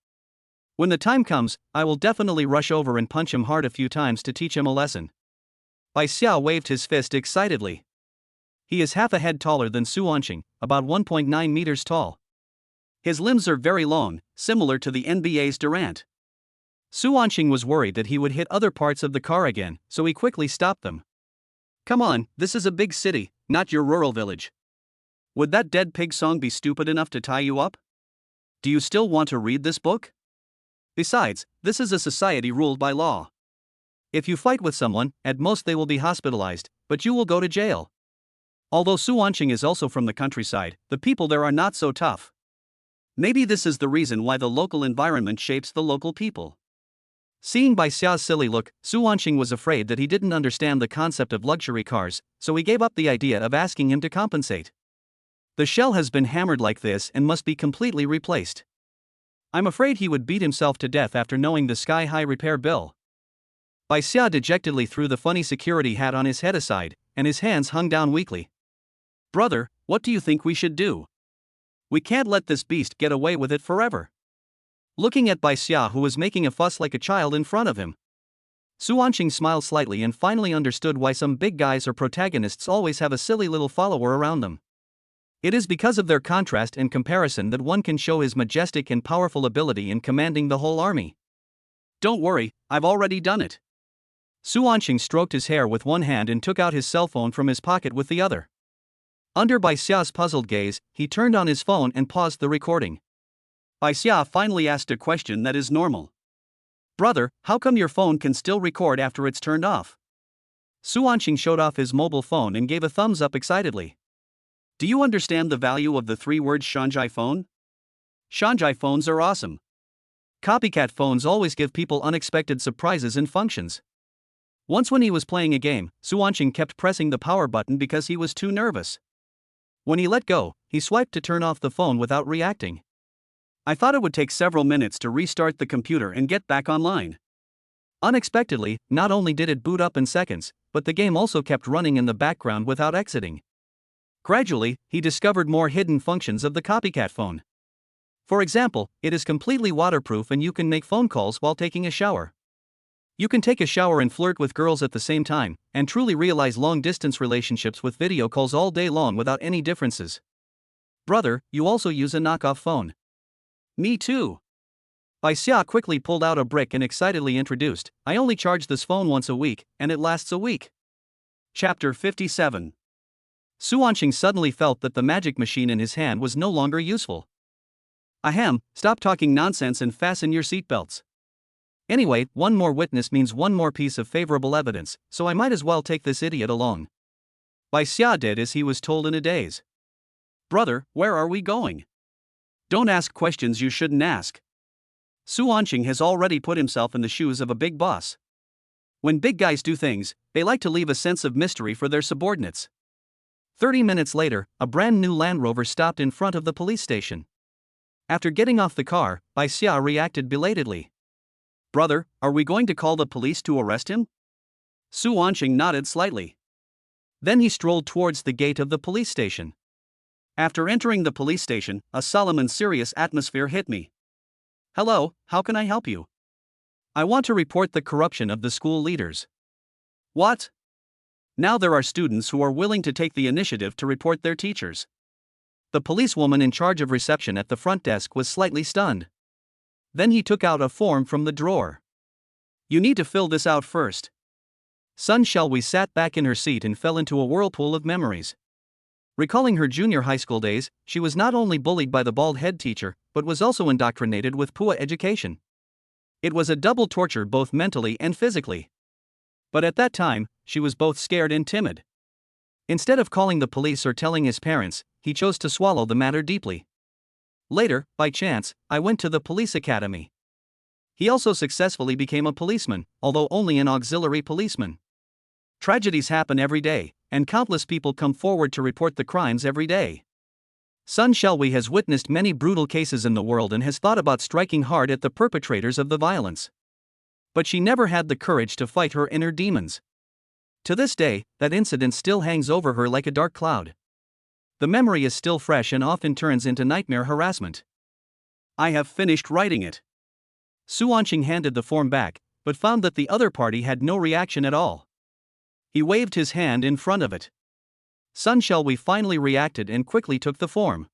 When the time comes, I will definitely rush over and punch him hard a few times to teach him a lesson. Bai Xia waved his fist excitedly. He is half a head taller than Su Wanqing, about 1.9 meters tall. His limbs are very long, similar to the NBA's Durant. Su Wanqing was worried that he would hit other parts of the car again, so he quickly stopped them. Come on, this is a big city, not your rural village. Would that dead pig song be stupid enough to tie you up? Do you still want to read this book? Besides, this is a society ruled by law. If you fight with someone, at most they will be hospitalized, but you will go to jail. Although Su Wanqing is also from the countryside, the people there are not so tough. Maybe this is the reason why the local environment shapes the local people. Seeing Bai Xia's silly look, Su Wanqing was afraid that he didn't understand the concept of luxury cars, so he gave up the idea of asking him to compensate. The shell has been hammered like this and must be completely replaced. I'm afraid he would beat himself to death after knowing the sky-high repair bill. Bai Xia dejectedly threw the funny security hat on his head aside, and his hands hung down weakly. Brother, what do you think we should do? We can't let this beast get away with it forever. Looking at Bai Xia, who was making a fuss like a child in front of him, Su Wanqing smiled slightly and finally understood why some big guys or protagonists always have a silly little follower around them. It is because of their contrast and comparison that one can show his majestic and powerful ability in commanding the whole army. Don't worry, I've already done it. Su Wanqing stroked his hair with one hand and took out his cell phone from his pocket with the other. Under Bai Xia's puzzled gaze, he turned on his phone and paused the recording. Bai Xia finally asked a question that is normal. Brother, how come your phone can still record after it's turned off? Su Wanqing showed off his mobile phone and gave a thumbs up excitedly. Do you understand the value of the 3 words Shanzhai phone? Shanzhai phones are awesome. Copycat phones always give people unexpected surprises and functions. Once when he was playing a game, Su Wanqing kept pressing the power button because he was too nervous. When he let go, he swiped to turn off the phone without reacting. I thought it would take several minutes to restart the computer and get back online. Unexpectedly, not only did it boot up in seconds, but the game also kept running in the background without exiting. Gradually, he discovered more hidden functions of the copycat phone. For example, it is completely waterproof and you can make phone calls while taking a shower. You can take a shower and flirt with girls at the same time, and truly realize long-distance relationships with video calls all day long without any differences. Brother, you also use a knockoff phone. Me too. Bai Xia quickly pulled out a brick and excitedly introduced, I only charge this phone once a week, and it lasts a week. Chapter 57. Su Wanqing suddenly felt that the magic machine in his hand was no longer useful. Ahem, stop talking nonsense and fasten your seatbelts. Anyway, one more witness means one more piece of favorable evidence, so I might as well take this idiot along. Bai Xia did as he was told in a daze. Brother, where are we going? Don't ask questions you shouldn't ask. Su Wanqing has already put himself in the shoes of a big boss. When big guys do things, they like to leave a sense of mystery for their subordinates. 30 minutes later, a brand new Land Rover stopped in front of the police station. After getting off the car, Bai Xia reacted belatedly. Brother, are we going to call the police to arrest him? Su Wanqing nodded slightly. Then he strolled towards the gate of the police station. After entering the police station, a solemn and serious atmosphere hit me. Hello, how can I help you? I want to report the corruption of the school leaders. What? Now there are students who are willing to take the initiative to report their teachers. The policewoman in charge of reception at the front desk was slightly stunned. Then he took out a form from the drawer. You need to fill this out first. Sun Shelby sat back in her seat and fell into a whirlpool of memories. Recalling her junior high school days, she was not only bullied by the bald head teacher, but was also indoctrinated with Pua education. It was a double torture both mentally and physically. But at that time, she was both scared and timid. Instead of calling the police or telling his parents, he chose to swallow the matter deeply. Later, by chance, I went to the police academy. He also successfully became a policeman, although only an auxiliary policeman. Tragedies happen every day, and countless people come forward to report the crimes every day. Sun Shelby has witnessed many brutal cases in the world and has thought about striking hard at the perpetrators of the violence. But she never had the courage to fight her inner demons. To this day, that incident still hangs over her like a dark cloud. The memory is still fresh and often turns into nightmare harassment. I have finished writing it. Su Wanqing handed the form back, but found that the other party had no reaction at all. He waved his hand in front of it. Sun Shelby finally reacted and quickly took the form.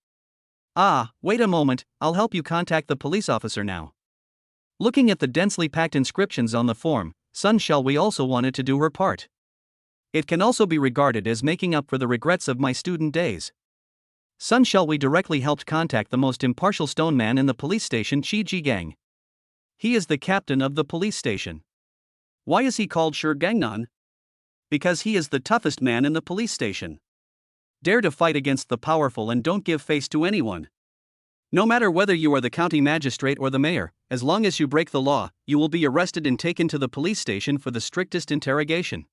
Ah, wait a moment, I'll help you contact the police officer now. Looking at the densely packed inscriptions on the form, Sun Shelby also wanted to do her part. It can also be regarded as making up for the regrets of my student days. Sun Shelby directly helped contact the most impartial stone man in the police station, Qi Jigang. He is the captain of the police station. Why is he called Shi Gangnan? Because he is the toughest man in the police station. Dare to fight against the powerful and don't give face to anyone. No matter whether you are the county magistrate or the mayor, as long as you break the law, you will be arrested and taken to the police station for the strictest interrogation.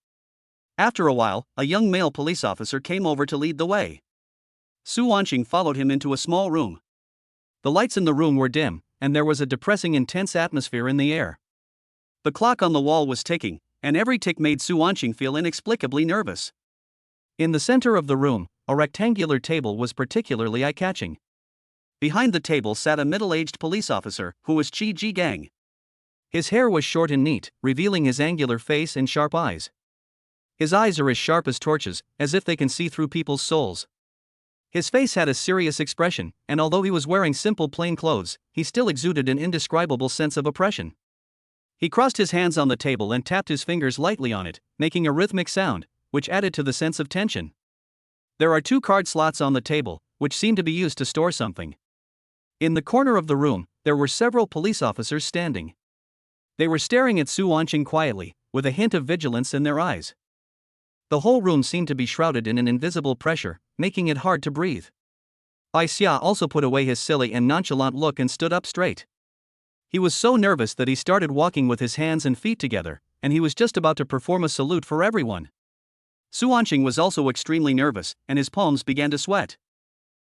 After a while, a young male police officer came over to lead the way. Su Wanqing followed him into a small room. The lights in the room were dim, and there was a depressing, intense atmosphere in the air. The clock on the wall was ticking, and every tick made Su Wanqing feel inexplicably nervous. In the center of the room, a rectangular table was particularly eye-catching. Behind the table sat a middle-aged police officer, who was Chi Ji-gang. His hair was short and neat, revealing his angular face and sharp eyes. His eyes are as sharp as torches, as if they can see through people's souls. His face had a serious expression, and although he was wearing simple plain clothes, he still exuded an indescribable sense of oppression. He crossed his hands on the table and tapped his fingers lightly on it, making a rhythmic sound, which added to the sense of tension. There are 2 card slots on the table, which seem to be used to store something. In the corner of the room, there were several police officers standing. They were staring at Su Wanqing quietly, with a hint of vigilance in their eyes. The whole room seemed to be shrouded in an invisible pressure, making it hard to breathe. Bai Xia also put away his silly and nonchalant look and stood up straight. He was so nervous that he started walking with his hands and feet together, and he was just about to perform a salute for everyone. Su Wanqing was also extremely nervous, and his palms began to sweat.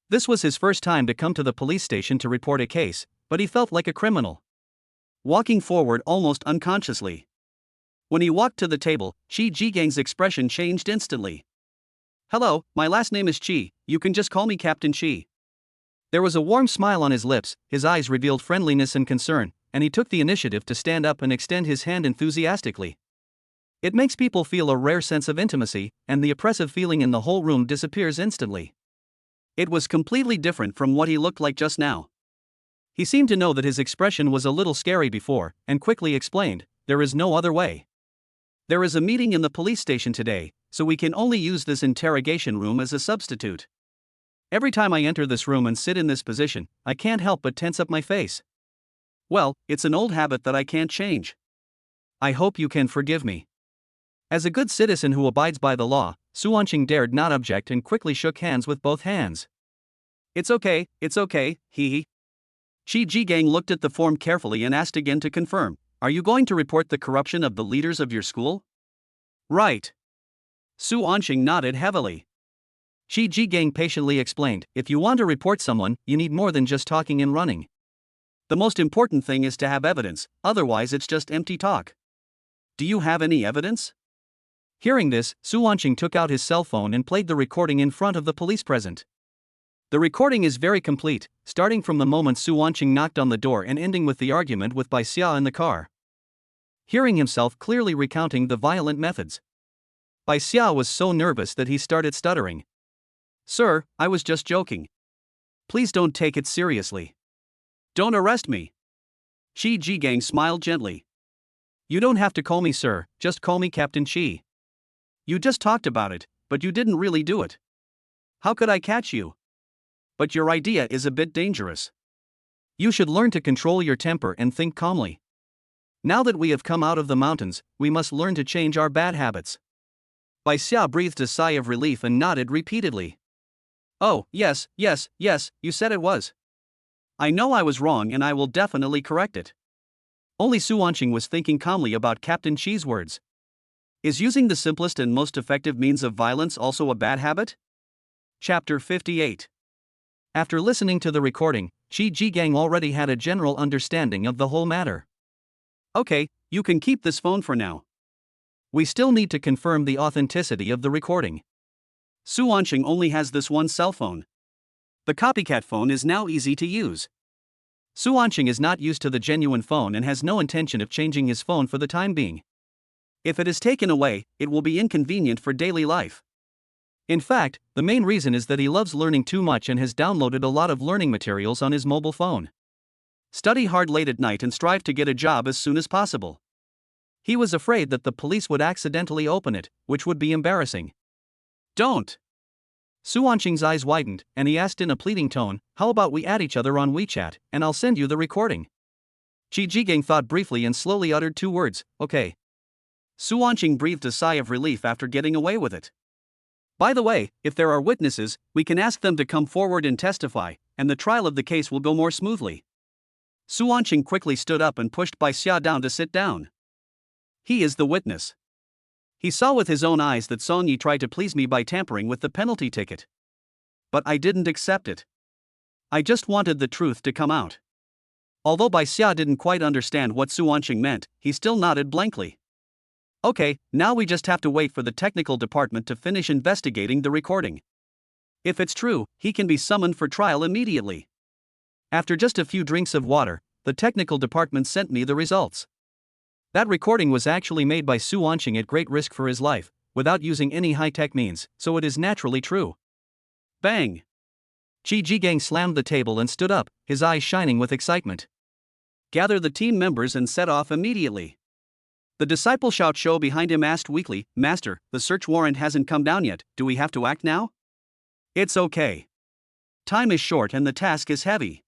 This was his first time to come to the police station to report a case, but he felt like a criminal. Walking forward almost unconsciously. When he walked to the table, Chi Ji-gang's expression changed instantly. "Hello, my last name is Chi, you can just call me Captain Chi." There was a warm smile on his lips, his eyes revealed friendliness and concern, and he took the initiative to stand up and extend his hand enthusiastically. It makes people feel a rare sense of intimacy, and the oppressive feeling in the whole room disappears instantly. It was completely different from what he looked like just now. He seemed to know that his expression was a little scary before, and quickly explained, "There is no other way. There is a meeting in the police station today, so we can only use this interrogation room as a substitute. Every time I enter this room and sit in this position, I can't help but tense up my face. Well, it's an old habit that I can't change. I hope you can forgive me." As a good citizen who abides by the law, Su Wanqing dared not object and quickly shook hands with both hands. It's okay, hee." Chi Ji-gang looked at the form carefully and asked again to confirm, "Are you going to report the corruption of the leaders of your school?" "Right." Su Wanqing nodded heavily. Chi Ji-gang patiently explained, "If you want to report someone, you need more than just talking and running. The most important thing is to have evidence, otherwise it's just empty talk. Do you have any evidence?" Hearing this, Su Wanqing took out his cell phone and played the recording in front of the police present. The recording is very complete, starting from the moment Su Wanqing knocked on the door and ending with the argument with Bai Xia in the car. Hearing himself clearly recounting the violent methods, Bai Xia was so nervous that he started stuttering. "Sir, I was just joking. Please don't take it seriously. Don't arrest me." Chi Ji-gang smiled gently. "You don't have to call me sir, just call me Captain Chi. You just talked about it, but you didn't really do it. How could I catch you? But your idea is a bit dangerous. You should learn to control your temper and think calmly. Now that we have come out of the mountains, we must learn to change our bad habits." Bai Xia breathed a sigh of relief and nodded repeatedly. "Oh, yes, you said it was. I know I was wrong and I will definitely correct it." Only Su Wanqing was thinking calmly about Captain Chi's words. Is using the simplest and most effective means of violence also a bad habit? Chapter 58. After listening to the recording, Chi Ji-gang already had a general understanding of the whole matter. "Okay, you can keep this phone for now. We still need to confirm the authenticity of the recording. Su Wanqing only has this one cell phone. The copycat phone is now easy to use. Su Wanqing is not used to the genuine phone and has no intention of changing his phone for the time being. If it is taken away, it will be inconvenient for daily life. In fact, the main reason is that he loves learning too much and has downloaded a lot of learning materials on his mobile phone. Study hard late at night and strive to get a job as soon as possible. He was afraid that the police would accidentally open it, which would be embarrassing. Don't. Su Wanqing's eyes widened, and he asked in a pleading tone, "How about we add each other on WeChat, and I'll send you the recording?" Chi Jigang thought briefly and slowly uttered 2 words, "Okay." Su Wanqing breathed a sigh of relief after getting away with it. By the way, if there are witnesses, we can ask them to come forward and testify, and the trial of the case will go more smoothly. Su Wanqing quickly stood up and pushed Bai Xia down to sit down. He is the witness. He saw with his own eyes that Song Yi tried to please me by tampering with the penalty ticket. But I didn't accept it. I just wanted the truth to come out. Although Bai Xia didn't quite understand what Su Wanqing meant, he still nodded blankly. Okay, now we just have to wait for the technical department to finish investigating the recording. If it's true, he can be summoned for trial immediately. After just a few drinks of water, the technical department sent me the results. That recording was actually made by Su Wanqing at great risk for his life, without using any high-tech means, so it is naturally true. Bang! Qi Jigang slammed the table and stood up, his eyes shining with excitement. Gather the team members and set off immediately. The disciple Xiao Chou behind him asked weakly, Master, the search warrant hasn't come down yet, do we have to act now? It's okay. Time is short and the task is heavy.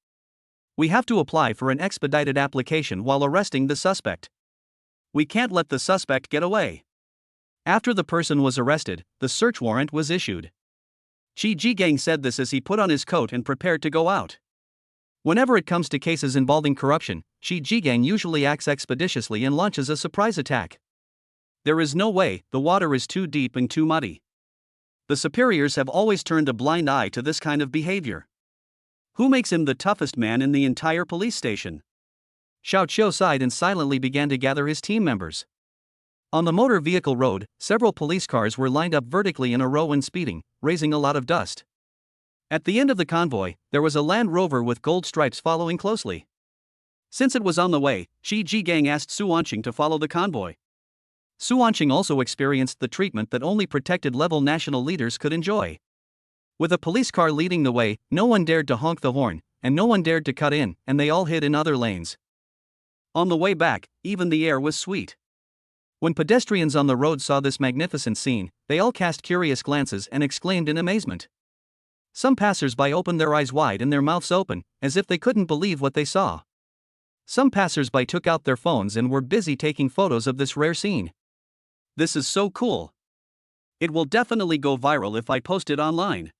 We have to apply for an expedited application while arresting the suspect. We can't let the suspect get away. After the person was arrested, the search warrant was issued. Qi Jigang said this as he put on his coat and prepared to go out. Whenever it comes to cases involving corruption, Qi Jigang usually acts expeditiously and launches a surprise attack. There is no way, the water is too deep and too muddy. The superiors have always turned a blind eye to this kind of behavior. Who makes him the toughest man in the entire police station? Xiao Chou sighed and silently began to gather his team members. On the motor vehicle road, several police cars were lined up vertically in a row and speeding, raising a lot of dust. At the end of the convoy, there was a Land Rover with gold stripes following closely. Since it was on the way, Qi Jigang asked Su Wanqing to follow the convoy. Su Wanqing also experienced the treatment that only protected-level national leaders could enjoy. With a police car leading the way, no one dared to honk the horn, and no one dared to cut in, and they all hid in other lanes. On the way back, even the air was sweet. When pedestrians on the road saw this magnificent scene, they all cast curious glances and exclaimed in amazement. Some passers-by opened their eyes wide and their mouths open, as if they couldn't believe what they saw. Some passers-by took out their phones and were busy taking photos of this rare scene. This is so cool. It will definitely go viral if I post it online.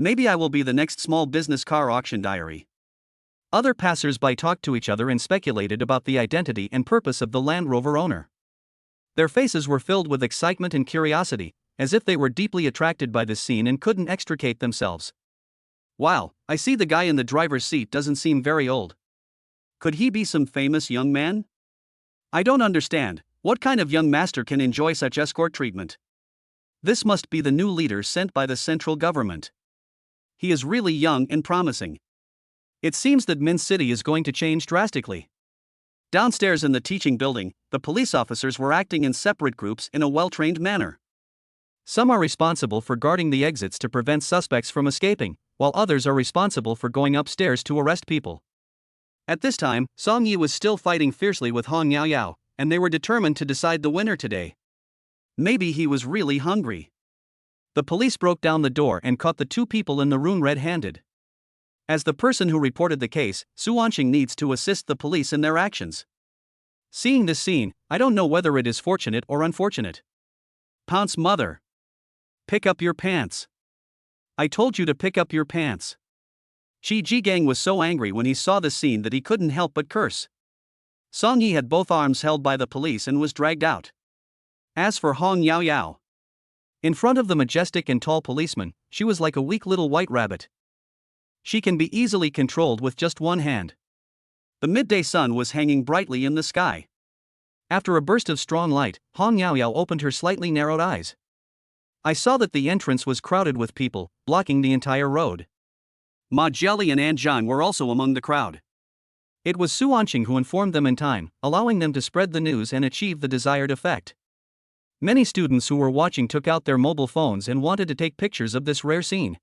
Maybe I will be the next small business car auction diary. Other passers-by talked to each other and speculated about the identity and purpose of the Land Rover owner. Their faces were filled with excitement and curiosity, as if they were deeply attracted by this scene and couldn't extricate themselves. Wow, I see the guy in the driver's seat doesn't seem very old. Could he be some famous young man? I don't understand, what kind of young master can enjoy such escort treatment? This must be the new leader sent by the central government. He is really young and promising. It seems that Min City is going to change drastically. Downstairs in the teaching building, the police officers were acting in separate groups in a well-trained manner. Some are responsible for guarding the exits to prevent suspects from escaping, while others are responsible for going upstairs to arrest people. At this time, Song Yi was still fighting fiercely with Hong Yao Yao, and they were determined to decide the winner today. Maybe he was really hungry. The police broke down the door and caught the two people in the room red-handed. As the person who reported the case, Su Wanqing needs to assist the police in their actions. Seeing this scene, I don't know whether it is fortunate or unfortunate. Pounce mother. Pick up your pants. I told you to pick up your pants. Qi Jigang was so angry when he saw the scene that he couldn't help but curse. Song Yi had both arms held by the police and was dragged out. As for Hong Yao Yao, in front of the majestic and tall policeman, she was like a weak little white rabbit. She can be easily controlled with just one hand. The midday sun was hanging brightly in the sky. After a burst of strong light, Hong Yao Yao opened her slightly narrowed eyes. I saw that the entrance was crowded with people, blocking the entire road. Ma Jiali and An Zhang were also among the crowd. It was Su Wanqing who informed them in time, allowing them to spread the news and achieve the desired effect. Many students who were watching took out their mobile phones and wanted to take pictures of this rare scene.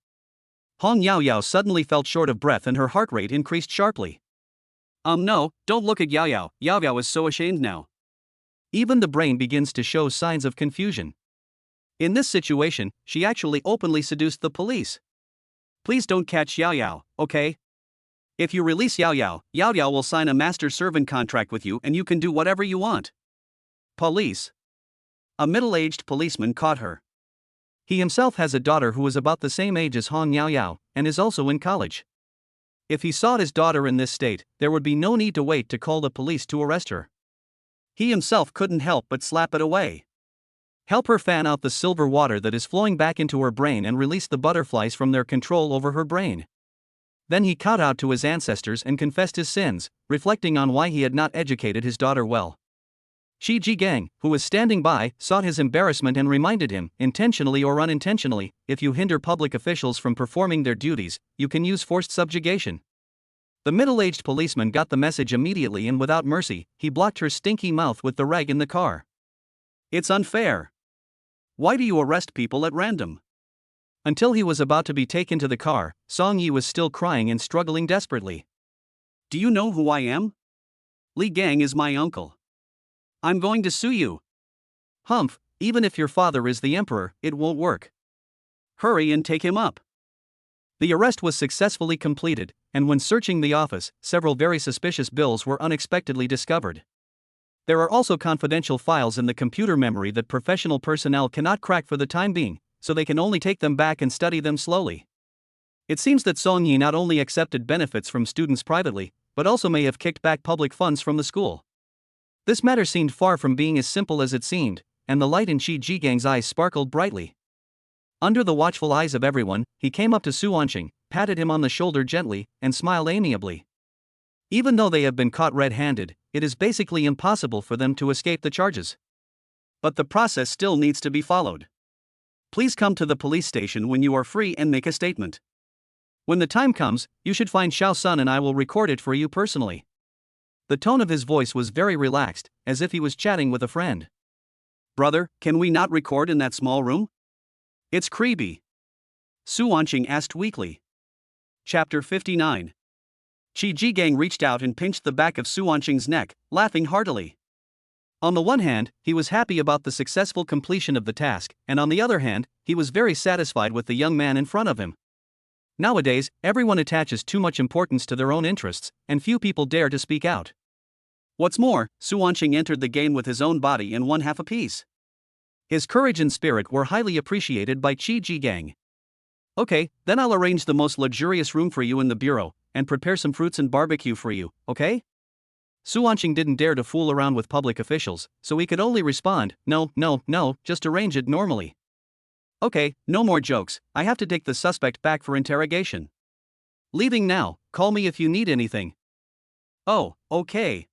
Hong Yao Yao suddenly felt short of breath and her heart rate increased sharply. No, don't look at Yao Yao. Yao Yao is so ashamed now. Even the brain begins to show signs of confusion. In this situation, she actually openly seduced the police. Please don't catch Yao Yao, okay? If you release Yao Yao, Yao Yao will sign a master-servant contract with you and you can do whatever you want. Police. A middle-aged policeman caught her. He himself has a daughter who is about the same age as Hong Yao Yao, and is also in college. If he saw his daughter in this state, there would be no need to wait to call the police to arrest her. He himself couldn't help but slap it away. Help her fan out the silver water that is flowing back into her brain and release the butterflies from their control over her brain. Then he kowtowed to his ancestors and confessed his sins, reflecting on why he had not educated his daughter well. Qi Jigang, who was standing by, saw his embarrassment and reminded him, intentionally or unintentionally, if you hinder public officials from performing their duties, you can use forced subjugation. The middle-aged policeman got the message immediately and without mercy, he blocked her stinky mouth with the rag in the car. It's unfair. Why do you arrest people at random? Until he was about to be taken to the car, Song Yi was still crying and struggling desperately. Do you know who I am? Li Gang is my uncle. I'm going to sue you. Humph, even if your father is the emperor, it won't work. Hurry and take him up. The arrest was successfully completed, and when searching the office, several very suspicious bills were unexpectedly discovered. There are also confidential files in the computer memory that professional personnel cannot crack for the time being, so they can only take them back and study them slowly. It seems that Song Yi not only accepted benefits from students privately, but also may have kicked back public funds from the school. This matter seemed far from being as simple as it seemed, and the light in Qi Jigang's eyes sparkled brightly. Under the watchful eyes of everyone, he came up to Su Wanqing, patted him on the shoulder gently, and smiled amiably. Even though they have been caught red-handed, it is basically impossible for them to escape the charges. But the process still needs to be followed. Please come to the police station when you are free and make a statement. When the time comes, you should find Xiao Sun and I will record it for you personally. The tone of his voice was very relaxed, as if he was chatting with a friend. Brother, can we not record in that small room? It's creepy. Su Wanqing asked weakly. Chapter 59. Qi Jigang reached out and pinched the back of Su Wanqing's neck, laughing heartily. On the one hand, he was happy about the successful completion of the task, and on the other hand, he was very satisfied with the young man in front of him. Nowadays, everyone attaches too much importance to their own interests, and few people dare to speak out. What's more, Su Wanqing entered the game with his own body and won half a piece. His courage and spirit were highly appreciated by Qi Jigang. Okay, then I'll arrange the most luxurious room for you in the bureau, and prepare some fruits and barbecue for you, okay? Su Wanqing didn't dare to fool around with public officials, so he could only respond, no, just arrange it normally. Okay, no more jokes, I have to take the suspect back for interrogation. Leaving now, call me if you need anything. Oh, okay.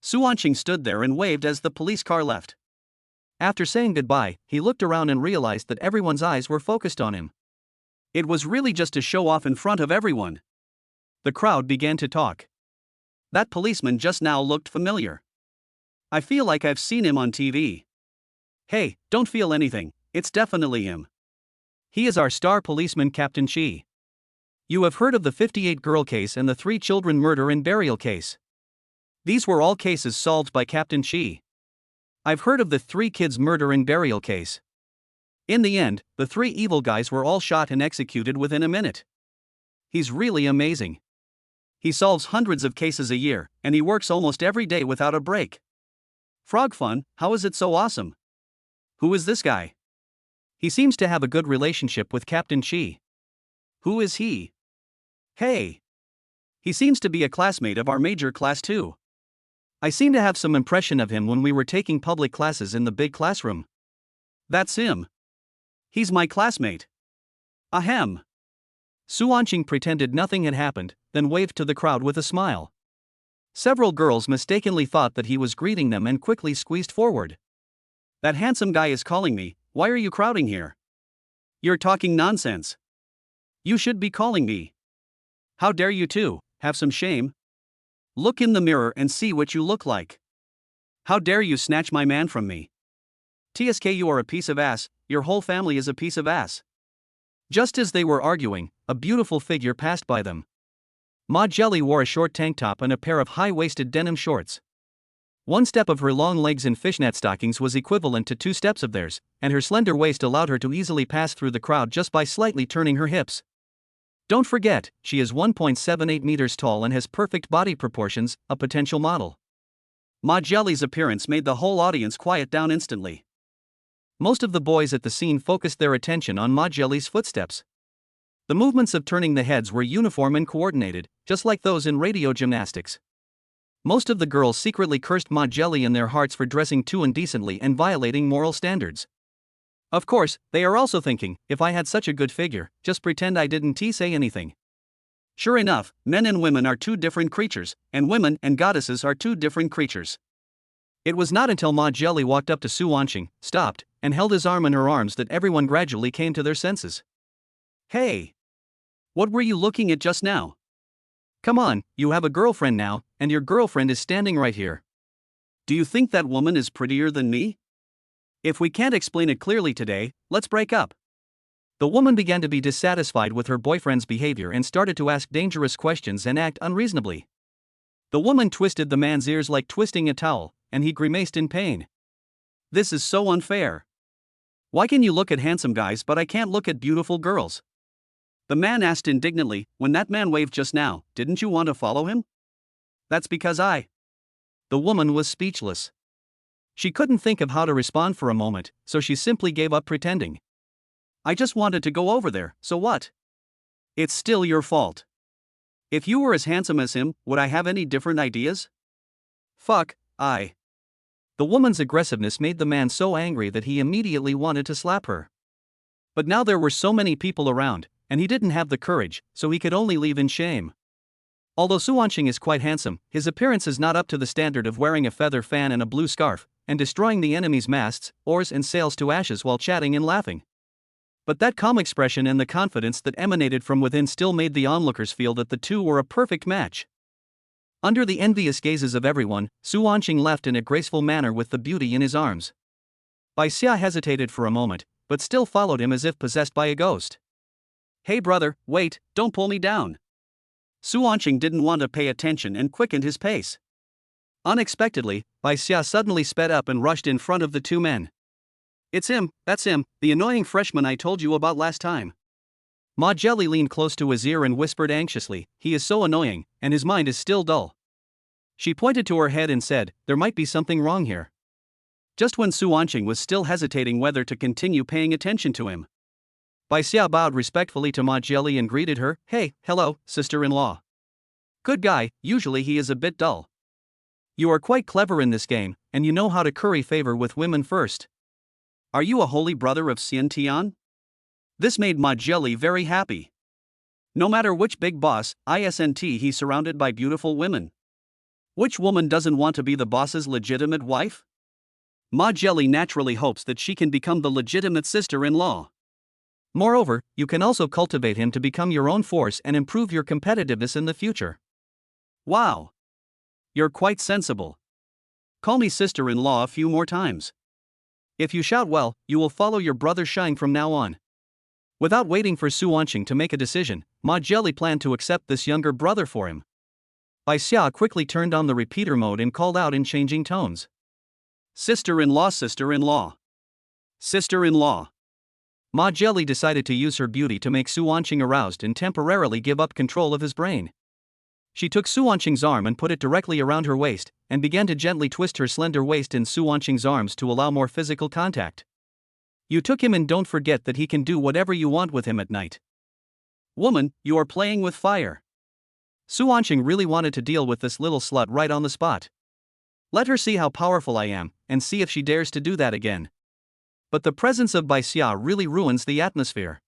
Su Wanqing stood there and waved as the police car left. After saying goodbye, he looked around and realized that everyone's eyes were focused on him. It was really just to show off in front of everyone. The crowd began to talk. That policeman just now looked familiar. I feel like I've seen him on TV. Hey, don't feel anything, it's definitely him. He is our star policeman Captain Qi. You have heard of the 58 girl case and the 3 children murder and burial case. These were all cases solved by Captain Qi. I've heard of the 3 kids murder and burial case. In the end, the 3 evil guys were all shot and executed within a minute. He's really amazing. He solves hundreds of cases a year, and he works almost every day without a break. Frog Fun, how is it so awesome? Who is this guy? He seems to have a good relationship with Captain Qi. Who is he? Hey! He seems to be a classmate of our major class too. I seem to have some impression of him when we were taking public classes in the big classroom. That's him. He's my classmate. Ahem. Su Wanqing pretended nothing had happened, then waved to the crowd with a smile. Several girls mistakenly thought that he was greeting them and quickly squeezed forward. That handsome guy is calling me, why are you crowding here? You're talking nonsense. You should be calling me. How dare you two, have some shame? Look in the mirror and see what you look like. How dare you snatch my man from me? TSK, you are a piece of ass, your whole family is a piece of ass. Just as they were arguing, a beautiful figure passed by them. Ma Jelly wore a short tank top and a pair of high-waisted denim shorts. One step of her long legs in fishnet stockings was equivalent to 2 steps of theirs, and her slender waist allowed her to easily pass through the crowd just by slightly turning her hips. Don't forget, she is 1.78 meters tall and has perfect body proportions, a potential model. Ma Jelly's appearance made the whole audience quiet down instantly. Most of the boys at the scene focused their attention on Ma Jelly's footsteps. The movements of turning the heads were uniform and coordinated, just like those in radio gymnastics. Most of the girls secretly cursed Ma Jelly in their hearts for dressing too indecently and violating moral standards. Of course, they are also thinking, if I had such a good figure, just pretend I didn't say anything. Sure enough, men and women are 2 different creatures, and women and goddesses are 2 different creatures. It was not until Ma Jelly walked up to Su Wanqing, stopped, and held his arm in her arms that everyone gradually came to their senses. Hey! What were you looking at just now? Come on, you have a girlfriend now, and your girlfriend is standing right here. Do you think that woman is prettier than me? If we can't explain it clearly today, let's break up. The woman began to be dissatisfied with her boyfriend's behavior and started to ask dangerous questions and act unreasonably. The woman twisted the man's ears like twisting a towel, and he grimaced in pain. This is so unfair. Why can you look at handsome guys but I can't look at beautiful girls? The man asked indignantly, when that man waved just now, didn't you want to follow him? That's because The woman was speechless. She couldn't think of how to respond for a moment, so she simply gave up pretending. I just wanted to go over there, so what? It's still your fault. If you were as handsome as him, would I have any different ideas? Fuck, The woman's aggressiveness made the man so angry that he immediately wanted to slap her. But now there were so many people around, and he didn't have the courage, so he could only leave in shame. Although Suanqing is quite handsome, his appearance is not up to the standard of wearing a feather fan and a blue scarf, and destroying the enemy's masts, oars and sails to ashes while chatting and laughing. But that calm expression and the confidence that emanated from within still made the onlookers feel that the two were a perfect match. Under the envious gazes of everyone, Suanqing left in a graceful manner with the beauty in his arms. Bai Xia hesitated for a moment, but still followed him as if possessed by a ghost. Hey brother, wait, don't pull me down. Suanqing didn't want to pay attention and quickened his pace. Unexpectedly, Bai Xia suddenly sped up and rushed in front of the two men. It's him, that's him, the annoying freshman I told you about last time. Ma Jelly leaned close to his ear and whispered anxiously, he is so annoying, and his mind is still dull. She pointed to her head and said, there might be something wrong here. Just when Suanqing was still hesitating whether to continue paying attention to him, Bai Xia bowed respectfully to Ma Jelly and greeted her, hey, hello, sister-in-law. Good guy, usually he is a bit dull. You are quite clever in this game, and you know how to curry favor with women first. Are you a holy brother of Xian Tian? This made Ma Jelly very happy. No matter which big boss, he's surrounded by beautiful women. Which woman doesn't want to be the boss's legitimate wife? Ma Jelly naturally hopes that she can become the legitimate sister-in-law. Moreover, you can also cultivate him to become your own force and improve your competitiveness in the future. Wow! You're quite sensible. Call me sister-in-law a few more times. If you shout well, you will follow your brother Shine from now on. Without waiting for Suanqing to make a decision, Ma Jelly planned to accept this younger brother for him. Bai Xia quickly turned on the repeater mode and called out in changing tones. Sister-in-law, sister-in-law. Sister-in-law. Ma Jelly decided to use her beauty to make Suanqing aroused and temporarily give up control of his brain. She took Suanqing's arm and put it directly around her waist, and began to gently twist her slender waist in Suanqing's arms to allow more physical contact. You took him and don't forget that he can do whatever you want with him at night. Woman, you are playing with fire. Suanqing really wanted to deal with this little slut right on the spot. Let her see how powerful I am, and see if she dares to do that again. But the presence of Bai Xia really ruins the atmosphere.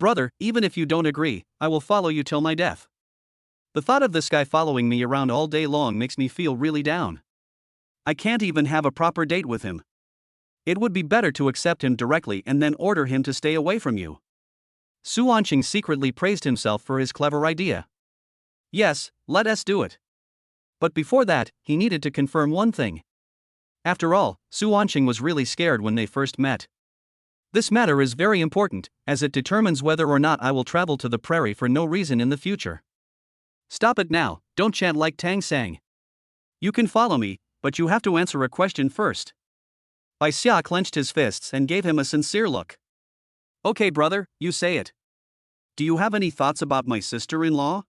Brother, even if you don't agree, I will follow you till my death. The thought of this guy following me around all day long makes me feel really down. I can't even have a proper date with him. It would be better to accept him directly and then order him to stay away from you. Suanqing secretly praised himself for his clever idea. Yes, let us do it. But before that, he needed to confirm one thing. After all, Suanqing was really scared when they first met. This matter is very important, as it determines whether or not I will travel to the prairie for no reason in the future. Stop it now, don't chant like Tang Sang. You can follow me, but you have to answer a question first. Bai Xia clenched his fists and gave him a sincere look. Okay brother, you say it. Do you have any thoughts about my sister-in-law?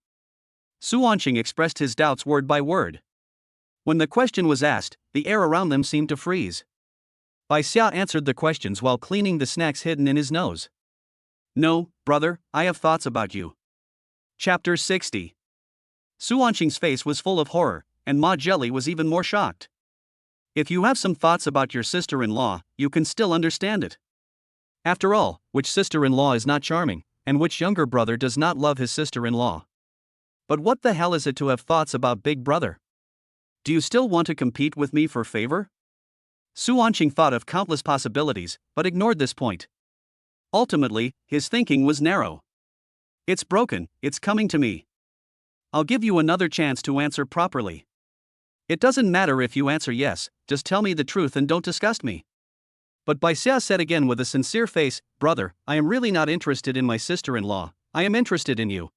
Suanqing expressed his doubts word by word. When the question was asked, the air around them seemed to freeze. Bai Xia answered the questions while cleaning the snacks hidden in his nose. No, brother, I have thoughts about you. Chapter 60. Suanqing's face was full of horror, and Ma Jelly was even more shocked. If you have some thoughts about your sister-in-law, you can still understand it. After all, which sister-in-law is not charming, and which younger brother does not love his sister-in-law? But what the hell is it to have thoughts about Big Brother? Do you still want to compete with me for favor? Suanqing thought of countless possibilities, but ignored this point. Ultimately, his thinking was narrow. It's broken, it's coming to me. I'll give you another chance to answer properly. It doesn't matter if you answer yes, just tell me the truth and don't disgust me. But Baisia said again with a sincere face, brother, I am really not interested in my sister-in-law, I am interested in you.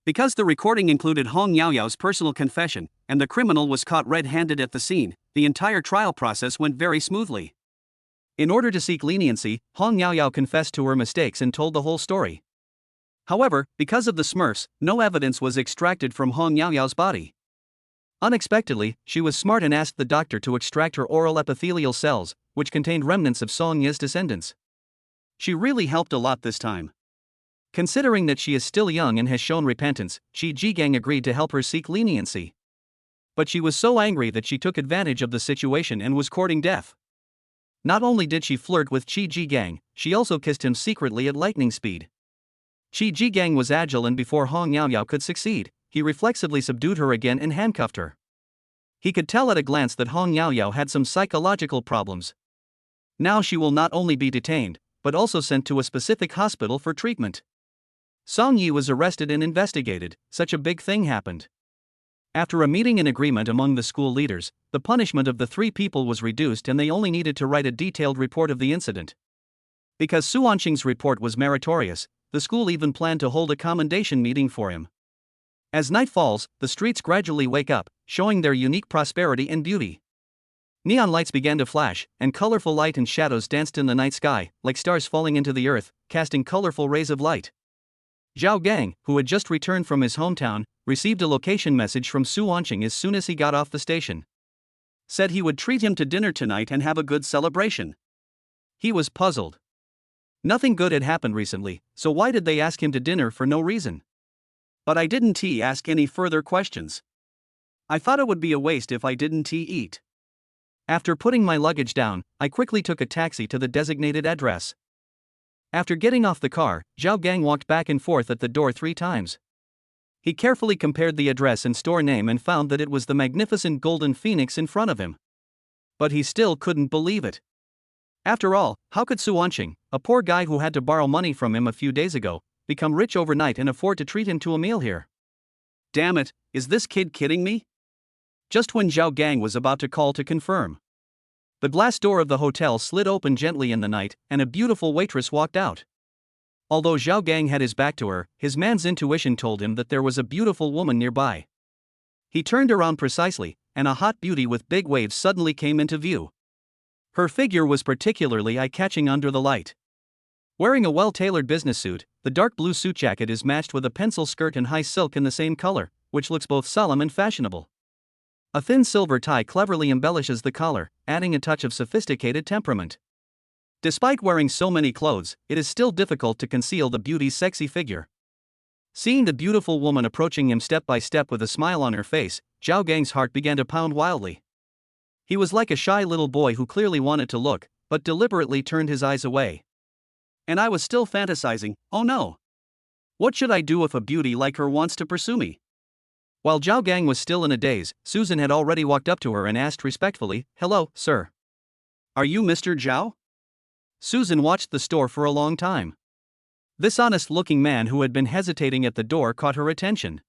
Because the recording included Hong Yaoyao's personal confession, and the criminal was caught red-handed at the scene, the entire trial process went very smoothly. In order to seek leniency, Hong Yaoyao confessed to her mistakes and told the whole story. However, because of the Smurfs, no evidence was extracted from Hong Yaoyao's body. Unexpectedly, she was smart and asked the doctor to extract her oral epithelial cells, which contained remnants of Song Ye's descendants. She really helped a lot this time. Considering that she is still young and has shown repentance, Qi Jigang agreed to help her seek leniency. But she was so angry that she took advantage of the situation and was courting death. Not only did she flirt with Qi Jigang, she also kissed him secretly at lightning speed. Qi Jigang was agile, and before Hong Yaoyao could succeed, he reflexively subdued her again and handcuffed her. He could tell at a glance that Hong Yaoyao had some psychological problems. Now she will not only be detained, but also sent to a specific hospital for treatment. Song Yi was arrested and investigated. Such a big thing happened. After a meeting and agreement among the school leaders, the punishment of the 3 people was reduced and they only needed to write a detailed report of the incident. Because Su Wanqing's report was meritorious, the school even planned to hold a commendation meeting for him. As night falls, the streets gradually wake up, showing their unique prosperity and beauty. Neon lights began to flash, and colorful light and shadows danced in the night sky, like stars falling into the earth, casting colorful rays of light. Zhao Gang, who had just returned from his hometown, received a location message from Su Wanqing as soon as he got off the station. Said he would treat him to dinner tonight and have a good celebration. He was puzzled. Nothing good had happened recently, so why did they ask him to dinner for no reason? But I didn't ask any further questions. I thought it would be a waste if I didn't eat. After putting my luggage down, I quickly took a taxi to the designated address. After getting off the car, Zhao Gang walked back and forth at the door 3 times. He carefully compared the address and store name and found that it was the magnificent golden phoenix in front of him. But he still couldn't believe it. After all, how could Su Wanqing, a poor guy who had to borrow money from him a few days ago, become rich overnight and afford to treat him to a meal here? Damn it, is this kid kidding me? Just when Zhao Gang was about to call to confirm, the glass door of the hotel slid open gently in the night, and a beautiful waitress walked out. Although Zhao Gang had his back to her, his man's intuition told him that there was a beautiful woman nearby. He turned around precisely, and a hot beauty with big waves suddenly came into view. Her figure was particularly eye-catching under the light. Wearing a well-tailored business suit, the dark blue suit jacket is matched with a pencil skirt and high silk in the same color, which looks both solemn and fashionable. A thin silver tie cleverly embellishes the collar, adding a touch of sophisticated temperament. Despite wearing so many clothes, it is still difficult to conceal the beauty's sexy figure. Seeing the beautiful woman approaching him step by step with a smile on her face, Zhao Gang's heart began to pound wildly. He was like a shy little boy who clearly wanted to look, but deliberately turned his eyes away. And I was still fantasizing, oh no! What should I do if a beauty like her wants to pursue me? While Zhao Gang was still in a daze, Susan had already walked up to her and asked respectfully, "Hello, sir. Are you Mr. Zhao?" Susan watched the store for a long time. This honest-looking man who had been hesitating at the door caught her attention.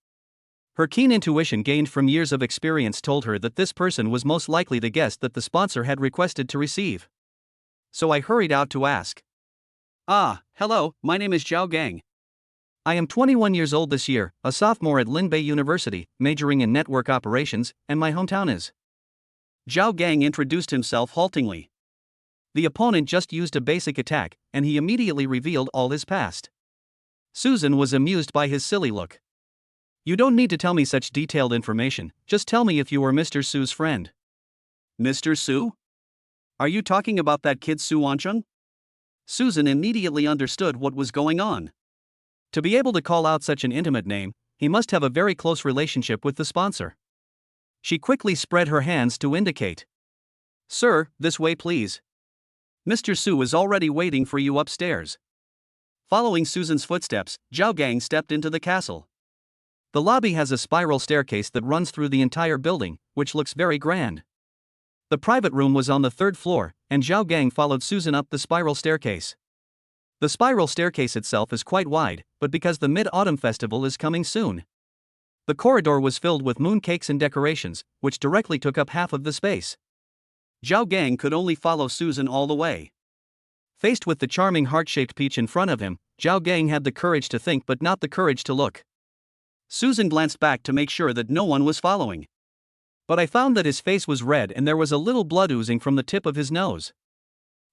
Her keen intuition gained from years of experience told her that this person was most likely the guest that the sponsor had requested to receive. So I hurried out to ask. "Ah, hello, my name is Zhao Gang. I am 21 years old this year, a sophomore at Linbei University, majoring in network operations, and my hometown is." Zhao Gang introduced himself haltingly. The opponent just used a basic attack, and he immediately revealed all his past. Susan was amused by his silly look. "You don't need to tell me such detailed information, just tell me if you were Mr. Su's friend." "Mr. Su? Are you talking about that kid Su Wanqing?" Susan immediately understood what was going on. To be able to call out such an intimate name, he must have a very close relationship with the sponsor. She quickly spread her hands to indicate. "Sir, this way please. Mr. Su is already waiting for you upstairs." Following Susan's footsteps, Zhao Gang stepped into the castle. The lobby has a spiral staircase that runs through the entire building, which looks very grand. The private room was on the 3rd floor, and Zhao Gang followed Susan up the spiral staircase. The spiral staircase itself is quite wide, but because the Mid-Autumn Festival is coming soon, The corridor was filled with mooncakes and decorations, which directly took up half of the space. Zhao Gang could only follow Susan all the way. Faced with the charming heart-shaped peach in front of him, Zhao Gang had the courage to think but not the courage to look. Susan glanced back to make sure that no one was following. But I found that his face was red and there was a little blood oozing from the tip of his nose.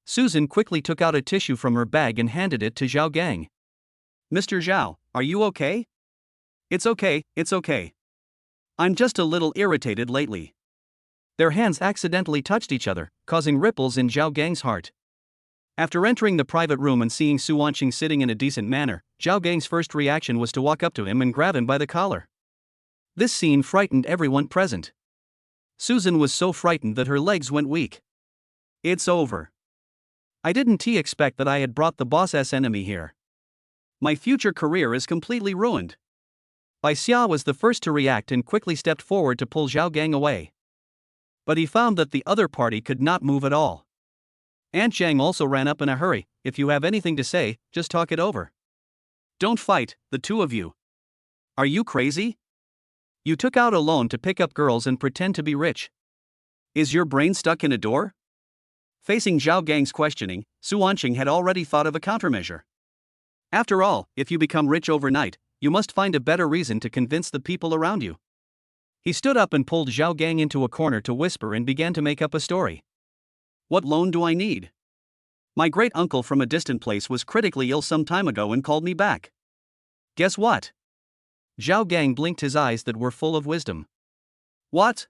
Susan quickly took out a tissue from her bag and handed it to Zhao Gang. "Mr. Zhao, are you okay?" It's okay. I'm just a little irritated lately." Their hands accidentally touched each other, causing ripples in Zhao Gang's heart. After entering the private room and seeing Su Wanqing sitting in a decent manner, Zhao Gang's first reaction was to walk up to him and grab him by the collar. This scene frightened everyone present. Susan was so frightened that her legs went weak. "It's over. I didn't expect that I had brought the boss's enemy here. My future career is completely ruined." Bai Xia was the first to react and quickly stepped forward to pull Zhao Gang away. But he found that the other party could not move at all. Aunt Zhang also ran up in a hurry. "If you have anything to say, just talk it over. Don't fight, the two of you. Are you crazy? You took out a loan to pick up girls and pretend to be rich. Is your brain stuck in a door?" Facing Zhao Gang's questioning, Su Wanqing had already thought of a countermeasure. After all, if you become rich overnight, you must find a better reason to convince the people around you. He stood up and pulled Zhao Gang into a corner to whisper and began to make up a story. "What loan do I need? My great uncle from a distant place was critically ill some time ago and called me back. Guess what?" Zhao Gang blinked his eyes that were full of wisdom. "What?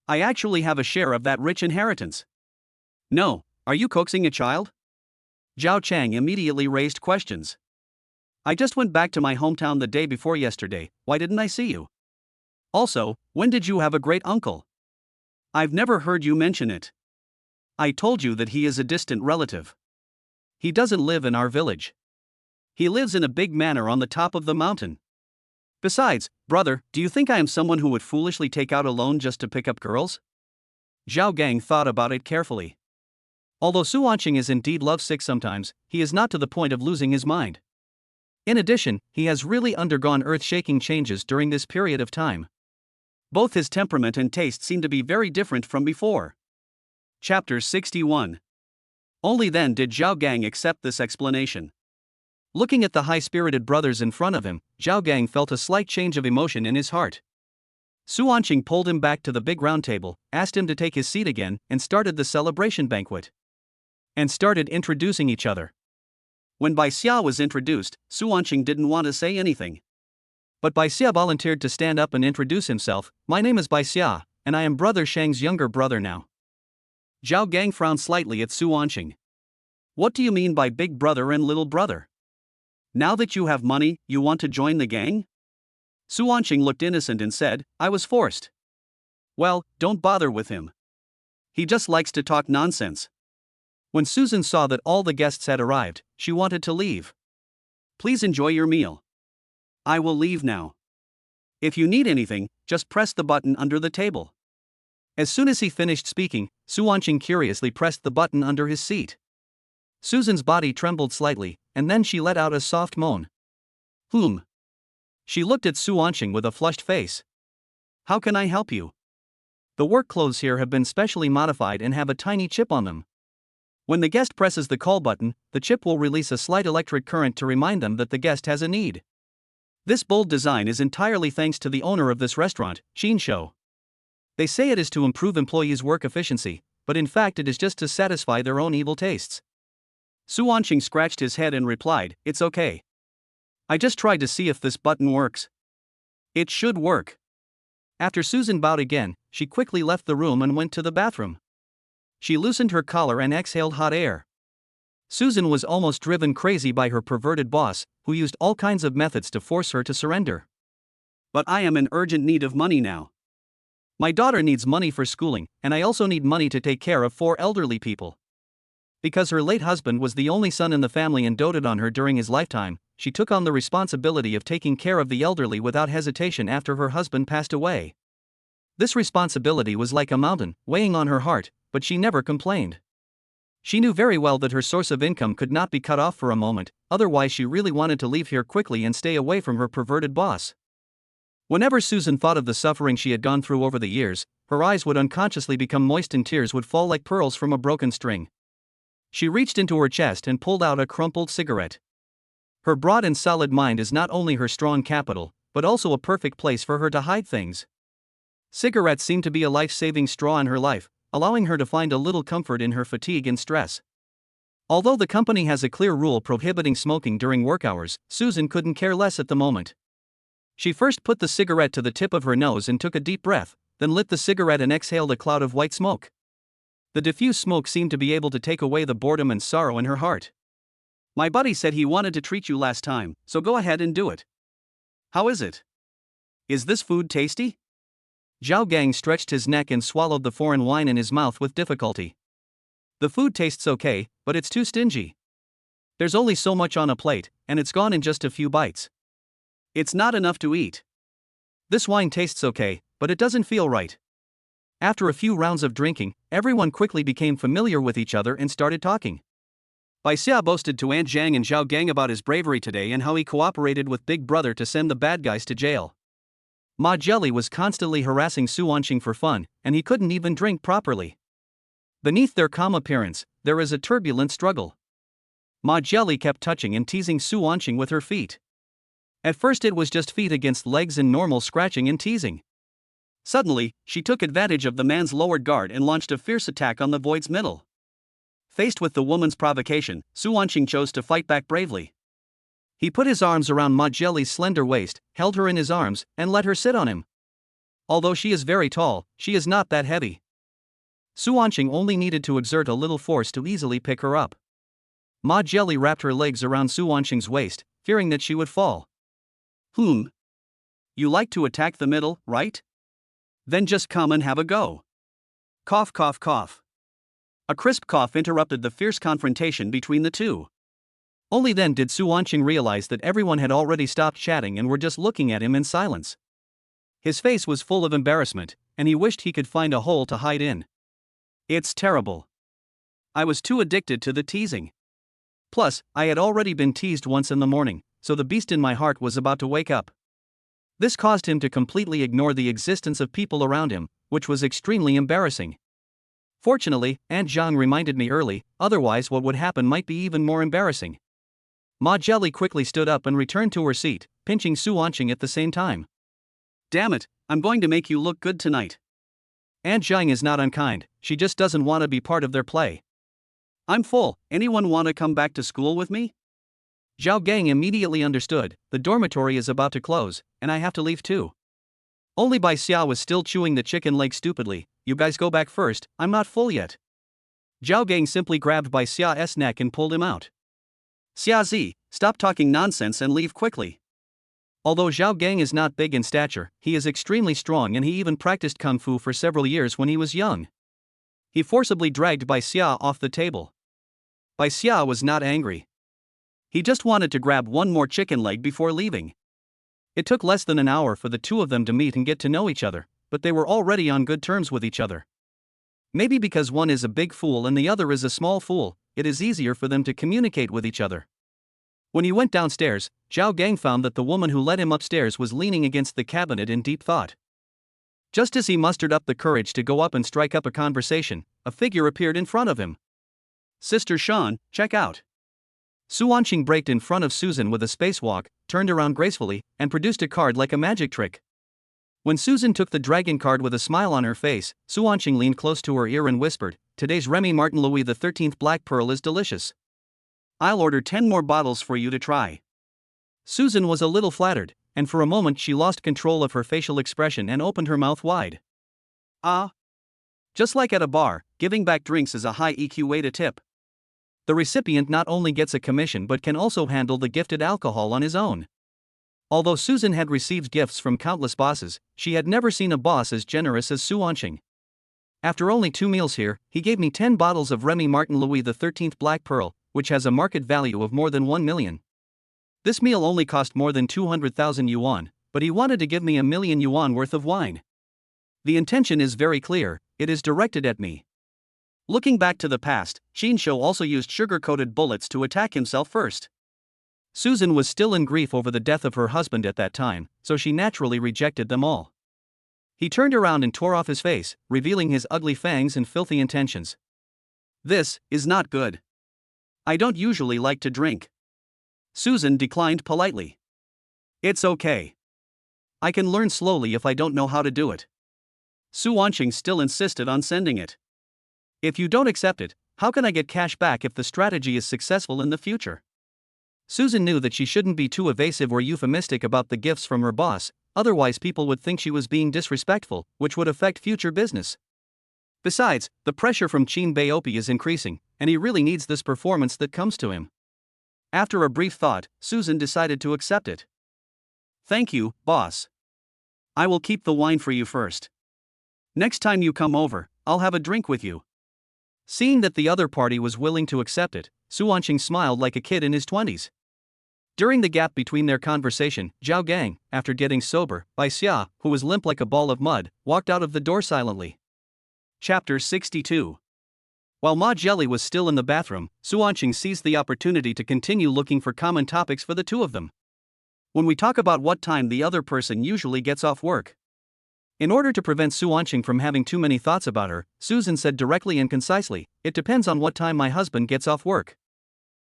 I actually have a share of that rich inheritance." "No, are you coaxing a child?" Zhao Chang immediately raised questions. "I just went back to my hometown the day before yesterday, why didn't I see you? Also, when did you have a great uncle? I've never heard you mention it. I told you that he is a distant relative. He doesn't live in our village. He lives in a big manor on the top of the mountain. Besides, brother, do you think I am someone who would foolishly take out a loan just to pick up girls?" Zhao Gang thought about it carefully. Although Su Wanqing is indeed lovesick sometimes, he is not to the point of losing his mind. In addition, he has really undergone earth-shaking changes during this period of time. Both his temperament and taste seem to be very different from before. Chapter 61. Only then did Zhao Gang accept this explanation. Looking at the high-spirited brothers in front of him, Zhao Gang felt a slight change of emotion in his heart. Su Wanqing pulled him back to the big round table, asked him to take his seat again, and started the celebration banquet. And started introducing each other. When Bai Xia was introduced, Su Wanqing didn't want to say anything. But Bai Xia volunteered to stand up and introduce himself. "My name is Bai Xia, and I am Brother Shang's younger brother now." Zhao Gang frowned slightly at Su Wanqing. "What do you mean by big brother and little brother? Now that you have money, you want to join the gang?" Su Wanqing looked innocent and said, "I was forced." "Well, don't bother with him. He just likes to talk nonsense." When Susan saw that all the guests had arrived, she wanted to leave. "Please enjoy your meal. I will leave now. If you need anything, just press the button under the table." As soon as he finished speaking, Su Wanqing curiously pressed the button under his seat. Susan's body trembled slightly, and then she let out a soft moan. She looked at Su Wanqing with a flushed face. "How can I help you? The work clothes here have been specially modified and have a tiny chip on them. When the guest presses the call button, the chip will release a slight electric current to remind them that the guest has a need. This bold design is entirely thanks to the owner of this restaurant, Xin Shou. They say it is to improve employees' work efficiency, but in fact it is just to satisfy their own evil tastes." Su Wanqing scratched his head and replied, "It's okay. I just tried to see if this button works. It should work." After Susan bowed again, she quickly left the room and went to the bathroom. She loosened her collar and exhaled hot air. Susan was almost driven crazy by her perverted boss, who used all kinds of methods to force her to surrender. "But I am in urgent need of money now. My daughter needs money for schooling, and I also need money to take care of 4 elderly people." Because her late husband was the only son in the family and doted on her during his lifetime, she took on the responsibility of taking care of the elderly without hesitation after her husband passed away. This responsibility was like a mountain, weighing on her heart, but she never complained. She knew very well that her source of income could not be cut off for a moment, otherwise she really wanted to leave here quickly and stay away from her perverted boss. Whenever Susan thought of the suffering she had gone through over the years, her eyes would unconsciously become moist and tears would fall like pearls from a broken string. She reached into her chest and pulled out a crumpled cigarette. Her broad and solid mind is not only her strong capital, but also a perfect place for her to hide things. Cigarettes seem to be a life-saving straw in her life, allowing her to find a little comfort in her fatigue and stress. Although the company has a clear rule prohibiting smoking during work hours, Susan couldn't care less at the moment. She first put the cigarette to the tip of her nose and took a deep breath, then lit the cigarette and exhaled a cloud of white smoke. The diffuse smoke seemed to be able to take away the boredom and sorrow in her heart. My buddy said he wanted to treat you last time, so go ahead and do it. How is it? Is this food tasty? Zhao Gang stretched his neck and swallowed the foreign wine in his mouth with difficulty. The food tastes okay, but it's too stingy. There's only so much on a plate, and it's gone in just a few bites. It's not enough to eat. This wine tastes okay, but it doesn't feel right. After a few rounds of drinking, everyone quickly became familiar with each other and started talking. Bai Xia boasted to Aunt Zhang and Zhao Gang about his bravery today and how he cooperated with Big Brother to send the bad guys to jail. Ma Jelly was constantly harassing Su Wanqing for fun, and he couldn't even drink properly. Beneath their calm appearance, there is a turbulent struggle. Ma Jelly kept touching and teasing Su Wanqing with her feet. At first it was just feet against legs and normal scratching and teasing. Suddenly, she took advantage of the man's lowered guard and launched a fierce attack on the void's middle. Faced with the woman's provocation, Su Wanqing chose to fight back bravely. He put his arms around Ma Jelly's slender waist, held her in his arms, and let her sit on him. Although she is very tall, she is not that heavy. Su Wanqing only needed to exert a little force to easily pick her up. Ma Jelly wrapped her legs around Su Wanqing's waist, fearing that she would fall. You like to attack the middle, right? Then just come and have a go. Cough, cough, cough. A crisp cough interrupted the fierce confrontation between the two. Only then did Su Wanqing realize that everyone had already stopped chatting and were just looking at him in silence. His face was full of embarrassment, and he wished he could find a hole to hide in. It's terrible. I was too addicted to the teasing. Plus, I had already been teased once in the morning, so the beast in my heart was about to wake up. This caused him to completely ignore the existence of people around him, which was extremely embarrassing. Fortunately, Aunt Zhang reminded me early, otherwise what would happen might be even more embarrassing. Ma Jelly quickly stood up and returned to her seat, pinching Su Wanqing at the same time. Damn it, I'm going to make you look good tonight. Aunt Zhang is not unkind, she just doesn't want to be part of their play. I'm full, anyone want to come back to school with me? Zhao Gang immediately understood, the dormitory is about to close, and I have to leave too. Only Bai Xia was still chewing the chicken leg stupidly. You guys go back first, I'm not full yet. Zhao Gang simply grabbed Bai Xia's neck and pulled him out. Xia Zi, stop talking nonsense and leave quickly. Although Zhao Gang is not big in stature, he is extremely strong and he even practiced kung fu for several years when he was young. He forcibly dragged Bai Xia off the table. Bai Xia was not angry. He just wanted to grab one more chicken leg before leaving. It took less than an hour for the two of them to meet and get to know each other, but they were already on good terms with each other. Maybe because one is a big fool and the other is a small fool, it is easier for them to communicate with each other. When he went downstairs, Zhao Gang found that the woman who led him upstairs was leaning against the cabinet in deep thought. Just as he mustered up the courage to go up and strike up a conversation, a figure appeared in front of him. Sister Shan, check out. Su Wanqing braked in front of Susan with a spacewalk, turned around gracefully, and produced a card like a magic trick. When Susan took the dragon card with a smile on her face, Su Wanqing leaned close to her ear and whispered, "Today's Remy Martin Louis XIII Black Pearl is delicious. I'll order 10 more bottles for you to try." Susan was a little flattered, and for a moment she lost control of her facial expression and opened her mouth wide. Ah. Just like at a bar, giving back drinks is a high EQ way to tip. The recipient not only gets a commission but can also handle the gifted alcohol on his own. Although Susan had received gifts from countless bosses, she had never seen a boss as generous as Su Wanqing. After only 2 meals here, he gave me 10 bottles of Remy Martin Louis XIII Black Pearl, which has a market value of more than 1 million. This meal only cost more than 200,000 yuan, but he wanted to give me 1 million yuan worth of wine. The intention is very clear, it is directed at me. Looking back to the past, Qin Shou also used sugar-coated bullets to attack himself first. Susan was still in grief over the death of her husband at that time, so she naturally rejected them all. He turned around and tore off his face, revealing his ugly fangs and filthy intentions. "This is not good. I don't usually like to drink." Susan declined politely. "It's okay. I can learn slowly if I don't know how to do it." Su Wanqing still insisted on sending it. "If you don't accept it, how can I get cash back if the strategy is successful in the future?" Susan knew that she shouldn't be too evasive or euphemistic about the gifts from her boss, otherwise people would think she was being disrespectful, which would affect future business. Besides, the pressure from Qin Baopi is increasing, and he really needs this performance that comes to him. After a brief thought, Susan decided to accept it. "Thank you, boss. I will keep the wine for you first. Next time you come over, I'll have a drink with you." Seeing that the other party was willing to accept it, Su Wanqing smiled like a kid in his 20s. During the gap between their conversation, Zhao Gang, after getting sober, by Xia, who was limp like a ball of mud, walked out of the door silently. Chapter 62. While Ma Jelly was still in the bathroom, Su Wanqing seized the opportunity to continue looking for common topics for the two of them. "When we talk about what time the other person usually gets off work." In order to prevent Su Wanqing from having too many thoughts about her, Susan said directly and concisely, "It depends on what time my husband gets off work."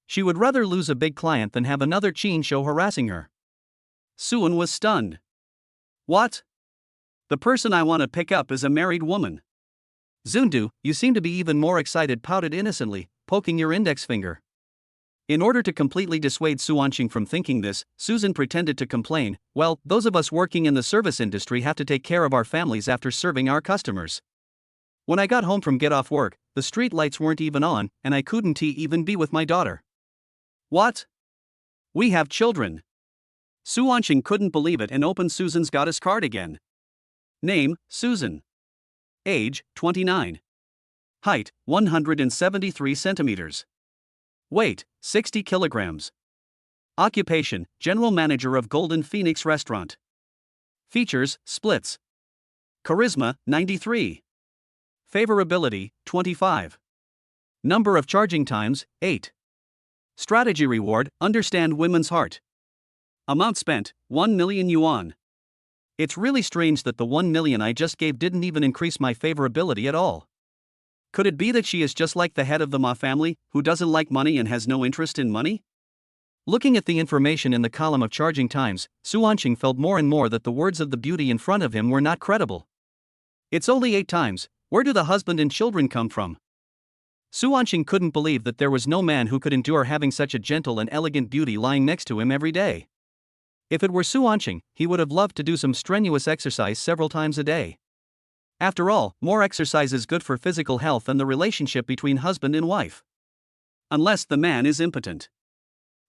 She would rather lose a big client than have another Qin show harassing her. Suan was stunned. "What? The person I want to pick up is a married woman." "Zundu, you seem to be even more excited," pouted innocently, poking your index finger. In order to completely dissuade Su Wanqing from thinking this, Susan pretended to complain, "Well, those of us working in the service industry have to take care of our families after serving our customers. When I got home from get off work, the street lights weren't even on, and I couldn't even be with my daughter." "What? We have children." Su Wanqing couldn't believe it and opened Susan's goddess card again. Name, Susan. Age, 29. Height, 173 centimeters. Weight, 60 kilograms. Occupation, General Manager of Golden Phoenix Restaurant. Features, splits. Charisma, 93. Favorability, 25. Number of charging times, 8. Strategy reward, understand women's heart. Amount spent, 1 million yuan. It's really strange that the 1 million I just gave didn't even increase my favorability at all. Could it be that she is just like the head of the Ma family, who doesn't like money and has no interest in money? Looking at the information in the column of charging times, Su Wanqing felt more and more that the words of the beauty in front of him were not credible. It's only 8 times, where do the husband and children come from? Su Wanqing couldn't believe that there was no man who could endure having such a gentle and elegant beauty lying next to him every day. If it were Su Wanqing, he would have loved to do some strenuous exercise several times a day. After all, more exercise is good for physical health and the relationship between husband and wife. Unless the man is impotent.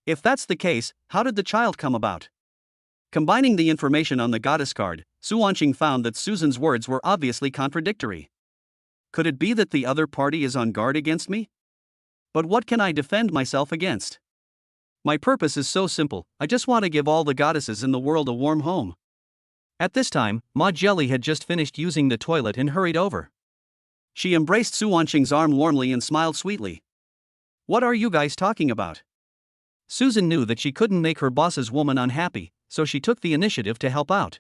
If that's the case, how did the child come about? Combining the information on the goddess card, Su Wanqing found that Susan's words were obviously contradictory. Could it be that the other party is on guard against me? But what can I defend myself against? My purpose is so simple, I just want to give all the goddesses in the world a warm home. At this time, Ma Jelly had just finished using the toilet and hurried over. She embraced Su Wanqing's arm warmly and smiled sweetly. "What are you guys talking about?" Susan knew that she couldn't make her boss's woman unhappy, so she took the initiative to help out.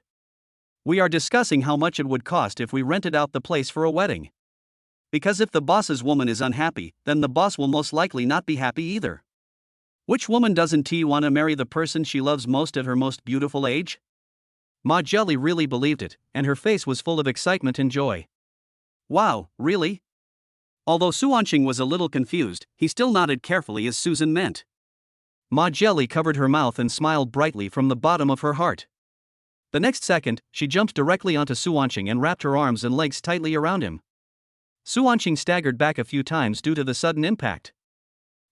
"We are discussing how much it would cost if we rented out the place for a wedding. Because if the boss's woman is unhappy, then the boss will most likely not be happy either. Which woman doesn't want to marry the person she loves most at her most beautiful age?" Ma Jelly really believed it, and her face was full of excitement and joy. "Wow, really?" Although Su Wanqing was a little confused, he still nodded carefully as Susan meant. Ma Jelly covered her mouth and smiled brightly from the bottom of her heart. The next second, she jumped directly onto Su Wanqing and wrapped her arms and legs tightly around him. Su Wanqing staggered back a few times due to the sudden impact.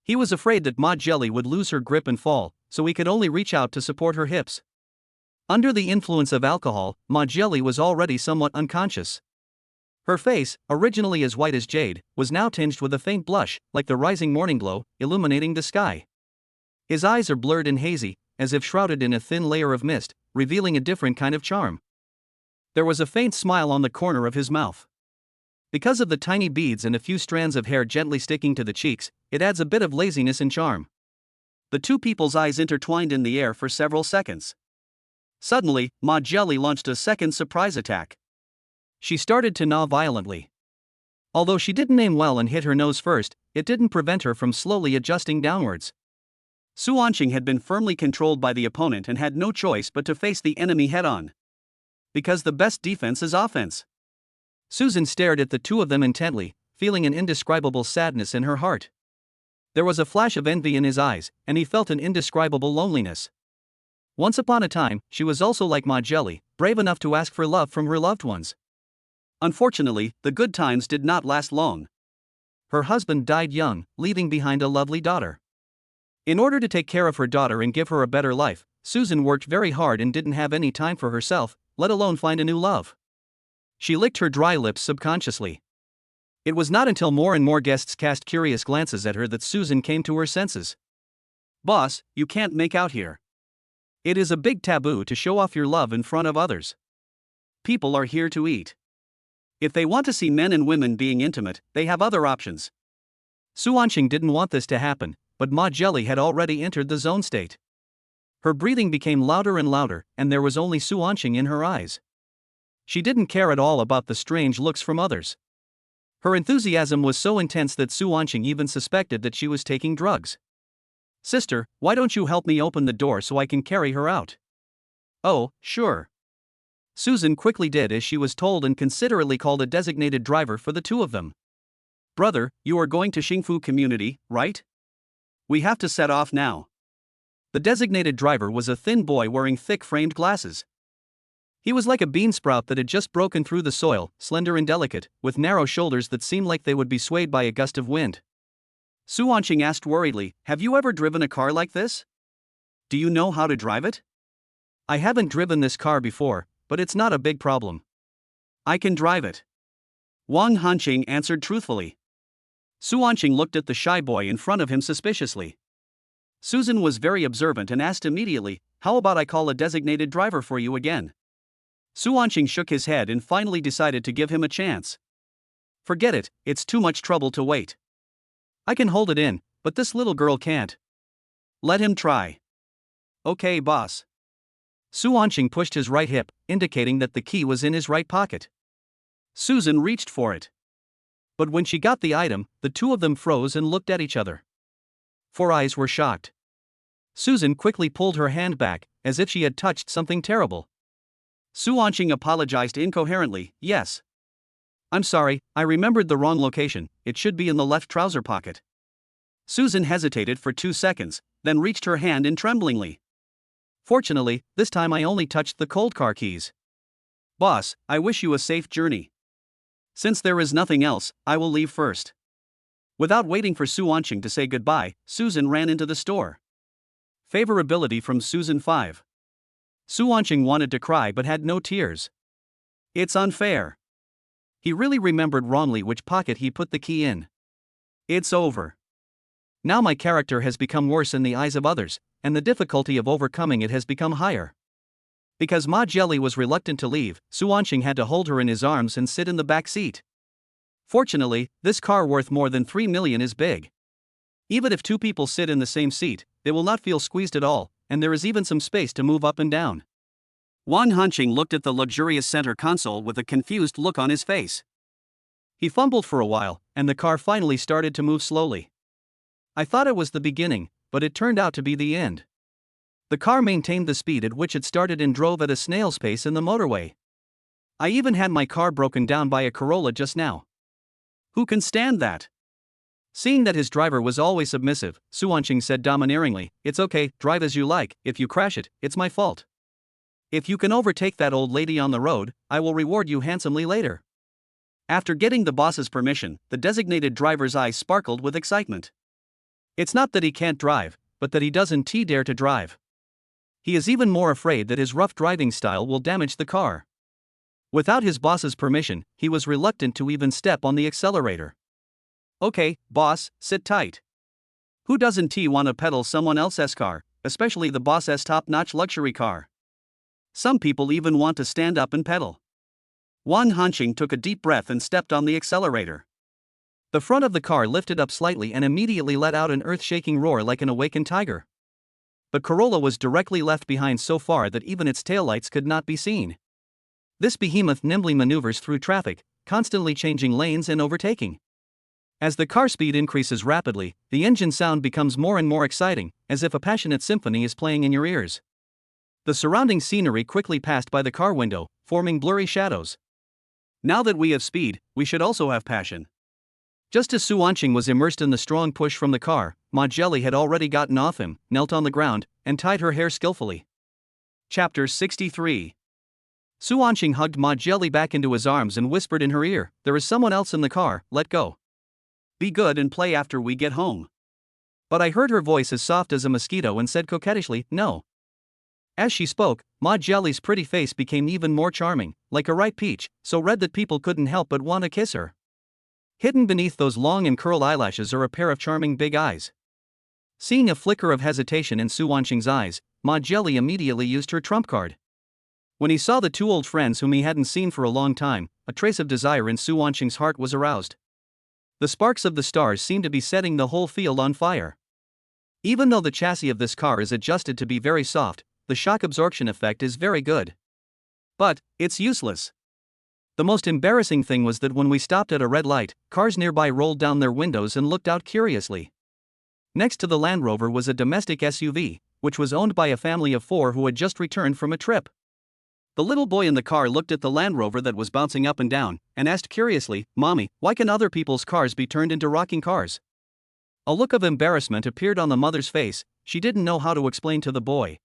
He was afraid that Ma Jelly would lose her grip and fall, so he could only reach out to support her hips. Under the influence of alcohol, Ma Jelly was already somewhat unconscious. Her face, originally as white as jade, was now tinged with a faint blush, like the rising morning glow, illuminating the sky. His eyes are blurred and hazy, as if shrouded in a thin layer of mist, revealing a different kind of charm. There was a faint smile on the corner of his mouth. Because of the tiny beads and a few strands of hair gently sticking to the cheeks, it adds a bit of laziness and charm. The two people's eyes intertwined in the air for several seconds. Suddenly, Ma Jelly launched a second surprise attack. She started to gnaw violently. Although she didn't aim well and hit her nose first, it didn't prevent her from slowly adjusting downwards. Su Anqing had been firmly controlled by the opponent and had no choice but to face the enemy head-on. Because the best defense is offense. Susan stared at the two of them intently, feeling an indescribable sadness in her heart. There was a flash of envy in his eyes, and he felt an indescribable loneliness. Once upon a time, she was also like Ma Jelly, brave enough to ask for love from her loved ones. Unfortunately, the good times did not last long. Her husband died young, leaving behind a lovely daughter. In order to take care of her daughter and give her a better life, Susan worked very hard and didn't have any time for herself, let alone find a new love. She licked her dry lips subconsciously. It was not until more and more guests cast curious glances at her that Susan came to her senses. "Boss, you can't make out here. It is a big taboo to show off your love in front of others. People are here to eat. If they want to see men and women being intimate, they have other options." Su Anqing didn't want this to happen, but Ma Jelly had already entered the zone state. Her breathing became louder and louder, and there was only Su Anqing in her eyes. She didn't care at all about the strange looks from others. Her enthusiasm was so intense that Su Anqing even suspected that she was taking drugs. "Sister, why don't you help me open the door so I can carry her out?" "Oh, sure." Susan quickly did as she was told and considerately called a designated driver for the two of them. "Brother, you are going to Xingfu community, right? We have to set off now." The designated driver was a thin boy wearing thick framed glasses. He was like a bean sprout that had just broken through the soil, slender and delicate, with narrow shoulders that seemed like they would be swayed by a gust of wind. Su Anqing asked worriedly, "Have you ever driven a car like this? Do you know how to drive it?" "I haven't driven this car before, but it's not a big problem. I can drive it." Wang Hanqing answered truthfully. Su Anqing looked at the shy boy in front of him suspiciously. Susan was very observant and asked immediately, "How about I call a designated driver for you again?" Su Anqing shook his head and finally decided to give him a chance. "Forget it, it's too much trouble to wait. I can hold it in, but this little girl can't. Let him try." "Okay, boss." Su Anqing pushed his right hip, indicating that the key was in his right pocket. Susan reached for it. But when she got the item, the two of them froze and looked at each other. Four eyes were shocked. Susan quickly pulled her hand back, as if she had touched something terrible. Su Anqing apologized incoherently, "Yes. I'm sorry, I remembered the wrong location, it should be in the left trouser pocket." Susan hesitated for 2 seconds, then reached her hand in tremblingly. "Fortunately, this time I only touched the cold car keys. Boss, I wish you a safe journey. Since there is nothing else, I will leave first." Without waiting for Su Anqing to say goodbye, Susan ran into the store. Favorability from Susan 5. Su Anqing wanted to cry but had no tears. It's unfair. He really remembered wrongly which pocket he put the key in. It's over. Now my character has become worse in the eyes of others, and the difficulty of overcoming it has become higher. Because Ma Jelly was reluctant to leave, Su Anqing had to hold her in his arms and sit in the back seat. Fortunately, this car worth more than 3 million is big. Even if two people sit in the same seat, they will not feel squeezed at all, and there is even some space to move up and down. Wang Hanqing looked at the luxurious center console with a confused look on his face. He fumbled for a while, and the car finally started to move slowly. I thought it was the beginning, but it turned out to be the end. The car maintained the speed at which it started and drove at a snail's pace in the motorway. I even had my car broken down by a Corolla just now. Who can stand that? Seeing that his driver was always submissive, Su Anqing said domineeringly, "It's okay, drive as you like, if you crash it, it's my fault. If you can overtake that old lady on the road, I will reward you handsomely later." After getting the boss's permission, the designated driver's eyes sparkled with excitement. It's not that he can't drive, but that he doesn't dare to drive. He is even more afraid that his rough driving style will damage the car. Without his boss's permission, he was reluctant to even step on the accelerator. "Okay, boss, sit tight. Who doesn't want to pedal someone else's car, especially the boss's top-notch luxury car? Some people even want to stand up and pedal." Wang Hanqing took a deep breath and stepped on the accelerator. The front of the car lifted up slightly and immediately let out an earth-shaking roar like an awakened tiger. the Corolla was directly left behind so far that even its taillights could not be seen. This behemoth nimbly maneuvers through traffic, constantly changing lanes and overtaking. As the car speed increases rapidly, the engine sound becomes more and more exciting, as if a passionate symphony is playing in your ears. The surrounding scenery quickly passed by the car window, forming blurry shadows. Now that we have speed, we should also have passion. Just as Su Wanqing was immersed in the strong push from the car, Ma Jelly had already gotten off him, knelt on the ground, and tied her hair skillfully. Chapter 63. Su Wanqing hugged Ma Jelly back into his arms and whispered in her ear, "There is someone else in the car, let go. Be good and play after we get home." But I heard her voice as soft as a mosquito and said coquettishly, "No." As she spoke, Ma Jelly's pretty face became even more charming, like a ripe peach, so red that people couldn't help but want to kiss her. Hidden beneath those long and curled eyelashes are a pair of charming big eyes. Seeing a flicker of hesitation in Su Wanqing's eyes, Ma Jelly immediately used her trump card. When he saw the two old friends whom he hadn't seen for a long time, a trace of desire in Su Wanqing's heart was aroused. The sparks of the stars seemed to be setting the whole field on fire. Even though the chassis of this car is adjusted to be very soft, the shock absorption effect is very good. But it's useless. The most embarrassing thing was that when we stopped at a red light, cars nearby rolled down their windows and looked out curiously. Next to the Land Rover was a domestic SUV, which was owned by a family of 4 who had just returned from a trip. The little boy in the car looked at the Land Rover that was bouncing up and down, and asked curiously, "Mommy, why can other people's cars be turned into rocking cars?" A look of embarrassment appeared on the mother's face. She didn't know how to explain to the boy.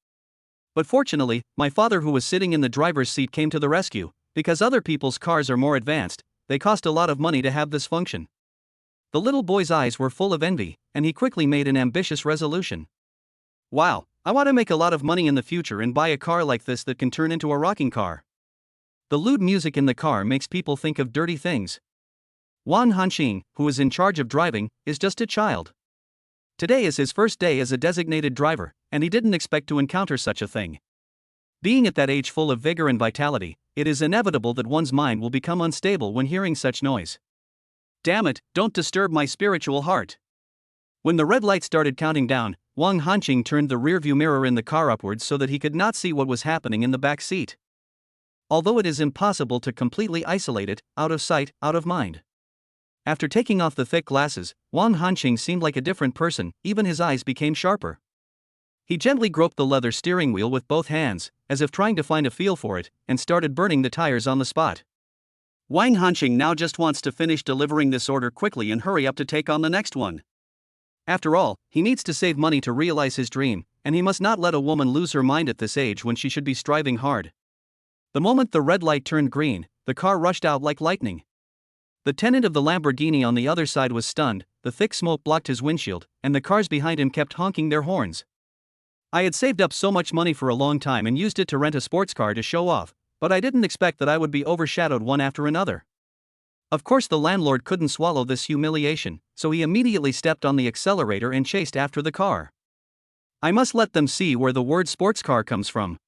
But fortunately, my father, who was sitting in the driver's seat, came to the rescue. Because other people's cars are more advanced, they cost a lot of money to have this function. The little boy's eyes were full of envy, and he quickly made an ambitious resolution. "Wow, I want to make a lot of money in the future and buy a car like this that can turn into a rocking car." The lewd music in the car makes people think of dirty things. Wang Hanqing, who is in charge of driving, is just a child. Today is his first day as a designated driver, and he didn't expect to encounter such a thing. Being at that age full of vigor and vitality, it is inevitable that one's mind will become unstable when hearing such noise. Damn it, don't disturb my spiritual heart. When the red light started counting down, Wang Hanqing turned the rearview mirror in the car upwards so that he could not see what was happening in the back seat. Although it is impossible to completely isolate it, out of sight, out of mind. After taking off the thick glasses, Wang Hanqing seemed like a different person, even his eyes became sharper. He gently groped the leather steering wheel with both hands, as if trying to find a feel for it, and started burning the tires on the spot. Wang Hanqing now just wants to finish delivering this order quickly and hurry up to take on the next one. After all, he needs to save money to realize his dream, and he must not let a woman lose her mind at this age when she should be striving hard. The moment the red light turned green, the car rushed out like lightning. The tenant of the Lamborghini on the other side was stunned, the thick smoke blocked his windshield, and the cars behind him kept honking their horns. I had saved up so much money for a long time and used it to rent a sports car to show off, but I didn't expect that I would be overshadowed one after another. Of course, the landlord couldn't swallow this humiliation, so he immediately stepped on the accelerator and chased after the car. I must let them see where the word sports car comes from.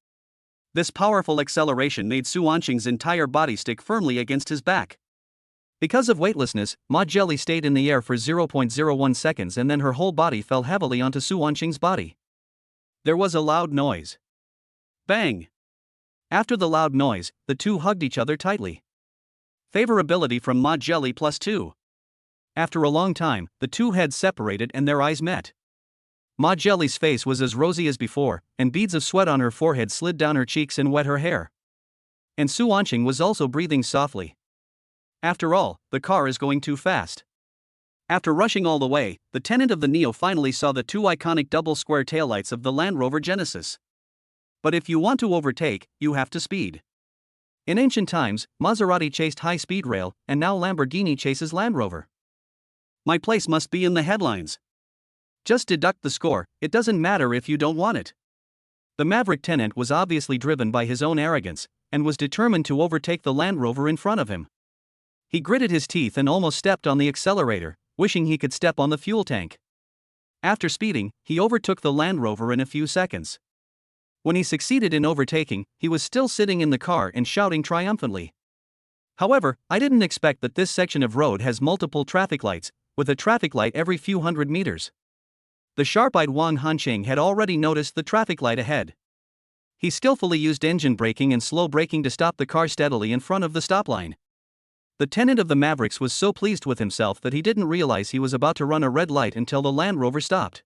This powerful acceleration made Su Wanqing's entire body stick firmly against his back. Because of weightlessness, Ma Jelly stayed in the air for 0.01 seconds and then her whole body fell heavily onto Su Wanqing's body. There was a loud noise. Bang! After the loud noise, the two hugged each other tightly. Favorability from Ma Jelly +2. After a long time, the two heads separated and their eyes met. Ma Jelly's face was as rosy as before, and beads of sweat on her forehead slid down her cheeks and wet her hair. And Su Wanqing was also breathing softly. After all, the car is going too fast. After rushing all the way, the tenant of the Neo finally saw the two iconic double square taillights of the Land Rover Genesis. But if you want to overtake, you have to speed. In ancient times, Maserati chased high-speed rail, and now Lamborghini chases Land Rover. My place must be in the headlines. Just deduct the score, it doesn't matter if you don't want it. The Maverick tenant was obviously driven by his own arrogance, and was determined to overtake the Land Rover in front of him. He gritted his teeth and almost stepped on the accelerator, wishing he could step on the fuel tank. After speeding, he overtook the Land Rover in a few seconds. When he succeeded in overtaking, he was still sitting in the car and shouting triumphantly. However, I didn't expect that this section of road has multiple traffic lights, with a traffic light every few hundred meters. The sharp-eyed Wang Hanqing had already noticed the traffic light ahead. He skillfully used engine braking and slow braking to stop the car steadily in front of the stop line. The tenant of the Mavericks was so pleased with himself that he didn't realize he was about to run a red light until the Land Rover stopped.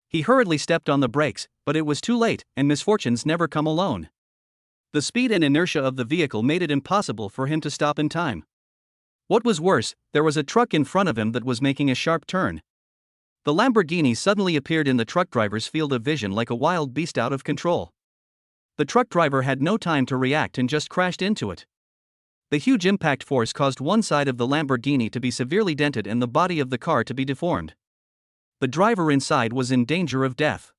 He hurriedly stepped on the brakes, but it was too late, and misfortunes never come alone. The speed and inertia of the vehicle made it impossible for him to stop in time. What was worse, there was a truck in front of him that was making a sharp turn. The Lamborghini suddenly appeared in the truck driver's field of vision like a wild beast out of control. The truck driver had no time to react and just crashed into it. The huge impact force caused one side of the Lamborghini to be severely dented and the body of the car to be deformed. The driver inside was in danger of death.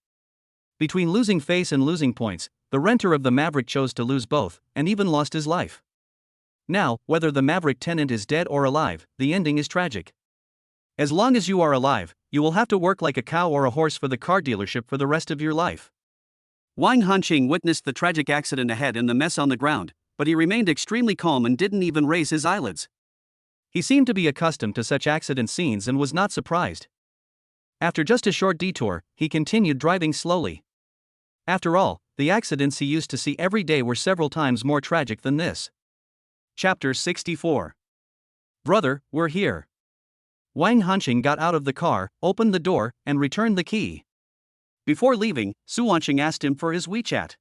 Between losing face and losing points, the renter of the Maverick chose to lose both, and even lost his life. Now, whether the Maverick tenant is dead or alive, the ending is tragic. As long as you are alive, you will have to work like a cow or a horse for the car dealership for the rest of your life. Wang Hanqing witnessed the tragic accident ahead and the mess on the ground, but he remained extremely calm and didn't even raise his eyelids. He seemed to be accustomed to such accident scenes and was not surprised. After just a short detour, he continued driving slowly. After all, the accidents he used to see every day were several times more tragic than this. Chapter 64. Brother, we're here. Wang Hanqing got out of the car, opened the door, and returned the key. Before leaving, Su Wanqing asked him for his WeChat.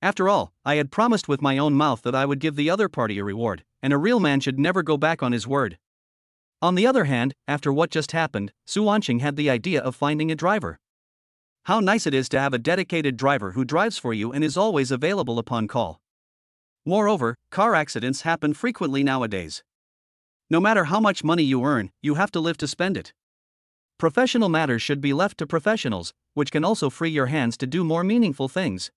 After all, I had promised with my own mouth that I would give the other party a reward, and a real man should never go back on his word. On the other hand, after what just happened, Su Wanqing had the idea of finding a driver. How nice it is to have a dedicated driver who drives for you and is always available upon call. Moreover, car accidents happen frequently nowadays. No matter how much money you earn, you have to live to spend it. Professional matters should be left to professionals, which can also free your hands to do more meaningful things.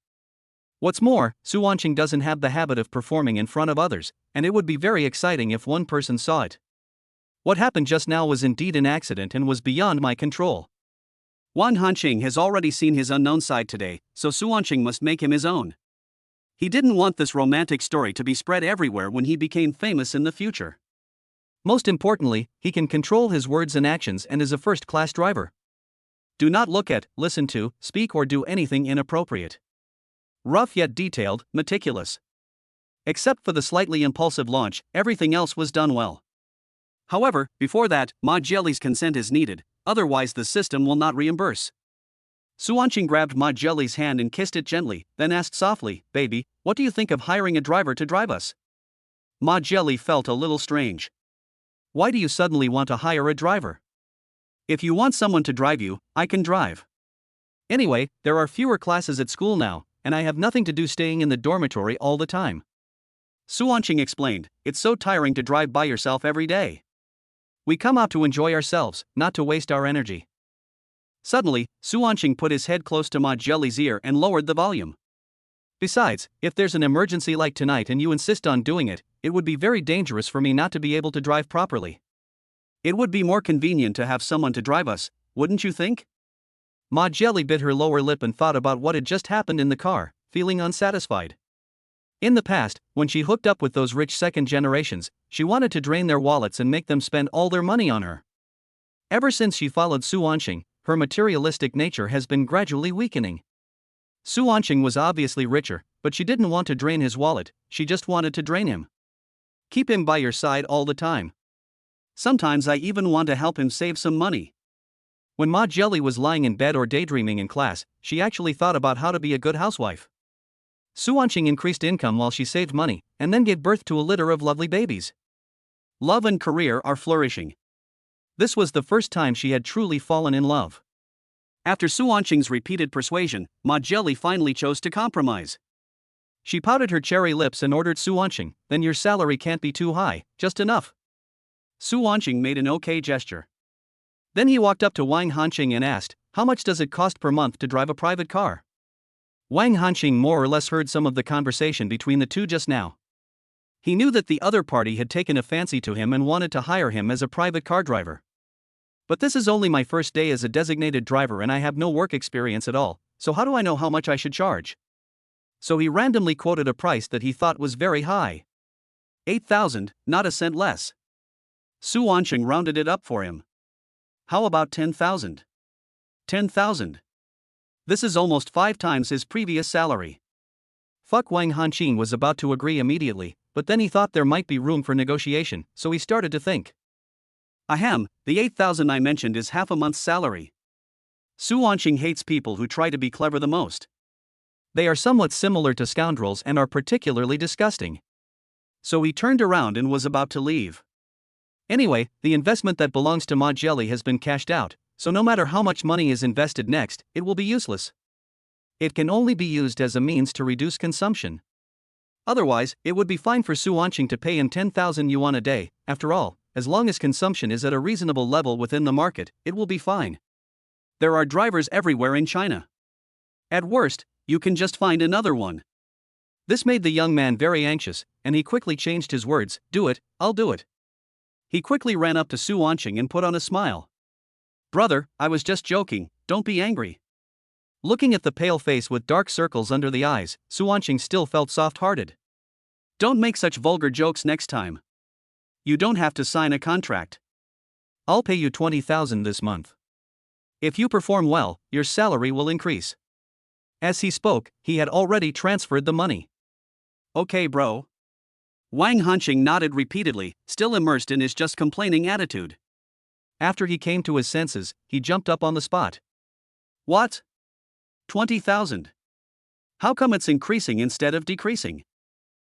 What's more, Su Wanqing doesn't have the habit of performing in front of others, and it would be very exciting if one person saw it. What happened just now was indeed an accident and was beyond my control. Wang Hanqing has already seen his unknown side today, so Su Wanqing must make him his own. He didn't want this romantic story to be spread everywhere when he became famous in the future. Most importantly, he can control his words and actions and is a first-class driver. Do not look at, listen to, speak or do anything inappropriate. Rough yet detailed, meticulous. Except for the slightly impulsive launch, everything else was done well. However, before that, Ma Jieli's consent is needed, otherwise the system will not reimburse. Su Wanqing grabbed Ma Jieli's hand and kissed it gently, then asked softly, "Baby, what do you think of hiring a driver to drive us?" Ma Jieli felt a little strange. Why do you suddenly want to hire a driver? If you want someone to drive you, I can drive. Anyway, there are fewer classes at school now, and I have nothing to do staying in the dormitory all the time. Su Wanqing explained, it's so tiring to drive by yourself every day. We come out to enjoy ourselves, not to waste our energy. Suddenly, Su Wanqing put his head close to Ma Jieli's ear and lowered the volume. Besides, if there's an emergency like tonight and you insist on doing it, it would be very dangerous for me not to be able to drive properly. It would be more convenient to have someone to drive us, wouldn't you think? Ma Jieli bit her lower lip and thought about what had just happened in the car, feeling unsatisfied. In the past, when she hooked up with those rich second generations, she wanted to drain their wallets and make them spend all their money on her. Ever since she followed Su Wanqing, her materialistic nature has been gradually weakening. Su Wanqing was obviously richer, but she didn't want to drain his wallet, she just wanted to drain him. Keep him by your side all the time. Sometimes I even want to help him save some money. When Ma Jieli was lying in bed or daydreaming in class, she actually thought about how to be a good housewife. Su Wanqing increased income while she saved money, and then gave birth to a litter of lovely babies. Love and career are flourishing. This was the first time she had truly fallen in love. After Su Wanqing's repeated persuasion, Ma Jieli finally chose to compromise. She pouted her cherry lips and ordered Su Wanqing, "Then your salary can't be too high, just enough." Su Wanqing made an okay gesture. Then he walked up to Wang Hanqing and asked, "How much does it cost per month to drive a private car?" Wang Hanqing more or less heard some of the conversation between the two just now. He knew that the other party had taken a fancy to him and wanted to hire him as a private car driver. But this is only my first day as a designated driver and I have no work experience at all, so how do I know how much I should charge? So he randomly quoted a price that he thought was very high. 8,000, not a cent less. Su Wanqing rounded it up for him. How about 10,000? 10,000. This is almost 5 times his previous salary. Fuck, Wang Hanqing was about to agree immediately, but then he thought there might be room for negotiation, so he started to think. Ahem, the 8,000 I mentioned is half a month's salary. Su Wanqing hates people who try to be clever the most. They are somewhat similar to scoundrels and are particularly disgusting. So he turned around and was about to leave. Anyway, the investment that belongs to Ma Jelly has been cashed out, so no matter how much money is invested next, it will be useless. It can only be used as a means to reduce consumption. Otherwise, it would be fine for Su Wanqing to pay him 10,000 yuan a day. After all, as long as consumption is at a reasonable level within the market, it will be fine. There are drivers everywhere in China. At worst, you can just find another one. This made the young man very anxious, and he quickly changed his words. Do it, I'll do it. He quickly ran up to Su Wanqing and put on a smile. Brother, I was just joking, don't be angry. Looking at the pale face with dark circles under the eyes, Su Wanqing still felt soft-hearted. Don't make such vulgar jokes next time. You don't have to sign a contract. I'll pay you 20,000 this month. If you perform well, your salary will increase. As he spoke, he had already transferred the money. Okay, bro. Wang Hanqing nodded repeatedly, still immersed in his just complaining attitude. After he came to his senses, he jumped up on the spot. What? 20,000. How come it's increasing instead of decreasing?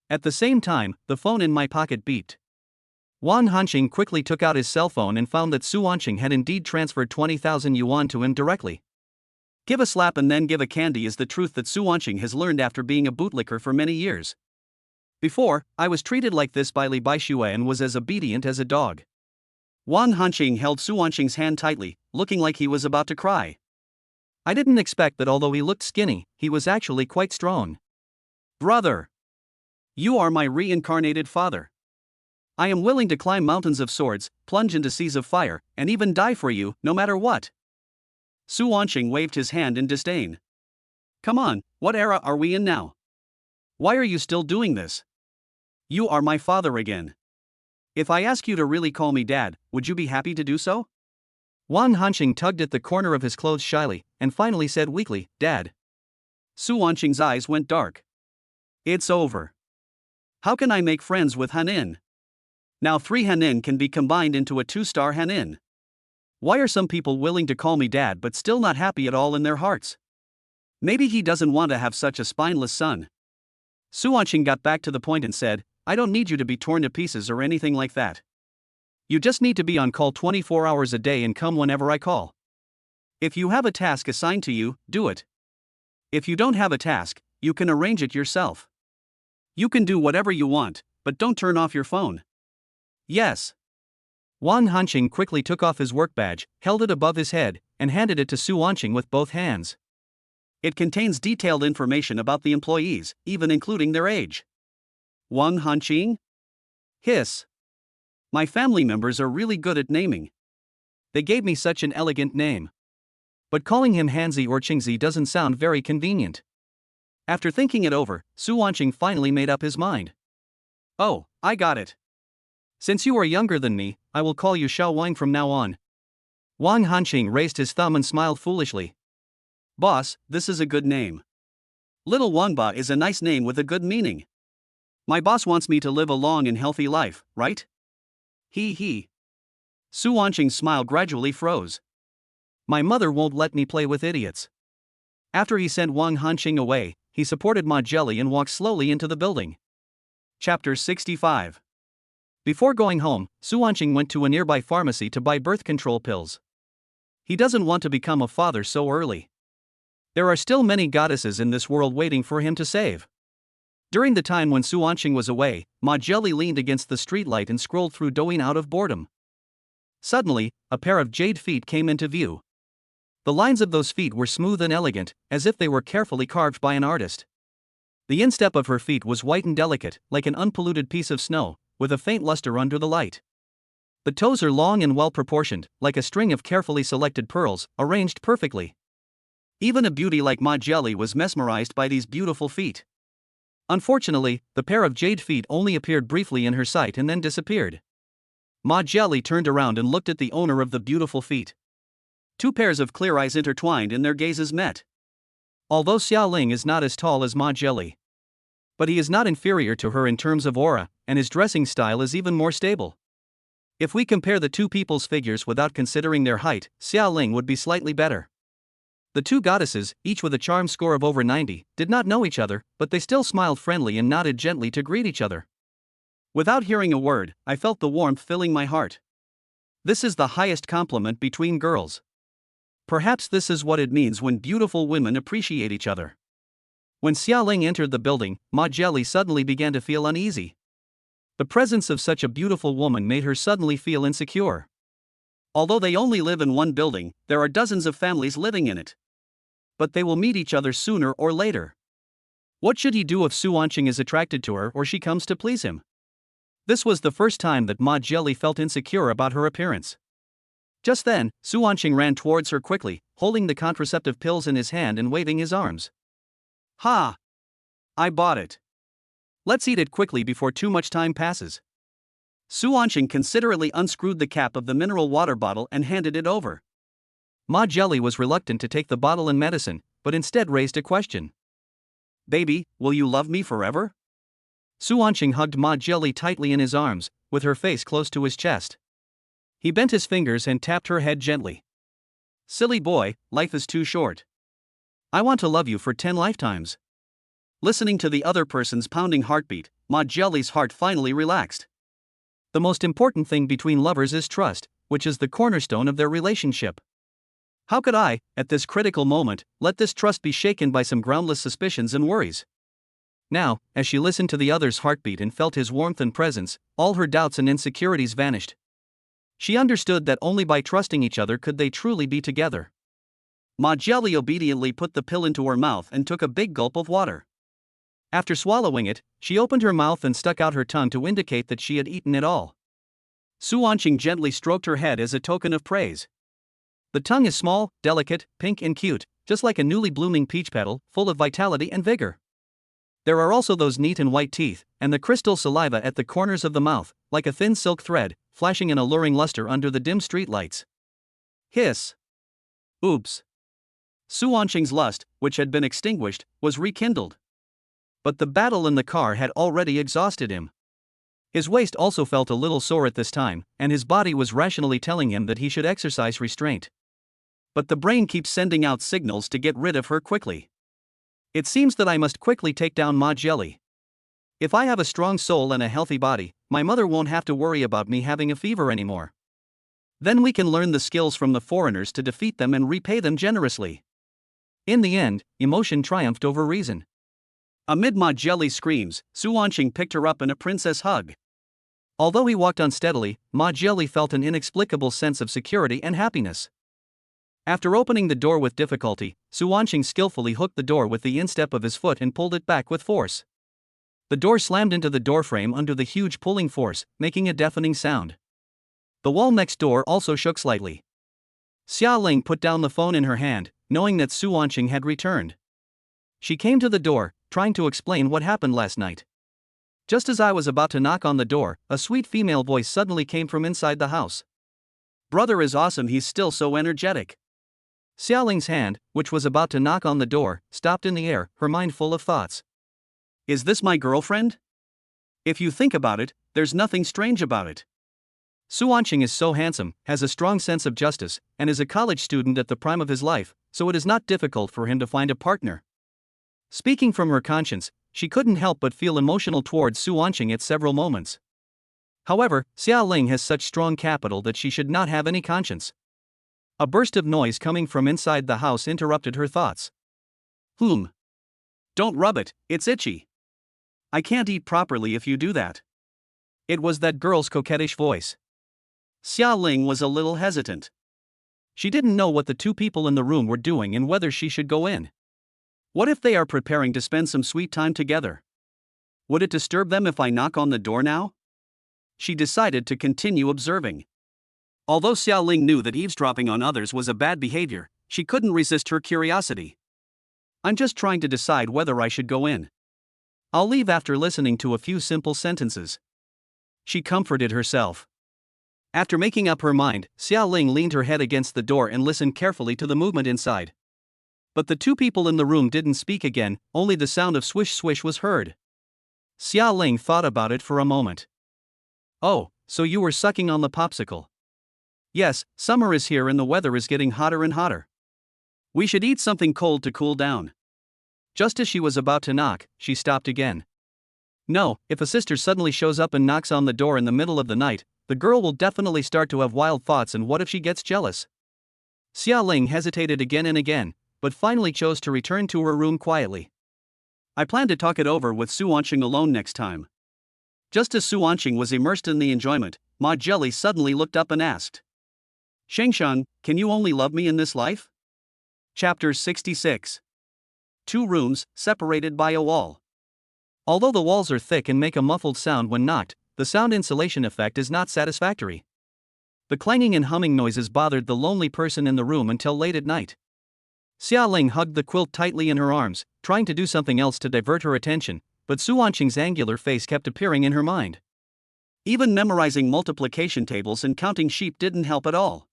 At the same time, the phone in my pocket beeped. Wang Hanqing quickly took out his cell phone and found that Su Wanqing had indeed transferred 20,000 yuan to him directly. Give a slap and then give a candy is the truth that Su Wanqing has learned after being a bootlicker for many years. Before, I was treated like this by Li Baixue and was as obedient as a dog. Wang Hanqing held Su Wanqing's hand tightly, looking like he was about to cry. I didn't expect that although he looked skinny, he was actually quite strong. Brother! You are my reincarnated father. I am willing to climb mountains of swords, plunge into seas of fire, and even die for you, no matter what. Su Wanqing waved his hand in disdain. Come on, what era are we in now? Why are you still doing this? You are my father again. If I ask you to really call me dad, would you be happy to do so? Wang Hanqing tugged at the corner of his clothes shyly, and finally said weakly, Dad. Su Wanqing's eyes went dark. It's over. How can I make friends with Hanin? Now 3 Hanin can be combined into a 2-star Hanin. Why are some people willing to call me dad but still not happy at all in their hearts? Maybe he doesn't want to have such a spineless son. Su Wanqing got back to the point and said, I don't need you to be torn to pieces or anything like that. You just need to be on call 24 hours a day and come whenever I call. If you have a task assigned to you, do it. If you don't have a task, you can arrange it yourself. You can do whatever you want, but don't turn off your phone. Yes. Wang Hanqing quickly took off his work badge, held it above his head, and handed it to Su Wanqing with both hands. It contains detailed information about the employees, even including their age. Wang Hanqing? Hiss. My family members are really good at naming. They gave me such an elegant name. But calling him Hanzi or Qingzi doesn't sound very convenient. After thinking it over, Su Wanqing finally made up his mind. Oh, I got it. Since you are younger than me, I will call you Xiao Wang from now on. Wang Hanqing raised his thumb and smiled foolishly. Boss, this is a good name. Little Wangba is a nice name with a good meaning. My boss wants me to live a long and healthy life, right? He. Su Wanqing's smile gradually froze. My mother won't let me play with idiots. After he sent Wang Hanqing away, he supported Ma Jelly and walked slowly into the building. Chapter 65. Before going home, Su Wanqing went to a nearby pharmacy to buy birth control pills. He doesn't want to become a father so early. There are still many goddesses in this world waiting for him to save. During the time when Su Wanqing was away, Ma Jelly leaned against the streetlight and scrolled through Douyin out of boredom. Suddenly, a pair of jade feet came into view. The lines of those feet were smooth and elegant, as if they were carefully carved by an artist. The instep of her feet was white and delicate, like an unpolluted piece of snow, with a faint luster under the light. The toes are long and well proportioned, like a string of carefully selected pearls, arranged perfectly. Even a beauty like Ma Jelly was mesmerized by these beautiful feet. Unfortunately, the pair of jade feet only appeared briefly in her sight and then disappeared. Ma Jelly turned around and looked at the owner of the beautiful feet. Two pairs of clear eyes intertwined and their gazes met. Although Xiaoling is not as tall as Ma Jelly, but he is not inferior to her in terms of aura, and his dressing style is even more stable. If we compare the two people's figures without considering their height, Xiaoling would be slightly better. The two goddesses, each with a charm score of over 90, did not know each other, but they still smiled friendly and nodded gently to greet each other. Without hearing a word, I felt the warmth filling my heart. This is the highest compliment between girls. Perhaps this is what it means when beautiful women appreciate each other. When Xiaoling entered the building, Ma Jelly suddenly began to feel uneasy. The presence of such a beautiful woman made her suddenly feel insecure. Although they only live in one building, there are dozens of families living in it. But they will meet each other sooner or later. What should he do if Su Wanqing is attracted to her or she comes to please him? This was the first time that Ma Jelly felt insecure about her appearance. Just then, Su Wanqing ran towards her quickly, holding the contraceptive pills in his hand and waving his arms. Ha! I bought it. Let's eat it quickly before too much time passes. Su Wanqing considerately unscrewed the cap of the mineral water bottle and handed it over. Ma Jelly was reluctant to take the bottle and medicine, but instead raised a question. Baby, will you love me forever? Su Wanqing hugged Ma Jelly tightly in his arms, with her face close to his chest. He bent his fingers and tapped her head gently. Silly boy, life is too short. I want to love you for 10 lifetimes. Listening to the other person's pounding heartbeat, Ma Jelly's heart finally relaxed. The most important thing between lovers is trust, which is the cornerstone of their relationship. How could I, at this critical moment, let this trust be shaken by some groundless suspicions and worries? Now, as she listened to the other's heartbeat and felt his warmth and presence, all her doubts and insecurities vanished. She understood that only by trusting each other could they truly be together. Ma Jelly obediently put the pill into her mouth and took a big gulp of water. After swallowing it, she opened her mouth and stuck out her tongue to indicate that she had eaten it all. Su Wanqing gently stroked her head as a token of praise. The tongue is small, delicate, pink and cute, just like a newly blooming peach petal, full of vitality and vigor. There are also those neat and white teeth, and the crystal saliva at the corners of the mouth, like a thin silk thread, flashing an alluring luster under the dim street lights. Hiss! Oops! Su Wanqing's lust, which had been extinguished, was rekindled. But the battle in the car had already exhausted him. His waist also felt a little sore at this time, and his body was rationally telling him that he should exercise restraint. But the brain keeps sending out signals to get rid of her quickly. It seems that I must quickly take down Ma Jelly. If I have a strong soul and a healthy body, my mother won't have to worry about me having a fever anymore. Then we can learn the skills from the foreigners to defeat them and repay them generously. In the end, emotion triumphed over reason. Amid Ma Jelly's screams, Su Wanqing picked her up in a princess hug. Although he walked unsteadily, Ma Jelly felt an inexplicable sense of security and happiness. After opening the door with difficulty, Su Wanqing skillfully hooked the door with the instep of his foot and pulled it back with force. The door slammed into the doorframe under the huge pulling force, making a deafening sound. The wall next door also shook slightly. Xiaoling put down the phone in her hand, knowing that Su Wanqing had returned. She came to the door, trying to explain what happened last night. Just as I was about to knock on the door, a sweet female voice suddenly came from inside the house. Brother is awesome, he's still so energetic. Xiaoling's hand, which was about to knock on the door, stopped in the air, her mind full of thoughts. Is this my girlfriend? If you think about it, there's nothing strange about it. Su Wanqing is so handsome, has a strong sense of justice, and is a college student at the prime of his life, so it is not difficult for him to find a partner. Speaking from her conscience, she couldn't help but feel emotional towards Su Wanqing at several moments. However, Xiaoling has such strong capital that she should not have any conscience. A burst of noise coming from inside the house interrupted her thoughts. Don't rub it, it's itchy. I can't eat properly if you do that. It was that girl's coquettish voice. Xiaoling was a little hesitant. She didn't know what the two people in the room were doing and whether she should go in. What if they are preparing to spend some sweet time together? Would it disturb them if I knock on the door now? She decided to continue observing. Although Xiaoling knew that eavesdropping on others was a bad behavior, she couldn't resist her curiosity. I'm just trying to decide whether I should go in. I'll leave after listening to a few simple sentences. She comforted herself. After making up her mind, Xia Ling leaned her head against the door and listened carefully to the movement inside. But the two people in the room didn't speak again, only the sound of swish swish was heard. Xia Ling thought about it for a moment. Oh, so you were sucking on the popsicle. Yes, summer is here and the weather is getting hotter and hotter. We should eat something cold to cool down. Just as she was about to knock, she stopped again. No, if a sister suddenly shows up and knocks on the door in the middle of the night, the girl will definitely start to have wild thoughts, and what if she gets jealous? Xia Ling hesitated again and again, but finally chose to return to her room quietly. I plan to talk it over with Su Wanqing alone next time. Just as Su Wanqing was immersed in the enjoyment, Ma Jelly suddenly looked up and asked, Shengshan, can you only love me in this life? Chapter 66. Two rooms, separated by a wall. Although the walls are thick and make a muffled sound when knocked, the sound insulation effect is not satisfactory. The clanging and humming noises bothered the lonely person in the room until late at night. Xia Ling hugged the quilt tightly in her arms, trying to do something else to divert her attention, but Su Wanqing's angular face kept appearing in her mind. Even memorizing multiplication tables and counting sheep didn't help at all.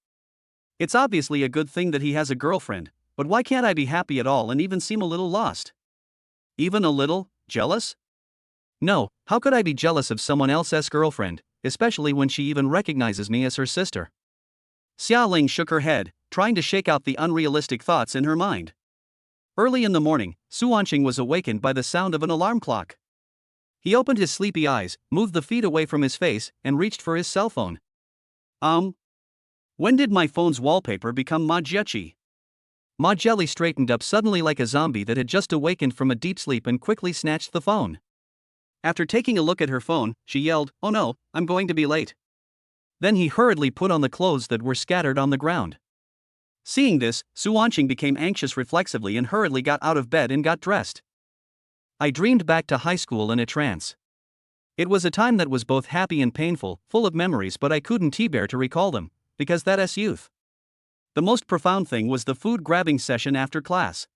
It's obviously a good thing that he has a girlfriend, but why can't I be happy at all and even seem a little lost? Even a little jealous? No, how could I be jealous of someone else's girlfriend, especially when she even recognizes me as her sister? Xia Ling shook her head, trying to shake out the unrealistic thoughts in her mind. Early in the morning, Su Wanqing was awakened by the sound of an alarm clock. He opened his sleepy eyes, moved the feet away from his face, and reached for his cell phone. When did my phone's wallpaper become Ma Jelly? Ma Jelly straightened up suddenly like a zombie that had just awakened from a deep sleep and quickly snatched the phone. After taking a look at her phone, she yelled, "Oh no, I'm going to be late." Then he hurriedly put on the clothes that were scattered on the ground. Seeing this, Su Wanqing became anxious reflexively and hurriedly got out of bed and got dressed. I dreamed back to high school in a trance. It was a time that was both happy and painful, full of memories, but I couldn't bear to recall them, because that's youth. The most profound thing was the food grabbing session after class.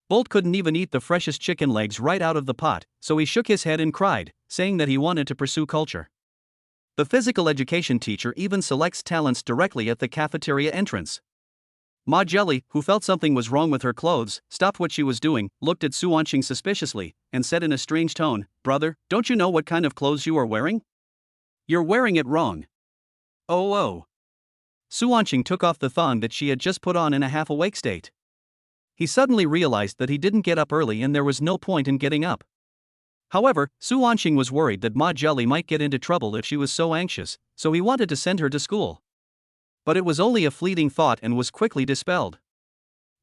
Bolt couldn't even eat the freshest chicken legs right out of the pot, so he shook his head and cried, saying that he wanted to pursue culture. The physical education teacher even selects talents directly at the cafeteria entrance. Ma Jelly, who felt something was wrong with her clothes, stopped what she was doing, looked at Su Wanqing suspiciously, and said in a strange tone, "Brother, don't you know what kind of clothes you are wearing? You're wearing it wrong." Oh. Su Wanqing took off the thong that she had just put on in a half-awake state. He suddenly realized that he didn't get up early and there was no point in getting up. However, Su Wanqing was worried that Ma Jelly might get into trouble if she was so anxious, so he wanted to send her to school. But it was only a fleeting thought and was quickly dispelled.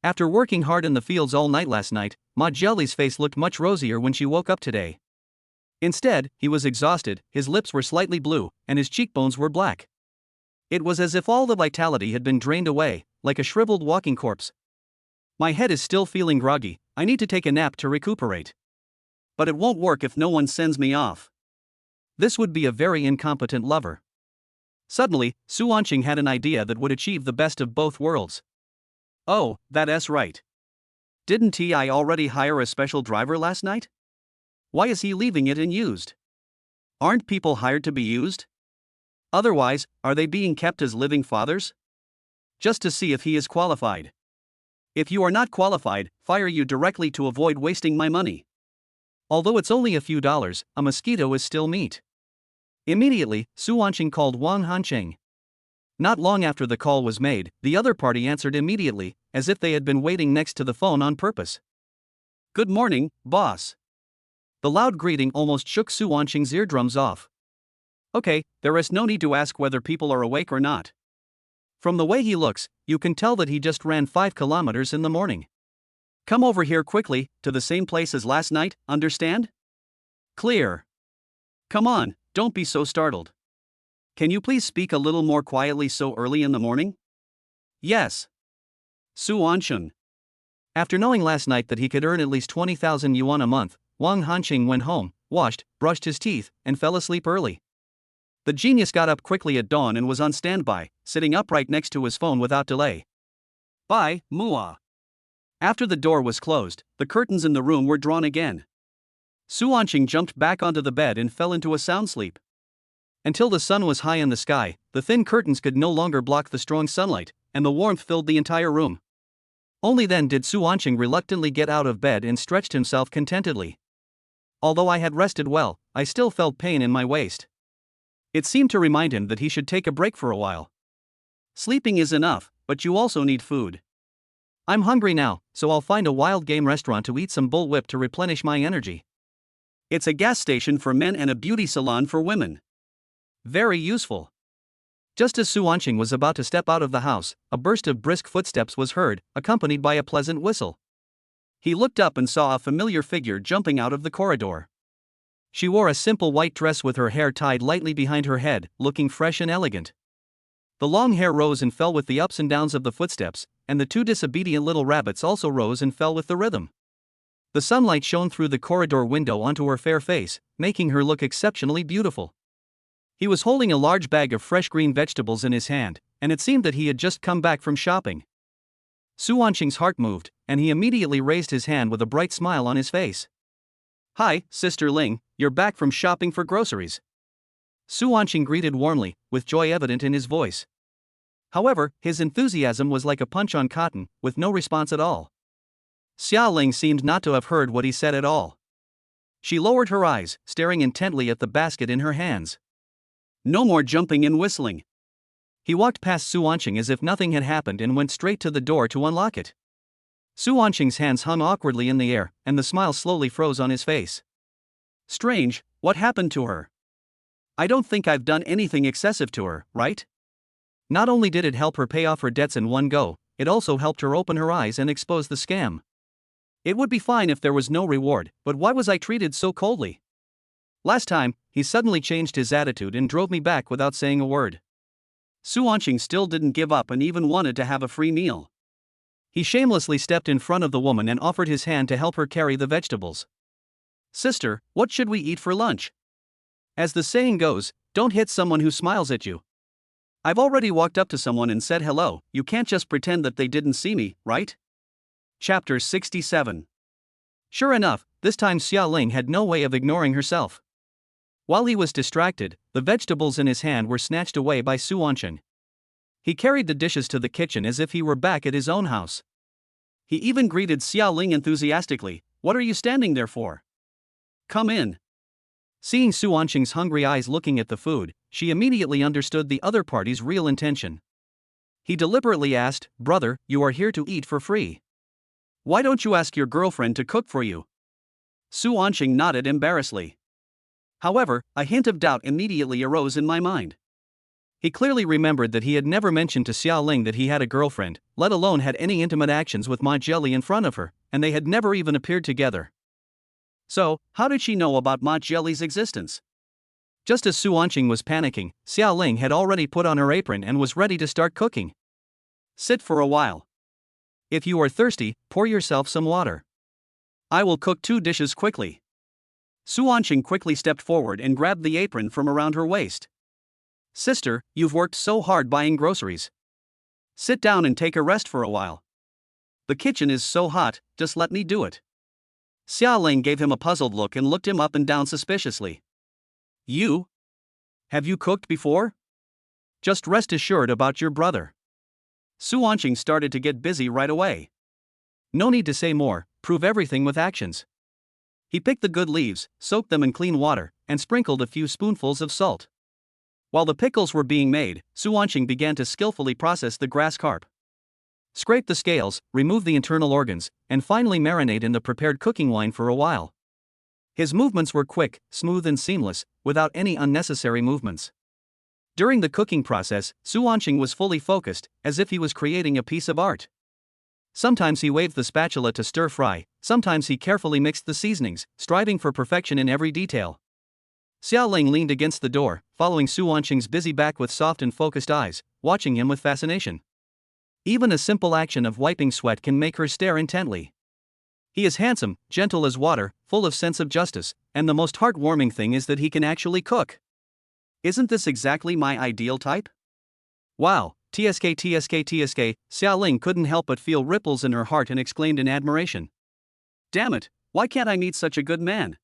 After working hard in the fields all night last night, Ma Jelly's face looked much rosier when she woke up today. Instead, he was exhausted, his lips were slightly blue, and his cheekbones were black. It was as if all the vitality had been drained away, like a shriveled walking corpse. My head is still feeling groggy, I need to take a nap to recuperate. But it won't work if no one sends me off. This would be a very incompetent lover. Suddenly, Su Wanqing had an idea that would achieve the best of both worlds. Oh, that's right. Didn't I already hire a special driver last night? Why is he leaving it unused? Aren't people hired to be used? Otherwise, are they being kept as living fathers? Just to see if he is qualified. If you are not qualified, fire you directly to avoid wasting my money. Although it's only a few dollars, a mosquito is still meat. Immediately, Su Wanqing called Wang Hanqing. Not long after the call was made, the other party answered immediately, as if they had been waiting next to the phone on purpose. "Good morning, boss." The loud greeting almost shook Su Wanqing's eardrums off. Okay, there is no need to ask whether people are awake or not. From the way he looks, you can tell that he just ran 5 kilometers in the morning. Come over here quickly, to the same place as last night, understand? Clear. Come on, don't be so startled. Can you please speak a little more quietly so early in the morning? Yes. Su Wanqing. After knowing last night that he could earn at least 20,000 yuan a month, Wang Hanqing went home, washed, brushed his teeth, and fell asleep early. The genius got up quickly at dawn and was on standby, sitting upright next to his phone without delay. Bye, Mua. After the door was closed, the curtains in the room were drawn again. Su Wanqing jumped back onto the bed and fell into a sound sleep. Until the sun was high in the sky, the thin curtains could no longer block the strong sunlight, and the warmth filled the entire room. Only then did Su Wanqing reluctantly get out of bed and stretched himself contentedly. Although I had rested well, I still felt pain in my waist. It seemed to remind him that he should take a break for a while. Sleeping is enough, but you also need food. I'm hungry now, so I'll find a wild game restaurant to eat some bullwhip to replenish my energy. It's a gas station for men and a beauty salon for women. Very useful. Just as Su Wanqing was about to step out of the house, a burst of brisk footsteps was heard, accompanied by a pleasant whistle. He looked up and saw a familiar figure jumping out of the corridor. She wore a simple white dress with her hair tied lightly behind her head, looking fresh and elegant. The long hair rose and fell with the ups and downs of the footsteps, and the two disobedient little rabbits also rose and fell with the rhythm. The sunlight shone through the corridor window onto her fair face, making her look exceptionally beautiful. He was holding a large bag of fresh green vegetables in his hand, and it seemed that he had just come back from shopping. Su Wanqing's heart moved, and he immediately raised his hand with a bright smile on his face. "Hi, Sister Ling, you're back from shopping for groceries." Su Wanqing greeted warmly, with joy evident in his voice. However, his enthusiasm was like a punch on cotton, with no response at all. Xia Ling seemed not to have heard what he said at all. She lowered her eyes, staring intently at the basket in her hands. No more jumping and whistling. He walked past Su Wanqing as if nothing had happened and went straight to the door to unlock it. Su Wanqing's hands hung awkwardly in the air, and the smile slowly froze on his face. Strange, what happened to her? I don't think I've done anything excessive to her, right? Not only did it help her pay off her debts in one go, it also helped her open her eyes and expose the scam. It would be fine if there was no reward, but why was I treated so coldly? Last time, he suddenly changed his attitude and drove me back without saying a word. Su Wanqing still didn't give up and even wanted to have a free meal. He shamelessly stepped in front of the woman and offered his hand to help her carry the vegetables. "Sister, what should we eat for lunch?" As the saying goes, don't hit someone who smiles at you. I've already walked up to someone and said hello, you can't just pretend that they didn't see me, right? Chapter 67. Sure enough, this time Xia Ling had no way of ignoring herself. While he was distracted, the vegetables in his hand were snatched away by Su Wanqing. He carried the dishes to the kitchen as if he were back at his own house. He even greeted Xia Ling enthusiastically. "What are you standing there for? Come in." Seeing Su Wanqing's hungry eyes looking at the food, she immediately understood the other party's real intention. He deliberately asked, "Brother, you are here to eat for free. Why don't you ask your girlfriend to cook for you?" Su Wanqing nodded embarrassedly. However, a hint of doubt immediately arose in my mind. He clearly remembered that he had never mentioned to Xia Ling that he had a girlfriend, let alone had any intimate actions with Ma Jelly in front of her, and they had never even appeared together. So, how did she know about Ma Jelly's existence? Just as Su Wanqing was panicking, Xia Ling had already put on her apron and was ready to start cooking. "Sit for a while. If you are thirsty, pour yourself some water. I will cook 2 dishes quickly." Su Wanqing quickly stepped forward and grabbed the apron from around her waist. "Sister, you've worked so hard buying groceries. Sit down and take a rest for a while. The kitchen is so hot, just let me do it." Xia Ling gave him a puzzled look and looked him up and down suspiciously. "You? Have you cooked before? Just rest assured about your brother." Su Wanqing started to get busy right away. No need to say more, prove everything with actions. He picked the good leaves, soaked them in clean water, and sprinkled a few spoonfuls of salt. While the pickles were being made, Su Wanqing began to skillfully process the grass carp. Scrape the scales, remove the internal organs, and finally marinate in the prepared cooking wine for a while. His movements were quick, smooth and seamless, without any unnecessary movements. During the cooking process, Su Wanqing was fully focused, as if he was creating a piece of art. Sometimes he waved the spatula to stir fry, sometimes he carefully mixed the seasonings, striving for perfection in every detail. Xia Ling leaned against the door, following Su Wanqing's busy back with soft and focused eyes, watching him with fascination. Even a simple action of wiping sweat can make her stare intently. He is handsome, gentle as water, full of sense of justice, and the most heartwarming thing is that he can actually cook. Isn't this exactly my ideal type? Wow, TSK. Xia Ling couldn't help but feel ripples in her heart and exclaimed in admiration. Damn it, why can't I meet such a good man?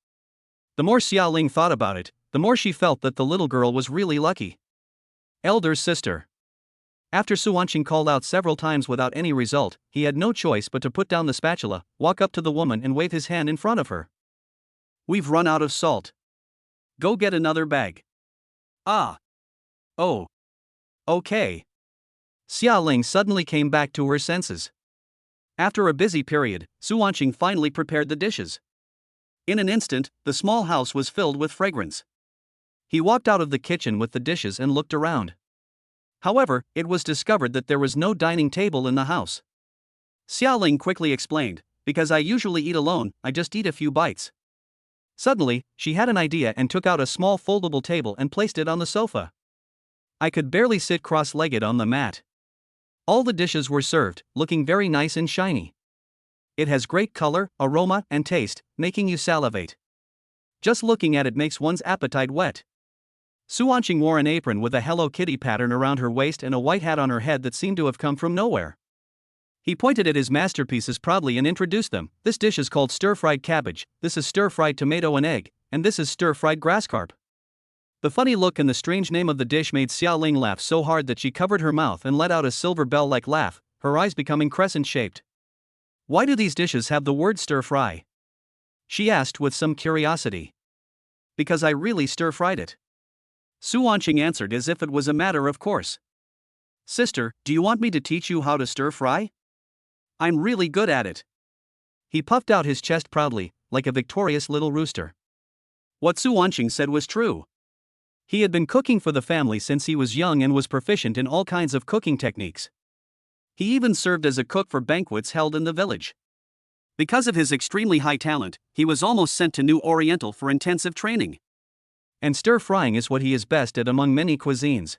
The more Xia Ling thought about it, the more she felt that the little girl was really lucky. Elder sister. After Suanqing called out several times without any result, he had no choice but to put down the spatula, walk up to the woman and wave his hand in front of her. We've run out of salt. Go get another bag. Ah. Oh. Okay. Xia Ling suddenly came back to her senses. After a busy period, Suanqing finally prepared the dishes. In an instant, the small house was filled with fragrance. He walked out of the kitchen with the dishes and looked around. However, it was discovered that there was no dining table in the house. Xia Ling quickly explained, because I usually eat alone, I just eat a few bites. Suddenly, she had an idea and took out a small foldable table and placed it on the sofa. I could barely sit cross-legged on the mat. All the dishes were served, looking very nice and shiny. It has great color, aroma, and taste, making you salivate. Just looking at it makes one's appetite wet. Suanqing wore an apron with a Hello Kitty pattern around her waist and a white hat on her head that seemed to have come from nowhere. He pointed at his masterpieces proudly and introduced them. This dish is called stir-fried cabbage, this is stir-fried tomato and egg, and this is stir-fried grass carp. The funny look and the strange name of the dish made Xia Ling laugh so hard that she covered her mouth and let out a silver bell-like laugh, her eyes becoming crescent-shaped. Why do these dishes have the word stir-fry? She asked with some curiosity. Because I really stir-fried it. Suanqing answered as if it was a matter of course. Sister, do you want me to teach you how to stir-fry? I'm really good at it. He puffed out his chest proudly, like a victorious little rooster. What Suanqing said was true. He had been cooking for the family since he was young and was proficient in all kinds of cooking techniques. He even served as a cook for banquets held in the village. Because of his extremely high talent, he was almost sent to New Oriental for intensive training. And stir-frying is what he is best at among many cuisines.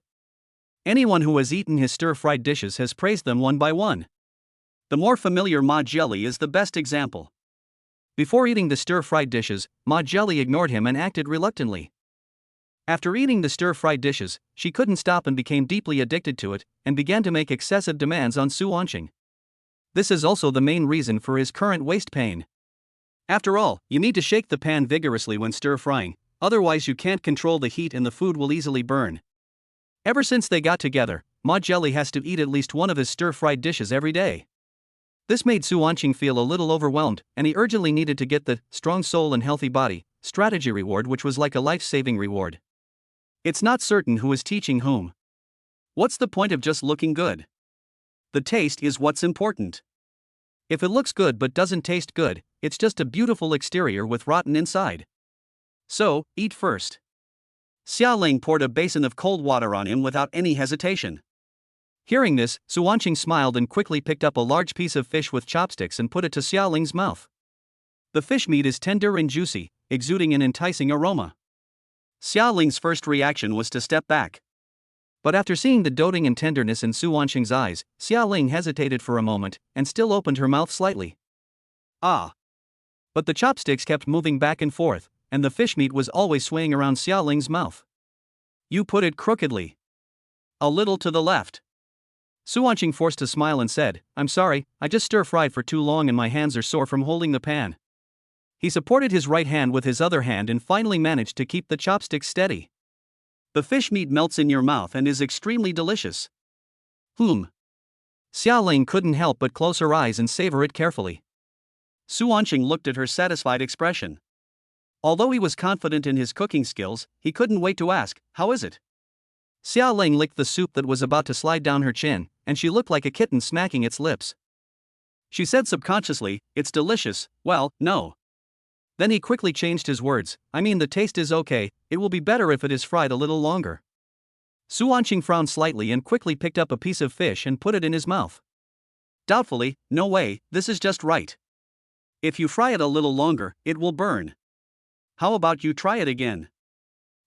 Anyone who has eaten his stir-fried dishes has praised them one by one. The more familiar Ma Jelly is the best example. Before eating the stir-fried dishes, Ma Jelly ignored him and acted reluctantly. After eating the stir-fried dishes, she couldn't stop and became deeply addicted to it, and began to make excessive demands on Suanqing. This is also the main reason for his current waist pain. After all, you need to shake the pan vigorously when stir-frying, otherwise you can't control the heat and the food will easily burn. Ever since they got together, Ma Jelly has to eat at least one of his stir-fried dishes every day. This made Suanqing feel a little overwhelmed, and he urgently needed to get the strong soul and healthy body strategy reward, which was like a life-saving reward. It's not certain who is teaching whom. What's the point of just looking good? The taste is what's important. If it looks good but doesn't taste good, it's just a beautiful exterior with rotten inside. So, eat first. Xia Ling poured a basin of cold water on him without any hesitation. Hearing this, Suanqing smiled and quickly picked up a large piece of fish with chopsticks and put it to Xia Ling's mouth. The fish meat is tender and juicy, exuding an enticing aroma. Xia Ling's first reaction was to step back. But after seeing the doting and tenderness in Suanqing's eyes, Xia Ling hesitated for a moment, and still opened her mouth slightly. Ah! But the chopsticks kept moving back and forth, and the fish meat was always swaying around Xia Ling's mouth. You put it crookedly. A little to the left. Suanqing forced a smile and said, I'm sorry, I just stir-fried for too long and my hands are sore from holding the pan. He supported his right hand with his other hand and finally managed to keep the chopsticks steady. The fish meat melts in your mouth and is extremely delicious. Xia Ling couldn't help but close her eyes and savor it carefully. Suanqing looked at her satisfied expression. Although he was confident in his cooking skills, he couldn't wait to ask, how is it? Xia Ling licked the soup that was about to slide down her chin, and she looked like a kitten smacking its lips. She said subconsciously, it's delicious, well, no. Then he quickly changed his words, I mean the taste is okay, it will be better if it is fried a little longer. Suanqing frowned slightly and quickly picked up a piece of fish and put it in his mouth. Doubtfully, no way, this is just right. If you fry it a little longer, it will burn. How about you try it again?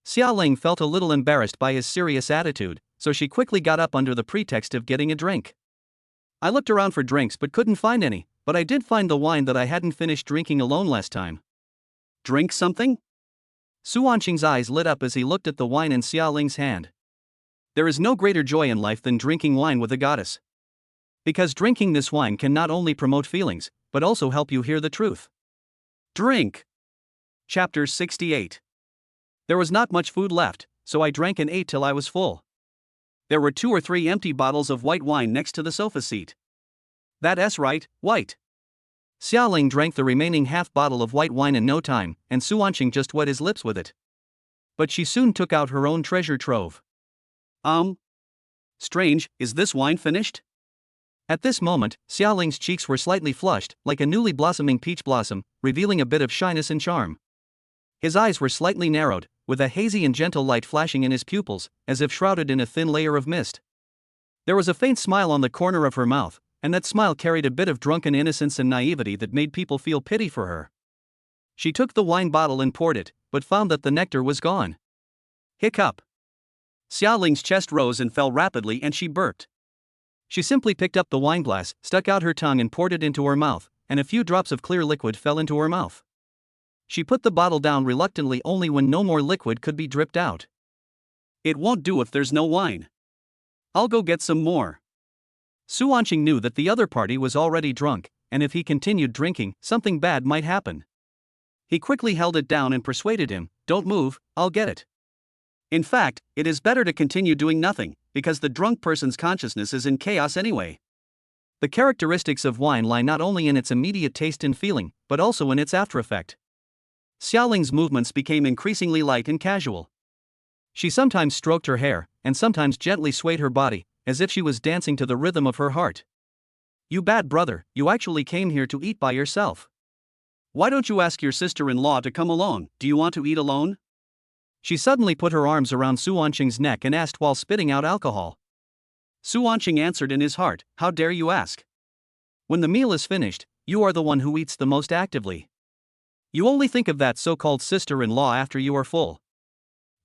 Xia Ling felt a little embarrassed by his serious attitude, so she quickly got up under the pretext of getting a drink. I looked around for drinks but couldn't find any, but I did find the wine that I hadn't finished drinking alone last time. Drink something? Suanqing's eyes lit up as he looked at the wine in Xia Ling's hand. There is no greater joy in life than drinking wine with a goddess. Because drinking this wine can not only promote feelings, but also help you hear the truth. Drink! Chapter 68. There was not much food left, so I drank and ate till I was full. There were 2 or 3 empty bottles of white wine next to the sofa seat. That's right, white. Xiaoling drank the remaining half bottle of white wine in no time, and Suanqing just wet his lips with it. But she soon took out her own treasure trove. Strange, is this wine finished? At this moment, Xiaoling's cheeks were slightly flushed, like a newly blossoming peach blossom, revealing a bit of shyness and charm. His eyes were slightly narrowed, with a hazy and gentle light flashing in his pupils, as if shrouded in a thin layer of mist. There was a faint smile on the corner of her mouth, and that smile carried a bit of drunken innocence and naivety that made people feel pity for her. She took the wine bottle and poured it, but found that the nectar was gone. Hiccup. Xiaoling's chest rose and fell rapidly and she burped. She simply picked up the wineglass, stuck out her tongue and poured it into her mouth, and a few drops of clear liquid fell into her mouth. She put the bottle down reluctantly only when no more liquid could be dripped out. It won't do if there's no wine. I'll go get some more. Suanqing knew that the other party was already drunk, and if he continued drinking, something bad might happen. He quickly held it down and persuaded him, "Don't move, I'll get it." In fact, it is better to continue doing nothing, because the drunk person's consciousness is in chaos anyway. The characteristics of wine lie not only in its immediate taste and feeling, but also in its aftereffect. Xiaoling's movements became increasingly light and casual. She sometimes stroked her hair, and sometimes gently swayed her body, as if she was dancing to the rhythm of her heart. "You bad brother, you actually came here to eat by yourself. Why don't you ask your sister-in-law to come along? Do you want to eat alone?" She suddenly put her arms around Suanqing's neck and asked while spitting out alcohol. Suanqing answered in his heart, "How dare you ask? When the meal is finished, you are the one who eats the most actively. You only think of that so-called sister-in-law after you are full."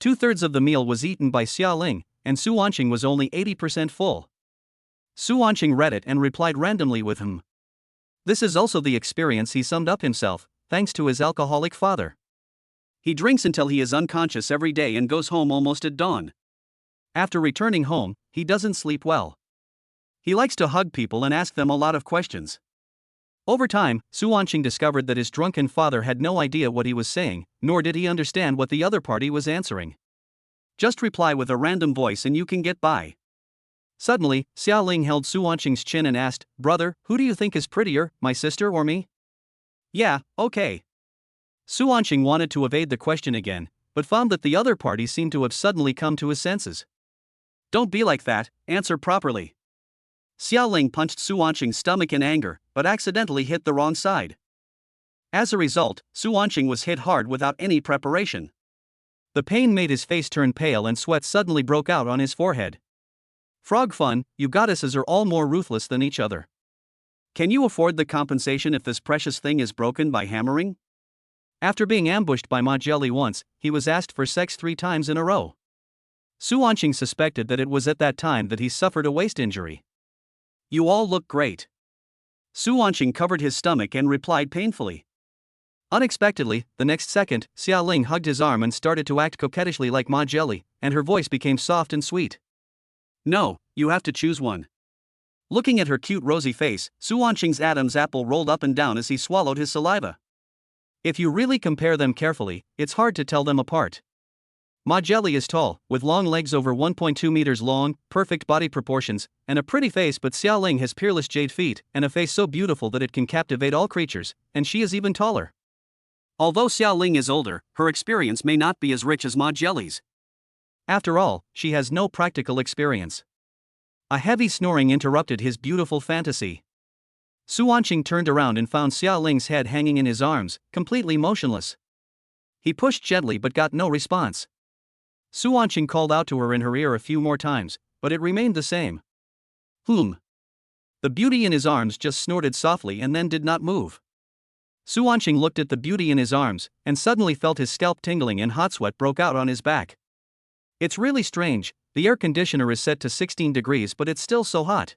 2/3 of the meal was eaten by Xiaoling, and Suanqing was only 80% full. Suanqing read it and replied randomly with him. This is also the experience he summed up himself, thanks to his alcoholic father. He drinks until he is unconscious every day and goes home almost at dawn. After returning home, he doesn't sleep well. He likes to hug people and ask them a lot of questions. Over time, Suanqing discovered that his drunken father had no idea what he was saying, nor did he understand what the other party was answering. Just reply with a random voice and you can get by. Suddenly, Xiaoling held Suanqing's chin and asked, "Brother, who do you think is prettier, my sister or me?" "Yeah, okay." Suanqing wanted to evade the question again, but found that the other party seemed to have suddenly come to his senses. "Don't be like that, answer properly." Xiaoling punched Suanqing's stomach in anger, but accidentally hit the wrong side. As a result, Suanqing was hit hard without any preparation. The pain made his face turn pale and sweat suddenly broke out on his forehead. Frog fun, you goddesses are all more ruthless than each other. Can you afford the compensation if this precious thing is broken by hammering? After being ambushed by Ma Jelly once, he was asked for sex 3 times in a row. Suanqing suspected that it was at that time that he suffered a waist injury. "You all look great." Suanqing covered his stomach and replied painfully. Unexpectedly, the next second, Xiaoling hugged his arm and started to act coquettishly like Ma Jelly, and her voice became soft and sweet. "No, you have to choose one." Looking at her cute rosy face, Suanqing's Adam's apple rolled up and down as he swallowed his saliva. If you really compare them carefully, it's hard to tell them apart. Ma Jelly is tall, with long legs over 1.2 meters long, perfect body proportions, and a pretty face, but Xiaoling has peerless jade feet, and a face so beautiful that it can captivate all creatures, and she is even taller. Although Xiaoling is older, her experience may not be as rich as Ma Jelly's. After all, she has no practical experience. A heavy snoring interrupted his beautiful fantasy. Suanqing turned around and found Xiaoling's head hanging in his arms, completely motionless. He pushed gently but got no response. Suanqing called out to her in her ear a few more times, but it remained the same. The beauty in his arms just snorted softly and then did not move. Suanqing looked at the beauty in his arms, and suddenly felt his scalp tingling and hot sweat broke out on his back. It's really strange, the air conditioner is set to 16 degrees but it's still so hot.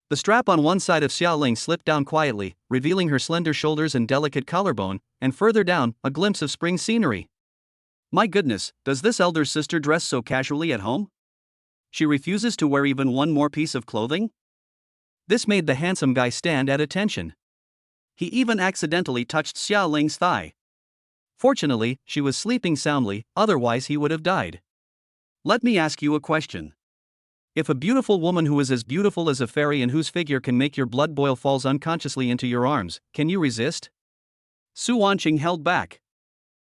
The strap on one side of Xiaoling slipped down quietly, revealing her slender shoulders and delicate collarbone, and further down, a glimpse of spring scenery. My goodness, does this elder sister dress so casually at home? She refuses to wear even one more piece of clothing? This made the handsome guy stand at attention. He even accidentally touched Xiaoling's thigh. Fortunately, she was sleeping soundly, otherwise he would have died. Let me ask you a question. If a beautiful woman who is as beautiful as a fairy and whose figure can make your blood boil falls unconsciously into your arms, can you resist? Su Wanqing held back.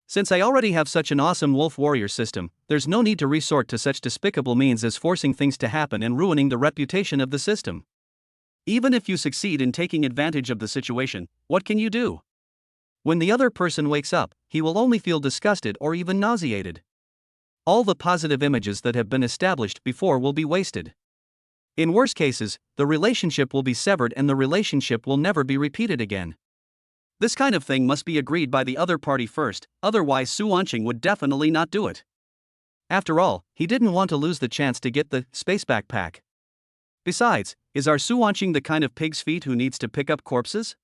Since I already have such an awesome wolf warrior system, there's no need to resort to such despicable means as forcing things to happen and ruining the reputation of the system. Even if you succeed in taking advantage of the situation, what can you do? When the other person wakes up, he will only feel disgusted or even nauseated. All the positive images that have been established before will be wasted. In worst cases, the relationship will be severed and the relationship will never be repeated again. This kind of thing must be agreed by the other party first, otherwise Su Wanqing would definitely not do it. After all, he didn't want to lose the chance to get the space backpack. Besides, is our Su Wanqing the kind of pig's feet who needs to pick up corpses?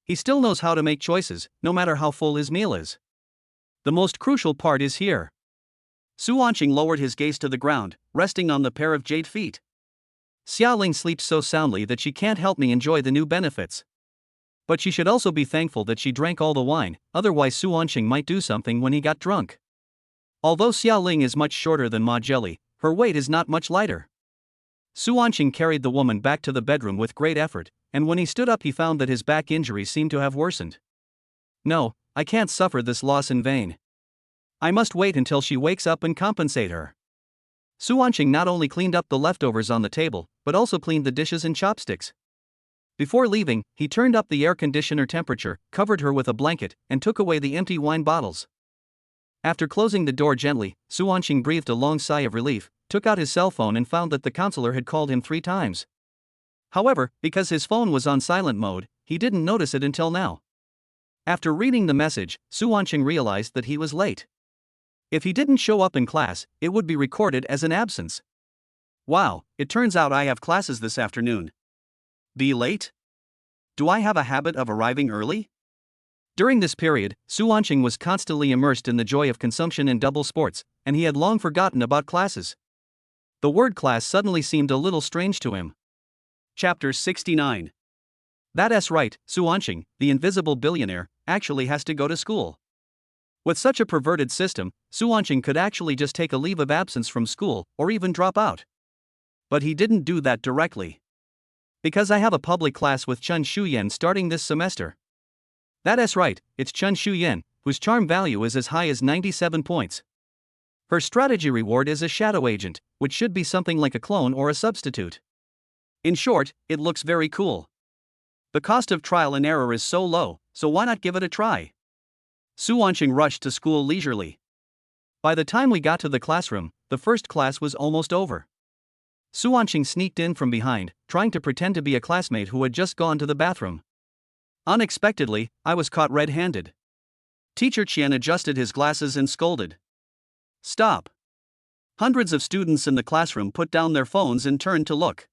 He still knows how to make choices, no matter how full his meal is. The most crucial part is here. Su Wanqing lowered his gaze to the ground, resting on the pair of jade feet. Xiaoling sleeps so soundly that she can't help me enjoy the new benefits. But she should also be thankful that she drank all the wine, otherwise Su Wanqing might do something when he got drunk. Although Xiaoling is much shorter than Ma Jelly, her weight is not much lighter. Su Wanqing carried the woman back to the bedroom with great effort, and when he stood up he found that his back injury seemed to have worsened. No, I can't suffer this loss in vain. I must wait until she wakes up and compensate her. Su Wanqing not only cleaned up the leftovers on the table, but also cleaned the dishes and chopsticks. Before leaving, he turned up the air conditioner temperature, covered her with a blanket, and took away the empty wine bottles. After closing the door gently, Su Wanqing breathed a long sigh of relief, took out his cell phone and found that the counselor had called him 3 times. However, because his phone was on silent mode, he didn't notice it until now. After reading the message, Su Wanqing realized that he was late. If he didn't show up in class, it would be recorded as an absence. Wow, it turns out I have classes this afternoon. Be late? Do I have a habit of arriving early? During this period, Su Wanqing was constantly immersed in the joy of consumption and double sports, and he had long forgotten about classes. The word class suddenly seemed a little strange to him. Chapter 69. That's right, Su Wanqing, the invisible billionaire, actually has to go to school. With such a perverted system, Su Wanqing could actually just take a leave of absence from school, or even drop out. But he didn't do that directly. Because I have a public class with Chen Shuyan starting this semester. That's right, it's Chen Shuyan, whose charm value is as high as 97 points. Her strategy reward is a shadow agent, which should be something like a clone or a substitute. In short, it looks very cool. The cost of trial and error is so low, so why not give it a try? Su Wanqing rushed to school leisurely. By the time we got to the classroom, the first class was almost over. Su Wanqing sneaked in from behind, trying to pretend to be a classmate who had just gone to the bathroom. Unexpectedly, I was caught red-handed. Teacher Qian adjusted his glasses and scolded. Stop! Hundreds of students in the classroom put down their phones and turned to look.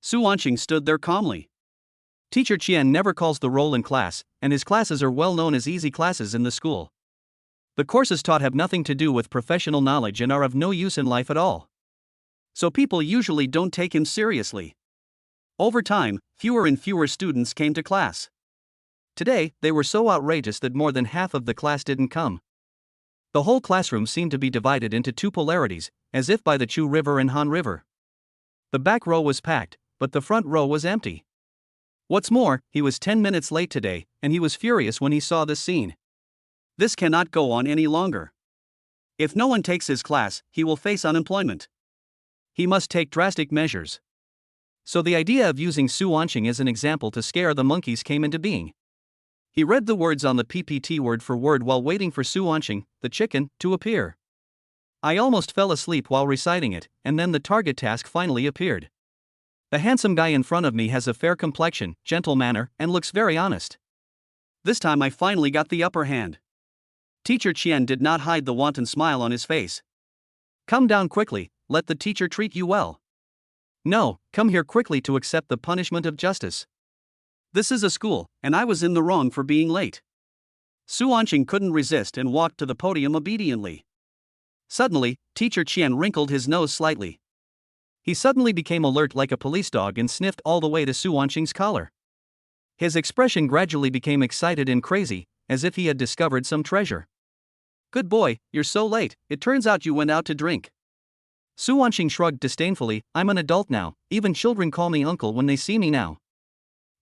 Su Wanqing stood there calmly. Teacher Qian never calls the roll in class, and his classes are well known as easy classes in the school. The courses taught have nothing to do with professional knowledge and are of no use in life at all. So people usually don't take him seriously. Over time, fewer and fewer students came to class. Today, they were so outrageous that more than half of the class didn't come. The whole classroom seemed to be divided into 2 polarities, as if by the Chu River and Han River. The back row was packed, but the front row was empty. What's more, he was 10 minutes late today, and he was furious when he saw this scene. This cannot go on any longer. If no one takes his class, he will face unemployment. He must take drastic measures. So the idea of using Su Wanqing as an example to scare the monkeys came into being. He read the words on the PPT word for word while waiting for Su Wanqing, the chicken, to appear. I almost fell asleep while reciting it, and then the target task finally appeared. The handsome guy in front of me has a fair complexion, gentle manner, and looks very honest. This time I finally got the upper hand. Teacher Qian did not hide the wanton smile on his face. Come down quickly, let the teacher treat you well. No, come here quickly to accept the punishment of justice. This is a school, and I was in the wrong for being late. Su Wanqing couldn't resist and walked to the podium obediently. Suddenly, Teacher Qian wrinkled his nose slightly. He suddenly became alert like a police dog and sniffed all the way to Su Wanqing's collar. His expression gradually became excited and crazy, as if he had discovered some treasure. "Good boy, you're so late, it turns out you went out to drink." Su Wanqing shrugged disdainfully. "I'm an adult now, even children call me uncle when they see me now.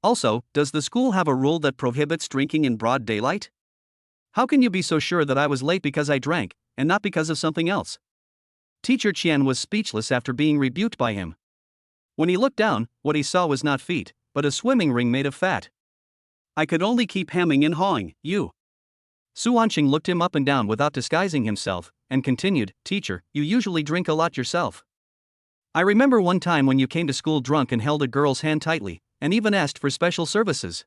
Also, does the school have a rule that prohibits drinking in broad daylight? How can you be so sure that I was late because I drank, and not because of something else?" Teacher Qian was speechless after being rebuked by him. When he looked down, what he saw was not feet, but a swimming ring made of fat. "I could only keep hemming and hawing, you." Su Wanqing looked him up and down without disguising himself, and continued, "Teacher, you usually drink a lot yourself. I remember one time when you came to school drunk and held a girl's hand tightly, and even asked for special services.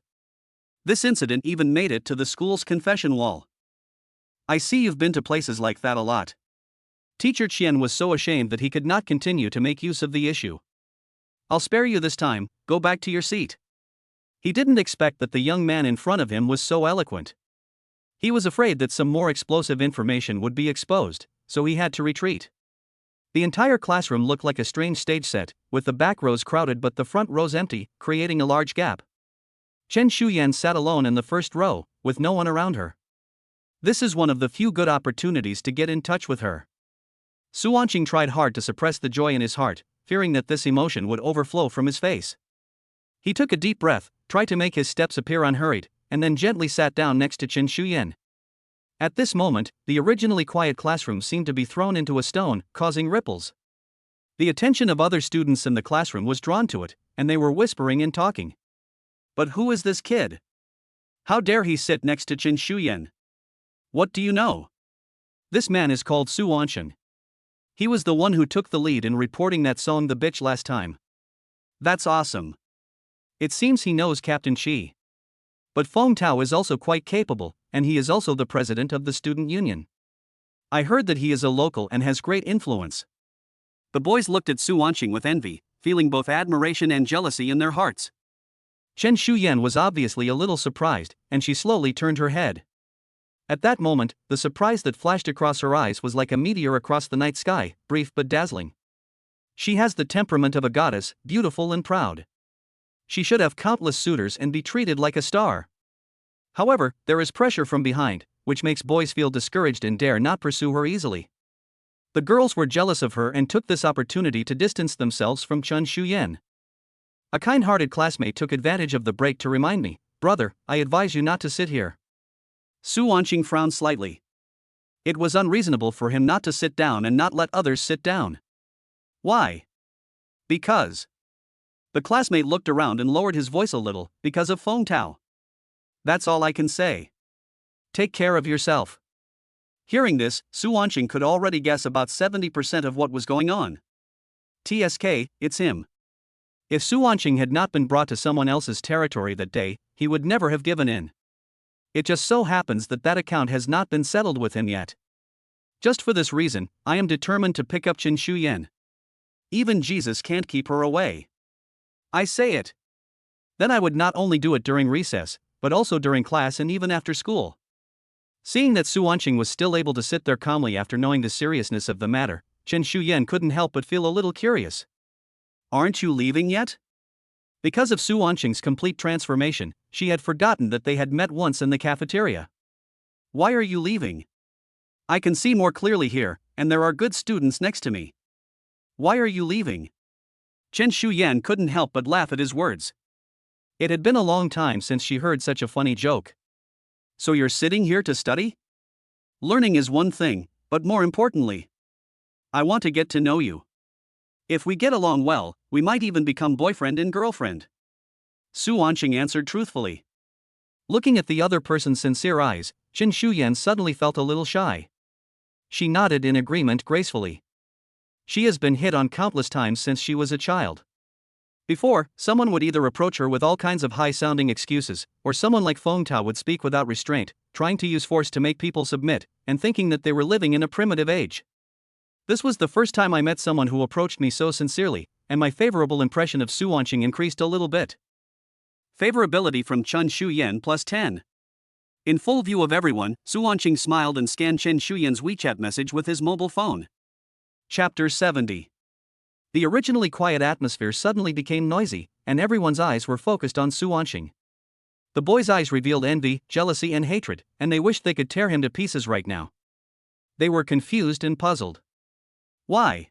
This incident even made it to the school's confession wall. I see you've been to places like that a lot." Teacher Qian was so ashamed that he could not continue to make use of the issue. "I'll spare you this time, go back to your seat." He didn't expect that the young man in front of him was so eloquent. He was afraid that some more explosive information would be exposed, so he had to retreat. The entire classroom looked like a strange stage set, with the back rows crowded but the front rows empty, creating a large gap. Chen Shuyan sat alone in the first row, with no one around her. This is one of the few good opportunities to get in touch with her. Su Wanqing tried hard to suppress the joy in his heart, fearing that this emotion would overflow from his face. He took a deep breath, tried to make his steps appear unhurried, and then gently sat down next to Chen Shuyan. At this moment, the originally quiet classroom seemed to be thrown into a stone, causing ripples. The attention of other students in the classroom was drawn to it, and they were whispering and talking. "But who is this kid? How dare he sit next to Chen Shuyan? What do you know? This man is called Su Wanqing. He was the one who took the lead in reporting that song The Bitch last time. That's awesome. It seems he knows Captain Qi. But Feng Tao is also quite capable, and he is also the president of the student union. I heard that he is a local and has great influence." The boys looked at Su Wanqing with envy, feeling both admiration and jealousy in their hearts. Chen Shuyan was obviously a little surprised, and she slowly turned her head. At that moment, the surprise that flashed across her eyes was like a meteor across the night sky, brief but dazzling. She has the temperament of a goddess, beautiful and proud. She should have countless suitors and be treated like a star. However, there is pressure from behind, which makes boys feel discouraged and dare not pursue her easily. The girls were jealous of her and took this opportunity to distance themselves from Chen Shuyan. A kind-hearted classmate took advantage of the break to remind me, "Brother, I advise you not to sit here." Su Wanqing frowned slightly. It was unreasonable for him not to sit down and not let others sit down. Why? Because. The classmate looked around and lowered his voice a little, because of Feng Tao. That's all I can say. Take care of yourself. Hearing this, Su Wanqing could already guess about 70% of what was going on. TSK, it's him. If Su Wanqing had not been brought to someone else's territory that day, he would never have given in. It just so happens that that account has not been settled with him yet. Just for this reason, I am determined to pick up Chen Shuyan. Even Jesus can't keep her away. I say it. Then I would not only do it during recess, but also during class and even after school. Seeing that Su Wanqing was still able to sit there calmly after knowing the seriousness of the matter, Chen Shuyan couldn't help but feel a little curious. Aren't you leaving yet? Because of Su Wanqing's complete transformation, she had forgotten that they had met once in the cafeteria. Why are you leaving? I can see more clearly here, and there are good students next to me. Why are you leaving? Chen Shuyan couldn't help but laugh at his words. It had been a long time since she heard such a funny joke. So you're sitting here to study? Learning is one thing, but more importantly, I want to get to know you. If we get along well, we might even become boyfriend and girlfriend. Su Wanqing answered truthfully. Looking at the other person's sincere eyes, Chen Shuyan suddenly felt a little shy. She nodded in agreement gracefully. She has been hit on countless times since she was a child. Before, someone would either approach her with all kinds of high-sounding excuses, or someone like Feng Tao would speak without restraint, trying to use force to make people submit, and thinking that they were living in a primitive age. This was the first time I met someone who approached me so sincerely, and my favorable impression of Su Wanqing increased a little bit. Favorability from Chen Shuyan plus 10. In full view of everyone, Su Wanqing smiled and scanned Chen Shuyan's WeChat message with his mobile phone. Chapter 70. The originally quiet atmosphere suddenly became noisy, and everyone's eyes were focused on Su Wanqing. The boys' eyes revealed envy, jealousy, and hatred, and they wished they could tear him to pieces right now. They were confused and puzzled. Why?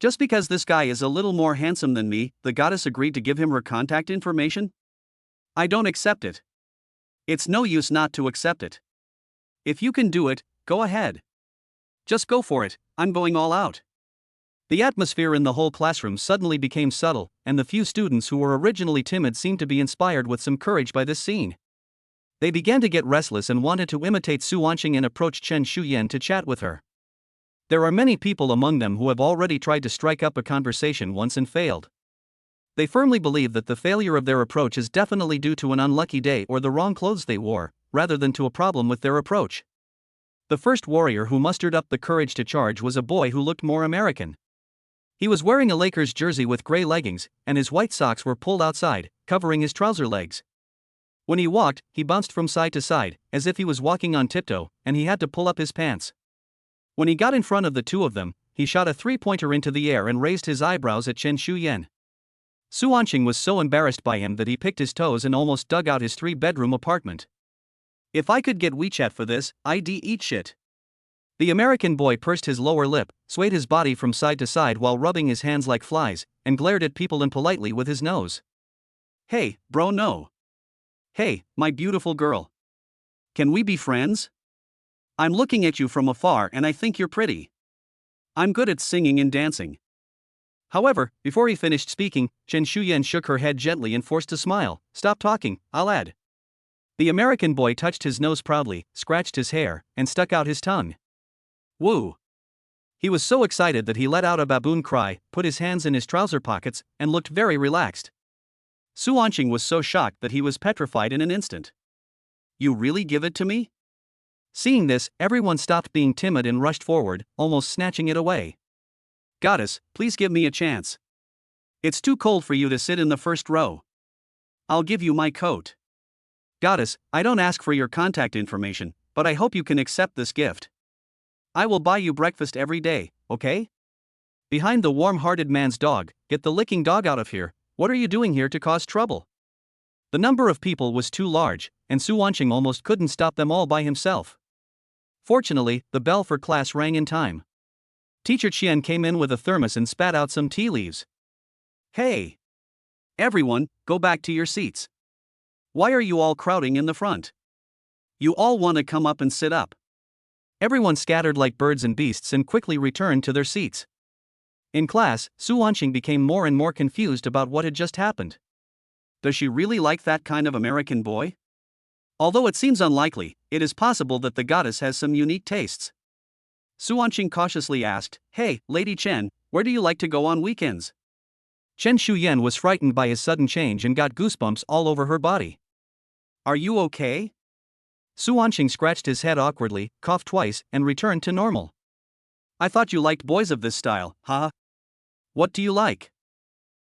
Just because this guy is a little more handsome than me, the goddess agreed to give him her contact information? I don't accept it. It's no use not to accept it. If you can do it, go ahead. Just go for it, I'm going all out. The atmosphere in the whole classroom suddenly became subtle, and the few students who were originally timid seemed to be inspired with some courage by this scene. They began to get restless and wanted to imitate Su Wanqing and approach Chen Shuyan to chat with her. There are many people among them who have already tried to strike up a conversation once and failed. They firmly believe that the failure of their approach is definitely due to an unlucky day or the wrong clothes they wore, rather than to a problem with their approach. The first warrior who mustered up the courage to charge was a boy who looked more American. He was wearing a Lakers jersey with gray leggings, and his white socks were pulled outside, covering his trouser legs. When he walked, he bounced from side to side, as if he was walking on tiptoe, and he had to pull up his pants. When he got in front of the two of them, he shot a three-pointer into the air and raised his eyebrows at Chen Shuyan. Su Wanqing was so embarrassed by him that he picked his toes and almost dug out his 3-bedroom apartment. If I could get WeChat for this, I'd eat shit. The American boy pursed his lower lip, swayed his body from side to side while rubbing his hands like flies, and glared at people impolitely with his nose. Hey, bro, no. Hey, my beautiful girl. Can we be friends? I'm looking at you from afar and I think you're pretty. I'm good at singing and dancing. However, before he finished speaking, Chen Shuyan shook her head gently and forced a smile. Stop talking, I'll add. The American boy touched his nose proudly, scratched his hair, and stuck out his tongue. Woo! He was so excited that he let out a baboon cry, put his hands in his trouser pockets, and looked very relaxed. Su Wanqing was so shocked that he was petrified in an instant. You really give it to me? Seeing this, everyone stopped being timid and rushed forward, almost snatching it away. Goddess, please give me a chance. It's too cold for you to sit in the first row. I'll give you my coat. Goddess, I don't ask for your contact information, but I hope you can accept this gift. I will buy you breakfast every day, okay? Behind the warm-hearted man's dog, get the licking dog out of here. What are you doing here to cause trouble? The number of people was too large, and Su Wanqing almost couldn't stop them all by himself. Fortunately, the bell for class rang in time. Teacher Qian came in with a thermos and spat out some tea leaves. Hey! Everyone, go back to your seats. Why are you all crowding in the front? You all want to come up and sit up. Everyone scattered like birds and beasts and quickly returned to their seats. In class, Su Wanqing became more and more confused about what had just happened. Does she really like that kind of American boy? Although it seems unlikely, it is possible that the goddess has some unique tastes. Su Wanqing cautiously asked, Hey, Lady Chen, where do you like to go on weekends? Chen Shuyan was frightened by his sudden change and got goosebumps all over her body. Are you okay? Su Wanqing scratched his head awkwardly, coughed twice, and returned to normal. I thought you liked boys of this style, huh? What do you like?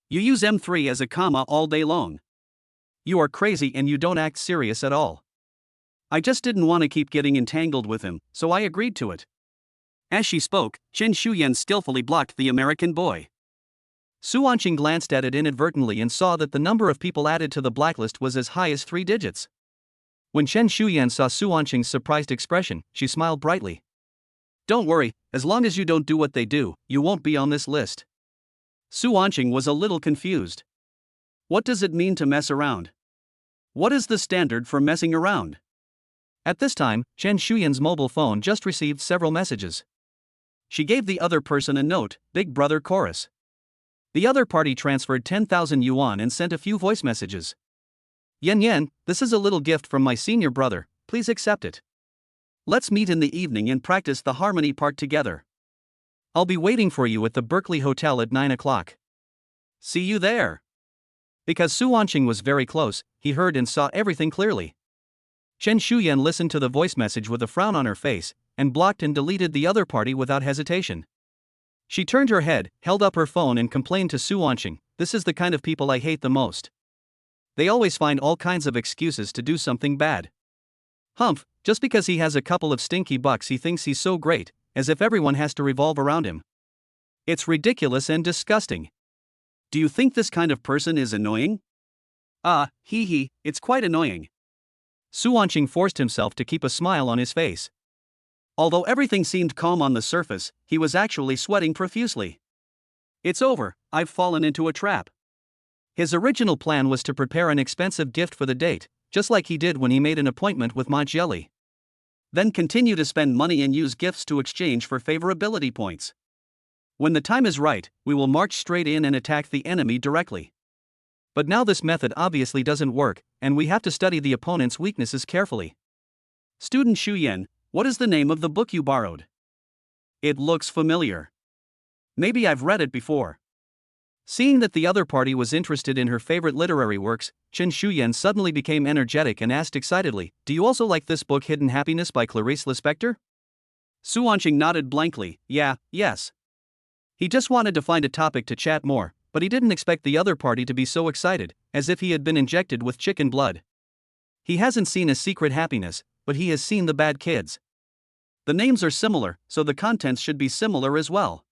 You use M3 as a comma all day long. You are crazy and you don't act serious at all. I just didn't want to keep getting entangled with him, so I agreed to it. As she spoke, Chen Shuyan skillfully blocked the American boy. Su Wanqing glanced at it inadvertently and saw that the number of people added to the blacklist was as high as 3 digits. When Chen Shuyan saw Su Wanqing's surprised expression, she smiled brightly. Don't worry, as long as you don't do what they do, you won't be on this list. Su Wanqing was a little confused. What does it mean to mess around? What is the standard for messing around? At this time, Chen Shuyan's mobile phone just received several messages. She gave the other person a note, Big Brother Chorus. The other party transferred 10,000 yuan and sent a few voice messages. Yen Yen, this is a little gift from my senior brother, please accept it. Let's meet in the evening and practice the harmony part together. I'll be waiting for you at the Berkeley Hotel at 9 o'clock. See you there. Because Su Wanqing was very close, he heard and saw everything clearly. Chen Shuyan listened to the voice message with a frown on her face, and blocked and deleted the other party without hesitation. She turned her head, held up her phone and complained to Su Wanqing, this is the kind of people I hate the most. They always find all kinds of excuses to do something bad. Humph, just because he has a couple of stinky bucks he thinks he's so great, as if everyone has to revolve around him. It's ridiculous and disgusting. Do you think this kind of person is annoying? Ah, hee hee, it's quite annoying. Su Wanqing forced himself to keep a smile on his face. Although everything seemed calm on the surface, he was actually sweating profusely. It's over, I've fallen into a trap. His original plan was to prepare an expensive gift for the date, just like he did when he made an appointment with Ma Jelly. Then continue to spend money and use gifts to exchange for favorability points. When the time is right, we will march straight in and attack the enemy directly. But now this method obviously doesn't work, and we have to study the opponent's weaknesses carefully. Student Xu Yan, what is the name of the book you borrowed? It looks familiar. Maybe I've read it before. Seeing that the other party was interested in her favorite literary works, Chen Shuyan suddenly became energetic and asked excitedly, "Do you also like this book Hidden Happiness by Clarice Lispector?" Su Wanqing nodded blankly, yes. He just wanted to find a topic to chat more, but he didn't expect the other party to be so excited, as if he had been injected with chicken blood. He hasn't seen A Secret Happiness, but he has seen The Bad Kids. The names are similar, so the contents should be similar as well.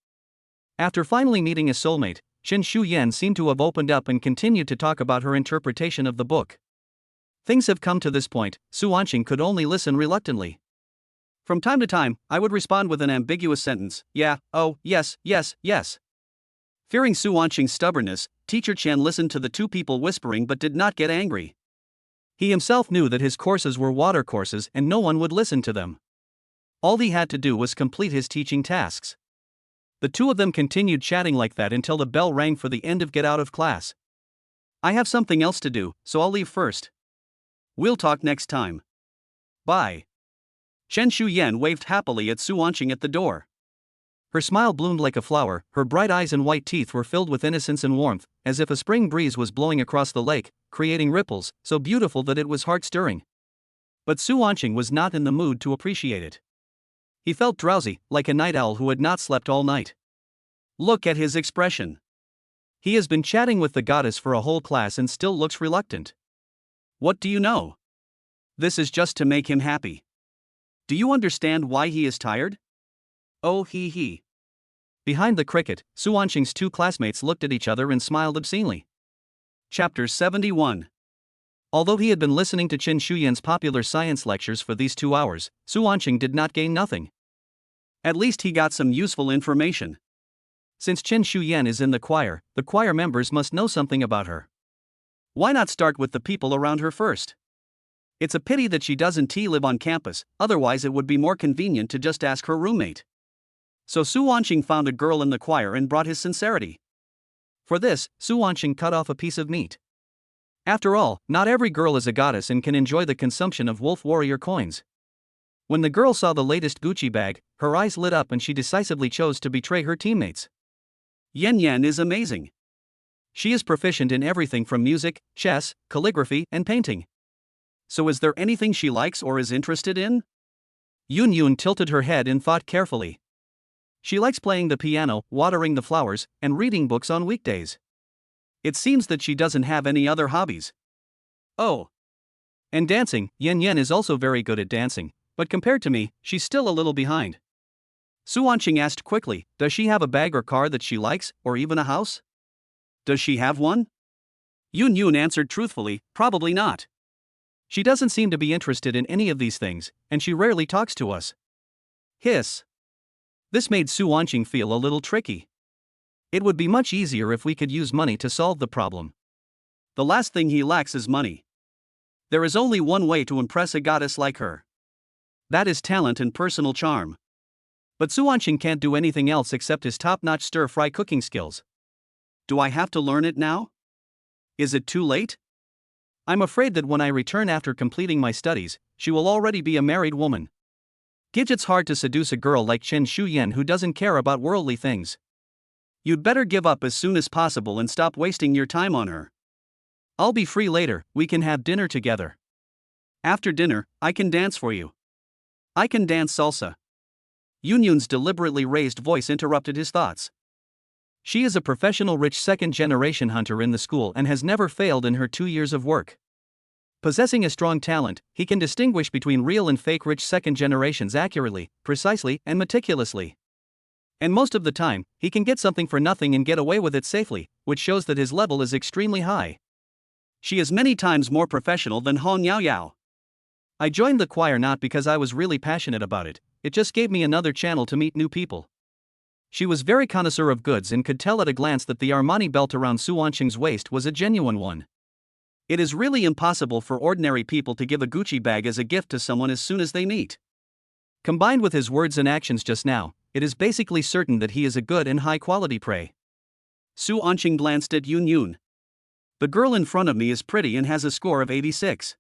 After finally meeting a soulmate, Chen Shuyan seemed to have opened up and continued to talk about her interpretation of the book. Things have come to this point, Su Wanqing could only listen reluctantly. From time to time, I would respond with an ambiguous sentence, yeah, oh, yes. Fearing Su Wanqing's stubbornness, Teacher Chen listened to the two people whispering but did not get angry. He himself knew that his courses were water courses and no one would listen to them. All he had to do was complete his teaching tasks. The two of them continued chatting like that until the bell rang for the end of get out of class. I have something else to do, so I'll leave first. We'll talk next time. Bye. Chen Shuyan waved happily at Su Wanqing at the door. Her smile bloomed like a flower, her bright eyes and white teeth were filled with innocence and warmth, as if a spring breeze was blowing across the lake, creating ripples, so beautiful that it was heart-stirring. But Su Wanqing was not in the mood to appreciate it. He felt drowsy, like a night owl who had not slept all night. Look at his expression. He has been chatting with the goddess for a whole class and still looks reluctant. What do you know? This is just to make him happy. Do you understand why he is tired? Oh he. Behind the cricket, Su Wanqing's two classmates looked at each other and smiled obscenely. Chapter 71. Although he had been listening to Chen Shuyan's popular science lectures for these 2 hours, Su Wanqing did not gain nothing. At least he got some useful information. Since Chen Shuyan is in the choir members must know something about her. Why not start with the people around her first? It's a pity that she doesn't live on campus, otherwise it would be more convenient to just ask her roommate. So Su Wanqing found a girl in the choir and brought his sincerity. For this, Su Wanqing cut off a piece of meat. After all, not every girl is a goddess and can enjoy the consumption of wolf warrior coins. When the girl saw the latest Gucci bag, her eyes lit up and she decisively chose to betray her teammates. Yan is amazing. She is proficient in everything from music, chess, calligraphy, and painting. So is there anything she likes or is interested in? Yun tilted her head and thought carefully. She likes playing the piano, watering the flowers, and reading books on weekdays. It seems that she doesn't have any other hobbies. Oh. And dancing, Yan is also very good at dancing, but compared to me, she's still a little behind. Su Wanqing asked quickly, does she have a bag or car that she likes, or even a house? Does she have one? Yun answered truthfully, probably not. She doesn't seem to be interested in any of these things, and she rarely talks to us. Hiss. This made Su Wanqing feel a little tricky. It would be much easier if we could use money to solve the problem. The last thing he lacks is money. There is only one way to impress a goddess like her. That is talent and personal charm. But Su Wanqing can't do anything else except his top-notch stir-fry cooking skills. Do I have to learn it now? Is it too late? I'm afraid that when I return after completing my studies, she will already be a married woman. It's hard to seduce a girl like Chen Shuyan who doesn't care about worldly things. You'd better give up as soon as possible and stop wasting your time on her. I'll be free later, we can have dinner together. After dinner, I can dance for you. I can dance salsa. Yun's deliberately raised voice interrupted his thoughts. She is a professional rich second-generation hunter in the school and has never failed in her 2 years of work. Possessing a strong talent, he can distinguish between real and fake rich second generations accurately, precisely, and meticulously. And most of the time, he can get something for nothing and get away with it safely, which shows that his level is extremely high. She is many times more professional than Hong Yao Yao. I joined the choir not because I was really passionate about it, it just gave me another channel to meet new people. She was very connoisseur of goods and could tell at a glance that the Armani belt around Su Wanqing's waist was a genuine one. It is really impossible for ordinary people to give a Gucci bag as a gift to someone as soon as they meet. Combined with his words and actions just now, it is basically certain that he is a good and high-quality prey. Su Wanqing glanced at Yun Yun. The girl in front of me is pretty and has a score of 86.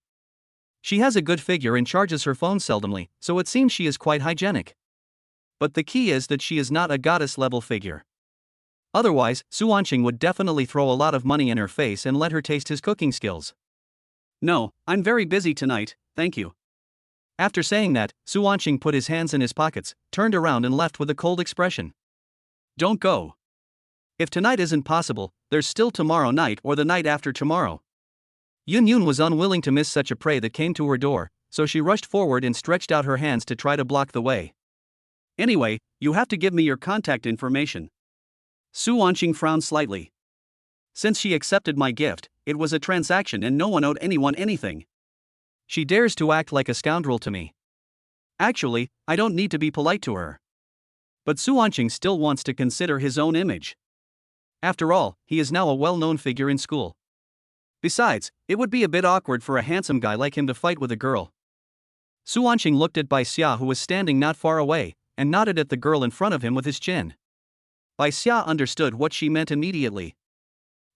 She has a good figure and charges her phone seldomly, so it seems she is quite hygienic. But the key is that she is not a goddess-level figure. Otherwise, Su Wanqing would definitely throw a lot of money in her face and let her taste his cooking skills. No, I'm very busy tonight, thank you. After saying that, Su Wanqing put his hands in his pockets, turned around and left with a cold expression. Don't go. If tonight isn't possible, there's still tomorrow night or the night after tomorrow. Yun Yun was unwilling to miss such a prey that came to her door, so she rushed forward and stretched out her hands to try to block the way. Anyway, you have to give me your contact information. Su Wanqing frowned slightly. Since she accepted my gift, it was a transaction and no one owed anyone anything. She dares to act like a scoundrel to me. Actually, I don't need to be polite to her. But Su Wanqing still wants to consider his own image. After all, he is now a well-known figure in school. Besides, it would be a bit awkward for a handsome guy like him to fight with a girl. Su Wanqing looked at Bai Xia, who was standing not far away, and nodded at the girl in front of him with his chin. Bai Xia understood what she meant immediately.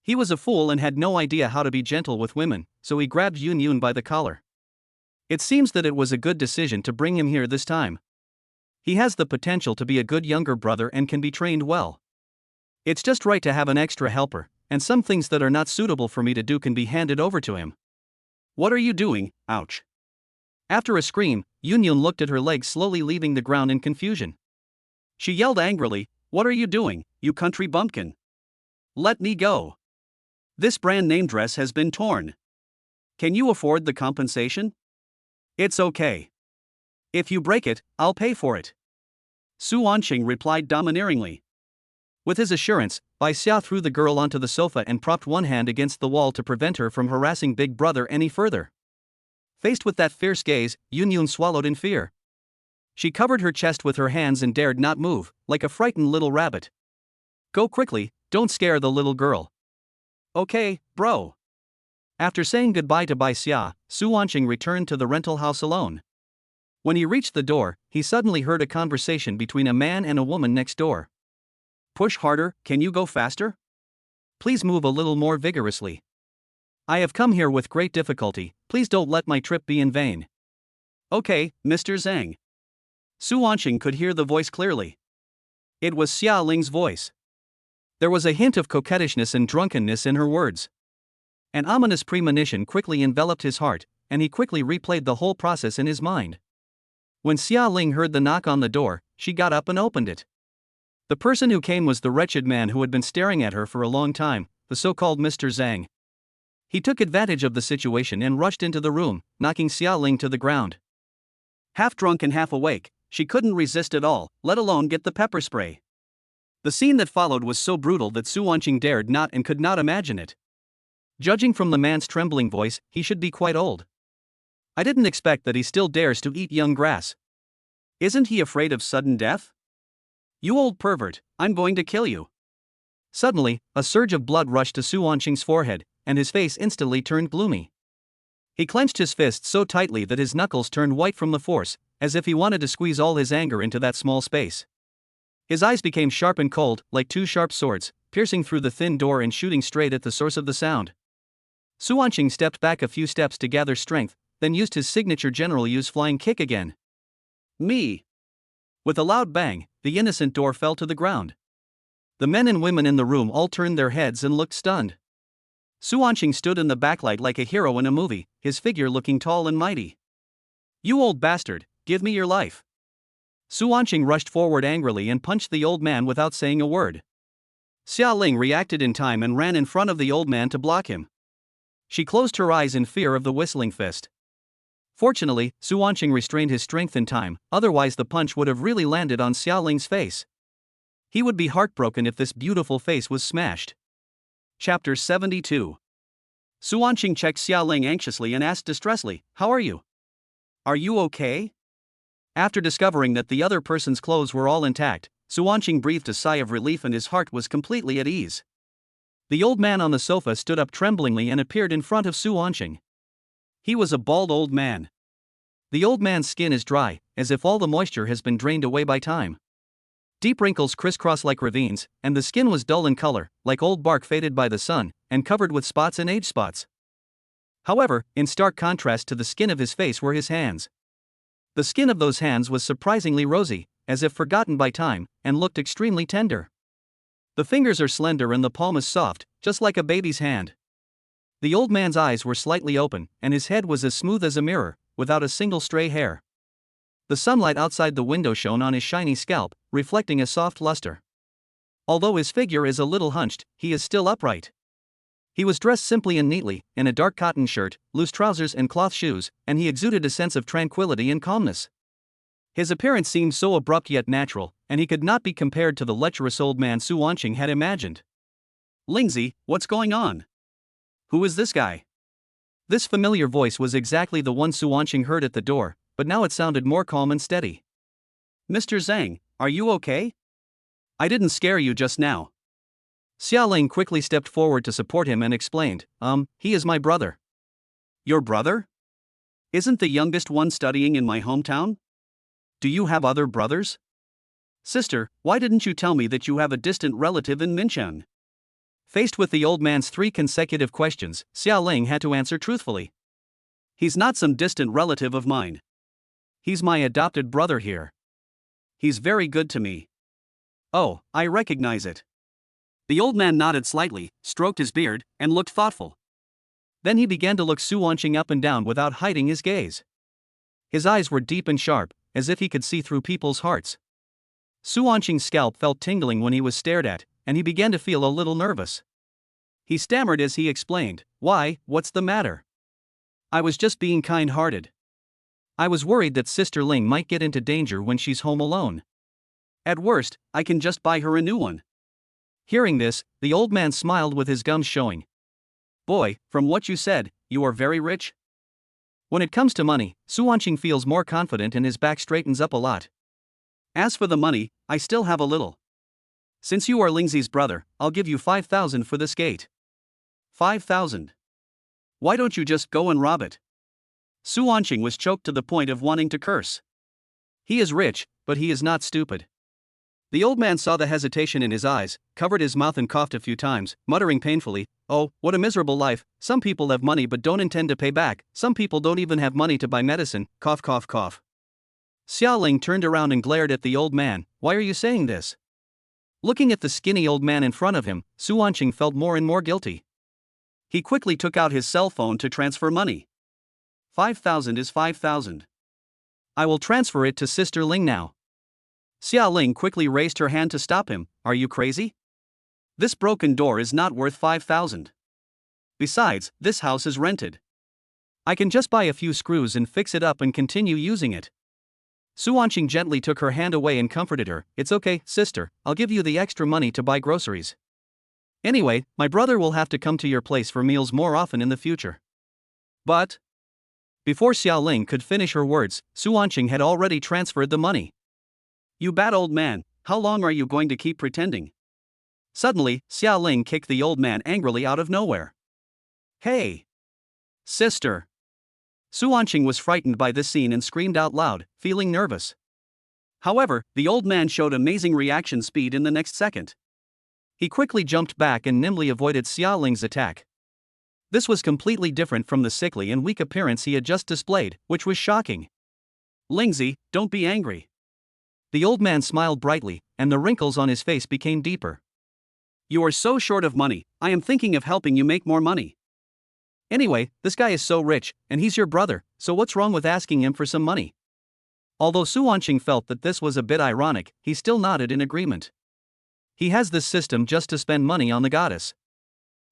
He was a fool and had no idea how to be gentle with women, so he grabbed Yun Yun by the collar. It seems that it was a good decision to bring him here this time. He has the potential to be a good younger brother and can be trained well. It's just right to have an extra helper, and some things that are not suitable for me to do can be handed over to him. What are you doing? Ouch. After a scream, Yun Yun looked at her legs slowly leaving the ground in confusion. She yelled angrily, "What are you doing, you country bumpkin? Let me go. This brand name dress has been torn. Can you afford the compensation? It's okay. If you break it, I'll pay for it." Su Wanqing replied domineeringly. With his assurance, Bai Xia threw the girl onto the sofa and propped one hand against the wall to prevent her from harassing Big Brother any further. Faced with that fierce gaze, Yun Yun swallowed in fear. She covered her chest with her hands and dared not move, like a frightened little rabbit. Go quickly, don't scare the little girl. Okay, bro. After saying goodbye to Bai Xia, Su Wanqing returned to the rental house alone. When he reached the door, he suddenly heard a conversation between a man and a woman next door. Push harder, can you go faster? Please move a little more vigorously. I have come here with great difficulty, please don't let my trip be in vain. Okay, Mr. Zhang. Su Wanqing could hear the voice clearly. It was Xia Ling's voice. There was a hint of coquettishness and drunkenness in her words. An ominous premonition quickly enveloped his heart, and he quickly replayed the whole process in his mind. When Xia Ling heard the knock on the door, she got up and opened it. The person who came was the wretched man who had been staring at her for a long time, the so-called Mr. Zhang. He took advantage of the situation and rushed into the room, knocking Xia Ling to the ground. Half drunk and half awake, she couldn't resist at all, let alone get the pepper spray. The scene that followed was so brutal that Su Wanqing dared not and could not imagine it. Judging from the man's trembling voice, he should be quite old. I didn't expect that he still dares to eat young grass. Isn't he afraid of sudden death? You old pervert, I'm going to kill you. Suddenly, a surge of blood rushed to Su Wanqing's forehead, and his face instantly turned gloomy. He clenched his fists so tightly that his knuckles turned white from the force, as if he wanted to squeeze all his anger into that small space. His eyes became sharp and cold, like two sharp swords, piercing through the thin door and shooting straight at the source of the sound. Su Wanqing stepped back a few steps to gather strength, then used his signature general use flying kick again. Me! With a loud bang, the innocent door fell to the ground. The men and women in the room all turned their heads and looked stunned. Su Wanqing stood in the backlight like a hero in a movie, his figure looking tall and mighty. You old bastard, give me your life. Su Wanqing rushed forward angrily and punched the old man without saying a word. Xia Ling reacted in time and ran in front of the old man to block him. She closed her eyes in fear of the whistling fist. Fortunately, Su Wanqing restrained his strength in time, otherwise the punch would have really landed on Xia Ling's face. He would be heartbroken if this beautiful face was smashed. Chapter 72. Su Wanqing checked Xia Ling anxiously and asked distressedly, "How are you? Are you okay?" After discovering that the other person's clothes were all intact, Su Wanqing breathed a sigh of relief and his heart was completely at ease. The old man on the sofa stood up tremblingly and appeared in front of Su Wanqing. He was a bald old man. The old man's skin is dry, as if all the moisture has been drained away by time. Deep wrinkles crisscross like ravines, and the skin was dull in color, like old bark faded by the sun, and covered with spots and age spots. However, in stark contrast to the skin of his face were his hands. The skin of those hands was surprisingly rosy, as if forgotten by time, and looked extremely tender. The fingers are slender and the palm is soft, just like a baby's hand. The old man's eyes were slightly open, and his head was as smooth as a mirror, without a single stray hair. The sunlight outside the window shone on his shiny scalp, reflecting a soft luster. Although his figure is a little hunched, he is still upright. He was dressed simply and neatly, in a dark cotton shirt, loose trousers and cloth shoes, and he exuded a sense of tranquility and calmness. His appearance seemed so abrupt yet natural, and he could not be compared to the lecherous old man Su Wanqing had imagined. "Lingzi, what's going on? Who is this guy?" This familiar voice was exactly the one Su Wanqing heard at the door, but now it sounded more calm and steady. "Mr. Zhang, are you okay? I didn't scare you just now." Xia Ling quickly stepped forward to support him and explained, He is my brother." "Your brother? Isn't the youngest one studying in my hometown? Do you have other brothers?" "Sister, why didn't you tell me that you have a distant relative in Minchang?" Faced with the old man's 3 consecutive questions, Xia Ling had to answer truthfully. "He's not some distant relative of mine. He's my adopted brother here. He's very good to me." "Oh, I recognize it." The old man nodded slightly, stroked his beard, and looked thoughtful. Then he began to look Su Wanqing up and down without hiding his gaze. His eyes were deep and sharp, as if he could see through people's hearts. Su Wanqing's scalp felt tingling when he was stared at, and he began to feel a little nervous. He stammered as he explained, "Why, what's the matter? I was just being kind-hearted. I was worried that Sister Ling might get into danger when she's home alone. At worst, I can just buy her a new one." Hearing this, the old man smiled with his gums showing. "Boy, from what you said, you are very rich?" When it comes to money, Su Wanqing feels more confident and his back straightens up a lot. "As for the money, I still have a little. Since you are Lingzi's brother, I'll give you 5,000 for this gate." 5,000? Why don't you just go and rob it?" Su Wanqing was choked to the point of wanting to curse. He is rich, but he is not stupid. The old man saw the hesitation in his eyes, covered his mouth and coughed a few times, muttering painfully, "Oh, what a miserable life. Some people have money but don't intend to pay back, some people don't even have money to buy medicine, cough cough cough." Xia Ling turned around and glared at the old man, "Why are you saying this?" Looking at the skinny old man in front of him, Su Wanqing felt more and more guilty. He quickly took out his cell phone to transfer money. 5,000 is 5,000. I will transfer it to Sister Ling now." Xia Ling quickly raised her hand to stop him. "Are you crazy? This broken door is not worth 5,000. Besides, this house is rented. I can just buy a few screws and fix it up and continue using it." Su Wanqing gently took her hand away and comforted her. "It's okay, sister, I'll give you the extra money to buy groceries. Anyway, my brother will have to come to your place for meals more often in the future." "But..." Before Xia Ling could finish her words, Su Wanqing had already transferred the money. "You bad old man, how long are you going to keep pretending?" Suddenly, Xia Ling kicked the old man angrily out of nowhere. "Hey! Sister!" Su Wanqing was frightened by this scene and screamed out loud, feeling nervous. However, the old man showed amazing reaction speed in the next second. He quickly jumped back and nimbly avoided Xia Ling's attack. This was completely different from the sickly and weak appearance he had just displayed, which was shocking. "Lingzi, don't be angry." The old man smiled brightly, and the wrinkles on his face became deeper. "You are so short of money, I am thinking of helping you make more money. Anyway, this guy is so rich, and he's your brother, so what's wrong with asking him for some money?" Although Su Wanqing felt that this was a bit ironic, he still nodded in agreement. He has this system just to spend money on the goddess.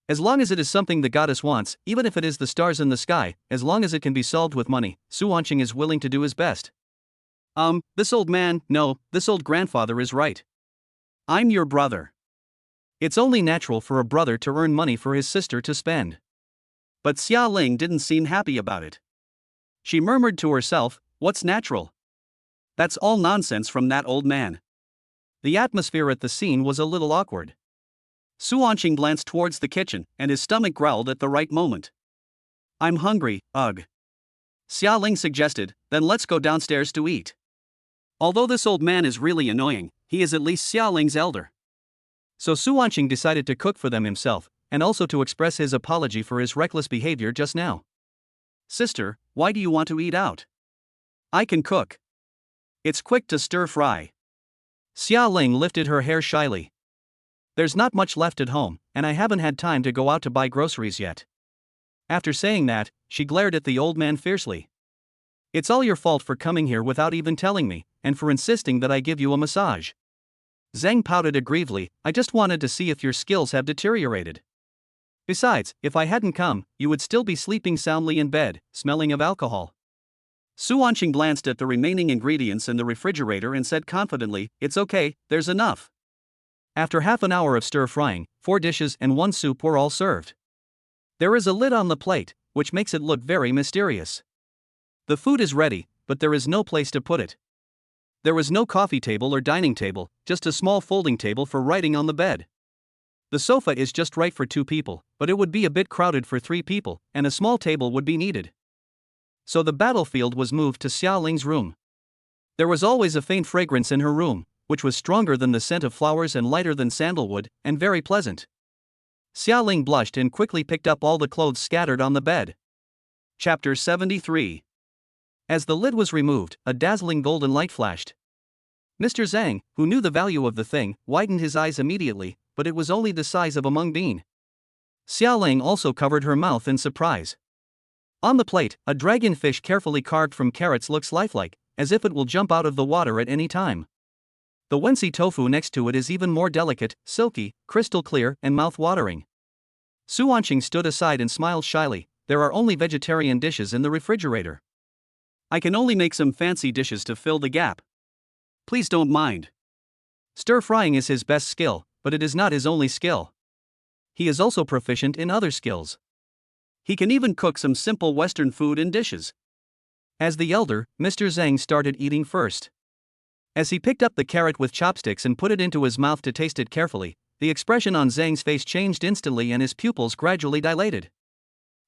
As long as it is something the goddess wants, even if it is the stars in the sky, as long as it can be solved with money, Su Wanqing is willing to do his best. This old man, no, this old grandfather is right. I'm your brother. It's only natural for a brother to earn money for his sister to spend. But Xia Ling didn't seem happy about it. She murmured to herself, "What's natural? That's all nonsense from that old man." The atmosphere at the scene was a little awkward. Su Wanqing glanced towards the kitchen, and his stomach growled at the right moment. "I'm hungry, ugh." Xia Ling suggested, "Then let's go downstairs to eat." Although this old man is really annoying, he is at least Xia Ling's elder. So Su Wanqing decided to cook for them himself, and also to express his apology for his reckless behavior just now. "Sister, why do you want to eat out? I can cook. It's quick to stir fry." Xia Ling lifted her hair shyly. "There's not much left at home, and I haven't had time to go out to buy groceries yet." After saying that, she glared at the old man fiercely. "It's all your fault for coming here without even telling me, and for insisting that I give you a massage." Zhang pouted aggrievedly, "I just wanted to see if your skills have deteriorated. Besides, if I hadn't come, you would still be sleeping soundly in bed, smelling of alcohol." Su Wanqing glanced at the remaining ingredients in the refrigerator and said confidently, "It's okay, there's enough." After half an hour of stir-frying, 4 dishes and 1 soup were all served. There is a lid on the plate, which makes it look very mysterious. The food is ready, but there is no place to put it. There was no coffee table or dining table, just a small folding table for writing on the bed. The sofa is just right for 2 people, but it would be a bit crowded for 3 people, and a small table would be needed. So the battlefield was moved to Xia Ling's room. There was always a faint fragrance in her room, which was stronger than the scent of flowers and lighter than sandalwood, and very pleasant. Xia Ling blushed and quickly picked up all the clothes scattered on the bed. Chapter 73. As the lid was removed, a dazzling golden light flashed. Mr. Zhang, who knew the value of the thing, widened his eyes immediately, but it was only the size of a mung bean. Xia Ling also covered her mouth in surprise. On the plate, a dragon fish carefully carved from carrots looks lifelike, as if it will jump out of the water at any time. The Wensi tofu next to it is even more delicate, silky, crystal clear, and mouth-watering. Su Wanqing stood aside and smiled shyly. "There are only vegetarian dishes in the refrigerator. I can only make some fancy dishes to fill the gap. Please don't mind." Stir-frying is his best skill, but it is not his only skill. He is also proficient in other skills. He can even cook some simple Western food and dishes. As the elder, Mr. Zhang started eating first. As he picked up the carrot with chopsticks and put it into his mouth to taste it carefully, the expression on Zhang's face changed instantly and his pupils gradually dilated.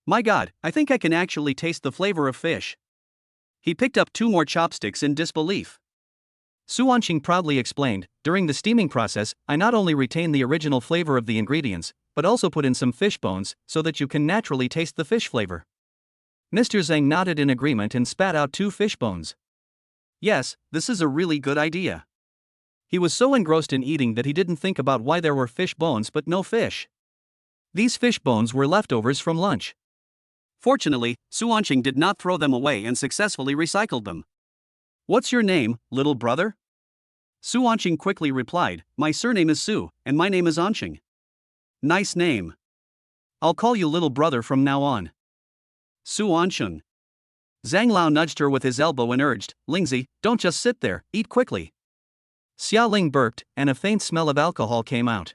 "My God, I think I can actually taste the flavor of fish." He picked up 2 more chopsticks in disbelief. Su Wanqing proudly explained, "During the steaming process, I not only retain the original flavor of the ingredients, but also put in some fish bones, so that you can naturally taste the fish flavor." Mr. Zhang nodded in agreement and spat out 2 fish bones. "Yes, this is a really good idea." He was so engrossed in eating that he didn't think about why there were fish bones but no fish. These fish bones were leftovers from lunch. Fortunately, Su Wanqing did not throw them away and successfully recycled them. "What's your name, little brother?" Su Wanqing quickly replied, "My surname is Su, and my name is Anqing." "Nice name. I'll call you little brother from now on." Su Anqing. Zhang Lao nudged her with his elbow and urged, "Lingzi, don't just sit there, eat quickly." Xia Ling burped, and a faint smell of alcohol came out.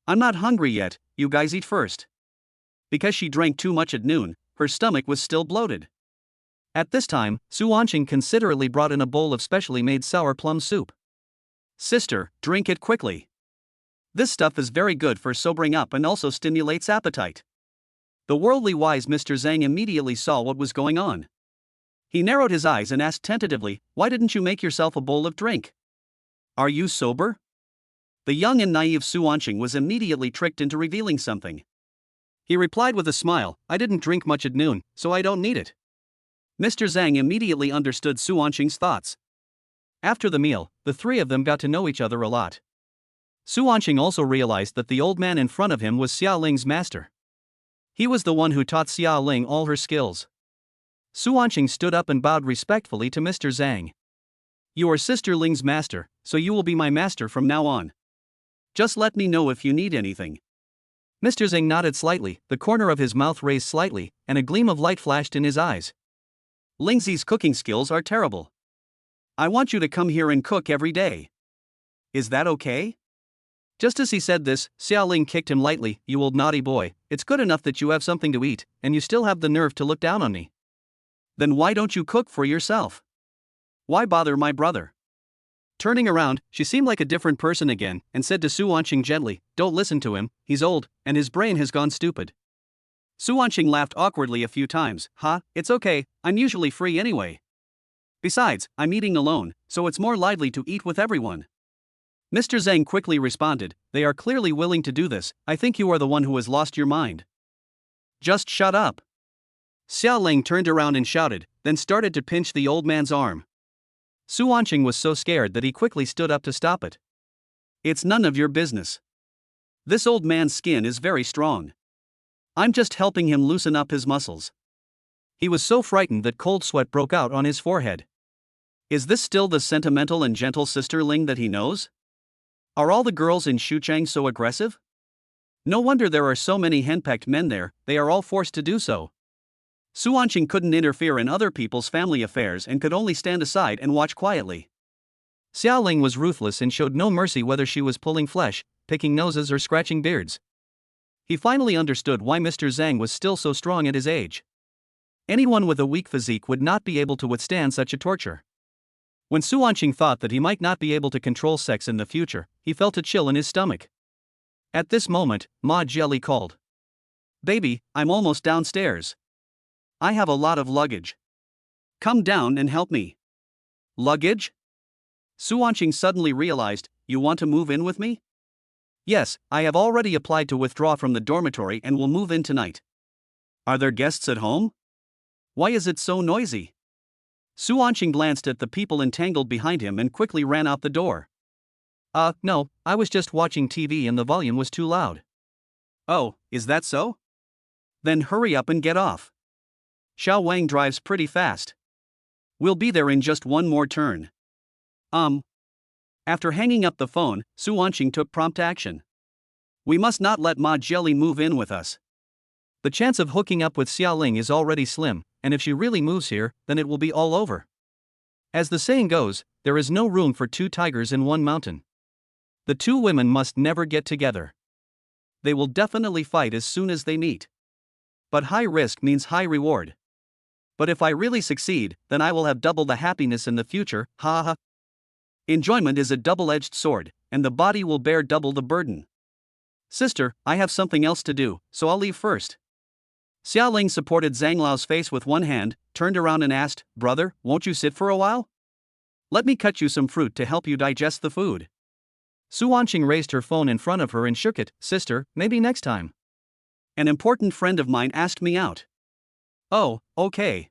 "I'm not hungry yet, you guys eat first." Because she drank too much at noon, her stomach was still bloated. At this time, Su Wanqing considerately brought in a bowl of specially made sour plum soup. "Sister, drink it quickly. This stuff is very good for sobering up and also stimulates appetite." The worldly wise Mr. Zhang immediately saw what was going on. He narrowed his eyes and asked tentatively, "Why didn't you make yourself a bowl of drink? Are you sober?" The young and naive Su Wanqing was immediately tricked into revealing something. He replied with a smile, "I didn't drink much at noon, so I don't need it." Mr. Zhang immediately understood Su Wanqing's thoughts. After the meal, the 3 of them got to know each other a lot. Su Wanqing also realized that the old man in front of him was Xia Ling's master. He was the one who taught Xia Ling all her skills. Su Wanqing stood up and bowed respectfully to Mr. Zhang. "You are Sister Ling's master, so you will be my master from now on. Just let me know if you need anything." Mr. Zhang nodded slightly, the corner of his mouth raised slightly, and a gleam of light flashed in his eyes. "Lingzi's cooking skills are terrible. I want you to come here and cook every day. Is that okay?" Just as he said this, Xia Ling kicked him lightly. "You old naughty boy, it's good enough that you have something to eat, and you still have the nerve to look down on me. Then why don't you cook for yourself? Why bother my brother? Turning around, she seemed like a different person again, and said to Su Wanqing gently, "Don't listen to him, he's old, and his brain has gone stupid." Su Wanqing laughed awkwardly a few times. It's okay, I'm usually free anyway. Besides, I'm eating alone, so it's more lively to eat with everyone. Mr. Zhang quickly responded, "They are clearly willing to do this, I think you are the one who has lost your mind." "Just shut up." Xiao Ling turned around and shouted, then started to pinch the old man's arm. Su Wanqing was so scared that he quickly stood up to stop it. "It's none of your business. This old man's skin is very strong. I'm just helping him loosen up his muscles." He was so frightened that cold sweat broke out on his forehead. Is this still the sentimental and gentle Sister Ling that he knows? Are all the girls in Xuchang so aggressive? No wonder there are so many henpecked men there, they are all forced to do so. Su Wanqing couldn't interfere in other people's family affairs and could only stand aside and watch quietly. Xiao Ling was ruthless and showed no mercy whether she was pulling flesh, picking noses or scratching beards. He finally understood why Mr. Zhang was still so strong at his age. Anyone with a weak physique would not be able to withstand such a torture. When Su Wanqing thought that he might not be able to control sex in the future, he felt a chill in his stomach. At this moment, Ma Jieli called. "Baby, I'm almost downstairs. I have a lot of luggage. Come down and help me." "Luggage?" Su Wanqing suddenly realized, "You want to move in with me?" "Yes, I have already applied to withdraw from the dormitory and will move in tonight." "Are there guests at home? Why is it so noisy?" Su Wanqing glanced at the people entangled behind him and quickly ran out the door. No, I was just watching TV and the volume was too loud." "Oh, is that so? Then hurry up and get off. Xiao Wang drives pretty fast. We'll be there in just one more turn." After hanging up the phone, Su Wanqing took prompt action. "We must not let Ma Jieli move in with us. The chance of hooking up with Xiao Ling is already slim, and if she really moves here, then it will be all over. As the saying goes, there is no room for two tigers in one mountain. The two women must never get together. They will definitely fight as soon as they meet. But high risk means high reward. But if I really succeed, then I will have double the happiness in the future, ha ha. Enjoyment is a double-edged sword, and the body will bear double the burden. Sister, I have something else to do, so I'll leave first." Xiao Ling supported Zhang Lao's face with one hand, turned around and asked, "Brother, won't you sit for a while? Let me cut you some fruit to help you digest the food." Su Wanqing raised her phone in front of her and shook it. "Sister, maybe next time. An important friend of mine asked me out." "Oh, okay."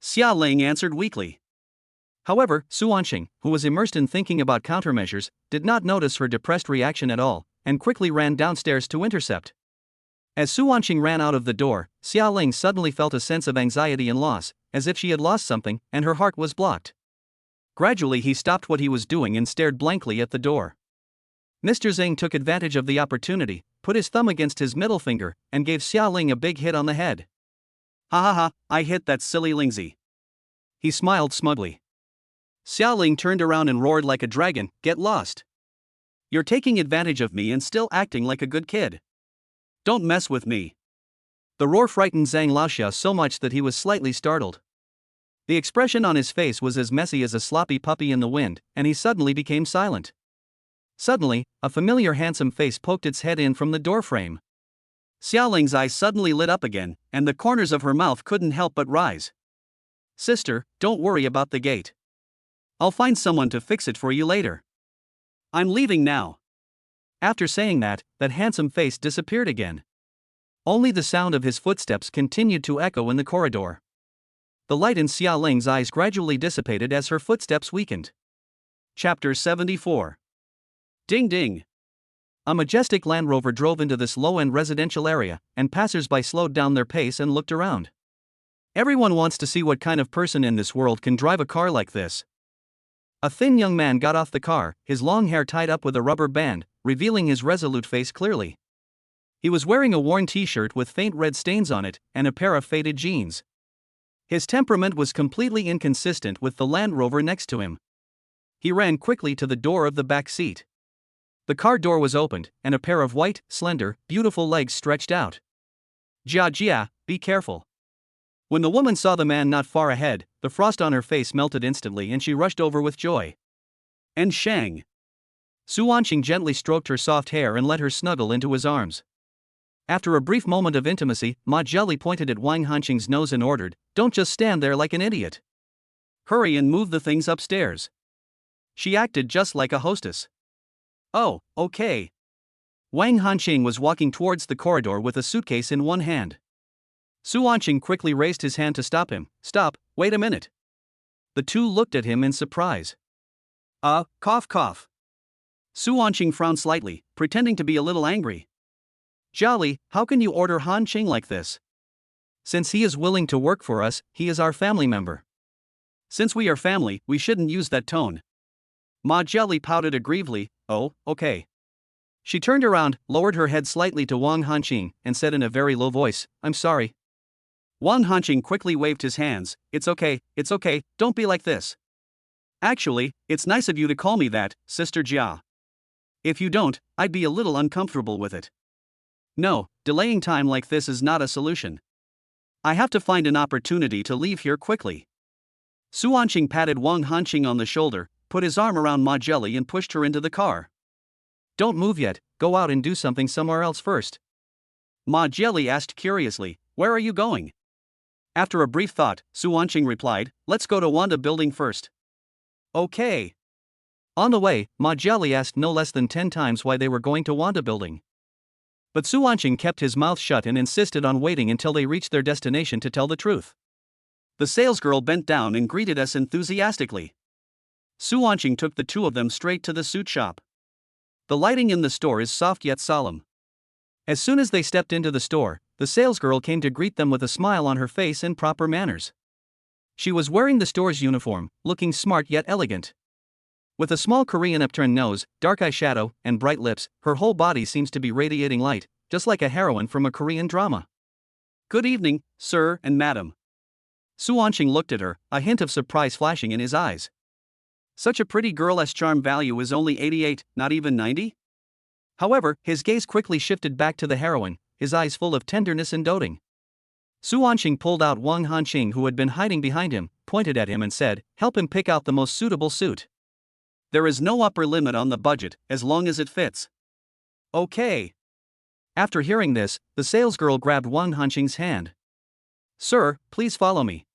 Xiao Ling answered weakly. However, Su Wanqing, who was immersed in thinking about countermeasures, did not notice her depressed reaction at all, and quickly ran downstairs to intercept. As Su Wanqing ran out of the door, Xiao Ling suddenly felt a sense of anxiety and loss, as if she had lost something, and her heart was blocked. Gradually he stopped what he was doing and stared blankly at the door. Mr. Zhang took advantage of the opportunity, put his thumb against his middle finger, and gave Xiao Ling a big hit on the head. "Ha ha ha, I hit that silly Lingzi." He smiled smugly. Xiao Ling turned around and roared like a dragon, "Get lost. You're taking advantage of me and still acting like a good kid. Don't mess with me." The roar frightened Zhang Laoxia so much that he was slightly startled. The expression on his face was as messy as a sloppy puppy in the wind, and he suddenly became silent. Suddenly, a familiar handsome face poked its head in from the doorframe. Xiao Ling's eyes suddenly lit up again, and the corners of her mouth couldn't help but rise. "Sister, don't worry about the gate. I'll find someone to fix it for you later. I'm leaving now." After saying that handsome face disappeared again. Only the sound of his footsteps continued to echo in the corridor. The light in Xiao Ling's eyes gradually dissipated as her footsteps weakened. Chapter 74. Ding ding. A majestic Land Rover drove into this low-end residential area, and passers-by slowed down their pace and looked around. Everyone wants to see what kind of person in this world can drive a car like this. A thin young man got off the car, his long hair tied up with a rubber band, revealing his resolute face clearly. He was wearing a worn t-shirt with faint red stains on it, and a pair of faded jeans. His temperament was completely inconsistent with the Land Rover next to him. He ran quickly to the door of the back seat. The car door was opened, and a pair of white, slender, beautiful legs stretched out. Jia Jia, be careful. When the woman saw the man not far ahead, the frost on her face melted instantly and she rushed over with joy. And Shang. Su Wanqing gently stroked her soft hair and let her snuggle into his arms. After a brief moment of intimacy, Ma Jelly pointed at Wang Hanqing's nose and ordered, "Don't just stand there like an idiot. Hurry and move the things upstairs." She acted just like a hostess. "Oh, okay." Wang Hanqing was walking towards the corridor with a suitcase in one hand. Su Wanqing quickly raised his hand to stop him. "Stop, wait a minute." The two looked at him in surprise. Cough cough. Su Wanqing frowned slightly, pretending to be a little angry. "Jolly, how can you order Han Qing like this? Since he is willing to work for us, he is our family member. Since we are family, we shouldn't use that tone." Ma Jelly pouted aggrievedly. "Oh, okay." She turned around, lowered her head slightly to Wang Hanqing, and said in a very low voice, "I'm sorry." Wang Hanqing quickly waved his hands. It's okay, don't be like this. Actually, it's nice of you to call me that, Sister Jia. If you don't, I'd be a little uncomfortable with it. No, delaying time like this is not a solution. I have to find an opportunity to leave here quickly." Su Wanqing patted Wang Hanqing on the shoulder, put his arm around Ma Jelly and pushed her into the car. "Don't move yet, go out and do something somewhere else first." Ma Jelly asked curiously, "Where are you going?" After a brief thought, Su Wanqing replied, "Let's go to Wanda Building first." "Okay." On the way, Ma Jelly asked no less than 10 times why they were going to Wanda Building. But Su Wanqing kept his mouth shut and insisted on waiting until they reached their destination to tell the truth. The salesgirl bent down and greeted us enthusiastically. Su Wanqing took the two of them straight to the suit shop. The lighting in the store is soft yet solemn. As soon as they stepped into the store, the salesgirl came to greet them with a smile on her face and proper manners. She was wearing the store's uniform, looking smart yet elegant. With a small Korean upturned nose, dark eyeshadow, and bright lips, her whole body seems to be radiating light, just like a heroine from a Korean drama. "Good evening, sir and madam." Su Wanqing looked at her, a hint of surprise flashing in his eyes. Such a pretty girl's charm value is only 88, not even 90? However, his gaze quickly shifted back to the heroine, his eyes full of tenderness and doting. Su Wanqing pulled out Wang Hanqing, who had been hiding behind him, pointed at him and said, "Help him pick out the most suitable suit. There is no upper limit on the budget, as long as it fits." "Okay." After hearing this, the salesgirl grabbed Wang Hanqing's hand. "Sir, please follow me."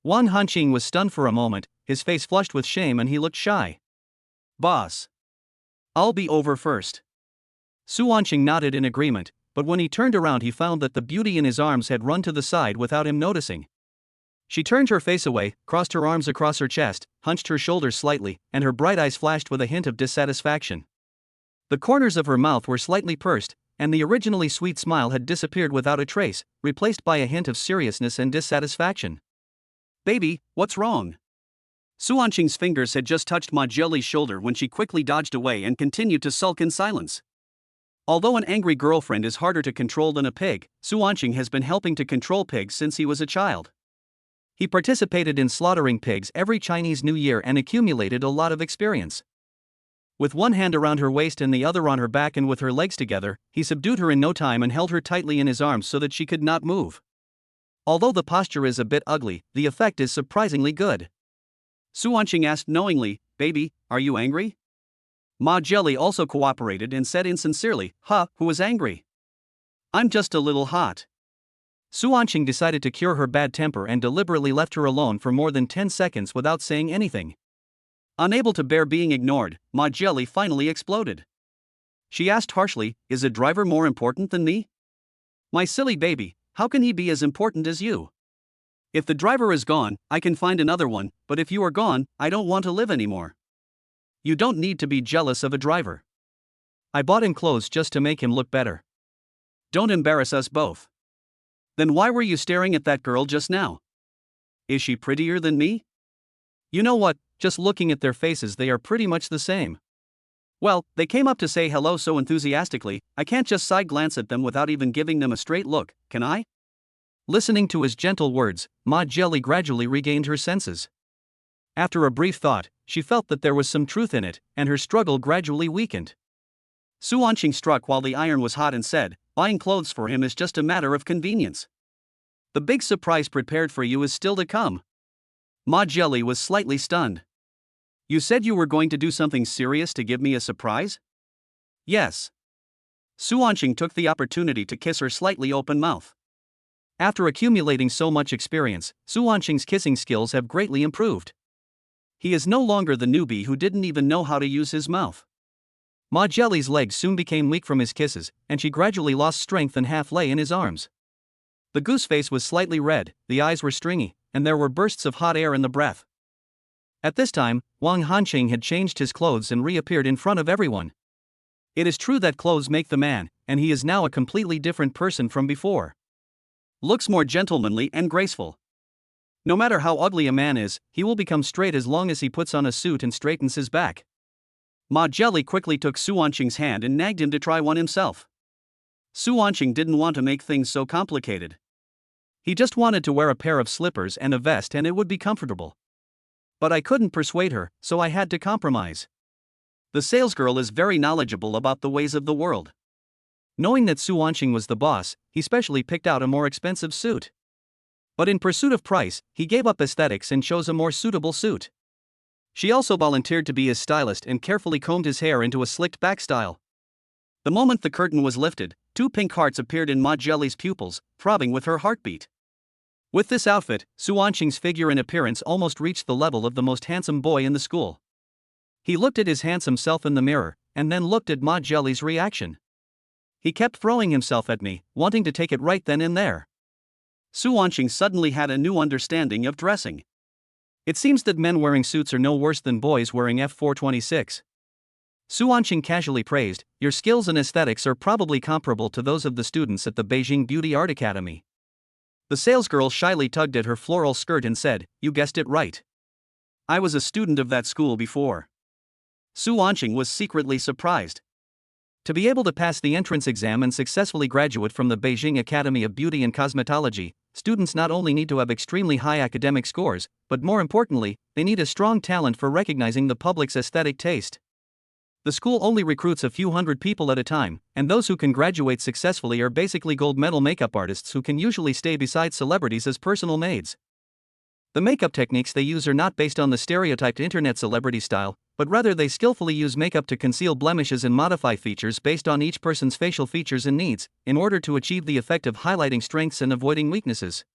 Wang Hanqing was stunned for a moment, his face flushed with shame and he looked shy. "Boss. I'll be over first." Su Wanqing nodded in agreement, but when he turned around he found that the beauty in his arms had run to the side without him noticing. She turned her face away, crossed her arms across her chest, hunched her shoulders slightly, and her bright eyes flashed with a hint of dissatisfaction. The corners of her mouth were slightly pursed, and the originally sweet smile had disappeared without a trace, replaced by a hint of seriousness and dissatisfaction. "Baby, what's wrong?" Su Wanqing's fingers had just touched Ma Jelly's shoulder when she quickly dodged away and continued to sulk in silence. Although an angry girlfriend is harder to control than a pig, Su Wanqing has been helping to control pigs since he was a child. He participated in slaughtering pigs every Chinese New Year and accumulated a lot of experience. With one hand around her waist and the other on her back and with her legs together, he subdued her in no time and held her tightly in his arms so that she could not move. Although the posture is a bit ugly, the effect is surprisingly good. Su Wanqing asked knowingly, "Baby, are you angry?" Ma Jelly also cooperated and said insincerely, Who is angry? I'm just a little hot." Su Wanqing decided to cure her bad temper and deliberately left her alone for more than 10 seconds without saying anything. Unable to bear being ignored, Ma Jelly finally exploded. She asked harshly, "Is a driver more important than me? My silly baby, how can he be as important as you? If the driver is gone, I can find another one, but if you are gone, I don't want to live anymore. You don't need to be jealous of a driver. I bought him clothes just to make him look better. Don't embarrass us both." "Then why were you staring at that girl just now? Is she prettier than me?" "You know what, just looking at their faces they are pretty much the same." "Well, they came up to say hello so enthusiastically, I can't just side glance at them without even giving them a straight look, can I?" Listening to his gentle words, Ma Jelly gradually regained her senses. After a brief thought, she felt that there was some truth in it, and her struggle gradually weakened. Su Wanqing struck while the iron was hot and said, Buying clothes for him is just a matter of convenience. The big surprise prepared for you is still to come. Ma Jelly was slightly stunned. You said you were going to do something serious to give me a surprise? Yes. Su Wanqing took the opportunity to kiss her slightly open mouth. After accumulating so much experience, Su Wanqing's kissing skills have greatly improved. He is no longer the newbie who didn't even know how to use his mouth. Ma Jelly's legs soon became weak from his kisses, and she gradually lost strength and half lay in his arms. The goose face was slightly red, the eyes were stringy, and there were bursts of hot air in the breath. At this time, Wang Hanqing had changed his clothes and reappeared in front of everyone. It is true that clothes make the man, and he is now a completely different person from before. Looks more gentlemanly and graceful. No matter how ugly a man is, he will become straight as long as he puts on a suit and straightens his back. Ma Jelly quickly took Su Wanqing's hand and nagged him to try one himself. Su Wanqing didn't want to make things so complicated. He just wanted to wear a pair of slippers and a vest and it would be comfortable. But I couldn't persuade her, so I had to compromise. The salesgirl is very knowledgeable about the ways of the world. Knowing that Su Wanqing was the boss, he specially picked out a more expensive suit. But in pursuit of price, he gave up aesthetics and chose a more suitable suit. She also volunteered to be his stylist and carefully combed his hair into a slicked back style. The moment the curtain was lifted, 2 pink hearts appeared in Ma Jelly's pupils, throbbing with her heartbeat. With this outfit, Su Wanqing's figure and appearance almost reached the level of the most handsome boy in the school. He looked at his handsome self in the mirror, and then looked at Ma Jelly's reaction. He kept throwing himself at me, wanting to take it right then and there. Su Wanqing suddenly had a new understanding of dressing. It seems that men wearing suits are no worse than boys wearing F426. Su Wanqing casually praised, "Your skills and aesthetics are probably comparable to those of the students at the Beijing Beauty Art Academy." The salesgirl shyly tugged at her floral skirt and said, "You guessed it right. I was a student of that school before." Su Wanqing was secretly surprised. To be able to pass the entrance exam and successfully graduate from the Beijing Academy of Beauty and Cosmetology, students not only need to have extremely high academic scores, but more importantly, they need a strong talent for recognizing the public's aesthetic taste. The school only recruits a few hundred people at a time, and those who can graduate successfully are basically gold medal makeup artists who can usually stay beside celebrities as personal maids. The makeup techniques they use are not based on the stereotyped internet celebrity style, but rather they skillfully use makeup to conceal blemishes and modify features based on each person's facial features and needs, in order to achieve the effect of highlighting strengths and avoiding weaknesses.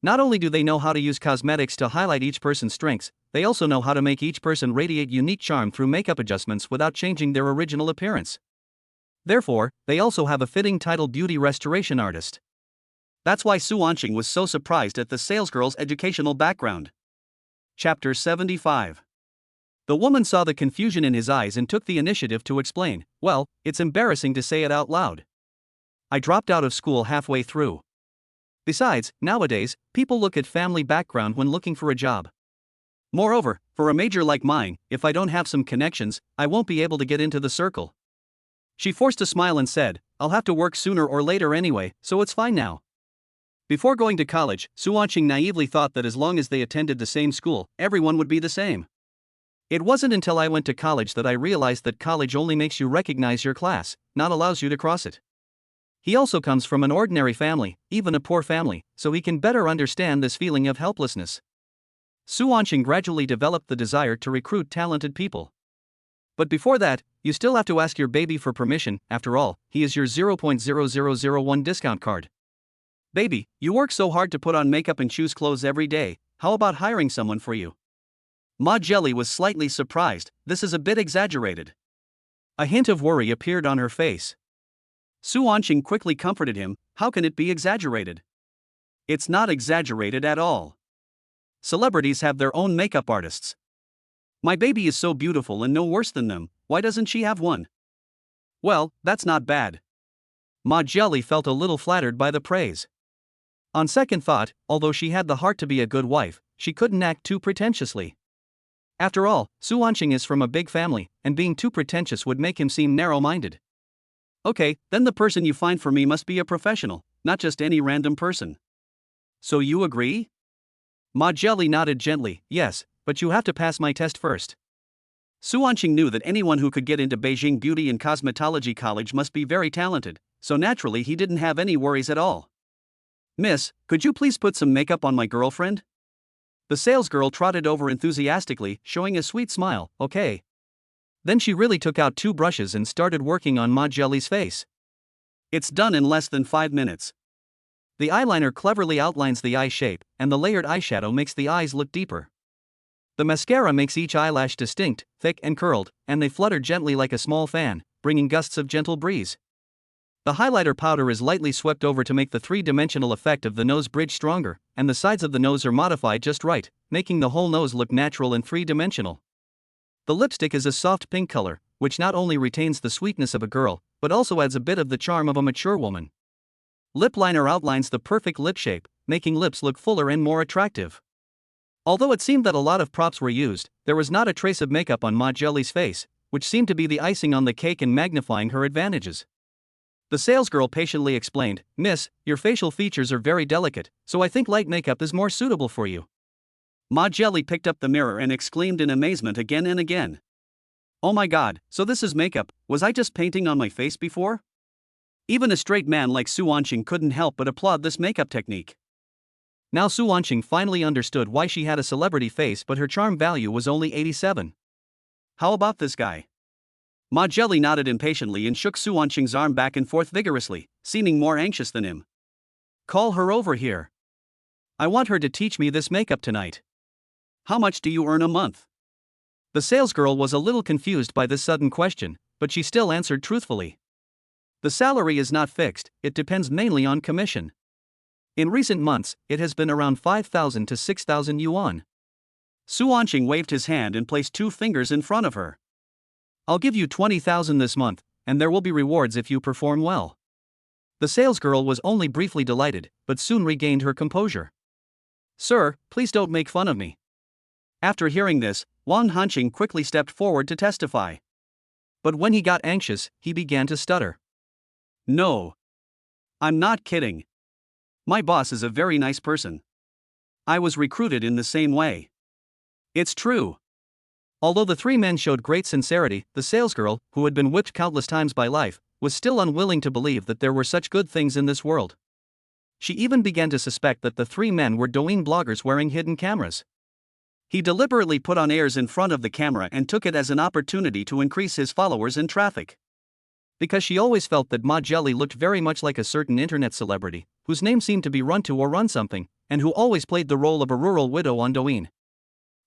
Not only do they know how to use cosmetics to highlight each person's strengths, they also know how to make each person radiate unique charm through makeup adjustments without changing their original appearance. Therefore, they also have a fitting title, beauty restoration artist. That's why Su Wanqing was so surprised at the salesgirl's educational background. Chapter 75. The woman saw the confusion in his eyes and took the initiative to explain, "Well, it's embarrassing to say it out loud. I dropped out of school halfway through. Besides, nowadays, people look at family background when looking for a job. Moreover, for a major like mine, if I don't have some connections, I won't be able to get into the circle." She forced a smile and said, "I'll have to work sooner or later anyway, so it's fine now." Before going to college, Su Wanqing naively thought that as long as they attended the same school, everyone would be the same. It wasn't until I went to college that I realized that college only makes you recognize your class, not allows you to cross it. He also comes from an ordinary family, even a poor family, so he can better understand this feeling of helplessness. Su Wanqing gradually developed the desire to recruit talented people. But before that, you still have to ask your baby for permission. After all, he is your 0.0001 discount card. "Baby, you work so hard to put on makeup and choose clothes every day, how about hiring someone for you?" Ma Jelly was slightly surprised. This is a bit exaggerated. A hint of worry appeared on her face. Su Wanqing quickly comforted him, "How can it be exaggerated? It's not exaggerated at all. Celebrities have their own makeup artists. My baby is so beautiful and no worse than them, why doesn't she have one?" "Well, that's not bad." Ma Jelly felt a little flattered by the praise. On second thought, although she had the heart to be a good wife, she couldn't act too pretentiously. After all, Su Wanqing is from a big family, and being too pretentious would make him seem narrow-minded. "Okay, then the person you find for me must be a professional, not just any random person. So you agree?" Ma Jelly nodded gently, "Yes, but you have to pass my test first." Su Wanqing knew that anyone who could get into Beijing Beauty and Cosmetology College must be very talented, so naturally he didn't have any worries at all. "Miss, could you please put some makeup on my girlfriend?" The salesgirl trotted over enthusiastically, showing a sweet smile. "Okay." Then she really took out 2 brushes and started working on Ma Jelly's face. It's done in less than 5 minutes. The eyeliner cleverly outlines the eye shape, and the layered eyeshadow makes the eyes look deeper. The mascara makes each eyelash distinct, thick and curled, and they flutter gently like a small fan, bringing gusts of gentle breeze. The highlighter powder is lightly swept over to make the 3-dimensional effect of the nose bridge stronger, and the sides of the nose are modified just right, making the whole nose look natural and 3-dimensional. The lipstick is a soft pink color, which not only retains the sweetness of a girl, but also adds a bit of the charm of a mature woman. Lip liner outlines the perfect lip shape, making lips look fuller and more attractive. Although it seemed that a lot of props were used, there was not a trace of makeup on Ma Jelly's face, which seemed to be the icing on the cake and magnifying her advantages. The salesgirl patiently explained, "Miss, your facial features are very delicate, so I think light makeup is more suitable for you." Ma Jelly picked up the mirror and exclaimed in amazement again and again. "Oh my god, so this is makeup, was I just painting on my face before?" Even a straight man like Su Wanqing couldn't help but applaud this makeup technique. Now Su Wanqing finally understood why she had a celebrity face but her charm value was only 87. "How about this guy?" Ma Jelly nodded impatiently and shook Su Wanqing's arm back and forth vigorously, seeming more anxious than him. "Call her over here. I want her to teach me this makeup tonight. How much do you earn a month?" The salesgirl was a little confused by this sudden question, but she still answered truthfully. "The salary is not fixed, it depends mainly on commission. In recent months, it has been around 5,000 to 6,000 yuan. Su Wanqing waved his hand and placed 2 fingers in front of her. "I'll give you 20,000 this month, and there will be rewards if you perform well." The salesgirl was only briefly delighted, but soon regained her composure. "Sir, please don't make fun of me." After hearing this, Wang Hanqing quickly stepped forward to testify. But when he got anxious, he began to stutter. "No. I'm not kidding. My boss is a very nice person. I was recruited in the same way. It's true." Although the 3 men showed great sincerity, the salesgirl, who had been whipped countless times by life, was still unwilling to believe that there were such good things in this world. She even began to suspect that the 3 men were Douyin bloggers wearing hidden cameras. He deliberately put on airs in front of the camera and took it as an opportunity to increase his followers and traffic. Because she always felt that Ma Jelly looked very much like a certain internet celebrity, whose name seemed to be Run To or Run Something, and who always played the role of a rural widow on Douyin.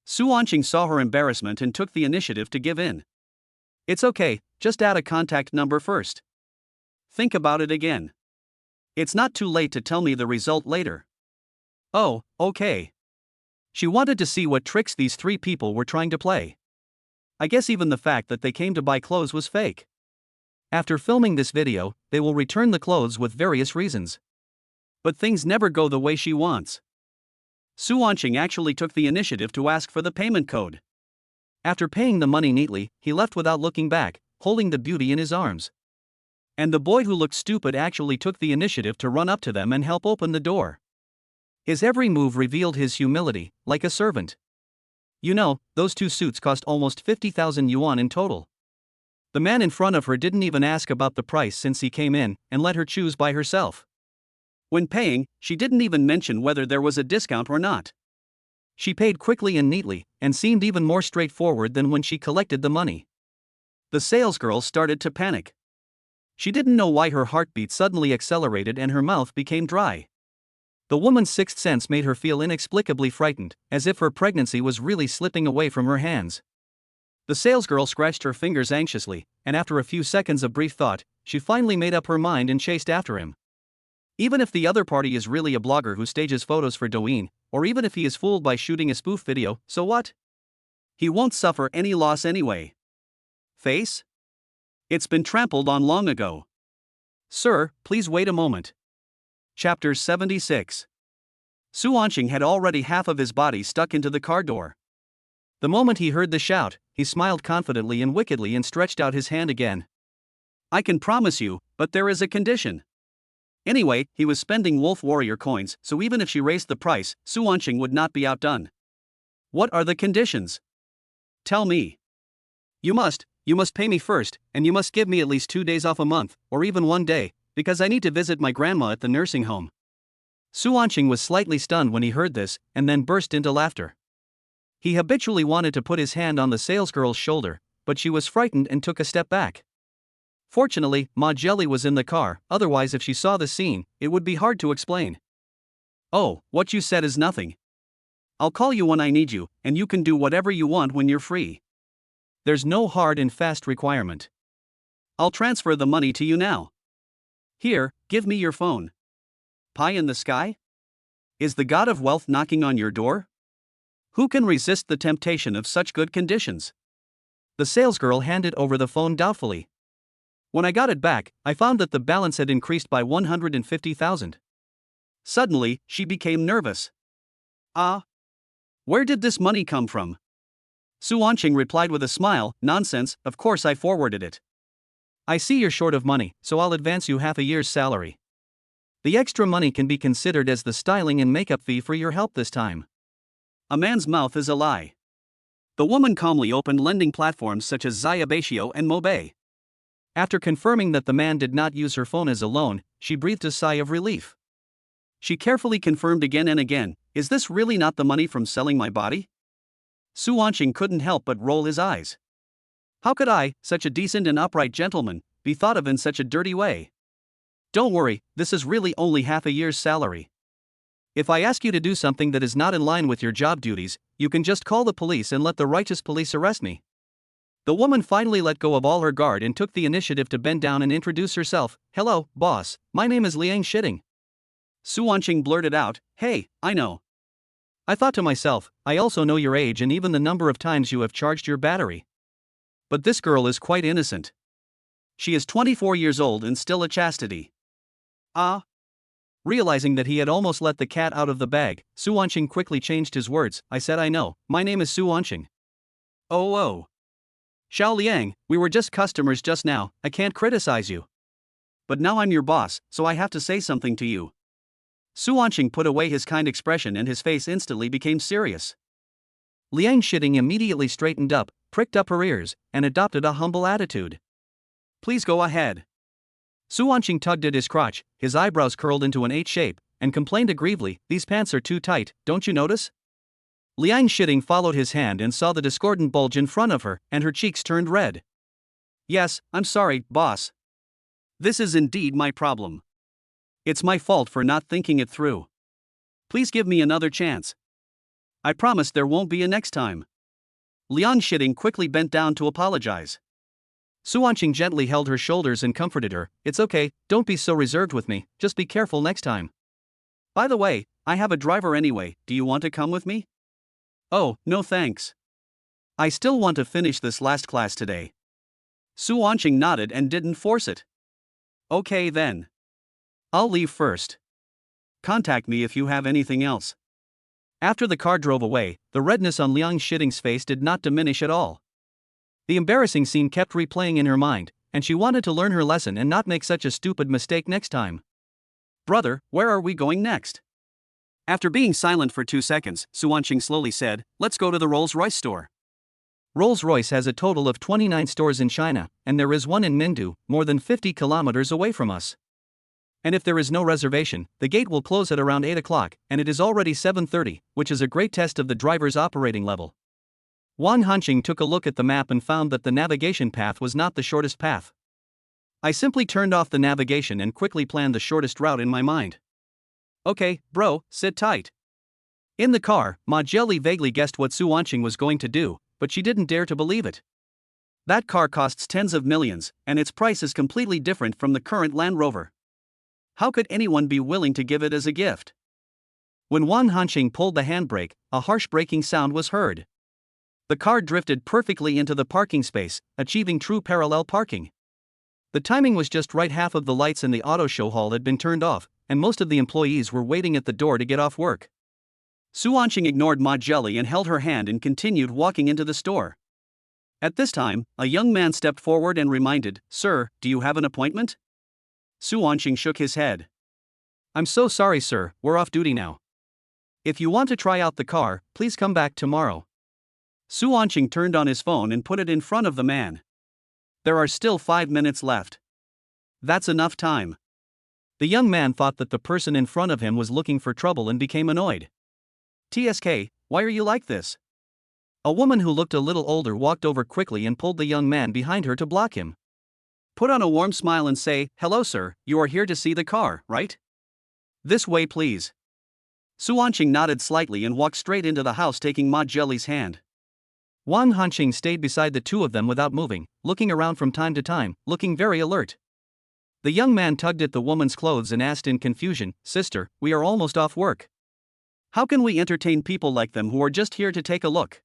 Su Wanqing saw her embarrassment and took the initiative to give in. "It's okay, just add a contact number first. Think about it again. It's not too late to tell me the result later." "Oh, okay." She wanted to see what tricks these 3 people were trying to play. I guess even the fact that they came to buy clothes was fake. After filming this video, they will return the clothes with various reasons. But things never go the way she wants. Su Wanqing actually took the initiative to ask for the payment code. After paying the money neatly, he left without looking back, holding the beauty in his arms. And the boy who looked stupid actually took the initiative to run up to them and help open the door. His every move revealed his humility, like a servant. "You know, those 2 suits cost almost 50,000 yuan in total." The man in front of her didn't even ask about the price since he came in, and let her choose by herself. When paying, she didn't even mention whether there was a discount or not. She paid quickly and neatly, and seemed even more straightforward than when she collected the money. The salesgirl started to panic. She didn't know why her heartbeat suddenly accelerated and her mouth became dry. The woman's 6th sense made her feel inexplicably frightened, as if her pregnancy was really slipping away from her hands. The salesgirl scratched her fingers anxiously, and after a few seconds of brief thought, she finally made up her mind and chased after him. Even if the other party is really a blogger who stages photos for Douyin, or even if he is fooled by shooting a spoof video, so what? He won't suffer any loss anyway. Face? It's been trampled on long ago. "Sir, please wait a moment." Chapter 76. Su Wanqing had already half of his body stuck into the car door. The moment he heard the shout, he smiled confidently and wickedly and stretched out his hand again. "I can promise you, but there is a condition." Anyway, he was spending Wolf Warrior coins, so even if she raised the price, Su Wanqing would not be outdone. "What are the conditions? Tell me." You must pay me first, and you must give me at least 2 days off a month, or even 1 day, because I need to visit my grandma at the nursing home. Su Wanqing was slightly stunned when he heard this, and then burst into laughter. He habitually wanted to put his hand on the salesgirl's shoulder, but she was frightened and took a step back. Fortunately, Ma Jelly was in the car, otherwise if she saw the scene, it would be hard to explain. "Oh, what you said is nothing. I'll call you when I need you, and you can do whatever you want when you're free. There's no hard and fast requirement. I'll transfer the money to you now. Here, give me your phone. Pie in the sky? Is the god of wealth knocking on your door? Who can resist the temptation of such good conditions?" The salesgirl handed over the phone doubtfully. "When I got it back, I found that the balance had increased by 150,000. Suddenly, she became nervous. "Ah? Where did this money come from?" Su Wanqing replied with a smile, "Nonsense, of course I forwarded it. I see you're short of money, so I'll advance you half a year's salary. The extra money can be considered as the styling and makeup fee for your help this time." A man's mouth is a lie. The woman calmly opened lending platforms such as Xiaobatio and Mobay. After confirming that the man did not use her phone as a loan, she breathed a sigh of relief. She carefully confirmed again and again, "Is this really not the money from selling my body?" Su Wanqing couldn't help but roll his eyes. "How could I, such a decent and upright gentleman, be thought of in such a dirty way? Don't worry, this is really only half a year's salary. If I ask you to do something that is not in line with your job duties, you can just call the police and let the righteous police arrest me." The woman finally let go of all her guard and took the initiative to bend down and introduce herself. "Hello, boss, my name is Liang Shitting." Su Wanqing blurted out, "Hey, I know. I thought to myself, I also know your age and even the number of times you have charged your battery. But this girl is quite innocent. She is 24 years old and still a chastity." "Ah?" Realizing that he had almost let the cat out of the bag, Su Wanqing quickly changed his words. "I said I know, my name is Su Wanqing." "Oh. Xiao Liang, we were just customers just now, I can't criticize you. But now I'm your boss, so I have to say something to you." Su Wanqing put away his kind expression and his face instantly became serious. Liang Shitting immediately straightened up, pricked up her ears, and adopted a humble attitude. "Please go ahead." Su Wanqing tugged at his crotch, his eyebrows curled into an H shape, and complained aggrievedly, "These pants are too tight, don't you notice?" Liang Shitting followed his hand and saw the discordant bulge in front of her, and her cheeks turned red. "Yes, I'm sorry, boss. This is indeed my problem. It's my fault for not thinking it through. Please give me another chance. I promise there won't be a next time." Liang Shitting quickly bent down to apologize. Su Wanqing gently held her shoulders and comforted her. "It's okay, don't be so reserved with me, just be careful next time. By the way, I have a driver anyway, do you want to come with me?" "Oh, no thanks. I still want to finish this last class today." Su Wanqing nodded and didn't force it. "Okay then. I'll leave first. Contact me if you have anything else." After the car drove away, the redness on Liang Shitting's face did not diminish at all. The embarrassing scene kept replaying in her mind, and she wanted to learn her lesson and not make such a stupid mistake next time. "Brother, where are we going next?" After being silent for 2 seconds, Su Wanqing slowly said, "Let's go to the Rolls-Royce store." Rolls-Royce has a total of 29 stores in China, and there is one in Mindu, more than 50 kilometers away from us. And if there is no reservation, the gate will close at around 8 o'clock, and it is already 7:30, which is a great test of the driver's operating level. Wan Hanqing took a look at the map and found that the navigation path was not the shortest path. I simply turned off the navigation and quickly planned the shortest route in my mind. "Okay, bro, sit tight." In the car, Ma Jelly vaguely guessed what Su Wanqing was going to do, but she didn't dare to believe it. That car costs tens of millions, and its price is completely different from the current Land Rover. How could anyone be willing to give it as a gift? When Wan Hanqing pulled the handbrake, a harsh braking sound was heard. The car drifted perfectly into the parking space, achieving true parallel parking. The timing was just right. Half of the lights in the auto show hall had been turned off, and most of the employees were waiting at the door to get off work. Su Wanqing ignored Ma Jelly and held her hand and continued walking into the store. At this time, a young man stepped forward and reminded, "Sir, do you have an appointment?" Su Wanqing shook his head. "I'm so sorry, sir, we're off duty now. If you want to try out the car, please come back tomorrow." Su Wanqing turned on his phone and put it in front of the man. "There are still 5 minutes left. That's enough time. The young man thought that the person in front of him was looking for trouble and became annoyed. "TSK, why are you like this?" A woman who looked a little older walked over quickly and pulled the young man behind her to block him. "Put on a warm smile and say, 'Hello sir, you are here to see the car, right? This way please.'" Su Wanqing nodded slightly and walked straight into the house, taking Ma Jelly's hand. Wang Hanqing stayed beside the two of them without moving, looking around from time to time, looking very alert. The young man tugged at the woman's clothes and asked in confusion, "Sister, we are almost off work. How can we entertain people like them who are just here to take a look?"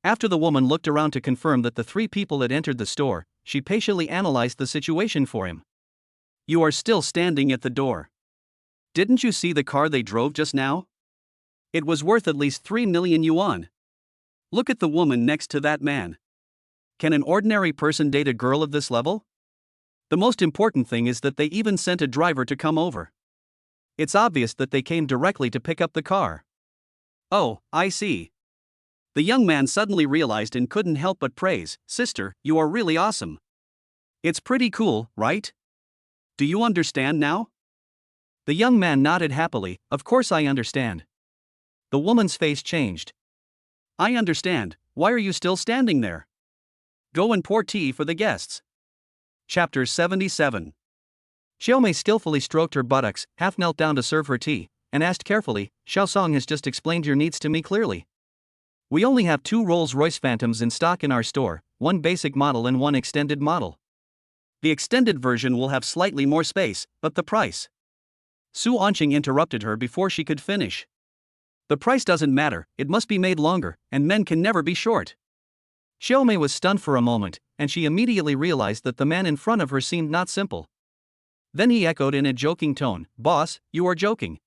After the woman looked around to confirm that the three people had entered the store, she patiently analyzed the situation for him. "You are still standing at the door. Didn't you see the car they drove just now? It was worth at least 3 million yuan. Look at the woman next to that man. Can an ordinary person date a girl of this level? The most important thing is that they even sent a driver to come over. It's obvious that they came directly to pick up the car." "Oh, I see." The young man suddenly realized and couldn't help but praise, "Sister, you are really awesome. It's pretty cool, right? Do you understand now?" The young man nodded happily, "Of course I understand." The woman's face changed. "I understand, why are you still standing there? Go and pour tea for the guests." Chapter 77. Xiaomei skillfully stroked her buttocks, half knelt down to serve her tea, and asked carefully, "Xiaosong has just explained your needs to me clearly. We only have 2 Rolls-Royce Phantoms in stock in our store, 1 basic model and 1 extended model. The extended version will have slightly more space, but the price..." Su Wanqing interrupted her before she could finish. "The price doesn't matter, it must be made longer, and men can never be short." Xiaomei was stunned for a moment, and she immediately realized that the man in front of her seemed not simple. Then he echoed in a joking tone, "Boss, you are joking.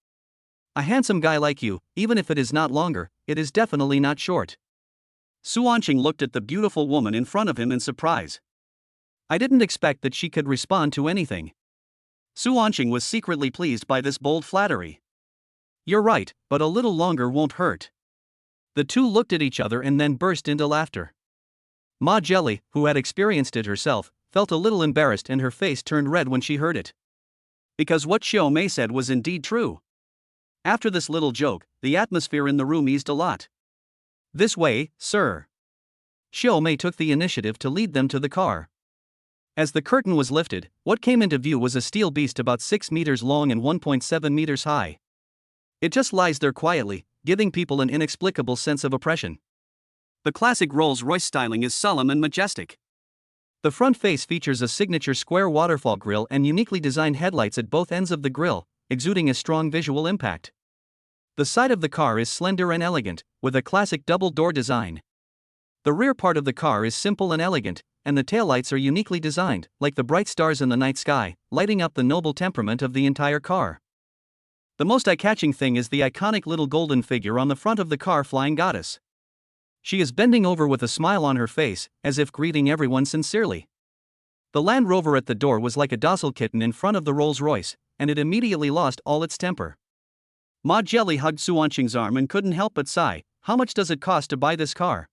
A handsome guy like you, even if it is not longer, it is definitely not short." Su Wanqing looked at the beautiful woman in front of him in surprise. I didn't expect that she could respond to anything. Su Wanqing was secretly pleased by this bold flattery. "You're right, but a little longer won't hurt." The two looked at each other and then burst into laughter. Ma Jelly, who had experienced it herself, felt a little embarrassed and her face turned red when she heard it. Because what Xiaomei said was indeed true. After this little joke, the atmosphere in the room eased a lot. "This way, sir." Xiaomei took the initiative to lead them to the car. As the curtain was lifted, what came into view was a steel beast about 6 meters long and 1.7 meters high. It just lies there quietly, giving people an inexplicable sense of oppression. The classic Rolls-Royce styling is solemn and majestic. The front face features a signature square waterfall grille and uniquely designed headlights at both ends of the grille, exuding a strong visual impact. The side of the car is slender and elegant, with a classic double-door design. The rear part of the car is simple and elegant, and the taillights are uniquely designed, like the bright stars in the night sky, lighting up the noble temperament of the entire car. The most eye-catching thing is the iconic little golden figure on the front of the car, Flying Goddess. She is bending over with a smile on her face, as if greeting everyone sincerely. The Land Rover at the door was like a docile kitten in front of the Rolls-Royce, and it immediately lost all its temper. Ma Jelly hugged Su Wanqing's arm and couldn't help but sigh, "How much does it cost to buy this car?"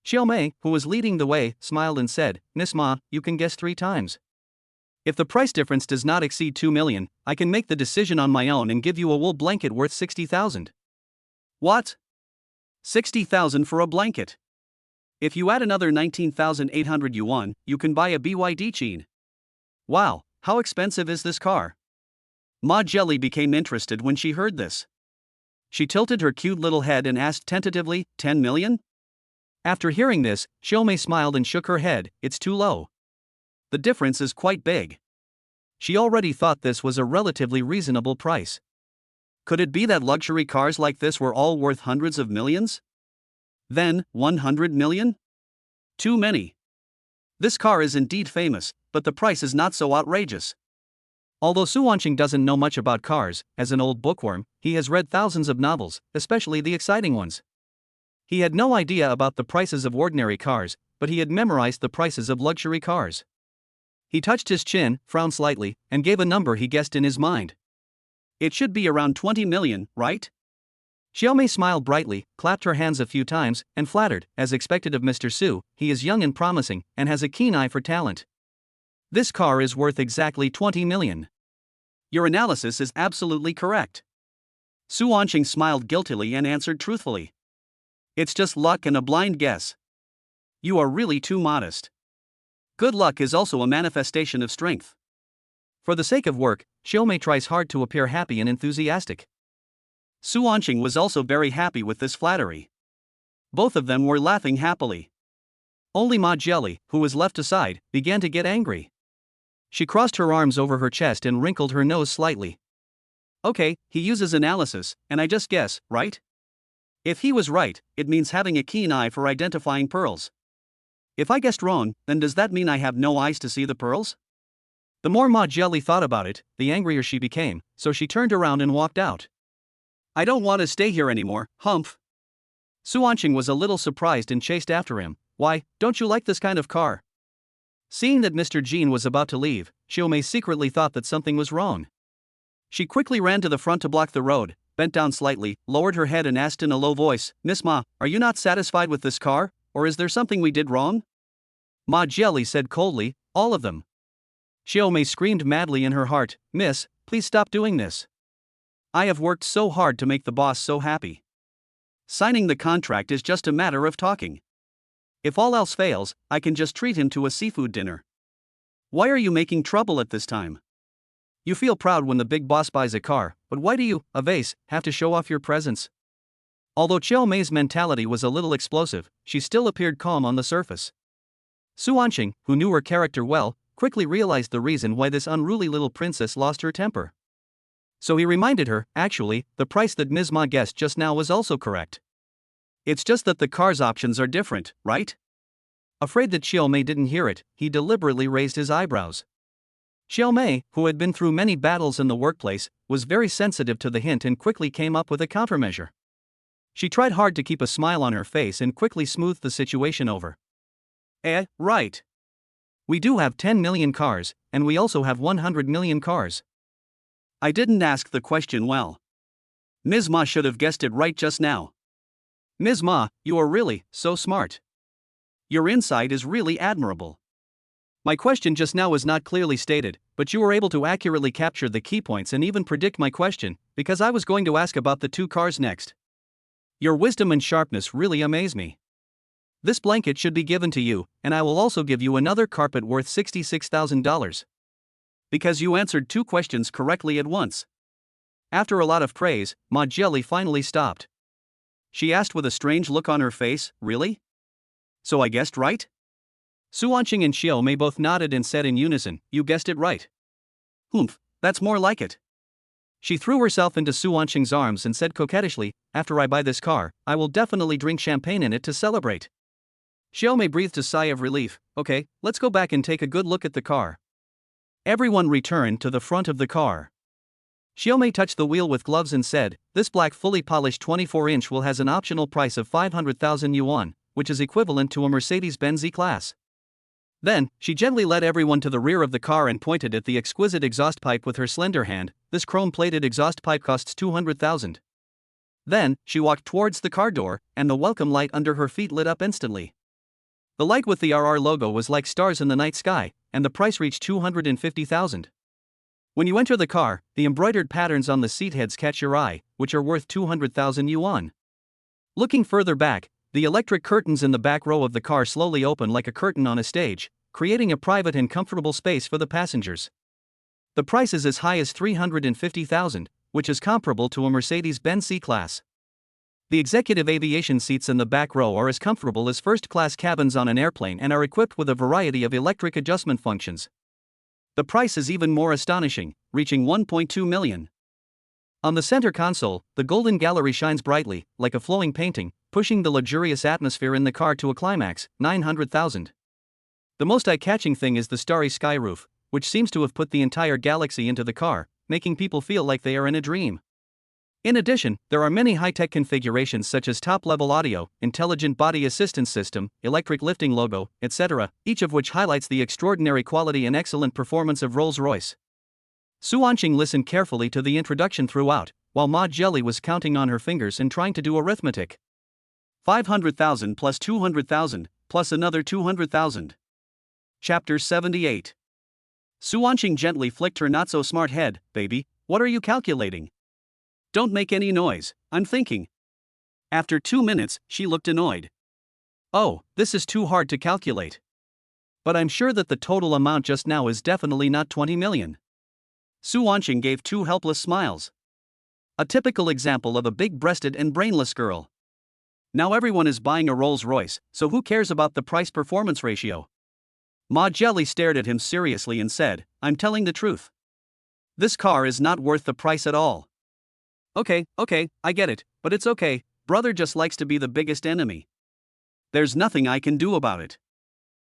Xiaomei, who was leading the way, smiled and said, "Miss Ma, you can guess 3 times. If the price difference does not exceed 2 million, I can make the decision on my own and give you a wool blanket worth 60,000. What? 60,000 for a blanket? If you add another 19,800 yuan, you can buy a BYD chain. Wow, how expensive is this car?" Ma Jelly became interested when she heard this. She tilted her cute little head and asked tentatively, 10 million? After hearing this, Xiaomei smiled and shook her head, "It's too low. The difference is quite big." She already thought this was a relatively reasonable price. Could it be that luxury cars like this were all worth hundreds of millions? Then, 100 million? Too many. This car is indeed famous, but the price is not so outrageous. Although Su Wanqing doesn't know much about cars, as an old bookworm, he has read thousands of novels, especially the exciting ones. He had no idea about the prices of ordinary cars, but he had memorized the prices of luxury cars. He touched his chin, frowned slightly, and gave a number he guessed in his mind. "It should be around 20 million, right?" Xiaomei smiled brightly, clapped her hands a few times, and flattered, as expected of Mr. Su, he is young and promising, and has a keen eye for talent. "This car is worth exactly 20 million. Your analysis is absolutely correct. Su Wanqing smiled guiltily and answered truthfully. It's just luck and a blind guess. You are really too modest. Good luck is also a manifestation of strength. For the sake of work, Xiaomei tries hard to appear happy and enthusiastic. Su Wanqing was also very happy with this flattery. Both of them were laughing happily. Only Ma Jelly, who was left aside, began to get angry. She crossed her arms over her chest and wrinkled her nose slightly. Okay, he uses analysis, and I just guess, right? If he was right, it means having a keen eye for identifying pearls. If I guessed wrong, then does that mean I have no eyes to see the pearls? The more Ma Jelly thought about it, the angrier she became, so she turned around and walked out. I don't want to stay here anymore, humph. Su Wanqing was a little surprised and chased after him. Why, don't you like this kind of car? Seeing that Mr. Jean was about to leave, Xiaomei secretly thought that something was wrong. She quickly ran to the front to block the road, bent down slightly, lowered her head and asked in a low voice, Miss Ma, are you not satisfied with this car, or is there something we did wrong? Ma Jelly said coldly, all of them. Xiaomei screamed madly in her heart, Miss, please stop doing this. I have worked so hard to make the boss so happy. Signing the contract is just a matter of talking. If all else fails, I can just treat him to a seafood dinner. Why are you making trouble at this time? You feel proud when the big boss buys a car, but why do you, a vase, have to show off your presence? Although Xiaomei's mentality was a little explosive, she still appeared calm on the surface. Su Wanqing, who knew her character well, quickly realized the reason why this unruly little princess lost her temper. So he reminded her, actually, the price that Ms. Ma guessed just now was also correct. It's just that the car's options are different, right? Afraid that Xiaomei didn't hear it, he deliberately raised his eyebrows. Xiaomei, who had been through many battles in the workplace, was very sensitive to the hint and quickly came up with a countermeasure. She tried hard to keep a smile on her face and quickly smoothed the situation over. Right. We do have 10 million cars, and we also have 100 million cars. I didn't ask the question well. Ms. Ma should have guessed it right just now. Ms. Ma, you are really so smart. Your insight is really admirable. My question just now was not clearly stated, but you were able to accurately capture the key points and even predict my question, because I was going to ask about the two cars next. Your wisdom and sharpness really amaze me. This blanket should be given to you, and I will also give you another carpet worth $66,000. Because you answered two questions correctly at once. After a lot of praise, Ma Jelly finally stopped. She asked with a strange look on her face, really? So I guessed right? Su Wanqing and Xiaomei both nodded and said in unison, you guessed it right. Humph, that's more like it. She threw herself into Su Wanqing's arms and said coquettishly, after I buy this car, I will definitely drink champagne in it to celebrate. Xiaomei breathed a sigh of relief. Okay, let's go back and take a good look at the car. Everyone returned to the front of the car. Xiaomei touched the wheel with gloves and said, this black fully polished 24-inch will has an optional price of 500,000 yuan, which is equivalent to a Mercedes-Benz E-Class. Then, she gently led everyone to the rear of the car and pointed at the exquisite exhaust pipe with her slender hand. This chrome-plated exhaust pipe costs 200,000. Then, she walked towards the car door, and the welcome light under her feet lit up instantly. The light with the RR logo was like stars in the night sky, and the price reached 250,000. When you enter the car, the embroidered patterns on the seat heads catch your eye, which are worth 200,000 yuan. Looking further back, the electric curtains in the back row of the car slowly open like a curtain on a stage, creating a private and comfortable space for the passengers. The price is as high as 350,000, which is comparable to a Mercedes-Benz C-Class. The executive aviation seats in the back row are as comfortable as first-class cabins on an airplane and are equipped with a variety of electric adjustment functions. The price is even more astonishing, reaching 1.2 million. On the center console, the golden gallery shines brightly, like a flowing painting, pushing the luxurious atmosphere in the car to a climax, 900,000. The most eye-catching thing is the starry sky roof, which seems to have put the entire galaxy into the car, making people feel like they are in a dream. In addition, there are many high-tech configurations such as top-level audio, intelligent body assistance system, electric lifting logo, etc., each of which highlights the extraordinary quality and excellent performance of Rolls-Royce. Su Wanqing listened carefully to the introduction throughout, while Ma Jelly was counting on her fingers and trying to do arithmetic. 500,000 plus 200,000, plus another 200,000. Chapter 78. Su Wanqing gently flicked her not-so-smart head. Baby, what are you calculating? Don't make any noise, I'm thinking. After 2 minutes, she looked annoyed. Oh, this is too hard to calculate. But I'm sure that the total amount just now is definitely not 20 million. Su Wanqing gave 2 helpless smiles. A typical example of a big-breasted and brainless girl. Now everyone is buying a Rolls-Royce, so who cares about the price-performance ratio? Ma Jelly stared at him seriously and said, I'm telling the truth. This car is not worth the price at all. Okay, I get it, but it's okay, brother just likes to be the biggest enemy. There's nothing I can do about it.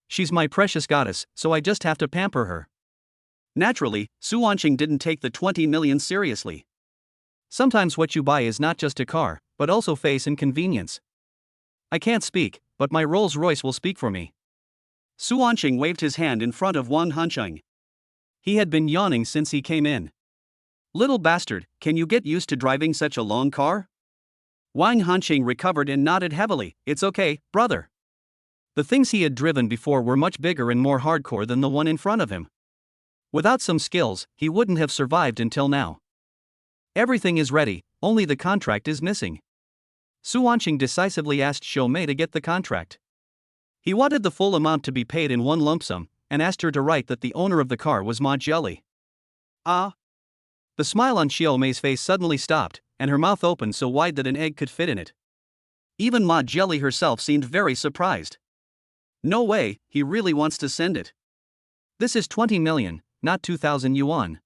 She's my precious goddess, so I just have to pamper her. Naturally, Su Wanqing didn't take the 20 million seriously. Sometimes what you buy is not just a car, but also face and convenience. I can't speak, but my Rolls-Royce will speak for me. Su Wanqing waved his hand in front of Wang Hansheng. He had been yawning since he came in. Little bastard, can you get used to driving such a long car? Wang Hansheng recovered and nodded heavily. It's okay, brother. The things he had driven before were much bigger and more hardcore than the one in front of him. Without some skills, he wouldn't have survived until now. Everything is ready, only the contract is missing. Su Wanqing decisively asked Xiao Mei to get the contract. He wanted the full amount to be paid in one lump sum, and asked her to write that the owner of the car was Ma Jelly. Ah! The smile on Xiao Mei's face suddenly stopped, and her mouth opened so wide that an egg could fit in it. Even Ma Jelly herself seemed very surprised. No way, he really wants to send it. This is 20 million, not 2,000 yuan.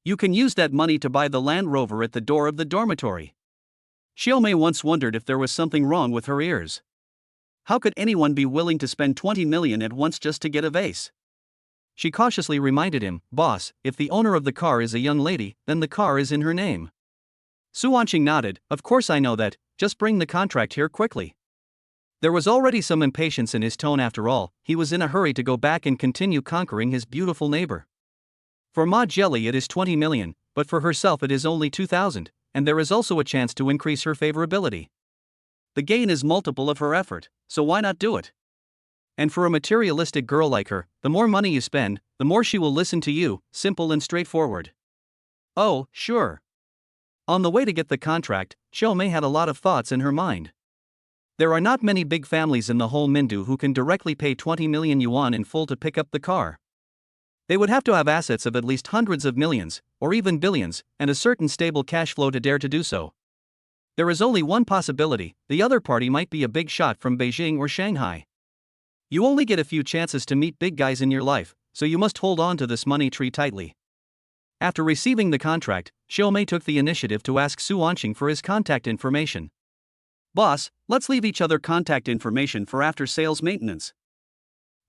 You can use that money to buy the Land Rover at the door of the dormitory. Xiao Mei once wondered if there was something wrong with her ears. How could anyone be willing to spend 20 million at once just to get a vase? She cautiously reminded him, Boss, if the owner of the car is a young lady, then the car is in her name. Su Wanqing nodded, of course I know that, just bring the contract here quickly. There was already some impatience in his tone after all, he was in a hurry to go back and continue conquering his beautiful neighbor. For Ma Jelly it is 20 million, but for herself it is only 2,000, and there is also a chance to increase her favorability. The gain is multiple of her effort, so why not do it? And for a materialistic girl like her, the more money you spend, the more she will listen to you, simple and straightforward. Oh, sure. On the way to get the contract, Xiao Mei had a lot of thoughts in her mind. There are not many big families in the whole Mindu who can directly pay 20 million yuan in full to pick up the car. They would have to have assets of at least hundreds of millions, or even billions, and a certain stable cash flow to dare to do so. There is only one possibility, the other party might be a big shot from Beijing or Shanghai. You only get a few chances to meet big guys in your life, so you must hold on to this money tree tightly. After receiving the contract, Xiao Mei took the initiative to ask Su Wanqing for his contact information. Boss, let's leave each other contact information for after-sales maintenance.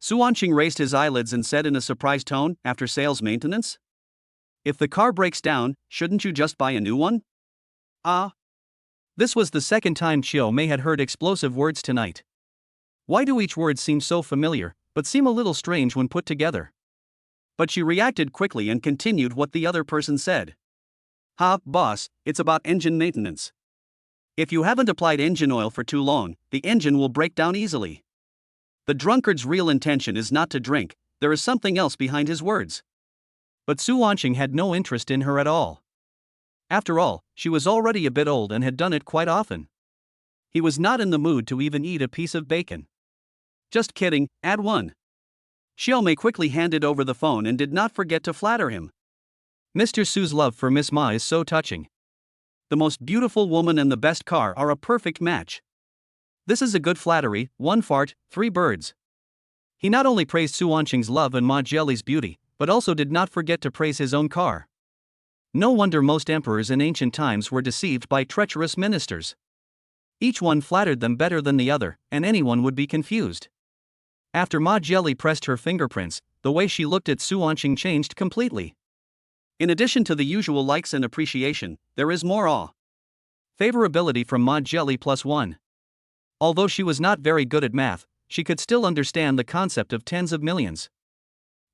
Su Wanqing raised his eyelids and said in a surprised tone, after-sales maintenance? If the car breaks down, shouldn't you just buy a new one? Ah. This was the second time Xiao Mei had heard explosive words tonight. Why do each word seem so familiar, but seem a little strange when put together? But she reacted quickly and continued what the other person said. Ha, boss, it's about engine maintenance. If you haven't applied engine oil for too long, the engine will break down easily. The drunkard's real intention is not to drink, there is something else behind his words. But Su Wanqing had no interest in her at all. After all, she was already a bit old and had done it quite often. He was not in the mood to even eat a piece of bacon. Just kidding, add one. Xiao Mei quickly handed over the phone and did not forget to flatter him. Mr. Su's love for Miss Ma is so touching. The most beautiful woman and the best car are a perfect match. This is a good flattery, 1 fart, 3 birds. He not only praised Su Wanqing's love and Ma Jelly's beauty, but also did not forget to praise his own car. No wonder most emperors in ancient times were deceived by treacherous ministers. Each one flattered them better than the other, and anyone would be confused. After Ma Jelly pressed her fingerprints, the way she looked at Su Wanqing changed completely. In addition to the usual likes and appreciation, there is more awe. Favorability from Ma Jelly +1. Although she was not very good at math, she could still understand the concept of tens of millions.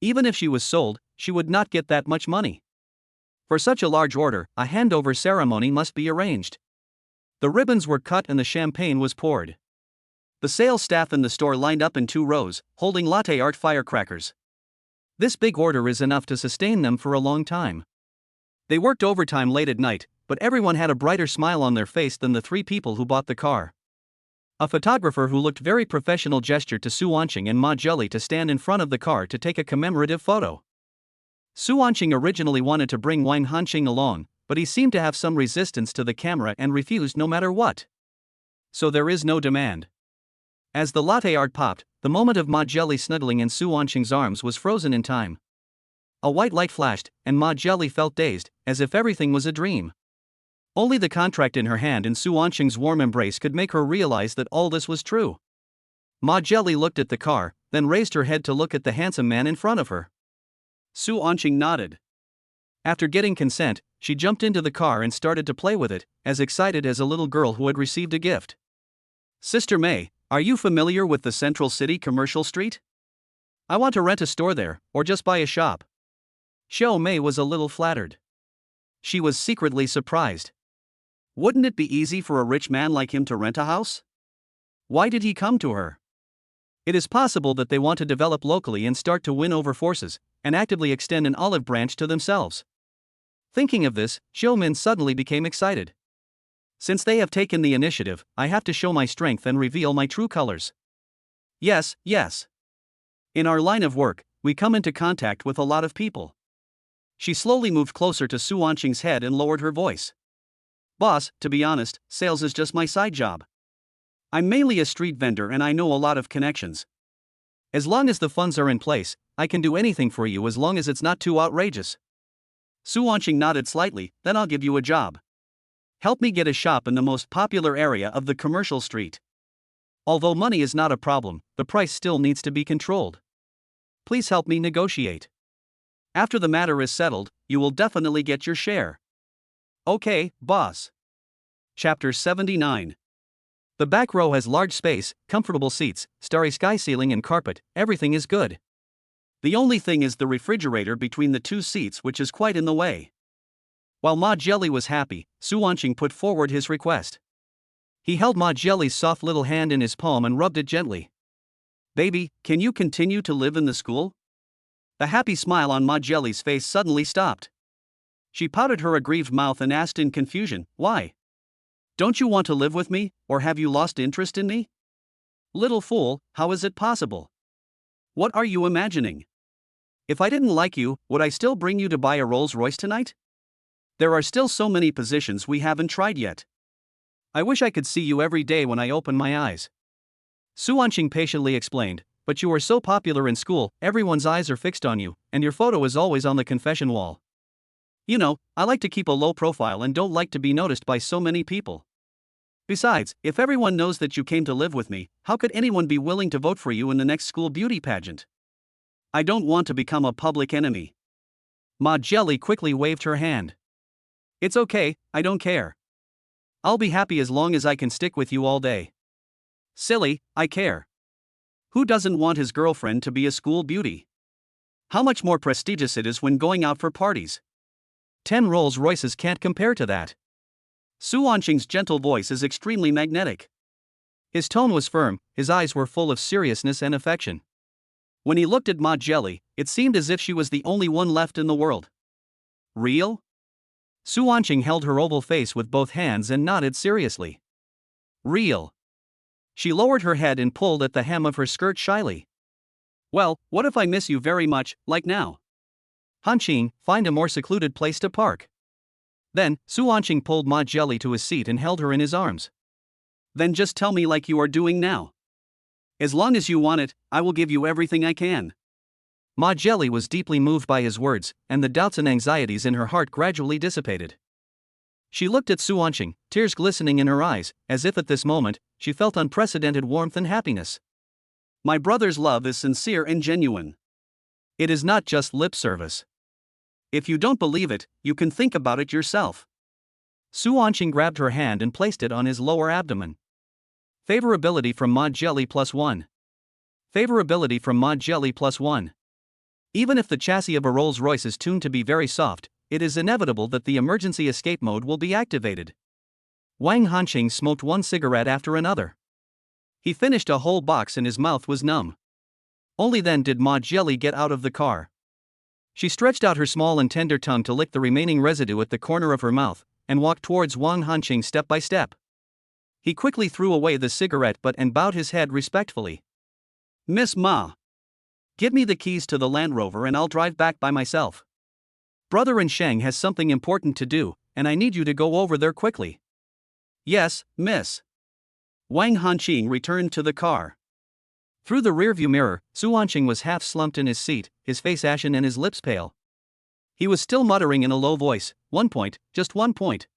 Even if she was sold, she would not get that much money. For such a large order, a handover ceremony must be arranged. The ribbons were cut and the champagne was poured. The sales staff in the store lined up in 2 rows, holding latte art firecrackers. This big order is enough to sustain them for a long time. They worked overtime late at night, but everyone had a brighter smile on their face than the three people who bought the car. A photographer who looked very professional gestured to Su Wanqing and Ma Jelly to stand in front of the car to take a commemorative photo. Su Wanqing originally wanted to bring Wang Hanqing along, but he seemed to have some resistance to the camera and refused no matter what. So there is no demand. As the latte art popped, the moment of Ma Jelly snuggling in Su Wanqing's arms was frozen in time. A white light flashed, and Ma Jelly felt dazed, as if everything was a dream. Only the contract in her hand and Su Wanqing's warm embrace could make her realize that all this was true. Ma Jelly looked at the car, then raised her head to look at the handsome man in front of her. Su Wanqing nodded. After getting consent, she jumped into the car and started to play with it, as excited as a little girl who had received a gift. Sister May, are you familiar with the Central City Commercial Street? I want to rent a store there, or just buy a shop. Xiao Mei was a little flattered. She was secretly surprised. Wouldn't it be easy for a rich man like him to rent a house? Why did he come to her? It is possible that they want to develop locally and start to win over forces, and actively extend an olive branch to themselves. Thinking of this, Xiao Min suddenly became excited. Since they have taken the initiative, I have to show my strength and reveal my true colors. Yes. In our line of work, we come into contact with a lot of people. She slowly moved closer to Su Wanqing's head and lowered her voice. Boss, to be honest, sales is just my side job. I'm mainly a street vendor and I know a lot of connections. As long as the funds are in place, I can do anything for you as long as it's not too outrageous. Su Wanqing nodded slightly, then I'll give you a job. Help me get a shop in the most popular area of the commercial street. Although money is not a problem, the price still needs to be controlled. Please help me negotiate. After the matter is settled, you will definitely get your share. Okay, boss. Chapter 79. The back row has large space, comfortable seats, starry sky ceiling and carpet, everything is good. The only thing is the refrigerator between the two seats, which is quite in the way. While Ma Jelly was happy, Su Wanqing put forward his request. He held Ma Jelly's soft little hand in his palm and rubbed it gently. Baby, can you continue to live in the school? The happy smile on Ma Jelly's face suddenly stopped. She pouted her aggrieved mouth and asked in confusion, why? Don't you want to live with me, or have you lost interest in me? Little fool, how is it possible? What are you imagining? If I didn't like you, would I still bring you to buy a Rolls-Royce tonight? There are still so many positions we haven't tried yet. I wish I could see you every day when I open my eyes. Su Wanqing patiently explained, but you are so popular in school, everyone's eyes are fixed on you, and your photo is always on the confession wall. You know, I like to keep a low profile and don't like to be noticed by so many people. Besides, if everyone knows that you came to live with me, how could anyone be willing to vote for you in the next school beauty pageant? I don't want to become a public enemy. Ma Jelly quickly waved her hand. It's okay, I don't care. I'll be happy as long as I can stick with you all day. Silly, I care. Who doesn't want his girlfriend to be a school beauty? How much more prestigious it is when going out for parties. 10 Rolls-Royces can't compare to that. Su Wanqing's gentle voice is extremely magnetic. His tone was firm, his eyes were full of seriousness and affection. When he looked at Ma Jelly, it seemed as if she was the only one left in the world. Real? Su Wanqing held her oval face with both hands and nodded seriously. Real. She lowered her head and pulled at the hem of her skirt shyly. Well, what if I miss you very much, like now? Hanqing, find a more secluded place to park. Then, Su Wanqing pulled Ma Jelly to his seat and held her in his arms. Then just tell me like you are doing now. As long as you want it, I will give you everything I can. Ma Jelly was deeply moved by his words, and the doubts and anxieties in her heart gradually dissipated. She looked at Su Wanqing, tears glistening in her eyes, as if at this moment, she felt unprecedented warmth and happiness. My brother's love is sincere and genuine. It is not just lip service. If you don't believe it, you can think about it yourself. Su Wanqing grabbed her hand and placed it on his lower abdomen. Favorability from Ma Jelly +1. Favorability from Ma Jelly +1. Even if the chassis of a Rolls-Royce is tuned to be very soft, it is inevitable that the emergency escape mode will be activated. Wang Hanqing smoked one cigarette after another. He finished a whole box and his mouth was numb. Only then did Ma Jelly get out of the car. She stretched out her small and tender tongue to lick the remaining residue at the corner of her mouth, and walked towards Wang Hanqing step by step. He quickly threw away the cigarette butt and bowed his head respectfully. "Miss Ma, give me the keys to the Land Rover and I'll drive back by myself. Brother in Sheng has something important to do, and I need you to go over there quickly." "Yes, miss." Wang Hanqing returned to the car. Through the rearview mirror, Su Wanqing was half slumped in his seat, his face ashen and his lips pale. He was still muttering in a low voice, "1 point, just 1 point."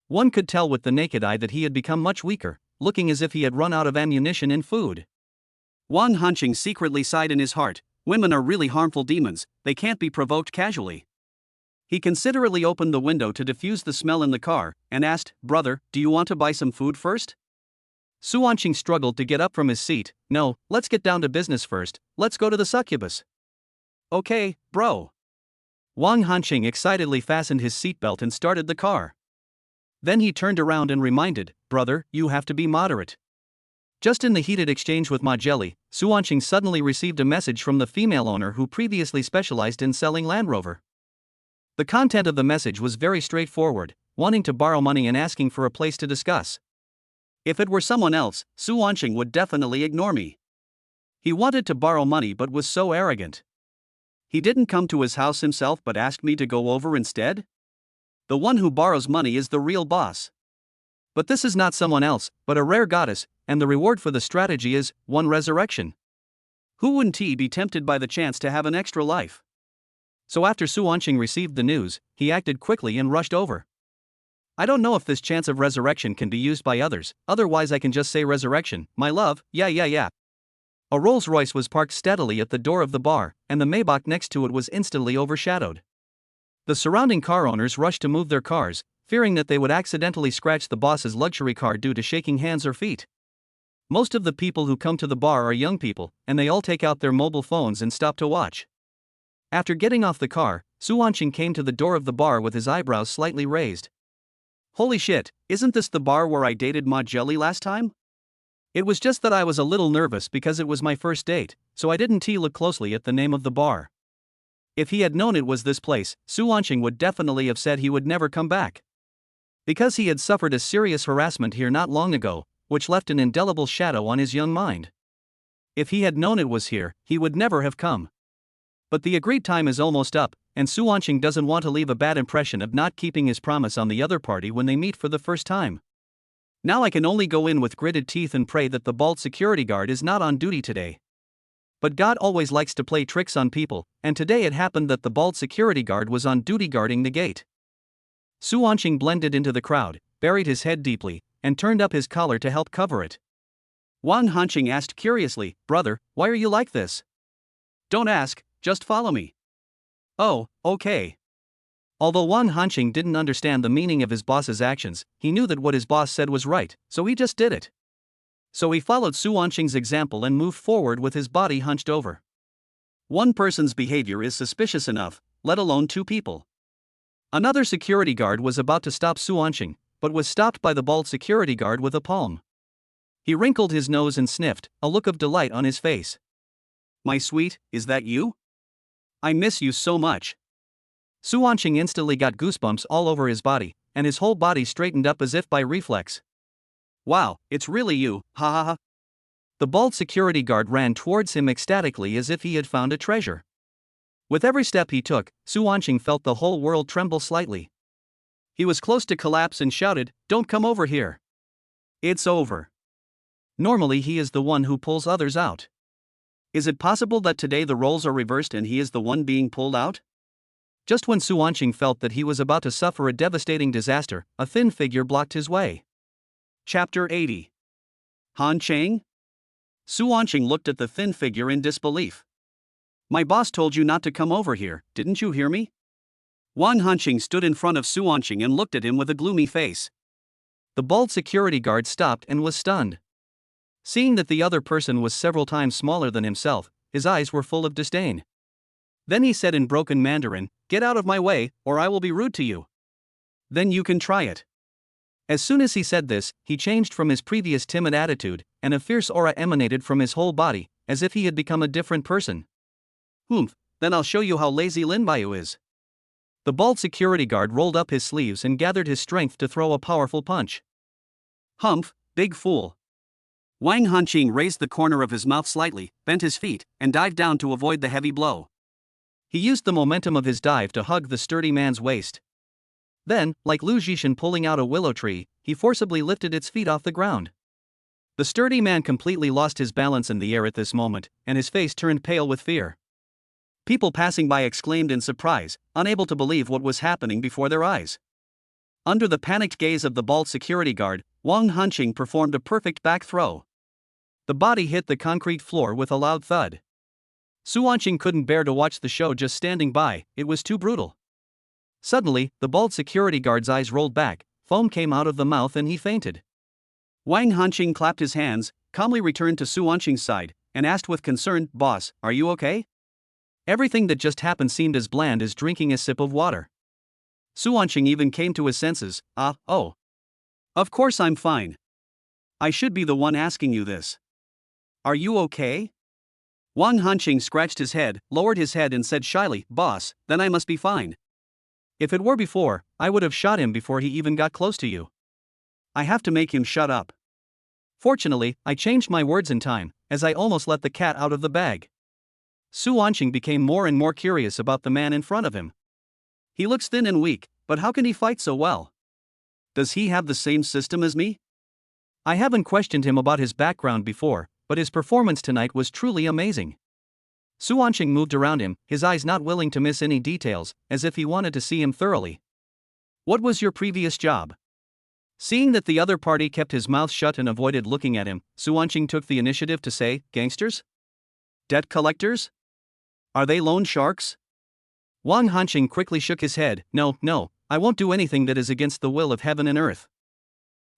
One could tell with the naked eye that he had become much weaker, looking as if he had run out of ammunition and food. Wang Hanqing secretly sighed in his heart, "Women are really harmful demons, they can't be provoked casually." He considerately opened the window to diffuse the smell in the car, and asked, "Brother, do you want to buy some food first?" Su Wanqing struggled to get up from his seat. "No, let's get down to business first, let's go to the succubus." "Okay, bro." Wang Hanqing excitedly fastened his seatbelt and started the car. Then he turned around and reminded, "Brother, you have to be moderate." Just in the heated exchange with Ma Jelly, Su Wanqing suddenly received a message from the female owner who previously specialized in selling Land Rover. The content of the message was very straightforward, wanting to borrow money and asking for a place to discuss. If it were someone else, Su Wanqing would definitely ignore me. He wanted to borrow money but was so arrogant. He didn't come to his house himself but asked me to go over instead? The one who borrows money is the real boss. But this is not someone else, but a rare goddess, and the reward for the strategy is, 1 resurrection. Who wouldn't he be tempted by the chance to have an extra life? So after Su Wanqing received the news, he acted quickly and rushed over. "I don't know if this chance of resurrection can be used by others, otherwise I can just say resurrection, my love, yeah. A Rolls-Royce was parked steadily at the door of the bar, and the Maybach next to it was instantly overshadowed. The surrounding car owners rushed to move their cars, fearing that they would accidentally scratch the boss's luxury car due to shaking hands or feet. Most of the people who come to the bar are young people, and they all take out their mobile phones and stop to watch. After getting off the car, Su Wanqing came to the door of the bar with his eyebrows slightly raised. "Holy shit, isn't this the bar where I dated Ma Jelly last time? It was just that I was a little nervous because it was my first date, so I didn't look closely at the name of the bar." If he had known it was this place, Su Wanqing would definitely have said he would never come back. Because he had suffered a serious harassment here not long ago, which left an indelible shadow on his young mind. If he had known it was here, he would never have come. But the agreed time is almost up, and Su Wanqing doesn't want to leave a bad impression of not keeping his promise on the other party when they meet for the first time. Now I can only go in with gritted teeth and pray that the bald security guard is not on duty today. But God always likes to play tricks on people, and today it happened that the bald security guard was on duty guarding the gate. Su Wanqing blended into the crowd, buried his head deeply, and turned up his collar to help cover it. Wang Hanqing asked curiously, "Brother, why are you like this?" "Don't ask, just follow me." "Oh, okay." Although Wang Hanqing didn't understand the meaning of his boss's actions, he knew that what his boss said was right, so he just did it. So he followed Su Wanqing's example and moved forward with his body hunched over. One person's behavior is suspicious enough, let alone 2 people. Another security guard was about to stop Su Wanqing, but was stopped by the bald security guard with a palm. He wrinkled his nose and sniffed, a look of delight on his face. "My sweet, is that you? I miss you so much." Su Wanqing instantly got goosebumps all over his body, and his whole body straightened up as if by reflex. "Wow, it's really you, ha ha ha." The bald security guard ran towards him ecstatically as if he had found a treasure. With every step he took, Su Wanqing felt the whole world tremble slightly. He was close to collapse and shouted, "Don't come over here. It's over." Normally he is the one who pulls others out. Is it possible that today the roles are reversed and he is the one being pulled out? Just when Su Wanqing felt that he was about to suffer a devastating disaster, a thin figure blocked his way. Chapter 80. Han Chang? Su Wanqing looked at the thin figure in disbelief. "My boss told you not to come over here, didn't you hear me?" Wang Hanqing stood in front of Su Wanqing and looked at him with a gloomy face. The bald security guard stopped and was stunned. Seeing that the other person was several times smaller than himself, his eyes were full of disdain. Then he said in broken Mandarin, "Get out of my way, or I will be rude to you. Then you can try it." As soon as he said this, he changed from his previous timid attitude, and a fierce aura emanated from his whole body, as if he had become a different person. then I'll show you how lazy Lin Baiyu is. The bald security guard rolled up his sleeves and gathered his strength to throw a powerful punch. Humph, big fool. Wang Hanqing raised the corner of his mouth slightly, bent his feet, and dived down to avoid the heavy blow. He used the momentum of his dive to hug the sturdy man's waist. Then, like Lu Zhishan pulling out a willow tree, he forcibly lifted its feet off the ground. The sturdy man completely lost his balance in the air at this moment, and his face turned pale with fear. People passing by exclaimed in surprise, unable to believe what was happening before their eyes. Under the panicked gaze of the bald security guard, Wang Hanqing performed a perfect back throw. The body hit the concrete floor with a loud thud. Su Wanqing couldn't bear to watch the show just standing by, it was too brutal. Suddenly, the bald security guard's eyes rolled back, foam came out of the mouth and he fainted. Wang Hanqing clapped his hands, calmly returned to Su Wanqing's side, and asked with concern, "Boss, are you okay?" Everything that just happened seemed as bland as drinking a sip of water. Su Wanqing even came to his senses. Oh. Of course I'm fine. I should be the one asking you this. Are you okay? Wang Hanqing scratched his head, lowered his head and said shyly, "Boss, then I must be fine. If it were before, I would have shot him before he even got close to you. I have to make him shut up." Fortunately, I changed my words in time, as I almost let the cat out of the bag. Su Wanqing became more and more curious about the man in front of him. He looks thin and weak, but how can he fight so well? Does he have the same system as me? I haven't questioned him about his background before, but his performance tonight was truly amazing. Su Wanqing moved around him, his eyes not willing to miss any details, as if he wanted to see him thoroughly. "What was your previous job?" Seeing that the other party kept his mouth shut and avoided looking at him, Su Wanqing took the initiative to say, "Gangsters? Debt collectors? Are they loan sharks?" Wang Hanqing quickly shook his head. No, I won't do anything that is against the will of heaven and earth.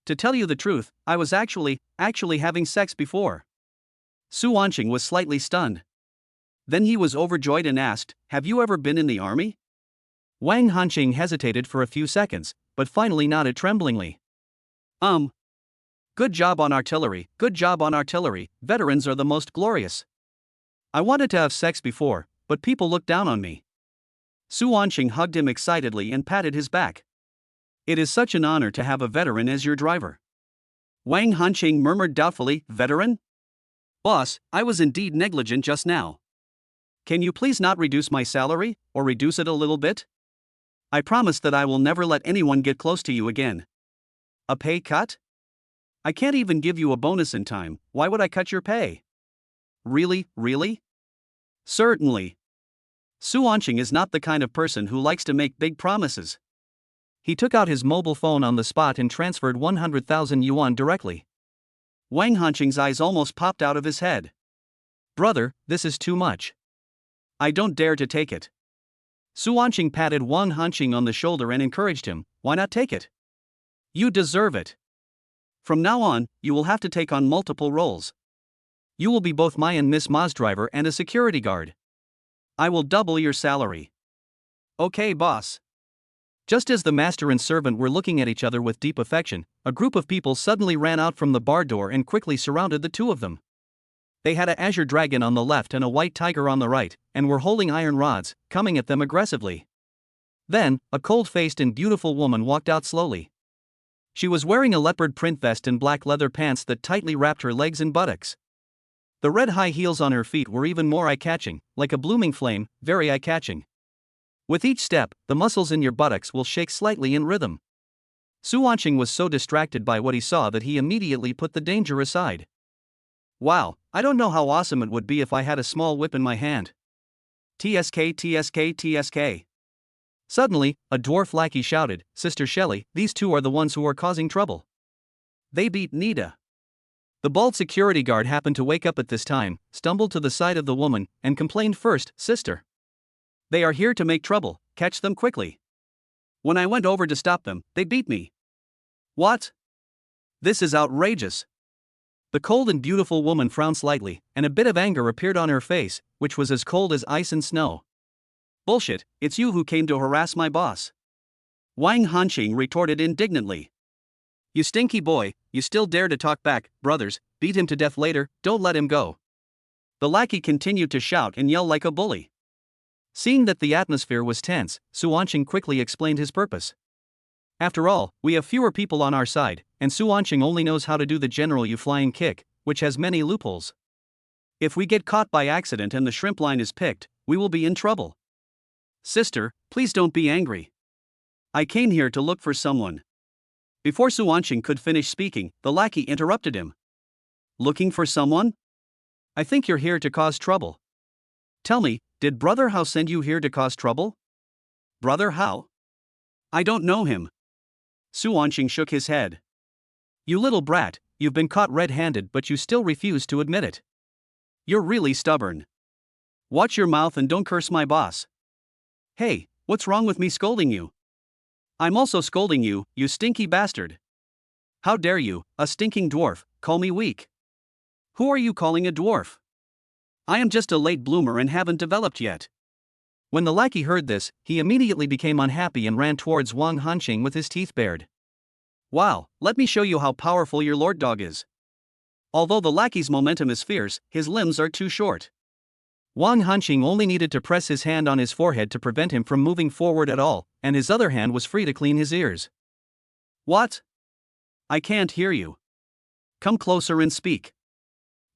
To tell you the truth, I was actually having sex before." Su Wanqing was slightly stunned. Then he was overjoyed and asked, "Have you ever been in the army?" Wang Hanqing hesitated for a few seconds, but finally nodded tremblingly. Good job on artillery, veterans are the most glorious. I wanted to have sex before, but people looked down on me." Su Wanqing hugged him excitedly and patted his back. "It is such an honor to have a veteran as your driver." Wang Hanqing murmured doubtfully, "Veteran? Boss, I was indeed negligent just now. Can you please not reduce my salary, or reduce it a little bit? I promise that I will never let anyone get close to you again." "A pay cut? I can't even give you a bonus in time, why would I cut your pay?" Really? Certainly. Su Wanqing is not the kind of person who likes to make big promises. He took out his mobile phone on the spot and transferred 100,000 yuan directly. Wang Hanqing's eyes almost popped out of his head. "Brother, this is too much. I don't dare to take it." Su Wanqing patted Wang Hanqing on the shoulder and encouraged him, "Why not take it? You deserve it. From now on, you will have to take on multiple roles. You will be both my and Miss Ma's driver and a security guard. I will double your salary." "Okay, boss." Just as the master and servant were looking at each other with deep affection, a group of people suddenly ran out from the bar door and quickly surrounded the two of them. They had an azure dragon on the left and a white tiger on the right, and were holding iron rods, coming at them aggressively. Then, a cold-faced and beautiful woman walked out slowly. She was wearing a leopard print vest and black leather pants that tightly wrapped her legs and buttocks. The red high heels on her feet were even more eye-catching, like a blooming flame, very eye-catching. With each step, the muscles in your buttocks will shake slightly in rhythm. Su Wanqing was so distracted by what he saw that he immediately put the danger aside. "Wow, I don't know how awesome it would be if I had a small whip in my hand. TSK. Suddenly, a dwarf lackey shouted, "Sister Shelley, these two are the ones who are causing trouble. They beat Nita." The bald security guard happened to wake up at this time, stumbled to the side of the woman, and complained first, "Sister. They are here to make trouble, catch them quickly. When I went over to stop them, they beat me." "What? This is outrageous." The cold and beautiful woman frowned slightly, and a bit of anger appeared on her face, which was as cold as ice and snow. "Bullshit, it's you who came to harass my boss." Wang Hanqing retorted indignantly. "You stinky boy, you still dare to talk back, brothers, beat him to death later, don't let him go." The lackey continued to shout and yell like a bully. Seeing that the atmosphere was tense, Su Wanqing quickly explained his purpose. After all, we have fewer people on our side, and Su Wanqing only knows how to do the general flying kick, which has many loopholes. If we get caught by accident and the shrimp line is picked, we will be in trouble. Sister, please don't be angry. I came here to look for someone. Before Su Wanqing could finish speaking, the lackey interrupted him. Looking for someone? I think you're here to cause trouble. Tell me, did Brother Hao send you here to cause trouble? Brother Hao? I don't know him. Su Wanqing shook his head. You little brat, you've been caught red-handed but you still refuse to admit it. You're really stubborn. Watch your mouth and don't curse my boss. Hey, what's wrong with me scolding you? I'm also scolding you, you stinky bastard. How dare you, a stinking dwarf, call me weak? Who are you calling a dwarf? I am just a late bloomer and haven't developed yet. When the lackey heard this, he immediately became unhappy and ran towards Wang Hanqing with his teeth bared. Wow, let me show you how powerful your lord dog is. Although the lackey's momentum is fierce, his limbs are too short. Wang Hanqing only needed to press his hand on his forehead to prevent him from moving forward at all, and his other hand was free to clean his ears. What? I can't hear you. Come closer and speak.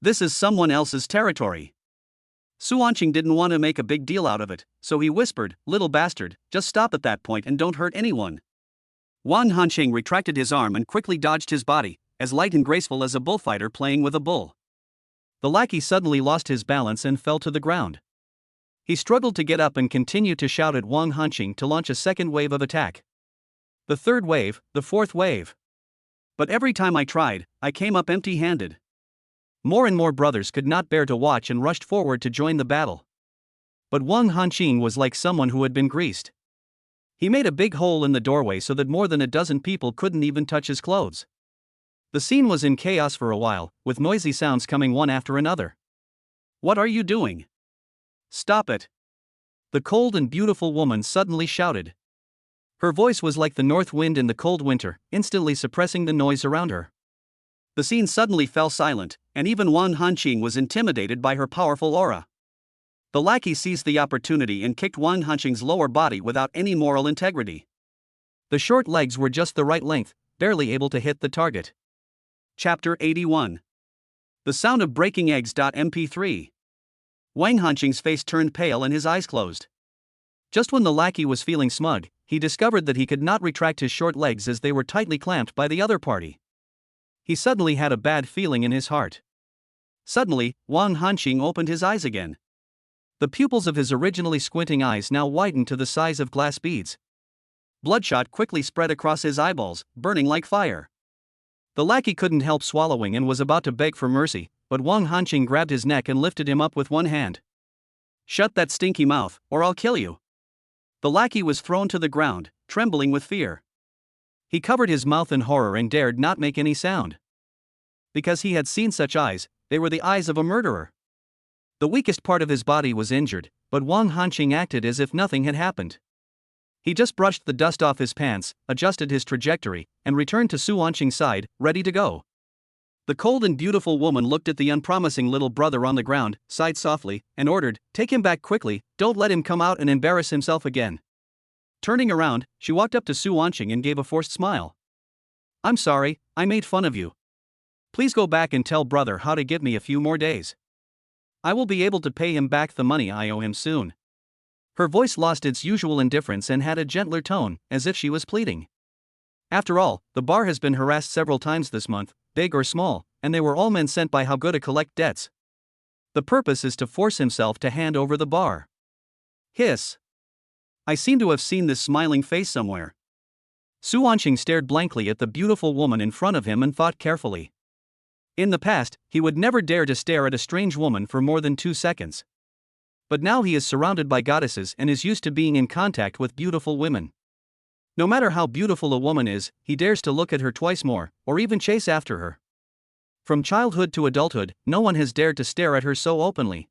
This is someone else's territory. Su Wanqing didn't want to make a big deal out of it, so he whispered, little bastard, just stop at that point and don't hurt anyone. Wang Hanqing retracted his arm and quickly dodged his body, as light and graceful as a bullfighter playing with a bull. The lackey suddenly lost his balance and fell to the ground. He struggled to get up and continued to shout at Wang Hanqing to launch a second wave of attack. The third wave, the fourth wave. But every time I tried, I came up empty-handed. More and more brothers could not bear to watch and rushed forward to join the battle. But Wang Hanqing was like someone who had been greased. He made a big hole in the doorway so that more than a dozen people couldn't even touch his clothes. The scene was in chaos for a while, with noisy sounds coming one after another. What are you doing? Stop it! The cold and beautiful woman suddenly shouted. Her voice was like the north wind in the cold winter, instantly suppressing the noise around her. The scene suddenly fell silent, and even Wang Hanqing was intimidated by her powerful aura. The lackey seized the opportunity and kicked Wang Hanqing's lower body without any moral integrity. The short legs were just the right length, barely able to hit the target. Chapter 81. The Sound of Breaking Eggs. MP3. Wang Hanqing's face turned pale and his eyes closed. Just when the lackey was feeling smug, he discovered that he could not retract his short legs as they were tightly clamped by the other party. He suddenly had a bad feeling in his heart. Suddenly, Wang Hanqing opened his eyes again. The pupils of his originally squinting eyes now widened to the size of glass beads. Bloodshot quickly spread across his eyeballs, burning like fire. The lackey couldn't help swallowing and was about to beg for mercy, but Wang Hanqing grabbed his neck and lifted him up with one hand. Shut that stinky mouth, or I'll kill you. The lackey was thrown to the ground, trembling with fear. He covered his mouth in horror and dared not make any sound. Because he had seen such eyes, they were the eyes of a murderer. The weakest part of his body was injured, but Wang Hanqing acted as if nothing had happened. He just brushed the dust off his pants, adjusted his trajectory, and returned to Su Wanqing's side, ready to go. The cold and beautiful woman looked at the unpromising little brother on the ground, sighed softly, and ordered, "Take him back quickly, don't let him come out and embarrass himself again." Turning around, she walked up to Su Wanqing and gave a forced smile. "I'm sorry, I made fun of you. Please go back and tell brother how to give me a few more days. I will be able to pay him back the money I owe him soon." Her voice lost its usual indifference and had a gentler tone, as if she was pleading. After all, the bar has been harassed several times this month, big or small, and they were all men sent by How Good to collect debts. The purpose is to force himself to hand over the bar. Hiss. I seem to have seen this smiling face somewhere. Su Wanqing stared blankly at the beautiful woman in front of him and thought carefully. In the past, he would never dare to stare at a strange woman for more than 2 seconds. But now he is surrounded by goddesses and is used to being in contact with beautiful women. No matter how beautiful a woman is, he dares to look at her twice more, or even chase after her. From childhood to adulthood, no one has dared to stare at her so openly.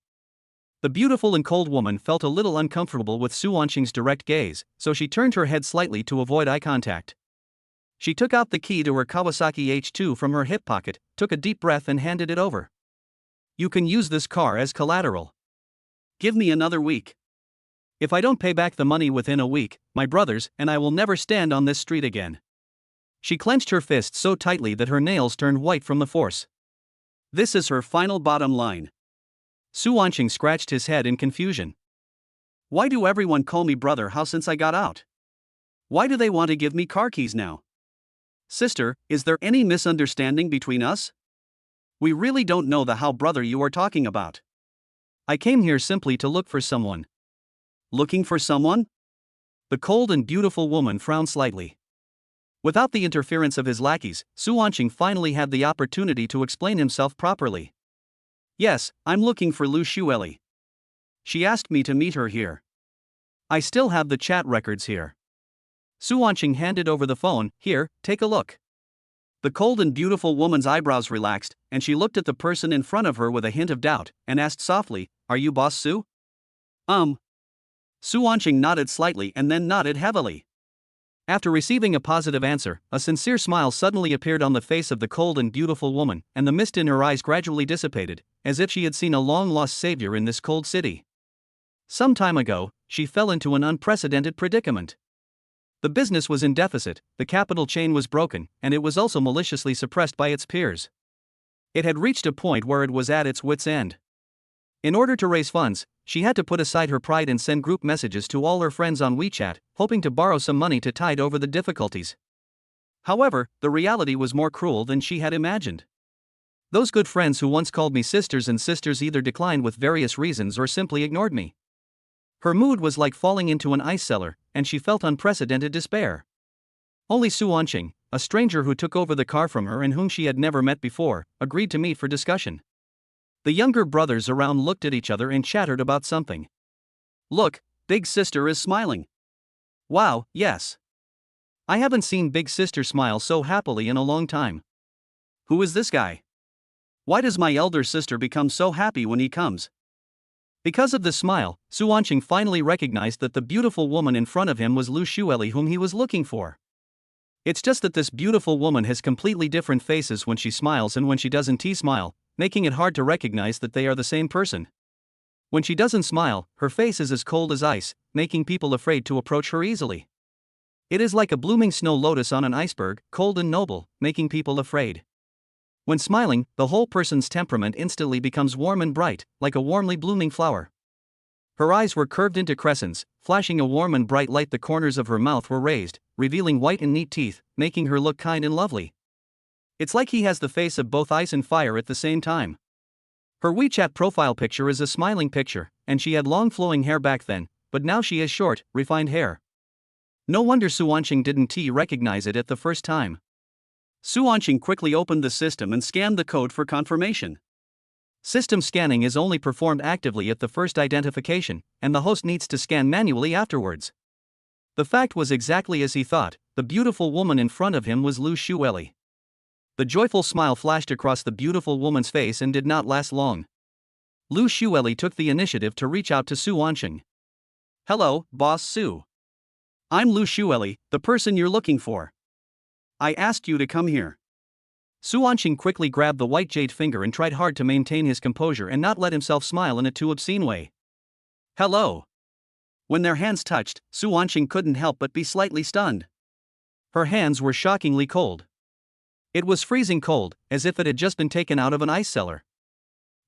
The beautiful and cold woman felt a little uncomfortable with Su Wanqing's direct gaze, so she turned her head slightly to avoid eye contact. She took out the key to her Kawasaki H2 from her hip pocket, took a deep breath and handed it over. "You can use this car as collateral. Give me another week." If I don't pay back the money within a week, my brothers and I will never stand on this street again. She clenched her fist so tightly that her nails turned white from the force. This is her final bottom line. Su Wanqing scratched his head in confusion. Why do everyone call me brother how since I got out? Why do they want to give me car keys now? Sister, is there any misunderstanding between us? We really don't know the how brother you are talking about. I came here simply to look for someone. Looking for someone? The cold and beautiful woman frowned slightly. Without the interference of his lackeys, Su Wanqing finally had the opportunity to explain himself properly. Yes, I'm looking for Lu Xueli. She asked me to meet her here. I still have the chat records here. Su Wanqing handed over the phone. Here, take a look. The cold and beautiful woman's eyebrows relaxed, and she looked at the person in front of her with a hint of doubt, and asked softly, Are you Boss Su? Su Wanqing nodded slightly and then nodded heavily. After receiving a positive answer, a sincere smile suddenly appeared on the face of the cold and beautiful woman, and the mist in her eyes gradually dissipated, as if she had seen a long-lost savior in this cold city. Some time ago, she fell into an unprecedented predicament. The business was in deficit, the capital chain was broken, and it was also maliciously suppressed by its peers. It had reached a point where it was at its wit's end. In order to raise funds, she had to put aside her pride and send group messages to all her friends on WeChat, hoping to borrow some money to tide over the difficulties. However, the reality was more cruel than she had imagined. Those good friends who once called me sisters and sisters either declined with various reasons or simply ignored me. Her mood was like falling into an ice cellar, and she felt unprecedented despair. Only Su Wanqing, a stranger who took over the car from her and whom she had never met before, agreed to meet for discussion. The younger brothers around looked at each other and chattered about something. Look, Big Sister is smiling. Wow, yes. I haven't seen Big Sister smile so happily in a long time. Who is this guy? Why does my elder sister become so happy when he comes? Because of this smile, Su Wanqing finally recognized that the beautiful woman in front of him was Lu Xueli, whom he was looking for. It's just that this beautiful woman has completely different faces when she smiles and when she doesn't smile, making it hard to recognize that they are the same person. When she doesn't smile, her face is as cold as ice, making people afraid to approach her easily. It is like a blooming snow lotus on an iceberg, cold and noble, making people afraid. When smiling, the whole person's temperament instantly becomes warm and bright, like a warmly blooming flower. Her eyes were curved into crescents, flashing a warm and bright light. The corners of her mouth were raised, revealing white and neat teeth, making her look kind and lovely. It's like he has the face of both ice and fire at the same time. Her WeChat profile picture is a smiling picture, and she had long flowing hair back then, but now she has short, refined hair. No wonder Su Wanqing didn't recognize it at the first time. Su Wanqing quickly opened the system and scanned the code for confirmation. System scanning is only performed actively at the first identification, and the host needs to scan manually afterwards. The fact was exactly as he thought. The beautiful woman in front of him was Lu Xueli. The joyful smile flashed across the beautiful woman's face and did not last long. Lu Xueli took the initiative to reach out to Su Wanqing. Hello, Boss Su. I'm Lu Xueli, the person you're looking for. I asked you to come here. Su Wanqing quickly grabbed the white jade finger and tried hard to maintain his composure and not let himself smile in a too obscene way. Hello. When their hands touched, Su Wanqing couldn't help but be slightly stunned. Her hands were shockingly cold. It was freezing cold, as if it had just been taken out of an ice cellar.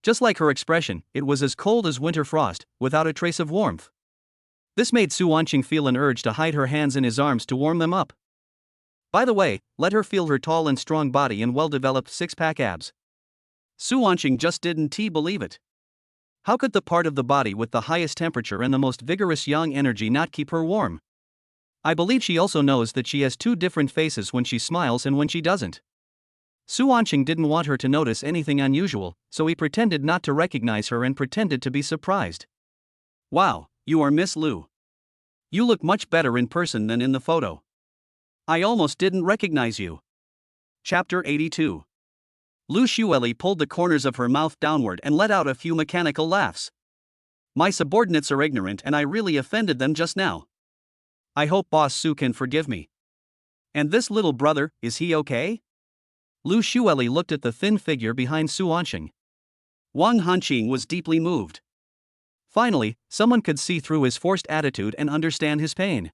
Just like her expression, it was as cold as winter frost, without a trace of warmth. This made Su Wanqing feel an urge to hide her hands in his arms to warm them up. By the way, let her feel her tall and strong body and well-developed six-pack abs. Su Wanqing just didn't believe it. How could the part of the body with the highest temperature and the most vigorous yang energy not keep her warm? I believe she also knows that she has two different faces when she smiles and when she doesn't. Su Wanqing didn't want her to notice anything unusual, so he pretended not to recognize her and pretended to be surprised. Wow, you are Miss Lu. You look much better in person than in the photo. I almost didn't recognize you. Chapter 82. Lu Xueli pulled the corners of her mouth downward and let out a few mechanical laughs. My subordinates are ignorant and I really offended them just now. I hope Boss Su can forgive me. And this little brother, is he okay? Lu Xueli looked at the thin figure behind Su Wanqing. Wang Hanqing was deeply moved. Finally, someone could see through his forced attitude and understand his pain.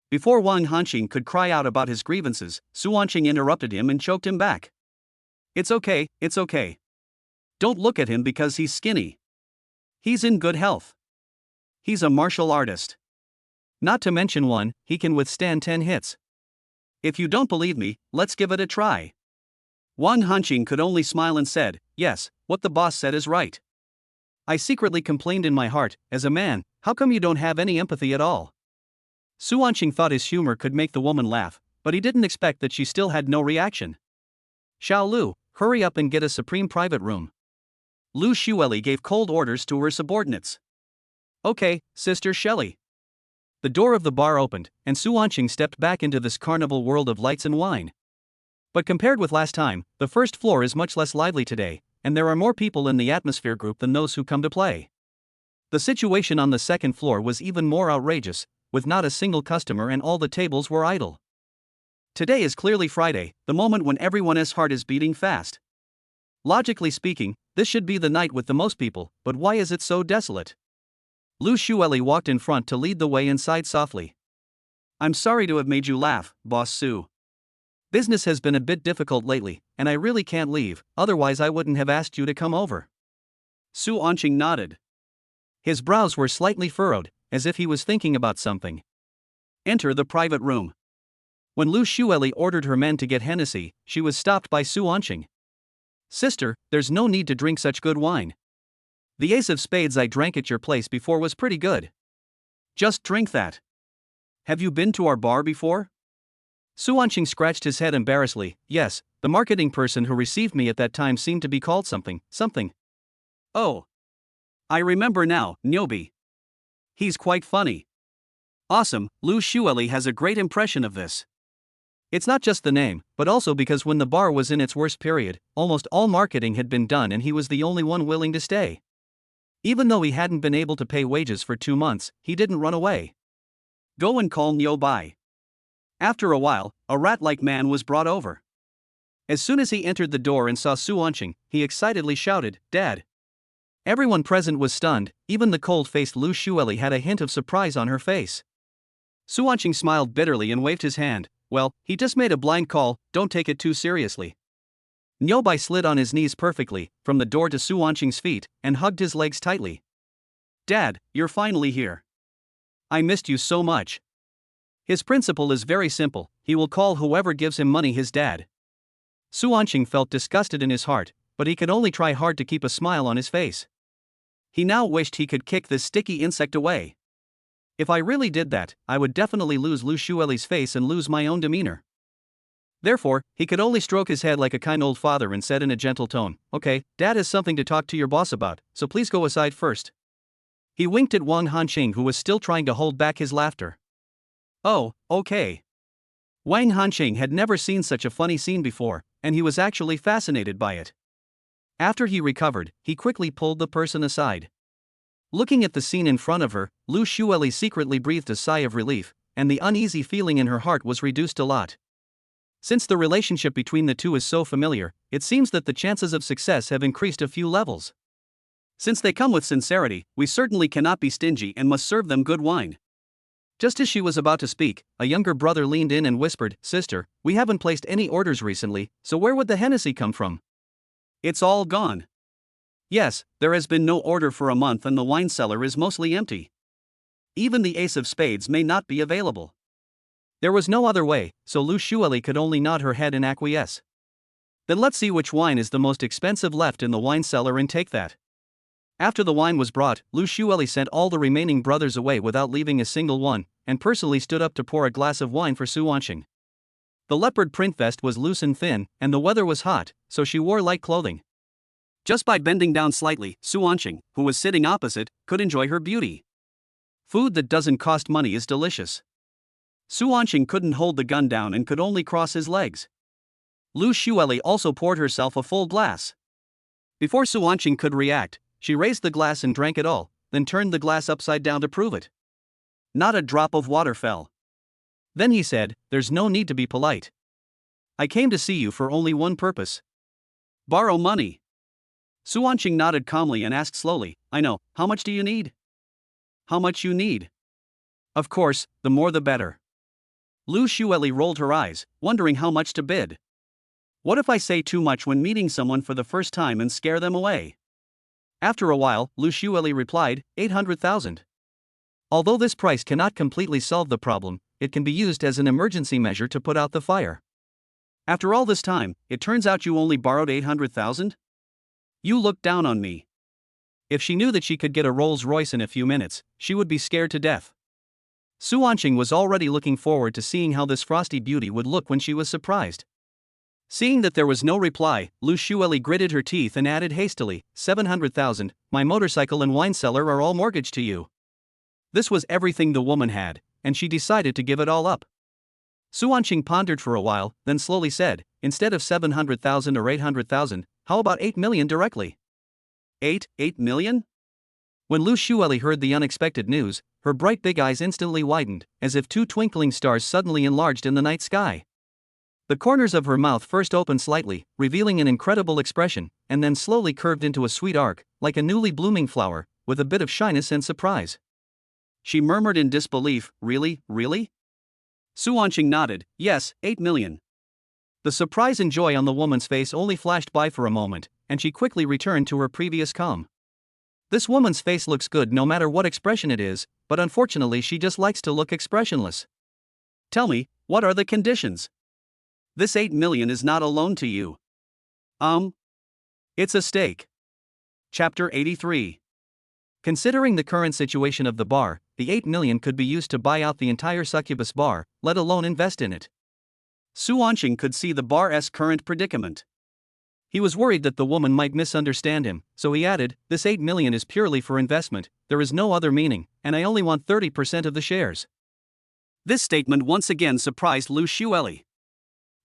Before Wang Hanqing could cry out about his grievances, Su Wanqing interrupted him and choked him back. It's okay, it's okay. Don't look at him because he's skinny. He's in good health. He's a martial artist. Not to mention he can withstand 10 hits. If you don't believe me, let's give it a try. Wang Hanqing could only smile and said, yes, what the boss said is right. I secretly complained in my heart, as a man, how come you don't have any empathy at all? Su Wanqing thought his humor could make the woman laugh, but he didn't expect that she still had no reaction. Xiao Lu, hurry up and get a supreme private room. Lu Xueli gave cold orders to her subordinates. Okay, Sister Shelley. The door of the bar opened, and Su Wanqing stepped back into this carnival world of lights and wine. But compared with last time, the first floor is much less lively today, and there are more people in the atmosphere group than those who come to play. The situation on the second floor was even more outrageous, with not a single customer and all the tables were idle. Today is clearly Friday, the moment when everyone's heart is beating fast. Logically speaking, this should be the night with the most people, but why is it so desolate? Lu Xueli walked in front to lead the way and sighed softly. I'm sorry to have made you laugh, Boss Su. Business has been a bit difficult lately, and I really can't leave, otherwise I wouldn't have asked you to come over. Su Wanqing nodded. His brows were slightly furrowed, as if he was thinking about something. Enter the private room. When Lu Xueli ordered her men to get Hennessy, she was stopped by Su Wanqing. Sister, there's no need to drink such good wine. The ace of spades I drank at your place before was pretty good. Just drink that. Have you been to our bar before? Su Wanqing scratched his head embarrassedly. Yes, the marketing person who received me at that time seemed to be called something. Oh. I remember now, Nyobi. He's quite funny. Awesome, Lu Xueli has a great impression of this. It's not just the name, but also because when the bar was in its worst period, almost all marketing had been done and he was the only one willing to stay. Even though he hadn't been able to pay wages for 2 months, he didn't run away. Go and call Nyo Bai. After a while, a rat-like man was brought over. As soon as he entered the door and saw Su Wanqing, he excitedly shouted, Dad. Everyone present was stunned, even the cold-faced Lu Xueli had a hint of surprise on her face. Su Wanqing smiled bitterly and waved his hand. Well, he just made a blind call, don't take it too seriously. Nyo Bai slid on his knees perfectly, from the door to Su Wanqing's feet, and hugged his legs tightly. Dad, you're finally here. I missed you so much. His principle is very simple, he will call whoever gives him money his dad. Su Wanqing felt disgusted in his heart, but he could only try hard to keep a smile on his face. He now wished he could kick this sticky insect away. If I really did that, I would definitely lose Lu Xueli's face and lose my own demeanor. Therefore, he could only stroke his head like a kind old father and said in a gentle tone, Okay, Dad has something to talk to your boss about, so please go aside first. He winked at Wang Hanqing who was still trying to hold back his laughter. Oh, okay. Wang Hanqing had never seen such a funny scene before, and he was actually fascinated by it. After he recovered, he quickly pulled the person aside. Looking at the scene in front of her, Lu Xueli secretly breathed a sigh of relief, and the uneasy feeling in her heart was reduced a lot. Since the relationship between the two is so familiar, it seems that the chances of success have increased a few levels. Since they come with sincerity, we certainly cannot be stingy and must serve them good wine. Just as she was about to speak, a younger brother leaned in and whispered, Sister, we haven't placed any orders recently, so where would the Hennessy come from? It's all gone. Yes, there has been no order for a month and the wine cellar is mostly empty. Even the ace of spades may not be available. There was no other way, so Lu Xueli could only nod her head and acquiesce. Then let's see which wine is the most expensive left in the wine cellar and take that. After the wine was brought, Lu Xueli sent all the remaining brothers away without leaving a single one, and personally stood up to pour a glass of wine for Su Wanqing. The leopard print vest was loose and thin, and the weather was hot, so she wore light clothing. Just by bending down slightly, Su Wanqing, who was sitting opposite, could enjoy her beauty. Food that doesn't cost money is delicious. Su Wanqing couldn't hold the gun down and could only cross his legs. Lu Xueli also poured herself a full glass. Before Su Wanqing could react, she raised the glass and drank it all, then turned the glass upside down to prove it. Not a drop of water fell. Then he said, There's no need to be polite. I came to see you for only one purpose. Borrow money. Su Wanqing nodded calmly and asked slowly, I know, how much do you need? How much you need? Of course, the more the better. Lu Shueli rolled her eyes, wondering how much to bid. What if I say too much when meeting someone for the first time and scare them away? After a while, Lu Shueli replied, 800,000. Although this price cannot completely solve the problem, it can be used as an emergency measure to put out the fire. After all this time, it turns out you only borrowed 800,000? You looked down on me. If she knew that she could get a Rolls-Royce in a few minutes, she would be scared to death. Su Anqing was already looking forward to seeing how this frosty beauty would look when she was surprised. Seeing that there was no reply, Lu Shueli gritted her teeth and added hastily, 700,000, my motorcycle and wine cellar are all mortgaged to you. This was everything the woman had, and she decided to give it all up. Su Anqing pondered for a while, then slowly said, instead of 700,000 or 800,000, how about 8 million directly? 8 million? When Lu Shueli heard the unexpected news, her bright big eyes instantly widened, as if two twinkling stars suddenly enlarged in the night sky. The corners of her mouth first opened slightly, revealing an incredible expression, and then slowly curved into a sweet arc, like a newly blooming flower, with a bit of shyness and surprise. She murmured in disbelief, really? Su Anqing nodded, yes, 8 million. The surprise and joy on the woman's face only flashed by for a moment, and she quickly returned to her previous calm. This woman's face looks good no matter what expression it is, but unfortunately she just likes to look expressionless. Tell me, what are the conditions? This 8 million is not a loan to you. It's a stake. Chapter 83. Considering the current situation of the bar, the 8 million could be used to buy out the entire succubus bar, let alone invest in it. Su Anqing could see the bar's current predicament. He was worried that the woman might misunderstand him, so he added, this 8 million is purely for investment, there is no other meaning, and I only want 30% of the shares. This statement once again surprised Lu Shueli.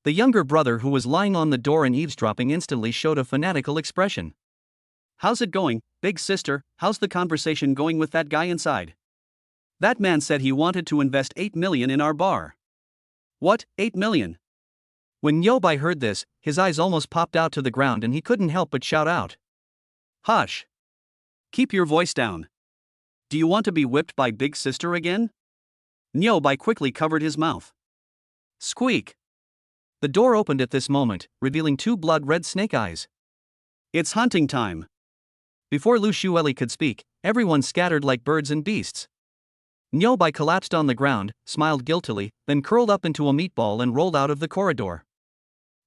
The younger brother who was lying on the door and eavesdropping instantly showed a fanatical expression. How's it going, big sister? How's the conversation going with that guy inside? That man said he wanted to invest 8 million in our bar. What, 8 million? When Nyobai heard this, his eyes almost popped out to the ground and he couldn't help but shout out. Hush! Keep your voice down. Do you want to be whipped by big sister again? Nyobai quickly covered his mouth. Squeak! The door opened at this moment, revealing two blood-red snake eyes. It's hunting time. Before Lu Shueli could speak, everyone scattered like birds and beasts. Nyobai collapsed on the ground, smiled guiltily, then curled up into a meatball and rolled out of the corridor.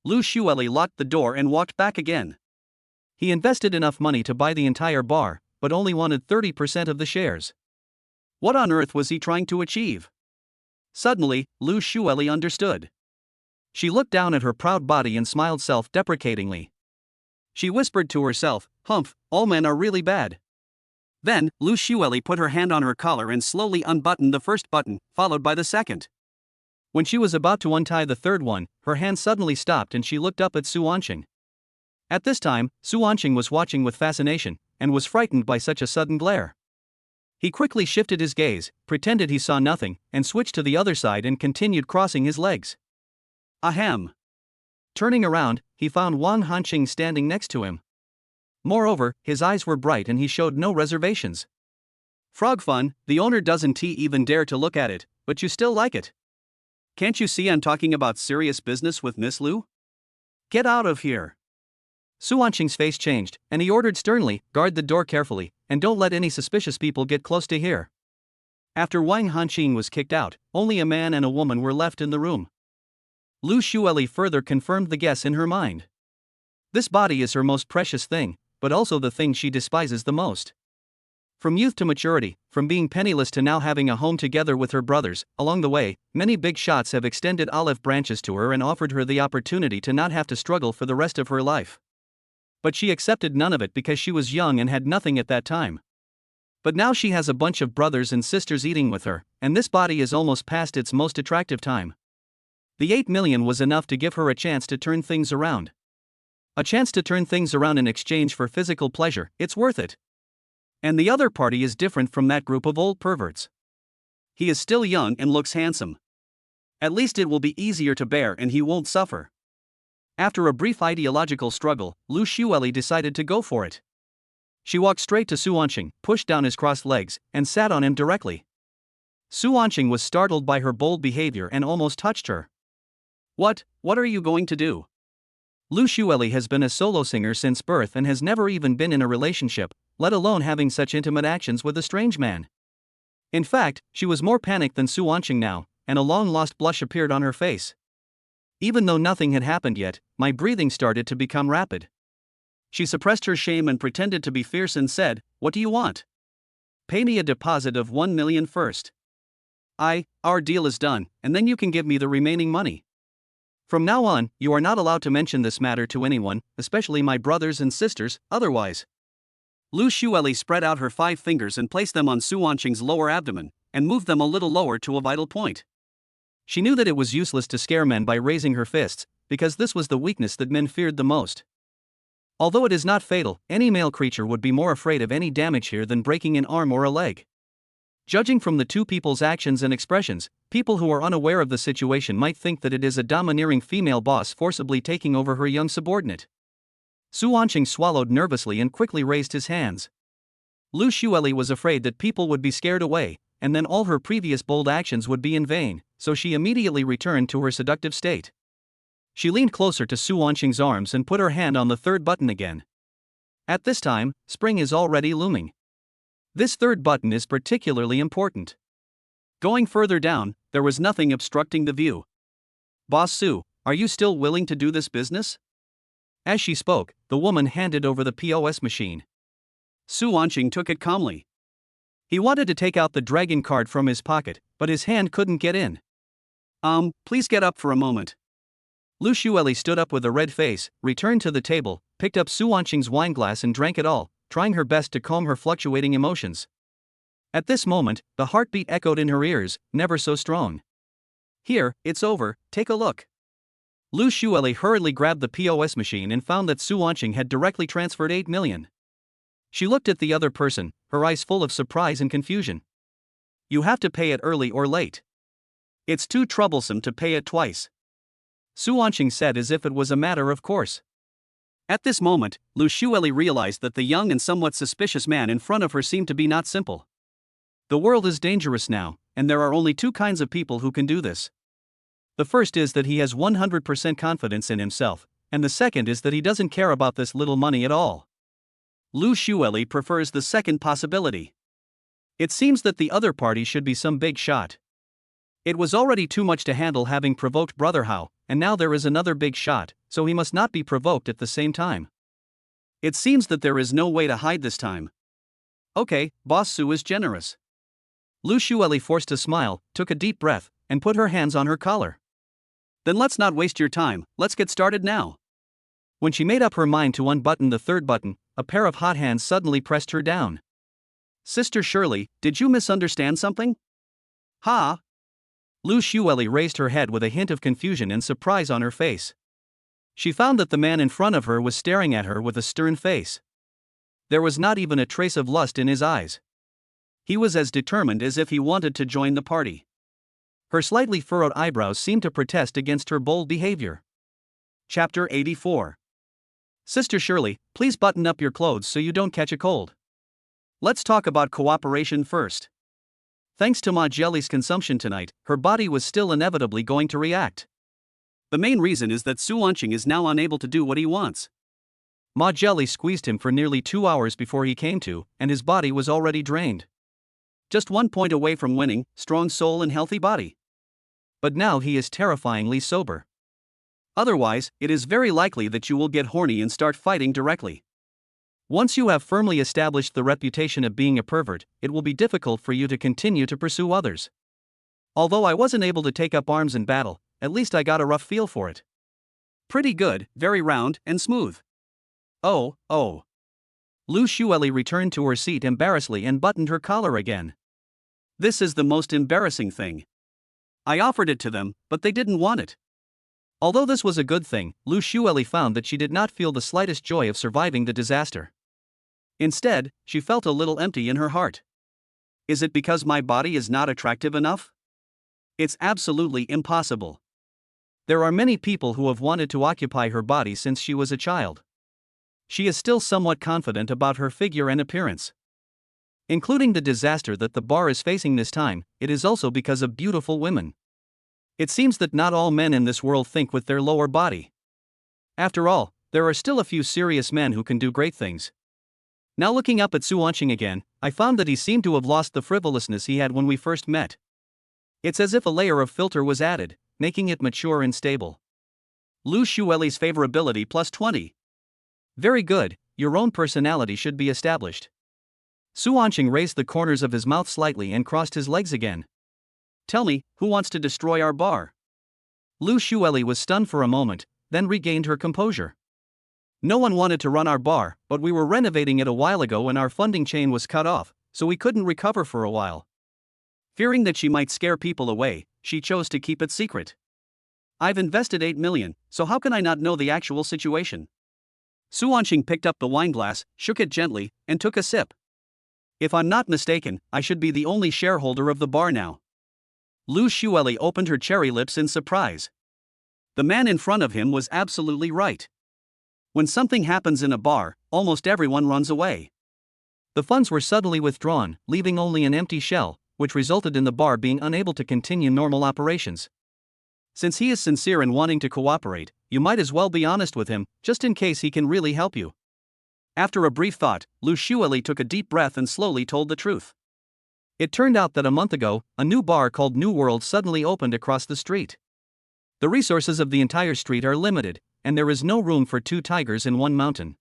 Lu Shueli locked the door and walked back again. He invested enough money to buy the entire bar, but only wanted 30% of the shares. What on earth was he trying to achieve? Suddenly, Lu Shueli understood. She looked down at her proud body and smiled self-deprecatingly. She whispered to herself, humph, all men are really bad. Then, Lu Shueli put her hand on her collar and slowly unbuttoned the first button, followed by the second. When she was about to untie the third one, her hand suddenly stopped and she looked up at Su Anqing. At this time, Su Anqing was watching with fascination, and was frightened by such a sudden glare. He quickly shifted his gaze, pretended he saw nothing, and switched to the other side and continued crossing his legs. Ahem! Turning around, he found Wang Hanqing standing next to him. Moreover, his eyes were bright and he showed no reservations. Frog fun, the owner doesn't even dare to look at it, but you still like it. Can't you see I'm talking about serious business with Miss Lu? Get out of here. Su Anqing's face changed, and he ordered sternly, guard the door carefully, and don't let any suspicious people get close to here. After Wang Hanqing was kicked out, only a man and a woman were left in the room. Lu Shueli further confirmed the guess in her mind. This body is her most precious thing, but also the thing she despises the most. From youth to maturity, from being penniless to now having a home together with her brothers, along the way, many big shots have extended olive branches to her and offered her the opportunity to not have to struggle for the rest of her life. But she accepted none of it because she was young and had nothing at that time. But now she has a bunch of brothers and sisters eating with her, and this body is almost past its most attractive time. The 8 million was enough to give her a chance to turn things around. A chance to turn things around in exchange for physical pleasure, it's worth it. And the other party is different from that group of old perverts. He is still young and looks handsome. At least it will be easier to bear and he won't suffer. After a brief ideological struggle, Lu Shueli decided to go for it. She walked straight to Su Wanqing, pushed down his crossed legs, and sat on him directly. Su Wanqing was startled by her bold behavior and almost touched her. What are you going to do? Lu Xueli has been a solo singer since birth and has never even been in a relationship, let alone having such intimate actions with a strange man. In fact, she was more panicked than Su Wanqing now, and a long-lost blush appeared on her face. Even though nothing had happened yet, my breathing started to become rapid. She suppressed her shame and pretended to be fierce and said, "What do you want? Pay me a deposit of 1 million first. Our deal is done, and then you can give me the remaining money. From now on, you are not allowed to mention this matter to anyone, especially my brothers and sisters, otherwise." Lu Xueli spread out her 5 fingers and placed them on Su Wanqing's lower abdomen, and moved them a little lower to a vital point. She knew that it was useless to scare men by raising her fists, because this was the weakness that men feared the most. Although it is not fatal, any male creature would be more afraid of any damage here than breaking an arm or a leg. Judging from the two people's actions and expressions, people who are unaware of the situation might think that it is a domineering female boss forcibly taking over her young subordinate. Su Wanqing swallowed nervously and quickly raised his hands. Lu Xueli was afraid that people would be scared away, and then all her previous bold actions would be in vain, so she immediately returned to her seductive state. She leaned closer to Su Wanqing's arms and put her hand on the third button again. At this time, spring is already looming. This third button is particularly important. Going further down, there was nothing obstructing the view. "Boss Su, are you still willing to do this business?" As she spoke, the woman handed over the POS machine. Su Wanqing took it calmly. He wanted to take out the dragon card from his pocket, but his hand couldn't get in. Please get up for a moment." Lu Xueli stood up with a red face, returned to the table, picked up Su Wanqing's wineglass and drank it all, trying her best to calm her fluctuating emotions. At this moment, the heartbeat echoed in her ears, never so strong. "Here, it's over, take a look." Lu Xueli hurriedly grabbed the POS machine and found that Su Wanqing had directly transferred 8 million. She looked at the other person, her eyes full of surprise and confusion. "You have to pay it early or late. It's too troublesome to pay it twice," Su Wanqing said as if it was a matter of course. At this moment, Lu Xueli realized that the young and somewhat suspicious man in front of her seemed to be not simple. The world is dangerous now, and there are only 2 kinds of people who can do this. The first is that he has 100% confidence in himself, and the second is that he doesn't care about this little money at all. Lu Xueli prefers the second possibility. It seems that the other party should be some big shot. It was already too much to handle having provoked Brother Hao, and now there is another big shot, so he must not be provoked at the same time. It seems that there is no way to hide this time. Okay, Boss Su is generous. Lu Xueli forced a smile, took a deep breath, and put her hands on her collar. Then let's not waste your time, let's get started now. When she made up her mind to unbutton the third button, a pair of hot hands suddenly pressed her down. "Sister Shirley, did you misunderstand something?" "Ha?" Lu Xueli raised her head with a hint of confusion and surprise on her face. She found that the man in front of her was staring at her with a stern face. There was not even a trace of lust in his eyes. He was as determined as if he wanted to join the party. Her slightly furrowed eyebrows seemed to protest against her bold behavior. Chapter 84. Sister Shirley, please button up your clothes so you don't catch a cold. Let's talk about cooperation first. Thanks to Ma Jelly's consumption tonight, her body was still inevitably going to react. The main reason is that Su Wanqing is now unable to do what he wants. Ma Jelly squeezed him for nearly 2 hours before he came to, and his body was already drained. Just 1 point away from winning, strong soul and healthy body. But now he is terrifyingly sober. Otherwise, it is very likely that you will get horny and start fighting directly. Once you have firmly established the reputation of being a pervert, it will be difficult for you to continue to pursue others. Although I wasn't able to take up arms in battle, at least I got a rough feel for it. Pretty good, very round and smooth. Oh. Lu Xueli returned to her seat embarrassedly and buttoned her collar again. This is the most embarrassing thing. I offered it to them, but they didn't want it. Although this was a good thing, Lu Xueli found that she did not feel the slightest joy of surviving the disaster. Instead, she felt a little empty in her heart. Is it because my body is not attractive enough? It's absolutely impossible. There are many people who have wanted to occupy her body since she was a child. she is still somewhat confident about her figure and appearance. Including the disaster that the bar is facing this time, it is also because of beautiful women. It seems that not all men in this world think with their lower body. After all, there are still a few serious men who can do great things. Now looking up at Su Wanqing again, I found that he seemed to have lost the frivolousness he had when we first met. It's as if a layer of filter was added, making it mature and stable. Lu Xueli's favorability plus 20. Very good, your own personality should be established. Su Wanqing raised the corners of his mouth slightly and crossed his legs again. Tell me, who wants to destroy our bar? Lu Xueli was stunned for a moment, then regained her composure. No one wanted to run our bar, but we were renovating it a while ago and our funding chain was cut off, so we couldn't recover for a while. Fearing that she might scare people away, she chose to keep it secret. I've invested 8 million, so how can I not know the actual situation? Su Wanqing picked up the wineglass, shook it gently, and took a sip. If I'm not mistaken, I should be the only shareholder of the bar now. Lu Xueli opened her cherry lips in surprise. The man in front of him was absolutely right. When something happens in a bar, almost everyone runs away. The funds were suddenly withdrawn, leaving only an empty shell, which resulted in the bar being unable to continue normal operations. Since he is sincere in wanting to cooperate, you might as well be honest with him, just in case he can really help you. After a brief thought, Lu Xueli took a deep breath and slowly told the truth. It turned out that a month ago, a new bar called New World suddenly opened across the street. The resources of the entire street are limited, and there is no room for 2 tigers in one mountain.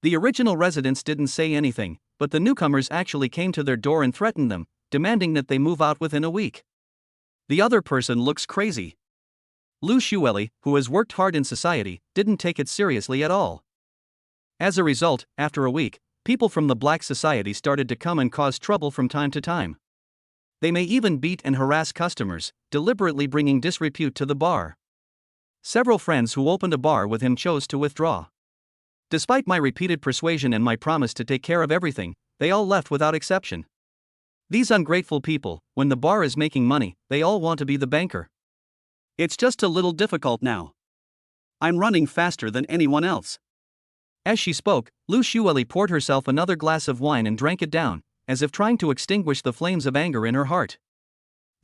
The original residents didn't say anything, but the newcomers actually came to their door and threatened them, demanding that they move out within a week. The other person looks crazy. Lu Xueli, who has worked hard in society, didn't take it seriously at all. As a result, after a week, people from the black society started to come and cause trouble from time to time. They may even beat and harass customers, deliberately bringing disrepute to the bar. Several friends who opened a bar with him chose to withdraw. Despite my repeated persuasion and my promise to take care of everything, they all left without exception. These ungrateful people, when the bar is making money, they all want to be the banker. It's just a little difficult now. I'm running faster than anyone else. As she spoke, Lu Xueli poured herself another glass of wine and drank it down, as if trying to extinguish the flames of anger in her heart.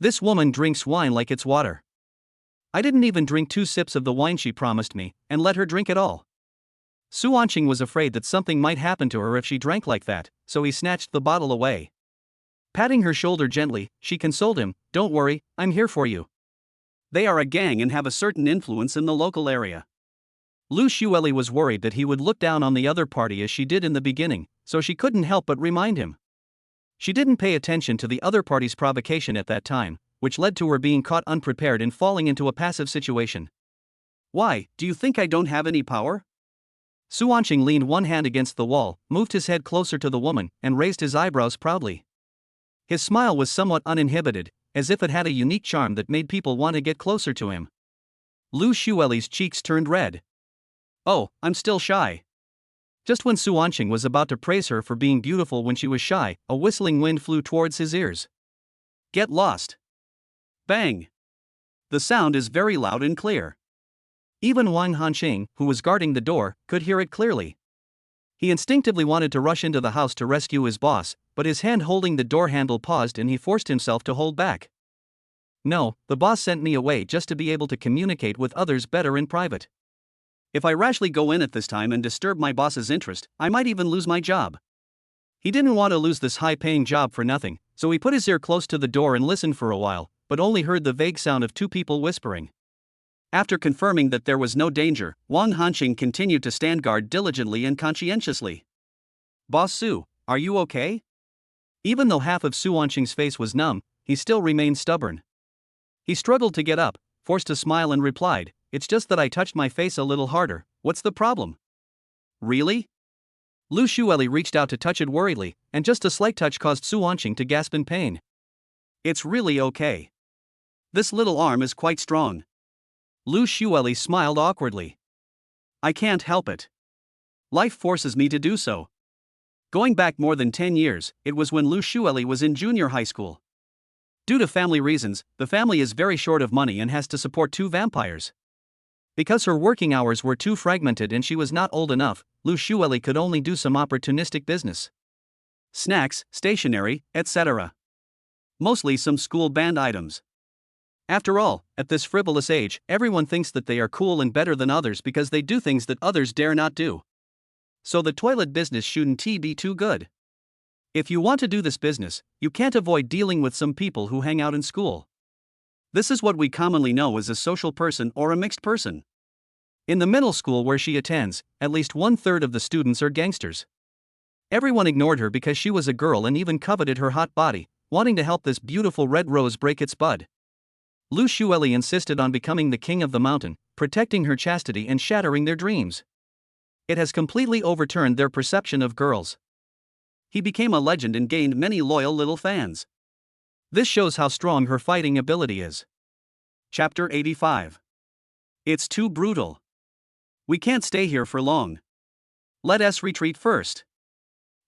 This woman drinks wine like it's water. I didn't even drink 2 sips of the wine she promised me, and let her drink it all. Su Wanqing was afraid that something might happen to her if she drank like that, so he snatched the bottle away. Patting her shoulder gently, she consoled him, "Don't worry, I'm here for you." They are a gang and have a certain influence in the local area. Lu Xueli was worried that he would look down on the other party as she did in the beginning, so she couldn't help but remind him. She didn't pay attention to the other party's provocation at that time, which led to her being caught unprepared and falling into a passive situation. Why, do you think I don't have any power? Su Wanqing leaned one hand against the wall, moved his head closer to the woman, and raised his eyebrows proudly. His smile was somewhat uninhibited, as if it had a unique charm that made people want to get closer to him. Lu Xueli's cheeks turned red. Oh, I'm still shy. Just when Su Wanqing was about to praise her for being beautiful when she was shy, a whistling wind flew towards his ears. Get lost. Bang. The sound is very loud and clear. Even Wang Hanqing, who was guarding the door, could hear it clearly. He instinctively wanted to rush into the house to rescue his boss, but his hand holding the door handle paused and he forced himself to hold back. No, the boss sent me away just to be able to communicate with others better in private. If I rashly go in at this time and disturb my boss's interest, I might even lose my job. He didn't want to lose this high-paying job for nothing, so he put his ear close to the door and listened for a while, but only heard the vague sound of 2 people whispering. After confirming that there was no danger, Wang Hanqing continued to stand guard diligently and conscientiously. Boss Su, are you okay? Even though half of Su Wanqing's face was numb, he still remained stubborn. He struggled to get up, forced a smile and replied, "It's just that I touched my face a little harder, what's the problem?" Really? Lu Xueli reached out to touch it worriedly, and just a slight touch caused Su Wanqing to gasp in pain. It's really okay. This little arm is quite strong. Lu Xueli smiled awkwardly. I can't help it. Life forces me to do so. Going back more than 10 years, it was when Lu Xueli was in junior high school. Due to family reasons, the family is very short of money and has to support 2 vampires. Because her working hours were too fragmented and she was not old enough, Lu Shueli could only do some opportunistic business. Snacks, stationery, etc. Mostly some school banned items. After all, at this frivolous age, everyone thinks that they are cool and better than others because they do things that others dare not do. So the toilet business shouldn't be too good. If you want to do this business, you can't avoid dealing with some people who hang out in school. This is what we commonly know as a social person or a mixed person. In the middle school where she attends, at least 1/3 of the students are gangsters. Everyone ignored her because she was a girl and even coveted her hot body, wanting to help this beautiful red rose break its bud. Lu Shueli insisted on becoming the king of the mountain, protecting her chastity and shattering their dreams. It has completely overturned their perception of girls. He became a legend and gained many loyal little fans. This shows how strong her fighting ability is. Chapter 85. It's too brutal. We can't stay here for long. Let us retreat first.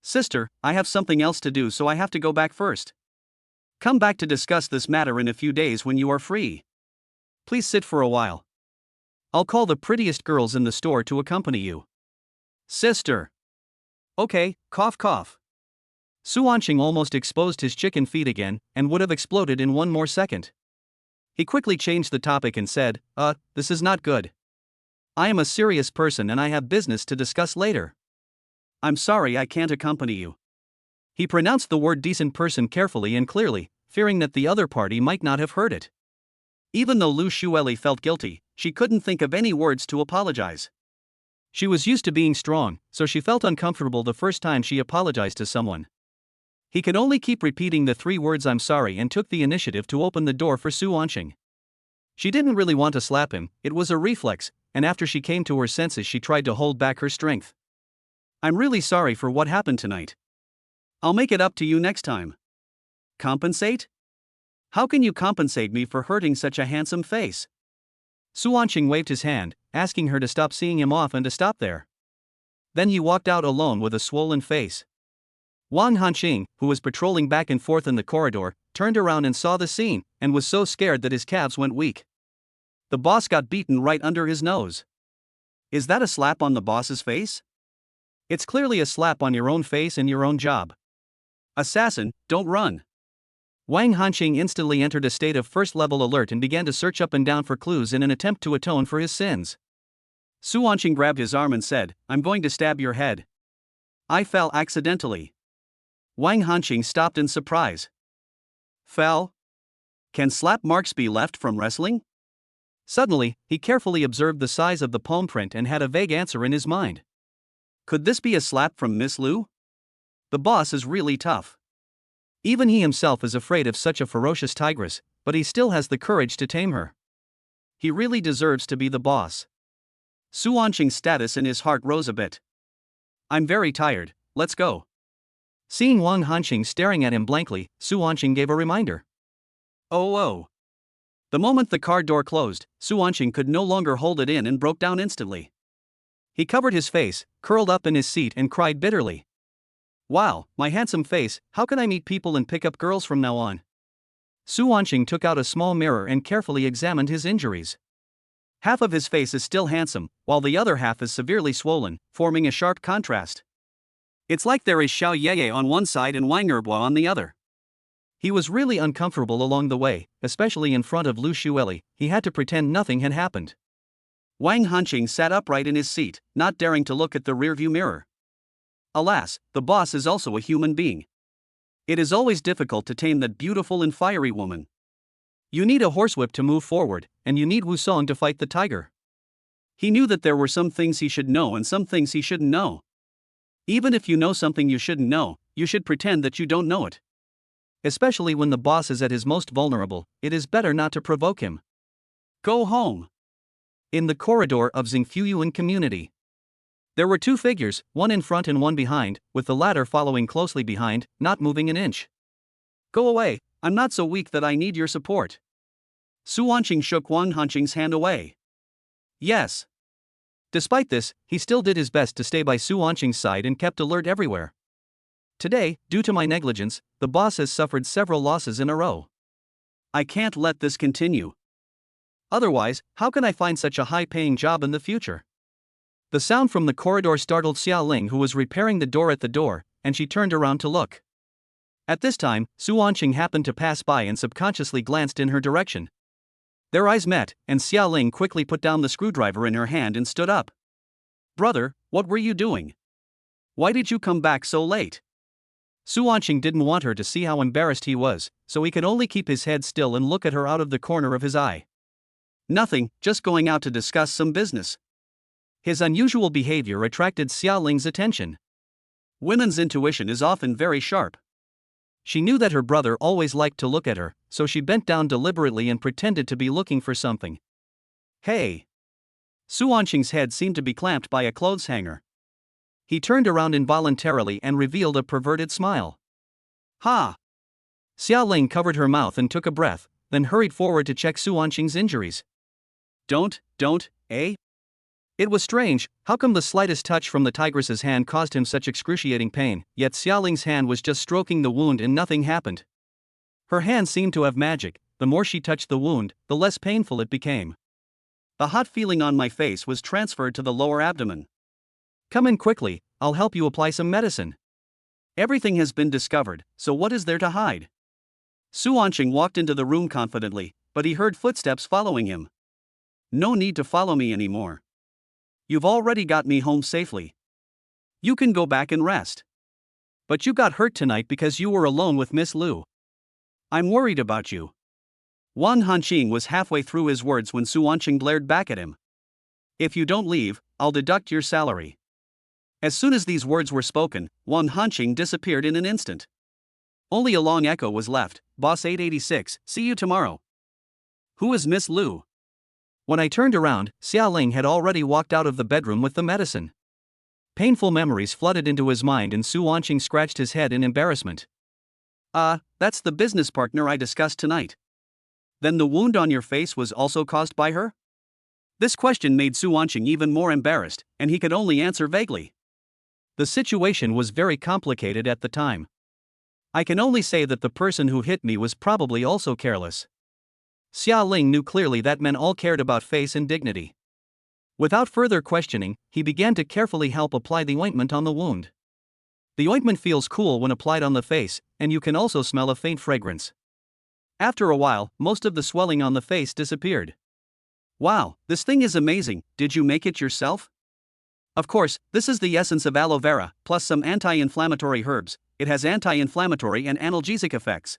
Sister, I have something else to do, so I have to go back first. Come back to discuss this matter in a few days when you are free. Please sit for a while. I'll call the prettiest girls in the store to accompany you. Sister. Okay, cough cough. Suanqing almost exposed his chicken feet again and would have exploded in one more second. He quickly changed the topic and said, this is not good. I am a serious person and I have business to discuss later. I'm sorry I can't accompany you. He pronounced the word decent person carefully and clearly, fearing that the other party might not have heard it. Even though Lu Shueli felt guilty, she couldn't think of any words to apologize. She was used to being strong, so she felt uncomfortable the first time she apologized to someone. He could only keep repeating the 3 words I'm sorry and took the initiative to open the door for Suanqing. She didn't really want to slap him, it was a reflex, and after she came to her senses she tried to hold back her strength. I'm really sorry for what happened tonight. I'll make it up to you next time. Compensate? How can you compensate me for hurting such a handsome face? Suanqing waved his hand, asking her to stop seeing him off and to stop there. Then he walked out alone with a swollen face. Wang Hanqing, who was patrolling back and forth in the corridor, turned around and saw the scene, and was so scared that his calves went weak. The boss got beaten right under his nose. Is that a slap on the boss's face? It's clearly a slap on your own face and your own job. Assassin, don't run. Wang Hanqing instantly entered a state of first-level alert and began to search up and down for clues in an attempt to atone for his sins. Suanqing grabbed his arm and said, I'm going to stab your head. I fell accidentally. Wang Hanqing stopped in surprise. Fell? Can slap marks be left from wrestling? Suddenly, he carefully observed the size of the palm print and had a vague answer in his mind. Could this be a slap from Miss Lu? The boss is really tough. Even he himself is afraid of such a ferocious tigress, but he still has the courage to tame her. He really deserves to be the boss. Suanqing's status in his heart rose a bit. I'm very tired, let's go. Seeing Wang Hanqing staring at him blankly, Suanqing gave a reminder. Oh. The moment the car door closed, Suanqing could no longer hold it in and broke down instantly. He covered his face, curled up in his seat and cried bitterly. Wow, my handsome face, how can I meet people and pick up girls from now on? Suanqing took out a small mirror and carefully examined his injuries. Half of his face is still handsome, while the other half is severely swollen, forming a sharp contrast. It's like there is Xiao Yeye on one side and Wang Erbo on the other. He was really uncomfortable along the way, especially in front of Lu Shueli. He had to pretend nothing had happened. Wang Hanqing sat upright in his seat, not daring to look at the rearview mirror. Alas, the boss is also a human being. It is always difficult to tame that beautiful and fiery woman. You need a horsewhip to move forward, and you need Wusong to fight the tiger. He knew that there were some things he should know and some things he shouldn't know. Even if you know something you shouldn't know, you should pretend that you don't know it. Especially when the boss is at his most vulnerable, it is better not to provoke him. Go home. In the corridor of Xingfuyuan community. There were 2 figures, one in front and one behind, with the latter following closely behind, not moving an inch. Go away, I'm not so weak that I need your support. Suanqing shook Wang Hanqing's hand away. Yes. Despite this, he still did his best to stay by Suanqing's side and kept alert everywhere. Today, due to my negligence, the boss has suffered several losses in a row. I can't let this continue. Otherwise, how can I find such a high-paying job in the future? The sound from the corridor startled Xia Ling, who was repairing the door at the door, and she turned around to look. At this time, Su Wanqing happened to pass by and subconsciously glanced in her direction. Their eyes met, and Xia Ling quickly put down the screwdriver in her hand and stood up. Brother, what were you doing? Why did you come back so late? Su Wanqing didn't want her to see how embarrassed he was, so he could only keep his head still and look at her out of the corner of his eye. Nothing, just going out to discuss some business. His unusual behavior attracted Xia Ling's attention. Women's intuition is often very sharp. She knew that her brother always liked to look at her, so she bent down deliberately and pretended to be looking for something. Hey! Su Wanqing's head seemed to be clamped by a clothes hanger. He turned around involuntarily and revealed a perverted smile. Ha! Xia Ling covered her mouth and took a breath, then hurried forward to check Su Wanqing's injuries. Don't, eh? It was strange, how come the slightest touch from the tigress's hand caused him such excruciating pain, yet Xia Ling's hand was just stroking the wound and nothing happened. Her hand seemed to have magic, the more she touched the wound, the less painful it became. The hot feeling on my face was transferred to the lower abdomen. Come in quickly, I'll help you apply some medicine. Everything has been discovered, so what is there to hide? Su Wanqing walked into the room confidently, but he heard footsteps following him. No need to follow me anymore. You've already got me home safely. You can go back and rest. But you got hurt tonight because you were alone with Miss Lu. I'm worried about you. Wan Hanqing was halfway through his words when Su Wanqing glared back at him. If you don't leave, I'll deduct your salary. As soon as these words were spoken, Wan Hanqing disappeared in an instant. Only a long echo was left. Boss 886, see you tomorrow. Who is Miss Lu? When I turned around, Xia Ling had already walked out of the bedroom with the medicine. Painful memories flooded into his mind and Su Wanqing scratched his head in embarrassment. That's the business partner I discussed tonight. Then the wound on your face was also caused by her? This question made Su Wanqing even more embarrassed, and he could only answer vaguely. The situation was very complicated at the time. I can only say that the person who hit me was probably also careless. Xia Ling knew clearly that men all cared about face and dignity. Without further questioning, he began to carefully help apply the ointment on the wound. The ointment feels cool when applied on the face, and you can also smell a faint fragrance. After a while, most of the swelling on the face disappeared. Wow, this thing is amazing, did you make it yourself? Of course, this is the essence of aloe vera, plus some anti-inflammatory herbs. It has anti-inflammatory and analgesic effects.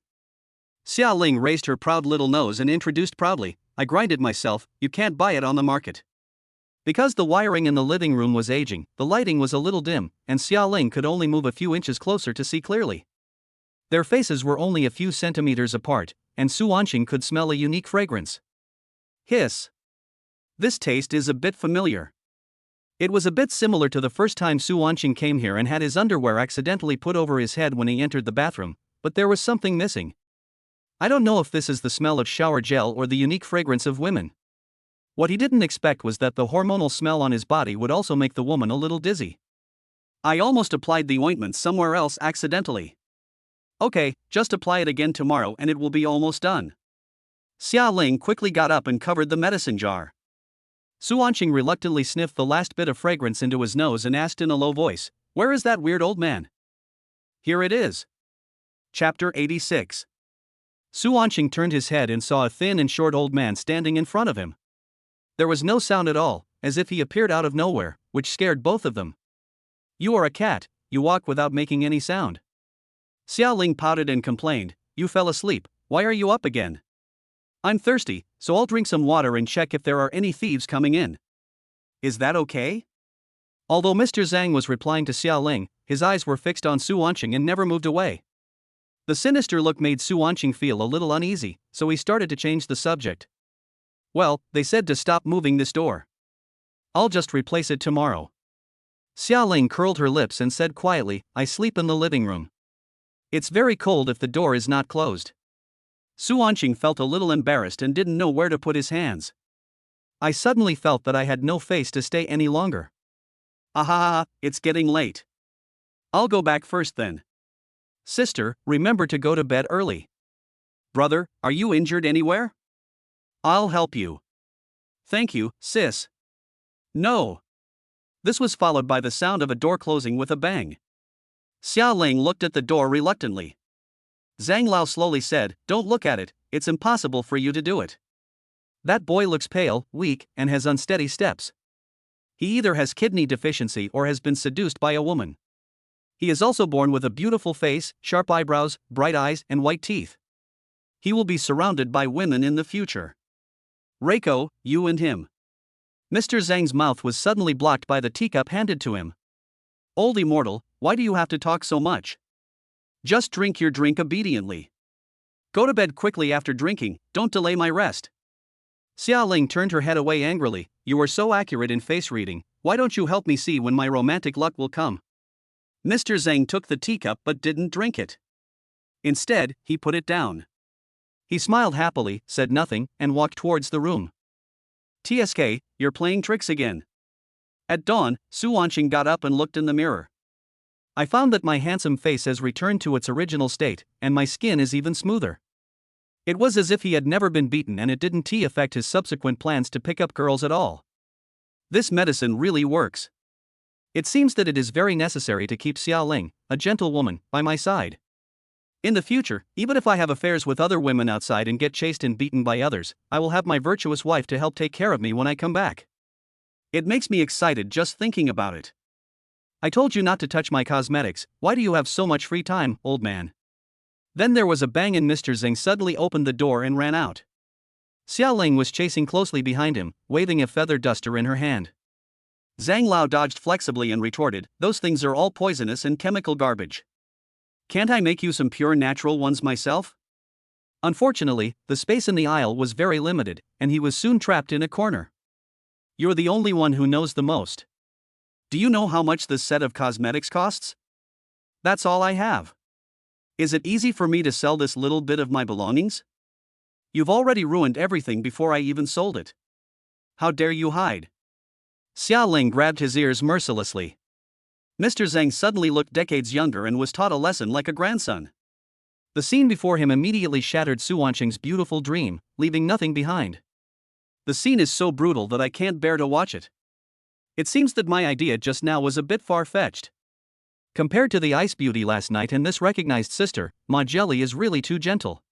Xia Ling raised her proud little nose and introduced proudly, I grind it myself, you can't buy it on the market. Because the wiring in the living room was aging, the lighting was a little dim, and Xia Ling could only move a few inches closer to see clearly. Their faces were only a few centimeters apart, and Su Wanqing could smell a unique fragrance. Hiss. This taste is a bit familiar. It was a bit similar to the first time Su Wanqing came here and had his underwear accidentally put over his head when he entered the bathroom, but there was something missing. I don't know if this is the smell of shower gel or the unique fragrance of women. What he didn't expect was that the hormonal smell on his body would also make the woman a little dizzy. I almost applied the ointment somewhere else accidentally. Okay, just apply it again tomorrow and it will be almost done. Xia Ling quickly got up and covered the medicine jar. Su Wanqing reluctantly sniffed the last bit of fragrance into his nose and asked in a low voice, where is that weird old man? Here it is. Chapter 86. Su Wanqing turned his head and saw a thin and short old man standing in front of him. There was no sound at all, as if he appeared out of nowhere, which scared both of them. You are a cat, you walk without making any sound. Xia Ling pouted and complained, you fell asleep, why are you up again? I'm thirsty, so I'll drink some water and check if there are any thieves coming in. Is that okay? Although Mr. Zhang was replying to Xia Ling, his eyes were fixed on Su Wanqing and never moved away. The sinister look made Su Wanqing feel a little uneasy, so he started to change the subject. Well, they said to stop moving this door. I'll just replace it tomorrow. Xia Ling curled her lips and said quietly, I sleep in the living room. It's very cold if the door is not closed. Su Wanqing felt a little embarrassed and didn't know where to put his hands. I suddenly felt that I had no face to stay any longer. Ahaha, it's getting late. I'll go back first then. Sister, remember to go to bed early. Brother, are you injured anywhere? I'll help you. Thank you, sis. No. This was followed by the sound of a door closing with a bang. Xia Ling looked at the door reluctantly. Zhang Lao slowly said, "Don't look at it, it's impossible for you to do it. That boy looks pale, weak, and has unsteady steps. He either has kidney deficiency or has been seduced by a woman. He is also born with a beautiful face, sharp eyebrows, bright eyes, and white teeth. He will be surrounded by women in the future. Reiko, you and him." Mr. Zhang's mouth was suddenly blocked by the teacup handed to him. "Old immortal, why do you have to talk so much? Just drink your drink obediently. Go to bed quickly after drinking, don't delay my rest." Xia Ling turned her head away angrily. "You are so accurate in face reading, why don't you help me see when my romantic luck will come?" Mr. Zhang took the teacup but didn't drink it. Instead, he put it down. He smiled happily, said nothing, and walked towards the room. "TSK, you're playing tricks again." At dawn, Su Wanqing got up and looked in the mirror. "I found that my handsome face has returned to its original state, and my skin is even smoother." It was as if he had never been beaten, and it didn't affect his subsequent plans to pick up girls at all. This medicine really works. It seems that it is very necessary to keep Xia Ling, a gentle woman, by my side. In the future, even if I have affairs with other women outside and get chased and beaten by others, I will have my virtuous wife to help take care of me when I come back. It makes me excited just thinking about it. I told you not to touch my cosmetics, why do you have so much free time, old man? Then there was a bang and Mr. Zhang suddenly opened the door and ran out. Xia Ling was chasing closely behind him, waving a feather duster in her hand. Zhang Lao dodged flexibly and retorted, "Those things are all poisonous and chemical garbage. Can't I make you some pure natural ones myself?" Unfortunately, the space in the aisle was very limited, and he was soon trapped in a corner. "You're the only one who knows the most. Do you know how much this set of cosmetics costs? That's all I have. Is it easy for me to sell this little bit of my belongings? You've already ruined everything before I even sold it. How dare you hide?" Xia Ling grabbed his ears mercilessly. Mr. Zhang suddenly looked decades younger and was taught a lesson like a grandson. The scene before him immediately shattered Su Wanqing's beautiful dream, leaving nothing behind. "The scene is so brutal that I can't bear to watch it. It seems that my idea just now was a bit far-fetched. Compared to the ice beauty last night and this recognized sister, Ma Jelly is really too gentle."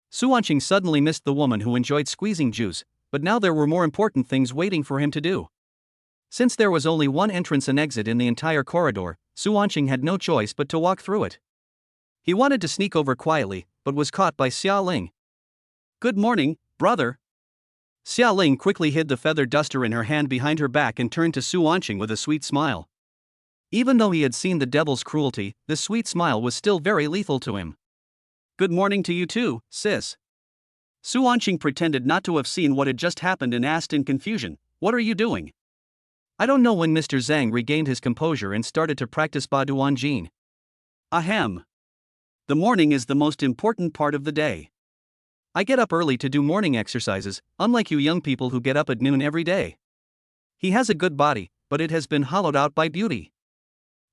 Su Wanqing suddenly missed the woman who enjoyed squeezing juice, but now there were more important things waiting for him to do. Since there was only one entrance and exit in the entire corridor, Su Wanqing had no choice but to walk through it. He wanted to sneak over quietly, but was caught by Xia Ling. "Good morning, brother." Xia Ling quickly hid the feather duster in her hand behind her back and turned to Su Wanqing with a sweet smile. Even though he had seen the devil's cruelty, this sweet smile was still very lethal to him. "Good morning to you too, sis." Su Wanqing pretended not to have seen what had just happened and asked in confusion, "What are you doing?" "I don't know," when Mr. Zhang regained his composure and started to practice Baduan Jin. "Ahem. The morning is the most important part of the day. I get up early to do morning exercises, unlike you young people who get up at noon every day." He has a good body, but it has been hollowed out by beauty.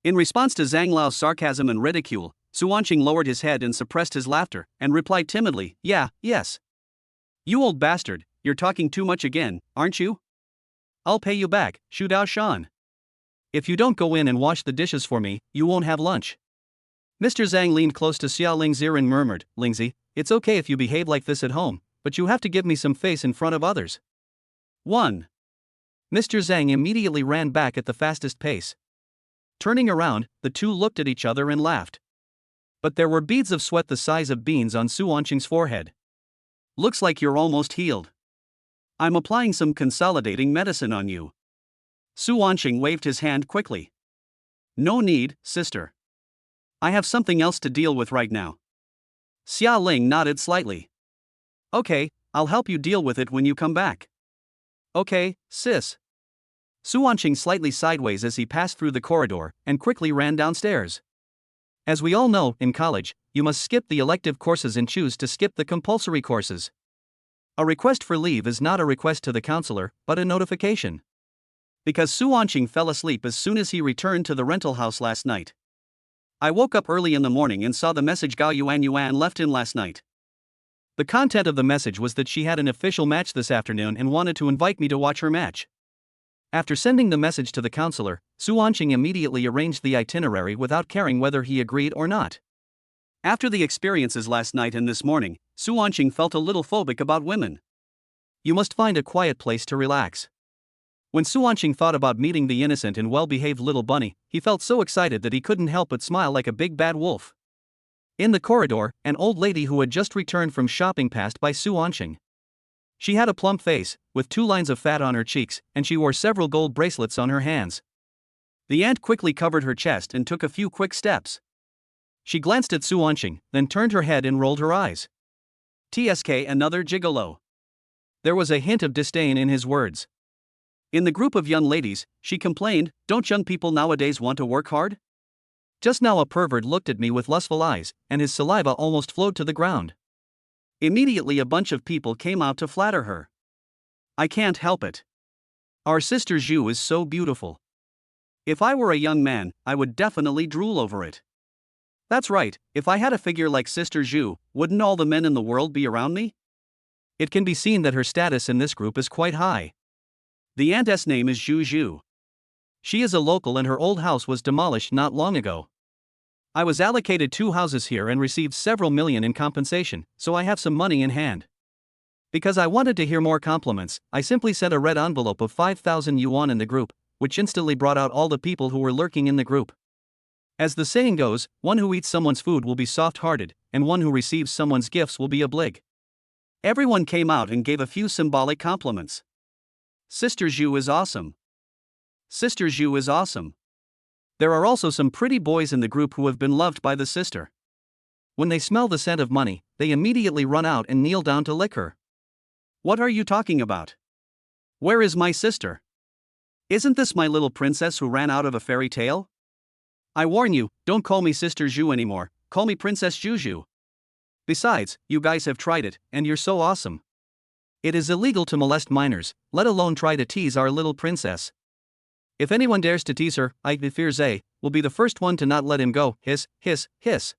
In response to Zhang Lao's sarcasm and ridicule, Su Wanqing lowered his head and suppressed his laughter, and replied timidly, "Yeah, yes. You old bastard, you're talking too much again, aren't you? I'll pay you back, Shu Dao Shan. If you don't go in and wash the dishes for me, you won't have lunch." Mr. Zhang leaned close to Xia Ling's ear and murmured, "Lingzi, it's okay if you behave like this at home, but you have to give me some face in front of others." 1. Mr. Zhang immediately ran back at the fastest pace. Turning around, the two looked at each other and laughed. But there were beads of sweat the size of beans on Su Wanqing's forehead. "Looks like you're almost healed. I'm applying some consolidating medicine on you." Su Wanqing waved his hand quickly. "No need, sister. I have something else to deal with right now." Xia Ling nodded slightly. "Okay, I'll help you deal with it when you come back." "Okay, sis." Su Wanqing slightly sideways as he passed through the corridor and quickly ran downstairs. As we all know, in college, you must skip the elective courses and choose to skip the compulsory courses. A request for leave is not a request to the counselor, but a notification. Because Su Wanqing fell asleep as soon as he returned to the rental house last night. "I woke up early in the morning and saw the message Gao Yuan left in last night. The content of the message was that she had an official match this afternoon and wanted to invite me to watch her match. After sending the message to the counselor, Su Wanqing immediately arranged the itinerary without caring whether he agreed or not. After the experiences last night and this morning, Su Wanqing felt a little phobic about women. You must find a quiet place to relax. When Su Wanqing thought about meeting the innocent and well-behaved little bunny, he felt so excited that he couldn't help but smile like a big bad wolf. In the corridor, an old lady who had just returned from shopping passed by Su Wanqing. She had a plump face, with 2 lines of fat on her cheeks, and she wore several gold bracelets on her hands. The aunt quickly covered her chest and took a few quick steps. She glanced at Su Wanqing, then turned her head and rolled her eyes. TSK, another gigolo. There was a hint of disdain in his words. In the group of young ladies, she complained, "Don't young people nowadays want to work hard?" Just now a pervert looked at me with lustful eyes, and his saliva almost flowed to the ground. Immediately a bunch of people came out to flatter her. I can't help it. Our sister Zhu is so beautiful. If I were a young man, I would definitely drool over it. That's right, if I had a figure like Sister Zhu, wouldn't all the men in the world be around me? It can be seen that her status in this group is quite high. The aunt's name is Zhu Zhu. She is a local and her old house was demolished not long ago. I was allocated 2 houses here and received several million in compensation, so I have some money in hand. Because I wanted to hear more compliments, I simply sent a red envelope of 5,000 yuan in the group, which instantly brought out all the people who were lurking in the group. As the saying goes, one who eats someone's food will be soft-hearted, and one who receives someone's gifts will be oblig. Everyone came out and gave a few symbolic compliments. Sister Zhu is awesome. Sister Zhu is awesome. There are also some pretty boys in the group who have been loved by the sister. When they smell the scent of money, they immediately run out and kneel down to lick her. What are you talking about? Where is my sister? Isn't this my little princess who ran out of a fairy tale? I warn you, don't call me Sister Zhu anymore, call me Princess Zhu. Besides, you guys have tried it, and you're so awesome. It is illegal to molest minors, let alone try to tease our little princess. If anyone dares to tease her, I fear Zay will be the first one to not let him go. Hiss, hiss, hiss.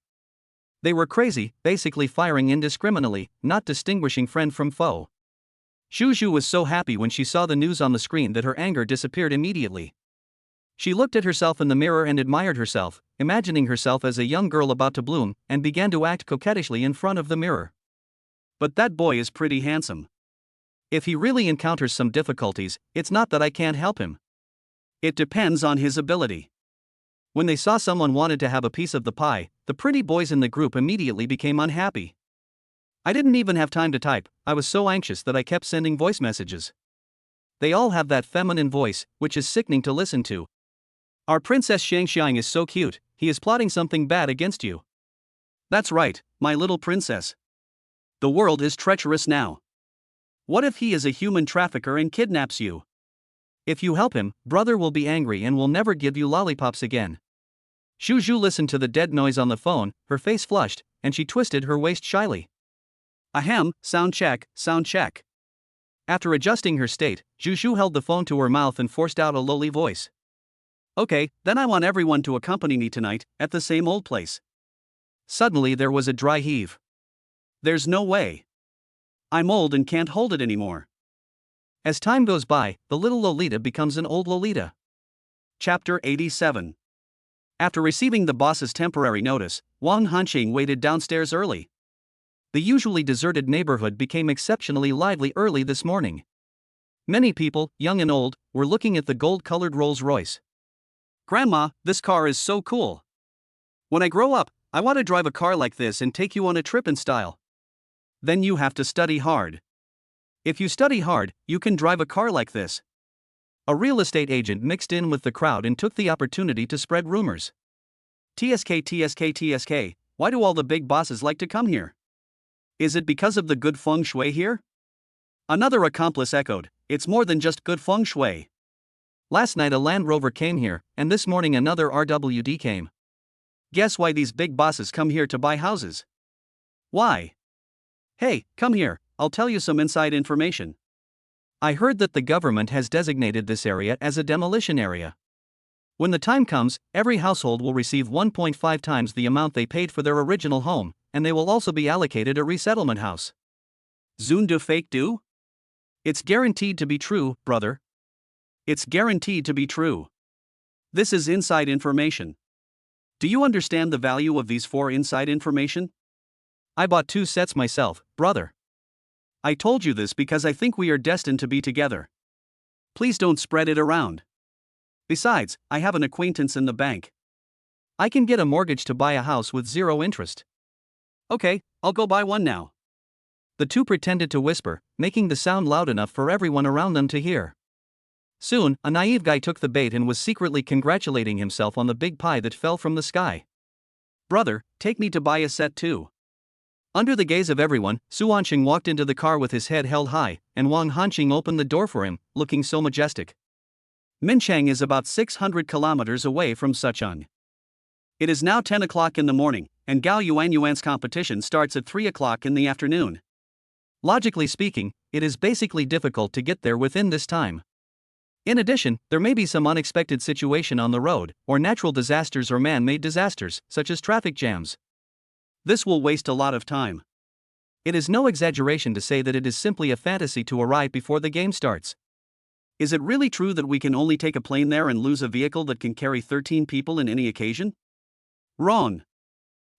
They were crazy, basically firing indiscriminately, not distinguishing friend from foe. Zhu was so happy when she saw the news on the screen that her anger disappeared immediately. She looked at herself in the mirror and admired herself, imagining herself as a young girl about to bloom, and began to act coquettishly in front of the mirror. But that boy is pretty handsome. If he really encounters some difficulties, it's not that I can't help him. It depends on his ability. When they saw someone wanted to have a piece of the pie, the pretty boys in the group immediately became unhappy. I didn't even have time to type, I was so anxious that I kept sending voice messages. They all have that feminine voice, which is sickening to listen to. Our Princess Shangxiang is so cute, he is plotting something bad against you. That's right, my little princess. The world is treacherous now. What if he is a human trafficker and kidnaps you? If you help him, brother will be angry and will never give you lollipops again. Zhu listened to the dead noise on the phone, her face flushed, and she twisted her waist shyly. Ahem, sound check, sound check. After adjusting her state, Zhu held the phone to her mouth and forced out a lowly voice. Okay, then I want everyone to accompany me tonight, at the same old place. Suddenly there was a dry heave. There's no way. I'm old and can't hold it anymore. As time goes by, the little Lolita becomes an old Lolita. Chapter 87. After receiving the boss's temporary notice, Wang Hanqing waited downstairs early. The usually deserted neighborhood became exceptionally lively early this morning. Many people, young and old, were looking at the gold-colored Rolls-Royce. Grandma, this car is so cool. When I grow up, I want to drive a car like this and take you on a trip in style. Then you have to study hard. If you study hard, you can drive a car like this. A real estate agent mixed in with the crowd and took the opportunity to spread rumors. TSK, why do all the big bosses like to come here? Is it because of the good feng shui here? Another accomplice echoed, it's more than just good feng shui. Last night a Land Rover came here, and this morning another RWD came. Guess why these big bosses come here to buy houses? Why? Hey, come here, I'll tell you some inside information. I heard that the government has designated this area as a demolition area. When the time comes, every household will receive 1.5 times the amount they paid for their original home, and they will also be allocated a resettlement house. Zun de fake do? It's guaranteed to be true, brother. It's guaranteed to be true. This is inside information. Do you understand the value of these 4 inside information? I bought 2 sets myself, brother. I told you this because I think we are destined to be together. Please don't spread it around. Besides, I have an acquaintance in the bank. I can get a mortgage to buy a house with 0 interest. Okay, I'll go buy one now. The 2 pretended to whisper, making the sound loud enough for everyone around them to hear. Soon, a naive guy took the bait and was secretly congratulating himself on the big pie that fell from the sky. Brother, take me to buy a set too. Under the gaze of everyone, Su Wanqing walked into the car with his head held high, and Wang Hanqing opened the door for him, looking so majestic. Minchang is about 600 kilometers away from Sucheng. It is now 10 o'clock in the morning, and Gao Yuan's competition starts at 3 o'clock in the afternoon. Logically speaking, it is basically difficult to get there within this time. In addition, there may be some unexpected situation on the road, or natural disasters or man-made disasters, such as traffic jams. This will waste a lot of time. It is no exaggeration to say that it is simply a fantasy to arrive before the game starts. Is it really true that we can only take a plane there and lose a vehicle that can carry 13 people in any occasion? Wrong.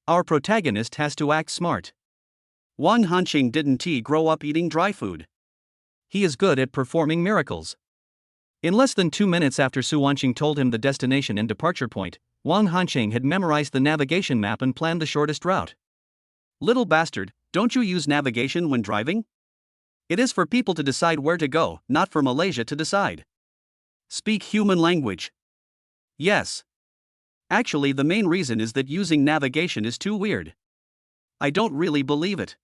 Our protagonist has to act smart. Wang Hanqing didn't grow up eating dry food. He is good at performing miracles. In less than 2 minutes after Su Wanqing told him the destination and departure point, Wang Hanqing had memorized the navigation map and planned the shortest route. Little bastard, don't you use navigation when driving? It is for people to decide where to go, not for Malaysia to decide. Speak human language. Yes. Actually, the main reason is that using navigation is too weird. I don't really believe it.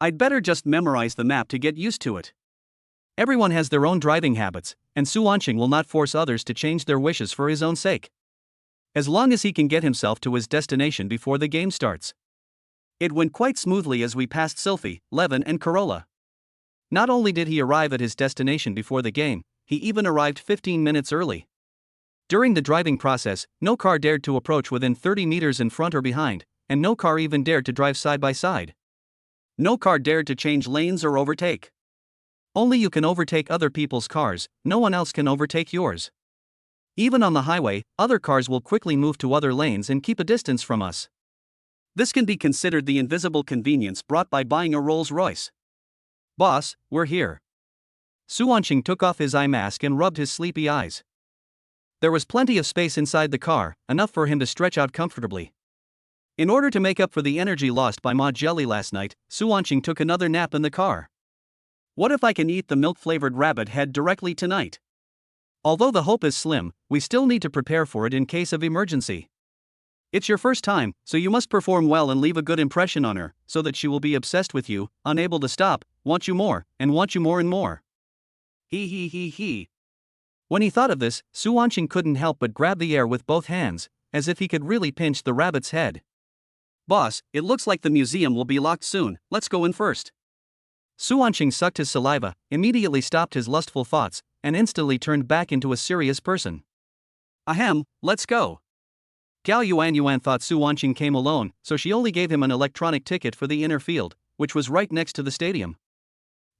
I'd better just memorize the map to get used to it. Everyone has their own driving habits, and Su Wanqing will not force others to change their wishes for his own sake. As long as he can get himself to his destination before the game starts. It went quite smoothly as we passed Sylphie, Levin and Corolla. Not only did he arrive at his destination before the game, he even arrived 15 minutes early. During the driving process, no car dared to approach within 30 meters in front or behind, and no car even dared to drive side by side. No car dared to change lanes or overtake. Only you can overtake other people's cars, no one else can overtake yours. Even on the highway, other cars will quickly move to other lanes and keep a distance from us. This can be considered the invisible convenience brought by buying a Rolls-Royce. Boss, we're here. Su Wanqing took off his eye mask and rubbed his sleepy eyes. There was plenty of space inside the car, enough for him to stretch out comfortably. In order to make up for the energy lost by Ma Jelly last night, Su Wanqing took another nap in the car. What if I can eat the milk-flavored rabbit head directly tonight? Although the hope is slim, we still need to prepare for it in case of emergency. It's your first time, so you must perform well and leave a good impression on her, so that she will be obsessed with you, unable to stop, want you more and more and more. He. When he thought of this, Su Wanqing couldn't help but grab the air with both hands, as if he could really pinch the rabbit's head. Boss, it looks like the museum will be locked soon, let's go in first. Su Wanqing sucked his saliva, immediately stopped his lustful thoughts, and instantly turned back into a serious person. Ahem, let's go. Gao Yuan thought Su Wanqing came alone, so she only gave him an electronic ticket for the inner field, which was right next to the stadium.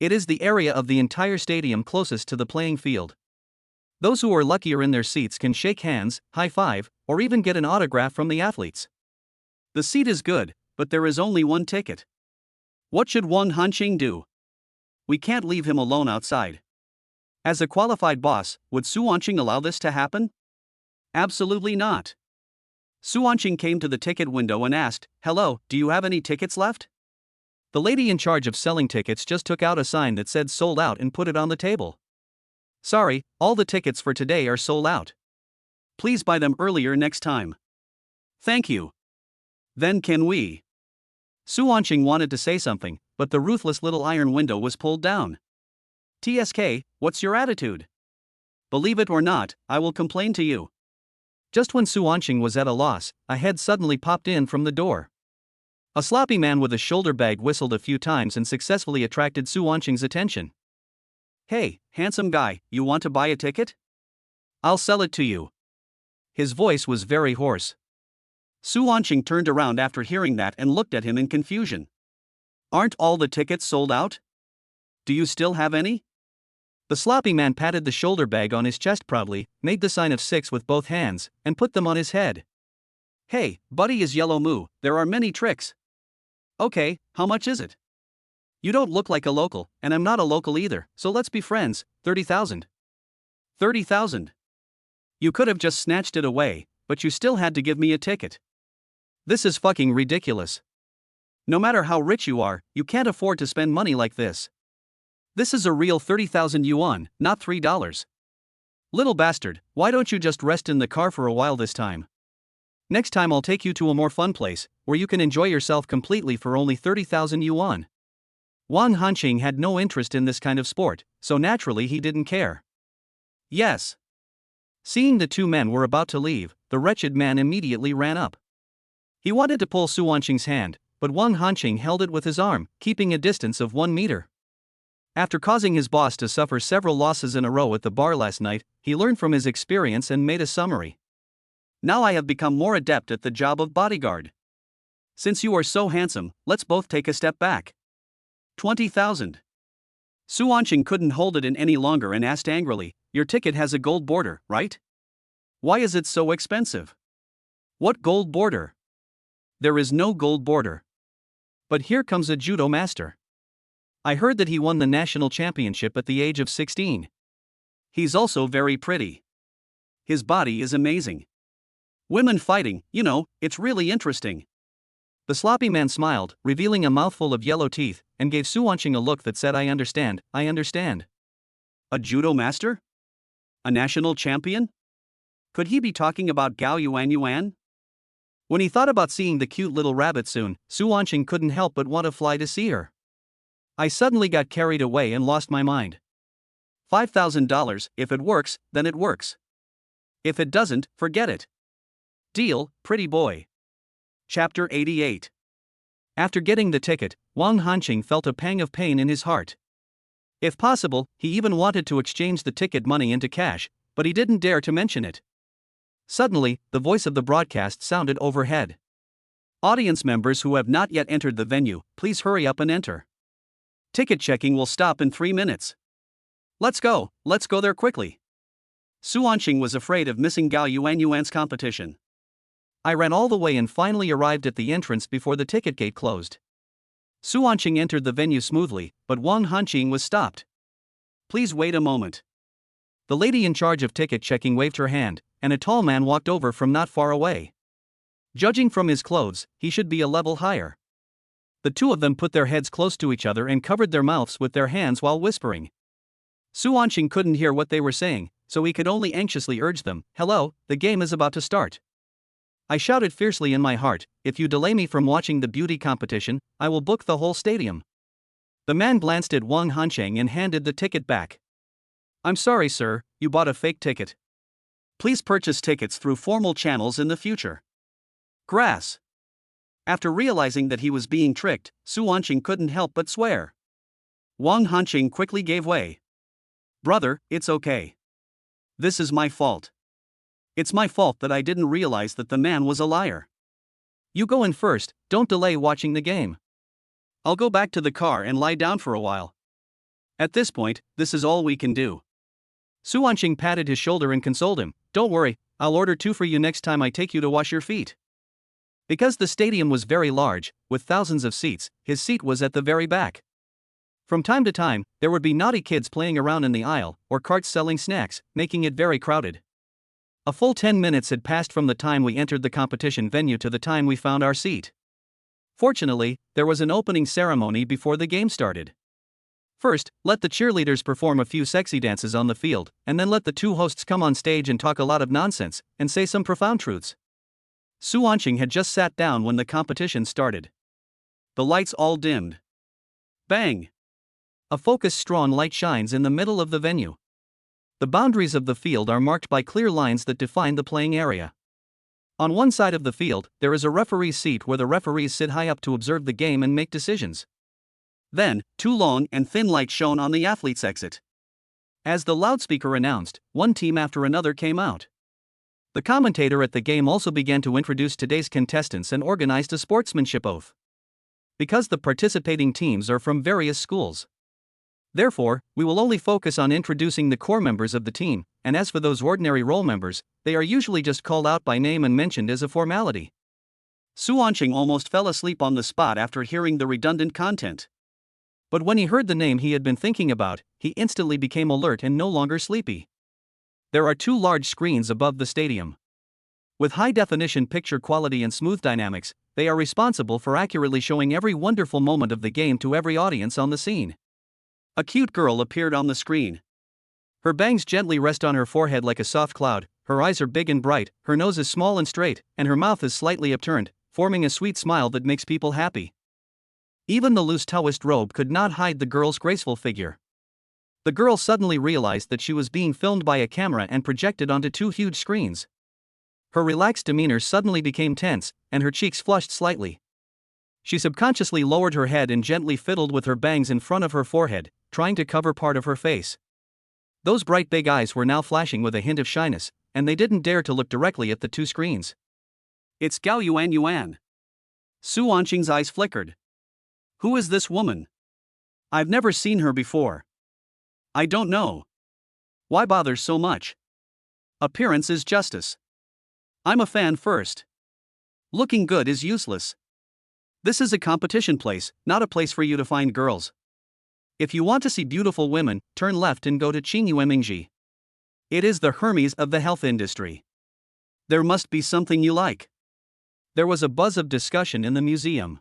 It is the area of the entire stadium closest to the playing field. Those who are luckier in their seats can shake hands, high five, or even get an autograph from the athletes. The seat is good, but there is only one ticket. What should Wang Hanqing do? We can't leave him alone outside. As a qualified boss, would Su Wanqing allow this to happen? Absolutely not. Su Wanqing came to the ticket window and asked, "Hello, do you have any tickets left?" The lady in charge of selling tickets just took out a sign that said sold out and put it on the table. Sorry, all the tickets for today are sold out. Please buy them earlier next time. Thank you. Then can we? Su Wanqing wanted to say something, but the ruthless little iron window was pulled down. TSK, what's your attitude? Believe it or not, I will complain to you. Just when Su Wanqing was at a loss, a head suddenly popped in from the door. A sloppy man with a shoulder bag whistled a few times and successfully attracted Su Wanqing's attention. Hey, handsome guy, you want to buy a ticket? I'll sell it to you. His voice was very hoarse. Su Wanqing turned around after hearing that and looked at him in confusion. Aren't all the tickets sold out? Do you still have any? The sloppy man patted the shoulder bag on his chest proudly, made the sign of 6 with both hands, and put them on his head. Hey, buddy is Yellow Moo, there are many tricks. Okay, how much is it? You don't look like a local, and I'm not a local either, so let's be friends. 30,000. 30,000. You could have just snatched it away, but you still had to give me a ticket. This is fucking ridiculous. No matter how rich you are, you can't afford to spend money like this. This is a real 30,000 yuan, not $3. Little bastard, why don't you just rest in the car for a while this time? Next time I'll take you to a more fun place, where you can enjoy yourself completely for only 30,000 yuan. Wang Hanqing had no interest in this kind of sport, so naturally he didn't care. Yes. Seeing the two men were about to leave, the wretched man immediately ran up. He wanted to pull Su Wanqing's hand, but Wang Hanqing held it with his arm, keeping a distance of 1 meter. After causing his boss to suffer several losses in a row at the bar last night, he learned from his experience and made a summary. Now I have become more adept at the job of bodyguard. Since you are so handsome, let's both take a step back. 20,000. Su Wanqing couldn't hold it in any longer and asked angrily, your ticket has a gold border, right? Why is it so expensive? What gold border? There is no gold border. But here comes a judo master. I heard that he won the national championship at the age of 16. He's also very pretty. His body is amazing. Women fighting, it's really interesting. The sloppy man smiled, revealing a mouthful of yellow teeth, and gave Su Wanqing a look that said, I understand. A judo master? A national champion? Could he be talking about Gao Yuan? When he thought about seeing the cute little rabbit soon, Su Wanqing couldn't help but want to fly to see her. I suddenly got carried away and lost my mind. $5,000, if it works, then it works. If it doesn't, forget it. Deal, pretty boy. Chapter 88. After getting the ticket, Wang Hanqing felt a pang of pain in his heart. If possible, he even wanted to exchange the ticket money into cash, but he didn't dare to mention it. Suddenly, the voice of the broadcast sounded overhead. Audience members who have not yet entered the venue, please hurry up and enter. Ticket checking will stop in 3 minutes. Let's go there quickly. Su Wanqing was afraid of missing Gao Yuan's competition. I ran all the way and finally arrived at the entrance before the ticket gate closed. Su Wanqing entered the venue smoothly, but Wang Hanqing was stopped. Please wait a moment. The lady in charge of ticket checking waved her hand, and a tall man walked over from not far away. Judging from his clothes, he should be a level higher. The two of them put their heads close to each other and covered their mouths with their hands while whispering. Su Wanqing couldn't hear what they were saying, so he could only anxiously urge them, hello, the game is about to start. I shouted fiercely in my heart, if you delay me from watching the beauty competition, I will book the whole stadium. The man glanced at Wang Hanqing and handed the ticket back. I'm sorry sir, you bought a fake ticket. Please purchase tickets through formal channels in the future. Grass. After realizing that he was being tricked, Su Wanqing couldn't help but swear. Wang Hanqing quickly gave way. Brother, it's okay. This is my fault. It's my fault that I didn't realize that the man was a liar. You go in first, don't delay watching the game. I'll go back to the car and lie down for a while. At this point, this is all we can do. Su Wanqing patted his shoulder and consoled him, don't worry, I'll order 2 for you next time I take you to wash your feet. Because the stadium was very large, with thousands of seats, his seat was at the very back. From time to time, there would be naughty kids playing around in the aisle, or carts selling snacks, making it very crowded. A full 10 minutes had passed from the time we entered the competition venue to the time we found our seat. Fortunately, there was an opening ceremony before the game started. First, let the cheerleaders perform a few sexy dances on the field, and then let the two hosts come on stage and talk a lot of nonsense, and say some profound truths. Su Wanqing had just sat down when the competition started. The lights all dimmed. Bang! A focused strong light shines in the middle of the venue. The boundaries of the field are marked by clear lines that define the playing area. On one side of the field, there is a referee's seat where the referees sit high up to observe the game and make decisions. Then, 2 long and thin lights shone on the athlete's exit. As the loudspeaker announced, one team after another came out. The commentator at the game also began to introduce today's contestants and organized a sportsmanship oath. Because the participating teams are from various schools. Therefore, we will only focus on introducing the core members of the team, and as for those ordinary role members, they are usually just called out by name and mentioned as a formality. Su Anqing almost fell asleep on the spot after hearing the redundant content. But when he heard the name he had been thinking about, he instantly became alert and no longer sleepy. There are two large screens above the stadium. With high-definition picture quality and smooth dynamics, they are responsible for accurately showing every wonderful moment of the game to every audience on the scene. A cute girl appeared on the screen. Her bangs gently rest on her forehead like a soft cloud, her eyes are big and bright, her nose is small and straight, and her mouth is slightly upturned, forming a sweet smile that makes people happy. Even the loose Taoist robe could not hide the girl's graceful figure. The girl suddenly realized that she was being filmed by a camera and projected onto two huge screens. Her relaxed demeanor suddenly became tense, and her cheeks flushed slightly. She subconsciously lowered her head and gently fiddled with her bangs in front of her forehead, trying to cover part of her face. Those bright big eyes were now flashing with a hint of shyness, and they didn't dare to look directly at the two screens. It's Gao Yuan. Su Anqing's eyes flickered. Who is this woman? I've never seen her before. I don't know. Why bother so much? Appearance is justice. I'm a fan first. Looking good is useless. This is a competition place, not a place for you to find girls. If you want to see beautiful women, turn left and go to Qingyuanmingji. It is the Hermes of the health industry. There must be something you like. There was a buzz of discussion in the museum.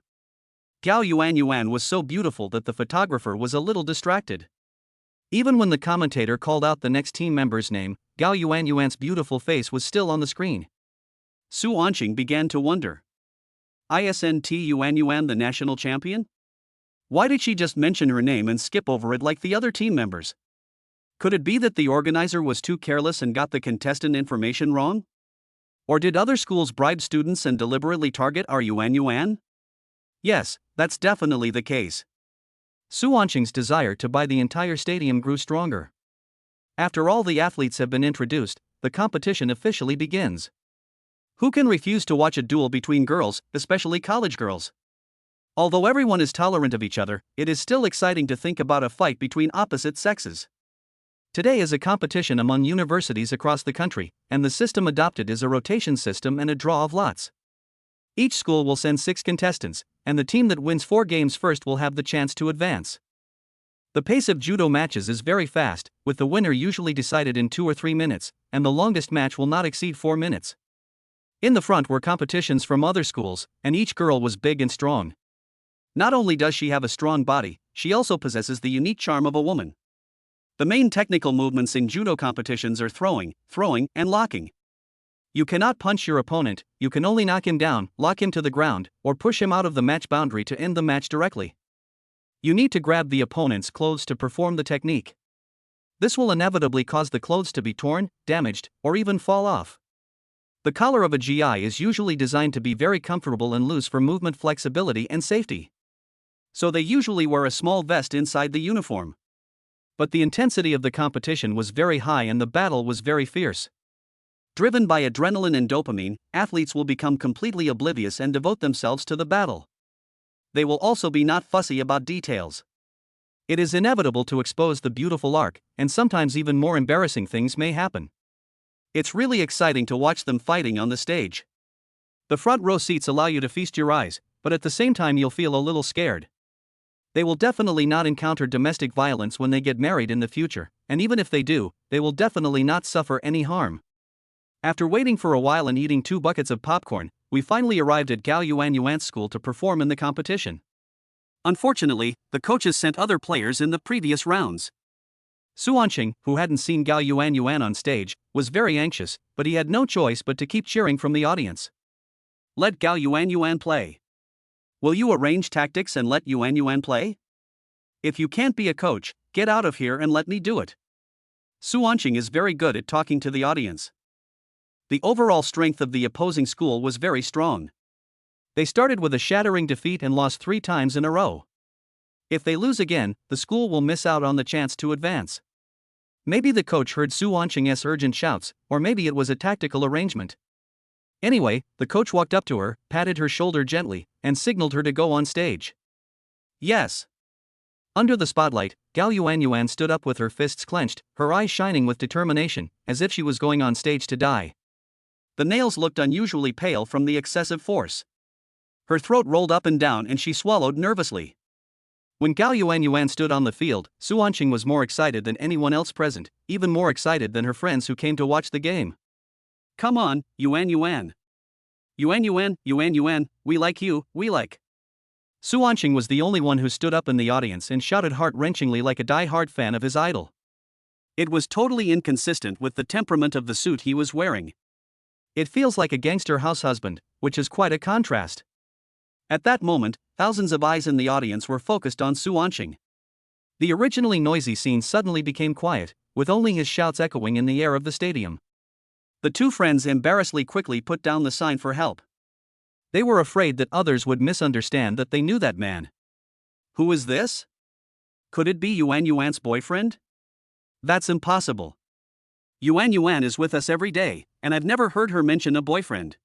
Gao Yuan was so beautiful that the photographer was a little distracted. Even when the commentator called out the next team member's name, Gao Yuan's beautiful face was still on the screen. Su Anqing began to wonder. Isn't Yuan the national champion? Why did she just mention her name and skip over it like the other team members? Could it be that the organizer was too careless and got the contestant information wrong? Or did other schools bribe students and deliberately target our Yuan? Yes, that's definitely the case. Su Anqing's desire to buy the entire stadium grew stronger. After all the athletes have been introduced, the competition officially begins. Who can refuse to watch a duel between girls, especially college girls? Although everyone is tolerant of each other, it is still exciting to think about a fight between opposite sexes. Today is a competition among universities across the country, and the system adopted is a rotation system and a draw of lots. Each school will send 6 contestants, and the team that wins 4 games first will have the chance to advance. The pace of judo matches is very fast, with the winner usually decided in 2 or 3 minutes, and the longest match will not exceed 4 minutes. In the front were competitions from other schools, and each girl was big and strong. Not only does she have a strong body, she also possesses the unique charm of a woman. The main technical movements in judo competitions are throwing, and locking. You cannot punch your opponent, you can only knock him down, lock him to the ground, or push him out of the match boundary to end the match directly. You need to grab the opponent's clothes to perform the technique. This will inevitably cause the clothes to be torn, damaged, or even fall off. The collar of a GI is usually designed to be very comfortable and loose for movement flexibility and safety. So they usually wear a small vest inside the uniform. But the intensity of the competition was very high and the battle was very fierce. Driven by adrenaline and dopamine, athletes will become completely oblivious and devote themselves to the battle. They will also be not fussy about details. It is inevitable to expose the beautiful arc, and sometimes even more embarrassing things may happen. It's really exciting to watch them fighting on the stage. The front row seats allow you to feast your eyes, but at the same time you'll feel a little scared. They will definitely not encounter domestic violence when they get married in the future, and even if they do, they will definitely not suffer any harm. After waiting for a while and eating 2 buckets of popcorn, we finally arrived at Gao Yuan's school to perform in the competition. Unfortunately, the coaches sent other players in the previous rounds. Su Anqing, who hadn't seen Gao Yuan on stage, was very anxious, but he had no choice but to keep cheering from the audience. Let Gao Yuan play. Will you arrange tactics and let Yuan play? If you can't be a coach, get out of here and let me do it. Su Anqing is very good at talking to the audience. The overall strength of the opposing school was very strong. They started with a shattering defeat and lost 3 times in a row. If they lose again, the school will miss out on the chance to advance. Maybe the coach heard Su Anqing's urgent shouts, or maybe it was a tactical arrangement. Anyway, the coach walked up to her, patted her shoulder gently, and signaled her to go on stage. Yes. Under the spotlight, Gao Yuanyuan stood up with her fists clenched, her eyes shining with determination, as if she was going on stage to die. The nails looked unusually pale from the excessive force. Her throat rolled up and down and she swallowed nervously. When Gao Yuanyuan stood on the field, Su Anqing was more excited than anyone else present, even more excited than her friends who came to watch the game. "Come on, Yuanyuan. Yuanyuan, Yuanyuan, we like you, we like." Su Anqing was the only one who stood up in the audience and shouted heart-wrenchingly like a die-hard fan of his idol. It was totally inconsistent with the temperament of the suit he was wearing. It feels like a gangster house husband, which is quite a contrast. At that moment, thousands of eyes in the audience were focused on Su Anqing. The originally noisy scene suddenly became quiet, with only his shouts echoing in the air of the stadium. The two friends embarrassedly quickly put down the sign for help. They were afraid that others would misunderstand that they knew that man. Who is this? Could it be Yuanyuan's boyfriend? That's impossible. Yuanyuan is with us every day, and I've never heard her mention a boyfriend.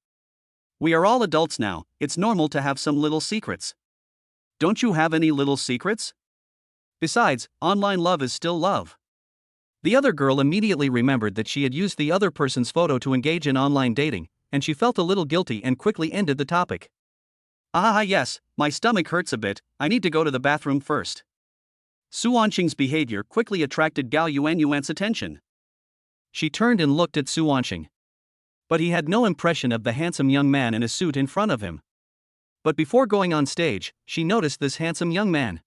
We are all adults now, it's normal to have some little secrets. Don't you have any little secrets? Besides, online love is still love. The other girl immediately remembered that she had used the other person's photo to engage in online dating, and she felt a little guilty and quickly ended the topic. "Ah yes, my stomach hurts a bit, I need to go to the bathroom first." Su Anqing's behavior quickly attracted Gao Yuanyuan's attention. She turned and looked at Su Anqing. But he had no impression of the handsome young man in a suit in front of him. But before going on stage, she noticed this handsome young man.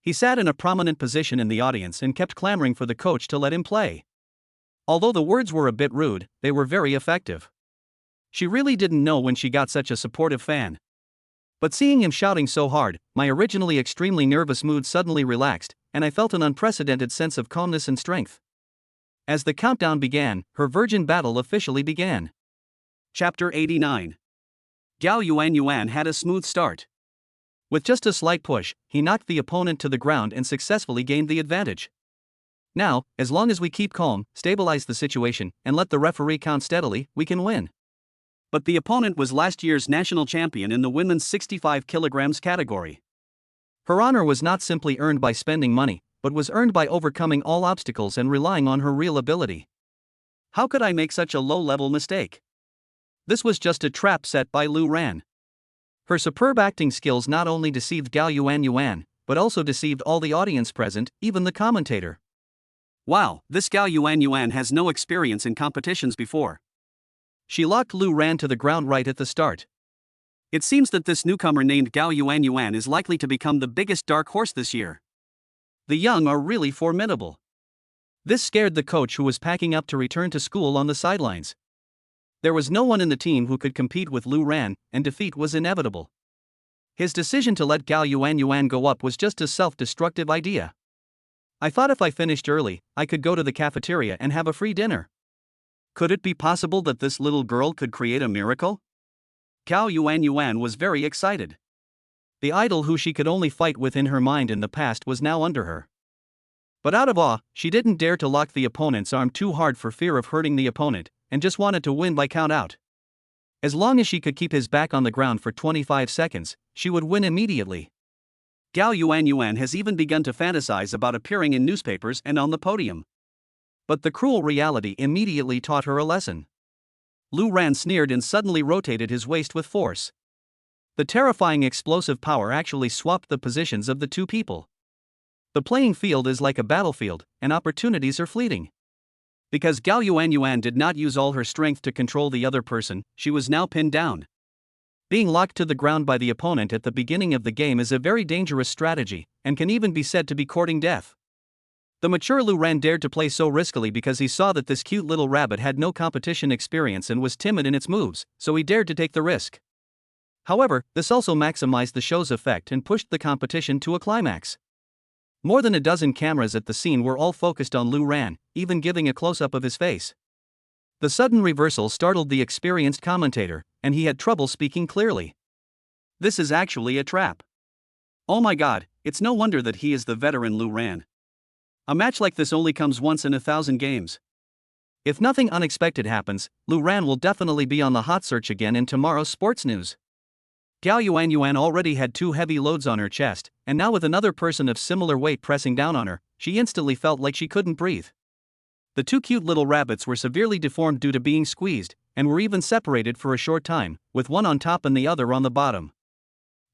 He sat in a prominent position in the audience and kept clamoring for the coach to let him play. Although the words were a bit rude, they were very effective. She really didn't know when she got such a supportive fan. But seeing him shouting so hard, my originally extremely nervous mood suddenly relaxed, and I felt an unprecedented sense of calmness and strength. As the countdown began, her virgin battle officially began. Chapter 89. Gao Yuanyuan had a smooth start. With just a slight push, he knocked the opponent to the ground and successfully gained the advantage. Now, as long as we keep calm, stabilize the situation, and let the referee count steadily, we can win. But the opponent was last year's national champion in the women's 65 kilograms category. Her honor was not simply earned by spending money, but was earned by overcoming all obstacles and relying on her real ability. How could I make such a low-level mistake? This was just a trap set by Lu Ran. Her superb acting skills not only deceived Gao Yuanyuan, but also deceived all the audience present, even the commentator. Wow, this Gao Yuanyuan has no experience in competitions before. She locked Lu Ran to the ground right at the start. It seems that this newcomer named Gao Yuanyuan is likely to become the biggest dark horse this year. The young are really formidable. This scared the coach, who was packing up to return to school on the sidelines. There was no one in the team who could compete with Lu Ran, and defeat was inevitable. His decision to let Gao Yuanyuan go up was just a self-destructive idea. I thought if I finished early, I could go to the cafeteria and have a free dinner. Could it be possible that this little girl could create a miracle? Gao Yuanyuan was very excited. The idol who she could only fight with in her mind in the past was now under her. But out of awe, she didn't dare to lock the opponent's arm too hard for fear of hurting the opponent, and just wanted to win by count out. As long as she could keep his back on the ground for 25 seconds, she would win immediately. Gao Yuanyuan has even begun to fantasize about appearing in newspapers and on the podium. But the cruel reality immediately taught her a lesson. Lu Ran sneered and suddenly rotated his waist with force. The terrifying explosive power actually swapped the positions of the two people. The playing field is like a battlefield, and opportunities are fleeting. Because Gao Yuanyuan did not use all her strength to control the other person, she was now pinned down. Being locked to the ground by the opponent at the beginning of the game is a very dangerous strategy, and can even be said to be courting death. The mature Lu Ran dared to play so riskily because he saw that this cute little rabbit had no competition experience and was timid in its moves, so he dared to take the risk. However, this also maximized the show's effect and pushed the competition to a climax. More than a dozen cameras at the scene were all focused on Lu Ran, even giving a close-up of his face. The sudden reversal startled the experienced commentator, and he had trouble speaking clearly. This is actually a trap. Oh my god, it's no wonder that he is the veteran Lu Ran. A match like this only comes once in 1,000 games. If nothing unexpected happens, Lu Ran will definitely be on the hot search again in tomorrow's sports news. Gao Yuanyuan already had two heavy loads on her chest, and now with another person of similar weight pressing down on her, she instantly felt like she couldn't breathe. The two cute little rabbits were severely deformed due to being squeezed, and were even separated for a short time, with one on top and the other on the bottom.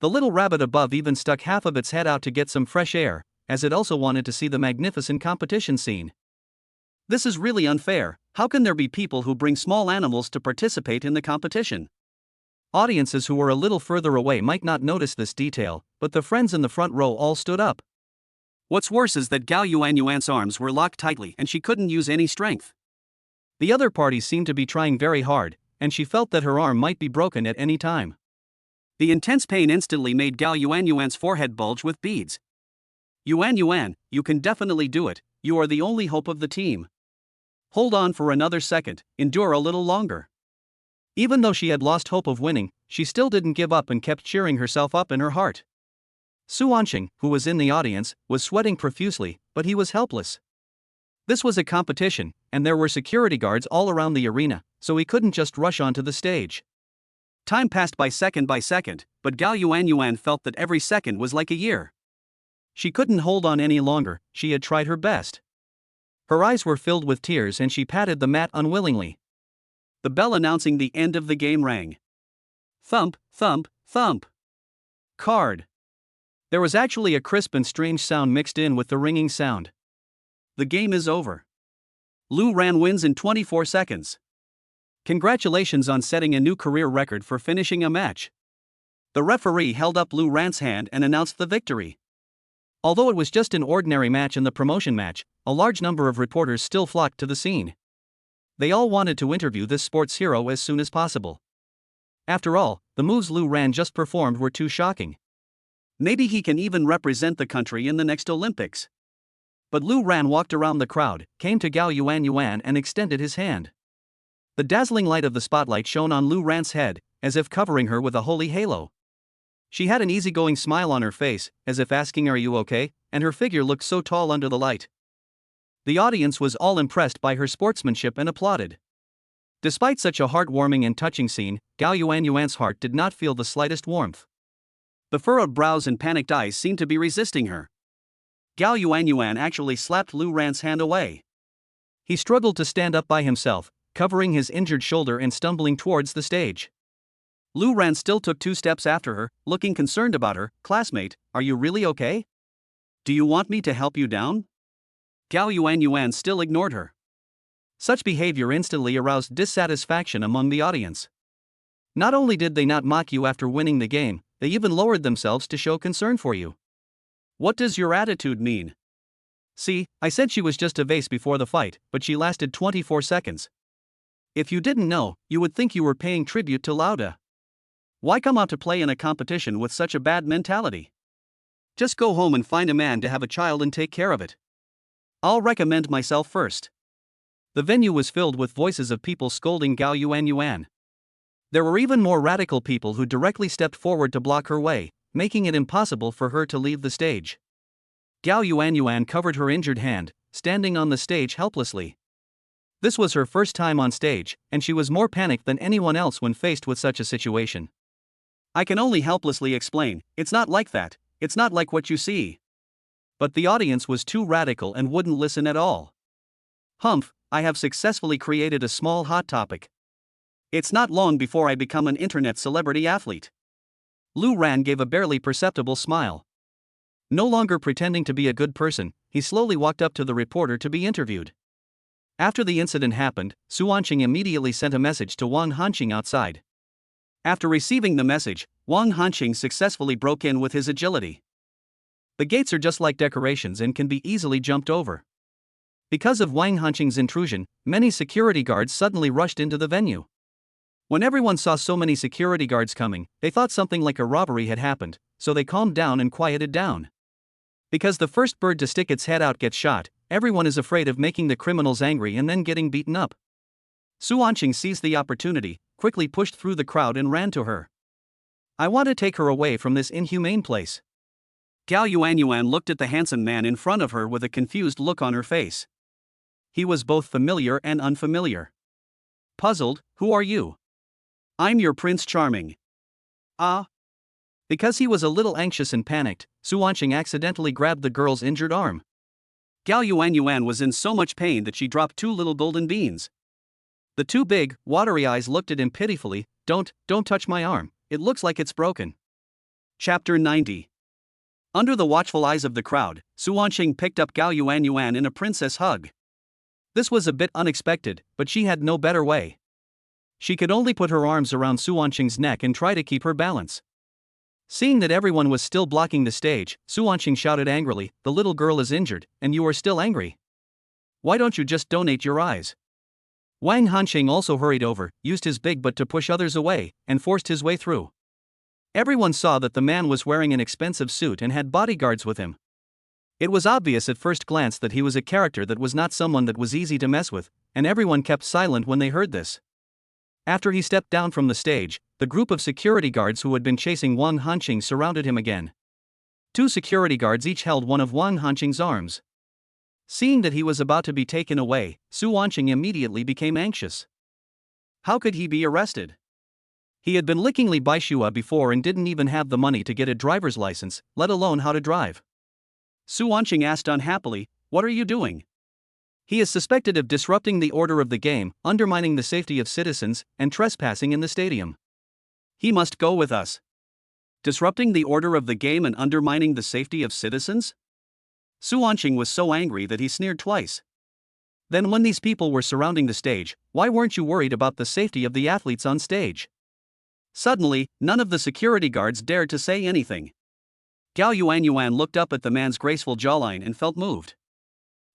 The little rabbit above even stuck half of its head out to get some fresh air, as it also wanted to see the magnificent competition scene. This is really unfair. How can there be people who bring small animals to participate in the competition? Audiences who were a little further away might not notice this detail, but the friends in the front row all stood up. What's worse is that Gao Yuanyuan's arms were locked tightly and she couldn't use any strength. The other parties seemed to be trying very hard, and she felt that her arm might be broken at any time. The intense pain instantly made Gao Yuanyuan's forehead bulge with beads. Yuanyuan, you can definitely do it, you are the only hope of the team. Hold on for another second, endure a little longer. Even though she had lost hope of winning, she still didn't give up and kept cheering herself up in her heart. Su Anqing, who was in the audience, was sweating profusely, but he was helpless. This was a competition, and there were security guards all around the arena, so he couldn't just rush onto the stage. Time passed by second, but Gao Yuanyuan felt that every second was like a year. She couldn't hold on any longer, she had tried her best. Her eyes were filled with tears and she patted the mat unwillingly. The bell announcing the end of the game rang. Thump, thump, thump. Card. There was actually a crisp and strange sound mixed in with the ringing sound. The game is over. Lu Ran wins in 24 seconds. Congratulations on setting a new career record for finishing a match. The referee held up Lu Ran's hand and announced the victory. Although it was just an ordinary match in the promotion match, a large number of reporters still flocked to the scene. They all wanted to interview this sports hero as soon as possible. After all, the moves Lu Ran just performed were too shocking. Maybe he can even represent the country in the next Olympics. But Lu Ran walked around the crowd, came to Gao Yuanyuan and extended his hand. The dazzling light of the spotlight shone on Lu Ran's head, as if covering her with a holy halo. She had an easygoing smile on her face, as if asking, "Are you okay?" and her figure looked so tall under the light. The audience was all impressed by her sportsmanship and applauded. Despite such a heartwarming and touching scene, Gao Yuanyuan's heart did not feel the slightest warmth. The furrowed brows and panicked eyes seemed to be resisting her. Gao Yuanyuan actually slapped Lu Ran's hand away. He struggled to stand up by himself, covering his injured shoulder and stumbling towards the stage. Lu Ran still took 2 steps after her, looking concerned about her. "Classmate, are you really okay? Do you want me to help you down?" Gao Yuanyuan still ignored her. Such behavior instantly aroused dissatisfaction among the audience. Not only did they not mock you after winning the game, they even lowered themselves to show concern for you. What does your attitude mean? See, I said she was just a vase before the fight, but she lasted 24 seconds. If you didn't know, you would think you were paying tribute to Lauda. Why come out to play in a competition with such a bad mentality? Just go home and find a man to have a child and take care of it. I'll recommend myself first. The venue was filled with voices of people scolding Gao Yuanyuan. There were even more radical people who directly stepped forward to block her way, making it impossible for her to leave the stage. Gao Yuanyuan covered her injured hand, standing on the stage helplessly. This was her first time on stage, and she was more panicked than anyone else when faced with such a situation. "I can only helplessly explain, it's not like that, it's not like what you see." But the audience was too radical and wouldn't listen at all. "Humph, I have successfully created a small hot topic. It's not long before I become an internet celebrity athlete." Lu Ran gave a barely perceptible smile. No longer pretending to be a good person, he slowly walked up to the reporter to be interviewed. After the incident happened, Su Anqing immediately sent a message to Wang Hanqing outside. After receiving the message, Wang Hanqing successfully broke in with his agility. The gates are just like decorations and can be easily jumped over. Because of Wang Hanqing's intrusion, many security guards suddenly rushed into the venue. When everyone saw so many security guards coming, they thought something like a robbery had happened, so they calmed down and quieted down. Because the first bird to stick its head out gets shot, everyone is afraid of making the criminals angry and then getting beaten up. Su Anqing seized the opportunity, quickly pushed through the crowd and ran to her. "I want to take her away from this inhumane place." Gao Yuanyuan looked at the handsome man in front of her with a confused look on her face. He was both familiar and unfamiliar. Puzzled, "Who are you?" "I'm your Prince Charming." "Ah, Because he was a little anxious and panicked, Su Wanqing accidentally grabbed the girl's injured arm. Gao Yuan was in so much pain that she dropped 2 little golden beans. The 2 big, watery eyes looked at him pitifully. Don't touch my arm, it looks like it's broken. Chapter 90. Under the watchful eyes of the crowd, Su Wanqing picked up Gao Yuan in a princess hug. This was a bit unexpected, but she had no better way. She could only put her arms around Su Wanqing's neck and try to keep her balance. Seeing that everyone was still blocking the stage, Su Wanqing shouted angrily, "The little girl is injured, and you are still angry. Why don't you just donate your eyes?" Wang Hanqing also hurried over, used his big butt to push others away, and forced his way through. Everyone saw that the man was wearing an expensive suit and had bodyguards with him. It was obvious at first glance that he was a character that was not someone that was easy to mess with, and everyone kept silent when they heard this. After he stepped down from the stage, the group of security guards who had been chasing Wang Hanqing surrounded him again. 2 security guards each held one of Wang Hanqing's arms. Seeing that he was about to be taken away, Su Wanqing immediately became anxious. How could he be arrested? He had been licking Li Baixua before and didn't even have the money to get a driver's license, let alone how to drive. Su Wanqing asked unhappily, "What are you doing?" He is suspected of disrupting the order of the game, undermining the safety of citizens, and trespassing in the stadium. He must go with us. Disrupting the order of the game and undermining the safety of citizens? Su Wanqing was so angry that he sneered twice. Then when these people were surrounding the stage, why weren't you worried about the safety of the athletes on stage? Suddenly, none of the security guards dared to say anything. Gao Yuan looked up at the man's graceful jawline and felt moved.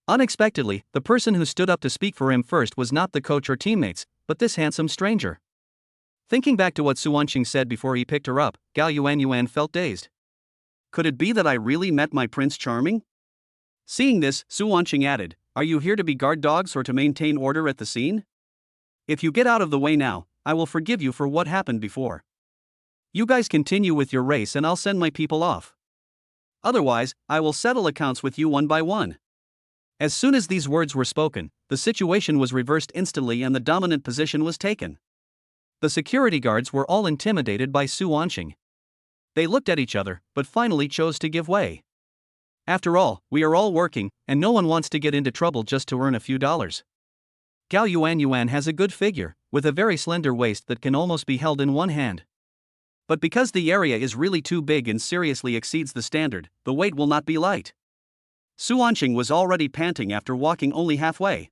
Unexpectedly, the person who stood up to speak for him first was not the coach or teammates, but this handsome stranger. Thinking back to what Su Wanqing said before he picked her up, Gao Yuan felt dazed. Could it be that I really met my Prince Charming? Seeing this, Su Wanqing added, "Are you here to be guard dogs or to maintain order at the scene? If you get out of the way now, I will forgive you for what happened before. You guys continue with your race and I'll send my people off. Otherwise, I will settle accounts with you one by one." As soon as these words were spoken, the situation was reversed instantly and the dominant position was taken. The security guards were all intimidated by Su Wanqing. They looked at each other, but finally chose to give way. After all, we are all working, and no one wants to get into trouble just to earn a few dollars. Gao Yuan has a good figure, with a very slender waist that can almost be held in one hand. But because the area is really too big and seriously exceeds the standard, the weight will not be light. Su Wanqing was already panting after walking only halfway.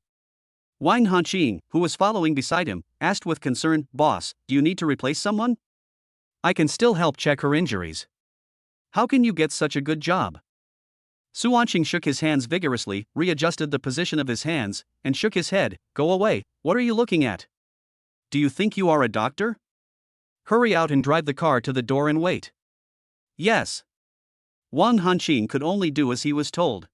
Wang Hanqing, who was following beside him, asked with concern, "Boss, do you need to replace someone? I can still help check her injuries." "How can you get such a good job?" Su Wanqing shook his hands vigorously, readjusted the position of his hands, and shook his head. "Go away, what are you looking at? Do you think you are a doctor? Hurry out and drive the car to the door and wait." "Yes." Wang Hanqing could only do as he was told.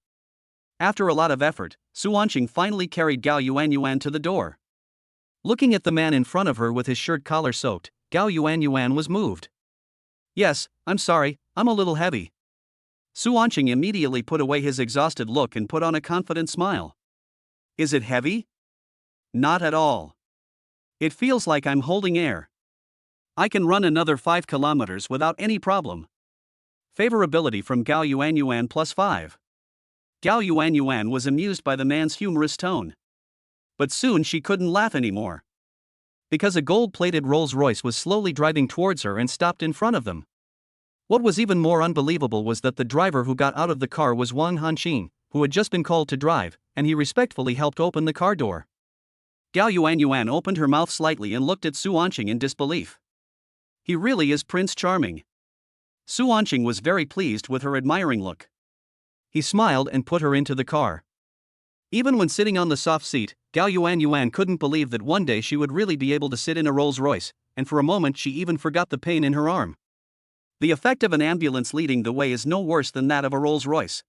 After a lot of effort, Su Wanqing finally carried Gao Yuan to the door. Looking at the man in front of her with his shirt collar soaked, Gao Yuan was moved. "Yes, I'm sorry, I'm a little heavy." Su Wanqing immediately put away his exhausted look and put on a confident smile. "Is it heavy?" "Not at all. It feels like I'm holding air. I can run another 5 kilometers without any problem." Favorability from Gao Yuan +5. Gao Yuan was amused by the man's humorous tone. But soon she couldn't laugh anymore. Because a gold-plated Rolls-Royce was slowly driving towards her and stopped in front of them. What was even more unbelievable was that the driver who got out of the car was Wang Hanqing, who had just been called to drive, and he respectfully helped open the car door. Gao Yuan opened her mouth slightly and looked at Su Wanqing in disbelief. He really is Prince Charming. Su Wanqing was very pleased with her admiring look. He smiled and put her into the car. Even when sitting on the soft seat, Gao Yuan couldn't believe that one day she would really be able to sit in a Rolls-Royce, and for a moment she even forgot the pain in her arm. The effect of an ambulance leading the way is no worse than that of a Rolls-Royce.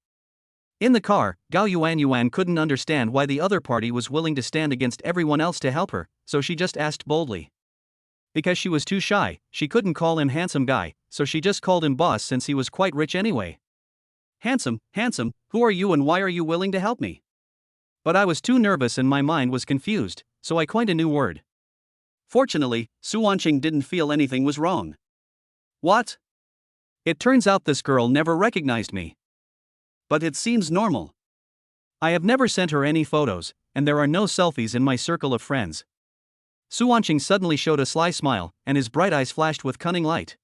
In the car, Gao Yuan couldn't understand why the other party was willing to stand against everyone else to help her, so she just asked boldly. Because she was too shy, she couldn't call him handsome guy, so she just called him boss since he was quite rich anyway. Handsome, who are you and why are you willing to help me?" But I was too nervous and my mind was confused, so I coined a new word. Fortunately, Su Wanqing didn't feel anything was wrong. "What? It turns out this girl never recognized me. But it seems normal. I have never sent her any photos, and there are no selfies in my circle of friends. Su Wanqing suddenly showed a sly smile, and his bright eyes flashed with cunning light.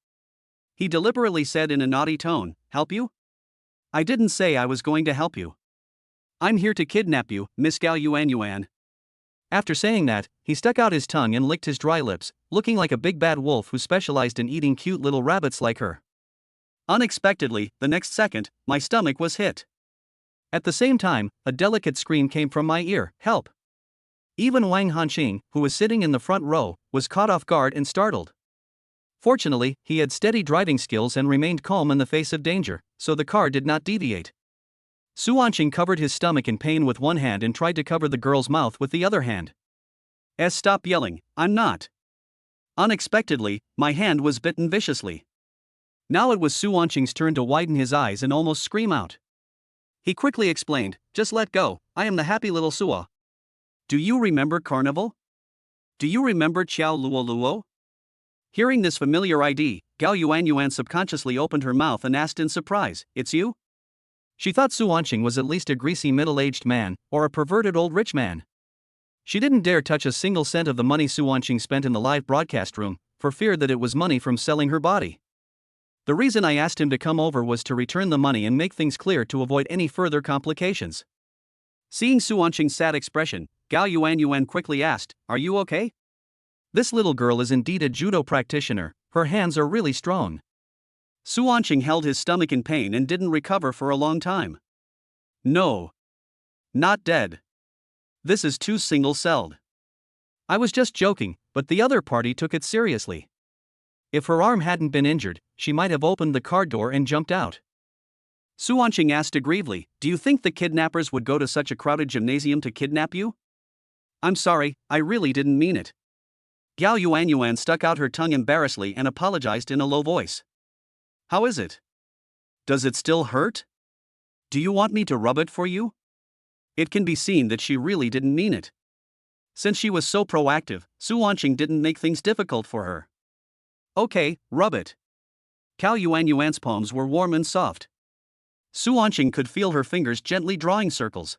He deliberately said in a naughty tone, "Help you? I didn't say I was going to help you. I'm here to kidnap you, Miss Gao Yuan. After saying that, he stuck out his tongue and licked his dry lips, looking like a big bad wolf who specialized in eating cute little rabbits like her. Unexpectedly, the next second, my stomach was hit. At the same time, a delicate scream came from my ear, "Help!" Even Wang Hanqing, who was sitting in the front row, was caught off guard and startled. Fortunately, he had steady driving skills and remained calm in the face of danger, so the car did not deviate. Su Wanqing covered his stomach in pain with one hand and tried to cover the girl's mouth with the other hand. Stop yelling, I'm not. Unexpectedly, my hand was bitten viciously. Now it was Su Wanqing's turn to widen his eyes and almost scream out. He quickly explained, just let go, I am the happy little Sua. Do you remember Carnival? Do you remember Qiao Luo Luo? Hearing this familiar ID, Gao Yuan subconsciously opened her mouth and asked in surprise, it's you? She thought Su Wanqing was at least a greasy middle-aged man, or a perverted old rich man. She didn't dare touch a single cent of the money Su Wanqing spent in the live broadcast room, for fear that it was money from selling her body. The reason I asked him to come over was to return the money and make things clear to avoid any further complications. Seeing Su Wanqing's sad expression, Gao Yuan quickly asked, are you okay? This little girl is indeed a judo practitioner, her hands are really strong. Su Wanqing held his stomach in pain and didn't recover for a long time. No. Not dead. This is too single-celled. I was just joking, but the other party took it seriously. If her arm hadn't been injured, she might have opened the car door and jumped out. Su Wanqing asked aggrievedly, do you think the kidnappers would go to such a crowded gymnasium to kidnap you? I'm sorry, I really didn't mean it. Gao Yuan stuck out her tongue embarrassedly and apologized in a low voice. How is it? Does it still hurt? Do you want me to rub it for you? It can be seen that she really didn't mean it. Since she was so proactive, Su Wanqing didn't make things difficult for her. Okay, rub it. Gao Yuan's palms were warm and soft. Su Wanqing could feel her fingers gently drawing circles.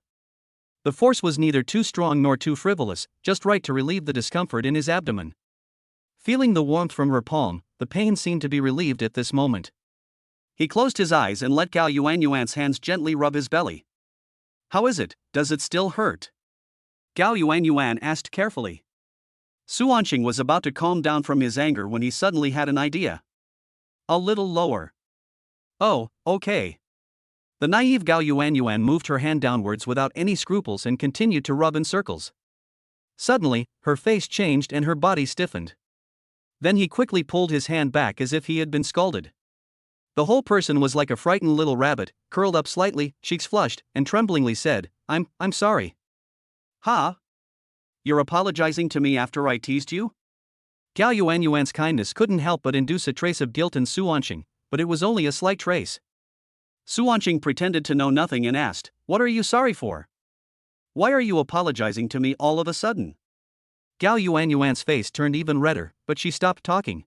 The force was neither too strong nor too frivolous, just right to relieve the discomfort in his abdomen. Feeling the warmth from her palm, the pain seemed to be relieved at this moment. He closed his eyes and let Gao Yuan's hands gently rub his belly. How is it, does it still hurt? Gao Yuan asked carefully. Su Wanqing was about to calm down from his anger when he suddenly had an idea. A little lower. Oh, okay. The naive Gao Yuan moved her hand downwards without any scruples and continued to rub in circles. Suddenly, her face changed and her body stiffened. Then he quickly pulled his hand back as if he had been scalded. The whole person was like a frightened little rabbit, curled up slightly, cheeks flushed, and tremblingly said, I'm sorry. Ha? You're apologizing to me after I teased you? Gao Yuan's kindness couldn't help but induce a trace of guilt in Su Wanqing, but it was only a slight trace. Su Wanqing pretended to know nothing and asked, what are you sorry for? Why are you apologizing to me all of a sudden? Gao Yuan's face turned even redder, but she stopped talking.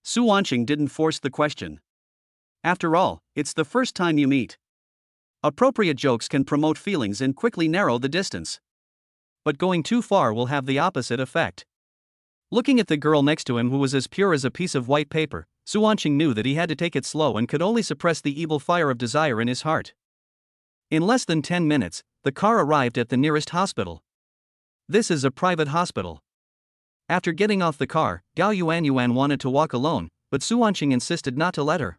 Su Wanqing didn't force the question. After all, it's the first time you meet. Appropriate jokes can promote feelings and quickly narrow the distance. But going too far will have the opposite effect. Looking at the girl next to him who was as pure as a piece of white paper, Su Wanqing knew that he had to take it slow and could only suppress the evil fire of desire in his heart. In less than 10 minutes, the car arrived at the nearest hospital. This is a private hospital. After getting off the car, Gao Yuan wanted to walk alone, but Su Wanqing insisted not to let her.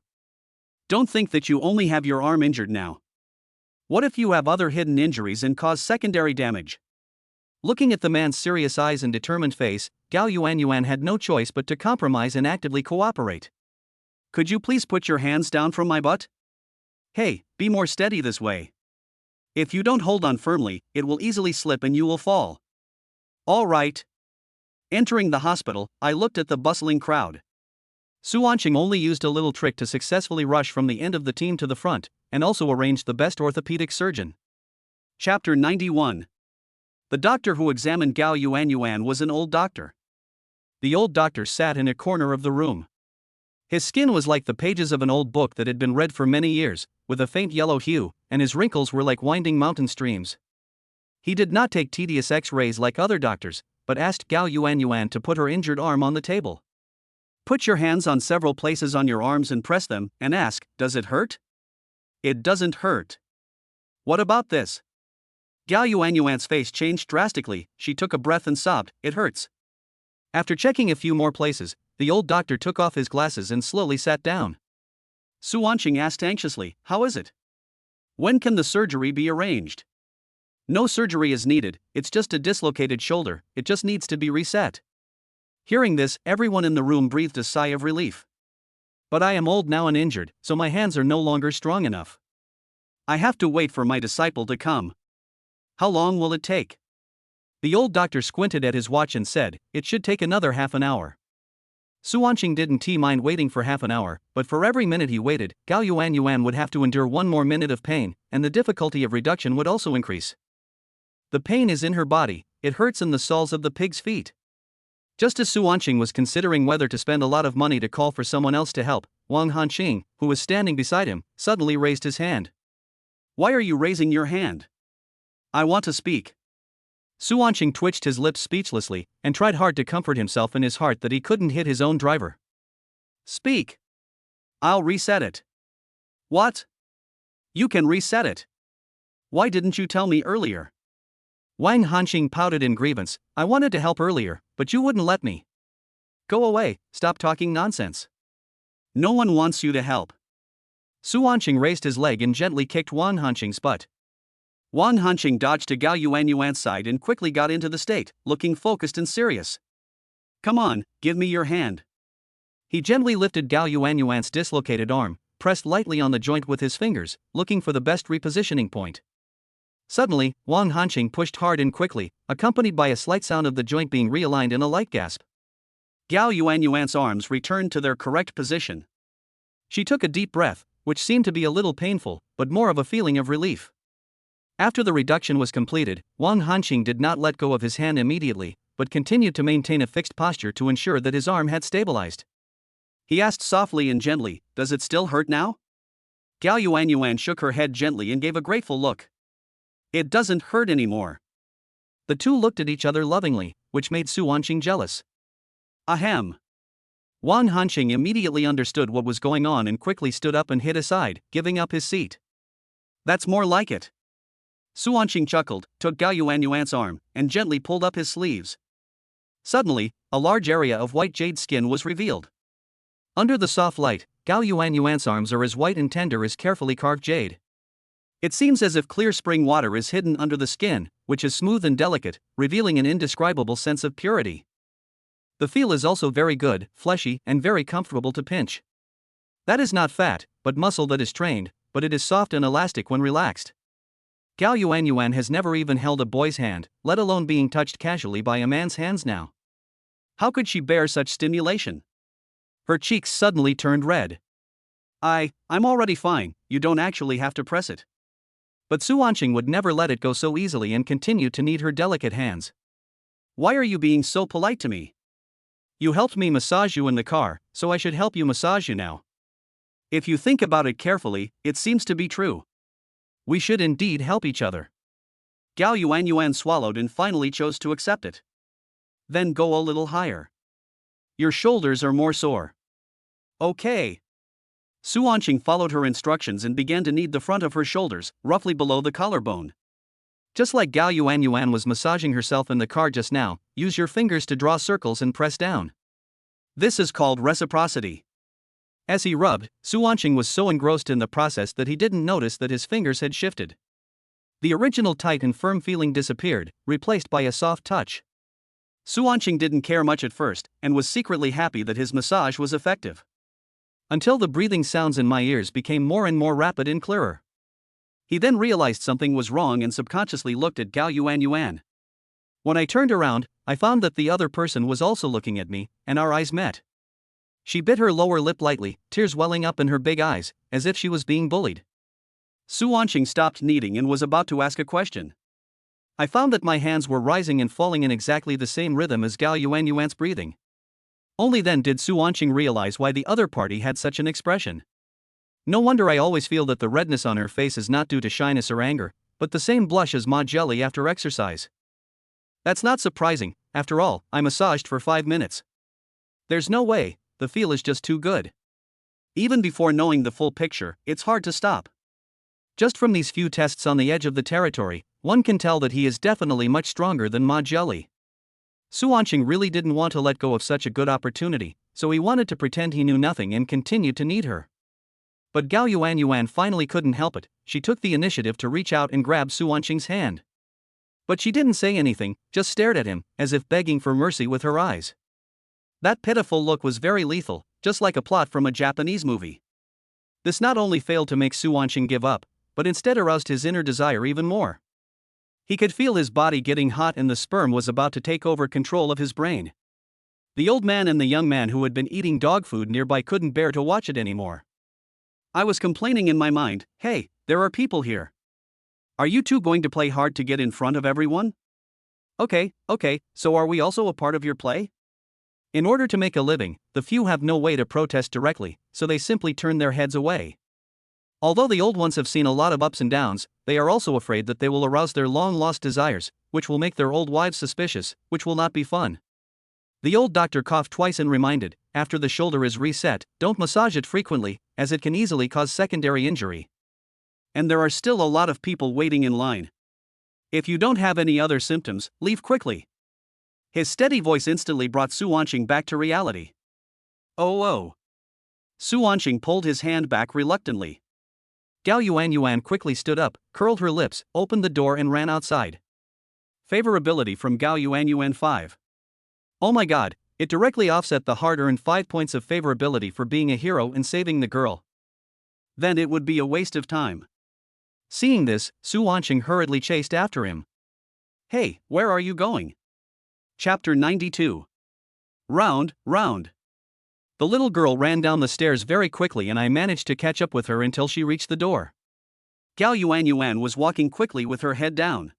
Don't think that you only have your arm injured now. What if you have other hidden injuries and cause secondary damage? Looking at the man's serious eyes and determined face, Gao Yuan had no choice but to compromise and actively cooperate. Could you please put your hands down from my butt? Hey, be more steady this way. If you don't hold on firmly, it will easily slip and you will fall. All right. Entering the hospital, I looked at the bustling crowd. Su Wanqing only used a little trick to successfully rush from the end of the team to the front, and also arranged the best orthopedic surgeon. Chapter 91. The doctor who examined Gao Yuan was an old doctor. The old doctor sat in a corner of the room. His skin was like the pages of an old book that had been read for many years, with a faint yellow hue, and his wrinkles were like winding mountain streams. He did not take tedious x-rays like other doctors, but asked Gao Yuan to put her injured arm on the table. Put your hands on several places on your arms and press them, and ask, does it hurt? It doesn't hurt. What about this? Gao Yuan's face changed drastically. She took a breath and sobbed, it hurts. After checking a few more places, the old doctor took off his glasses and slowly sat down. Su Wanqing asked anxiously, how is it? When can the surgery be arranged? No surgery is needed, it's just a dislocated shoulder, it just needs to be reset. Hearing this, everyone in the room breathed a sigh of relief. But I am old now and injured, so my hands are no longer strong enough. I have to wait for my disciple to come. How long will it take? The old doctor squinted at his watch and said, it should take another half an hour. Su Wanqing didn't mind waiting for half an hour, but for every minute he waited, Gao Yuan would have to endure one more minute of pain, and the difficulty of reduction would also increase. The pain is in her body, it hurts in the soles of the pig's feet. Just as Su Wanqing was considering whether to spend a lot of money to call for someone else to help, Wang Hanqing, who was standing beside him, suddenly raised his hand. Why are you raising your hand? I want to speak. Su Wanqing twitched his lips speechlessly, and tried hard to comfort himself in his heart that he couldn't hit his own driver. Speak. I'll reset it. What? You can reset it. Why didn't you tell me earlier? Wang Hanqing pouted in grievance, I wanted to help earlier, but you wouldn't let me. Go away, stop talking nonsense. No one wants you to help. Su Wanqing raised his leg and gently kicked Wang Hanqing's butt. Wang Hanqing dodged to Gao Yuan's side and quickly got into the state, looking focused and serious. Come on, give me your hand. He gently lifted Gao Yuan's dislocated arm, pressed lightly on the joint with his fingers, looking for the best repositioning point. Suddenly, Wang Hanqing pushed hard and quickly, accompanied by a slight sound of the joint being realigned and a light gasp. Gao Yuan's arms returned to their correct position. She took a deep breath, which seemed to be a little painful, but more of a feeling of relief. After the reduction was completed, Wang Hanqing did not let go of his hand immediately, but continued to maintain a fixed posture to ensure that his arm had stabilized. He asked softly and gently, does it still hurt now? Gao Yuan shook her head gently and gave a grateful look. It doesn't hurt anymore. The two looked at each other lovingly, which made Su Wanqing jealous. Ahem. Wang Hanqing immediately understood what was going on and quickly stood up and hid aside, giving up his seat. That's more like it. Su Wanqing chuckled, took Gao Yuan's arm, and gently pulled up his sleeves. Suddenly, a large area of white jade skin was revealed. Under the soft light, Gao Yuan's arms are as white and tender as carefully carved jade. It seems as if clear spring water is hidden under the skin, which is smooth and delicate, revealing an indescribable sense of purity. The feel is also very good, fleshy, and very comfortable to pinch. That is not fat, but muscle that is trained, but it is soft and elastic when relaxed. Gao Yuan has never even held a boy's hand, let alone being touched casually by a man's hands now. How could she bear such stimulation? Her cheeks suddenly turned red. I'm already fine, you don't actually have to press it. But Su Wanqing would never let it go so easily and continued to knead her delicate hands. Why are you being so polite to me? You helped me massage you in the car, so I should help you massage you now. If you think about it carefully, it seems to be true. We should indeed help each other. Gao Yuan swallowed and finally chose to accept it. Then go a little higher. Your shoulders are more sore. Okay. Su Wanqing followed her instructions and began to knead the front of her shoulders, roughly below the collarbone. Just like Gao Yuan was massaging herself in the car just now, use your fingers to draw circles and press down. This is called reciprocity. As he rubbed, Su Wanqing was so engrossed in the process that he didn't notice that his fingers had shifted. The original tight and firm feeling disappeared, replaced by a soft touch. Su Wanqing didn't care much at first, and was secretly happy that his massage was effective. Until the breathing sounds in my ears became more and more rapid and clearer. He then realized something was wrong and subconsciously looked at Gao Yuan. When I turned around, I found that the other person was also looking at me, and our eyes met. She bit her lower lip lightly, tears welling up in her big eyes, as if she was being bullied. Su Wanqing stopped kneading and was about to ask a question. I found that my hands were rising and falling in exactly the same rhythm as Gao Yuan's breathing. Only then did Su Wanqing realize why the other party had such an expression. No wonder I always feel that the redness on her face is not due to shyness or anger, but the same blush as Ma Jelly after exercise. That's not surprising, after all, I massaged for 5 minutes. There's no way, the feel is just too good. Even before knowing the full picture, it's hard to stop. Just from these few tests on the edge of the territory, one can tell that he is definitely much stronger than Ma Jelly. Su Wanqing really didn't want to let go of such a good opportunity, so he wanted to pretend he knew nothing and continued to need her. But Gao Yuan finally couldn't help it. She took the initiative to reach out and grab Su Wanqing's hand. But she didn't say anything, just stared at him, as if begging for mercy with her eyes. That pitiful look was very lethal, just like a plot from a Japanese movie. This not only failed to make Su Wanqing give up, but instead aroused his inner desire even more. He could feel his body getting hot and the sperm was about to take over control of his brain. The old man and the young man who had been eating dog food nearby couldn't bear to watch it anymore. I was complaining in my mind, "Hey, there are people here. Are you two going to play hard to get in front of everyone? Okay, so are we also a part of your play?" In order to make a living, the few have no way to protest directly, so they simply turn their heads away. Although the old ones have seen a lot of ups and downs, they are also afraid that they will arouse their long-lost desires, which will make their old wives suspicious, which will not be fun. The old doctor coughed twice and reminded, after the shoulder is reset, don't massage it frequently, as it can easily cause secondary injury. And there are still a lot of people waiting in line. If you don't have any other symptoms, leave quickly. His steady voice instantly brought Su Wanqing back to reality. Oh. Su Wanqing pulled his hand back reluctantly. Gao Yuan quickly stood up, curled her lips, opened the door and ran outside. Favorability from Gao Yuan 5. Oh my god, it directly offset the hard-earned 5 points of favorability for being a hero and saving the girl. Then it would be a waste of time. Seeing this, Su Wanqing hurriedly chased after him. Hey, where are you going? Chapter 92. Round. The little girl ran down the stairs very quickly and I managed to catch up with her until she reached the door. Gao Yuan was walking quickly with her head down.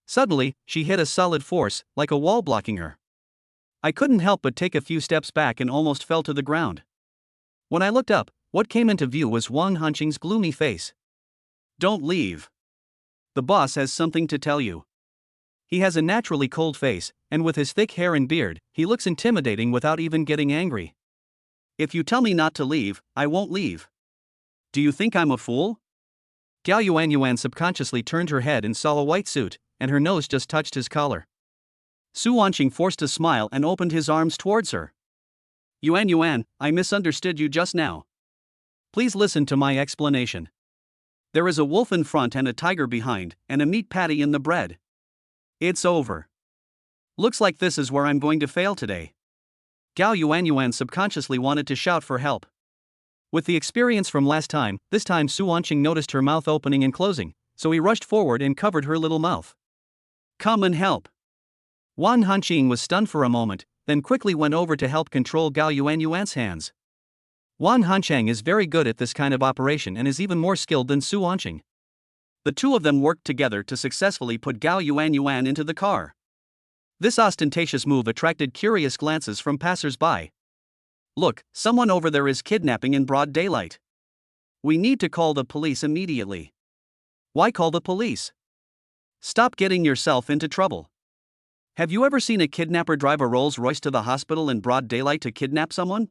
Suddenly, she hit a solid force, like a wall blocking her. I couldn't help but take a few steps back and almost fell to the ground. When I looked up, what came into view was Wang Hanqing's gloomy face. Don't leave. The boss has something to tell you. He has a naturally cold face, and with his thick hair and beard, he looks intimidating without even getting angry. If you tell me not to leave, I won't leave. Do you think I'm a fool? Gao Yuan subconsciously turned her head and saw a white suit, and her nose just touched his collar. Su Wanqing forced a smile and opened his arms towards her. Yuan, I misunderstood you just now. Please listen to my explanation. There is a wolf in front and a tiger behind, and a meat patty in the bread. It's over. Looks like this is where I'm going to fail today. Gao Yuan subconsciously wanted to shout for help. With the experience from last time, this time Su Wanqing noticed her mouth opening and closing, so he rushed forward and covered her little mouth. Come and help. Wang Hanqing was stunned for a moment, then quickly went over to help control Gao Yuan's hands. Wang Hanqing is very good at this kind of operation and is even more skilled than Su Wanqing. The two of them worked together to successfully put Gao Yuan into the car. This ostentatious move attracted curious glances from passers-by. Look, someone over there is kidnapping in broad daylight. We need to call the police immediately. Why call the police? Stop getting yourself into trouble. Have you ever seen a kidnapper drive a Rolls-Royce to the hospital in broad daylight to kidnap someone?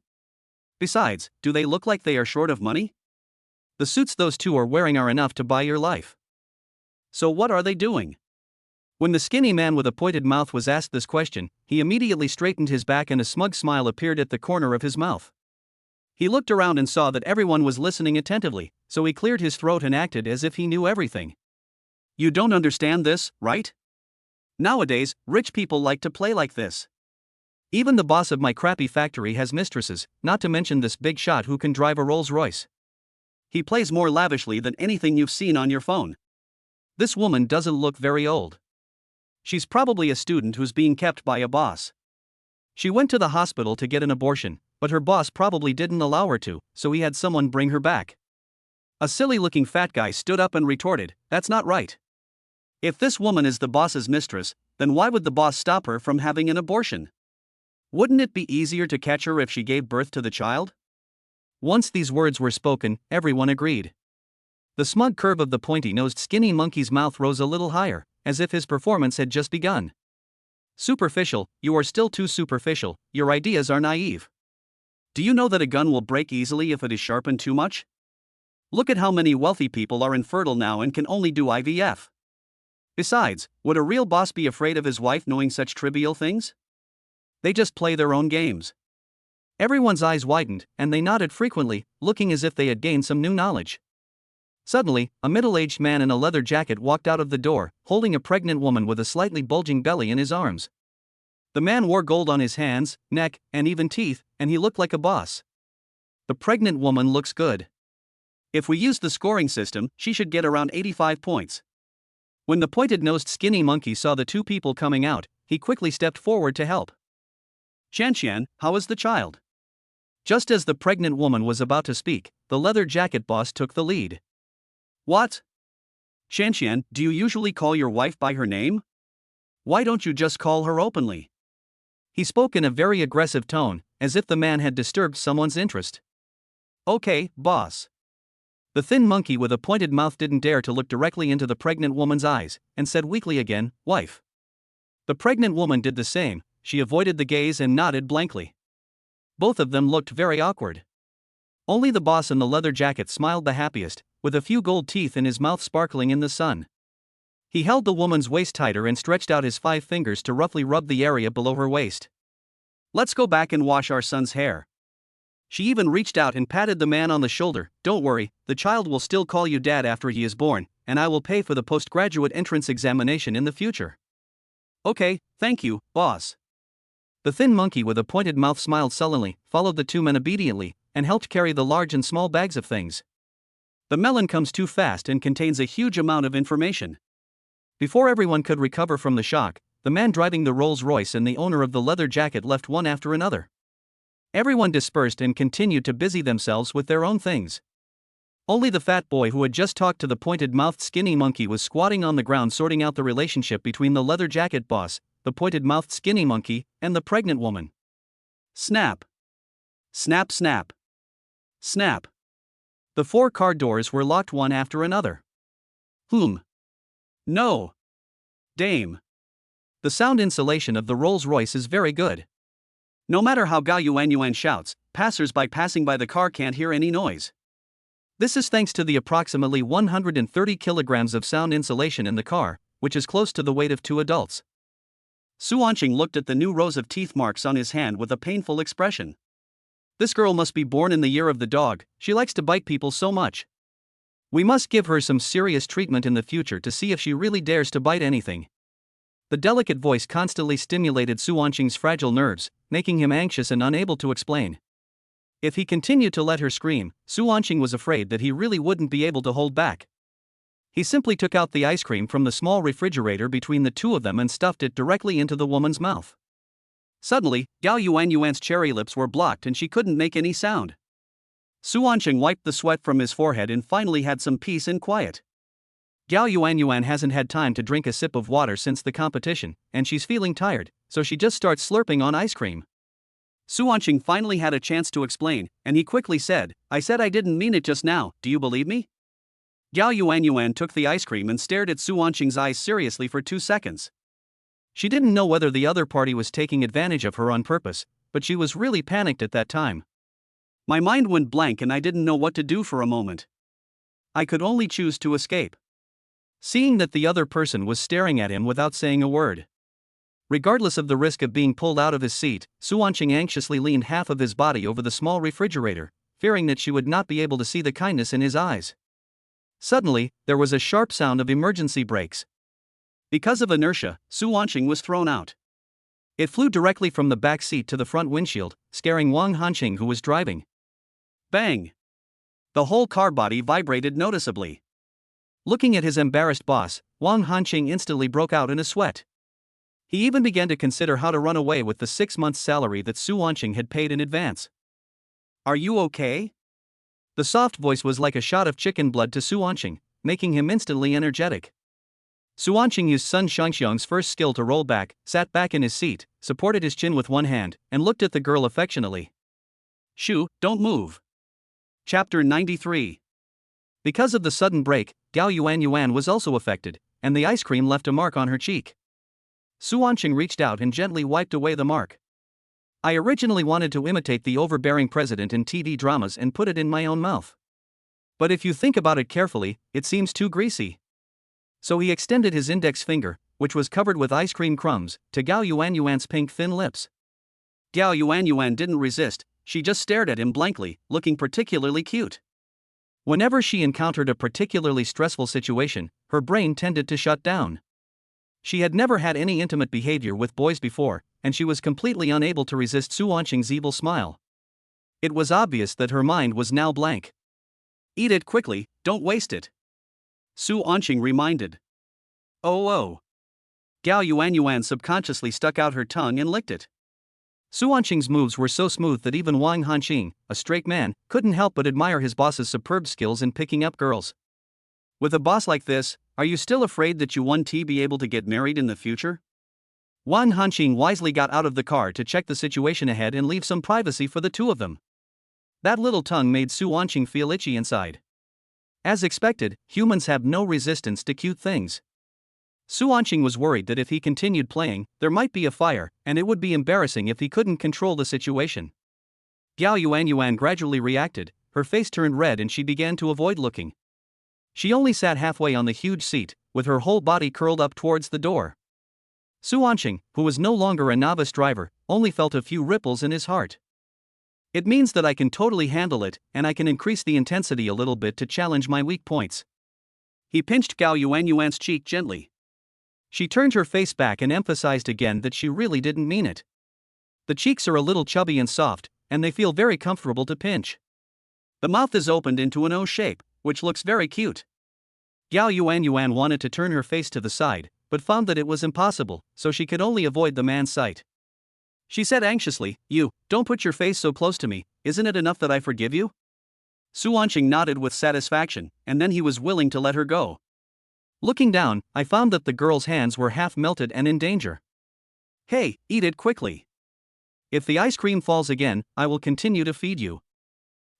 Besides, do they look like they are short of money? The suits those two are wearing are enough to buy your life. So what are they doing? When the skinny man with a pointed mouth was asked this question, he immediately straightened his back and a smug smile appeared at the corner of his mouth. He looked around and saw that everyone was listening attentively, so he cleared his throat and acted as if he knew everything. You don't understand this, right? Nowadays, rich people like to play like this. Even the boss of my crappy factory has mistresses, not to mention this big shot who can drive a Rolls-Royce. He plays more lavishly than anything you've seen on your phone. This woman doesn't look very old. She's probably a student who's being kept by a boss. She went to the hospital to get an abortion, but her boss probably didn't allow her to, so he had someone bring her back. A silly-looking fat guy stood up and retorted, "That's not right. If this woman is the boss's mistress, then why would the boss stop her from having an abortion? Wouldn't it be easier to catch her if she gave birth to the child? Once these words were spoken, everyone agreed. The smug curve of the pointy-nosed skinny monkey's mouth rose a little higher, as if his performance had just begun. Superficial, you are still too superficial, your ideas are naive. Do you know that a gun will break easily if it is sharpened too much? Look at how many wealthy people are infertile now and can only do IVF. Besides, would a real boss be afraid of his wife knowing such trivial things? They just play their own games. Everyone's eyes widened, and they nodded frequently, looking as if they had gained some new knowledge. Suddenly, a middle-aged man in a leather jacket walked out of the door, holding a pregnant woman with a slightly bulging belly in his arms. The man wore gold on his hands, neck, and even teeth, and he looked like a boss. The pregnant woman looks good. If we use the scoring system, she should get around 85 points. When the pointed-nosed skinny monkey saw the two people coming out, he quickly stepped forward to help. Xian, how is the child? Just as the pregnant woman was about to speak, the leather jacket boss took the lead. What? Xian, do you usually call your wife by her name? Why don't you just call her openly? He spoke in a very aggressive tone, as if the man had disturbed someone's interest. Okay, boss. The thin monkey with a pointed mouth didn't dare to look directly into the pregnant woman's eyes, and said weakly again, wife. The pregnant woman did the same, she avoided the gaze and nodded blankly. Both of them looked very awkward. Only the boss in the leather jacket smiled the happiest, with a few gold teeth in his mouth sparkling in the sun. He held the woman's waist tighter and stretched out his 5 fingers to roughly rub the area below her waist. Let's go back and wash our son's hair. She even reached out and patted the man on the shoulder. Don't worry, the child will still call you dad after he is born, and I will pay for the postgraduate entrance examination in the future. Okay, thank you, boss. The thin monkey with a pointed mouth smiled sullenly, followed the two men obediently, and helped carry the large and small bags of things. The melon comes too fast and contains a huge amount of information. Before everyone could recover from the shock, the man driving the Rolls-Royce and the owner of the leather jacket left one after another. Everyone dispersed and continued to busy themselves with their own things. Only the fat boy who had just talked to the pointed-mouthed skinny monkey was squatting on the ground sorting out the relationship between the leather jacket boss, the pointed-mouthed skinny monkey, and the pregnant woman. Snap. Snap snap. Snap. The 4 car doors were locked one after another. No. Dame. The sound insulation of the Rolls-Royce is very good. No matter how Gao Yuan shouts, passers-by passing by the car can't hear any noise. This is thanks to the approximately 130 kilograms of sound insulation in the car, which is close to the weight of 2 adults. Su Anqing looked at the new rows of teeth marks on his hand with a painful expression. This girl must be born in the year of the dog, she likes to bite people so much. We must give her some serious treatment in the future to see if she really dares to bite anything. The delicate voice constantly stimulated Su Anqing's fragile nerves, making him anxious and unable to explain. If he continued to let her scream, Su Anqing was afraid that he really wouldn't be able to hold back. He simply took out the ice cream from the small refrigerator between the two of them and stuffed it directly into the woman's mouth. Suddenly, Gao Yuan's cherry lips were blocked and she couldn't make any sound. Su Anqing wiped the sweat from his forehead and finally had some peace and quiet. Gao Yuan hasn't had time to drink a sip of water since the competition, and she's feeling tired, so she just starts slurping on ice cream. Su Anqing finally had a chance to explain, and he quickly said, I said I didn't mean it just now, do you believe me? Gao Yuan took the ice cream and stared at Su Anqing's eyes seriously for 2 seconds. She didn't know whether the other party was taking advantage of her on purpose, but she was really panicked at that time. My mind went blank and I didn't know what to do for a moment. I could only choose to escape. Seeing that the other person was staring at him without saying a word. Regardless of the risk of being pulled out of his seat, Su Anqing anxiously leaned half of his body over the small refrigerator, fearing that she would not be able to see the kindness in his eyes. Suddenly, there was a sharp sound of emergency brakes. Because of inertia, Su Anqing was thrown out. It flew directly from the back seat to the front windshield, scaring Wang Hanqing who was driving. Bang! The whole car body vibrated noticeably. Looking at his embarrassed boss, Wang Hanqing instantly broke out in a sweat. He even began to consider how to run away with the 6 months' salary that Su Anqing had paid in advance. Are you okay? The soft voice was like a shot of chicken blood to Su Anqing, making him instantly energetic. Suanqing used Sun Shangxiang's first skill to roll back, sat back in his seat, supported his chin with one hand, and looked at the girl affectionately. Shu, don't move. Chapter 93. Because of the sudden break, Gao Yuan was also affected, and the ice cream left a mark on her cheek. Suanqing reached out and gently wiped away the mark. I originally wanted to imitate the overbearing president in TV dramas and put it in my own mouth. But if you think about it carefully, it seems too greasy. So he extended his index finger, which was covered with ice cream crumbs, to Gao Yuan's pink thin lips. Gao Yuan didn't resist, she just stared at him blankly, looking particularly cute. Whenever she encountered a particularly stressful situation, her brain tended to shut down. She had never had any intimate behavior with boys before, and she was completely unable to resist Suanqing's evil smile. It was obvious that her mind was now blank. Eat it quickly, don't waste it. Suanqing reminded. Oh. Gao Yuan subconsciously stuck out her tongue and licked it. Suanqing's moves were so smooth that even Wang Hanqing, a straight man, couldn't help but admire his boss's superb skills in picking up girls. With a boss like this, are you still afraid that you won't be able to get married in the future? Wang Hanqing wisely got out of the car to check the situation ahead and leave some privacy for the two of them. That little tongue made Suanqing feel itchy inside. As expected, humans have no resistance to cute things. Suanqing was worried that if he continued playing, there might be a fire, and it would be embarrassing if he couldn't control the situation. Gao Yuan gradually reacted, her face turned red and she began to avoid looking. She only sat halfway on the huge seat, with her whole body curled up towards the door. Suanqing, who was no longer a novice driver, only felt a few ripples in his heart. It means that I can totally handle it, and I can increase the intensity a little bit to challenge my weak points. He pinched Gao Yuan's cheek gently. She turned her face back and emphasized again that she really didn't mean it. The cheeks are a little chubby and soft, and they feel very comfortable to pinch. The mouth is opened into an O shape, which looks very cute. Gao Yuan wanted to turn her face to the side, but found that it was impossible, so she could only avoid the man's sight. She said anxiously, "You, don't put your face so close to me, isn't it enough that I forgive you?" Suanqing nodded with satisfaction, and then he was willing to let her go. Looking down, I found that the girl's hands were half melted and in danger. Hey, eat it quickly. If the ice cream falls again, I will continue to feed you.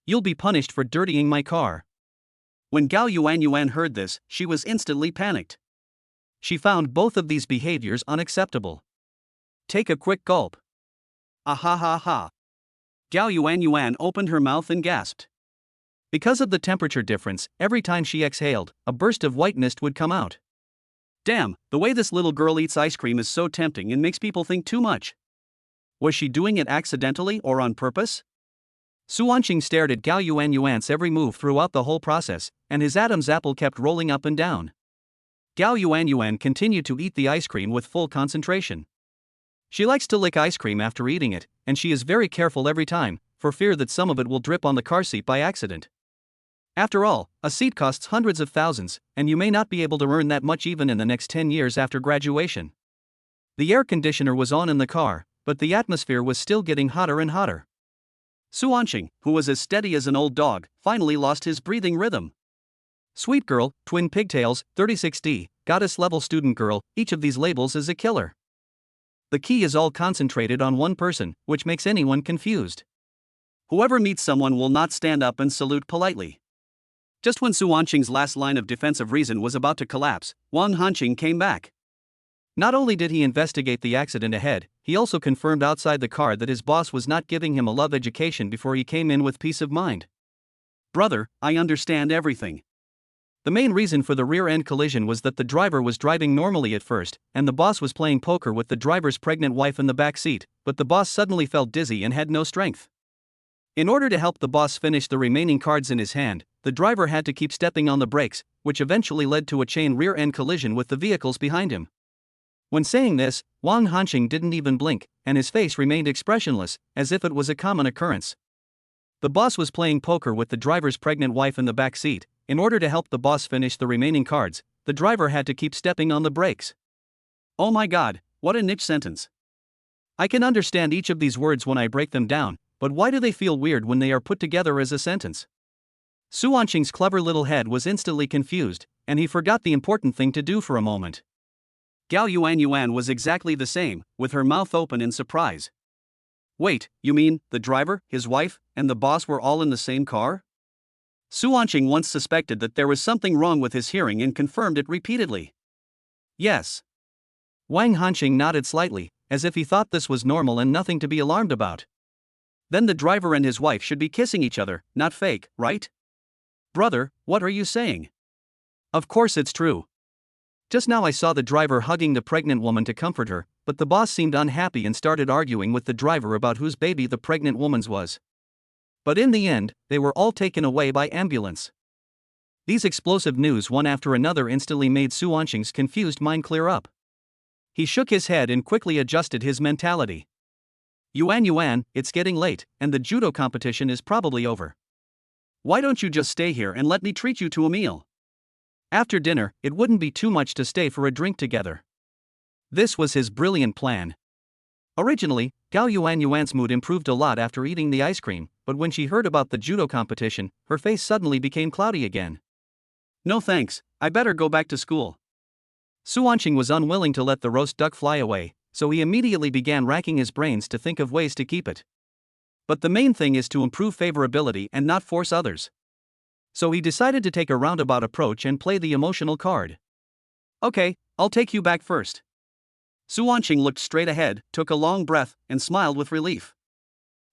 You'll be punished for dirtying my car. When Gao Yuan heard this, she was instantly panicked. She found both of these behaviors unacceptable. Take a quick gulp. Ah ha ha ha. Gao Yuan opened her mouth and gasped. Because of the temperature difference, every time she exhaled, a burst of white mist would come out. Damn, the way this little girl eats ice cream is so tempting and makes people think too much. Was she doing it accidentally or on purpose? Suanqing stared at Gao Yuan's every move throughout the whole process, and his Adam's apple kept rolling up and down. Gao Yuan continued to eat the ice cream with full concentration. She likes to lick ice cream after eating it, and she is very careful every time, for fear that some of it will drip on the car seat by accident. After all, a seat costs hundreds of thousands, and you may not be able to earn that much even in the next 10 years after graduation. The air conditioner was on in the car, but the atmosphere was still getting hotter and hotter. Suanqing, who was as steady as an old dog, finally lost his breathing rhythm. Sweet girl, twin pigtails, 36D, goddess level student girl, each of these labels is a killer. The key is all concentrated on one person, which makes anyone confused. Whoever meets someone will not stand up and salute politely. Just when Suanqing's last line of defensive reason was about to collapse, Wang Hanqing came back. Not only did he investigate the accident ahead, he also confirmed outside the car that his boss was not giving him a love education before he came in with peace of mind. Brother, I understand everything. The main reason for the rear-end collision was that the driver was driving normally at first, and the boss was playing poker with the driver's pregnant wife in the back seat, but the boss suddenly felt dizzy and had no strength. In order to help the boss finish the remaining cards in his hand, the driver had to keep stepping on the brakes, which eventually led to a chain rear-end collision with the vehicles behind him. When saying this, Wang Hanqing didn't even blink, and his face remained expressionless, as if it was a common occurrence. The boss was playing poker with the driver's pregnant wife in the back seat. In order to help the boss finish the remaining cards, the driver had to keep stepping on the brakes. Oh my god, what a niche sentence. I can understand each of these words when I break them down, but why do they feel weird when they are put together as a sentence? Suanqing's clever little head was instantly confused, and he forgot the important thing to do for a moment. Gao Yuan was exactly the same, with her mouth open in surprise. Wait, you mean, the driver, his wife, and the boss were all in the same car? Su Wanqing once suspected that there was something wrong with his hearing and confirmed it repeatedly. Yes. Wang Hanqing nodded slightly, as if he thought this was normal and nothing to be alarmed about. Then the driver and his wife should be kissing each other, not fake, right? Brother, what are you saying? Of course it's true. Just now I saw the driver hugging the pregnant woman to comfort her, but the boss seemed unhappy and started arguing with the driver about whose baby the pregnant woman's was. But in the end, they were all taken away by ambulance. These explosive news one after another instantly made Su Wanqing's confused mind clear up. He shook his head and quickly adjusted his mentality. Yuan, it's getting late, and the judo competition is probably over. Why don't you just stay here and let me treat you to a meal? After dinner, it wouldn't be too much to stay for a drink together. This was his brilliant plan. Originally, Gao Yuan's mood improved a lot after eating the ice cream, but when she heard about the judo competition, her face suddenly became cloudy again. No thanks, I better go back to school. Su Wanqing was unwilling to let the roast duck fly away, so he immediately began racking his brains to think of ways to keep it. But the main thing is to improve favorability and not force others. So he decided to take a roundabout approach and play the emotional card. Okay, I'll take you back first. Su Wanqing looked straight ahead, took a long breath, and smiled with relief.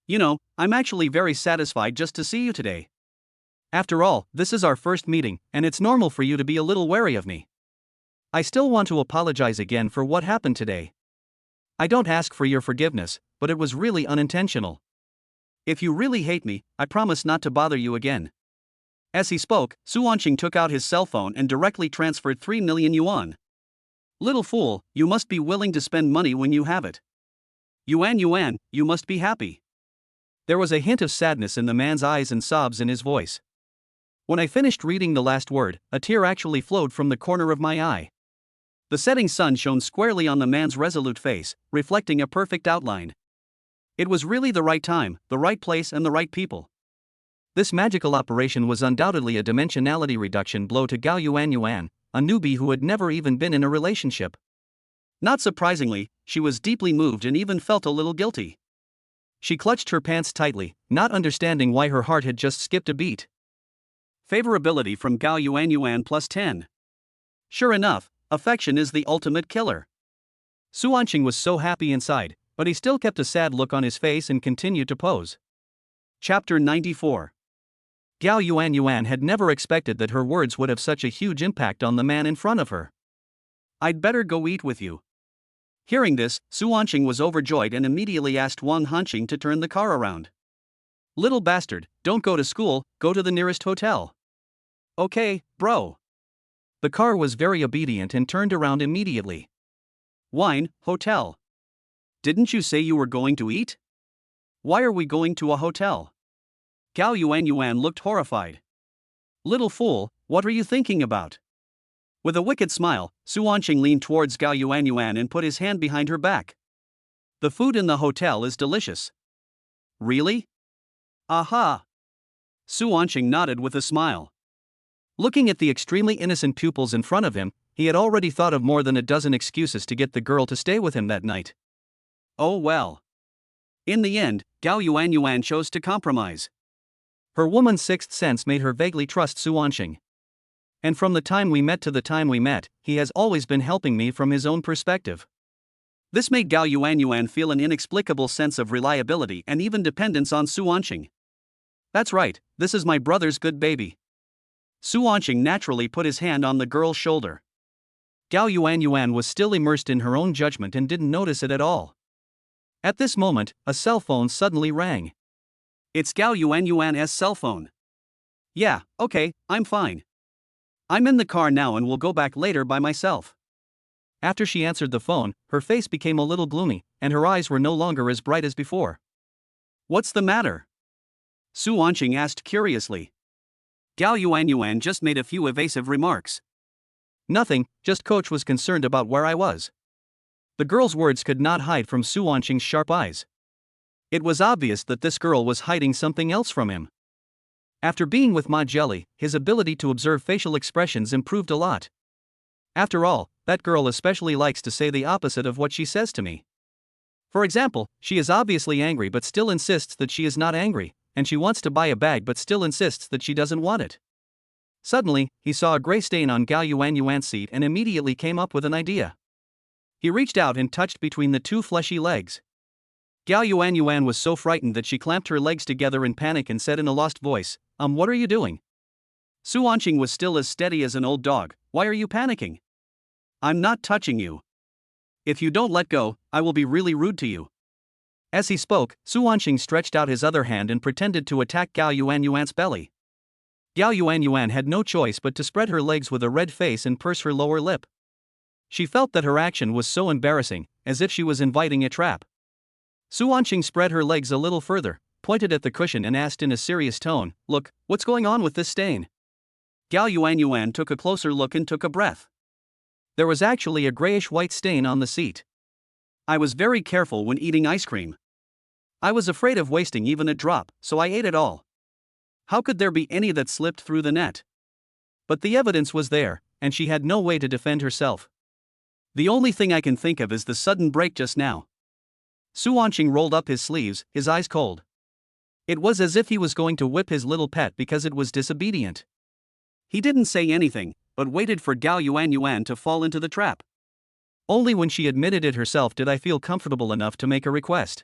You know, I'm actually very satisfied just to see you today. After all, this is our first meeting, and it's normal for you to be a little wary of me. I still want to apologize again for what happened today. I don't ask for your forgiveness, but it was really unintentional. If you really hate me, I promise not to bother you again. As he spoke, Su Wanqing took out his cell phone and directly transferred 3 million yuan. Little fool, you must be willing to spend money when you have it. Yuan, you must be happy. There was a hint of sadness in the man's eyes and sobs in his voice. When I finished reading the last word, a tear actually flowed from the corner of my eye. The setting sun shone squarely on the man's resolute face, reflecting a perfect outline. It was really the right time, the right place, and the right people. This magical operation was undoubtedly a dimensionality reduction blow to Gao Yuan, a newbie who had never even been in a relationship. Not surprisingly, she was deeply moved and even felt a little guilty. She clutched her pants tightly, not understanding why her heart had just skipped a beat. Favorability from Gao Yuan plus 10. Sure enough, affection is the ultimate killer. Su Wanqing was so happy inside, but he still kept a sad look on his face and continued to pose. Chapter 94. Gao Yuan had never expected that her words would have such a huge impact on the man in front of her. I'd better go eat with you. Hearing this, Su Wanqing was overjoyed and immediately asked Wang Hanqing to turn the car around. Little bastard, don't go to school, go to the nearest hotel. Okay, bro. The car was very obedient and turned around immediately. Wine, hotel. Didn't you say you were going to eat? Why are we going to a hotel? Gao Yuan looked horrified. Little fool, what are you thinking about? With a wicked smile, Su Wanqing leaned towards Gao Yuan and put his hand behind her back. The food in the hotel is delicious. Really? Aha! Su Wanqing nodded with a smile. Looking at the extremely innocent pupils in front of him, he had already thought of more than a dozen excuses to get the girl to stay with him that night. Oh well. In the end, Gao Yuan chose to compromise. Her woman's sixth sense made her vaguely trust Su Wanqing. And from the time we met to the time we met, he has always been helping me from his own perspective. This made Gao Yuan feel an inexplicable sense of reliability and even dependence on Su Wanqing. That's right, this is my brother's good baby. Su Wanqing naturally put his hand on the girl's shoulder. Gao Yuan was still immersed in her own judgment and didn't notice it at all. At this moment, a cell phone suddenly rang. It's Gao Yuan's cell phone. Yeah, okay, I'm fine. I'm in the car now and will go back later by myself. After she answered the phone, her face became a little gloomy, and her eyes were no longer as bright as before. What's the matter? Su Wanqing asked curiously. Gao Yuan just made a few evasive remarks. Nothing, just coach was concerned about where I was. The girl's words could not hide from Su Wanqing's sharp eyes. It was obvious that this girl was hiding something else from him. After being with Ma Jelly, his ability to observe facial expressions improved a lot. After all, that girl especially likes to say the opposite of what she says to me. For example, she is obviously angry but still insists that she is not angry, and she wants to buy a bag but still insists that she doesn't want it. Suddenly, he saw a gray stain on Gao Yuan's seat and immediately came up with an idea. He reached out and touched between the two fleshy legs. Gao Yuan was so frightened that she clamped her legs together in panic and said in a lost voice, what are you doing? Su Wanqing was still as steady as an old dog. Why are you panicking? I'm not touching you. If you don't let go, I will be really rude to you. As he spoke, Su Wanqing stretched out his other hand and pretended to attack Gao Yuan's belly. Gao Yuan had no choice but to spread her legs with a red face and purse her lower lip. She felt that her action was so embarrassing, as if she was inviting a trap. Su Wanqing spread her legs a little further, pointed at the cushion and asked in a serious tone, "Look, what's going on with this stain?" Gao Yuan took a closer look and took a breath. There was actually a grayish-white stain on the seat. I was very careful when eating ice cream. I was afraid of wasting even a drop, so I ate it all. How could there be any that slipped through the net? But the evidence was there, and she had no way to defend herself. The only thing I can think of is the sudden break just now. Su Wanqing rolled up his sleeves, his eyes cold. It was as if he was going to whip his little pet because it was disobedient. He didn't say anything, but waited for Gao Yuan to fall into the trap. Only when she admitted it herself did I feel comfortable enough to make a request.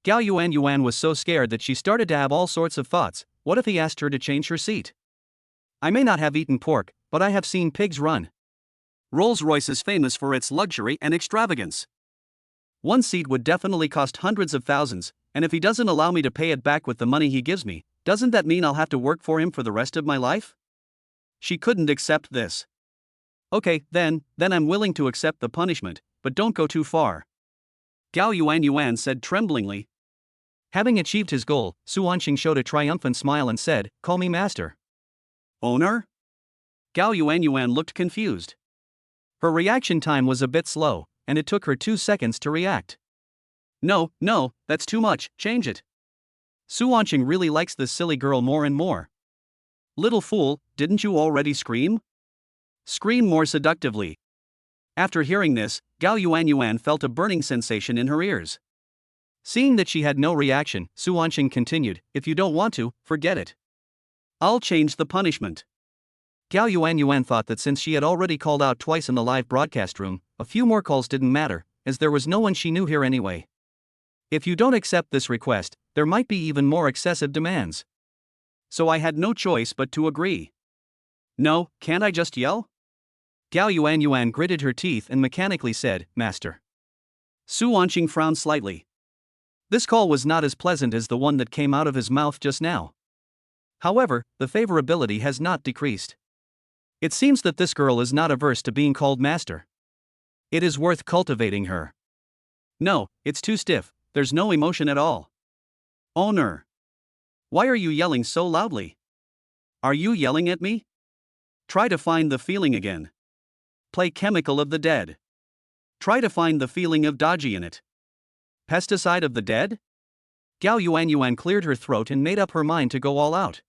Gao Yuan was so scared that she started to have all sorts of thoughts. What if he asked her to change her seat? I may not have eaten pork, but I have seen pigs run. Rolls-Royce is famous for its luxury and extravagance. One seat would definitely cost hundreds of thousands, and if he doesn't allow me to pay it back with the money he gives me, doesn't that mean I'll have to work for him for the rest of my life? She couldn't accept this. Okay, then I'm willing to accept the punishment, but don't go too far. Gao Yuan said tremblingly. Having achieved his goal, Su Wanqing showed a triumphant smile and said, "Call me master." Owner? Gao Yuan looked confused. Her reaction time was a bit slow, and it took her 2 seconds to react. No, that's too much, change it. Su Wanqing really likes this silly girl more and more. Little fool, didn't you already scream? Scream more seductively. After hearing this, Gao Yuan felt a burning sensation in her ears. Seeing that she had no reaction, Su Wanqing continued, "If you don't want to, forget it. I'll change the punishment." Gao Yuan thought that since she had already called out twice in the live broadcast room, a few more calls didn't matter, as there was no one she knew here anyway. If you don't accept this request, there might be even more excessive demands. So I had no choice but to agree. No, can't I just yell? Gao Yuan gritted her teeth and mechanically said, "Master." Su Wanqing frowned slightly. This call was not as pleasant as the one that came out of his mouth just now. However, the favorability has not decreased. It seems that this girl is not averse to being called master. It is worth cultivating her. No, it's too stiff, there's no emotion at all. Owner. Why are you yelling so loudly? Are you yelling at me? Try to find the feeling again. Play Chemical of the Dead. Try to find the feeling of dodgy in it. Pesticide of the Dead? Gao Yuan cleared her throat and made up her mind to go all out.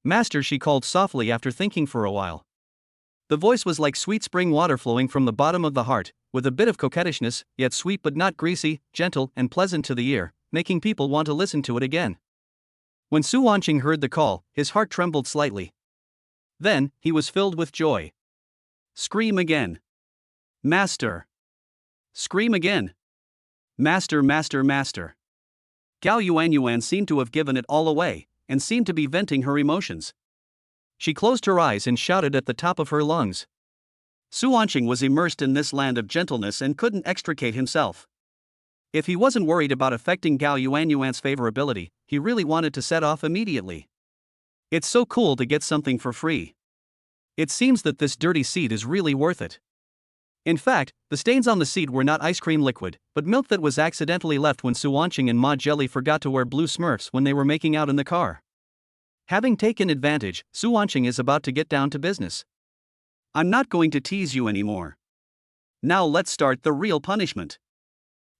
Master, she called softly after thinking for a while. The voice was like sweet spring water flowing from the bottom of the heart, with a bit of coquettishness, yet sweet but not greasy, gentle and pleasant to the ear, making people want to listen to it again. When Su Wanqing heard the call, his heart trembled slightly. Then, he was filled with joy. Scream again. Master. Scream again. Master, master, master. Gao Yuan seemed to have given it all away, and seemed to be venting her emotions. She closed her eyes and shouted at the top of her lungs. Su Wanqing was immersed in this land of gentleness and couldn't extricate himself. If he wasn't worried about affecting Gao Yuan's favorability, he really wanted to set off immediately. It's so cool to get something for free. It seems that this dirty seat is really worth it. In fact, the stains on the seat were not ice cream liquid, but milk that was accidentally left when Su Wanqing and Ma Jelly forgot to wear blue Smurfs when they were making out in the car. Having taken advantage, Su Wanqing is about to get down to business. I'm not going to tease you anymore. Now let's start the real punishment.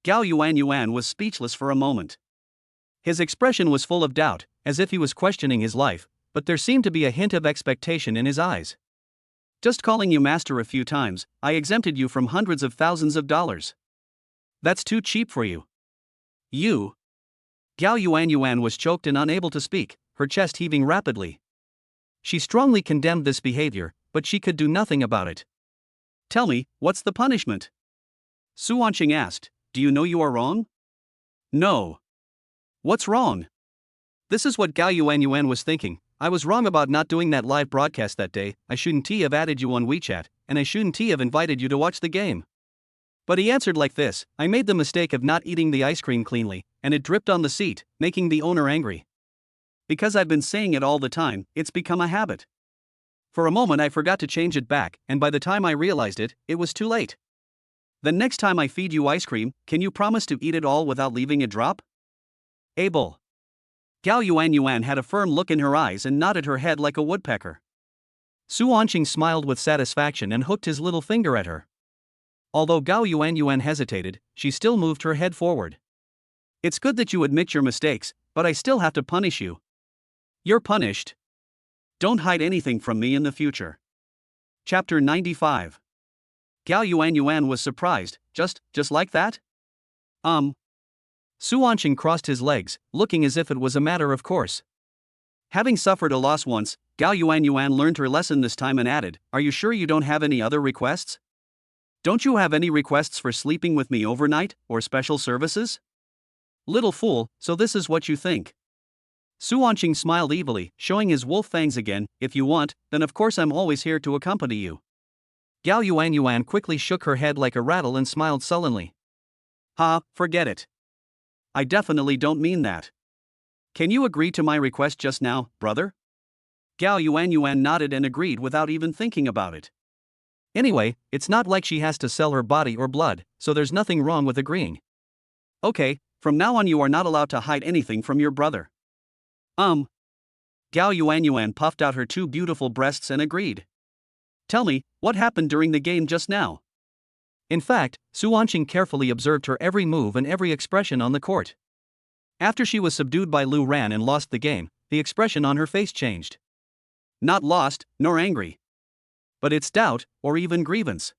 Gao Yuan was speechless for a moment. His expression was full of doubt, as if he was questioning his life, but there seemed to be a hint of expectation in his eyes. Just calling you master a few times, I exempted you from hundreds of thousands of dollars. That's too cheap for you. You. Gao Yuan was choked and unable to speak, her chest heaving rapidly. She strongly condemned this behavior, but she could do nothing about it. Tell me, what's the punishment? Su Wanqing asked, do you know you are wrong? No. What's wrong? This is what Gao Yuan was thinking. I was wrong about not doing that live broadcast that day. I shouldn't have added you on WeChat, and I shouldn't have invited you to watch the game. But he answered like this, I made the mistake of not eating the ice cream cleanly, and it dripped on the seat, making the owner angry. Because I've been saying it all the time, it's become a habit. For a moment I forgot to change it back, and by the time I realized it, it was too late. Then next time I feed you ice cream, can you promise to eat it all without leaving a drop? Able. Gao Yuan had a firm look in her eyes and nodded her head like a woodpecker. Su Wanqing smiled with satisfaction and hooked his little finger at her. Although Gao Yuan hesitated, she still moved her head forward. It's good that you admit your mistakes, but I still have to punish you. You're punished. Don't hide anything from me in the future. Chapter 95. Gao Yuan was surprised, just like that? Su Wanqing crossed his legs, looking as if it was a matter of course. Having suffered a loss once, Gao Yuan learned her lesson this time and added, are you sure you don't have any other requests? Don't you have any requests for sleeping with me overnight, or special services? Little fool, so this is what you think. Su Wanqing smiled evilly, showing his wolf fangs again, if you want, then of course I'm always here to accompany you. Gao Yuan quickly shook her head like a rattle and smiled sullenly. Ha, forget it. I definitely don't mean that. Can you agree to my request just now, brother? Gao Yuan nodded and agreed without even thinking about it. Anyway, it's not like she has to sell her body or blood, so there's nothing wrong with agreeing. Okay, from now on you are not allowed to hide anything from your brother. Gao Yuan puffed out her two beautiful breasts and agreed. Tell me, what happened during the game just now? In fact, Su Wanqing carefully observed her every move and every expression on the court. After she was subdued by Lu Ran and lost the game, the expression on her face changed. Not lost, nor angry. But it's doubt, or even grievance.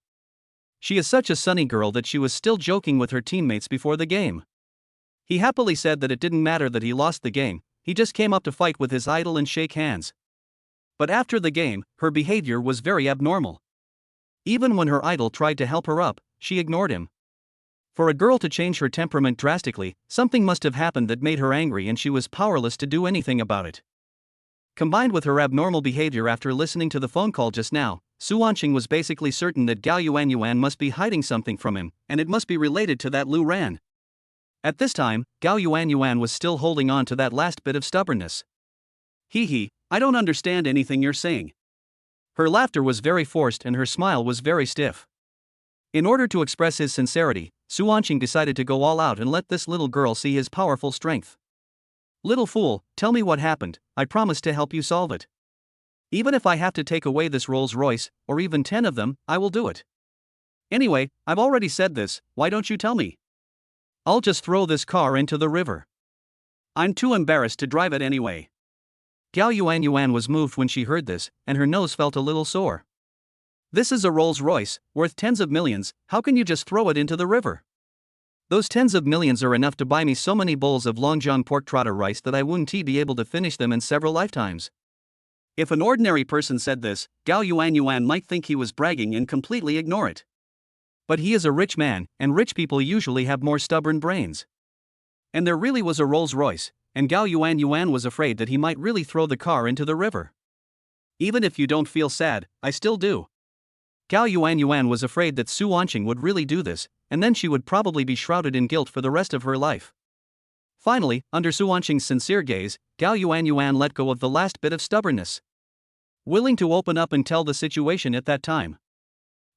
She is such a sunny girl that she was still joking with her teammates before the game. He happily said that it didn't matter that he lost the game, he just came up to fight with his idol and shake hands. But after the game, her behavior was very abnormal. Even when her idol tried to help her up, she ignored him. For a girl to change her temperament drastically, something must have happened that made her angry and she was powerless to do anything about it. Combined with her abnormal behavior after listening to the phone call just now, Su Wanqing was basically certain that Gao Yuan must be hiding something from him, and it must be related to that Lu Ran. At this time, Gao Yuan was still holding on to that last bit of stubbornness. I don't understand anything you're saying. Her laughter was very forced and her smile was very stiff. In order to express his sincerity, Su Wanqing decided to go all out and let this little girl see his powerful strength. Little fool, tell me what happened, I promise to help you solve it. Even if I have to take away this Rolls Royce, or even 10 of them, I will do it. Anyway, I've already said this, why don't you tell me? I'll just throw this car into the river. I'm too embarrassed to drive it anyway. Gao Yuan was moved when she heard this, and her nose felt a little sore. This is a Rolls Royce, worth tens of millions, how can you just throw it into the river? Those tens of millions are enough to buy me so many bowls of Longjiang pork trotter rice that I wouldn't be able to finish them in several lifetimes. If an ordinary person said this, Gao Yuan might think he was bragging and completely ignore it. But he is a rich man, and rich people usually have more stubborn brains. And there really was a Rolls Royce, and Gao Yuan was afraid that he might really throw the car into the river. Even if you don't feel sad, I still do. Gao Yuan was afraid that Su Wanqing would really do this, and then she would probably be shrouded in guilt for the rest of her life. Finally, under Su Wanqing's sincere gaze, Gao Yuan let go of the last bit of stubbornness. Willing to open up and tell the situation at that time.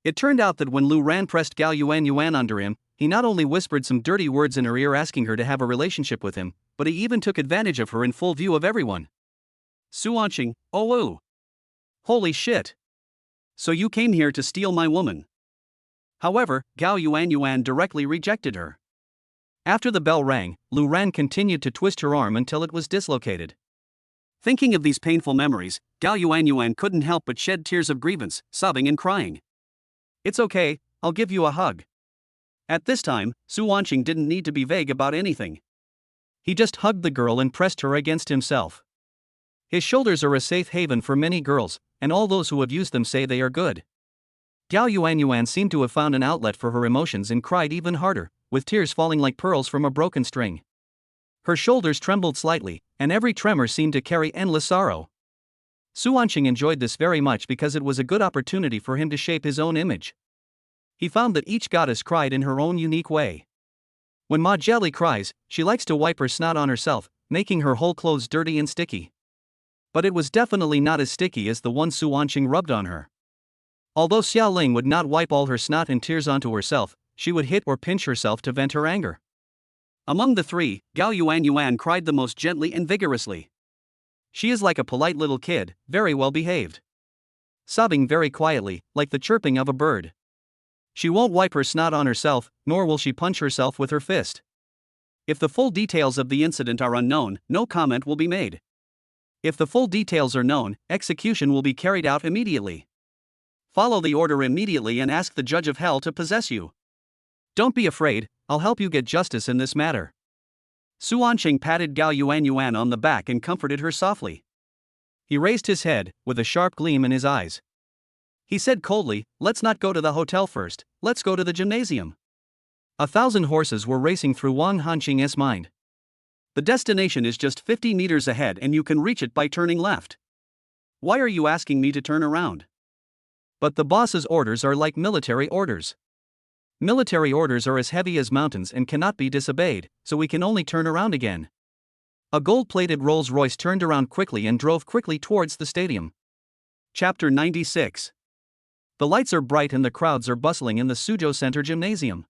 It turned out that when Lu Ran pressed Gao Yuan under him, he not only whispered some dirty words in her ear asking her to have a relationship with him, but he even took advantage of her in full view of everyone. Su Wanqing, oh ooh. Holy shit. So you came here to steal my woman. However, Gao Yuan directly rejected her. After the bell rang, Lu Ran continued to twist her arm until it was dislocated. Thinking of these painful memories, Gao Yuanyuan couldn't help but shed tears of grievance, sobbing and crying. "It's okay, I'll give you a hug." At this time, Su Wanqing didn't need to be vague about anything. He just hugged the girl and pressed her against himself. His shoulders are a safe haven for many girls, and all those who have used them say they are good. Gao Yuanyuan seemed to have found an outlet for her emotions and cried even harder, with tears falling like pearls from a broken string. Her shoulders trembled slightly, and every tremor seemed to carry endless sorrow. Su Wanqing enjoyed this very much because it was a good opportunity for him to shape his own image. He found that each goddess cried in her own unique way. When Ma Jelly cries, she likes to wipe her snot on herself, making her whole clothes dirty and sticky. But it was definitely not as sticky as the one Su Wanqing rubbed on her. Although Xiao Ling would not wipe all her snot and tears onto herself, she would hit or pinch herself to vent her anger. Among the three, Gao Yuanyuan cried the most gently and vigorously. She is like a polite little kid, very well behaved. Sobbing very quietly, like the chirping of a bird. She won't wipe her snot on herself, nor will she punch herself with her fist. If the full details of the incident are unknown, no comment will be made. If the full details are known, execution will be carried out immediately. Follow the order immediately and ask the judge of hell to possess you. Don't be afraid, I'll help you get justice in this matter. Su Wanqing patted Gao Yuanyuan on the back and comforted her softly. He raised his head, with a sharp gleam in his eyes. He said coldly, "Let's not go to the hotel first, let's go to the gymnasium." 1,000 horses were racing through Wang Hanqing's mind. The destination is just 50 meters ahead and you can reach it by turning left. Why are you asking me to turn around? But the boss's orders are like military orders. Military orders are as heavy as mountains and cannot be disobeyed, so we can only turn around again. A gold-plated Rolls-Royce turned around quickly and drove quickly towards the stadium. Chapter 96. The lights are bright and the crowds are bustling in the Suzhou Center Gymnasium.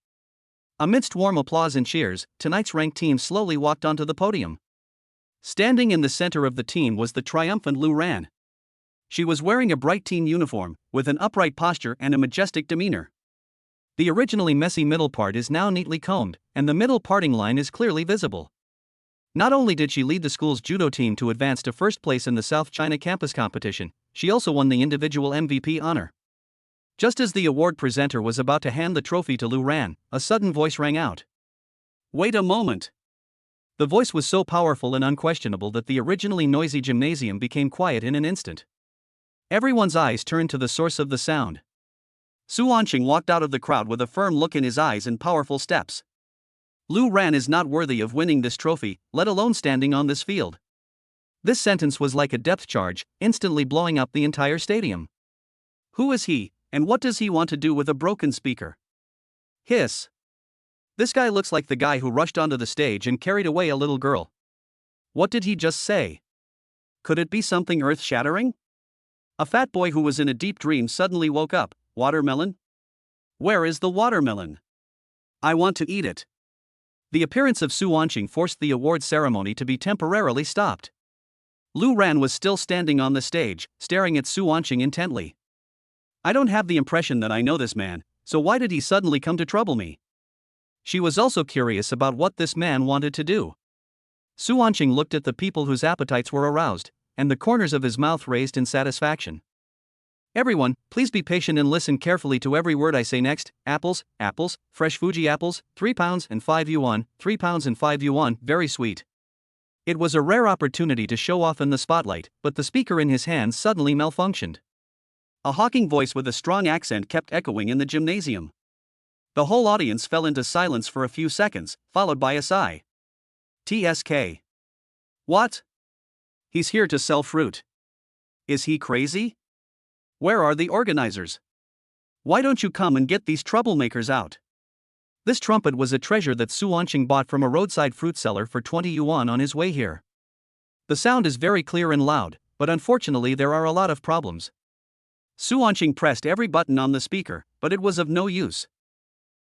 Amidst warm applause and cheers, tonight's ranked team slowly walked onto the podium. Standing in the center of the team was the triumphant Lu Ran. She was wearing a bright teen uniform, with an upright posture and a majestic demeanor. The originally messy middle part is now neatly combed, and the middle parting line is clearly visible. Not only did she lead the school's judo team to advance to first place in the South China campus competition, she also won the individual MVP honor. Just as the award presenter was about to hand the trophy to Lu Ran, a sudden voice rang out. "Wait a moment." The voice was so powerful and unquestionable that the originally noisy gymnasium became quiet in an instant. Everyone's eyes turned to the source of the sound. Su Wanqing walked out of the crowd with a firm look in his eyes and powerful steps. Lu Ran is not worthy of winning this trophy, let alone standing on this field. This sentence was like a depth charge, instantly blowing up the entire stadium. Who is he, and what does he want to do with a broken speaker? Hiss. This guy looks like the guy who rushed onto the stage and carried away a little girl. What did he just say? Could it be something earth-shattering? A fat boy who was in a deep dream suddenly woke up. Watermelon? Where is the watermelon? I want to eat it. The appearance of Su Wanqing forced the award ceremony to be temporarily stopped. Lu Ran was still standing on the stage, staring at Su Wanqing intently. I don't have the impression that I know this man, so why did he suddenly come to trouble me? She was also curious about what this man wanted to do. Su Wanqing looked at the people whose appetites were aroused, and the corners of his mouth raised in satisfaction. Everyone, please be patient and listen carefully to every word I say next. Apples, apples, fresh Fuji apples, 3 pounds and 5 yuan, 3 pounds and 5 yuan, very sweet. It was a rare opportunity to show off in the spotlight, but the speaker in his hands suddenly malfunctioned. A hawking voice with a strong accent kept echoing in the gymnasium. The whole audience fell into silence for a few seconds, followed by a sigh. TSK. What? He's here to sell fruit. Is he crazy? Where are the organizers? Why don't you come and get these troublemakers out? This trumpet was a treasure that Su Wanqing bought from a roadside fruit seller for 20 yuan on his way here. The sound is very clear and loud, but unfortunately there are a lot of problems. Su Wanqing pressed every button on the speaker, but it was of no use.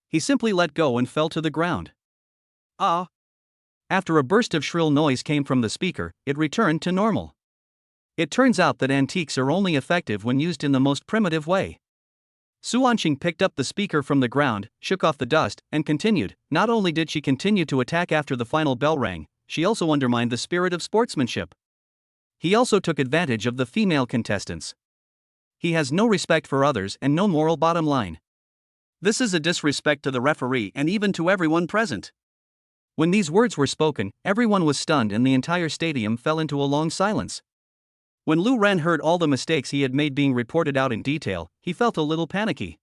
He simply let go and fell to the ground. Ah! After a burst of shrill noise came from the speaker, it returned to normal. It turns out that antiques are only effective when used in the most primitive way. Su Wanqing picked up the speaker from the ground, shook off the dust, and continued. Not only did she continue to attack after the final bell rang, she also undermined the spirit of sportsmanship. He also took advantage of the female contestants. He has no respect for others and no moral bottom line. This is a disrespect to the referee and even to everyone present. When these words were spoken, everyone was stunned and the entire stadium fell into a long silence. When Lu Ran heard all the mistakes he had made being reported out in detail, he felt a little panicky.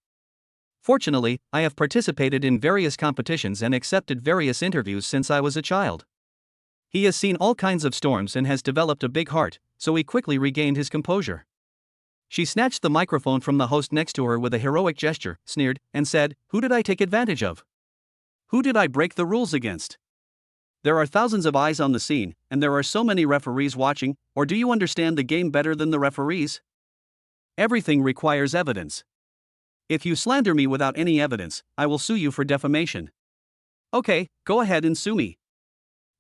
Fortunately, I have participated in various competitions and accepted various interviews since I was a child. He has seen all kinds of storms and has developed a big heart, so he quickly regained his composure. She snatched the microphone from the host next to her with a heroic gesture, sneered, and said, "Who did I take advantage of? Who did I break the rules against? There are thousands of eyes on the scene, and there are so many referees watching, or do you understand the game better than the referees? Everything requires evidence. If you slander me without any evidence, I will sue you for defamation. Okay, go ahead and sue me.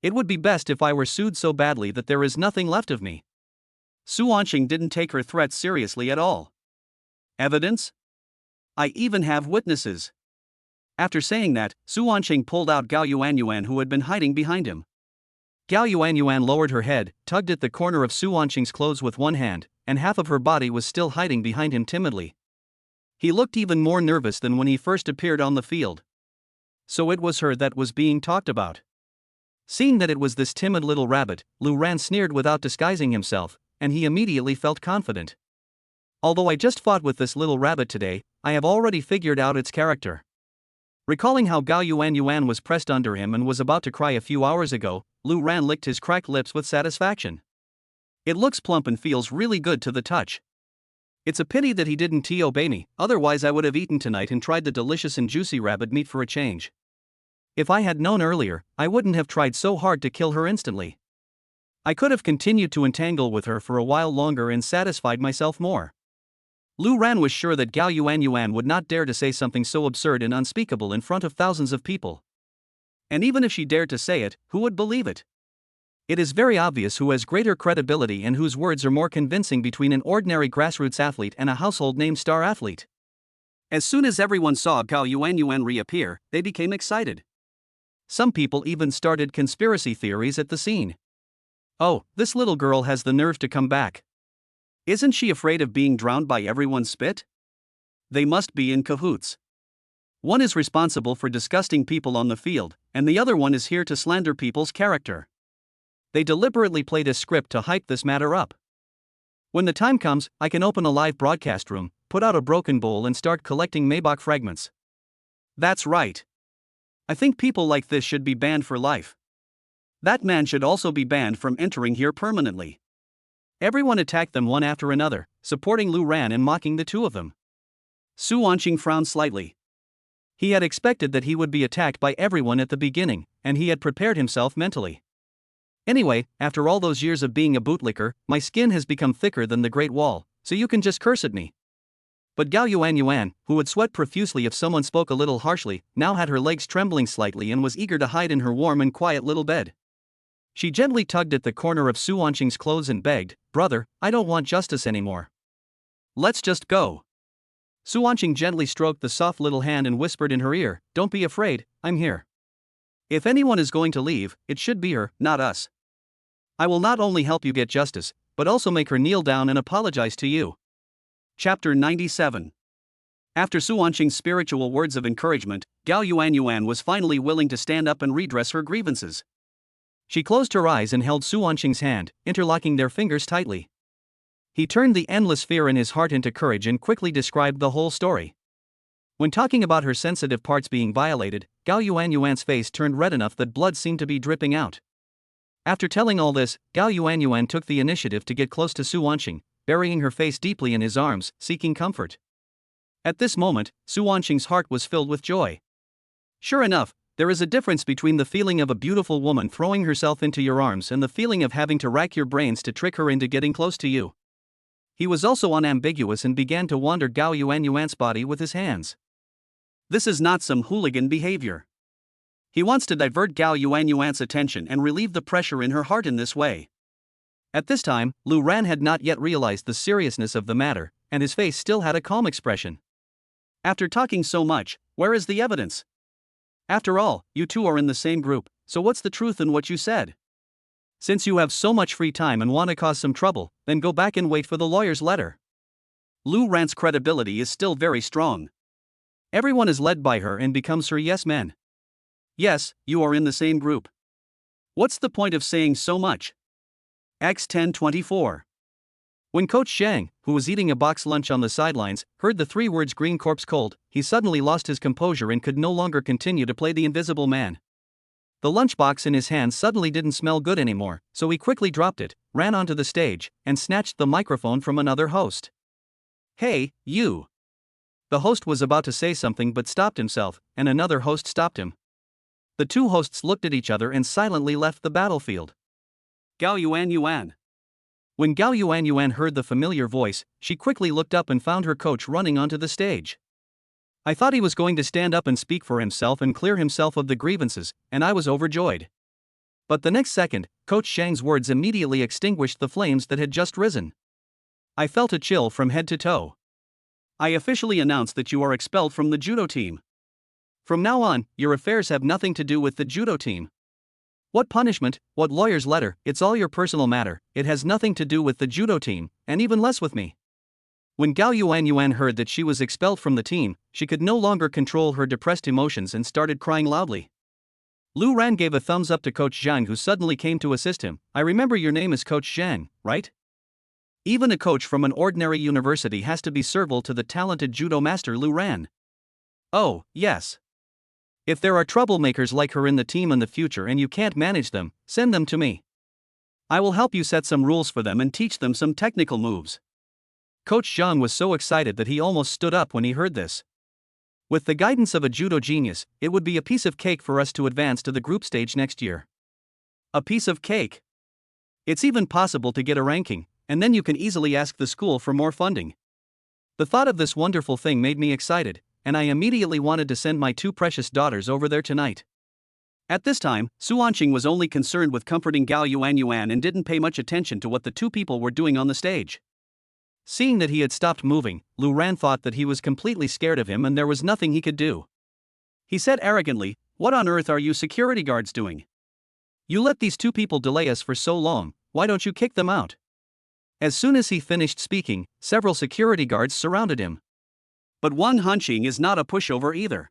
It would be best if I were sued so badly that there is nothing left of me." Su Wanqing didn't take her threats seriously at all. Evidence? I even have witnesses. After saying that, Su Wanqing pulled out Gao Yuanyuan who had been hiding behind him. Gao Yuanyuan lowered her head, tugged at the corner of Su Wanqing's clothes with one hand, and half of her body was still hiding behind him timidly. He looked even more nervous than when he first appeared on the field. So it was her that was being talked about. Seeing that it was this timid little rabbit, Lu Ran sneered without disguising himself, and he immediately felt confident. Although I just fought with this little rabbit today, I have already figured out its character. Recalling how Gao Yuanyuan was pressed under him and was about to cry a few hours ago, Lu Ran licked his cracked lips with satisfaction. It looks plump and feels really good to the touch. It's a pity that he didn't obey me, otherwise I would have eaten tonight and tried the delicious and juicy rabbit meat for a change. If I had known earlier, I wouldn't have tried so hard to kill her instantly. I could have continued to entangle with her for a while longer and satisfied myself more. Lu Ran was sure that Gao Yuanyuan would not dare to say something so absurd and unspeakable in front of thousands of people. And even if she dared to say it, who would believe it? It is very obvious who has greater credibility and whose words are more convincing between an ordinary grassroots athlete and a household name star athlete. As soon as everyone saw Gao Yuanyuan reappear, they became excited. Some people even started conspiracy theories at the scene. Oh, this little girl has the nerve to come back. Isn't she afraid of being drowned by everyone's spit? They must be in cahoots. One is responsible for disgusting people on the field, and the other one is here to slander people's character. They deliberately played a script to hype this matter up. When the time comes, I can open a live broadcast room, put out a broken bowl and start collecting Maybach fragments. That's right. I think people like this should be banned for life. That man should also be banned from entering here permanently. Everyone attacked them one after another, supporting Lu Ran and mocking the two of them. Su Wanqing frowned slightly. He had expected that he would be attacked by everyone at the beginning, and he had prepared himself mentally. Anyway, after all those years of being a bootlicker, my skin has become thicker than the Great Wall, so you can just curse at me. But Gao Yuanyuan, who would sweat profusely if someone spoke a little harshly, now had her legs trembling slightly and was eager to hide in her warm and quiet little bed. She gently tugged at the corner of Su Wanqing's clothes and begged, "Brother, I don't want justice anymore. Let's just go." Su Wanqing gently stroked the soft little hand and whispered in her ear, "Don't be afraid, I'm here. If anyone is going to leave, it should be her, not us. I will not only help you get justice, but also make her kneel down and apologize to you." Chapter 97. After Su Wanqing's spiritual words of encouragement, Gao Yuanyuan was finally willing to stand up and redress her grievances. She closed her eyes and held Su Wanqing's hand, interlocking their fingers tightly. He turned the endless fear in his heart into courage and quickly described the whole story. When talking about her sensitive parts being violated, Gao Yuanyuan's face turned red enough that blood seemed to be dripping out. After telling all this, Gao Yuanyuan took the initiative to get close to Su Wanqing, burying her face deeply in his arms, seeking comfort. At this moment, Su Wanqing's heart was filled with joy. Sure enough, there is a difference between the feeling of a beautiful woman throwing herself into your arms and the feeling of having to rack your brains to trick her into getting close to you. He was also unambiguous and began to wander Gao Yuanyuan's body with his hands. This is not some hooligan behavior. He wants to divert Gao Yuanyuan's attention and relieve the pressure in her heart in this way. At this time, Lu Ran had not yet realized the seriousness of the matter, and his face still had a calm expression. After talking so much, where is the evidence? After all, you two are in the same group, so what's the truth in what you said? Since you have so much free time and want to cause some trouble, then go back and wait for the lawyer's letter. Lu Ran's credibility is still very strong. Everyone is led by her and becomes her yes man. Yes, you are in the same group. What's the point of saying so much? X 10:24. When Coach Zhang, who was eating a box lunch on the sidelines, heard the three words green corpse cold, he suddenly lost his composure and could no longer continue to play the invisible man. The lunchbox in his hand suddenly didn't smell good anymore, so he quickly dropped it, ran onto the stage, and snatched the microphone from another host. Hey, you! The host was about to say something but stopped himself, and another host stopped him. The two hosts looked at each other and silently left the battlefield. Gao Yuan. When Gao Yuan heard the familiar voice, she quickly looked up and found her coach running onto the stage. I thought he was going to stand up and speak for himself and clear himself of the grievances, and I was overjoyed. But the next second, Coach Zhang's words immediately extinguished the flames that had just risen. I felt a chill from head to toe. I officially announce that you are expelled from the judo team. From now on, your affairs have nothing to do with the judo team. What punishment, what lawyer's letter, it's all your personal matter, it has nothing to do with the judo team, and even less with me. When Gao Yuan heard that she was expelled from the team, she could no longer control her depressed emotions and started crying loudly. Lu Ran gave a thumbs up to Coach Zhang, who suddenly came to assist him. I remember your name is Coach Zhang, right? Even a coach from an ordinary university has to be servile to the talented judo master Lu Ran. Oh, yes. If there are troublemakers like her in the team in the future and you can't manage them, send them to me. I will help you set some rules for them and teach them some technical moves. Coach Zhang was so excited that he almost stood up when he heard this. With the guidance of a judo genius, it would be a piece of cake for us to advance to the group stage next year. A piece of cake. It's even possible to get a ranking, and then you can easily ask the school for more funding. The thought of this wonderful thing made me excited, and I immediately wanted to send my two precious daughters over there tonight. At this time, Su Anqing was only concerned with comforting Gao Yuan and didn't pay much attention to what the two people were doing on the stage. Seeing that he had stopped moving, Lu Ran thought that he was completely scared of him and there was nothing he could do. He said arrogantly, "What on earth are you security guards doing? You let these two people delay us for so long, why don't you kick them out?" As soon as he finished speaking, several security guards surrounded him. But Wang Hanqing is not a pushover either.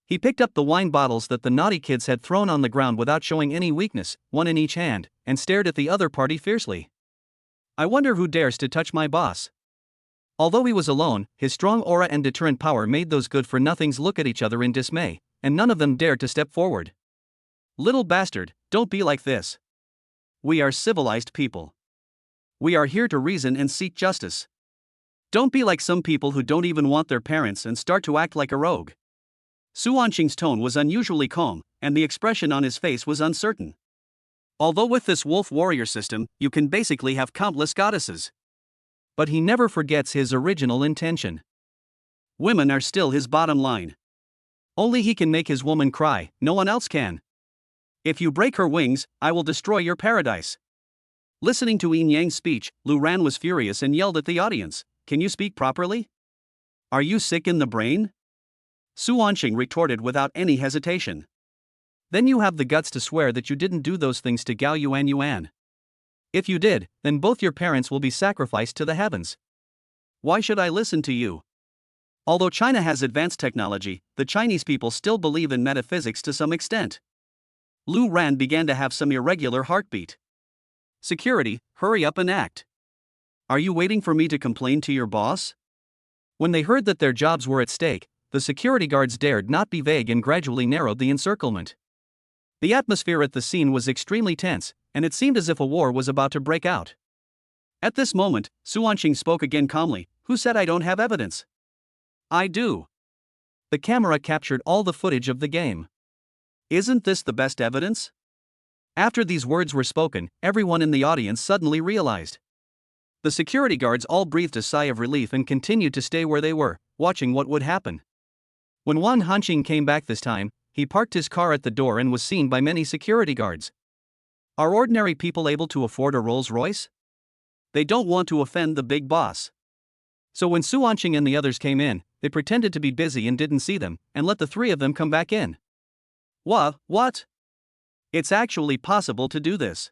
He picked up the wine bottles that the naughty kids had thrown on the ground without showing any weakness, one in each hand, and stared at the other party fiercely. I wonder who dares to touch my boss. Although he was alone, his strong aura and deterrent power made those good-for-nothings look at each other in dismay, and none of them dared to step forward. Little bastard, don't be like this. We are civilized people. We are here to reason and seek justice. Don't be like some people who don't even want their parents and start to act like a rogue. Su Anqing's tone was unusually calm, and the expression on his face was uncertain. Although with this wolf warrior system, you can basically have countless goddesses. But he never forgets his original intention. Women are still his bottom line. Only he can make his woman cry, no one else can. If you break her wings, I will destroy your paradise. Listening to Yin Yang's speech, Lu Ran was furious and yelled at the audience, "Can you speak properly? Are you sick in the brain?" Su Anqing retorted without any hesitation. Then you have the guts to swear that you didn't do those things to Gao Yuan. If you did, then both your parents will be sacrificed to the heavens. Why should I listen to you? Although China has advanced technology, the Chinese people still believe in metaphysics to some extent. Lu Ran began to have some irregular heartbeat. Security, hurry up and act. Are you waiting for me to complain to your boss? When they heard that their jobs were at stake, the security guards dared not be vague and gradually narrowed the encirclement. The atmosphere at the scene was extremely tense, and it seemed as if a war was about to break out. At this moment, Su Anqing spoke again calmly, "Who said I don't have evidence? I do. The camera captured all the footage of the game. Isn't this the best evidence?" After these words were spoken, everyone in the audience suddenly realized. The security guards all breathed a sigh of relief and continued to stay where they were, watching what would happen. When Wang Hanqing came back this time, he parked his car at the door and was seen by many security guards. Are ordinary people able to afford a Rolls-Royce? They don't want to offend the big boss. So when Su Anqing and the others came in, they pretended to be busy and didn't see them, and let the three of them come back in. What? It's actually possible to do this.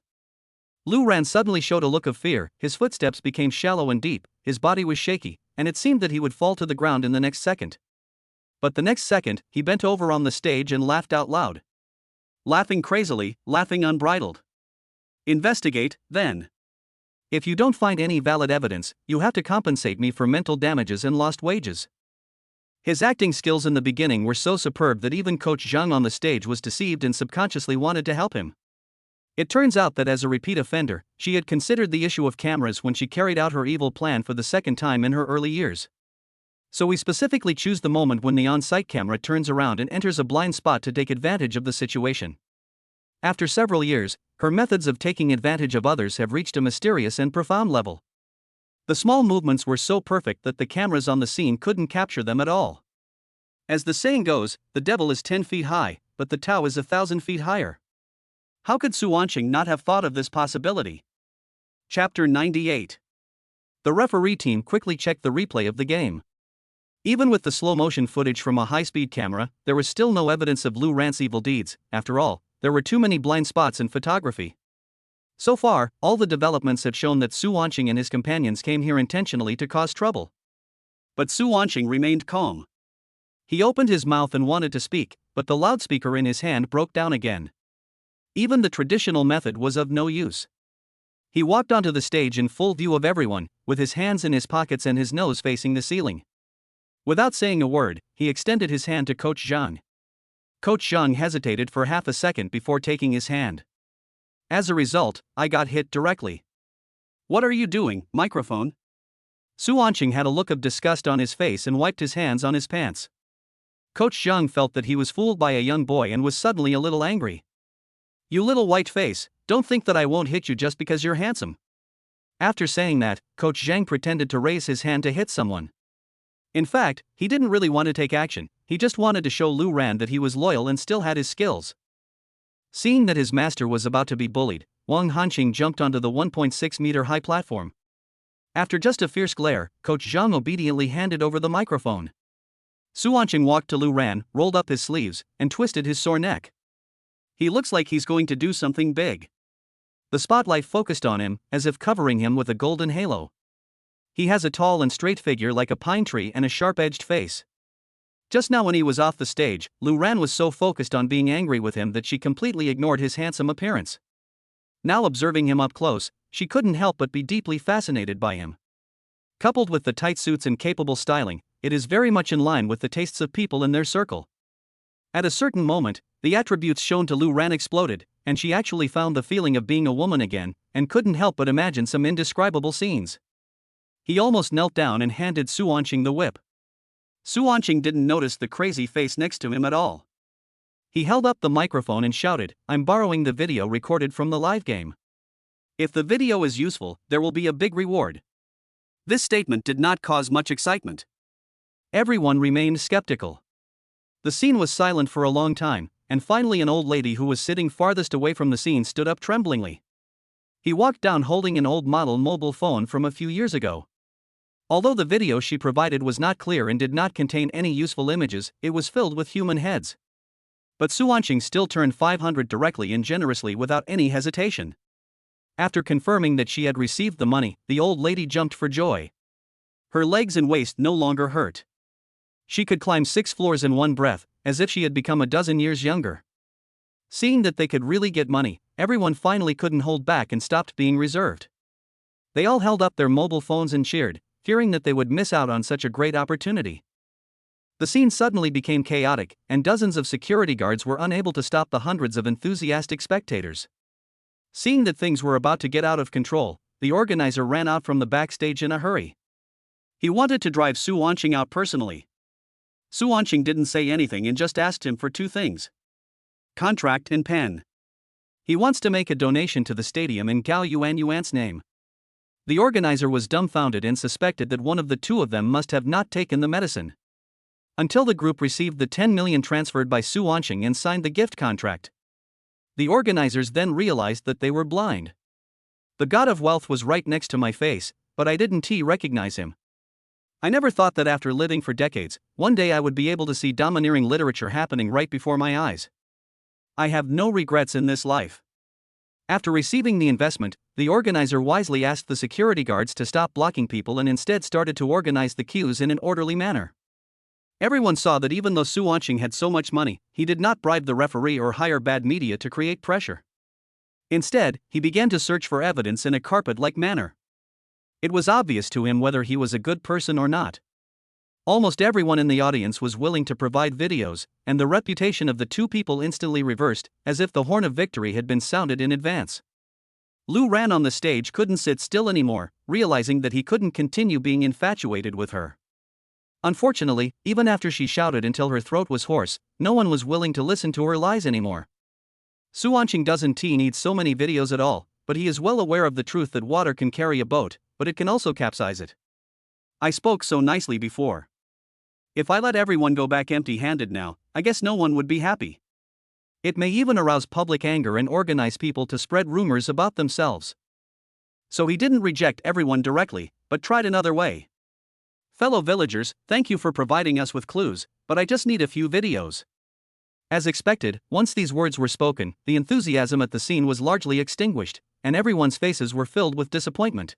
Lu Ran suddenly showed a look of fear, his footsteps became shallow and deep, his body was shaky, and it seemed that he would fall to the ground in the next second. But the next second, he bent over on the stage and laughed out loud. Laughing crazily, laughing unbridled. Investigate, then. If you don't find any valid evidence, you have to compensate me for mental damages and lost wages. His acting skills in the beginning were so superb that even Coach Zhang on the stage was deceived and subconsciously wanted to help him. It turns out that as a repeat offender, she had considered the issue of cameras when she carried out her evil plan for the second time in her early years. So we specifically choose the moment when the on-site camera turns around and enters a blind spot to take advantage of the situation. After several years, her methods of taking advantage of others have reached a mysterious and profound level. The small movements were so perfect that the cameras on the scene couldn't capture them at all. As the saying goes, the devil is 10 feet high, but the Tao is 1,000 feet higher. How could Su Wanqing not have thought of this possibility? Chapter 98. The referee team quickly checked the replay of the game. Even with the slow-motion footage from a high-speed camera, there was still no evidence of Lu Ran's evil deeds. After all, there were too many blind spots in photography. So far, all the developments have shown that Su Wanqing and his companions came here intentionally to cause trouble. But Su Wanqing remained calm. He opened his mouth and wanted to speak, but the loudspeaker in his hand broke down again. Even the traditional method was of no use. He walked onto the stage in full view of everyone, with his hands in his pockets and his nose facing the ceiling. Without saying a word, he extended his hand to Coach Zhang. Coach Zhang hesitated for half a second before taking his hand. As a result, I got hit directly. What are you doing, microphone? Su Wanqing had a look of disgust on his face and wiped his hands on his pants. Coach Zhang felt that he was fooled by a young boy and was suddenly a little angry. You little white face, don't think that I won't hit you just because you're handsome. After saying that, Coach Zhang pretended to raise his hand to hit someone. In fact, he didn't really want to take action, he just wanted to show Lu Ran that he was loyal and still had his skills. Seeing that his master was about to be bullied, Wang Hanqing jumped onto the 1.6-meter high platform. After just a fierce glare, Coach Zhang obediently handed over the microphone. Su Wanqing walked to Lu Ran, rolled up his sleeves, and twisted his sore neck. He looks like he's going to do something big. The spotlight focused on him, as if covering him with a golden halo. He has a tall and straight figure like a pine tree and a sharp-edged face. Just now when he was off the stage, Lu Ran was so focused on being angry with him that she completely ignored his handsome appearance. Now observing him up close, she couldn't help but be deeply fascinated by him. Coupled with the tight suits and capable styling, it is very much in line with the tastes of people in their circle. At a certain moment, the attributes shown to Lu Ran exploded, and she actually found the feeling of being a woman again, and couldn't help but imagine some indescribable scenes. He almost knelt down and handed Su Wanqing the whip. Su Wanqing didn't notice the crazy face next to him at all. He held up the microphone and shouted, "I'm borrowing the video recorded from the live game. If the video is useful, there will be a big reward." This statement did not cause much excitement. Everyone remained skeptical. The scene was silent for a long time, and finally an old lady who was sitting farthest away from the scene stood up tremblingly. He walked down holding an old model mobile phone from a few years ago. Although the video she provided was not clear and did not contain any useful images, it was filled with human heads. But Su Wanqing still turned 500 directly and generously without any hesitation. After confirming that she had received the money, the old lady jumped for joy. Her legs and waist no longer hurt. She could climb 6 floors in one breath, as if she had become a dozen years younger. Seeing that they could really get money, everyone finally couldn't hold back and stopped being reserved. They all held up their mobile phones and cheered, fearing that they would miss out on such a great opportunity. The scene suddenly became chaotic, and dozens of security guards were unable to stop the hundreds of enthusiastic spectators. Seeing that things were about to get out of control, the organizer ran out from the backstage in a hurry. He wanted to drive Su Wanqing out personally. Su Wanqing didn't say anything and just asked him for 2 things. Contract and pen. He wants to make a donation to the stadium in Gao Yuan's name. The organizer was dumbfounded and suspected that one of the 2 of them must have not taken the medicine. Until the group received the 10 million transferred by Su Wanqing and signed the gift contract. The organizers then realized that they were blind. The god of wealth was right next to my face, but I didn't recognize him. I never thought that after living for decades, one day I would be able to see domineering literature happening right before my eyes. I have no regrets in this life. After receiving the investment, the organizer wisely asked the security guards to stop blocking people and instead started to organize the queues in an orderly manner. Everyone saw that even though Su Wanqing had so much money, he did not bribe the referee or hire bad media to create pressure. Instead, he began to search for evidence in a carpet-like manner. It was obvious to him whether he was a good person or not. Almost everyone in the audience was willing to provide videos, and the reputation of the two people instantly reversed, as if the horn of victory had been sounded in advance. Lu Ran on the stage couldn't sit still anymore, realizing that he couldn't continue being infatuated with her. Unfortunately, even after she shouted until her throat was hoarse, no one was willing to listen to her lies anymore. Su Wanqing doesn't need so many videos at all, but he is well aware of the truth that water can carry a boat, but it can also capsize it. I spoke so nicely before. If I let everyone go back empty-handed now, I guess no one would be happy. It may even arouse public anger and organize people to spread rumors about themselves. So he didn't reject everyone directly, but tried another way. Fellow villagers, thank you for providing us with clues, but I just need a few videos. As expected, once these words were spoken, the enthusiasm at the scene was largely extinguished, and everyone's faces were filled with disappointment.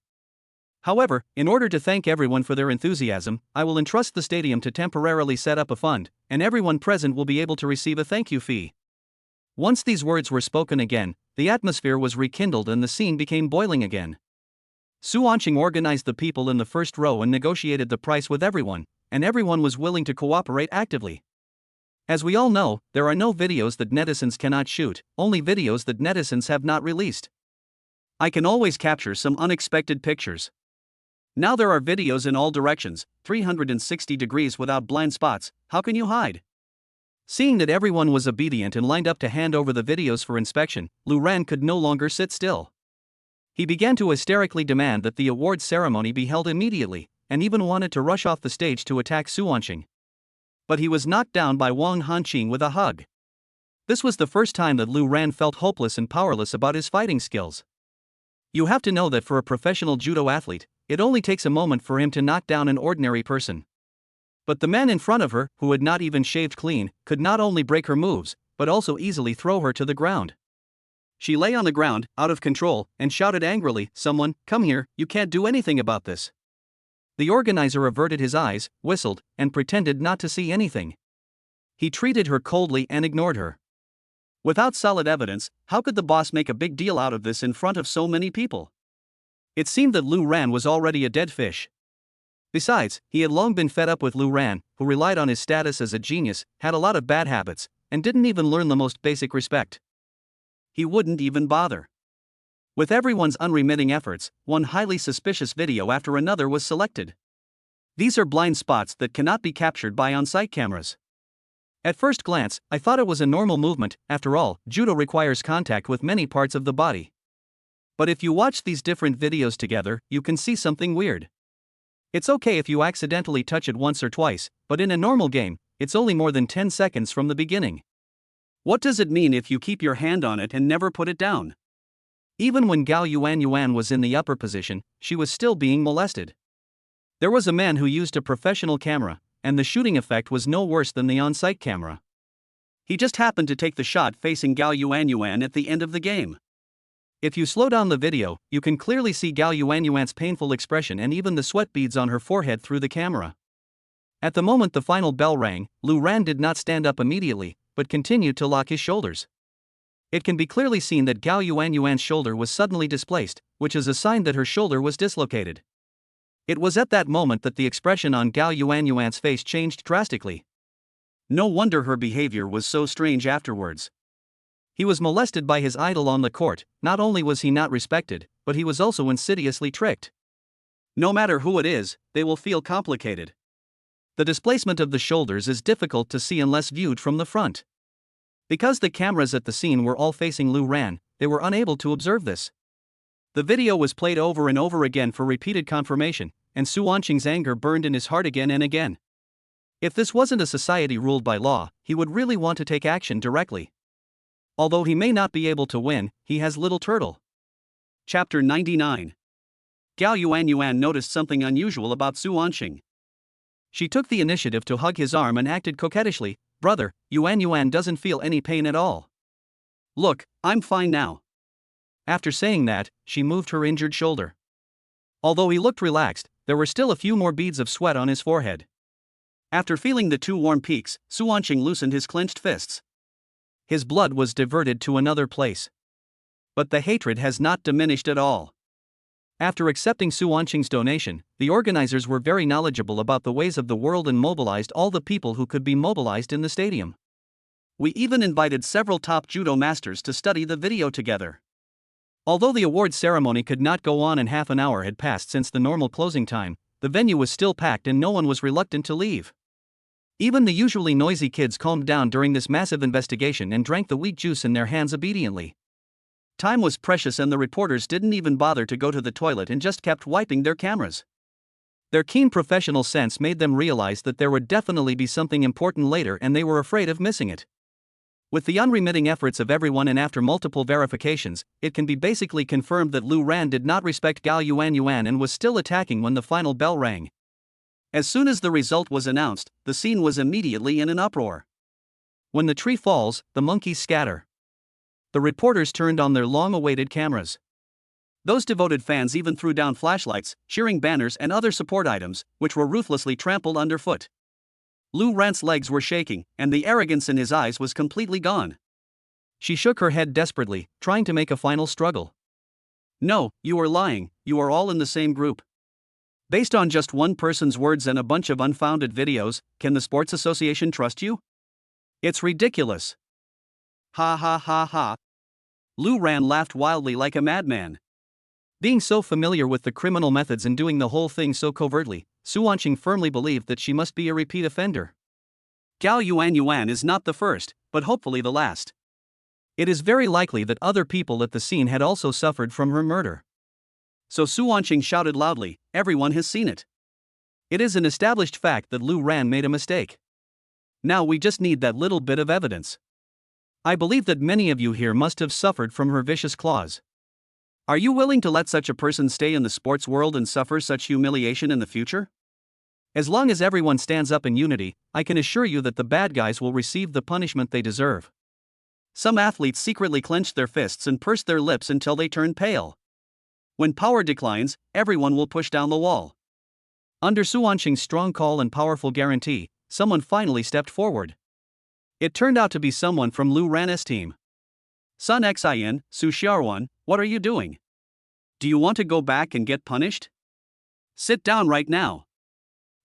However, in order to thank everyone for their enthusiasm, I will entrust the stadium to temporarily set up a fund, and everyone present will be able to receive a thank you fee. Once these words were spoken again, the atmosphere was rekindled and the scene became boiling again. Su Wanqing organized the people in the first row and negotiated the price with everyone, and everyone was willing to cooperate actively. As we all know, there are no videos that netizens cannot shoot, only videos that netizens have not released. I can always capture some unexpected pictures. Now there are videos in all directions, 360 degrees without blind spots, how can you hide? Seeing that everyone was obedient and lined up to hand over the videos for inspection, Lu Ran could no longer sit still. He began to hysterically demand that the awards ceremony be held immediately, and even wanted to rush off the stage to attack Su Wanqing. But he was knocked down by Wang Hanqing with a hug. This was the first time that Lu Ran felt hopeless and powerless about his fighting skills. You have to know that for a professional judo athlete, it only takes a moment for him to knock down an ordinary person. But the man in front of her, who had not even shaved clean, could not only break her moves, but also easily throw her to the ground. She lay on the ground, out of control, and shouted angrily, "Someone, come here, you can't do anything about this." The organizer averted his eyes, whistled, and pretended not to see anything. He treated her coldly and ignored her. Without solid evidence, how could the boss make a big deal out of this in front of so many people? It seemed that Lu Ran was already a dead fish. Besides, he had long been fed up with Lu Ran, who relied on his status as a genius, had a lot of bad habits, and didn't even learn the most basic respect. He wouldn't even bother. With everyone's unremitting efforts, one highly suspicious video after another was selected. These are blind spots that cannot be captured by on-site cameras. At first glance, I thought it was a normal movement. After all, judo requires contact with many parts of the body. But if you watch these different videos together, you can see something weird. It's okay if you accidentally touch it once or twice, but in a normal game, it's only more than 10 seconds from the beginning. What does it mean if you keep your hand on it and never put it down? Even when Gao Yuan was in the upper position, she was still being molested. There was a man who used a professional camera, and the shooting effect was no worse than the on-site camera. He just happened to take the shot facing Gao Yuan at the end of the game. If you slow down the video, you can clearly see Gao Yuan's painful expression and even the sweat beads on her forehead through the camera. At the moment the final bell rang, Lu Ran did not stand up immediately, but continued to lock his shoulders. It can be clearly seen that Gao Yuan's shoulder was suddenly displaced, which is a sign that her shoulder was dislocated. It was at that moment that the expression on Gao Yuan's face changed drastically. No wonder her behavior was so strange afterwards. He was molested by his idol on the court. Not only was he not respected, but he was also insidiously tricked. No matter who it is, they will feel complicated. The displacement of the shoulders is difficult to see unless viewed from the front. Because the cameras at the scene were all facing Lu Ran, they were unable to observe this. The video was played over and over again for repeated confirmation, and Su Wanqing's anger burned in his heart again and again. If this wasn't a society ruled by law, he would really want to take action directly. Although he may not be able to win, he has little turtle. Chapter 99. Gao Yuan noticed something unusual about Su Wanqing. She took the initiative to hug his arm and acted coquettishly. "Brother, Yuan doesn't feel any pain at all. Look, I'm fine now." After saying that, she moved her injured shoulder. Although he looked relaxed, there were still a few more beads of sweat on his forehead. After feeling the two warm peaks, Su Wanqing loosened his clenched fists. His blood was diverted to another place. But the hatred has not diminished at all. After accepting Su Wanqing's donation, the organizers were very knowledgeable about the ways of the world and mobilized all the people who could be mobilized in the stadium. We even invited several top judo masters to study the video together. Although the awards ceremony could not go on and half an hour had passed since the normal closing time, the venue was still packed and no one was reluctant to leave. Even the usually noisy kids calmed down during this massive investigation and drank the wheat juice in their hands obediently. Time was precious and the reporters didn't even bother to go to the toilet and just kept wiping their cameras. Their keen professional sense made them realize that there would definitely be something important later and they were afraid of missing it. With the unremitting efforts of everyone and after multiple verifications, it can be basically confirmed that Lu Ran did not respect Gao Yuan and was still attacking when the final bell rang. As soon as the result was announced, the scene was immediately in an uproar. When the tree falls, the monkeys scatter. The reporters turned on their long-awaited cameras. Those devoted fans even threw down flashlights, cheering banners and other support items, which were ruthlessly trampled underfoot. Lu Ran's legs were shaking, and the arrogance in his eyes was completely gone. She shook her head desperately, trying to make a final struggle. No, you are lying, you are all in the same group. Based on just one person's words and a bunch of unfounded videos, can the sports association trust you? It's ridiculous. Ha ha ha ha. Lu Ran laughed wildly like a madman. Being so familiar with the criminal methods and doing the whole thing so covertly, Su Wanqing firmly believed that she must be a repeat offender. Gao Yuan is not the first, but hopefully the last. It is very likely that other people at the scene had also suffered from her murder. So Su Wanqing shouted loudly, everyone has seen it. It is an established fact that Lu Ran made a mistake. Now we just need that little bit of evidence. I believe that many of you here must have suffered from her vicious claws. Are you willing to let such a person stay in the sports world and suffer such humiliation in the future? As long as everyone stands up in unity, I can assure you that the bad guys will receive the punishment they deserve. Some athletes secretly clenched their fists and pursed their lips until they turned pale. When power declines, everyone will push down the wall. Under Su Wanqing's strong call and powerful guarantee, someone finally stepped forward. It turned out to be someone from Lu Ran's team. Sun Xian, Su Xiaoruan, what are you doing? Do you want to go back and get punished? Sit down right now.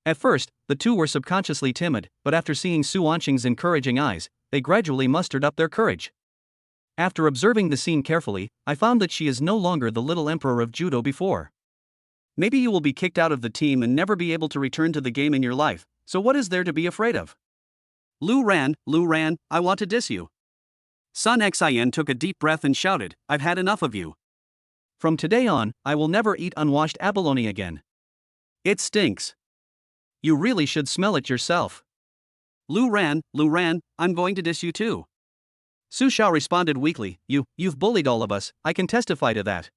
At first, the two were subconsciously timid, but after seeing Su Wanqing's encouraging eyes, they gradually mustered up their courage. After observing the scene carefully, I found that she is no longer the little emperor of judo before. Maybe you will be kicked out of the team and never be able to return to the game in your life, so what is there to be afraid of? Lu Ran, I want to diss you. Sun Xian took a deep breath and shouted, I've had enough of you. From today on, I will never eat unwashed abalone again. It stinks. You really should smell it yourself. Lu Ran, I'm going to diss you too. Su Xiao responded weakly, you've bullied all of us, I can testify to that.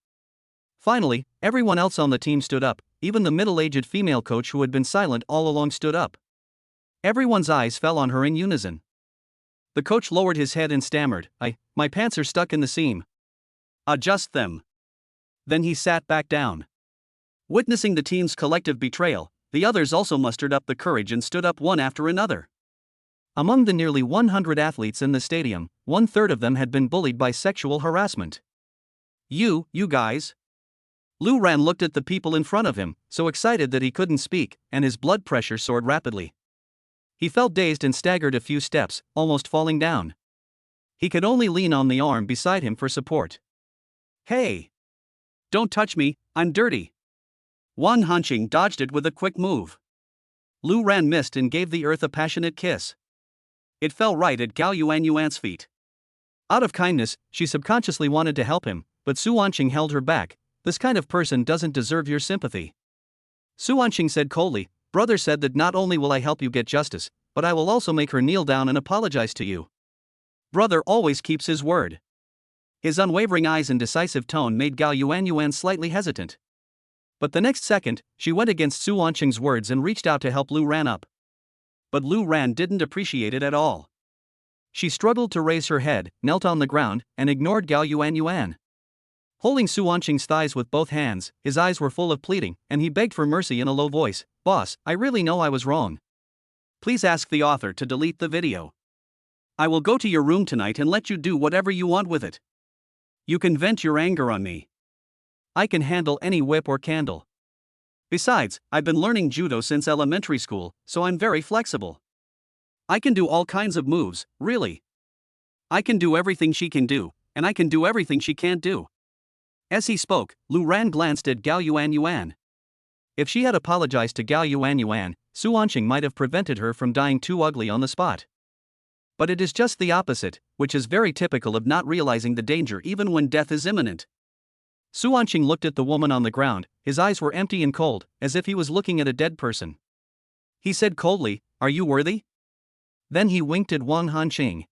Finally, everyone else on the team stood up, even the middle-aged female coach who had been silent all along stood up. Everyone's eyes fell on her in unison. The coach lowered his head and stammered, my pants are stuck in the seam. Adjust them. Then he sat back down. Witnessing the team's collective betrayal, the others also mustered up the courage and stood up one after another. Among the nearly 100 athletes in the stadium, 1/3 of them had been bullied by sexual harassment. You guys. Lu Ran looked at the people in front of him, so excited that he couldn't speak, and his blood pressure soared rapidly. He felt dazed and staggered a few steps, almost falling down. He could only lean on the arm beside him for support. Hey! Don't touch me, I'm dirty. Wang Hanqing dodged it with a quick move. Lu Ran missed and gave the earth a passionate kiss. It fell right at Gao Yuan's feet. Out of kindness, she subconsciously wanted to help him, but Su Wanqing held her back. This kind of person doesn't deserve your sympathy. Su Wanqing said coldly, Brother said that not only will I help you get justice, but I will also make her kneel down and apologize to you. Brother always keeps his word. His unwavering eyes and decisive tone made Gao Yuan slightly hesitant. But the next second, she went against Su Wanqing's words and reached out to help Lu Ran up. But Lu Ran didn't appreciate it at all. She struggled to raise her head, knelt on the ground, and ignored Gao Yuan. Holding Su Wanqing's thighs with both hands, his eyes were full of pleading, and he begged for mercy in a low voice. "Boss, I really know I was wrong. Please ask the author to delete the video. I will go to your room tonight and let you do whatever you want with it. You can vent your anger on me. I can handle any whip or candle. Besides, I've been learning judo since elementary school, so I'm very flexible. I can do all kinds of moves, really. I can do everything she can do, and I can do everything she can't do." As he spoke, Lu Ran glanced at Gao Yuan. If she had apologized to Gao Yuan, Su Wanqing might have prevented her from dying too ugly on the spot. But it is just the opposite, which is very typical of not realizing the danger even when death is imminent. Su Wanqing looked at the woman on the ground, his eyes were empty and cold, as if he was looking at a dead person. He said coldly, "Are you worthy?" Then he winked at Wang Hanqing.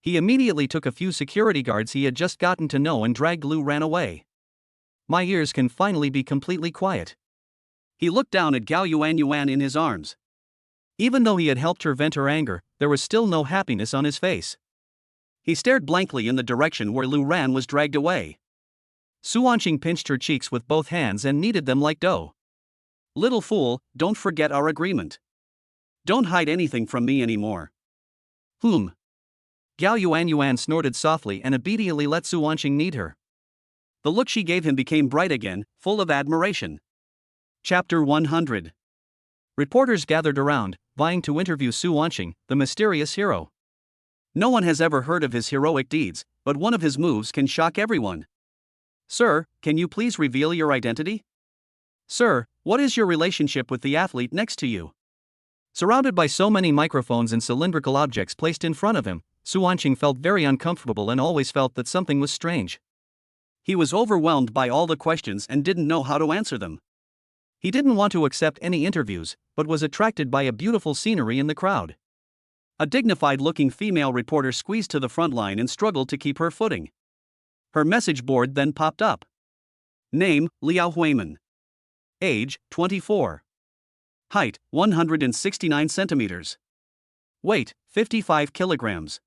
He immediately took a few security guards he had just gotten to know and dragged Lu Ran away. My ears can finally be completely quiet. He looked down at Gao Yuan in his arms. Even though he had helped her vent her anger, there was still no happiness on his face. He stared blankly in the direction where Lu Ran was dragged away. Su Wanqing pinched her cheeks with both hands and kneaded them like dough. "Little fool, don't forget our agreement. Don't hide anything from me anymore." Gao Yuan snorted softly and obediently let Su Wanqing knead her. The look she gave him became bright again, full of admiration. Chapter 100. Reporters gathered around, vying to interview Su Wanqing, the mysterious hero. No one has ever heard of his heroic deeds, but one of his moves can shock everyone. "Sir, can you please reveal your identity? Sir, what is your relationship with the athlete next to you?" Surrounded by so many microphones and cylindrical objects placed in front of him, Su Wanqing felt very uncomfortable and always felt that something was strange. He was overwhelmed by all the questions and didn't know how to answer them. He didn't want to accept any interviews, but was attracted by a beautiful scenery in the crowd. A dignified-looking female reporter squeezed to the front line and struggled to keep her footing. Her message board then popped up. Name, Liao Huiman. Age, 24. Height, 169 centimeters. Weight, 55 kilograms.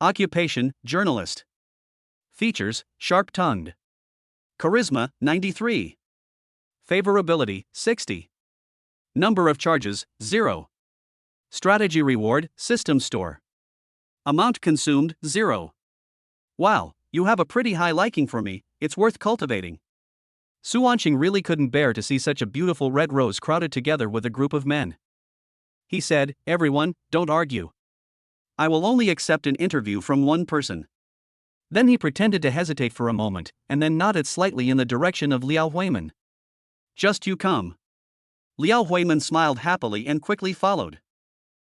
Occupation, journalist. Features, sharp-tongued. Charisma, 93. Favorability, 60. Number of charges, 0. Strategy reward, system store. Amount consumed, 0. Wow, you have a pretty high liking for me, it's worth cultivating. Su Wanqing really couldn't bear to see such a beautiful red rose crowded together with a group of men. He said, "Everyone, don't argue. I will only accept an interview from one person." Then he pretended to hesitate for a moment, and then nodded slightly in the direction of Liao Huiman. "Just you come." Liao Huiman smiled happily and quickly followed.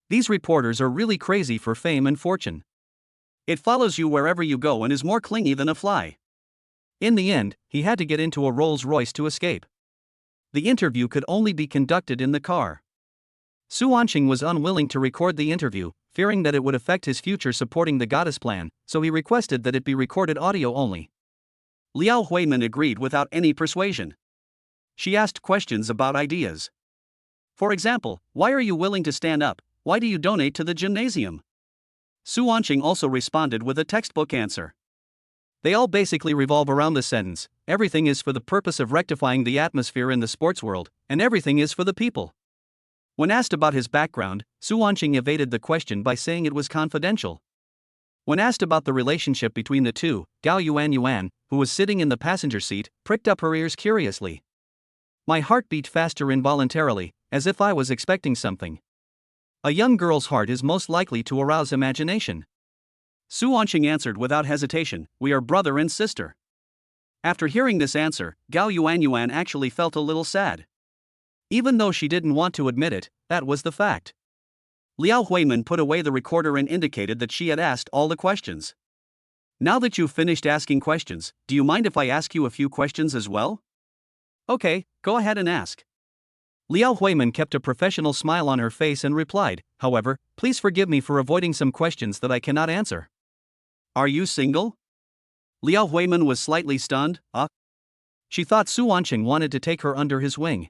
These reporters are really crazy for fame and fortune. It follows you wherever you go and is more clingy than a fly. In the end, he had to get into a Rolls-Royce to escape. The interview could only be conducted in the car. Su Wanqing was unwilling to record the interview, fearing that it would affect his future supporting the goddess plan, so he requested that it be recorded audio only. Liao Huiman agreed without any persuasion. She asked questions about ideas. For example, why are you willing to stand up? Why do you donate to the gymnasium? Su Wanqing also responded with a textbook answer. They all basically revolve around the sentence, everything is for the purpose of rectifying the atmosphere in the sports world, and everything is for the people. When asked about his background, Su Wanqing evaded the question by saying it was confidential. When asked about the relationship between the two, Gao Yuan, who was sitting in the passenger seat, pricked up her ears curiously. My heart beat faster involuntarily, as if I was expecting something. A young girl's heart is most likely to arouse imagination. Su Wanqing answered without hesitation, "We are brother and sister." After hearing this answer, Gao Yuan actually felt a little sad. Even though she didn't want to admit it, that was the fact. Liao Huiman put away the recorder and indicated that she had asked all the questions. "Now that you've finished asking questions, do you mind if I ask you a few questions as well?" "Okay, go ahead and ask." Liao Huiman kept a professional smile on her face and replied, "However, please forgive me for avoiding some questions that I cannot answer." "Are you single?" Liao Huiman was slightly stunned. She thought Su Wanqing wanted to take her under his wing.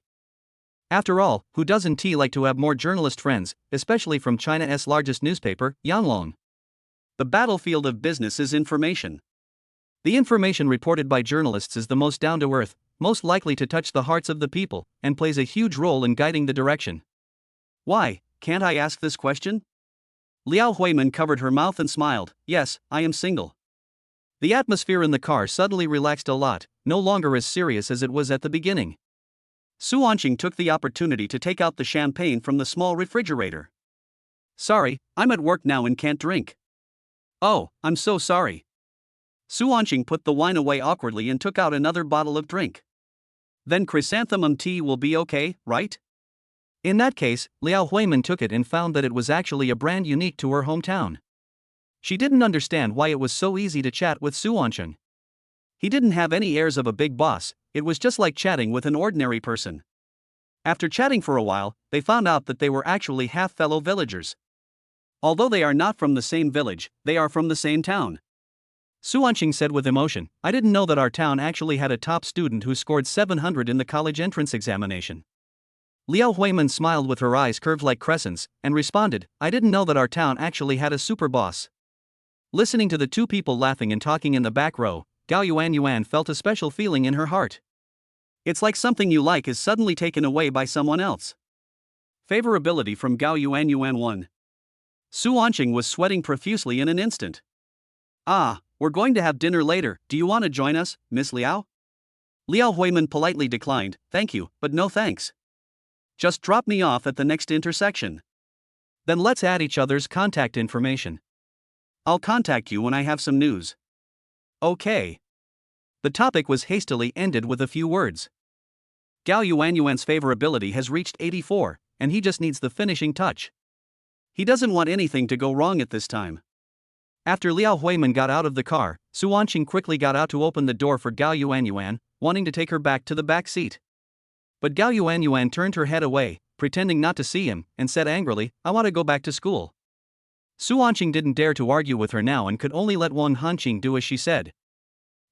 After all, who doesn't like to have more journalist friends, especially from China's largest newspaper, Yanlong? The battlefield of business is information. The information reported by journalists is the most down-to-earth, most likely to touch the hearts of the people, and plays a huge role in guiding the direction. Why, can't I ask this question? Liao Huimin covered her mouth and smiled. Yes, I am single. The atmosphere in the car suddenly relaxed a lot, no longer as serious as it was at the beginning. Su Anqing took the opportunity to take out the champagne from the small refrigerator. Sorry, I'm at work now and can't drink. Oh, I'm so sorry. Su Anqing put the wine away awkwardly and took out another bottle of drink. Then chrysanthemum tea will be okay, right? In that case, Liao Huimin took it and found that it was actually a brand unique to her hometown. She didn't understand why it was so easy to chat with Su Anqing. He didn't have any airs of a big boss, it was just like chatting with an ordinary person. After chatting for a while, they found out that they were actually half fellow villagers. Although they are not from the same village, they are from the same town. Su Anqing said with emotion, I didn't know that our town actually had a top student who scored 700 in the college entrance examination. Liao Huimin smiled with her eyes curved like crescents, and responded, I didn't know that our town actually had a super boss. Listening to the two people laughing and talking in the back row, Gao Yuan felt a special feeling in her heart. It's like something you like is suddenly taken away by someone else. Favorability from Gao Yuan 1. Su Anqing was sweating profusely in an instant. Ah, we're going to have dinner later, do you want to join us, Miss Liao? Liao Huimin politely declined, thank you, but no thanks. Just drop me off at the next intersection. Then let's add each other's contact information. I'll contact you when I have some news. Okay. The topic was hastily ended with a few words. Gao Yuan's favorability has reached 84, and he just needs the finishing touch. He doesn't want anything to go wrong at this time. After Liao Huimin got out of the car, Su Anqing quickly got out to open the door for Gao Yuan, wanting to take her back to the back seat. But Gao Yuan turned her head away, pretending not to see him, and said angrily, I want to go back to school. Su Anqing didn't dare to argue with her now and could only let Wang Hanqing do as she said.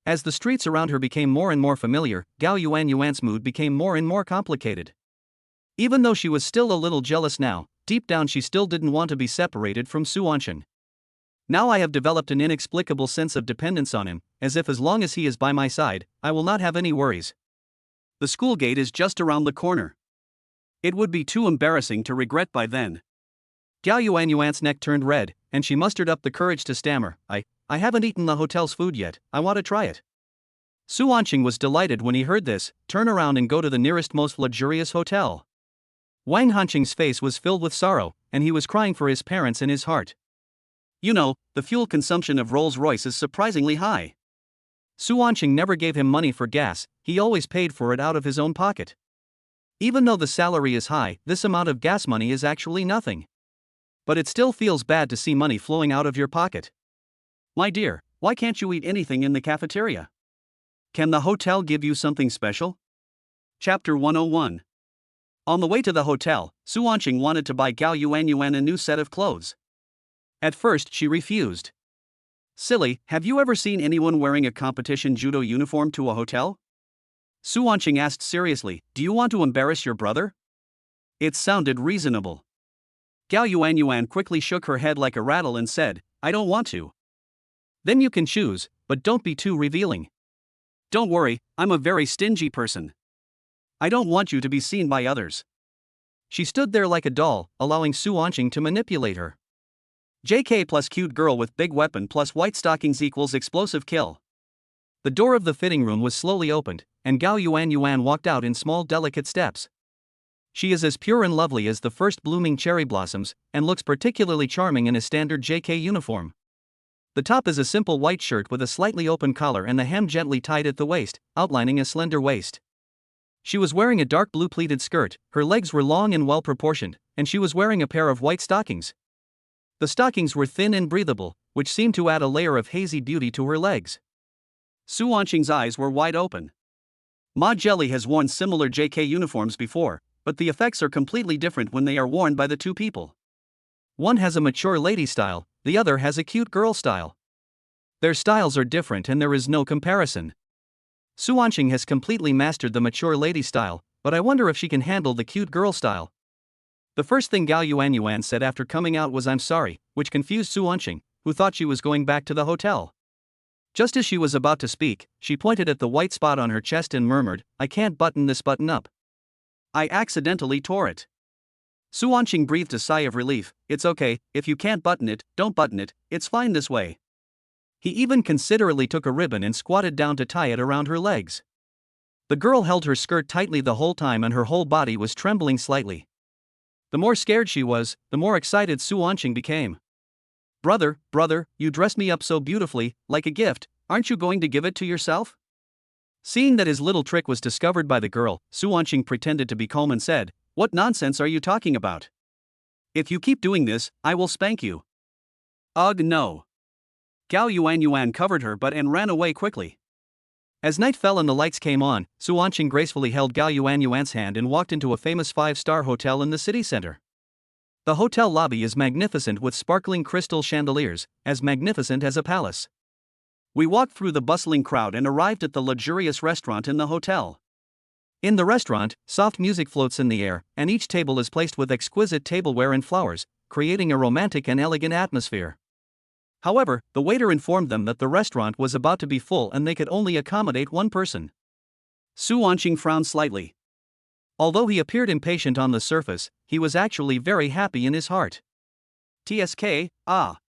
As the streets around her became more and more familiar, Gao Yuan's mood became more and more complicated. Even though she was still a little jealous now, deep down she still didn't want to be separated from Su Anqing. Now I have developed an inexplicable sense of dependence on him, as if as long as he is by my side, I will not have any worries. The school gate is just around the corner. It would be too embarrassing to regret by then. Gao Yuan's neck turned red, and she mustered up the courage to stammer, I haven't eaten the hotel's food yet, I want to try it. Su Anqing was delighted when he heard this, turn around and go to the nearest most luxurious hotel. Wang Hanqing's face was filled with sorrow, and he was crying for his parents in his heart. You know, the fuel consumption of Rolls-Royce is surprisingly high. Su Anqing never gave him money for gas, he always paid for it out of his own pocket. Even though the salary is high, this amount of gas money is actually nothing. But it still feels bad to see money flowing out of your pocket. My dear, why can't you eat anything in the cafeteria? Can the hotel give you something special? Chapter 101. On the way to the hotel, Su Anqing wanted to buy Gao Yuan a new set of clothes. At first she refused. Silly, have you ever seen anyone wearing a competition judo uniform to a hotel? Su Anqing asked seriously, do you want to embarrass your brother? It sounded reasonable. Gao Yuan quickly shook her head like a rattle and said, I don't want to. Then you can choose, but don't be too revealing. Don't worry, I'm a very stingy person. I don't want you to be seen by others. She stood there like a doll, allowing Su Anqing to manipulate her. JK plus cute girl with big weapon plus white stockings equals explosive kill. The door of the fitting room was slowly opened, and Gao Yuan walked out in small delicate steps. She is as pure and lovely as the first blooming cherry blossoms, and looks particularly charming in a standard JK uniform. The top is a simple white shirt with a slightly open collar and the hem gently tied at the waist, outlining a slender waist. She was wearing a dark blue pleated skirt, her legs were long and well proportioned, and she was wearing a pair of white stockings. The stockings were thin and breathable, which seemed to add a layer of hazy beauty to her legs. Su Anqing's eyes were wide open. Ma Jelly has worn similar JK uniforms before, but the effects are completely different when they are worn by the two people. One has a mature lady style, the other has a cute girl style. Their styles are different and there is no comparison. Su Anqing has completely mastered the mature lady style, but I wonder if she can handle the cute girl style. The first thing Gao Yuan said after coming out was I'm sorry, which confused Su Anqing, who thought she was going back to the hotel. Just as she was about to speak, she pointed at the white spot on her chest and murmured, "I can't button this button up. I accidentally tore it." Su Wanqing breathed a sigh of relief. "It's okay, if you can't button it, don't button it, it's fine this way." He even considerately took a ribbon and squatted down to tie it around her legs. The girl held her skirt tightly the whole time and her whole body was trembling slightly. The more scared she was, the more excited Su Wanqing became. Brother, you dressed me up so beautifully, like a gift, aren't you going to give it to yourself?" Seeing that his little trick was discovered by the girl, Su Wanqing pretended to be calm and said, "What nonsense are you talking about? If you keep doing this, I will spank you." "Ugh, no." Gao Yuan covered her butt and ran away quickly. As night fell and the lights came on, Su Wanqing gracefully held Gao Yuan's hand and walked into a famous 5-star hotel in the city center. The hotel lobby is magnificent with sparkling crystal chandeliers, as magnificent as a palace. We walked through the bustling crowd and arrived at the luxurious restaurant in the hotel. In the restaurant, soft music floats in the air, and each table is placed with exquisite tableware and flowers, creating a romantic and elegant atmosphere. However, the waiter informed them that the restaurant was about to be full and they could only accommodate one person. Su Wanqing frowned slightly. Although he appeared impatient on the surface, he was actually very happy in his heart. "TSK, ah."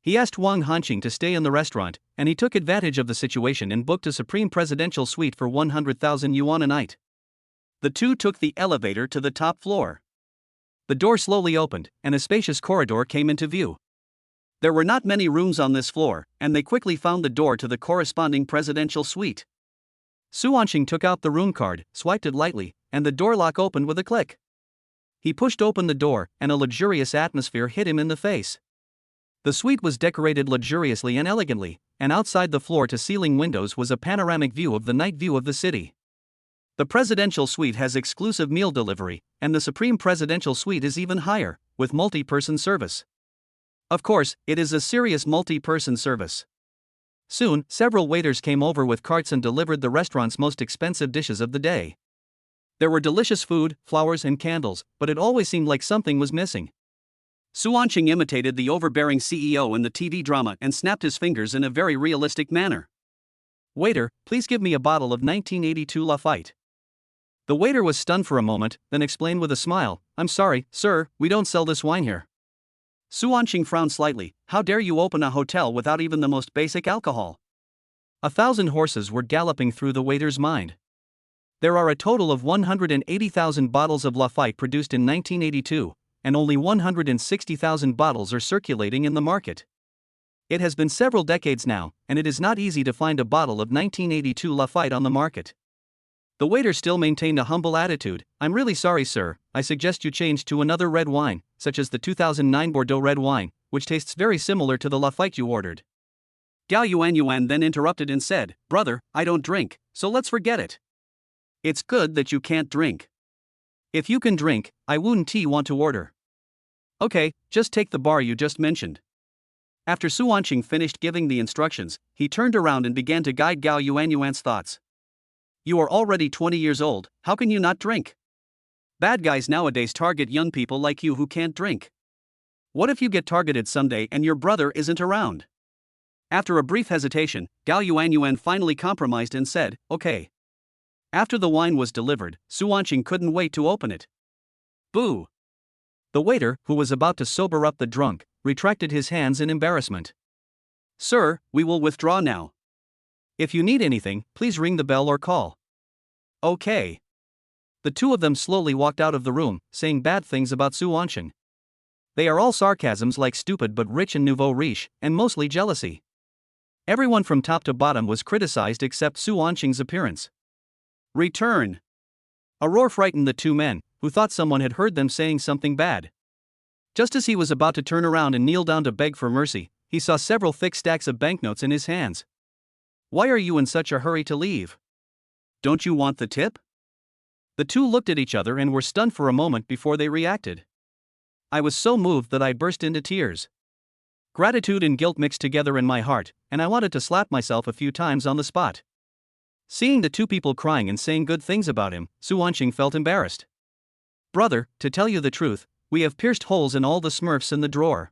He asked Wang Hanqing to stay in the restaurant, and he took advantage of the situation and booked a supreme presidential suite for 100,000 yuan a night. The two took the elevator to the top floor. The door slowly opened, and a spacious corridor came into view. There were not many rooms on this floor, and they quickly found the door to the corresponding presidential suite. Su Wanqing took out the room card, swiped it lightly, and the door lock opened with a click. He pushed open the door, and a luxurious atmosphere hit him in the face. The suite was decorated luxuriously and elegantly, and outside the floor-to-ceiling windows was a panoramic view of the night view of the city. The presidential suite has exclusive meal delivery, and the supreme presidential suite is even higher, with multi-person service. Of course, it is a serious multi-person service. Soon, several waiters came over with carts and delivered the restaurant's most expensive dishes of the day. There were delicious food, flowers and candles, but it always seemed like something was missing. Su Wanqing imitated the overbearing CEO in the TV drama and snapped his fingers in a very realistic manner. "Waiter, please give me a bottle of 1982 Lafite." The waiter was stunned for a moment, then explained with a smile, "I'm sorry, sir, we don't sell this wine here." Su Wanqing frowned slightly. "How dare you open a hotel without even the most basic alcohol?" 1,000 horses were galloping through the waiter's mind. There are a total of 180,000 bottles of Lafite produced in 1982, and only 160,000 bottles are circulating in the market. It has been several decades now, and it is not easy to find a bottle of 1982 Lafite on the market. The waiter still maintained a humble attitude. "I'm really sorry, sir, I suggest you change to another red wine, such as the 2009 Bordeaux red wine, which tastes very similar to the Lafite you ordered." Gao Yuan then interrupted and said, "Brother, I don't drink, so let's forget it." "It's good that you can't drink. If you can drink, I wouldn't want to order." "Okay, just take the bar you just mentioned." After Su Wanqing finished giving the instructions, he turned around and began to guide Gao Yuan's thoughts. "You are already 20 years old, how can you not drink? Bad guys nowadays target young people like you who can't drink. What if you get targeted someday and your brother isn't around?" After a brief hesitation, Gao Yuan finally compromised and said, "Okay." After the wine was delivered, Su Wanqing couldn't wait to open it. "Boo!" The waiter, who was about to sober up the drunk, retracted his hands in embarrassment. "Sir, we will withdraw now. If you need anything, please ring the bell or call." "Okay." The two of them slowly walked out of the room, saying bad things about Su Wanqing. They are all sarcasms like stupid but rich and nouveau riche, and mostly jealousy. Everyone from top to bottom was criticized except Su Wanqing's appearance. "Return." A roar frightened the two men, who thought someone had heard them saying something bad. Just as he was about to turn around and kneel down to beg for mercy, he saw several thick stacks of banknotes in his hands. "Why are you in such a hurry to leave? Don't you want the tip?" The two looked at each other and were stunned for a moment before they reacted. I was so moved that I burst into tears. Gratitude and guilt mixed together in my heart, and I wanted to slap myself a few times on the spot. Seeing the two people crying and saying good things about him, Su Wanqing felt embarrassed. "Brother, to tell you the truth, we have pierced holes in all the smurfs in the drawer.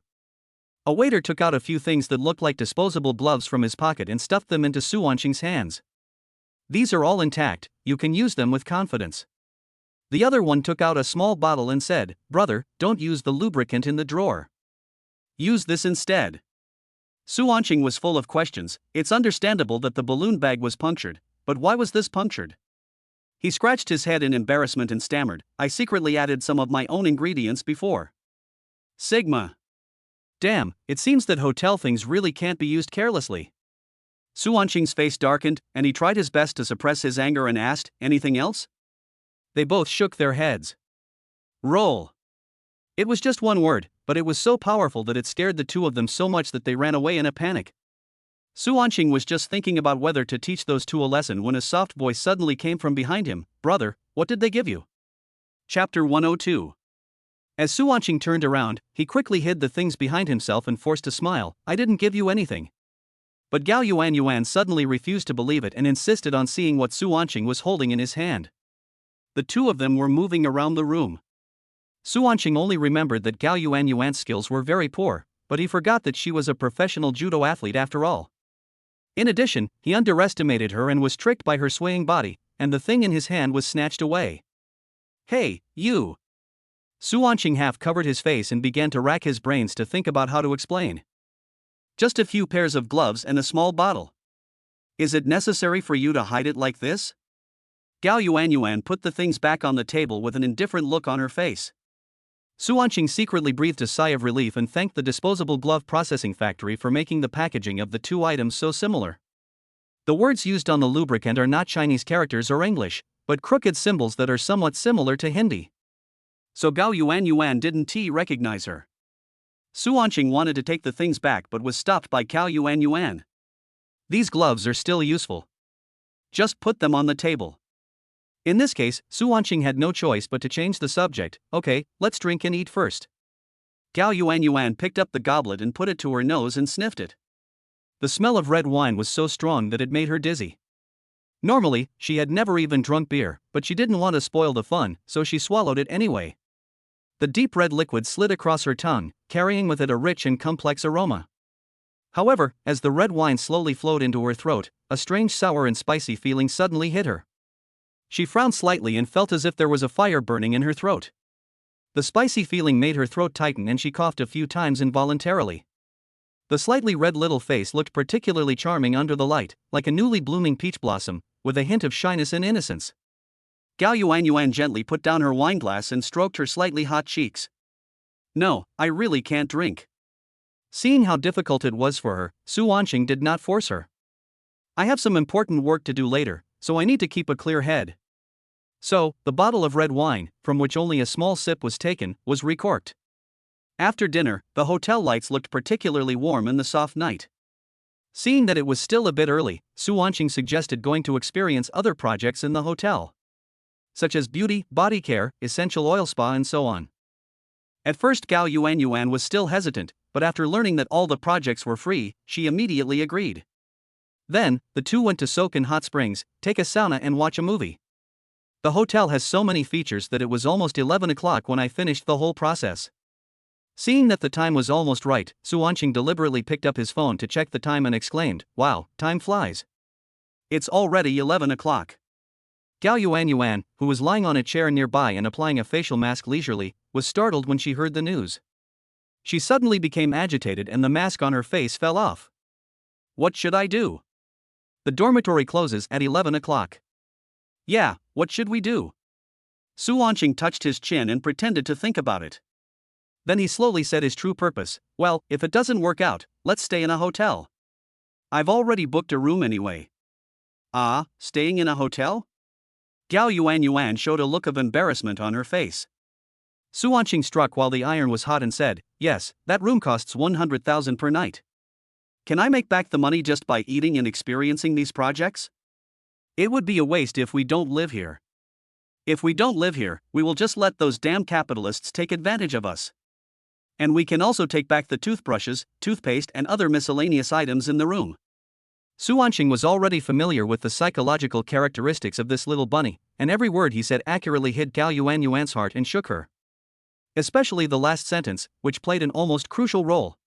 A waiter took out a few things that looked like disposable gloves from his pocket and stuffed them into Su Wanqing's hands. These are all intact, you can use them with confidence. The other one took out a small bottle and said, "Brother, don't use the lubricant in the drawer. Use this instead." Su Wanqing was full of questions. It's understandable that the balloon bag was punctured, but why was this punctured? He scratched his head in embarrassment and stammered, "I secretly added some of my own ingredients before." Sigma. Damn, it seems that hotel things really can't be used carelessly. Su Wanqing's face darkened, and he tried his best to suppress his anger and asked, "Anything else?" They both shook their heads. Roll. It was just one word, but it was so powerful that it scared the two of them so much that they ran away in a panic. Su Wanqing was just thinking about whether to teach those two a lesson when a soft voice suddenly came from behind him. "Brother, what did they give you?" Chapter 102. As Su Wanqing turned around, he quickly hid the things behind himself and forced a smile. "I didn't give you anything." But Gao Yuan suddenly refused to believe it and insisted on seeing what Su Wanqing was holding in his hand. The two of them were moving around the room. Su Wanqing only remembered that Gao Yuan's skills were very poor, but he forgot that she was a professional judo athlete after all. In addition, he underestimated her and was tricked by her swaying body, and the thing in his hand was snatched away. "Hey, you!" Su Wanqing half covered his face and began to rack his brains to think about how to explain. "Just a few pairs of gloves and a small bottle. Is it necessary for you to hide it like this?" Gao Yuan put the things back on the table with an indifferent look on her face. Su Wanqing secretly breathed a sigh of relief and thanked the disposable glove processing factory for making the packaging of the two items so similar. The words used on the lubricant are not Chinese characters or English, but crooked symbols that are somewhat similar to Hindi. So Gao Yuan didn't recognize her. Su Wanqing wanted to take the things back but was stopped by Gao Yuan. "These gloves are still useful. Just put them on the table." In this case, Su Wanqing had no choice but to change the subject. "Okay, let's drink and eat first." Gao Yuan picked up the goblet and put it to her nose and sniffed it. The smell of red wine was so strong that it made her dizzy. Normally, she had never even drunk beer, but she didn't want to spoil the fun, so she swallowed it anyway. The deep red liquid slid across her tongue, carrying with it a rich and complex aroma. However, as the red wine slowly flowed into her throat, a strange sour and spicy feeling suddenly hit her. She frowned slightly and felt as if there was a fire burning in her throat. The spicy feeling made her throat tighten and she coughed a few times involuntarily. The slightly red little face looked particularly charming under the light, like a newly blooming peach blossom, with a hint of shyness and innocence. Gao Yuan gently put down her wineglass and stroked her slightly hot cheeks. "No, I really can't drink." Seeing how difficult it was for her, Su Wanqing did not force her. "I have some important work to do later, so I need to keep a clear head." So, the bottle of red wine, from which only a small sip was taken, was recorked. After dinner, the hotel lights looked particularly warm in the soft night. Seeing that it was still a bit early, Su Wanqing suggested going to experience other projects in the hotel, such as beauty, body care, essential oil spa and so on. At first Gao Yuan was still hesitant, but after learning that all the projects were free, she immediately agreed. Then, the two went to soak in hot springs, take a sauna and watch a movie. The hotel has so many features that it was almost 11 o'clock when I finished the whole process. Seeing that the time was almost right, Su Wanqing deliberately picked up his phone to check the time and exclaimed, "Wow, time flies. It's already 11 o'clock. Gao Yuan, who was lying on a chair nearby and applying a facial mask leisurely, was startled when she heard the news. She suddenly became agitated and the mask on her face fell off. "What should I do? The dormitory closes at 11 o'clock. Yeah, what should we do?" Su Wanqing touched his chin and pretended to think about it. Then he slowly said his true purpose, "Well, if it doesn't work out, let's stay in a hotel. I've already booked a room anyway." "Ah, staying in a hotel?" Gao Yuan showed a look of embarrassment on her face. Su Wanqing struck while the iron was hot and said, "Yes, that room costs 100,000 per night. Can I make back the money just by eating and experiencing these projects? It would be a waste if we don't live here. If we don't live here, we will just let those damn capitalists take advantage of us. And we can also take back the toothbrushes, toothpaste and other miscellaneous items in the room." Su Wanqing was already familiar with the psychological characteristics of this little bunny, and every word he said accurately hit Gao Yuan's heart and shook her. Especially the last sentence, which played an almost crucial role.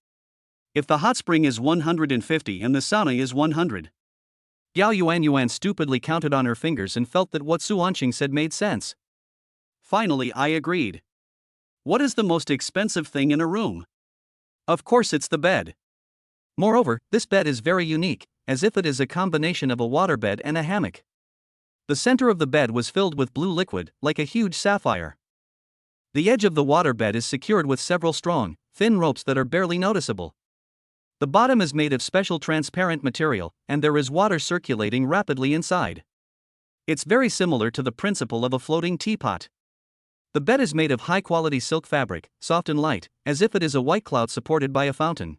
If the hot spring is 150 and the sauna is 100. Gao Yuan stupidly counted on her fingers and felt that what Su Wanqing said made sense. Finally, I agreed. What is the most expensive thing in a room? Of course, it's the bed. Moreover, this bed is very unique, as if it is a combination of a waterbed and a hammock. The center of the bed was filled with blue liquid, like a huge sapphire. The edge of the waterbed is secured with several strong, thin ropes that are barely noticeable. The bottom is made of special transparent material, and there is water circulating rapidly inside. It's very similar to the principle of a floating teapot. The bed is made of high-quality silk fabric, soft and light, as if it is a white cloud supported by a fountain.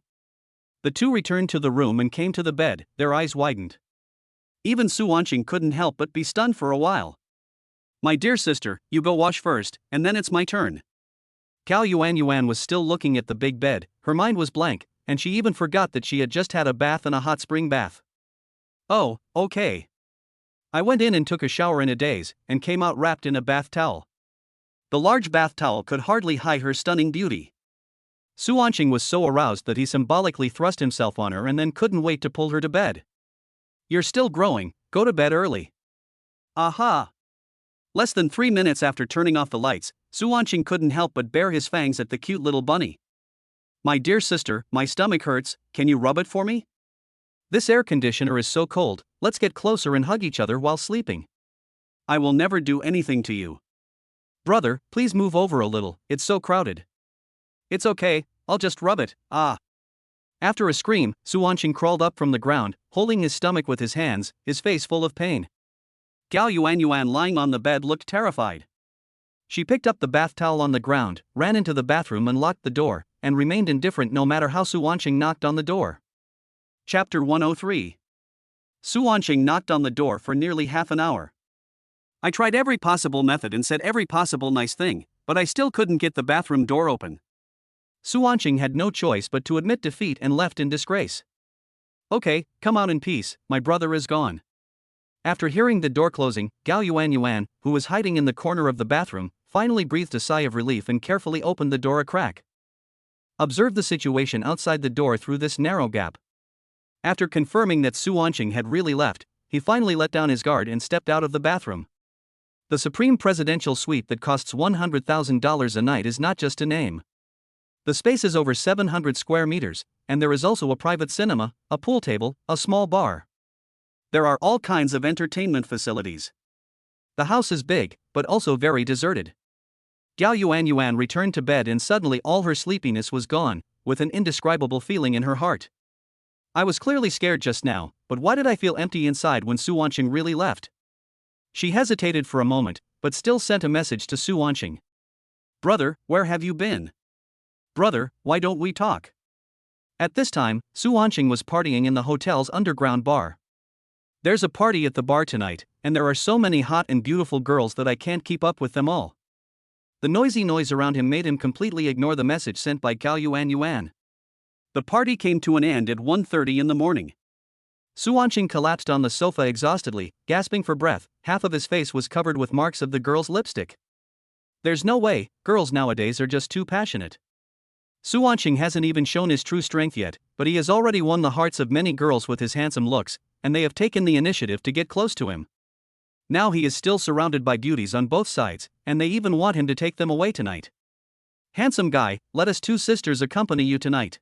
The two returned to the room and came to the bed, their eyes widened. Even Su Wanqing couldn't help but be stunned for a while. My dear sister, you go wash first, and then it's my turn. Gao Yuan was still looking at the big bed, her mind was blank, and she even forgot that she had just had a bath and a hot spring bath. Oh, okay. I went in and took a shower in a daze, and came out wrapped in a bath towel. The large bath towel could hardly hide her stunning beauty. Su Wanqing was so aroused that he symbolically thrust himself on her and then couldn't wait to pull her to bed. You're still growing, go to bed early. Aha! Less than 3 minutes after turning off the lights, Su Wanqing couldn't help but bare his fangs at the cute little bunny. My dear sister, my stomach hurts, can you rub it for me? This air conditioner is so cold, let's get closer and hug each other while sleeping. I will never do anything to you. Brother, please move over a little, it's so crowded. It's okay, I'll just rub it, ah. After a scream, Su Wanqing crawled up from the ground, holding his stomach with his hands, his face full of pain. Gao Yuan lying on the bed looked terrified. She picked up the bath towel on the ground, ran into the bathroom and locked the door, and remained indifferent no matter how Su Wanqing knocked on the door. Chapter 103. Su Wanqing knocked on the door for nearly half an hour. I tried every possible method and said every possible nice thing, but I still couldn't get the bathroom door open. Su Wanqing had no choice but to admit defeat and left in disgrace. Okay, come out in peace, my brother is gone. After hearing the door closing, Gao Yuan, who was hiding in the corner of the bathroom, finally breathed a sigh of relief and carefully opened the door a crack. Observe the situation outside the door through this narrow gap. After confirming that Su Wanqing had really left, he finally let down his guard and stepped out of the bathroom. The supreme presidential suite that costs $100,000 a night is not just a name. The space is over 700 square meters, and there is also a private cinema, a pool table, a small bar. There are all kinds of entertainment facilities. The house is big, but also very deserted. Gao Yuan returned to bed and suddenly all her sleepiness was gone, with an indescribable feeling in her heart. I was clearly scared just now, but why did I feel empty inside when Su Wanqing really left? She hesitated for a moment, but still sent a message to Su Wanqing. Brother, where have you been? Brother, why don't we talk? At this time, Su Wanqing was partying in the hotel's underground bar. There's a party at the bar tonight, and there are so many hot and beautiful girls that I can't keep up with them all. The noisy noise around him made him completely ignore the message sent by Gao Yuan. The party came to an end at 1:30 in the morning. Su Wanqing collapsed on the sofa exhaustedly, gasping for breath. Half of his face was covered with marks of the girl's lipstick. There's no way, girls nowadays are just too passionate. Su Wanqing hasn't even shown his true strength yet, but he has already won the hearts of many girls with his handsome looks, and they have taken the initiative to get close to him. Now he is still surrounded by beauties on both sides, and they even want him to take them away tonight. Handsome guy, let us two sisters accompany you tonight.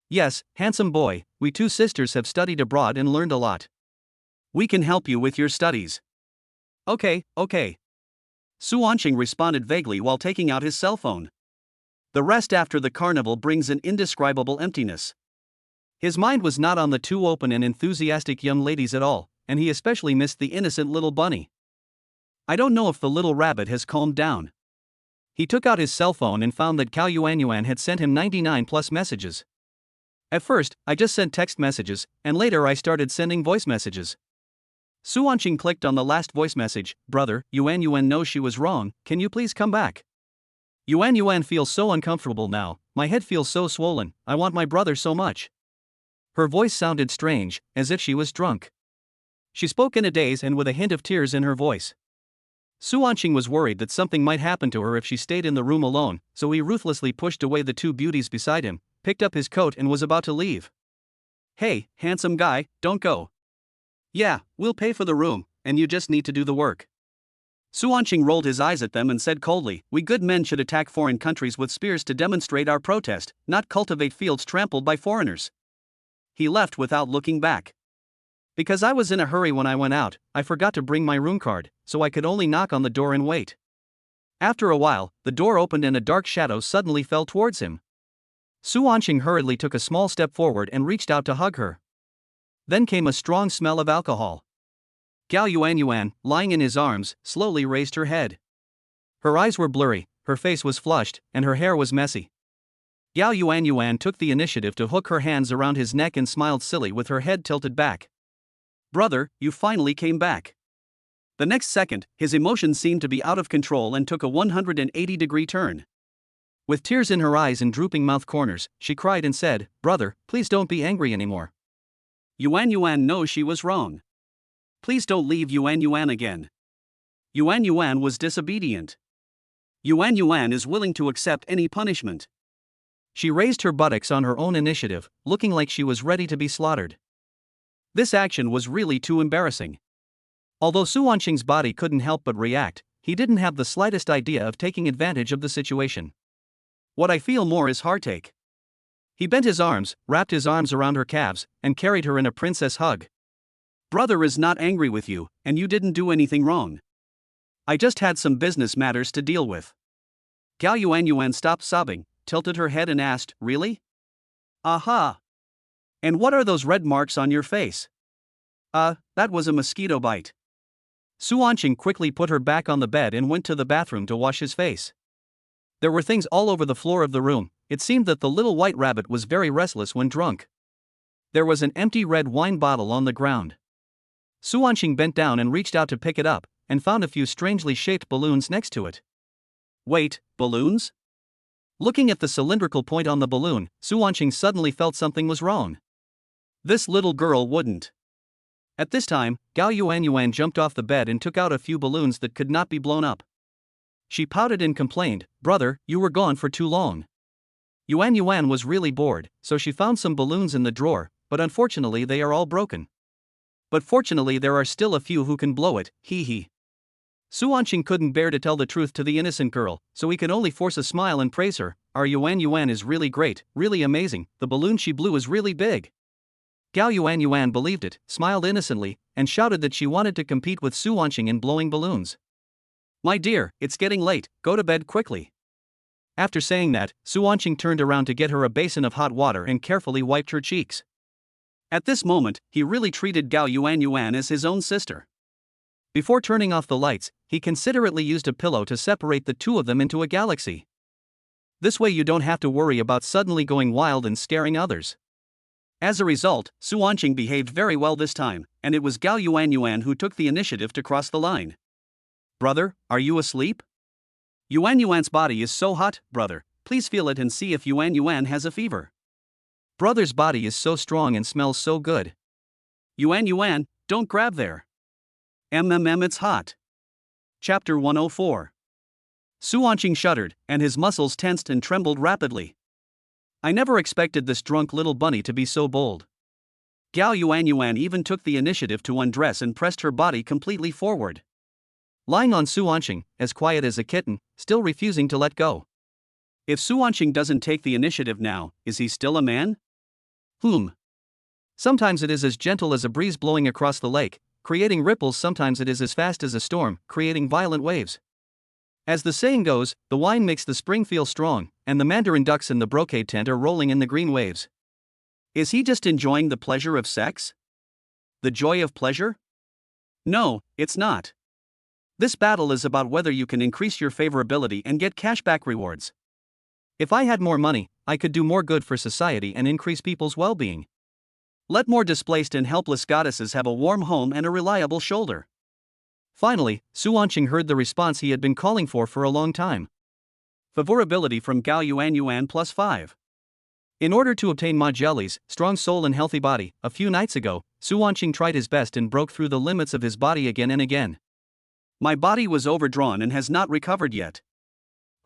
Yes, handsome boy, we two sisters have studied abroad and learned a lot. We can help you with your studies. Okay. Su Wanqing responded vaguely while taking out his cell phone. The rest after the carnival brings an indescribable emptiness. His mind was not on the two open and enthusiastic young ladies at all, and he especially missed the innocent little bunny. I don't know if the little rabbit has calmed down. He took out his cell phone and found that Gao Yuan had sent him 99 plus messages. At first, I just sent text messages, and later I started sending voice messages. Su Wanqing clicked on the last voice message. Brother, Yuan knows she was wrong, can you please come back? Yuan feels so uncomfortable now, my head feels so swollen, I want my brother so much. Her voice sounded strange, as if she was drunk. She spoke in a daze and with a hint of tears in her voice. Su Wanqing was worried that something might happen to her if she stayed in the room alone, so he ruthlessly pushed away the two beauties beside him, picked up his coat and was about to leave. "Hey, handsome guy, don't go. Yeah, we'll pay for the room, and you just need to do the work." Suanqing rolled his eyes at them and said coldly, "We good men should attack foreign countries with spears to demonstrate our protest, not cultivate fields trampled by foreigners." He left without looking back. "Because I was in a hurry when I went out, I forgot to bring my room card, so I could only knock on the door and wait." After a while, the door opened and a dark shadow suddenly fell towards him. Suanqing hurriedly took a small step forward and reached out to hug her. Then came a strong smell of alcohol. Gao Yuan, lying in his arms, slowly raised her head. Her eyes were blurry, her face was flushed, and her hair was messy. Gao Yuan took the initiative to hook her hands around his neck and smiled silly with her head tilted back. "Brother, you finally came back." The next second, his emotions seemed to be out of control and took a 180-degree turn. With tears in her eyes and drooping mouth corners, she cried and said, "Brother, please don't be angry anymore." Yuan knows she was wrong. "Please don't leave Yuan again." Yuan was disobedient. Yuan is willing to accept any punishment. She raised her buttocks on her own initiative, looking like she was ready to be slaughtered. This action was really too embarrassing. Although Suanqing's body couldn't help but react, he didn't have the slightest idea of taking advantage of the situation. "What I feel more is heartache." He bent his arms, wrapped his arms around her calves, and carried her in a princess hug. "Brother is not angry with you, and you didn't do anything wrong. I just had some business matters to deal with." Gao Yuan stopped sobbing, tilted her head and asked, "Really? Aha! And what are those red marks on your face?" That was a mosquito bite." Suanqing quickly put her back on the bed and went to the bathroom to wash his face. There were things all over the floor of the room. It seemed that the little white rabbit was very restless when drunk. There was an empty red wine bottle on the ground. Suanqing bent down and reached out to pick it up, and found a few strangely shaped balloons next to it. "Wait, balloons?" Looking at the cylindrical point on the balloon, Suanqing suddenly felt something was wrong. This little girl wouldn't. At this time, Gao Yuan jumped off the bed and took out a few balloons that could not be blown up. She pouted and complained, "Brother, you were gone for too long." Yuan was really bored, so she found some balloons in the drawer, but unfortunately they are all broken. But fortunately there are still a few who can blow it, hee hee. Suanqing couldn't bear to tell the truth to the innocent girl, so he could only force a smile and praise her. "Our Yuan is really great, really amazing, the balloon she blew is really big." Gao Yuan believed it, smiled innocently, and shouted that she wanted to compete with Suanqing in blowing balloons. "My dear, it's getting late, go to bed quickly." After saying that, Suanqing turned around to get her a basin of hot water and carefully wiped her cheeks. At this moment, he really treated Gao Yuan as his own sister. Before turning off the lights, he considerately used a pillow to separate the two of them into a galaxy. This way you don't have to worry about suddenly going wild and scaring others. As a result, Suanqing behaved very well this time, and it was Gao Yuan who took the initiative to cross the line. "Brother, are you asleep?" Yuan's body is so hot, brother, please feel it and see if Yuan has a fever." "Brother's body is so strong and smells so good." Yuan, don't grab there. It's hot." Chapter 104. Suanqing shuddered, and his muscles tensed and trembled rapidly. I never expected this drunk little bunny to be so bold. Gao Yuan even took the initiative to undress and pressed her body completely forward. Lying on Suanqing, as quiet as a kitten, still refusing to let go. If Suanqing doesn't take the initiative now, is he still a man? Sometimes it is as gentle as a breeze blowing across the lake, creating ripples. Sometimes it is as fast as a storm, creating violent waves. As the saying goes, the wine makes the spring feel strong, and the mandarin ducks in the brocade tent are rolling in the green waves. Is he just enjoying the pleasure of sex? The joy of pleasure? No, it's not. This battle is about whether you can increase your favorability and get cashback rewards. If I had more money, I could do more good for society and increase people's well-being. Let more displaced and helpless goddesses have a warm home and a reliable shoulder. Finally, Suanqing heard the response he had been calling for a long time. Favorability from Gao Yuan +5. In order to obtain Ma Jelly's strong soul and healthy body, a few nights ago, Suanqing tried his best and broke through the limits of his body again and again. My body was overdrawn and has not recovered yet.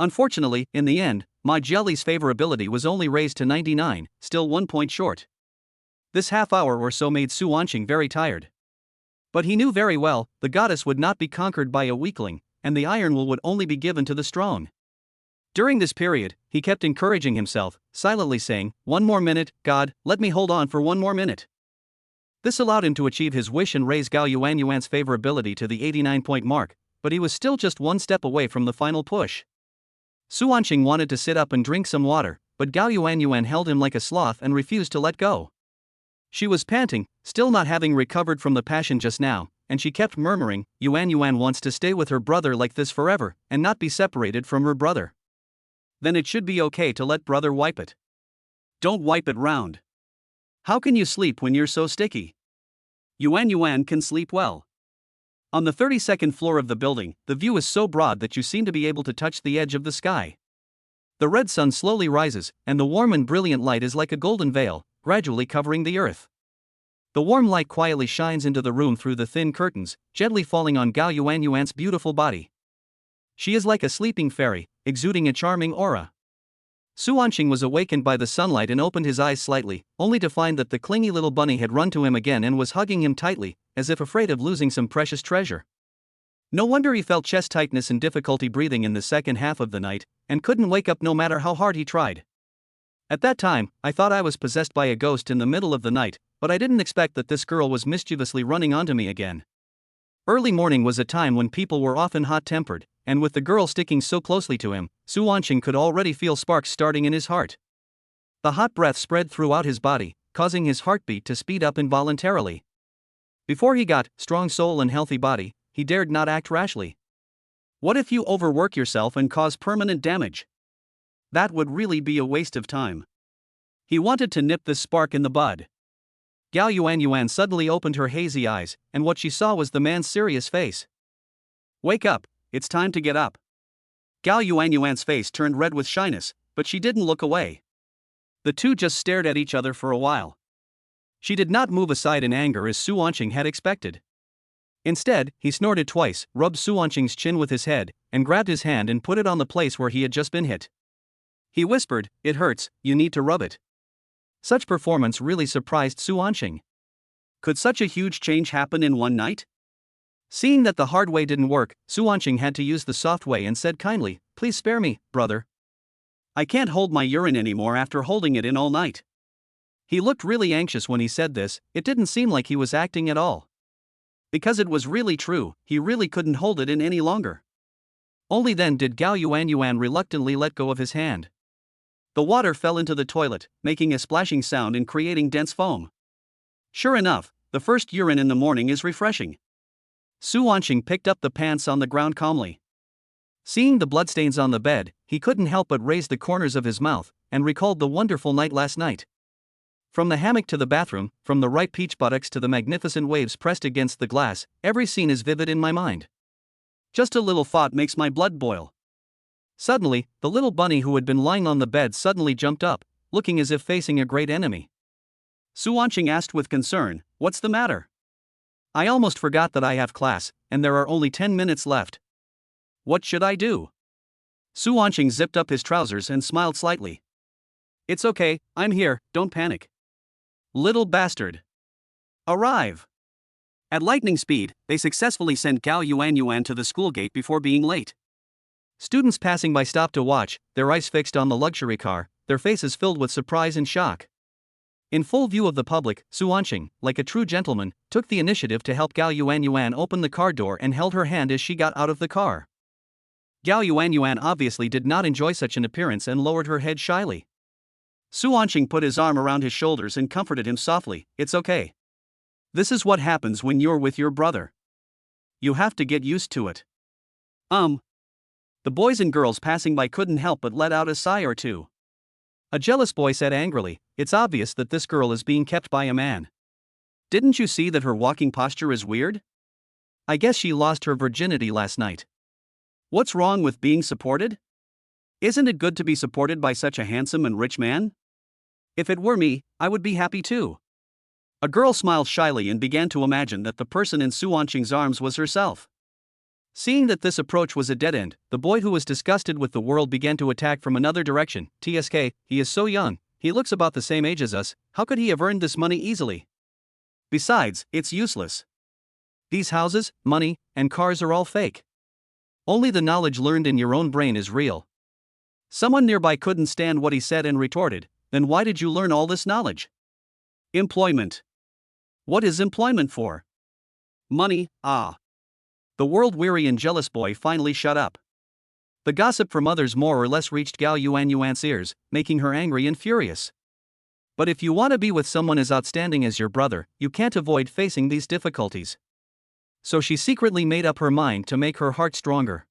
Unfortunately, in the end, my jelly's favorability was only raised to 99, still 1 point short. This half hour or so made Su Wanqing very tired. But he knew very well, the goddess would not be conquered by a weakling, and the iron will would only be given to the strong. During this period, he kept encouraging himself, silently saying, "1 more minute, God, let me hold on for 1 more minute." This allowed him to achieve his wish and raise Gao Yuanyuan's favorability to the 89-point mark, but he was still just 1 step away from the final push. Su Wanqing wanted to sit up and drink some water, but Gao Yuanyuan held him like a sloth and refused to let go. She was panting, still not having recovered from the passion just now, and she kept murmuring, "Yuanyuan wants to stay with her brother like this forever, and not be separated from her brother. Then it should be okay to let brother wipe it. Don't wipe it round. How can you sleep when you're so sticky? Yuanyuan can sleep well. On the 32nd floor of the building, the view is so broad that you seem to be able to touch the edge of the sky. The red sun slowly rises, and the warm and brilliant light is like a golden veil, gradually covering the earth. The warm light quietly shines into the room through the thin curtains, gently falling on Gao Yuanyuan's beautiful body. She is like a sleeping fairy, exuding a charming aura. Su Wanqing was awakened by the sunlight and opened his eyes slightly, only to find that the clingy little bunny had run to him again and was hugging him tightly, as if afraid of losing some precious treasure. No wonder he felt chest tightness and difficulty breathing in the second half of the night, and couldn't wake up no matter how hard he tried. At that time, I thought I was possessed by a ghost in the middle of the night, but I didn't expect that this girl was mischievously running onto me again. Early morning was a time when people were often hot-tempered, and with the girl sticking so closely to him, Su Wanqing could already feel sparks starting in his heart. The hot breath spread throughout his body, causing his heartbeat to speed up involuntarily. Before he got strong soul and healthy body, he dared not act rashly. What if you overwork yourself and cause permanent damage? That would really be a waste of time. He wanted to nip this spark in the bud. Gao Yuanyuan suddenly opened her hazy eyes, and what she saw was the man's serious face. "Wake up, it's time to get up." Gao Yuanyuan's face turned red with shyness, but she didn't look away. The two just stared at each other for a while. She did not move aside in anger as Su Wanqing had expected. Instead, he snorted twice, rubbed Su Wanqing's chin with his head, and grabbed his hand and put it on the place where he had just been hit. He whispered, "It hurts, you need to rub it." Such performance really surprised Su Wanqing. Could such a huge change happen in one night? Seeing that the hard way didn't work, Su Wanqing had to use the soft way and said kindly, "Please spare me, brother. I can't hold my urine anymore after holding it in all night." He looked really anxious when he said this. It didn't seem like he was acting at all. Because it was really true, he really couldn't hold it in any longer. Only then did Gao Yuanyuan reluctantly let go of his hand. The water fell into the toilet, making a splashing sound and creating dense foam. Sure enough, the first urine in the morning is refreshing. Su Wanqing picked up the pants on the ground calmly. Seeing the bloodstains on the bed, he couldn't help but raise the corners of his mouth, and recalled the wonderful night last night. From the hammock to the bathroom, from the ripe peach buttocks to the magnificent waves pressed against the glass, every scene is vivid in my mind. Just a little thought makes my blood boil. Suddenly, the little bunny who had been lying on the bed suddenly jumped up, looking as if facing a great enemy. Su Wanqing asked with concern, "What's the matter?" "I almost forgot that I have class, and there are only 10 minutes left. What should I do?" Su Wanqing zipped up his trousers and smiled slightly. "It's okay, I'm here, don't panic." Little bastard. Arrive. At lightning speed, they successfully sent Gao Yuanyuan to the school gate before being late. Students passing by stopped to watch, their eyes fixed on the luxury car, their faces filled with surprise and shock. In full view of the public, Su Wanqing, like a true gentleman, took the initiative to help Gao Yuanyuan open the car door and held her hand as she got out of the car. Gao Yuanyuan obviously did not enjoy such an appearance and lowered her head shyly. Su Wanqing put his arm around his shoulders and comforted him softly, "It's okay. This is what happens when you're with your brother. You have to get used to it." The boys and girls passing by couldn't help but let out a sigh or two. A jealous boy said angrily, "It's obvious that this girl is being kept by a man. Didn't you see that her walking posture is weird? I guess she lost her virginity last night. What's wrong with being supported? Isn't it good to be supported by such a handsome and rich man? If it were me, I would be happy too." A girl smiled shyly and began to imagine that the person in Su Wanqing's arms was herself. Seeing that this approach was a dead end, the boy who was disgusted with the world began to attack from another direction. TSK, he is so young, he looks about the same age as us, how could he have earned this money easily? Besides, it's useless. These houses, money, and cars are all fake. Only the knowledge learned in your own brain is real. Someone nearby couldn't stand what he said and retorted, then why did you learn all this knowledge? Employment. What is employment for? Money, ah. The world-weary and jealous boy finally shut up. The gossip from others more or less reached Gao Yuan's ears, making her angry and furious. But if you want to be with someone as outstanding as your brother, you can't avoid facing these difficulties. So she secretly made up her mind to make her heart stronger.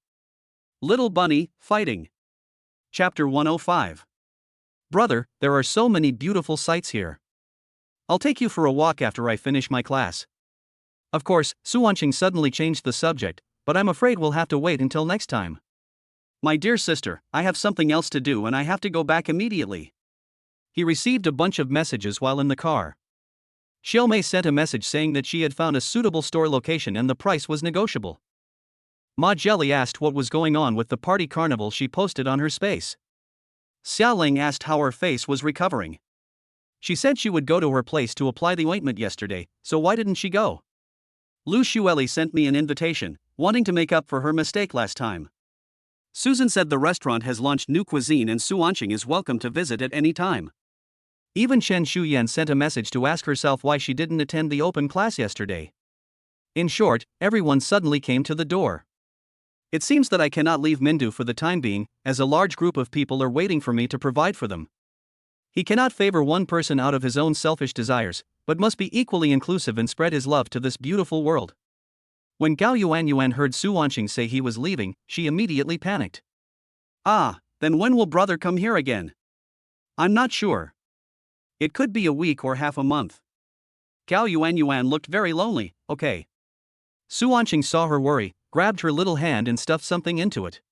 Little Bunny, Fighting. Chapter 105. Brother, there are so many beautiful sights here. I'll take you for a walk after I finish my class. Of course, Suanqing suddenly changed the subject, but I'm afraid we'll have to wait until next time. My dear sister, I have something else to do and I have to go back immediately. He received a bunch of messages while in the car. Xiaomei sent a message saying that she had found a suitable store location and the price was negotiable. Ma Jelly asked what was going on with the party carnival she posted on her space. Xiaoling asked how her face was recovering. She said she would go to her place to apply the ointment yesterday, so why didn't she go? Lu Xueli sent me an invitation, wanting to make up for her mistake last time. Susan said the restaurant has launched new cuisine and Suanqing is welcome to visit at any time. Even Chen Shuyan sent a message to ask herself why she didn't attend the open class yesterday. In short, everyone suddenly came to the door. It seems that I cannot leave Mindu for the time being, as a large group of people are waiting for me to provide for them. He cannot favor one person out of his own selfish desires, but must be equally inclusive and spread his love to this beautiful world. When Gao Yuan heard Suanqing say he was leaving, she immediately panicked. Ah, then when will brother come here again? I'm not sure. It could be a week or half a month. Gao Yuan looked very lonely. Okay. Suanqing saw her worry, grabbed her little hand and stuffed something into it.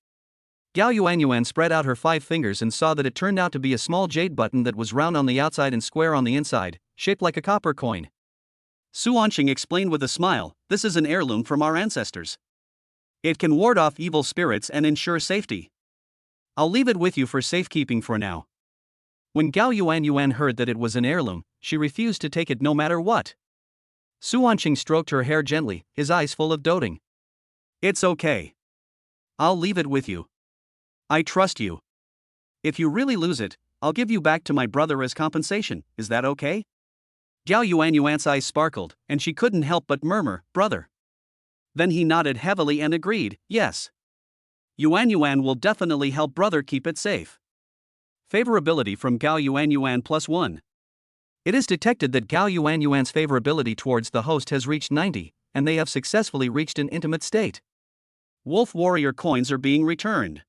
Gao Yuan spread out her 5 fingers and saw that it turned out to be a small jade button that was round on the outside and square on the inside, shaped like a copper coin. Suanqing explained with a smile, this is an heirloom from our ancestors. It can ward off evil spirits and ensure safety. I'll leave it with you for safekeeping for now. When Gao Yuan heard that it was an heirloom, she refused to take it no matter what. Suanqing stroked her hair gently, his eyes full of doting. It's okay. I'll leave it with you. I trust you. If you really lose it, I'll give you back to my brother as compensation, is that okay? Gao Yuan's eyes sparkled, and she couldn't help but murmur, brother. Then he nodded heavily and agreed, yes. Yuan will definitely help brother keep it safe. Favorability from Gao Yuan +1. It is detected that Gao Yuan's favorability towards the host has reached 90, and they have successfully reached an intimate state. Wolf Warrior coins are being returned.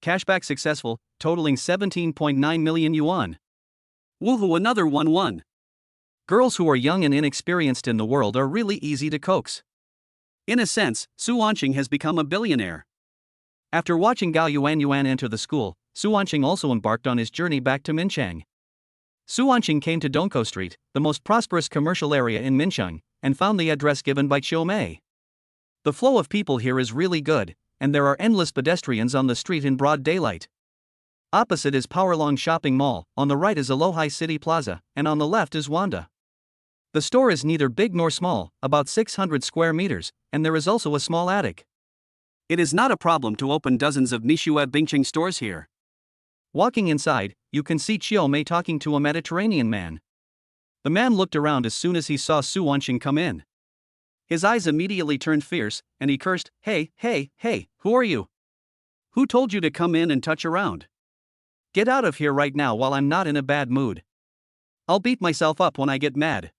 Cashback successful, totaling 17.9 million yuan. Woohoo, another 1-1. Girls who are young and inexperienced in the world are really easy to coax. In a sense, Suanqing has become a billionaire. After watching Gao Yuan enter the school, Suanqing also embarked on his journey back to Minchang. Suanqing came to Dongkou Street, the most prosperous commercial area in Minchang, and found the address given by Xiaomei. The flow of people here is really good, and there are endless pedestrians on the street in broad daylight. Opposite is Powerlong Shopping Mall, on the right is Alohi City Plaza, and on the left is Wanda. The store is neither big nor small, about 600 square meters, and there is also a small attic. It is not a problem to open dozens of Nishua Bingqing stores here. Walking inside, you can see Xiaomei talking to a Mediterranean man. The man looked around as soon as he saw Suanqing come in. His eyes immediately turned fierce, and he cursed, hey, who are you? Who told you to come in and touch around? Get out of here right now while I'm not in a bad mood. I'll beat myself up when I get mad.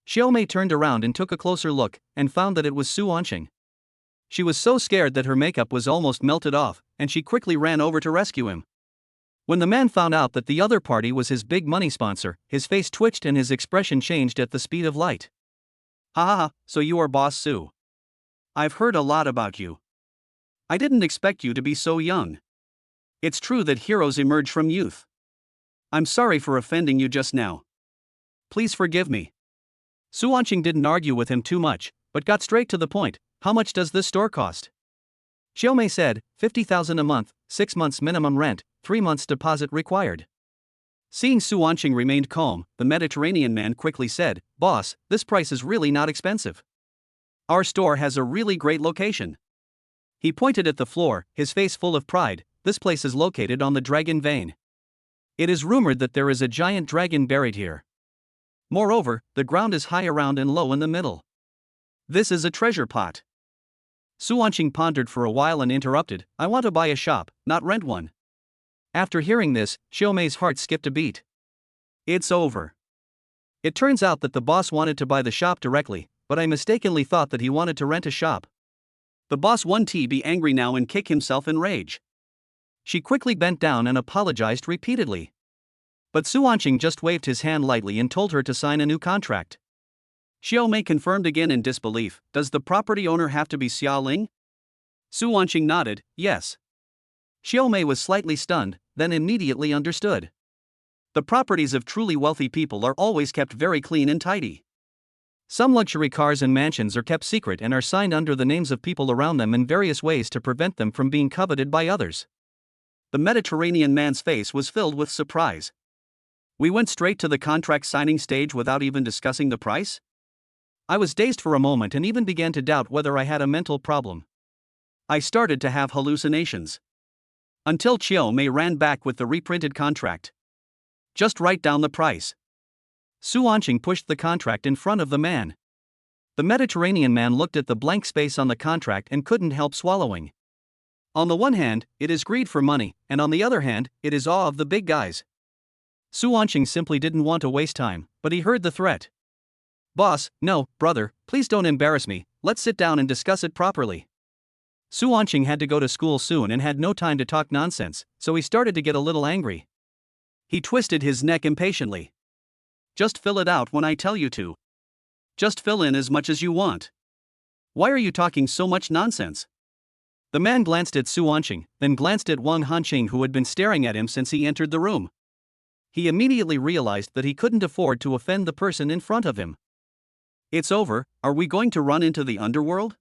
Xiaomei turned around and took a closer look, and found that it was Suanqing. She was so scared that her makeup was almost melted off, and she quickly ran over to rescue him. When the man found out that the other party was his big money sponsor, his face twitched and his expression changed at the speed of light. Ha, so you are Boss Su. I've heard a lot about you. I didn't expect you to be so young. It's true that heroes emerge from youth. I'm sorry for offending you just now. Please forgive me. Suanqing didn't argue with him too much, but got straight to the point. How much does this store cost? Xiaomei said, 50,000 a month, 6 months minimum rent, 3 months deposit required. Seeing Su Wanqing remained calm, the Mediterranean man quickly said, Boss, this price is really not expensive. Our store has a really great location. He pointed at the floor, his face full of pride. This place is located on the Dragon Vein. It is rumored that there is a giant dragon buried here. Moreover, the ground is high around and low in the middle. This is a treasure pot. Su Wanqing pondered for a while and interrupted, I want to buy a shop, not rent one. After hearing this, Xiaomei's heart skipped a beat. It's over. It turns out that the boss wanted to buy the shop directly, but I mistakenly thought that he wanted to rent a shop. The boss won't be angry now and kick himself in rage. She quickly bent down and apologized repeatedly. But Su Wanqing just waved his hand lightly and told her to sign a new contract. Xiaomei confirmed again in disbelief, does the property owner have to be Xia Ling? Su Wanqing nodded, yes. Xiaomei was slightly stunned, then immediately understood. The properties of truly wealthy people are always kept very clean and tidy. Some luxury cars and mansions are kept secret and are signed under the names of people around them in various ways to prevent them from being coveted by others. The Mediterranean man's face was filled with surprise. We went straight to the contract signing stage without even discussing the price? I was dazed for a moment and even began to doubt whether I had a mental problem. I started to have hallucinations. Until Xiaomei ran back with the reprinted contract. Just write down the price. Su Wanqing pushed the contract in front of the man. The Mediterranean man looked at the blank space on the contract and couldn't help swallowing. On the one hand, it is greed for money, and on the other hand, it is awe of the big guys. Su Wanqing simply didn't want to waste time, but he heard the threat. Boss, no, brother, please don't embarrass me, let's sit down and discuss it properly. Su Wanqing had to go to school soon and had no time to talk nonsense, so he started to get a little angry. He twisted his neck impatiently. Just fill it out when I tell you to. Just fill in as much as you want. Why are you talking so much nonsense? The man glanced at Su Wanqing, then glanced at Wang Hanqing, who had been staring at him since he entered the room. He immediately realized that he couldn't afford to offend the person in front of him. It's over, are we going to run into the underworld?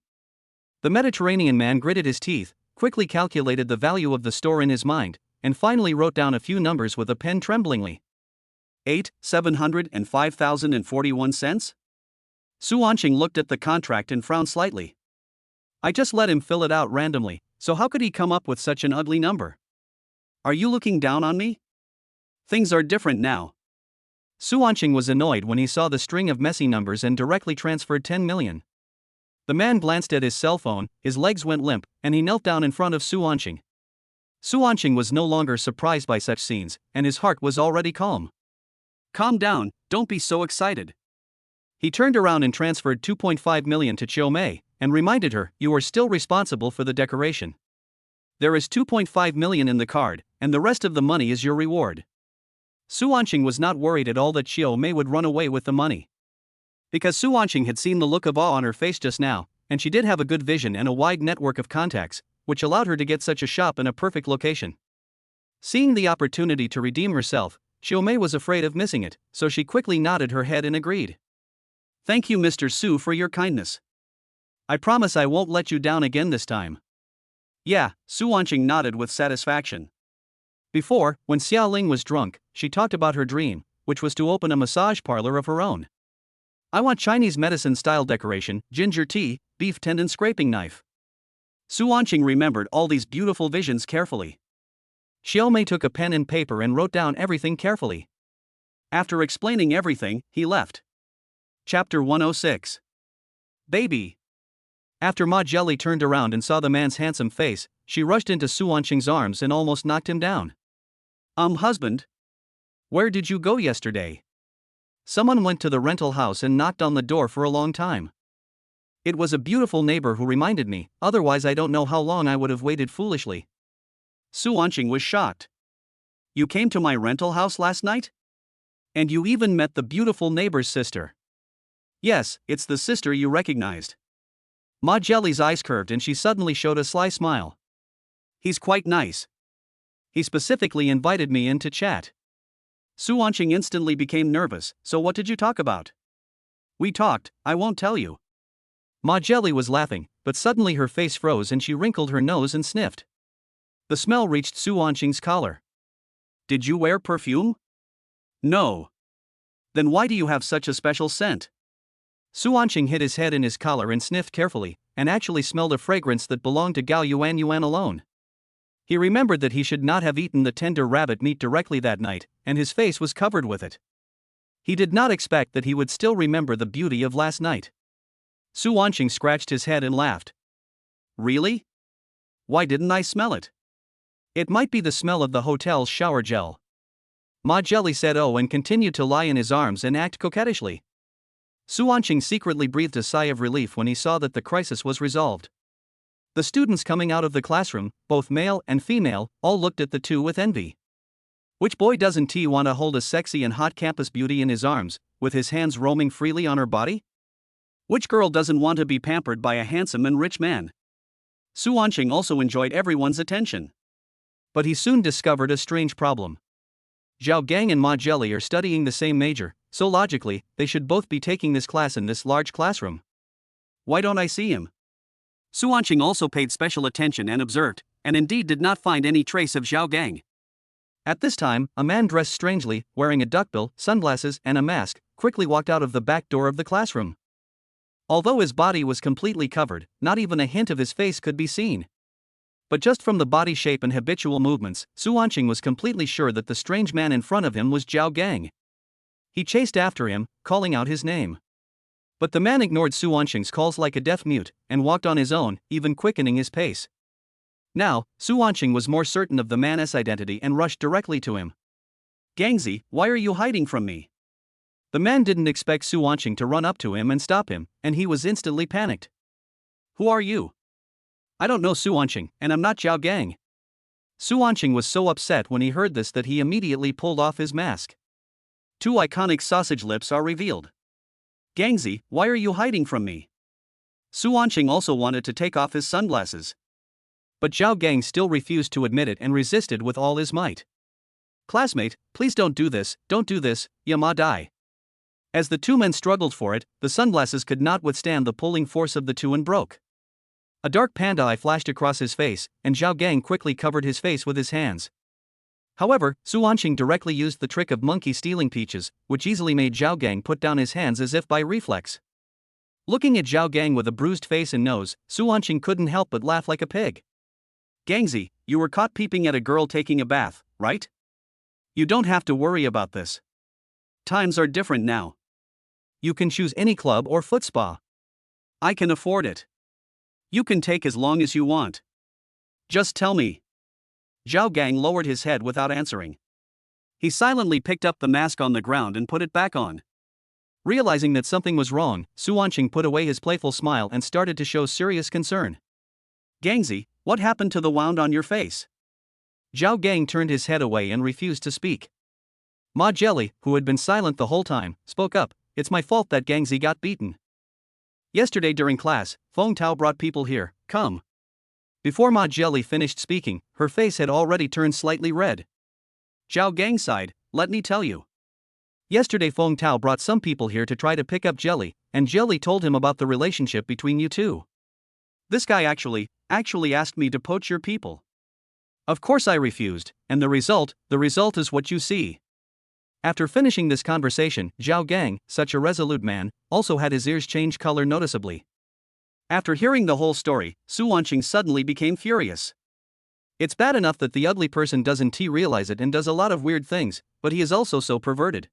The Mediterranean man gritted his teeth, quickly calculated the value of the store in his mind, and finally wrote down a few numbers with a pen tremblingly. 705,041 cents? Su Wanqing looked at the contract and frowned slightly. I just let him fill it out randomly, so how could he come up with such an ugly number? Are you looking down on me? Things are different now. Su Wanqing was annoyed when he saw the string of messy numbers and directly transferred 10 million. The man glanced at his cell phone, his legs went limp, and he knelt down in front of Su Wanqing. Su Wanqing was no longer surprised by such scenes, and his heart was already calm. Calm down, don't be so excited. He turned around and transferred 2.5 million to Xiaomei, and reminded her, you are still responsible for the decoration. There is 2.5 million in the card, and the rest of the money is your reward. Su Wanqing was not worried at all that Xiaomei would run away with the money. Because Su Wanqing had seen the look of awe on her face just now, and she did have a good vision and a wide network of contacts, which allowed her to get such a shop in a perfect location. Seeing the opportunity to redeem herself, Xiaomei was afraid of missing it, so she quickly nodded her head and agreed. Thank you, Mr. Su, for your kindness. I promise I won't let you down again this time. Yeah, Su Wanqing nodded with satisfaction. Before, when Xia Ling was drunk, she talked about her dream, which was to open a massage parlor of her own. I want Chinese medicine-style decoration, ginger tea, beef tendon scraping knife. Su Wanqing remembered all these beautiful visions carefully. Xiaomei took a pen and paper and wrote down everything carefully. After explaining everything, he left. Chapter 106. Baby. After Ma Jelly turned around and saw the man's handsome face, she rushed into Su Wanqing's arms and almost knocked him down. Husband? Where did you go yesterday? Someone went to the rental house and knocked on the door for a long time. It was a beautiful neighbor who reminded me, otherwise I don't know how long I would have waited foolishly. Su Wanqing was shocked. You came to my rental house last night? And you even met the beautiful neighbor's sister. Yes, it's the sister you recognized. Ma Jelly's eyes curved and she suddenly showed a sly smile. He's quite nice. He specifically invited me in to chat. Su Wanqing instantly became nervous, so what did you talk about? We talked, I won't tell you. Ma Jelly was laughing, but suddenly her face froze and she wrinkled her nose and sniffed. The smell reached Su Wanqing's collar. Did you wear perfume? No. Then why do you have such a special scent? Su Wanqing hid his head in his collar and sniffed carefully, and actually smelled a fragrance that belonged to Gao Yuan Yuan alone. He remembered that he should not have eaten the tender rabbit meat directly that night, and his face was covered with it. He did not expect that he would still remember the beauty of last night. Su Wanqing scratched his head and laughed. Really? Why didn't I smell it? It might be the smell of the hotel's shower gel. Ma Jelly said oh and continued to lie in his arms and act coquettishly. Su Wanqing secretly breathed a sigh of relief when he saw that the crisis was resolved. The students coming out of the classroom, both male and female, all looked at the two with envy. Which boy doesn't want to hold a sexy and hot campus beauty in his arms, with his hands roaming freely on her body? Which girl doesn't want to be pampered by a handsome and rich man? Su Wanqing also enjoyed everyone's attention. But he soon discovered a strange problem. Zhao Gang and Ma Jelly are studying the same major, so logically, they should both be taking this class in this large classroom. Why don't I see him? Su Wanqing also paid special attention and observed, and indeed did not find any trace of Zhao Gang. At this time, a man dressed strangely, wearing a duckbill, sunglasses, and a mask, quickly walked out of the back door of the classroom. Although his body was completely covered, not even a hint of his face could be seen. But just from the body shape and habitual movements, Su Wanqing was completely sure that the strange man in front of him was Zhao Gang. He chased after him, calling out his name. But the man ignored Su Wanqing's calls like a deaf mute, and walked on his own, even quickening his pace. Now, Su Wanqing was more certain of the man's identity and rushed directly to him. Gangzi, why are you hiding from me? The man didn't expect Su Wanqing to run up to him and stop him, and he was instantly panicked. Who are you? I don't know Su Wanqing, and I'm not Zhao Gang. Su Wanqing was so upset when he heard this that he immediately pulled off his mask. Two iconic sausage lips are revealed. Gangzi, why are you hiding from me? Su Wanqing also wanted to take off his sunglasses. But Zhao Gang still refused to admit it and resisted with all his might. Classmate, please don't do this, ya ma die. As the two men struggled for it, the sunglasses could not withstand the pulling force of the two and broke. A dark panda eye flashed across his face, and Zhao Gang quickly covered his face with his hands. However, Su Wanqing directly used the trick of monkey stealing peaches, which easily made Zhao Gang put down his hands as if by reflex. Looking at Zhao Gang with a bruised face and nose, Su Wanqing couldn't help but laugh like a pig. Gangzi, you were caught peeping at a girl taking a bath, right? You don't have to worry about this. Times are different now. You can choose any club or foot spa. I can afford it. You can take as long as you want. Just tell me. Zhao Gang lowered his head without answering. He silently picked up the mask on the ground and put it back on. Realizing that something was wrong, Su Wanqing put away his playful smile and started to show serious concern. Gangzi, what happened to the wound on your face? Zhao Gang turned his head away and refused to speak. Ma Jelly, who had been silent the whole time, spoke up. It's my fault that Gangzi got beaten. Yesterday during class, Feng Tao brought people here, come. Before Ma Jelly finished speaking, her face had already turned slightly red. Zhao Gang sighed, let me tell you. Yesterday Feng Tao brought some people here to try to pick up Jelly, and Jelly told him about the relationship between you two. This guy actually asked me to poach your people. Of course I refused, and the result is what you see. After finishing this conversation, Zhao Gang, such a resolute man, also had his ears change color noticeably. After hearing the whole story, Su Wanqing suddenly became furious. It's bad enough that the ugly person doesn't realize it and does a lot of weird things, but he is also so perverted.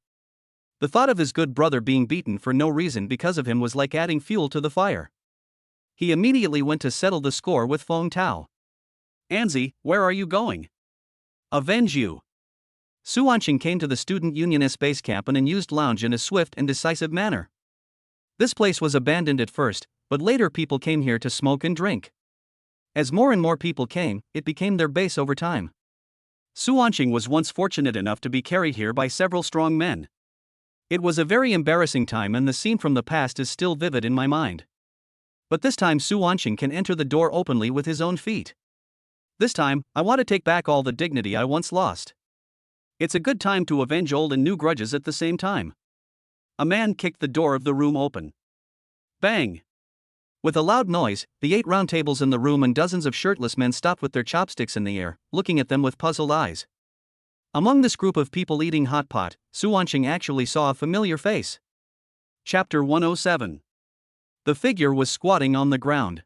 The thought of his good brother being beaten for no reason because of him was like adding fuel to the fire. He immediately went to settle the score with Feng Tao. Anzi, where are you going? Avenge you. Su Wanqing came to the Student Unionist base camp in an unused lounge in a swift and decisive manner. This place was abandoned at first, but later people came here to smoke and drink. As more and more people came, it became their base over time. Su Wanqing was once fortunate enough to be carried here by several strong men. It was a very embarrassing time and the scene from the past is still vivid in my mind. But this time Su Wanqing can enter the door openly with his own feet. This time, I want to take back all the dignity I once lost. It's a good time to avenge old and new grudges at the same time. A man kicked the door of the room open. Bang! With a loud noise, the 8 round tables in the room and dozens of shirtless men stopped with their chopsticks in the air, looking at them with puzzled eyes. Among this group of people eating hot pot, Suanqing actually saw a familiar face. Chapter 107. The figure was squatting on the ground.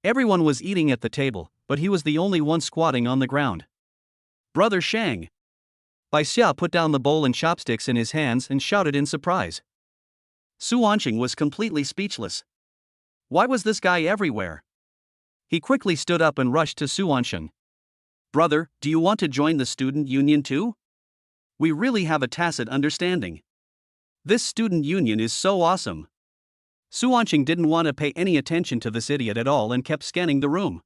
Everyone was eating at the table, but he was the only one squatting on the ground. Brother Shang. Bai Xia put down the bowl and chopsticks in his hands and shouted in surprise. Suanqing was completely speechless. Why was this guy everywhere? He quickly stood up and rushed to Suanqing. Brother, do you want to join the student union too? We really have a tacit understanding. This student union is so awesome. Suanqing didn't want to pay any attention to this idiot at all and kept scanning the room.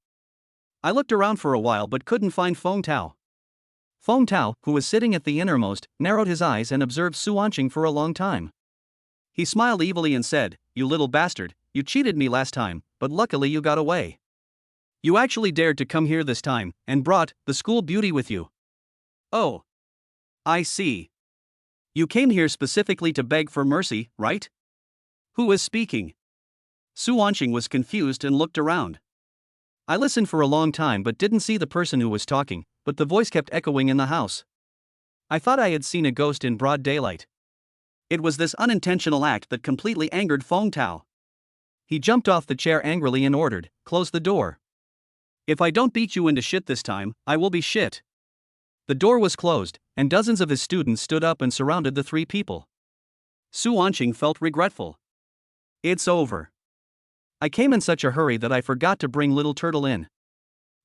I looked around for a while but couldn't find Feng Tao. Feng Tao, who was sitting at the innermost, narrowed his eyes and observed Suanqing for a long time. He smiled evilly and said, "You little bastard, you cheated me last time, but luckily you got away. You actually dared to come here this time, and brought the school beauty with you. Oh. I see. You came here specifically to beg for mercy, right? Who is speaking?" Suanqing was confused and looked around. I listened for a long time but didn't see the person who was talking, but the voice kept echoing in the house. I thought I had seen a ghost in broad daylight. It was this unintentional act that completely angered Feng Tao. He jumped off the chair angrily and ordered, "Close the door. If I don't beat you into shit this time, I will be shit." The door was closed, and dozens of his students stood up and surrounded the 3 people. Suanqing felt regretful. It's over. I came in such a hurry that I forgot to bring Little Turtle in.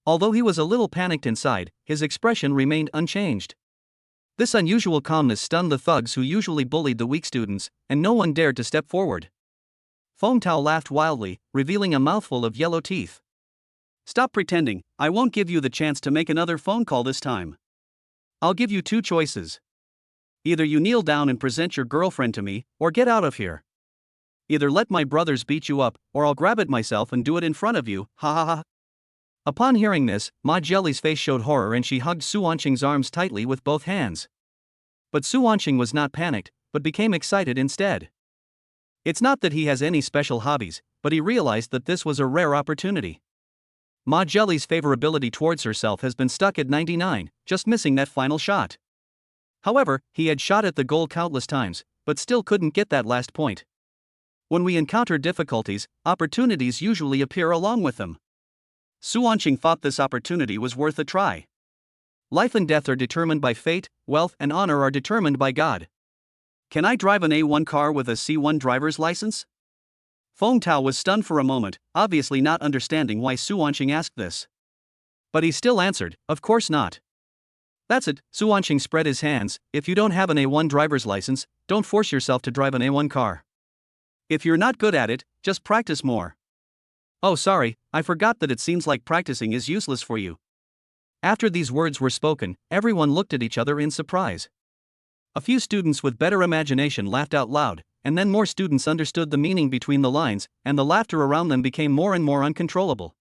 Although he was a little panicked inside, his expression remained unchanged. This unusual calmness stunned the thugs who usually bullied the weak students, and no one dared to step forward. Feng Tao laughed wildly, revealing a mouthful of yellow teeth. "Stop pretending, I won't give you the chance to make another phone call this time. I'll give you 2 choices. Either you kneel down and present your girlfriend to me, or get out of here. Either let my brothers beat you up, or I'll grab it myself and do it in front of you, ha ha ha." Upon hearing this, Ma Jelly's face showed horror and she hugged Suanqing's arms tightly with both hands. But Suanqing was not panicked, but became excited instead. It's not that he has any special hobbies, but he realized that this was a rare opportunity. Ma Jelly's favorability towards herself has been stuck at 99, just missing that final shot. However, he had shot at the goal countless times, but still couldn't get that last point. When we encounter difficulties, opportunities usually appear along with them. Suanqing thought this opportunity was worth a try. Life and death are determined by fate, wealth and honor are determined by God. Can I drive an A1 car with a C1 driver's license? Feng Tao was stunned for a moment, obviously not understanding why Suanqing asked this. But he still answered, "Of course not." "That's it," Suanqing spread his hands, "if you don't have an A1 driver's license, don't force yourself to drive an A1 car. If you're not good at it, just practice more." "Oh sorry, I forgot that it seems like practicing is useless for you." After these words were spoken, everyone looked at each other in surprise. A few students with better imagination laughed out loud, and then more students understood the meaning between the lines, and the laughter around them became more and more uncontrollable.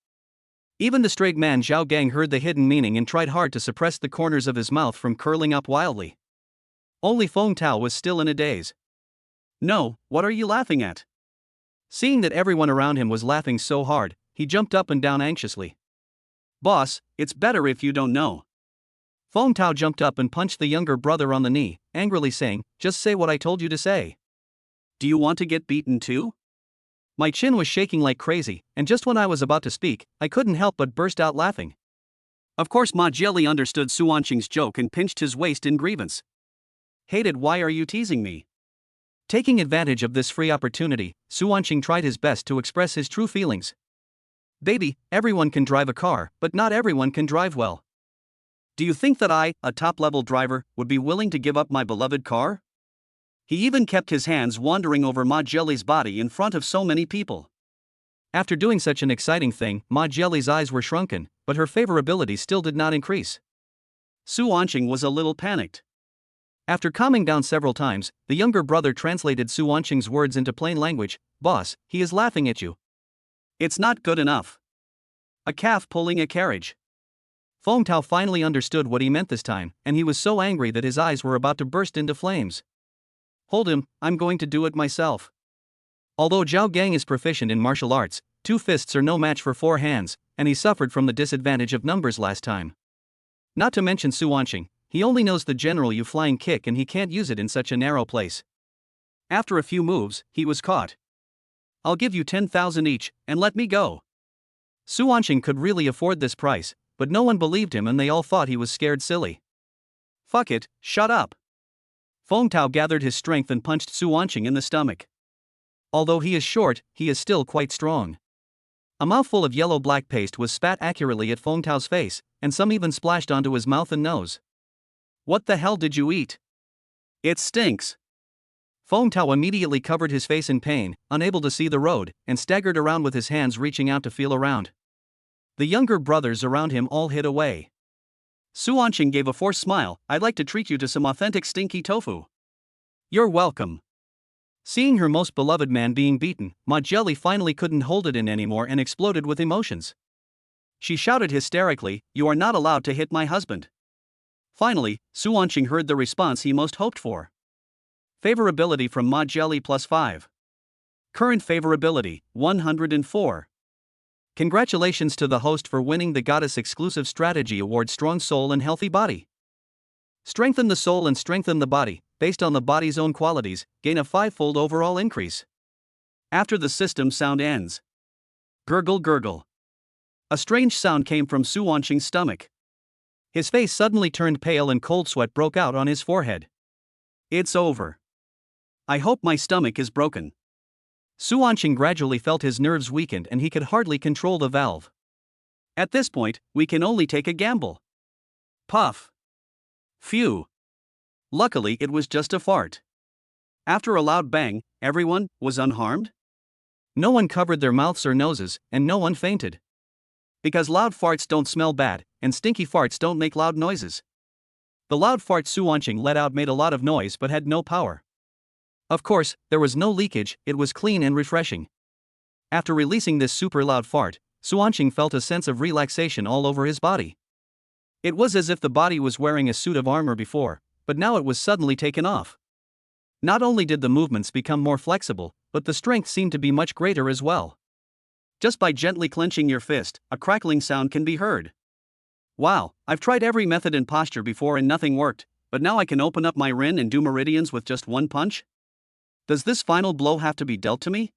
Even the straight man Zhao Gang heard the hidden meaning and tried hard to suppress the corners of his mouth from curling up wildly. Only Feng Tao was still in a daze. "No, what are you laughing at?" Seeing that everyone around him was laughing so hard, he jumped up and down anxiously. "Boss, it's better if you don't know." Feng Tao jumped up and punched the younger brother on the knee, angrily saying, "Just say what I told you to say. Do you want to get beaten too?" My chin was shaking like crazy, and just when I was about to speak, I couldn't help but burst out laughing. Of course Ma Jelly understood Suanqing's joke and pinched his waist in grievance. "Hated, why are you teasing me?" Taking advantage of this free opportunity, Suanqing tried his best to express his true feelings. "Baby, everyone can drive a car, but not everyone can drive well. Do you think that I, a top-level driver, would be willing to give up my beloved car?" He even kept his hands wandering over Ma Jelly's body in front of so many people. After doing such an exciting thing, Ma Jelly's eyes were shrunken, but her favorability still did not increase. Suanqing was a little panicked. After calming down several times, the younger brother translated Suanqing's words into plain language. "Boss, he is laughing at you. It's not good enough. A calf pulling a carriage." Feng Tao finally understood what he meant this time, and he was so angry that his eyes were about to burst into flames. "Hold him, I'm going to do it myself." Although Zhao Gang is proficient in martial arts, 2 fists are no match for 4 hands, and he suffered from the disadvantage of numbers last time. Not to mention Su Wanqing, he only knows the general Yu flying kick and he can't use it in such a narrow place. After a few moves, he was caught. I'll give you 10,000 each, and let me go. Su Wanqing could really afford this price, but no one believed him and they all thought he was scared silly. Fuck it, shut up. Feng Tao gathered his strength and punched Su Wanqing in the stomach. Although he is short, he is still quite strong. A mouthful of yellow-black paste was spat accurately at Feng Tao's face, and some even splashed onto his mouth and nose. What the hell did you eat? It stinks. Feng Tao immediately covered his face in pain, unable to see the road, and staggered around with his hands reaching out to feel around. The younger brothers around him all hid away. Su Wanqing gave a forced smile. I'd like to treat you to some authentic stinky tofu. You're welcome. Seeing her most beloved man being beaten, Ma Jelly finally couldn't hold it in anymore and exploded with emotions. She shouted hysterically, "You are not allowed to hit my husband." Finally, Su Wanqing heard the response he most hoped for. Favorability from Ma Jelly +5. Current favorability, 104. Congratulations to the host for winning the Goddess Exclusive Strategy Award Strong Soul and Healthy Body. Strengthen the soul and strengthen the body, based on the body's own qualities, gain a 5-fold overall increase. After the system sound ends. Gurgle gurgle. A strange sound came from Su Wanqing's stomach. His face suddenly turned pale and cold sweat broke out on his forehead. It's over. I hope my stomach is broken. Su Wanqing gradually felt his nerves weakened and he could hardly control the valve. At this point, we can only take a gamble. Puff. Phew. Luckily it was just a fart. After a loud bang, everyone was unharmed? No one covered their mouths or noses, and no one fainted. Because loud farts don't smell bad, and stinky farts don't make loud noises. The loud fart Su Wanqing let out made a lot of noise but had no power. Of course, there was no leakage, it was clean and refreshing. After releasing this super loud fart, Su Wanqing felt a sense of relaxation all over his body. It was as if the body was wearing a suit of armor before, but now it was suddenly taken off. Not only did the movements become more flexible, but the strength seemed to be much greater as well. Just by gently clenching your fist, a crackling sound can be heard. Wow, I've tried every method and posture before and nothing worked, but now I can open up my rin and do meridians with just one punch? Does this final blow have to be dealt to me?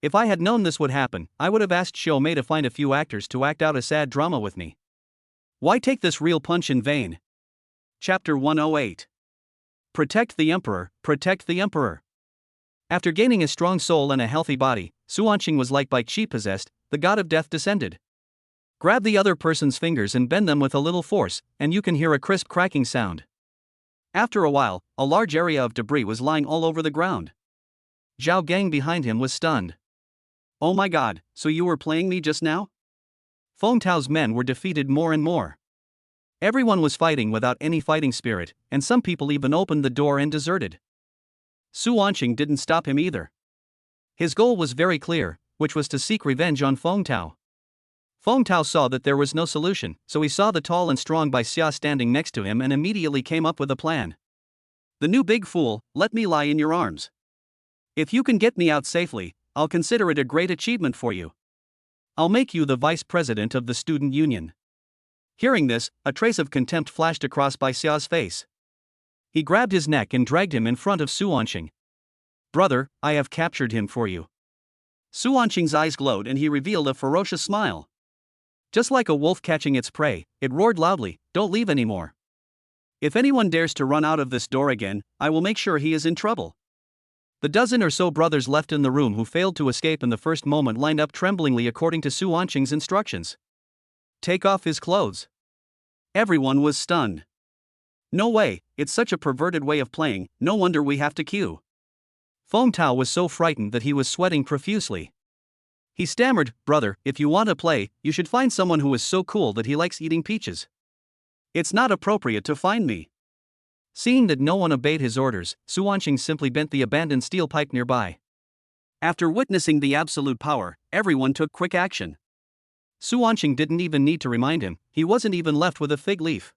If I had known this would happen, I would have asked Shou Mei to find a few actors to act out a sad drama with me. Why take this real punch in vain? Chapter 108. Protect the Emperor, protect the Emperor. After gaining a strong soul and a healthy body, Su Wanqing was like by chi possessed, the god of death descended. Grab the other person's fingers and bend them with a little force, and you can hear a crisp cracking sound. After a while, a large area of debris was lying all over the ground. Zhao Gang behind him was stunned. Oh my god, so you were playing me just now? Feng Tao's men were defeated more and more. Everyone was fighting without any fighting spirit, and some people even opened the door and deserted. Su Wanqing didn't stop him either. His goal was very clear, which was to seek revenge on Feng Tao. Feng Tao saw that there was no solution, so he saw the tall and strong Bai Xia standing next to him and immediately came up with a plan. The new big fool, let me lie in your arms. If you can get me out safely, I'll consider it a great achievement for you. I'll make you the vice president of the student union. Hearing this, a trace of contempt flashed across Bai Xia's face. He grabbed his neck and dragged him in front of Su Wanqing. Brother, I have captured him for you. Su Wanqing's eyes glowed and he revealed a ferocious smile. Just like a wolf catching its prey, it roared loudly, don't leave anymore. If anyone dares to run out of this door again, I will make sure he is in trouble. The dozen or so brothers left in the room who failed to escape in the first moment lined up tremblingly according to Su Wanqing's instructions. Take off his clothes. Everyone was stunned. No way, it's such a perverted way of playing, no wonder we have to queue. Feng Tao was so frightened that he was sweating profusely. He stammered, brother, if you want to play, you should find someone who is so cool that he likes eating peaches. It's not appropriate to find me. Seeing that no one obeyed his orders, Su Wanqing simply bent the abandoned steel pipe nearby. After witnessing the absolute power, everyone took quick action. Su Wanqing didn't even need to remind him, he wasn't even left with a fig leaf.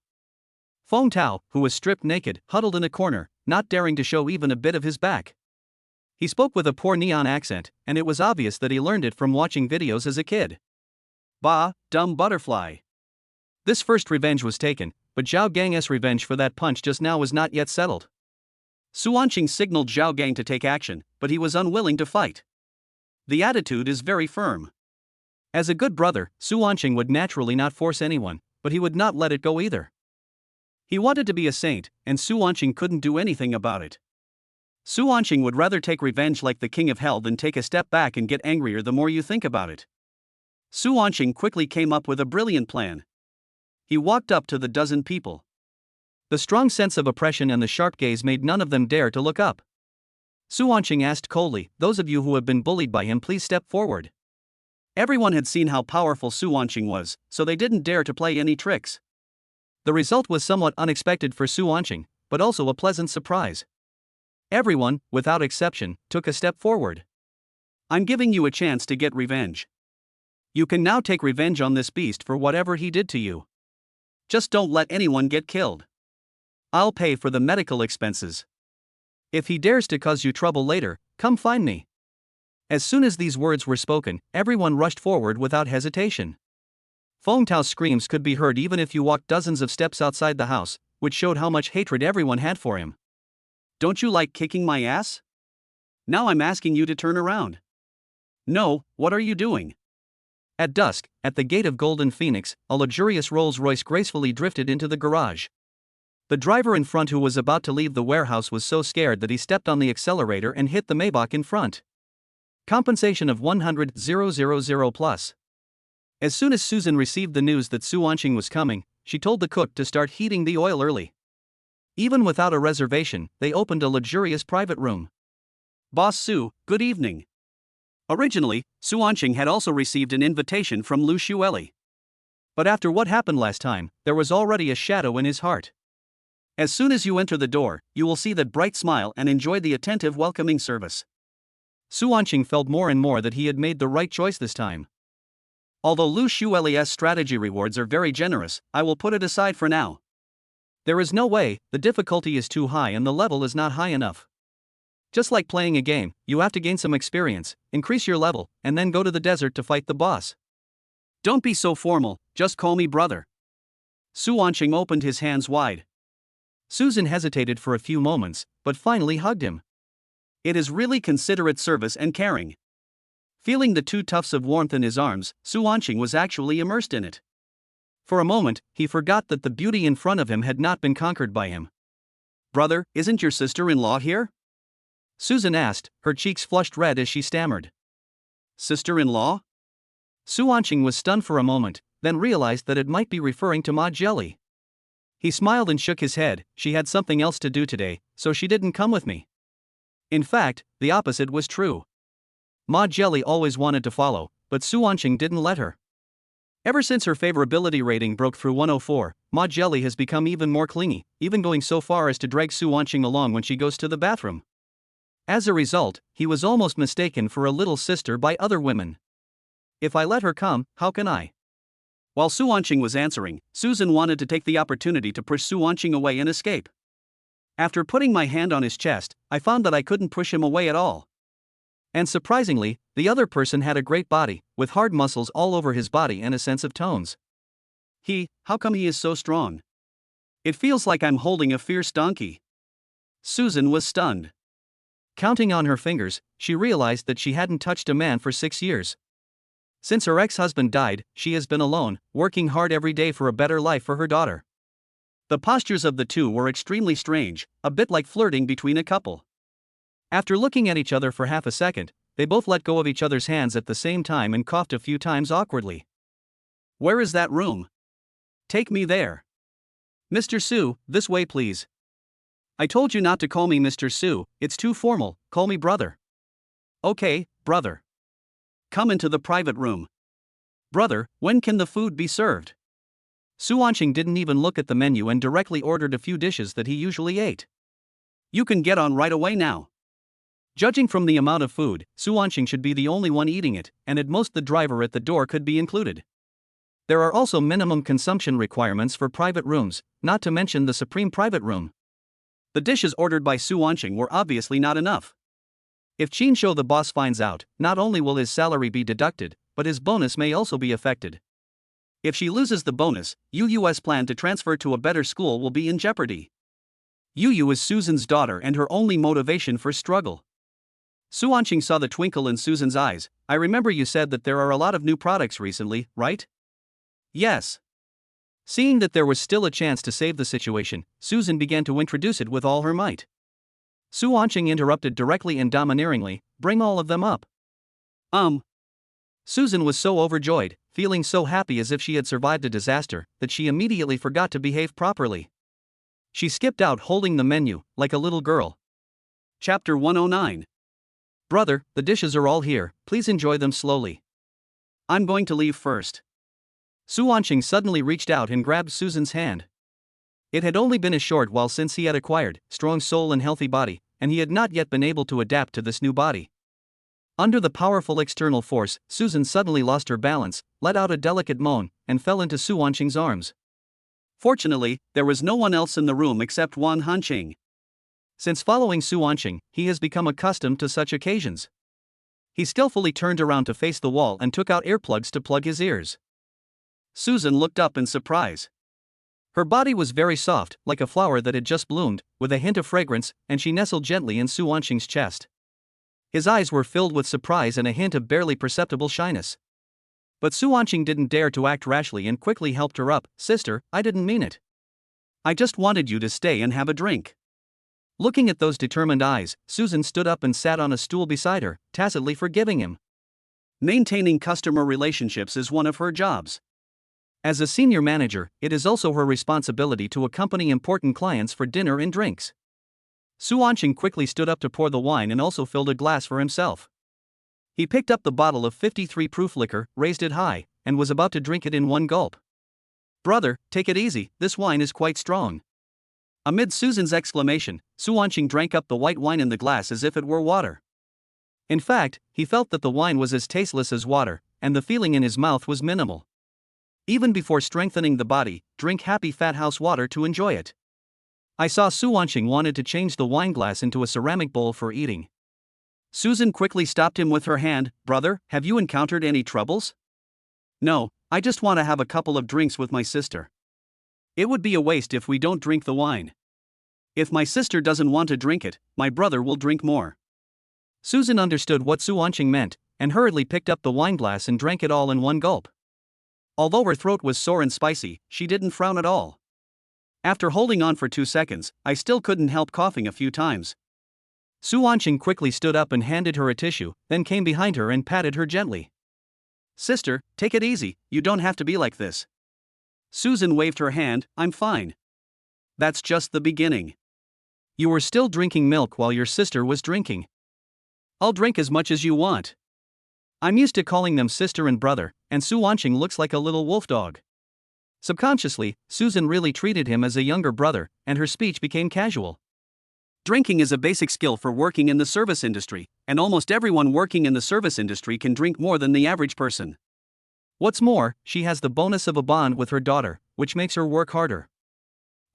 Feng Tao, who was stripped naked, huddled in a corner, not daring to show even a bit of his back. He spoke with a poor neon accent, and it was obvious that he learned it from watching videos as a kid. Bah, dumb butterfly. This first revenge was taken, but Zhao Gang's revenge for that punch just now was not yet settled. Su Wanqing signaled Zhao Gang to take action, but he was unwilling to fight. The attitude is very firm. As a good brother, Su Wanqing would naturally not force anyone, but he would not let it go either. He wanted to be a saint, and Su Wanqing couldn't do anything about it. Su Wanqing would rather take revenge like the king of hell than take a step back and get angrier the more you think about it. Su Wanqing quickly came up with a brilliant plan. He walked up to the dozen people. The strong sense of oppression and the sharp gaze made none of them dare to look up. Su Wanqing asked coldly, "Those of you who have been bullied by him, please step forward." Everyone had seen how powerful Su Wanqing was, so they didn't dare to play any tricks. The result was somewhat unexpected for Su Wanqing, but also a pleasant surprise. Everyone, without exception, took a step forward. "I'm giving you a chance to get revenge. You can now take revenge on this beast for whatever he did to you. Just don't let anyone get killed. I'll pay for the medical expenses. If he dares to cause you trouble later, come find me." As soon as these words were spoken, everyone rushed forward without hesitation. Feng Tao's screams could be heard even if you walked dozens of steps outside the house, which showed how much hatred everyone had for him. "Don't you like kicking my ass? Now I'm asking you to turn around." "No, what are you doing?" At dusk, at the gate of Golden Phoenix, a luxurious Rolls-Royce gracefully drifted into the garage. The driver in front, who was about to leave the warehouse, was so scared that he stepped on the accelerator and hit the Maybach in front. Compensation of 100,000 plus. As soon as Susan received the news that Su Wanqing was coming, she told the cook to start heating the oil early. Even without a reservation, they opened a luxurious private room. "Boss Su, good evening." Originally, Su Wanqing had also received an invitation from Lu Xueli. But after what happened last time, there was already a shadow in his heart. As soon as you enter the door, you will see that bright smile and enjoy the attentive welcoming service. Su Wanqing felt more and more that he had made the right choice this time. Although Lu Xueli's strategy rewards are very generous, I will put it aside for now. There is no way, the difficulty is too high and the level is not high enough. Just like playing a game, you have to gain some experience, increase your level, and then go to the desert to fight the boss. Don't be so formal, just call me brother. Su Wanqing opened his hands wide. Susan hesitated for a few moments, but finally hugged him. It is really considerate service and caring. Feeling the two tufts of warmth in his arms, Su Wanqing was actually immersed in it. For a moment, he forgot that the beauty in front of him had not been conquered by him. "Brother, isn't your sister-in-law here?" Susan asked, her cheeks flushed red as she stammered. "Sister-in-law?" Su Wanqing was stunned for a moment, then realized that it might be referring to Ma Jelly. He smiled and shook his head. "She had something else to do today, so she didn't come with me." In fact, the opposite was true. Ma Jelly always wanted to follow, but Su Wanqing didn't let her. Ever since her favorability rating broke through 104, Ma Jelly has become even more clingy, even going so far as to drag Su Wanqing along when she goes to the bathroom. As a result, he was almost mistaken for a little sister by other women. "If I let her come, how can I?" While Su Wanqing was answering, Susan wanted to take the opportunity to push Su Wanqing away and escape. "After putting my hand on his chest, I found that I couldn't push him away at all." And surprisingly, the other person had a great body, with hard muscles all over his body and a sense of tones. How come he is so strong? It feels like I'm holding a fierce donkey." Susan was stunned. Counting on her fingers, she realized that she hadn't touched a man for 6 years. Since her ex-husband died, she has been alone, working hard every day for a better life for her daughter. The postures of the two were extremely strange, a bit like flirting between a couple. After looking at each other for half a second, they both let go of each other's hands at the same time and coughed a few times awkwardly. "Where is that room? Take me there." "Mr. Su, this way please." "I told you not to call me Mr. Su, it's too formal, call me brother." "Okay, brother. Come into the private room." "Brother, when can the food be served?" Su Wanqing didn't even look at the menu and directly ordered a few dishes that he usually ate. "You can get on right away now." Judging from the amount of food, Su Wanqing should be the only one eating it, and at most the driver at the door could be included. There are also minimum consumption requirements for private rooms, not to mention the supreme private room. The dishes ordered by Su Wanqing were obviously not enough. If Chinsho the boss finds out, not only will his salary be deducted, but his bonus may also be affected. If she loses the bonus, Yu's plan to transfer to a better school will be in jeopardy. Yu is Susan's daughter and her only motivation for struggle. Suanqing saw the twinkle in Susan's eyes. I remember you said that there are a lot of new products recently, right? Yes. Seeing that there was still a chance to save the situation, Susan began to introduce it with all her might. Suanqing interrupted directly and domineeringly, bring all of them up. Susan was so overjoyed, feeling so happy as if she had survived a disaster, that she immediately forgot to behave properly. She skipped out holding the menu, like a little girl. Chapter 109. Brother, the dishes are all here, please enjoy them slowly. I'm going to leave first. Suanqing suddenly reached out and grabbed Susan's hand. It had only been a short while since he had acquired strong soul and healthy body, and he had not yet been able to adapt to this new body. Under the powerful external force, Susan suddenly lost her balance, let out a delicate moan, and fell into Suanqing's arms. Fortunately, there was no one else in the room except Wan Hanqing. Since following Suanqing, he has become accustomed to such occasions. He skillfully turned around to face the wall and took out earplugs to plug his ears. Susan looked up in surprise. Her body was very soft, like a flower that had just bloomed, with a hint of fragrance, and she nestled gently in Suanqing's chest. His eyes were filled with surprise and a hint of barely perceptible shyness. But Suanqing didn't dare to act rashly and quickly helped her up. Sister, I didn't mean it. I just wanted you to stay and have a drink. Looking at those determined eyes, Susan stood up and sat on a stool beside her, tacitly forgiving him. Maintaining customer relationships is one of her jobs. As a senior manager, it is also her responsibility to accompany important clients for dinner and drinks. Suanqing quickly stood up to pour the wine and also filled a glass for himself. He picked up the bottle of 53 proof liquor, raised it high, and was about to drink it in one gulp. Brother, take it easy, this wine is quite strong. Amid Susan's exclamation, Suanqing drank up the white wine in the glass as if it were water. In fact, he felt that the wine was as tasteless as water, and the feeling in his mouth was minimal. Even before strengthening the body, drink happy fat house water to enjoy it. I saw Suanqing wanted to change the wine glass into a ceramic bowl for eating. Susan quickly stopped him with her hand. Brother, have you encountered any troubles? No, I just want to have a couple of drinks with my sister. It would be a waste if we don't drink the wine. If my sister doesn't want to drink it, my brother will drink more. Susan understood what Suanqing meant, and hurriedly picked up the wine glass and drank it all in one gulp. Although her throat was sore and spicy, she didn't frown at all. After holding on for 2 seconds, I still couldn't help coughing a few times. Suanqing quickly stood up and handed her a tissue, then came behind her and patted her gently. Sister, take it easy, you don't have to be like this. Susan waved her hand. I'm fine. That's just the beginning. You were still drinking milk while your sister was drinking. I'll drink as much as you want. I'm used to calling them sister and brother, and Suanqing looks like a little wolf dog. Subconsciously, Susan really treated him as a younger brother, and her speech became casual. Drinking is a basic skill for working in the service industry, and almost everyone working in the service industry can drink more than the average person. What's more, she has the bonus of a bond with her daughter, which makes her work harder.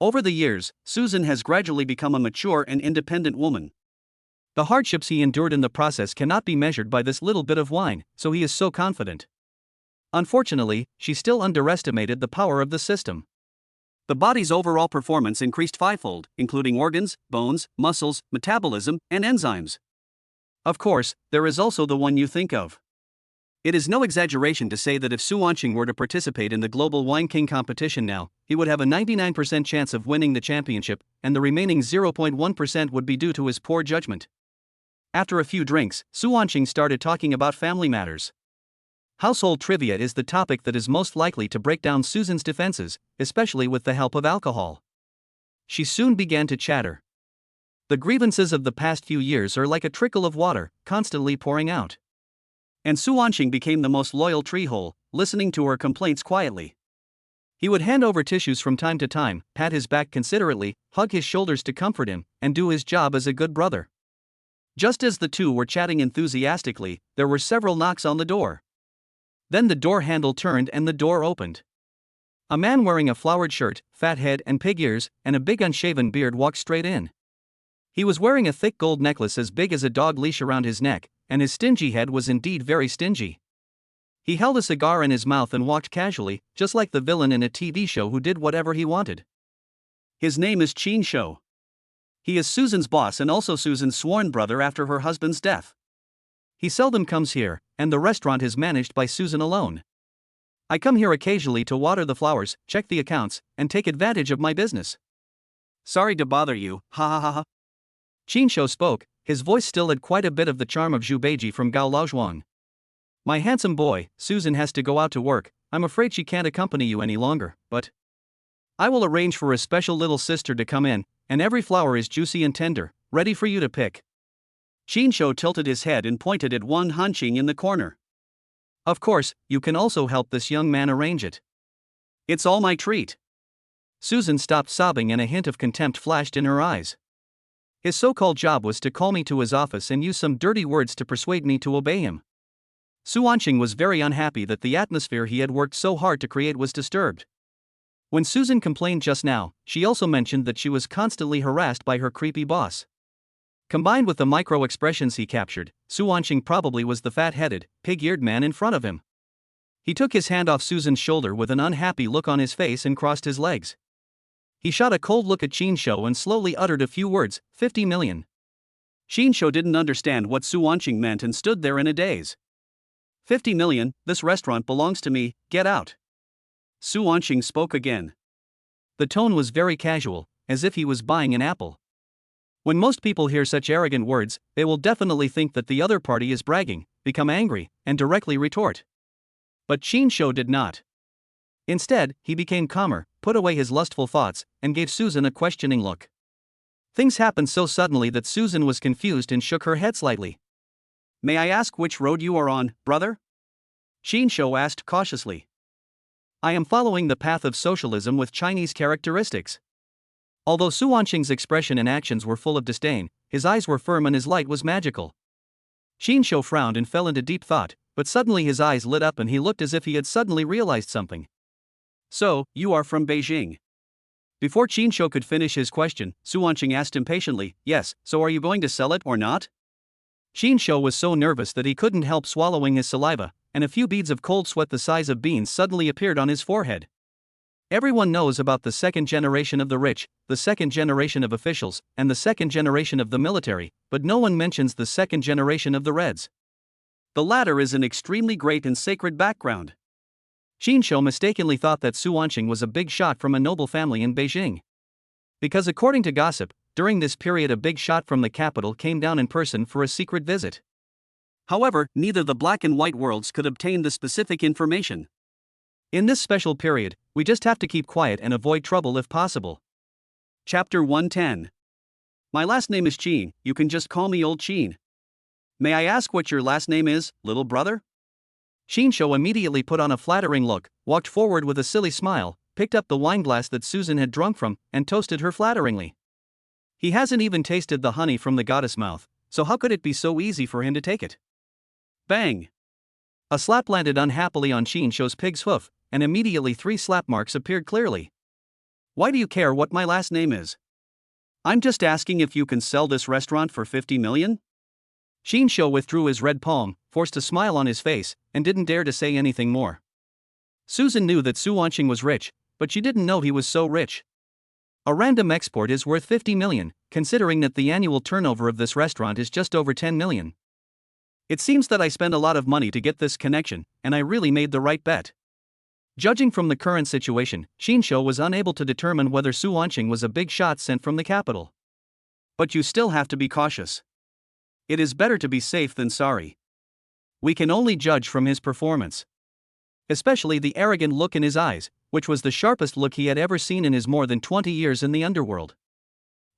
Over the years, Susan has gradually become a mature and independent woman. The hardships he endured in the process cannot be measured by this little bit of wine, so he is so confident. Unfortunately, she still underestimated the power of the system. The body's overall performance increased fivefold, including organs, bones, muscles, metabolism, and enzymes. Of course, there is also the one you think of. It is no exaggeration to say that if Suanqing were to participate in the Global Wine King competition now, he would have a 99% chance of winning the championship, and the remaining 0.1% would be due to his poor judgment. After a few drinks, Suanqing started talking about family matters. Household trivia is the topic that is most likely to break down Susan's defenses, especially with the help of alcohol. She soon began to chatter. The grievances of the past few years are like a trickle of water, constantly pouring out. And Suanqing became the most loyal treehole, listening to her complaints quietly. He would hand over tissues from time to time, pat his back considerately, hug his shoulders to comfort him, and do his job as a good brother. Just as the two were chatting enthusiastically, there were several knocks on the door. Then the door handle turned and the door opened. A man wearing a flowered shirt, fat head and pig ears, and a big unshaven beard walked straight in. He was wearing a thick gold necklace as big as a dog leash around his neck, and his stingy head was indeed very stingy. He held a cigar in his mouth and walked casually, just like the villain in a TV show who did whatever he wanted. His name is Qin Shou. He is Susan's boss and also Susan's sworn brother after her husband's death. He seldom comes here, and the restaurant is managed by Susan alone. I come here occasionally to water the flowers, check the accounts, and take advantage of my business. Sorry to bother you, ha ha ha ha. Qin Shou spoke, his voice still had quite a bit of the charm of Zhu Beiji from Gao Laozhuang. My handsome boy, Susan has to go out to work. I'm afraid she can't accompany you any longer, but I will arrange for a special little sister to come in, and every flower is juicy and tender, ready for you to pick. Qin Shou tilted his head and pointed at Wan Hanqing in the corner. Of course, you can also help this young man arrange it. It's all my treat. Susan stopped sobbing and a hint of contempt flashed in her eyes. His so-called job was to call me to his office and use some dirty words to persuade me to obey him. Su Wanqing was very unhappy that the atmosphere he had worked so hard to create was disturbed. When Susan complained just now, she also mentioned that she was constantly harassed by her creepy boss. Combined with the micro-expressions he captured, Su Wanqing probably was the fat-headed, pig-eared man in front of him. He took his hand off Susan's shoulder with an unhappy look on his face and crossed his legs. He shot a cold look at Qin Shou and slowly uttered a few words, 50 million. Qin Shou didn't understand what Su Wanqing meant and stood there in a daze. 50 million, this restaurant belongs to me, get out. Su Wanqing spoke again. The tone was very casual, as if he was buying an apple. When most people hear such arrogant words, they will definitely think that the other party is bragging, become angry, and directly retort. But Qin Shou did not. Instead, he became calmer, put away his lustful thoughts, and gave Susan a questioning look. Things happened so suddenly that Susan was confused and shook her head slightly. May I ask which road you are on, brother? Qin Shou asked cautiously. I am following the path of socialism with Chinese characteristics. Although Su Wanqing's expression and actions were full of disdain, his eyes were firm and his light was magical. Qin Shou frowned and fell into deep thought, but suddenly his eyes lit up and he looked as if he had suddenly realized something. So, you are from Beijing? Before Qin Shou could finish his question, Su Wanqing asked impatiently, yes, so are you going to sell it or not? Qin Shou was so nervous that he couldn't help swallowing his saliva, and a few beads of cold sweat the size of beans suddenly appeared on his forehead. Everyone knows about the second generation of the rich, the second generation of officials, and the second generation of the military, but no one mentions the second generation of the Reds. The latter is an extremely great and sacred background. Qin Shou mistakenly thought that Su Wanqing was a big shot from a noble family in Beijing. Because according to gossip, during this period a big shot from the capital came down in person for a secret visit. However, neither the black and white worlds could obtain the specific information. In this special period, we just have to keep quiet and avoid trouble if possible. Chapter 110. My last name is Qin, you can just call me Old Qin. May I ask what your last name is, little brother? Qin Shou immediately put on a flattering look, walked forward with a silly smile, picked up the wineglass that Susan had drunk from, and toasted her flatteringly. He hasn't even tasted the honey from the goddess mouth, so how could it be so easy for him to take it? Bang! A slap landed unhappily on Qin Shou's pig's hoof, and immediately 3 slap marks appeared clearly. Why do you care what my last name is? I'm just asking if you can sell this restaurant for 50 million? Qin Shou withdrew his red palm, forced a smile on his face, and didn't dare to say anything more. Susan knew that Su Wanqing was rich, but she didn't know he was so rich. A random export is worth 50 million, considering that the annual turnover of this restaurant is just over 10 million. It seems that I spent a lot of money to get this connection, and I really made the right bet. Judging from the current situation, Qin Shou was unable to determine whether Su Wanqing was a big shot sent from the capital. But you still have to be cautious. It is better to be safe than sorry. We can only judge from his performance. Especially the arrogant look in his eyes, which was the sharpest look he had ever seen in his more than 20 years in the underworld.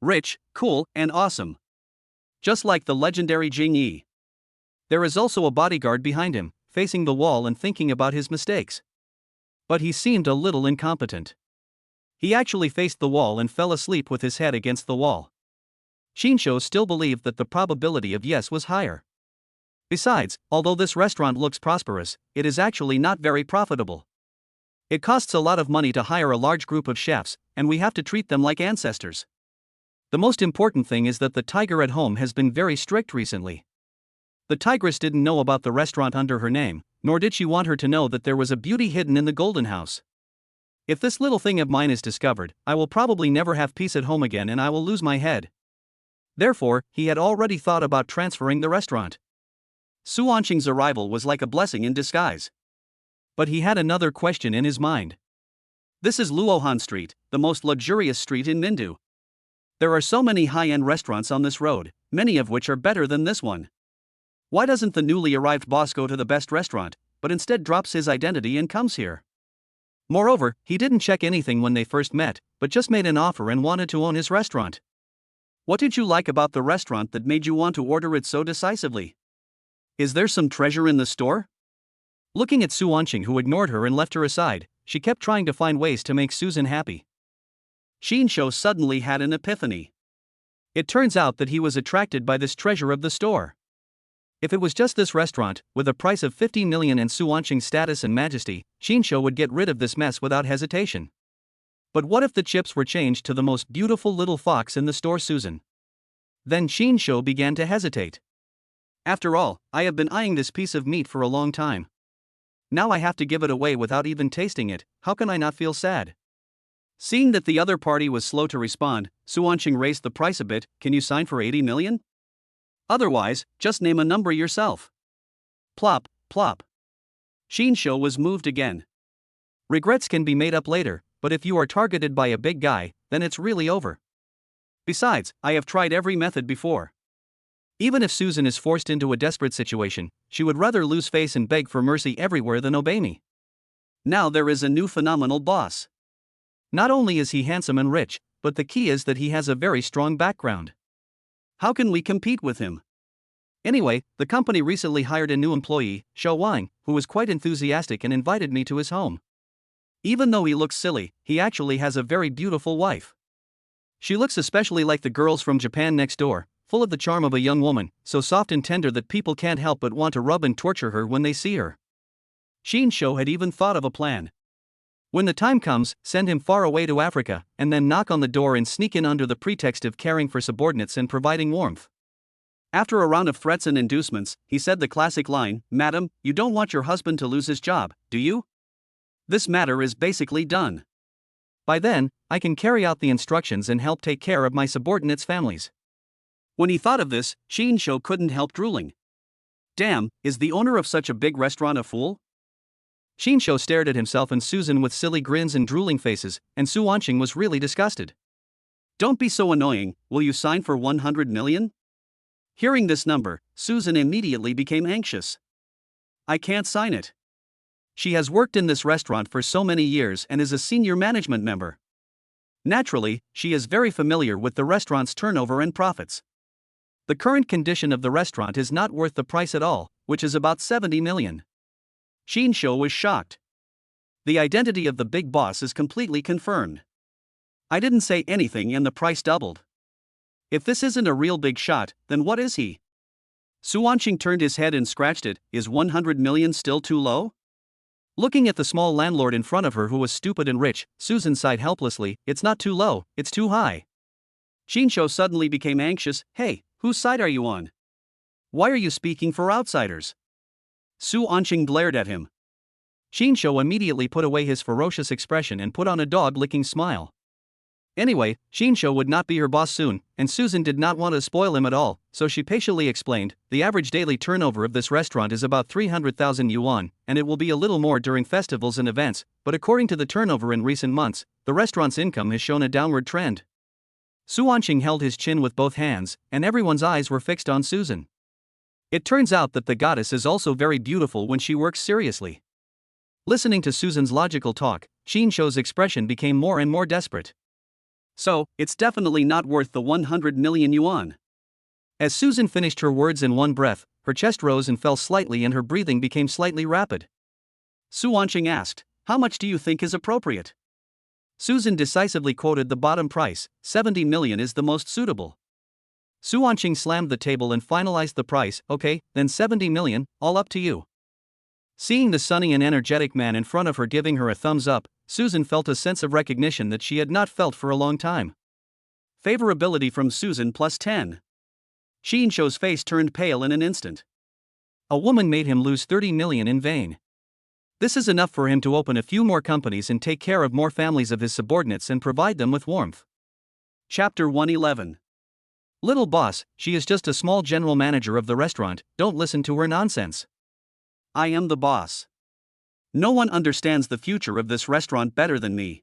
Rich, cool, and awesome. Just like the legendary Jing Yi. There is also a bodyguard behind him, facing the wall and thinking about his mistakes. But he seemed a little incompetent. He actually faced the wall and fell asleep with his head against the wall. Qin Shou still believed that the probability of yes was higher. Besides, although this restaurant looks prosperous, it is actually not very profitable. It costs a lot of money to hire a large group of chefs, and we have to treat them like ancestors. The most important thing is that the tiger at home has been very strict recently. The tigress didn't know about the restaurant under her name, nor did she want her to know that there was a beauty hidden in the golden house. If this little thing of mine is discovered, I will probably never have peace at home again and I will lose my head. Therefore, he had already thought about transferring the restaurant. Su Wanqing's arrival was like a blessing in disguise. But he had another question in his mind. This is Luohan Street, the most luxurious street in Mindu. There are so many high-end restaurants on this road, many of which are better than this one. Why doesn't the newly arrived boss go to the best restaurant, but instead drops his identity and comes here? Moreover, he didn't check anything when they first met, but just made an offer and wanted to own his restaurant. What did you like about the restaurant that made you want to order it so decisively? Is there some treasure in the store? Looking at Su Wanqing, who ignored her and left her aside, she kept trying to find ways to make Susan happy. Xinsho suddenly had an epiphany. It turns out that he was attracted by this treasure of the store. If it was just this restaurant, with a price of 15 million and Su Wanqing's status and majesty, Xinsho would get rid of this mess without hesitation. But what if the chips were changed to the most beautiful little fox in the store, Susan? Then Xinsho began to hesitate. After all, I have been eyeing this piece of meat for a long time. Now I have to give it away without even tasting it, how can I not feel sad? Seeing that the other party was slow to respond, Su Wanqing raised the price a bit. Can you sign for 80 million? Otherwise, just name a number yourself. Plop, plop. Xinsho was moved again. Regrets can be made up later, but if you are targeted by a big guy, then it's really over. Besides, I have tried every method before. Even if Susan is forced into a desperate situation, she would rather lose face and beg for mercy everywhere than obey me. Now there is a new phenomenal boss. Not only is he handsome and rich, but the key is that he has a very strong background. How can we compete with him? Anyway, the company recently hired a new employee, Shou Wang, who was quite enthusiastic and invited me to his home. Even though he looks silly, he actually has a very beautiful wife. She looks especially like the girls from Japan next door, full of the charm of a young woman, so soft and tender that people can't help but want to rub and torture her when they see her. Xinsho had even thought of a plan. When the time comes, send him far away to Africa, and then knock on the door and sneak in under the pretext of caring for subordinates and providing warmth. After a round of threats and inducements, he said the classic line, "Madam, you don't want your husband to lose his job, do you? This matter is basically done. By then, I can carry out the instructions and help take care of my subordinates' families." When he thought of this, Xinsho couldn't help drooling. Damn, is the owner of such a big restaurant a fool? Xinsho stared at himself and Susan with silly grins and drooling faces, and Su Wanqing was really disgusted. Don't be so annoying, will you sign for 100 million? Hearing this number, Susan immediately became anxious. I can't sign it. She has worked in this restaurant for so many years and is a senior management member. Naturally, she is very familiar with the restaurant's turnover and profits. The current condition of the restaurant is not worth the price at all, which is about 70 million. Xinsho was shocked. The identity of the big boss is completely confirmed. I didn't say anything and the price doubled. If this isn't a real big shot, then what is he? Su Wanqing turned his head and scratched it. Is 100 million still too low? Looking at the small landlord in front of her who was stupid and rich, Susan sighed helplessly. It's not too low, it's too high. Xinsho suddenly became anxious. Hey, whose side are you on? Why are you speaking for outsiders? Su Wanqing glared at him. Xinsho immediately put away his ferocious expression and put on a dog-licking smile. Anyway, Xinsho would not be her boss soon, and Susan did not want to spoil him at all, so she patiently explained, the average daily turnover of this restaurant is about 300,000 yuan, and it will be a little more during festivals and events, but according to the turnover in recent months, the restaurant's income has shown a downward trend. Su Wanqing held his chin with both hands, and everyone's eyes were fixed on Susan. It turns out that the goddess is also very beautiful when she works seriously. Listening to Susan's logical talk, Xinsho's expression became more and more desperate. So, it's definitely not worth the 100 million yuan. As Susan finished her words in one breath, her chest rose and fell slightly and her breathing became slightly rapid. Su Wanqing asked, how much do you think is appropriate? Susan decisively quoted the bottom price, 70 million is the most suitable. Su Wanqing slammed the table and finalized the price. Okay, then 70 million, all up to you. Seeing the sunny and energetic man in front of her giving her a thumbs up, Susan felt a sense of recognition that she had not felt for a long time. Favorability from Susan plus 10. Xinshuo's face turned pale in an instant. A woman made him lose 30 million in vain. This is enough for him to open a few more companies and take care of more families of his subordinates and provide them with warmth. Chapter 111. Little boss, she is just a small general manager of the restaurant, don't listen to her nonsense. I am the boss. No one understands the future of this restaurant better than me.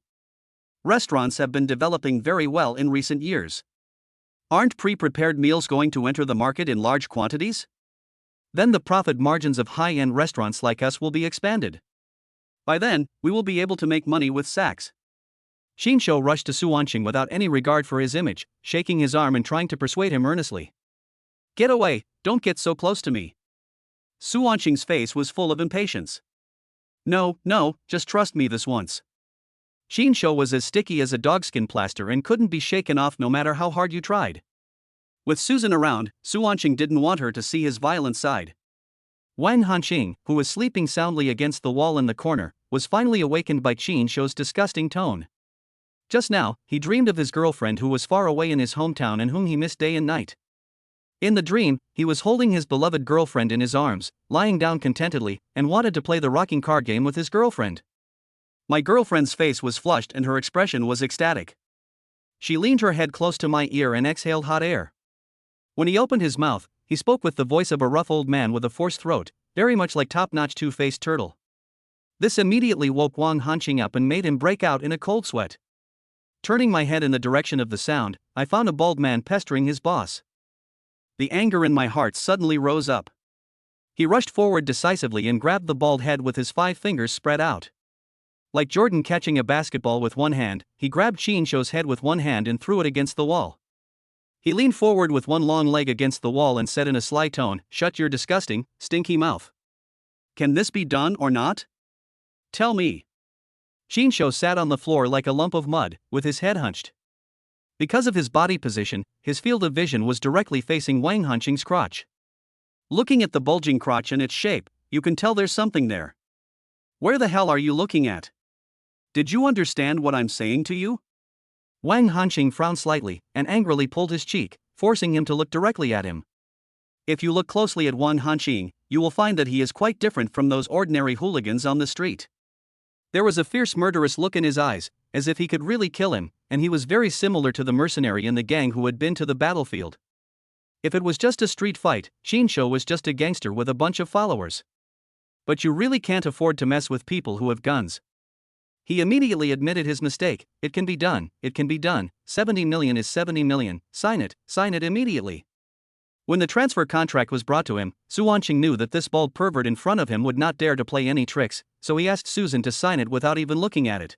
Restaurants have been developing very well in recent years. Aren't pre-prepared meals going to enter the market in large quantities? Then the profit margins of high-end restaurants like us will be expanded. By then, we will be able to make money with sacks. Xinshuo rushed to Su Wanqing without any regard for his image, shaking his arm and trying to persuade him earnestly. Get away, don't get so close to me. Su Wanqing's face was full of impatience. No, just trust me this once. Xinshuo was as sticky as a dogskin plaster and couldn't be shaken off no matter how hard you tried. With Susan around, Su Wanqing didn't want her to see his violent side. Wang Hanqing, who was sleeping soundly against the wall in the corner, was finally awakened by Xinshuo's disgusting tone. Just now, he dreamed of his girlfriend who was far away in his hometown and whom he missed day and night. In the dream, he was holding his beloved girlfriend in his arms, lying down contentedly, and wanted to play the rocking card game with his girlfriend. My girlfriend's face was flushed and her expression was ecstatic. She leaned her head close to my ear and exhaled hot air. When he opened his mouth, he spoke with the voice of a rough old man with a forced throat, very much like top-notch two-faced turtle. This immediately woke Wang Hanqing up and made him break out in a cold sweat. Turning my head in the direction of the sound, I found a bald man pestering his boss. The anger in my heart suddenly rose up. He rushed forward decisively and grabbed the bald head with his 5 fingers spread out. Like Jordan catching a basketball with one hand, he grabbed Xinshuo's head with one hand and threw it against the wall. He leaned forward with one long leg against the wall and said in a sly tone, "Shut your disgusting, stinky mouth. Can this be done or not? Tell me." Xinshuo sat on the floor like a lump of mud, with his head hunched. Because of his body position, his field of vision was directly facing Wang Hanqing's crotch. Looking at the bulging crotch and its shape, you can tell there's something there. Where the hell are you looking at? Did you understand what I'm saying to you? Wang Hanqing frowned slightly, and angrily pulled his cheek, forcing him to look directly at him. If you look closely at Wang Hanqing, you will find that he is quite different from those ordinary hooligans on the street. There was a fierce murderous look in his eyes, as if he could really kill him, and he was very similar to the mercenary in the gang who had been to the battlefield. If it was just a street fight, Xinshuo was just a gangster with a bunch of followers. But you really can't afford to mess with people who have guns. He immediately admitted his mistake. It can be done, 70 million is 70 million, sign it immediately. When the transfer contract was brought to him, Su Wanqing knew that this bald pervert in front of him would not dare to play any tricks, so he asked Susan to sign it without even looking at it.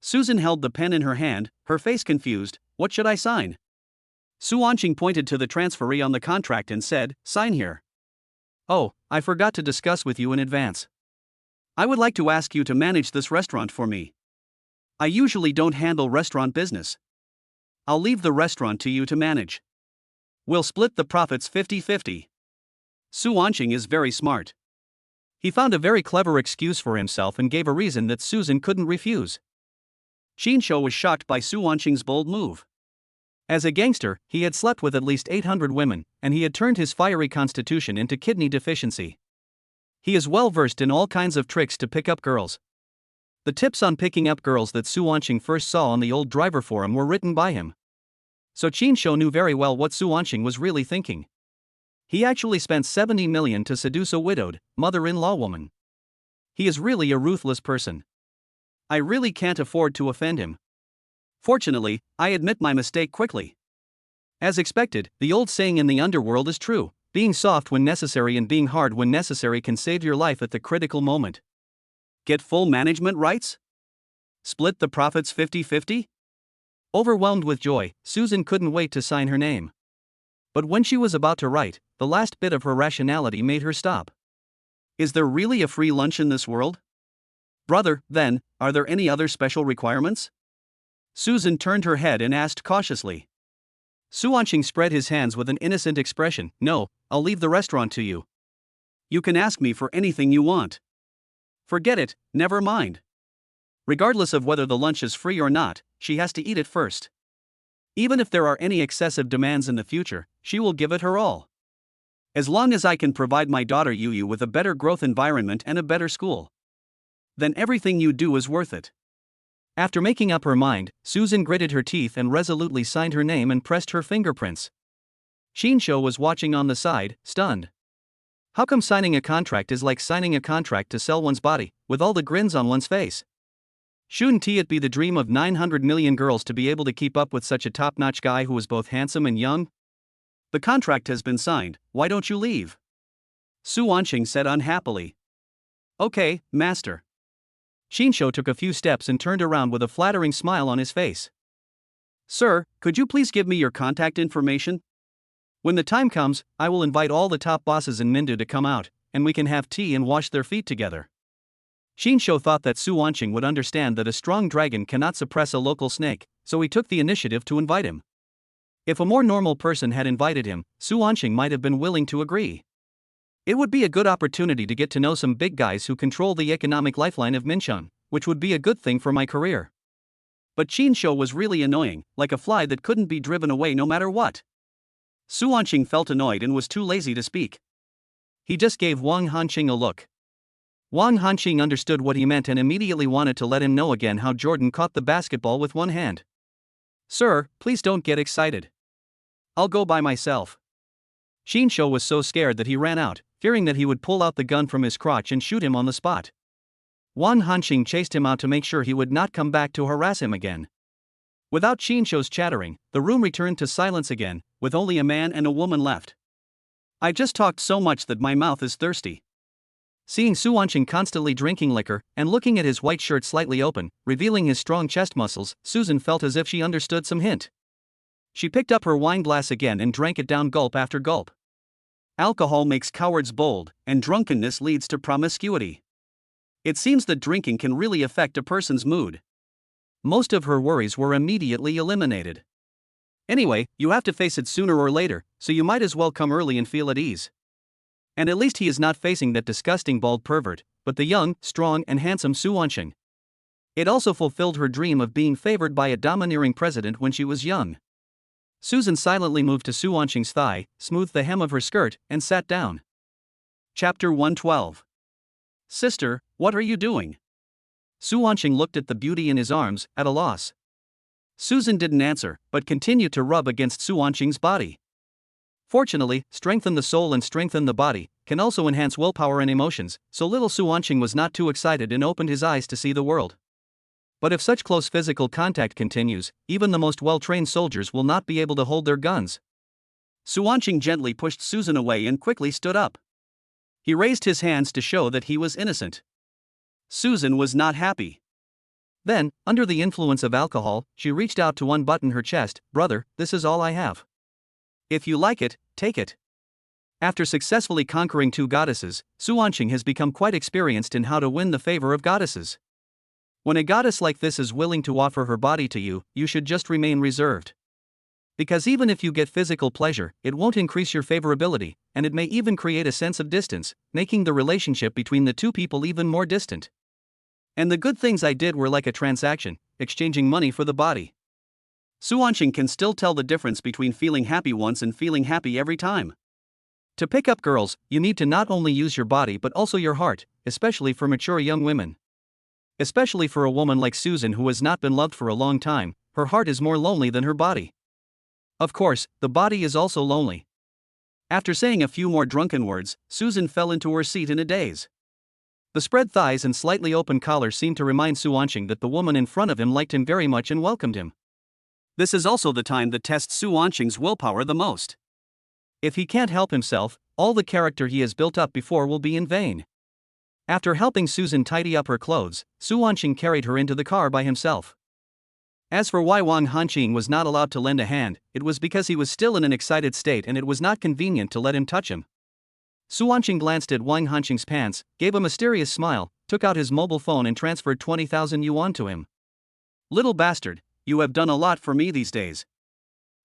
Susan held the pen in her hand, her face confused. What should I sign? Su Wanqing pointed to the transferee on the contract and said, "Sign here." Oh, I forgot to discuss with you in advance. I would like to ask you to manage this restaurant for me. I usually don't handle restaurant business. I'll leave the restaurant to you to manage. We'll split the profits 50-50. Su Wanqing is very smart. He found a very clever excuse for himself and gave a reason that Susan couldn't refuse. Xinshuo was shocked by Su Wanqing's bold move. As a gangster, he had slept with at least 800 women, and he had turned his fiery constitution into kidney deficiency. He is well versed in all kinds of tricks to pick up girls. The tips on picking up girls that Su Wanqing first saw on the old driver forum were written by him. So Xinshuo knew very well what Su Wanqing was really thinking. He actually spent 70 million to seduce a widowed, mother-in-law woman. He is really a ruthless person. I really can't afford to offend him. Fortunately, I admit my mistake quickly. As expected, the old saying in the underworld is true. Being soft when necessary and being hard when necessary can save your life at the critical moment. Get full management rights? Split the profits 50-50? Overwhelmed with joy, Susan couldn't wait to sign her name. But when she was about to write, the last bit of her rationality made her stop. Is there really a free lunch in this world? Brother, then, are there any other special requirements? Susan turned her head and asked cautiously. Su Wanqing spread his hands with an innocent expression. No, I'll leave the restaurant to you. You can ask me for anything you want. Forget it, never mind. Regardless of whether the lunch is free or not, she has to eat it first. Even if there are any excessive demands in the future, she will give it her all. As long as I can provide my daughter Yu with a better growth environment and a better school, then everything you do is worth it. After making up her mind, Susan gritted her teeth and resolutely signed her name and pressed her fingerprints. Shinsho was watching on the side, stunned. How come signing a contract is like signing a contract to sell one's body, with all the grins on one's face? Shouldn't it be the dream of 900 million girls to be able to keep up with such a top-notch guy who is both handsome and young? The contract has been signed, why don't you leave? Su Wanqing said unhappily. Okay, master. Shinsho took a few steps and turned around with a flattering smile on his face. Sir, could you please give me your contact information? When the time comes, I will invite all the top bosses in Mindu to come out, and we can have tea and wash their feet together. Shinsho thought that Su Wanqing would understand that a strong dragon cannot suppress a local snake, so he took the initiative to invite him. If a more normal person had invited him, Su Wanqing might have been willing to agree. It would be a good opportunity to get to know some big guys who control the economic lifeline of Mincheng, which would be a good thing for my career. But Shinsho was really annoying, like a fly that couldn't be driven away no matter what. Su Wanqing felt annoyed and was too lazy to speak. He just gave Wang Hanqing a look. Wang Hanqing understood what he meant and immediately wanted to let him know again how Jordan caught the basketball with one hand. Sir, please don't get excited. I'll go by myself. Shinsho was so scared that he ran out, fearing that he would pull out the gun from his crotch and shoot him on the spot. Wang Hanqing chased him out to make sure he would not come back to harass him again. Without Shinsho's chattering, the room returned to silence again, with only a man and a woman left. I just talked so much that my mouth is thirsty. Seeing Su Wanqing constantly drinking liquor, and looking at his white shirt slightly open, revealing his strong chest muscles, Susan felt as if she understood some hint. She picked up her wine glass again and drank it down gulp after gulp. Alcohol makes cowards bold, and drunkenness leads to promiscuity. It seems that drinking can really affect a person's mood. Most of her worries were immediately eliminated. Anyway, you have to face it sooner or later, so you might as well come early and feel at ease. And at least he is not facing that disgusting bald pervert, but the young, strong and handsome Su Wanqing. It also fulfilled her dream of being favored by a domineering president when she was young. Susan silently moved to Su Wanqing's thigh, smoothed the hem of her skirt, and sat down. Chapter 112. Sister, what are you doing? Su Wanqing looked at the beauty in his arms, at a loss. Susan didn't answer, but continued to rub against Su Wanqing's body. Fortunately, strengthen the soul and strengthen the body can also enhance willpower and emotions, so little Su Wanqing was not too excited and opened his eyes to see the world. But if such close physical contact continues, even the most well-trained soldiers will not be able to hold their guns. Su Wanqing gently pushed Susan away and quickly stood up. He raised his hands to show that he was innocent. Susan was not happy. Then, under the influence of alcohol, she reached out to unbutton her chest. Brother, this is all I have. If you like it, take it. After successfully conquering 2 goddesses, Su Wanqing has become quite experienced in how to win the favor of goddesses. When a goddess like this is willing to offer her body to you, you should just remain reserved. Because even if you get physical pleasure, it won't increase your favorability, and it may even create a sense of distance, making the relationship between the 2 people even more distant. And the good things I did were like a transaction, exchanging money for the body. Su Wanqing can still tell the difference between feeling happy once and feeling happy every time. To pick up girls, you need to not only use your body but also your heart, especially for mature young women. Especially for a woman like Susan who has not been loved for a long time, her heart is more lonely than her body. Of course, the body is also lonely. After saying a few more drunken words, Susan fell into her seat in a daze. The spread thighs and slightly open collar seemed to remind Su Wanqing that the woman in front of him liked him very much and welcomed him. This is also the time that tests Su Wanqing's willpower the most. If he can't help himself, all the character he has built up before will be in vain. After helping Susan tidy up her clothes, Su Wanqing carried her into the car by himself. As for why Wang Hanqing was not allowed to lend a hand, it was because he was still in an excited state and it was not convenient to let him touch him. Su Wanqing glanced at Wang Hanqing's pants, gave a mysterious smile, took out his mobile phone and transferred 20,000 yuan to him. Little bastard, you have done a lot for me these days.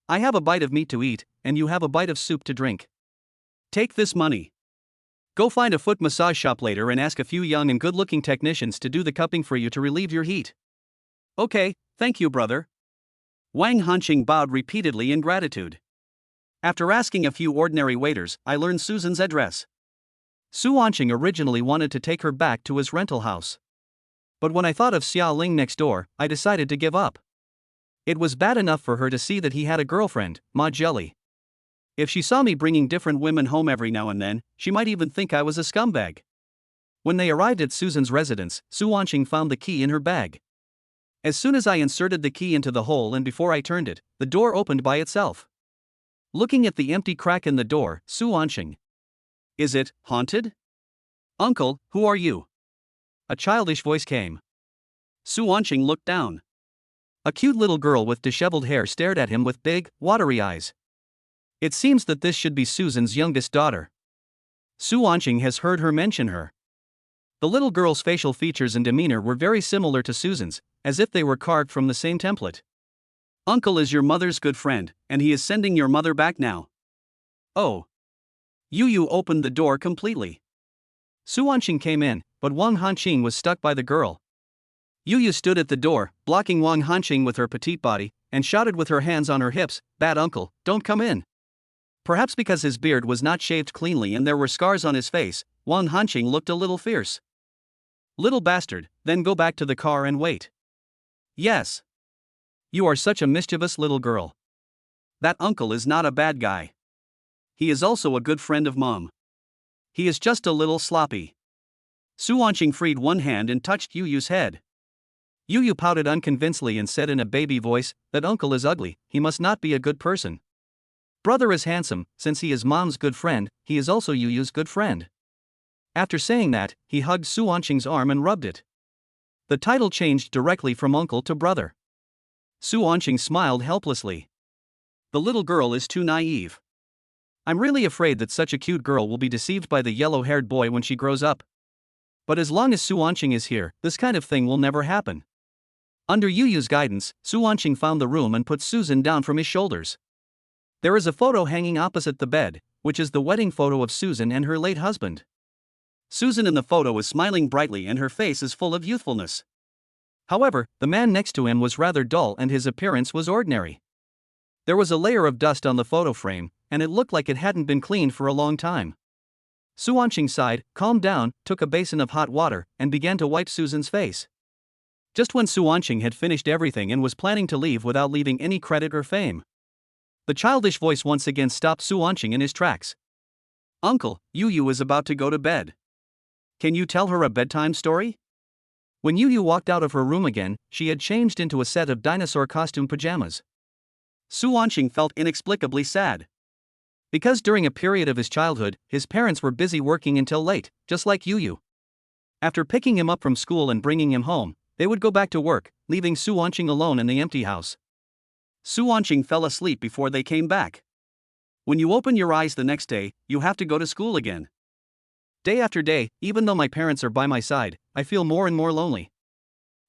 I have a bite of meat to eat, and you have a bite of soup to drink. Take this money. Go find a foot massage shop later and ask a few young and good-looking technicians to do the cupping for you to relieve your heat. Okay, thank you, brother. Wang Hanqing bowed repeatedly in gratitude. After asking a few ordinary waiters, I learned Susan's address. Su Wanqing originally wanted to take her back to his rental house. But when I thought of Xia Ling next door, I decided to give up. It was bad enough for her to see that he had a girlfriend, Ma Jelly. If she saw me bringing different women home every now and then, she might even think I was a scumbag. When they arrived at Susan's residence, Su Wanqing found the key in her bag. As soon as I inserted the key into the hole and before I turned it, the door opened by itself. Looking at the empty crack in the door, Su Wanqing. Is it haunted? Uncle, who are you? A childish voice came. Su Wanqing looked down. A cute little girl with disheveled hair stared at him with big, watery eyes. It seems that this should be Susan's youngest daughter. Su Wanqing has heard her mention her. The little girl's facial features and demeanor were very similar to Susan's, as if they were carved from the same template. Uncle is your mother's good friend, and he is sending your mother back now. Oh. Yu opened the door completely. Su Wanqing came in, but Wang Hanqing was stuck by the girl. Yu stood at the door, blocking Wang Hanqing with her petite body, and shouted with her hands on her hips, "Bad uncle, don't come in." Perhaps because his beard was not shaved cleanly and there were scars on his face, Wang Hanqing looked a little fierce. Little bastard, then go back to the car and wait. Yes. You are such a mischievous little girl. That uncle is not a bad guy. He is also a good friend of Mom. He is just a little sloppy. Su Wanqing freed one hand and touched Yu's head. Yu pouted unconvincingly and said in a baby voice that uncle is ugly, he must not be a good person. Brother is handsome, since he is Mom's good friend, he is also Yu's good friend. After saying that, he hugged Su Wanqing's arm and rubbed it. The title changed directly from uncle to brother. Su Wanqing smiled helplessly. The little girl is too naive. I'm really afraid that such a cute girl will be deceived by the yellow-haired boy when she grows up. But as long as Su Wanqing is here, this kind of thing will never happen. Under Yu's guidance, Su Wanqing found the room and put Susan down from his shoulders. There is a photo hanging opposite the bed, which is the wedding photo of Susan and her late husband. Susan in the photo is smiling brightly and her face is full of youthfulness. However, the man next to him was rather dull and his appearance was ordinary. There was a layer of dust on the photo frame, and it looked like it hadn't been cleaned for a long time. Su Wanqing sighed, calmed down, took a basin of hot water, and began to wipe Susan's face. Just when Su Wanqing had finished everything and was planning to leave without leaving any credit or fame, the childish voice once again stopped Su Wanqing in his tracks. Uncle, Yu is about to go to bed. Can you tell her a bedtime story? When Yu walked out of her room again, she had changed into a set of dinosaur costume pajamas. Su Wanqing felt inexplicably sad. Because during a period of his childhood, his parents were busy working until late, just like Yu. After picking him up from school and bringing him home, they would go back to work, leaving Su Wanqing alone in the empty house. Su Wanqing fell asleep before they came back. When you open your eyes the next day, you have to go to school again. Day after day, even though my parents are by my side, I feel more and more lonely.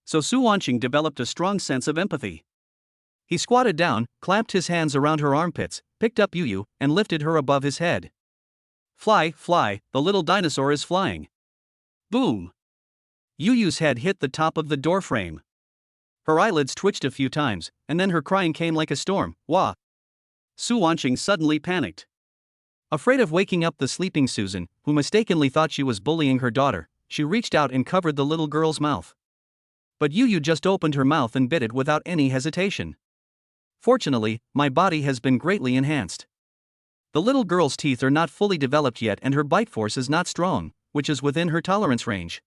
So Su Wanqing developed a strong sense of empathy. He squatted down, clamped his hands around her armpits, picked up Yu, and lifted her above his head. Fly, fly, the little dinosaur is flying. Boom! Yu's head hit the top of the door frame. Her eyelids twitched a few times, and then her crying came like a storm. Wah! Su Wanqing suddenly panicked. Afraid of waking up the sleeping Susan, who mistakenly thought she was bullying her daughter, she reached out and covered the little girl's mouth. But Yu just opened her mouth and bit it without any hesitation. Fortunately, my body has been greatly enhanced. The little girl's teeth are not fully developed yet and her bite force is not strong, which is within her tolerance range.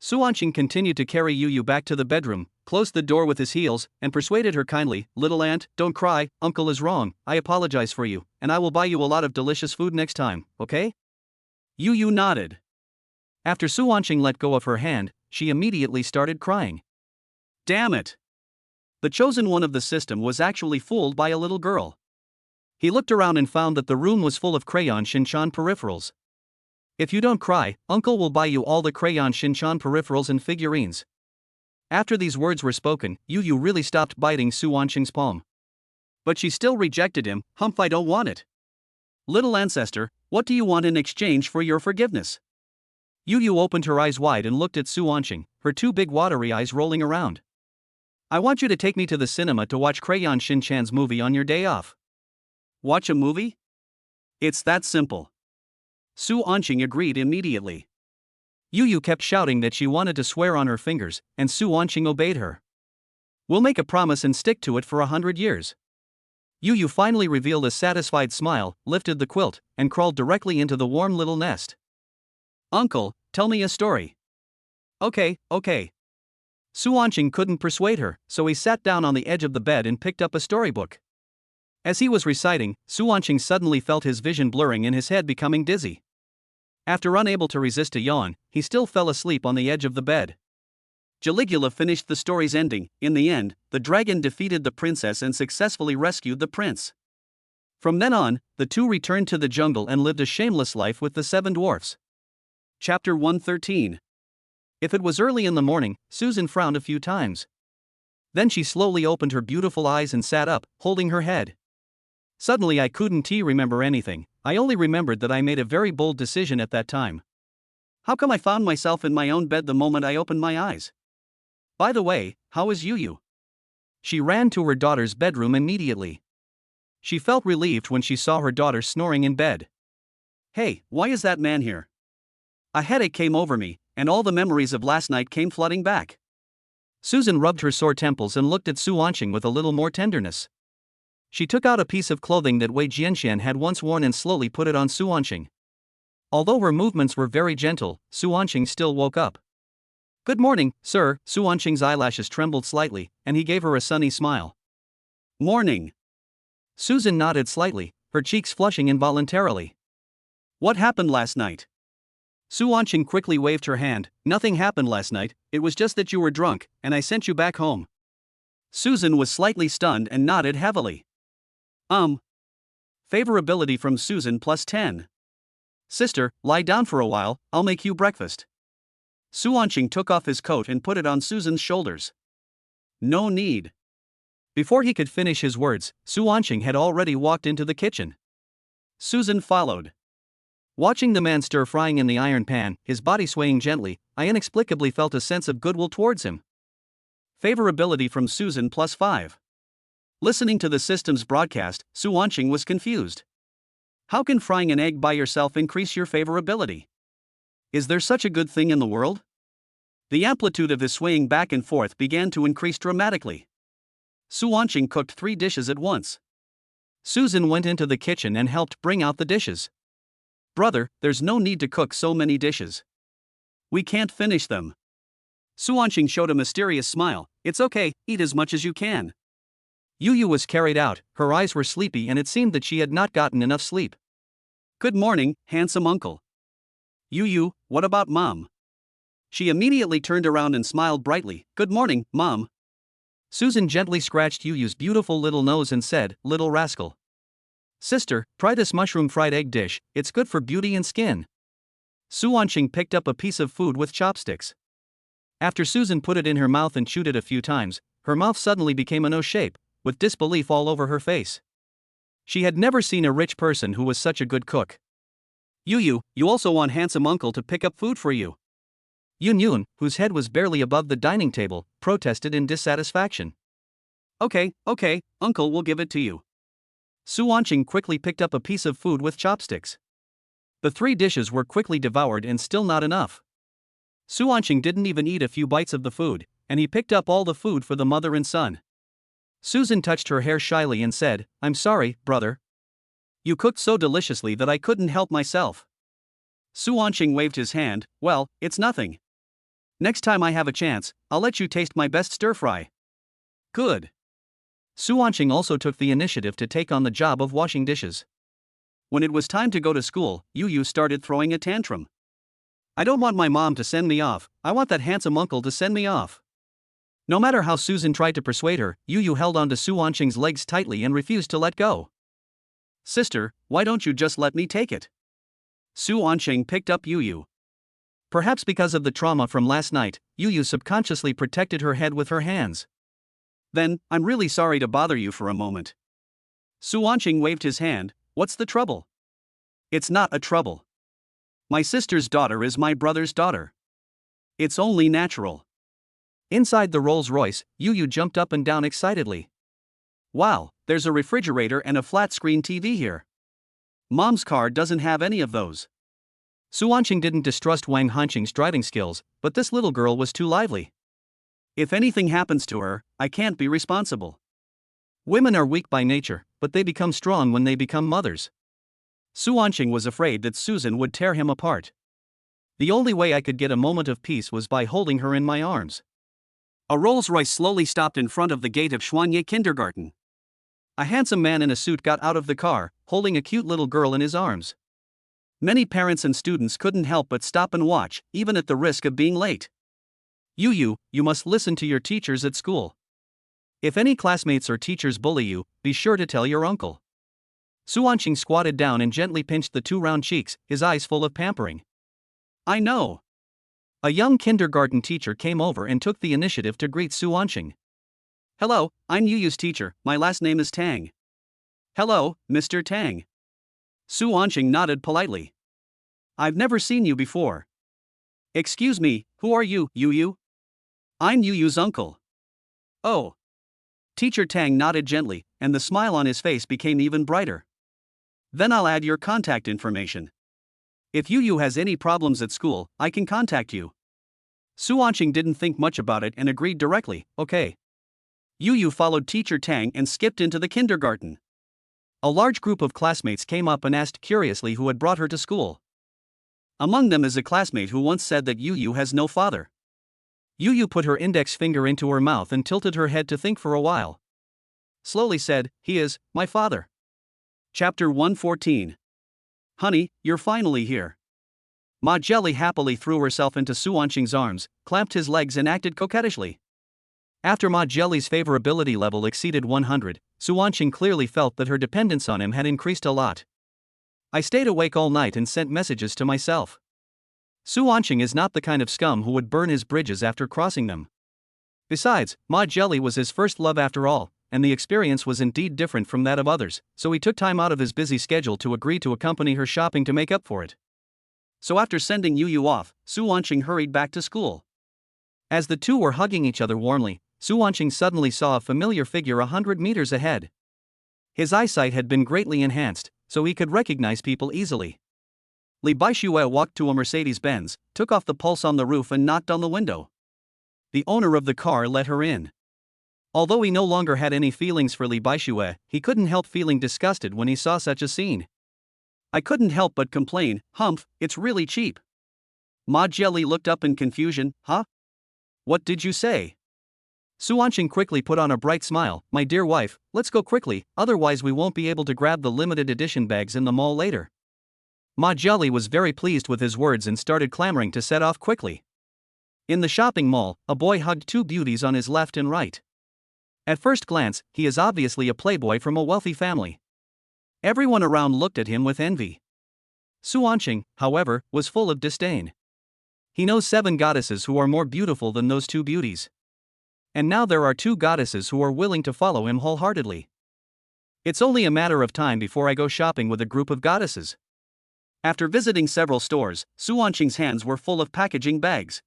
Su Wanqing continued to carry Yu back to the bedroom, closed the door with his heels, and persuaded her kindly, "Little aunt, don't cry, uncle is wrong, I apologize for you, and I will buy you a lot of delicious food next time, okay?" Yu nodded. After Su Wanqing let go of her hand, she immediately started crying. Damn it! The chosen one of the system was actually fooled by a little girl. He looked around and found that the room was full of crayon Shinchan peripherals. If you don't cry, uncle will buy you all the crayon Shinchan peripherals and figurines. After these words were spoken, Yu really stopped biting Su Wanqing's palm. But she still rejected him. "Humph, I don't want it. Little ancestor, what do you want in exchange for your forgiveness?" Yu opened her eyes wide and looked at Su Wanqing, her two big watery eyes rolling around. I want you to take me to the cinema to watch Crayon Shin-chan's movie on your day off. Watch a movie? It's that simple. Su Anqing agreed immediately. Yu Yu kept shouting that she wanted to swear on her fingers, and Su Anqing obeyed her. We'll make a promise and stick to it for 100 years. Yu Yu finally revealed a satisfied smile, lifted the quilt, and crawled directly into the warm little nest. Uncle, tell me a story. Okay. Su Anqing couldn't persuade her, so he sat down on the edge of the bed and picked up a storybook. As he was reciting, Su Anqing suddenly felt his vision blurring and his head becoming dizzy. After unable to resist a yawn, he still fell asleep on the edge of the bed. Caligula finished the story's ending. In the end, the dragon defeated the princess and successfully rescued the prince. From then on, the two returned to the jungle and lived a shameless life with the 7 dwarfs. Chapter 113. If it was early in the morning, Susan frowned a few times. Then she slowly opened her beautiful eyes and sat up, holding her head. Suddenly I couldn't remember anything. I only remembered that I made a very bold decision at that time. How come I found myself in my own bed the moment I opened my eyes? By the way, how is Yu Yu? She ran to her daughter's bedroom immediately. She felt relieved when she saw her daughter snoring in bed. Hey, why is that man here? A headache came over me, and all the memories of last night came flooding back. Susan rubbed her sore temples and looked at Su Anqing with a little more tenderness. She took out a piece of clothing that Wei Jianxian had once worn and slowly put it on Su Anqing. Although her movements were very gentle, Su Anqing still woke up. Good morning, sir. Su Anqing's eyelashes trembled slightly, and he gave her a sunny smile. Morning. Susan nodded slightly, her cheeks flushing involuntarily. What happened last night? Su Anqing quickly waved her hand. Nothing happened last night, it was just that you were drunk, and I sent you back home. Susan was slightly stunned and nodded heavily. Favorability from Susan plus 10. Sister, lie down for a while, I'll make you breakfast. Su Anqing took off his coat and put it on Susan's shoulders. No need. Before he could finish his words, Su Anqing had already walked into the kitchen. Susan followed. Watching the man stir frying in the iron pan, his body swaying gently, I inexplicably felt a sense of goodwill towards him. Favorability from Susan plus 5. Listening to the system's broadcast, Su Anqing was confused. How can frying an egg by yourself increase your favorability? Is there such a good thing in the world? The amplitude of his swaying back and forth began to increase dramatically. Su Anqing cooked 3 dishes at once. Susan went into the kitchen and helped bring out the dishes. Brother, there's no need to cook so many dishes. We can't finish them. Su Anqing showed a mysterious smile. It's okay, eat as much as you can. Yu Yu was carried out, her eyes were sleepy and it seemed that she had not gotten enough sleep. Good morning, handsome uncle. Yu Yu, what about Mom? She immediately turned around and smiled brightly. Good morning, Mom. Susan gently scratched Yu Yu's beautiful little nose and said, Little rascal. Sister, try this mushroom fried egg dish, it's good for beauty and skin. Su Anqing picked up a piece of food with chopsticks. After Susan put it in her mouth and chewed it a few times, her mouth suddenly became an O shape, with disbelief all over her face. She had never seen a rich person who was such a good cook. Yu Yu, you also want handsome uncle to pick up food for you. Yun Yun, whose head was barely above the dining table, protested in dissatisfaction. Okay, uncle will give it to you. Su Anqing quickly picked up a piece of food with chopsticks. The 3 dishes were quickly devoured and still not enough. Su Anqing didn't even eat a few bites of the food, and he picked up all the food for the mother and son. Susan touched her hair shyly and said, I'm sorry, brother. You cooked so deliciously that I couldn't help myself. Su Anqing waved his hand. Well, it's nothing. Next time I have a chance, I'll let you taste my best stir-fry. Good. Su Anqing also took the initiative to take on the job of washing dishes. When it was time to go to school, Yu Yu started throwing a tantrum. I don't want my mom to send me off, I want that handsome uncle to send me off. No matter how Susan tried to persuade her, Yu Yu held on to Su Anqing's legs tightly and refused to let go. Sister, why don't you just let me take it? Su Anqing picked up Yu Yu. Perhaps because of the trauma from last night, Yu Yu subconsciously protected her head with her hands. Then, I'm really sorry to bother you for a moment. Su Anqing waved his hand. What's the trouble? It's not a trouble. My sister's daughter is my brother's daughter. It's only natural. Inside the Rolls-Royce, Yu jumped up and down excitedly. Wow, there's a refrigerator and a flat-screen TV here. Mom's car doesn't have any of those. Suanqing didn't distrust Wang Hanqing's driving skills, but this little girl was too lively. If anything happens to her, I can't be responsible. Women are weak by nature, but they become strong when they become mothers. Suanqing was afraid that Susan would tear him apart. The only way I could get a moment of peace was by holding her in my arms. A Rolls-Royce slowly stopped in front of the gate of Xuanye Kindergarten. A handsome man in a suit got out of the car, holding a cute little girl in his arms. Many parents and students couldn't help but stop and watch, even at the risk of being late. You must listen to your teachers at school. If any classmates or teachers bully you, be sure to tell your uncle. Suanqing squatted down and gently pinched the two round cheeks, his eyes full of pampering. I know. A young kindergarten teacher came over and took the initiative to greet Suanqing. Hello, I'm Yu's teacher, my last name is Tang. Hello, Mr. Tang. Suanqing nodded politely. I've never seen you before. Excuse me, who are you, Yu? I'm Yu's uncle. Oh. Teacher Tang nodded gently, and the smile on his face became even brighter. Then I'll add your contact information. If Yu has any problems at school, I can contact you. Suanqing didn't think much about it and agreed directly, okay. Yu followed Teacher Tang and skipped into the kindergarten. A large group of classmates came up and asked curiously who had brought her to school. Among them is a classmate who once said that Yu has no father. Yu put her index finger into her mouth and tilted her head to think for a while. Slowly said, he is, my father. Chapter 114. Honey, you're finally here. Ma Jelly happily threw herself into Suanqing's arms, clamped his legs and acted coquettishly. After Ma Jelly's favorability level exceeded 100, Suanqing clearly felt that her dependence on him had increased a lot. I stayed awake all night and sent messages to myself. Suanqing is not the kind of scum who would burn his bridges after crossing them. Besides, Ma Jelly was his first love after all, and the experience was indeed different from that of others, so he took time out of his busy schedule to agree to accompany her shopping to make up for it. So after sending Yu off, Suanqing hurried back to school. As the two were hugging each other warmly, Suanqing suddenly saw a familiar figure 100 meters ahead. His eyesight had been greatly enhanced, so he could recognize people easily. Li Baixue walked to a Mercedes-Benz, took off the pulse on the roof and knocked on the window. The owner of the car let her in. Although he no longer had any feelings for Li Baixue, he couldn't help feeling disgusted when he saw such a scene. I couldn't help but complain, humph, it's really cheap. Ma Jelly looked up in confusion, huh? What did you say? Suanqing quickly put on a bright smile, my dear wife, let's go quickly, otherwise we won't be able to grab the limited edition bags in the mall later. Ma Jelly was very pleased with his words and started clamoring to set off quickly. In the shopping mall, a boy hugged two beauties on his left and right. At first glance, he is obviously a playboy from a wealthy family. Everyone around looked at him with envy. Suanqing, however, was full of disdain. He knows 7 goddesses who are more beautiful than those two beauties. And now there are 2 goddesses who are willing to follow him wholeheartedly. It's only a matter of time before I go shopping with a group of goddesses. After visiting several stores, Suanqing's hands were full of packaging bags.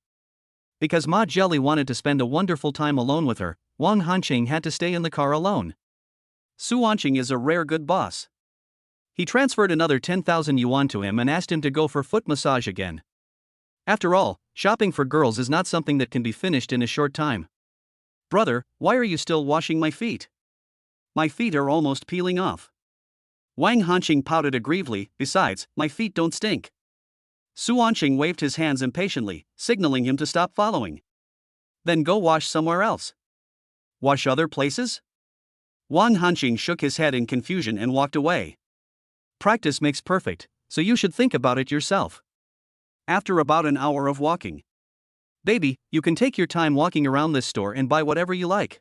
Because Ma Jelly wanted to spend a wonderful time alone with her, Wang Hanqing had to stay in the car alone. Suanqing is a rare good boss. He transferred another 10,000 yuan to him and asked him to go for foot massage again. After all, shopping for girls is not something that can be finished in a short time. Brother, why are you still washing my feet? My feet are almost peeling off. Wang Hanqing pouted aggrievedly, besides, my feet don't stink. Suanqing waved his hands impatiently, signaling him to stop following. Then go wash somewhere else. Wash other places? Wang Hanqing shook his head in confusion and walked away. Practice makes perfect, so you should think about it yourself. After about an hour of walking. Baby, you can take your time walking around this store and buy whatever you like.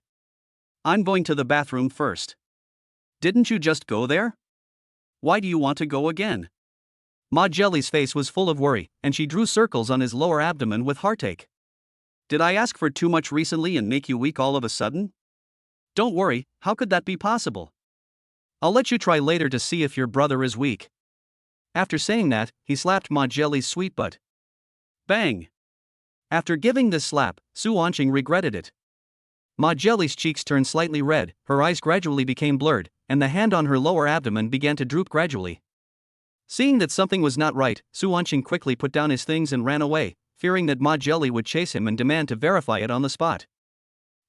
I'm going to the bathroom first. Didn't you just go there? Why do you want to go again? Ma Jelly's face was full of worry, and she drew circles on his lower abdomen with heartache. Did I ask for too much recently and make you weak all of a sudden? Don't worry, how could that be possible? I'll let you try later to see if your brother is weak. After saying that, he slapped Ma Jelly's sweet butt. Bang! After giving this slap, Su Wanqing regretted it. Ma Jelly's cheeks turned slightly red, her eyes gradually became blurred, and the hand on her lower abdomen began to droop gradually. Seeing that something was not right, Su Wanqing quickly put down his things and ran away, fearing that Ma Jelly would chase him and demand to verify it on the spot.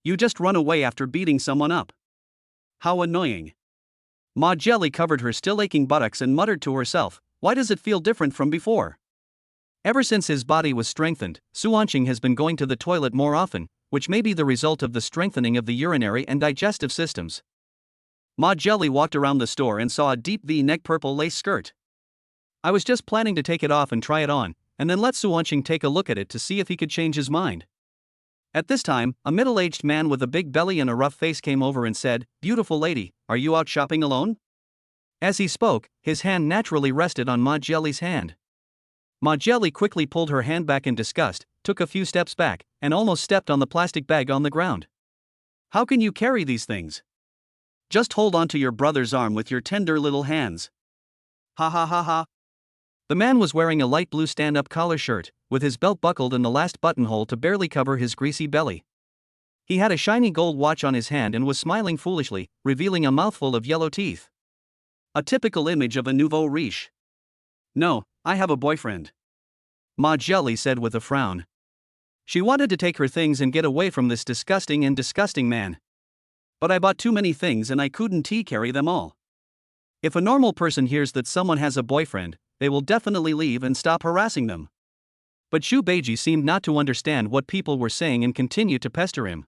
You just run away after beating someone up. How annoying. Ma Jelly covered her still aching buttocks and muttered to herself, why does it feel different from before? Ever since his body was strengthened, Su Wanqing has been going to the toilet more often, which may be the result of the strengthening of the urinary and digestive systems. Ma Jelly walked around the store and saw a deep V-neck purple lace skirt. I was just planning to take it off and try it on, and then let Su Wanqing take a look at it to see if he could change his mind. At this time, a middle-aged man with a big belly and a rough face came over and said, "Beautiful lady, are you out shopping alone?" As he spoke, his hand naturally rested on Ma Jelly's hand. Ma Jelly quickly pulled her hand back in disgust, took a few steps back, and almost stepped on the plastic bag on the ground. How can you carry these things? Just hold on to your brother's arm with your tender little hands. Ha ha ha ha. The man was wearing a light blue stand-up collar shirt, with his belt buckled in the last buttonhole to barely cover his greasy belly. He had a shiny gold watch on his hand and was smiling foolishly, revealing a mouthful of yellow teeth. A typical image of a nouveau riche. No, I have a boyfriend. Ma Jelly said with a frown. She wanted to take her things and get away from this disgusting man. But I bought too many things and I couldn't carry them all. If a normal person hears that someone has a boyfriend, they will definitely leave and stop harassing them. But Zhu Beiji seemed not to understand what people were saying and continued to pester him.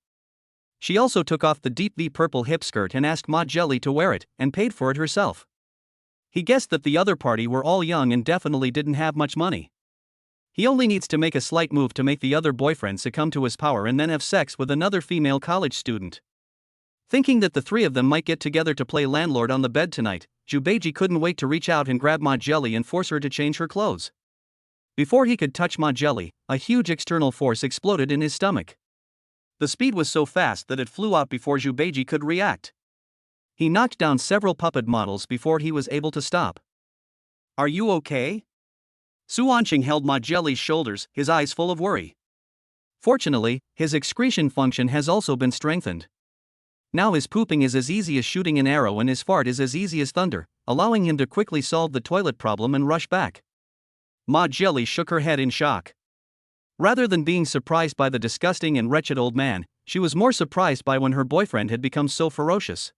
She also took off the deep V purple hip skirt and asked Ma Jelly to wear it, and paid for it herself. He guessed that the other party were all young and definitely didn't have much money. He only needs to make a slight move to make the other boyfriend succumb to his power and then have sex with another female college student. Thinking that the three of them might get together to play landlord on the bed tonight, Zhu Beiji couldn't wait to reach out and grab Ma Jelly and force her to change her clothes. Before he could touch Ma Jelly, a huge external force exploded in his stomach. The speed was so fast that it flew out before Zhu Beiji could react. He knocked down several puppet models before he was able to stop. Are you okay? Su Wanqing held Ma Jelly's shoulders, his eyes full of worry. Fortunately, his excretion function has also been strengthened. Now his pooping is as easy as shooting an arrow and his fart is as easy as thunder, allowing him to quickly solve the toilet problem and rush back. Ma Jelly shook her head in shock. Rather than being surprised by the disgusting and wretched old man, she was more surprised by when her boyfriend had become so ferocious.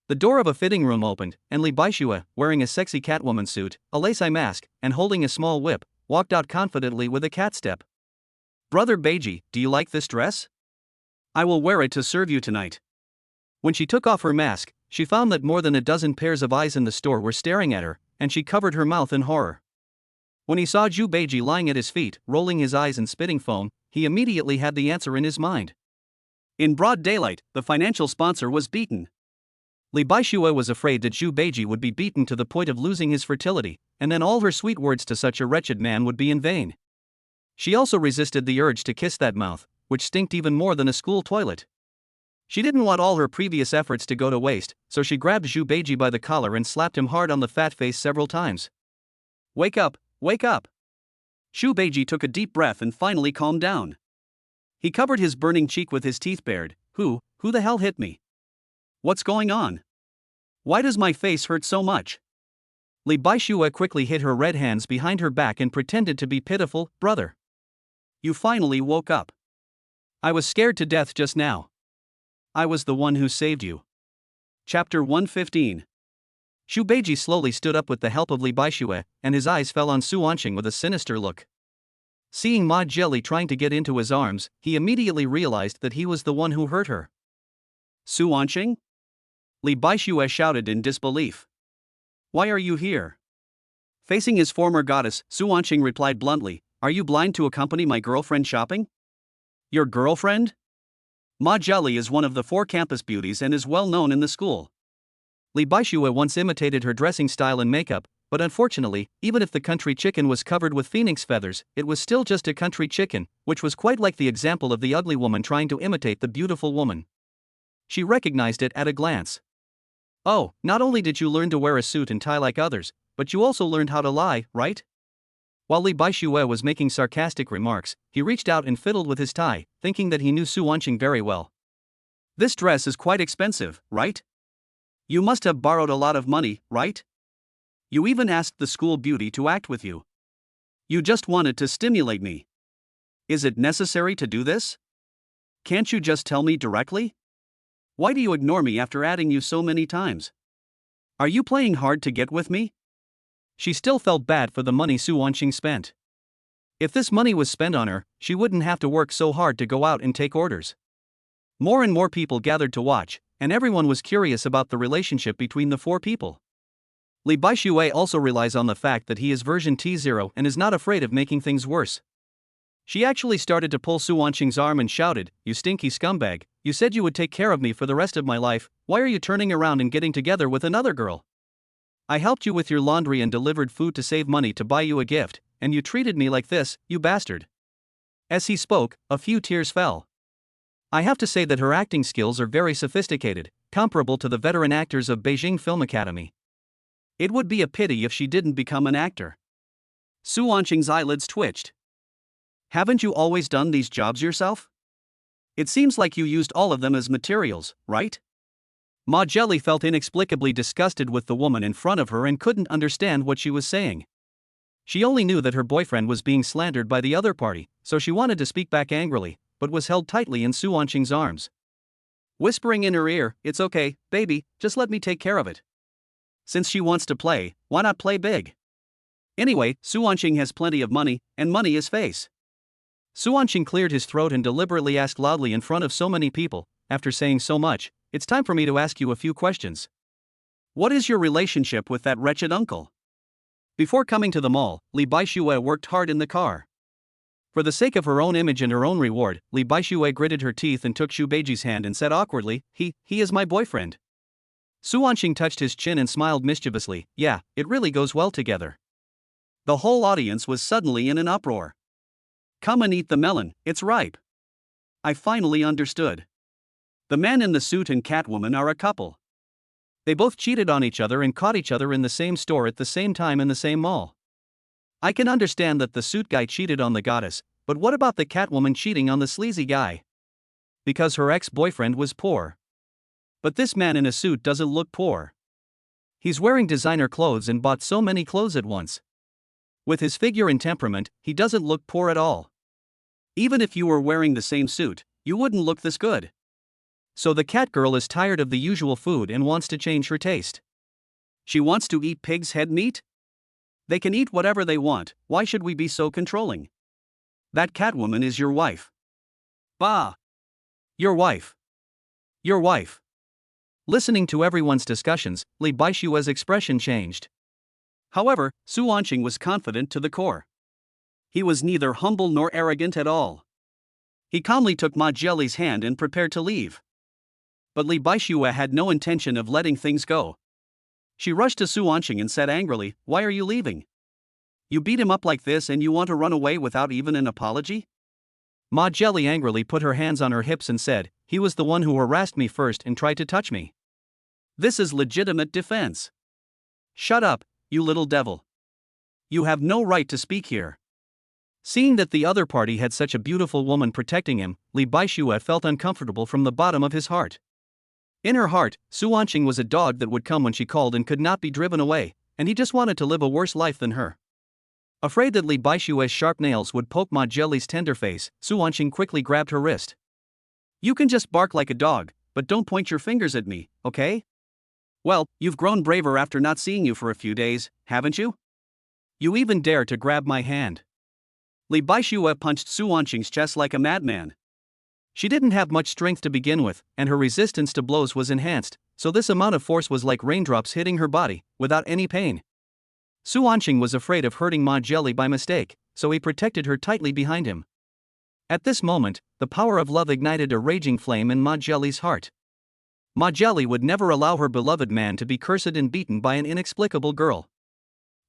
The door of a fitting room opened, and Li Baixue, wearing a sexy Catwoman suit, a lace eye mask, and holding a small whip, walked out confidently with a cat step. Brother Beiji, do you like this dress? I will wear it to serve you tonight. When she took off her mask, she found that more than a dozen pairs of eyes in the store were staring at her, and she covered her mouth in horror. When he saw Zhu Beiji lying at his feet, rolling his eyes and spitting foam, he immediately had the answer in his mind. In broad daylight, the financial sponsor was beaten. Li Baixue was afraid that Zhu Beiji would be beaten to the point of losing his fertility, and then all her sweet words to such a wretched man would be in vain. She also resisted the urge to kiss that mouth, which stinked even more than a school toilet. She didn't want all her previous efforts to go to waste, so she grabbed Zhu Beiji by the collar and slapped him hard on the fat face several times. Wake up, wake up! Zhu Beiji took a deep breath and finally calmed down. He covered his burning cheek with his teeth bared. Who the hell hit me? What's going on? Why does my face hurt so much? Li Baixue quickly hid her red hands behind her back and pretended to be pitiful. Brother, you finally woke up. I was scared to death just now. I was the one who saved you. Chapter 115. Zhu Beiji slowly stood up with the help of Li Baixue, and his eyes fell on Su Wanqing with a sinister look. Seeing Ma Jelly trying to get into his arms, he immediately realized that he was the one who hurt her. Su Wanqing? Li Baixue shouted in disbelief. Why are you here? Facing his former goddess, Su Wanqing replied bluntly, Are you blind to accompany my girlfriend shopping? Your girlfriend? Ma Jelly is one of the 4 campus beauties and is well known in the school. Li Baixue once imitated her dressing style and makeup, but unfortunately, even if the country chicken was covered with phoenix feathers, it was still just a country chicken, which was quite like the example of the ugly woman trying to imitate the beautiful woman. She recognized it at a glance. Oh, not only did you learn to wear a suit and tie like others, but you also learned how to lie, right? While Li Baixue was making sarcastic remarks, he reached out and fiddled with his tie, thinking that he knew Su Wanqing very well. This dress is quite expensive, right? You must have borrowed a lot of money, right? You even asked the school beauty to act with you. You just wanted to stimulate me. Is it necessary to do this? Can't you just tell me directly? Why do you ignore me after adding you so many times? Are you playing hard to get with me? She still felt bad for the money Su Wanqing spent. If this money was spent on her, she wouldn't have to work so hard to go out and take orders. More and more people gathered to watch, and everyone was curious about the relationship between the four people. Li Baixue also relies on the fact that he is version T0 and is not afraid of making things worse. She actually started to pull Su Wanqing's arm and shouted, "You stinky scumbag, you said you would take care of me for the rest of my life, why are you turning around and getting together with another girl? I helped you with your laundry and delivered food to save money to buy you a gift, and you treated me like this, you bastard." As he spoke, a few tears fell. I have to say that her acting skills are very sophisticated, comparable to the veteran actors of Beijing Film Academy. It would be a pity if she didn't become an actor. Su Wanqing's eyelids twitched. Haven't you always done these jobs yourself? It seems like you used all of them as materials, right? Ma Jelly felt inexplicably disgusted with the woman in front of her and couldn't understand what she was saying. She only knew that her boyfriend was being slandered by the other party, so she wanted to speak back angrily, but was held tightly in Su Wanqing's arms. Whispering in her ear, "It's okay, baby, just let me take care of it. Since she wants to play, why not play big? Anyway, Su Wanqing has plenty of money, and money is face." Su Wanqing cleared his throat and deliberately asked loudly in front of so many people, "After saying so much, it's time for me to ask you a few questions. What is your relationship with that wretched uncle?" Before coming to the mall, Li Baixue worked hard in the car. For the sake of her own image and her own reward, Li Baixue gritted her teeth and took Xu Beiji's hand and said awkwardly, He is my boyfriend." Su Wanqing touched his chin and smiled mischievously, "Yeah, it really goes well together." The whole audience was suddenly in an uproar. "Come and eat the melon, it's ripe." I finally understood. The man in the suit and Catwoman are a couple. They both cheated on each other and caught each other in the same store at the same time in the same mall. I can understand that the suit guy cheated on the goddess, but what about the Catwoman cheating on the sleazy guy? Because her ex-boyfriend was poor. But this man in a suit doesn't look poor. He's wearing designer clothes and bought so many clothes at once. With his figure and temperament, he doesn't look poor at all. Even if you were wearing the same suit, you wouldn't look this good. So the cat girl is tired of the usual food and wants to change her taste. She wants to eat pig's head meat? They can eat whatever they want, why should we be so controlling? That Catwoman is your wife. Bah! Your wife. Your wife. Listening to everyone's discussions, Li Baixue's expression changed. However, Su Wanqing was confident to the core. He was neither humble nor arrogant at all. He calmly took Ma Jelly's hand and prepared to leave. But Li Baixue had no intention of letting things go. She rushed to Su Wanqing and said angrily, "Why are you leaving? You beat him up like this and you want to run away without even an apology?" Ma Jelly angrily put her hands on her hips and said, "He was the one who harassed me first and tried to touch me. This is legitimate defense." "Shut up, you little devil. You have no right to speak here." Seeing that the other party had such a beautiful woman protecting him, Li Baixue felt uncomfortable from the bottom of his heart. In her heart, Su Wanqing was a dog that would come when she called and could not be driven away, and he just wanted to live a worse life than her. Afraid that Li Baixue's sharp nails would poke Ma Jelly's tender face, Su Wanqing quickly grabbed her wrist. "You can just bark like a dog, but don't point your fingers at me, okay? Well, you've grown braver after not seeing you for a few days, haven't you? You even dare to grab my hand." Li Baixue punched Su Wanqing's chest like a madman. She didn't have much strength to begin with, and her resistance to blows was enhanced, so this amount of force was like raindrops hitting her body, without any pain. Su Wanqing was afraid of hurting Ma Jelly by mistake, so he protected her tightly behind him. At this moment, the power of love ignited a raging flame in Ma Jelly's heart. Ma Jelly would never allow her beloved man to be cursed and beaten by an inexplicable girl.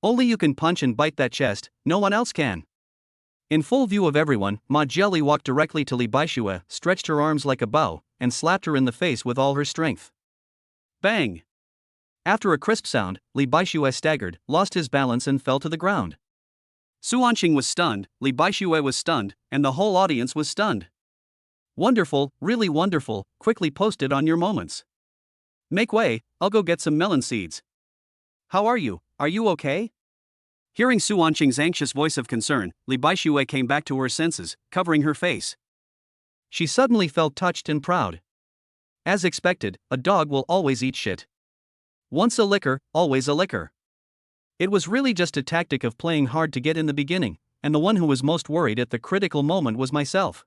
Only you can punch and bite that chest, no one else can. In full view of everyone, Ma Jelly walked directly to Li Baixue, stretched her arms like a bow, and slapped her in the face with all her strength. Bang! After a crisp sound, Li Baixue staggered, lost his balance and fell to the ground. Su Anqing was stunned, Li Baixue was stunned, and the whole audience was stunned. Wonderful, really wonderful, quickly post it on your moments. Make way, I'll go get some melon seeds. How are you okay? Hearing Su Anqing's anxious voice of concern, Li Baixue came back to her senses, covering her face. She suddenly felt touched and proud. As expected, a dog will always eat shit. Once a licker, always a licker. It was really just a tactic of playing hard to get in the beginning, and the one who was most worried at the critical moment was myself.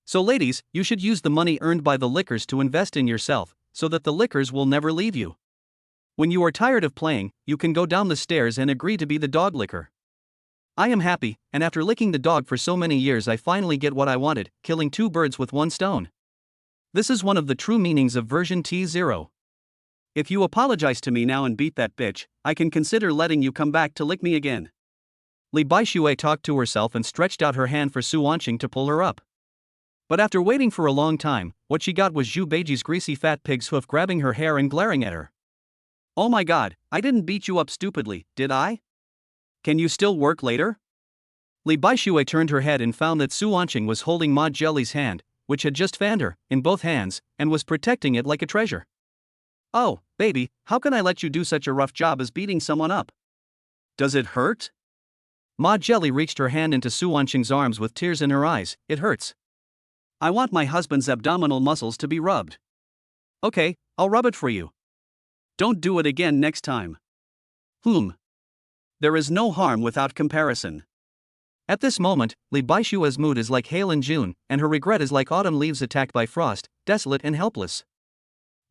So ladies, you should use the money earned by the lickers to invest in yourself, so that the lickers will never leave you. When you are tired of playing, you can go down the stairs and agree to be the dog licker. I am happy, and after licking the dog for so many years I finally get what I wanted, killing 2 birds with 1 stone. This is one of the true meanings of version T0. If you apologize to me now and beat that bitch, I can consider letting you come back to lick me again. Li Baixue talked to herself and stretched out her hand for Su Anqing to pull her up. But after waiting for a long time, what she got was Zhu Beiji's greasy fat pig's hoof grabbing her hair and glaring at her. Oh my god, I didn't beat you up stupidly, did I? Can you still work later? Li Baixue turned her head and found that Su Anqing was holding Ma Jelly's hand, which had just fanned her, in both hands, and was protecting it like a treasure. Oh, baby, how can I let you do such a rough job as beating someone up? Does it hurt? Ma Jelly reached her hand into Su Anqing's arms with tears in her eyes. It hurts. I want my husband's abdominal muscles to be rubbed. Okay, I'll rub it for you. Don't do it again next time. There is no harm without comparison. At this moment, Li Baixue's mood is like hail in June, and her regret is like autumn leaves attacked by frost, desolate and helpless.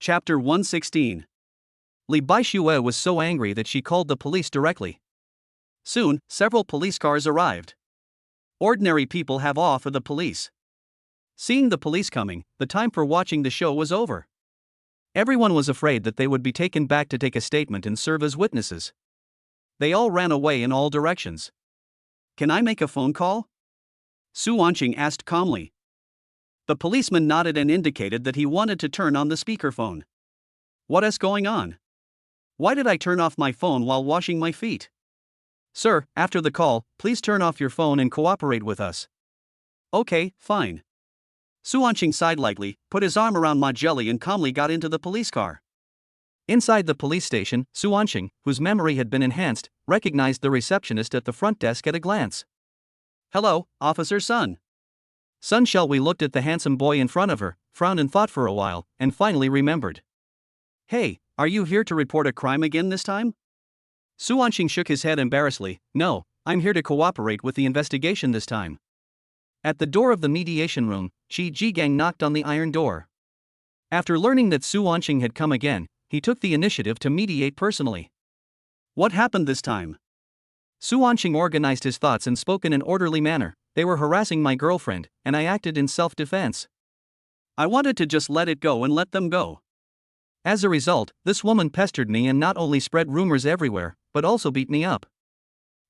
Chapter 116. Li Baixue was so angry that she called the police directly. Soon, several police cars arrived. Ordinary people have awe for the police. Seeing the police coming, the time for watching the show was over. Everyone was afraid that they would be taken back to take a statement and serve as witnesses. They all ran away in all directions. Can I make a phone call? Su Anqing asked calmly. The policeman nodded and indicated that he wanted to turn on the speakerphone. What is going on? Why did I turn off my phone while washing my feet? Sir, after the call, please turn off your phone and cooperate with us. Okay, fine. Su Anqing sighed lightly, put his arm around Ma Jelly and calmly got into the police car. Inside the police station, Su Anqing, whose memory had been enhanced, recognized the receptionist at the front desk at a glance. Hello, Officer Sun. Sun Shelby looked at the handsome boy in front of her, frowned and thought for a while, and finally remembered. Hey, are you here to report a crime again this time? Su Anqing shook his head embarrassedly. No, I'm here to cooperate with the investigation this time. At the door of the mediation room, Qi Jigang knocked on the iron door. After learning that Su Anqing had come again, he took the initiative to mediate personally. What happened this time? Su Anqing organized his thoughts and spoke in an orderly manner. They were harassing my girlfriend, and I acted in self-defense. I wanted to just let it go and let them go. As a result, this woman pestered me and not only spread rumors everywhere, but also beat me up.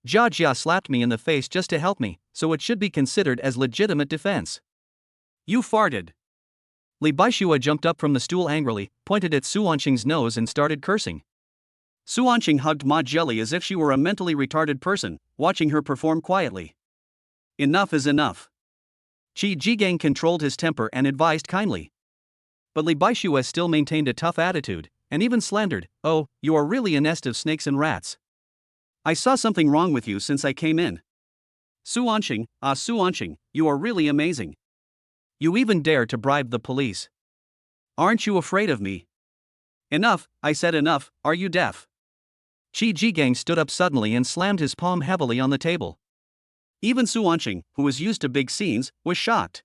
Jia Jia slapped me in the face just to help me, so it should be considered as legitimate defense. You farted. Li Baixue jumped up from the stool angrily, pointed at Su Anqing's nose and started cursing. Su Anqing hugged Ma Jelly as if she were a mentally retarded person, watching her perform quietly. Enough is enough. Qi Jigang controlled his temper and advised kindly. But Li Baixue still maintained a tough attitude, and even slandered, oh, you are really a nest of snakes and rats. I saw something wrong with you since I came in. Su Anqing, Su Anqing, you are really amazing. You even dare to bribe the police. Aren't you afraid of me? Enough, I said enough, are you deaf? Qi Jigang stood up suddenly and slammed his palm heavily on the table. Even Su Anqing, who was used to big scenes, was shocked.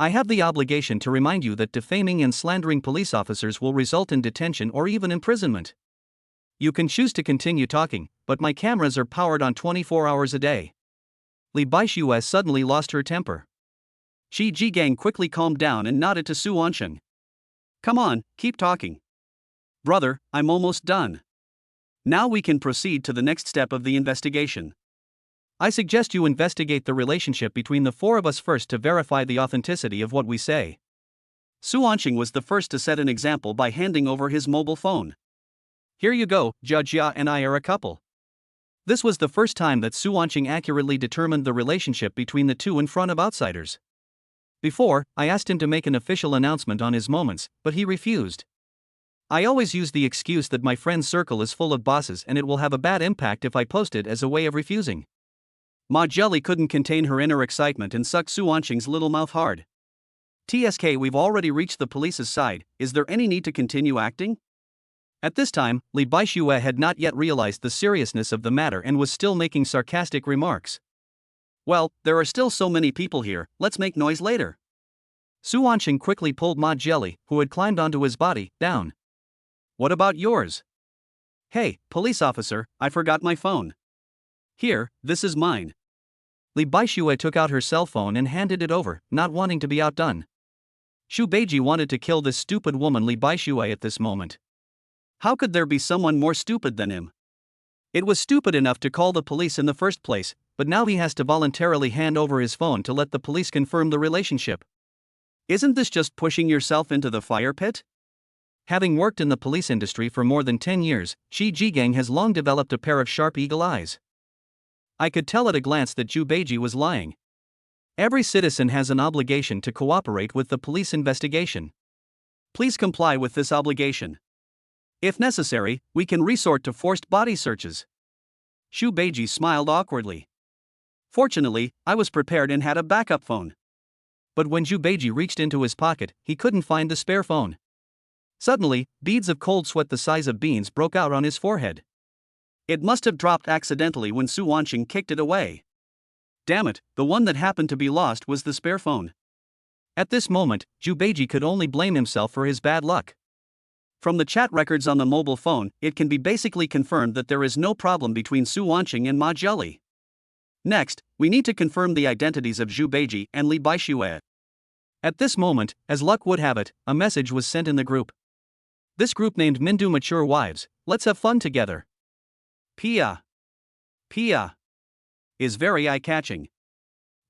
I have the obligation to remind you that defaming and slandering police officers will result in detention or even imprisonment. You can choose to continue talking, but my cameras are powered on 24 hours a day. Li Baixue suddenly lost her temper. Qi Jigang quickly calmed down and nodded to Su Anqing. Come on, keep talking. Brother, I'm almost done. Now we can proceed to the next step of the investigation. I suggest you investigate the relationship between the four of us first to verify the authenticity of what we say. Su Anqing was the first to set an example by handing over his mobile phone. Here you go, Jia Jia and I are a couple. This was the first time that Su Wanqing accurately determined the relationship between the two in front of outsiders. Before, I asked him to make an official announcement on his moments, but he refused. I always use the excuse that my friend's circle is full of bosses and it will have a bad impact if I post it as a way of refusing. Ma Jelly couldn't contain her inner excitement and sucked Su Wanqing's little mouth hard. TSK, we've already reached the police's side, is there any need to continue acting? At this time, Li Baixue had not yet realized the seriousness of the matter and was still making sarcastic remarks. Well, there are still so many people here, let's make noise later. Su Wanqing quickly pulled Ma Jelly, who had climbed onto his body, down. What about yours? Hey, police officer, I forgot my phone. Here, this is mine. Li Baixue took out her cell phone and handed it over, not wanting to be outdone. Xu Beiji wanted to kill this stupid woman Li Baixue at this moment. How could there be someone more stupid than him? It was stupid enough to call the police in the first place, but now he has to voluntarily hand over his phone to let the police confirm the relationship. Isn't this just pushing yourself into the fire pit? Having worked in the police industry for more than 10 years, Xi Jigang has long developed a pair of sharp eagle eyes. I could tell at a glance that Xu Beiji was lying. Every citizen has an obligation to cooperate with the police investigation. Please comply with this obligation. If necessary, we can resort to forced body searches. Xu Beiji smiled awkwardly. Fortunately, I was prepared and had a backup phone. But when Xu Beiji reached into his pocket, he couldn't find the spare phone. Suddenly, beads of cold sweat the size of beans broke out on his forehead. It must have dropped accidentally when Su Wanqing kicked it away. Damn it, the one that happened to be lost was the spare phone. At this moment, Xu Beiji could only blame himself for his bad luck. From the chat records on the mobile phone, it can be basically confirmed that there is no problem between Su Wanqing and Ma Jelly. Next, we need to confirm the identities of Xu Beiji and Li Baixue. At this moment, as luck would have it, a message was sent in the group. This group named Mindu Mature Wives, let's have fun together. Pia is very eye-catching.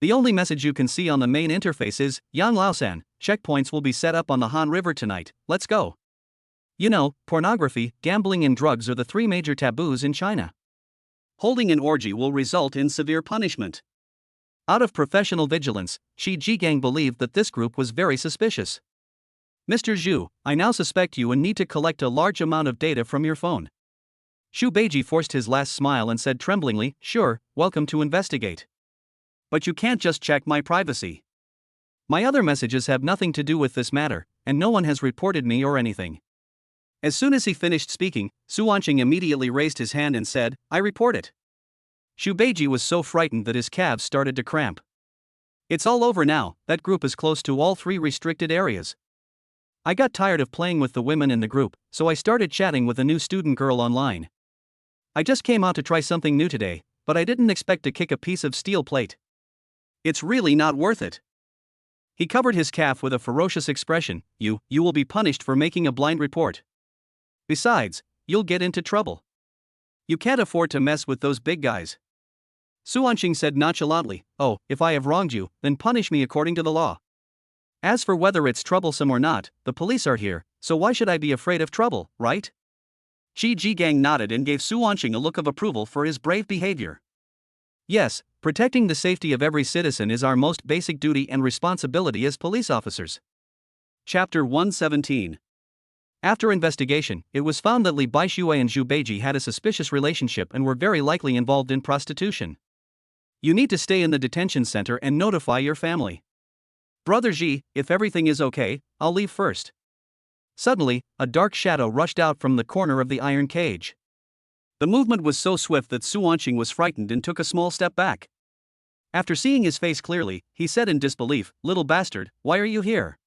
The only message you can see on the main interface is, Yang Laosan, checkpoints will be set up on the Han River tonight, let's go. You know, pornography, gambling and drugs are the 3 major taboos in China. Holding an orgy will result in severe punishment. Out of professional vigilance, Xi Jigang believed that this group was very suspicious. Mr. Zhu, I now suspect you and need to collect a large amount of data from your phone. Xu Beiji forced his last smile and said tremblingly, sure, welcome to investigate. But you can't just check my privacy. My other messages have nothing to do with this matter, and no one has reported me or anything. As soon as he finished speaking, Su Wanqing immediately raised his hand and said, I report it. Xu Beiji was so frightened that his calves started to cramp. It's all over now, that group is close to all 3 restricted areas. I got tired of playing with the women in the group, so I started chatting with a new student girl online. I just came out to try something new today, but I didn't expect to kick a piece of steel plate. It's really not worth it. He covered his calf with a ferocious expression, you will be punished for making a blind report. Besides, you'll get into trouble. You can't afford to mess with those big guys. Su Wanqing said nonchalantly, oh, if I have wronged you, then punish me according to the law. As for whether it's troublesome or not, the police are here, so why should I be afraid of trouble, right? Xi Jigang nodded and gave Su Wanqing a look of approval for his brave behavior. Yes, protecting the safety of every citizen is our most basic duty and responsibility as police officers. Chapter 117. After investigation, it was found that Li Baixue and Xu Beiji had a suspicious relationship and were very likely involved in prostitution. You need to stay in the detention center and notify your family. Brother Xi, if everything is okay, I'll leave first. Suddenly, a dark shadow rushed out from the corner of the iron cage. The movement was so swift that Su Wanqing was frightened and took a small step back. After seeing his face clearly, he said in disbelief, little bastard, why are you here?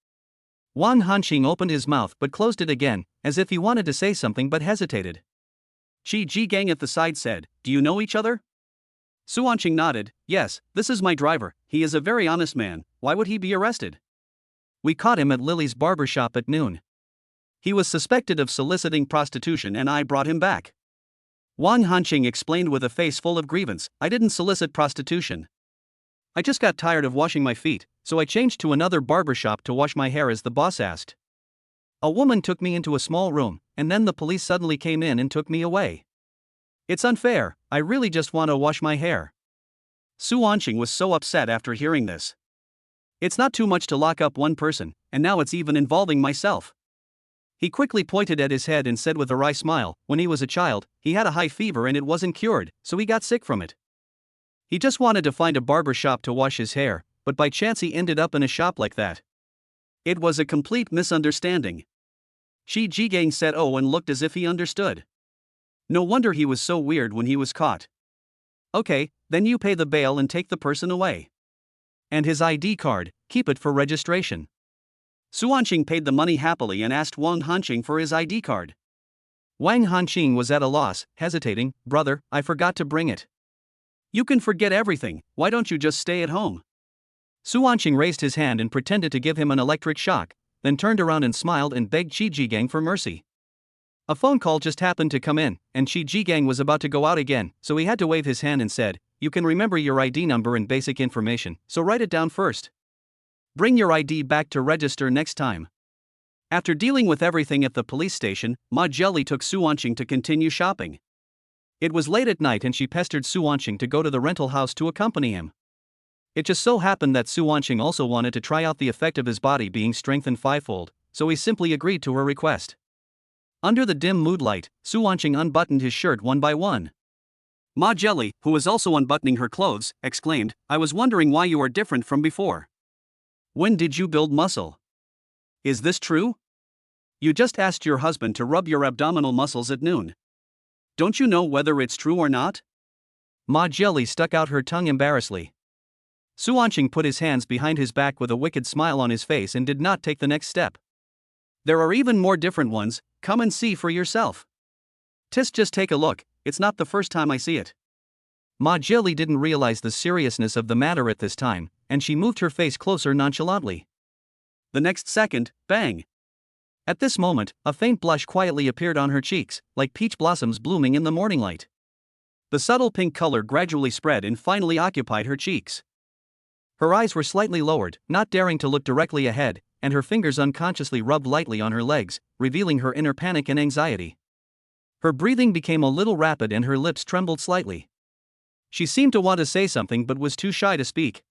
Wang Hanqing opened his mouth but closed it again, as if he wanted to say something but hesitated. Xi Jigang at the side said, do you know each other? Su Wanqing nodded, yes, this is my driver, he is a very honest man, why would he be arrested? We caught him at Lily's barbershop at noon. He was suspected of soliciting prostitution and I brought him back. Wang Hanqing explained with a face full of grievance, I didn't solicit prostitution. I just got tired of washing my feet, so I changed to another barbershop to wash my hair as the boss asked. A woman took me into a small room, and then the police suddenly came in and took me away. It's unfair, I really just want to wash my hair. Su Wanqing was so upset after hearing this. It's not too much to lock up one person, and now it's even involving myself. He quickly pointed at his head and said with a wry smile, when he was a child, he had a high fever and it wasn't cured, so he got sick from it. He just wanted to find a barber shop to wash his hair, but by chance he ended up in a shop like that. It was a complete misunderstanding. Shi Jigang said oh and looked as if he understood. No wonder he was so weird when he was caught. Okay, then you pay the bail and take the person away. And his ID card, keep it for registration. Su Wanqing paid the money happily and asked Wang Hanqing for his ID card. Wang Hanqing was at a loss, hesitating, brother, I forgot to bring it. You can forget everything, why don't you just stay at home? Su Wanqing raised his hand and pretended to give him an electric shock, then turned around and smiled and begged Shi Jigang for mercy. A phone call just happened to come in, and Shi Jigang was about to go out again, so he had to wave his hand and said, you can remember your ID number and basic information, so write it down first. Bring your ID back to register next time. After dealing with everything at the police station, Ma Jelly took Su Wanqing to continue shopping. It was late at night and she pestered Su Wanqing to go to the rental house to accompany him. It just so happened that Su Wanqing also wanted to try out the effect of his body being strengthened fivefold, so he simply agreed to her request. Under the dim moonlight, Su Wanqing unbuttoned his shirt one by one. Ma Jelly, who was also unbuttoning her clothes, exclaimed, I was wondering why you are different from before. When did you build muscle? Is this true? You just asked your husband to rub your abdominal muscles at noon. Don't you know whether it's true or not? Ma Jelly stuck out her tongue embarrassedly. Su Wanqing put his hands behind his back with a wicked smile on his face and did not take the next step. There are even more different ones, come and see for yourself. Just take a look, it's not the first time I see it. Ma Jelly didn't realize the seriousness of the matter at this time, and she moved her face closer nonchalantly. The next second, bang! At this moment, a faint blush quietly appeared on her cheeks, like peach blossoms blooming in the morning light. The subtle pink color gradually spread and finally occupied her cheeks. Her eyes were slightly lowered, not daring to look directly ahead, and her fingers unconsciously rubbed lightly on her legs, revealing her inner panic and anxiety. Her breathing became a little rapid and her lips trembled slightly. She seemed to want to say something but was too shy to speak.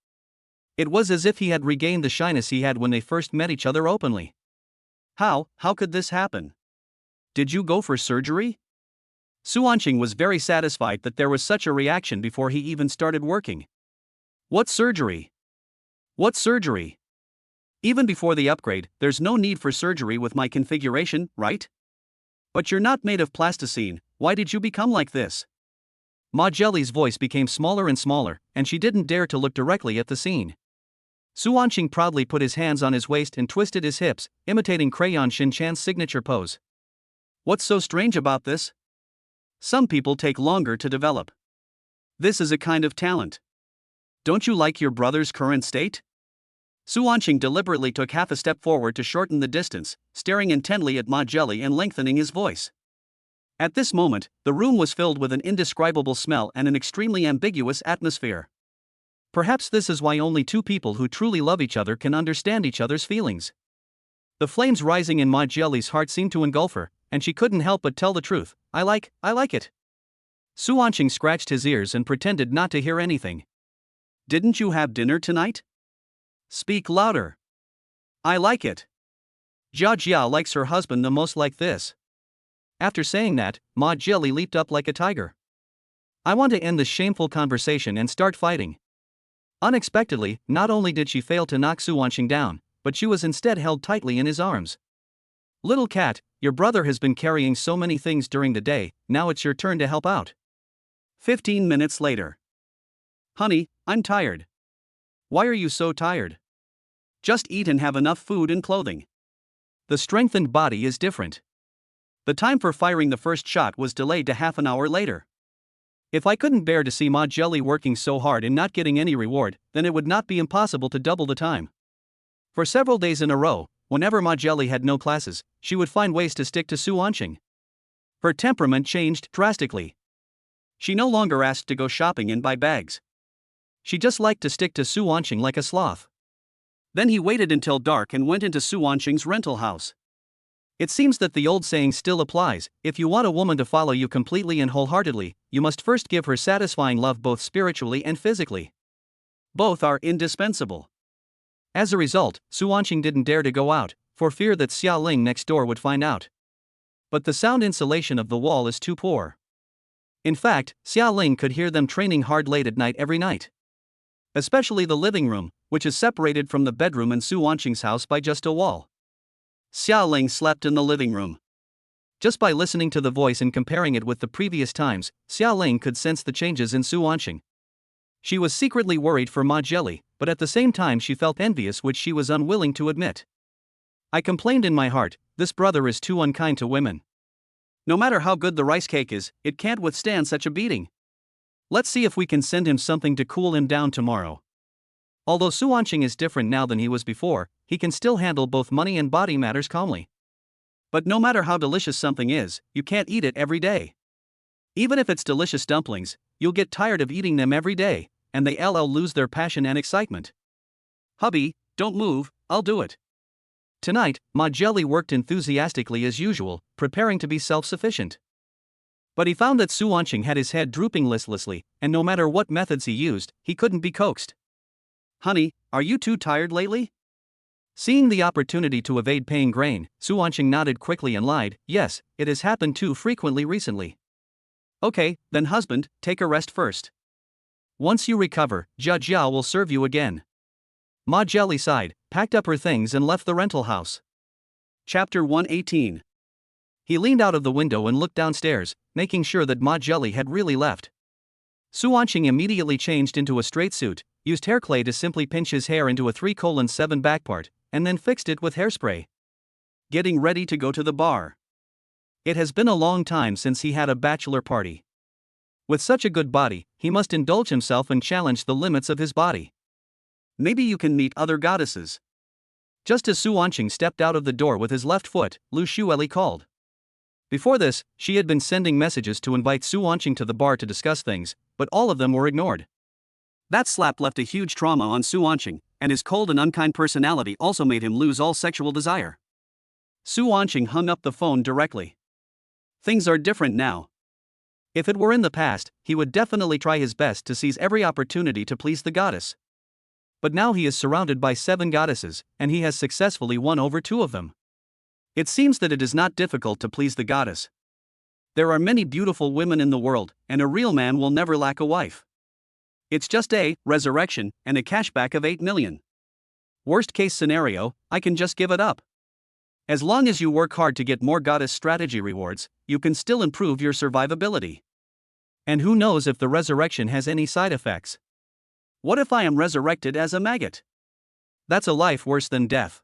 It was as if he had regained the shyness he had when they first met each other openly. How could this happen? Did you go for surgery? Su Wanqing was very satisfied that there was such a reaction before he even started working. What surgery? What surgery? Even before the upgrade, there's no need for surgery with my configuration, right? But you're not made of plasticine, why did you become like this? Ma Jelly's voice became smaller and smaller, and she didn't dare to look directly at the scene. Su Wanqing proudly put his hands on his waist and twisted his hips, imitating Crayon Shin-chan's signature pose. What's so strange about this? Some people take longer to develop. This is a kind of talent. Don't you like your brother's current state? Su Wanqing deliberately took half a step forward to shorten the distance, staring intently at Ma Jelly and lengthening his voice. At this moment, the room was filled with an indescribable smell and an extremely ambiguous atmosphere. Perhaps this is why only two people who truly love each other can understand each other's feelings. The flames rising in Ma Jelly's heart seemed to engulf her, and she couldn't help but tell the truth. I like it. Su Wanqing scratched his ears and pretended not to hear anything. Didn't you have dinner tonight? Speak louder. I like it. Jia Jia likes her husband the most like this. After saying that, Ma Jelly leaped up like a tiger. I want to end this shameful conversation and start fighting. Unexpectedly, not only did she fail to knock Su Wanqing down, but she was instead held tightly in his arms. Little cat, your brother has been carrying so many things during the day, now it's your turn to help out. 15 minutes later. Honey, I'm tired. Why are you so tired? Just eat and have enough food and clothing. The strengthened body is different. The time for firing the first shot was delayed to half an hour later. If I couldn't bear to see Ma Jelly working so hard and not getting any reward, then it would not be impossible to double the time. For several days in a row, whenever Ma Jelly had no classes, she would find ways to stick to Su Wanqing. Her temperament changed drastically. She no longer asked to go shopping and buy bags. She just liked to stick to Su Wanqing like a sloth. Then he waited until dark and went into Su Wanqing's rental house. It seems that the old saying still applies: if you want a woman to follow you completely and wholeheartedly, you must first give her satisfying love both spiritually and physically. Both are indispensable. As a result, Su Wanqing didn't dare to go out, for fear that Xia Ling next door would find out. But the sound insulation of the wall is too poor. In fact, Xia Ling could hear them training hard late at night every night. Especially the living room, which is separated from the bedroom in Su Wanqing's house by just a wall. Xia Ling slept in the living room. Just by listening to the voice and comparing it with the previous times, Xia Ling could sense the changes in Su Wanqing. She was secretly worried for Ma Jelly, but at the same time she felt envious, which she was unwilling to admit. I complained in my heart, this brother is too unkind to women. No matter how good the rice cake is, it can't withstand such a beating. Let's see if we can send him something to cool him down tomorrow. Although Su Wanqing is different now than he was before, he can still handle both money and body matters calmly. But no matter how delicious something is, you can't eat it every day. Even if it's delicious dumplings, you'll get tired of eating them every day, and they'll lose their passion and excitement. Hubby, don't move, I'll do it. Tonight, Ma Jelly worked enthusiastically as usual, preparing to be self-sufficient. But he found that Su Wanqing had his head drooping listlessly, and no matter what methods he used, he couldn't be coaxed. Honey, are you too tired lately? Seeing the opportunity to evade paying grain, Su Wanqing nodded quickly and lied, yes, it has happened too frequently recently. Okay, then husband, take a rest first. Once you recover, Jia Jia will serve you again. Ma Jelly sighed, packed up her things and left the rental house. Chapter 118. He leaned out of the window and looked downstairs, making sure that Ma Jelly had really left. Su Wanqing immediately changed into a straight suit, used hair clay to simply pinch his hair into a 3:7 back part, and then fixed it with hairspray. Getting ready to go to the bar. It has been a long time since he had a bachelor party. With such a good body, he must indulge himself and challenge the limits of his body. Maybe you can meet other goddesses. Just as Su Wanqing stepped out of the door with his left foot, Lu Xueli called. Before this, she had been sending messages to invite Su Wanqing to the bar to discuss things, but all of them were ignored. That slap left a huge trauma on Su Wanqing, and his cold and unkind personality also made him lose all sexual desire. Su Wanqing hung up the phone directly. Things are different now. If it were in the past, he would definitely try his best to seize every opportunity to please the goddess. But now he is surrounded by 7 goddesses, and he has successfully won over 2 of them. It seems that it is not difficult to please the goddess. There are many beautiful women in the world, and a real man will never lack a wife. It's just a resurrection and a cashback of 8 million. Worst case scenario, I can just give it up. As long as you work hard to get more goddess strategy rewards, you can still improve your survivability. And who knows if the resurrection has any side effects? What if I am resurrected as a maggot? That's a life worse than death.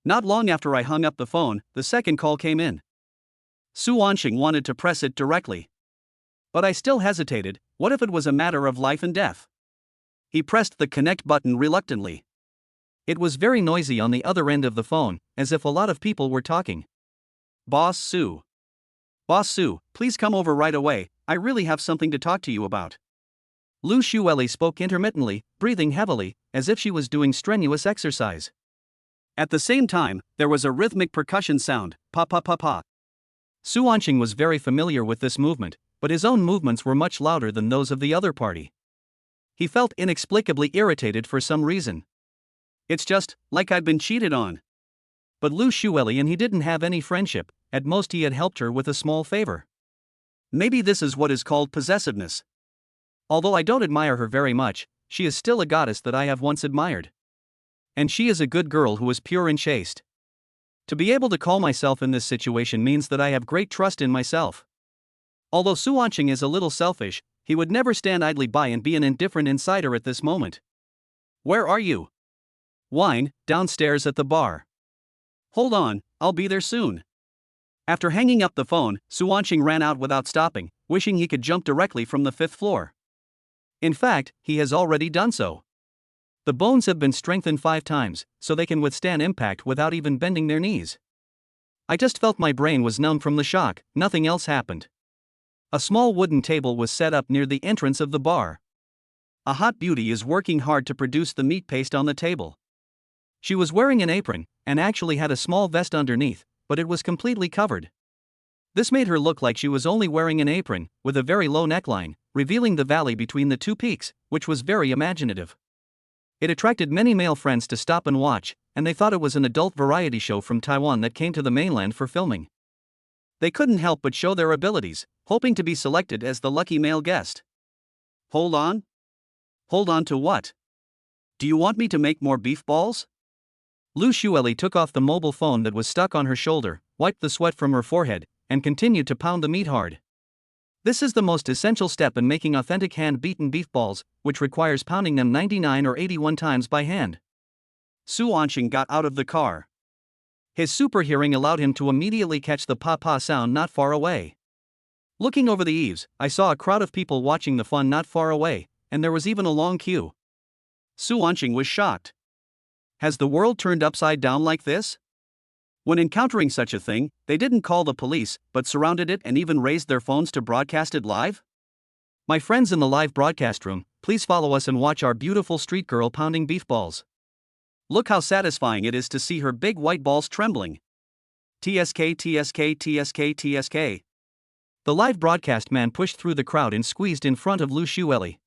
Not long after I hung up the phone, the second call came in. Su Wanqing wanted to press it directly. But I still hesitated. What if it was a matter of life and death? He pressed the connect button reluctantly. It was very noisy on the other end of the phone, as if a lot of people were talking. Boss Su. Boss Su, please come over right away, I really have something to talk to you about. Lu Xueli spoke intermittently, breathing heavily, as if she was doing strenuous exercise. At the same time, there was a rhythmic percussion sound, pa pa pa pa. Su Wanqing was very familiar with this movement, but his own movements were much louder than those of the other party. He felt inexplicably irritated for some reason. It's just, like I'd been cheated on. But Lu Xueli and he didn't have any friendship, at most he had helped her with a small favor. Maybe this is what is called possessiveness. Although I don't admire her very much, she is still a goddess that I have once admired. And she is a good girl who is pure and chaste. To be able to call myself in this situation means that I have great trust in myself. Although Su Wanqing is a little selfish, he would never stand idly by and be an indifferent insider at this moment. Where are you? Wine, downstairs at the bar. Hold on, I'll be there soon. After hanging up the phone, Su Wanqing ran out without stopping, wishing he could jump directly from the 5th floor. In fact, he has already done so. The bones have been strengthened 5 times, so they can withstand impact without even bending their knees. I just felt my brain was numb from the shock, nothing else happened. A small wooden table was set up near the entrance of the bar. A hot beauty is working hard to produce the meat paste on the table. She was wearing an apron, and actually had a small vest underneath, but it was completely covered. This made her look like she was only wearing an apron, with a very low neckline, revealing the valley between the two peaks, which was very imaginative. It attracted many male friends to stop and watch, and they thought it was an adult variety show from Taiwan that came to the mainland for filming. They couldn't help but show their abilities, hoping to be selected as the lucky male guest. Hold on? Hold on to what? Do you want me to make more beef balls? Lu Shueli took off the mobile phone that was stuck on her shoulder, wiped the sweat from her forehead, and continued to pound the meat hard. This is the most essential step in making authentic hand-beaten beef balls, which requires pounding them 99 or 81 times by hand. Su Anqing got out of the car. His super hearing allowed him to immediately catch the pa-pa sound not far away. Looking over the eaves, I saw a crowd of people watching the fun not far away, and there was even a long queue. Su Anqing was shocked. Has the world turned upside down like this? When encountering such a thing, they didn't call the police, but surrounded it and even raised their phones to broadcast it live? My friends in the live broadcast room, please follow us and watch our beautiful street girl pounding beef balls. Look how satisfying it is to see her big white balls trembling. TSK TSK TSK TSK. The live broadcast man pushed through the crowd and squeezed in front of Lu Shueli.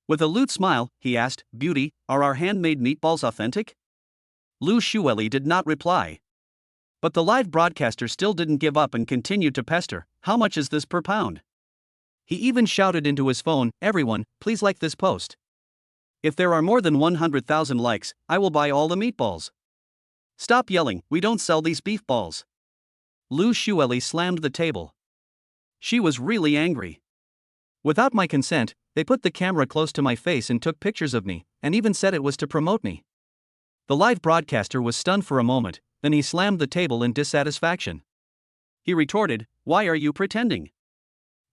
With a lewd smile, he asked, "Beauty, are our handmade meatballs authentic?" Lu Shueli did not reply. But the live broadcaster still didn't give up and continued to pester, "How much is this per pound?" He even shouted into his phone, "Everyone, please like this post. If there are more than 100,000 likes, I will buy all the meatballs. Stop yelling, we don't sell these beef balls." Lu Shueli slammed the table. She was really angry. Without my consent, they put the camera close to my face and took pictures of me, and even said it was to promote me. The live broadcaster was stunned for a moment, then he slammed the table in dissatisfaction. He retorted, "Why are you pretending?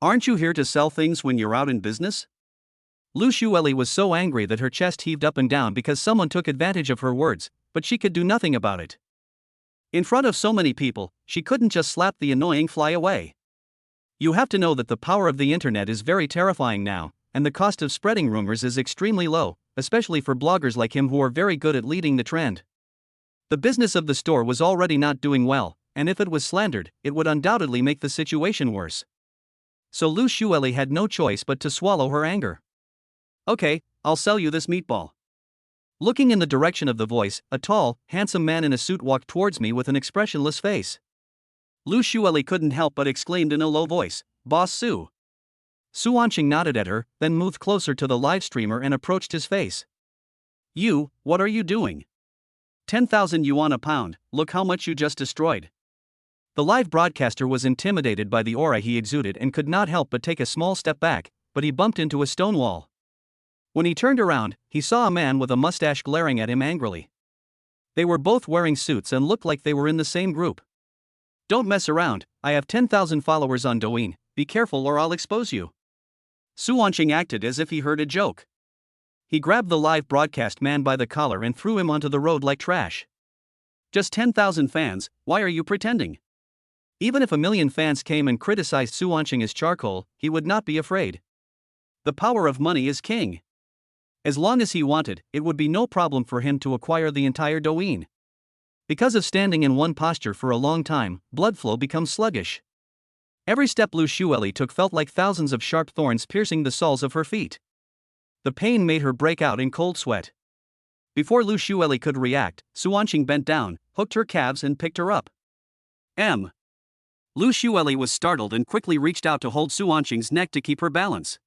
Aren't you here to sell things when you're out in business?" Lu Shueli was so angry that her chest heaved up and down because someone took advantage of her words, but she could do nothing about it. In front of so many people, she couldn't just slap the annoying fly away. You have to know that the power of the internet is very terrifying now, and the cost of spreading rumors is extremely low, especially for bloggers like him who are very good at leading the trend. The business of the store was already not doing well, and if it was slandered, it would undoubtedly make the situation worse. So Lu Shueli had no choice but to swallow her anger. "Okay, I'll sell you this meatball." Looking in the direction of the voice, a tall, handsome man in a suit walked towards me with an expressionless face. Lu Shueli couldn't help but exclaimed in a low voice, "Boss Su." Su Anqing nodded at her, then moved closer to the live streamer and approached his face. "You, what are you doing? 10,000 yuan a pound, look how much you just destroyed." The live broadcaster was intimidated by the aura he exuded and could not help but take a small step back, but he bumped into a stone wall. When he turned around, he saw a man with a mustache glaring at him angrily. They were both wearing suits and looked like they were in the same group. "Don't mess around, I have 10,000 followers on Douyin, be careful or I'll expose you." Su Anqing acted as if he heard a joke. He grabbed the live broadcast man by the collar and threw him onto the road like trash. "Just 10,000 fans, why are you pretending?" Even if 1,000,000 fans came and criticized Su Anqing as charcoal, he would not be afraid. The power of money is king. As long as he wanted, it would be no problem for him to acquire the entire Douyin. Because of standing in one posture for a long time, blood flow becomes sluggish. Every step Lu Shueli took felt like thousands of sharp thorns piercing the soles of her feet. The pain made her break out in cold sweat. Before Lu Shueli could react, Su Anqing bent down, hooked her calves and picked her up. Lu Shueli was startled and quickly reached out to hold Su Anqing's neck to keep her balance.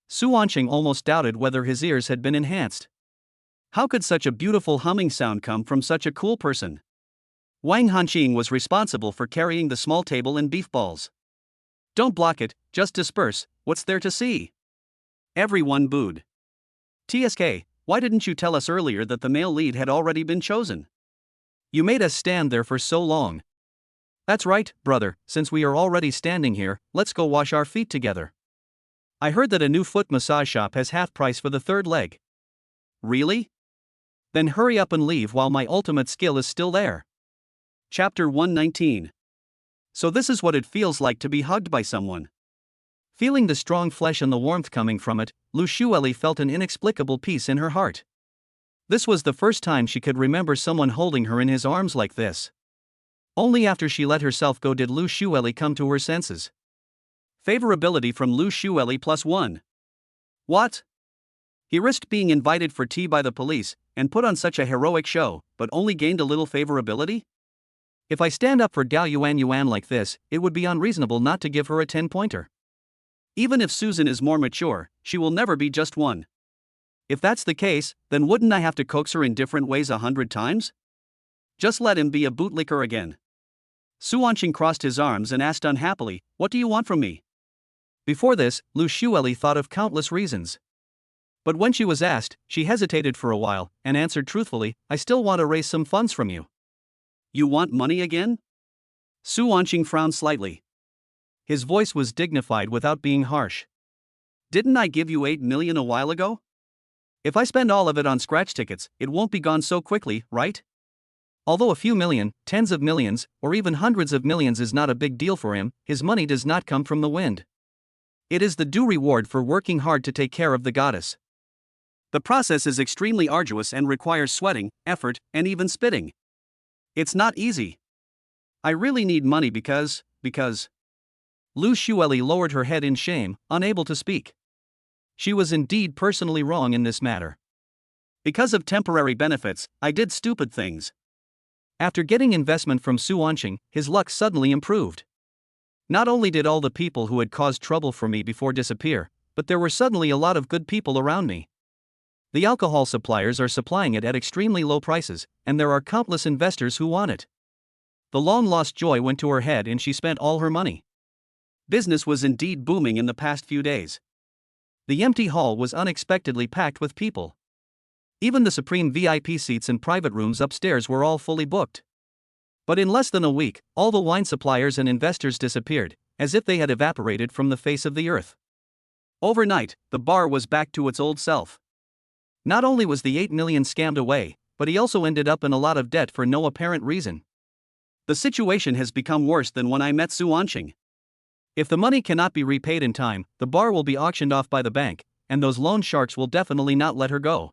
Su Anqing almost doubted whether his ears had been enhanced. How could such a beautiful humming sound come from such a cool person? Wang Hanqing was responsible for carrying the small table and beef balls. "Don't block it, just disperse, what's there to see?" Everyone booed. "TSK, why didn't you tell us earlier that the male lead had already been chosen? You made us stand there for so long." "That's right, brother, since we are already standing here, let's go wash our feet together. I heard that a new foot massage shop has half price for the third leg." "Really? Then hurry up and leave while my ultimate skill is still there." Chapter 119. So this is what it feels like to be hugged by someone. Feeling the strong flesh and the warmth coming from it, Lu Shueli felt an inexplicable peace in her heart. This was the first time she could remember someone holding her in his arms like this. Only after she let herself go did Lu Shueli come to her senses. Favorability from Lu Shueli +1. What? He risked being invited for tea by the police and put on such a heroic show, but only gained a little favorability? If I stand up for Gao Yuan like this, it would be unreasonable not to give her a 10-pointer. Even if Susan is more mature, she will never be just one. If that's the case, then wouldn't I have to coax her in different ways 100 times? Just let him be a bootlicker again. Su Wanqing crossed his arms and asked unhappily, "What do you want from me?" Before this, Lu Shueli thought of countless reasons. But when she was asked, she hesitated for a while and answered truthfully, "I still want to raise some funds from you." You want money again? Su Wanqing frowned slightly. His voice was dignified without being harsh. Didn't I give you 8 million a while ago? If I spend all of it on scratch tickets, it won't be gone so quickly, right? Although a few million, tens of millions, or even hundreds of millions is not a big deal for him, his money does not come from the wind. It is the due reward for working hard to take care of the goddess. The process is extremely arduous and requires sweating, effort, and even spitting. It's not easy. I really need money because. Lu Shueli lowered her head in shame, unable to speak. She was indeed personally wrong in this matter. Because of temporary benefits, I did stupid things. After getting investment from Su Wanqing, his luck suddenly improved. Not only did all the people who had caused trouble for me before disappear, but there were suddenly a lot of good people around me. The alcohol suppliers are supplying it at extremely low prices, and there are countless investors who want it. The long-lost joy went to her head and she spent all her money. Business was indeed booming in the past few days. The empty hall was unexpectedly packed with people. Even the supreme VIP seats and private rooms upstairs were all fully booked. But in less than a week, all the wine suppliers and investors disappeared, as if they had evaporated from the face of the earth. Overnight, the bar was back to its old self. Not only was the 8 million scammed away, but he also ended up in a lot of debt for no apparent reason. The situation has become worse than when I met Su Wanqing. If the money cannot be repaid in time, the bar will be auctioned off by the bank, and those loan sharks will definitely not let her go.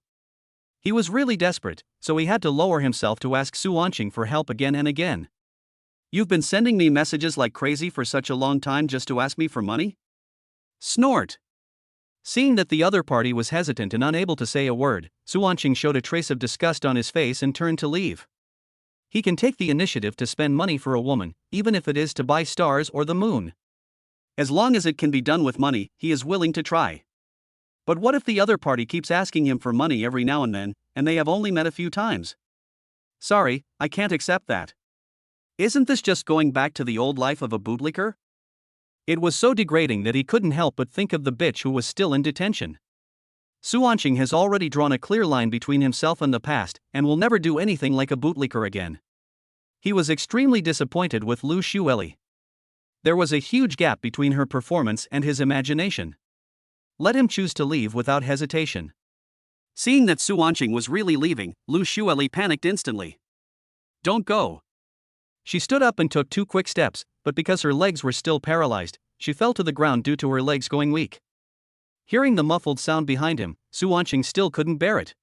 He was really desperate, so he had to lower himself to ask Su Wanqing for help again and again. You've been sending me messages like crazy for such a long time just to ask me for money? Snort! Seeing that the other party was hesitant and unable to say a word, Su Wanqing showed a trace of disgust on his face and turned to leave. He can take the initiative to spend money for a woman, even if it is to buy stars or the moon. As long as it can be done with money, he is willing to try. But what if the other party keeps asking him for money every now and then, and they have only met a few times? Sorry, I can't accept that. Isn't this just going back to the old life of a bootlicker? It was so degrading that he couldn't help but think of the bitch who was still in detention. Su Wanqing has already drawn a clear line between himself and the past, and will never do anything like a bootlicker again. He was extremely disappointed with Lu Shueli. There was a huge gap between her performance and his imagination. Let him choose to leave without hesitation. Seeing that Su Wanqing was really leaving, Lu Shueli panicked instantly. Don't go. She stood up and took 2 quick steps, but because her legs were still paralyzed, she fell to the ground due to her legs going weak. Hearing the muffled sound behind him, Su Wanqing still couldn't bear it.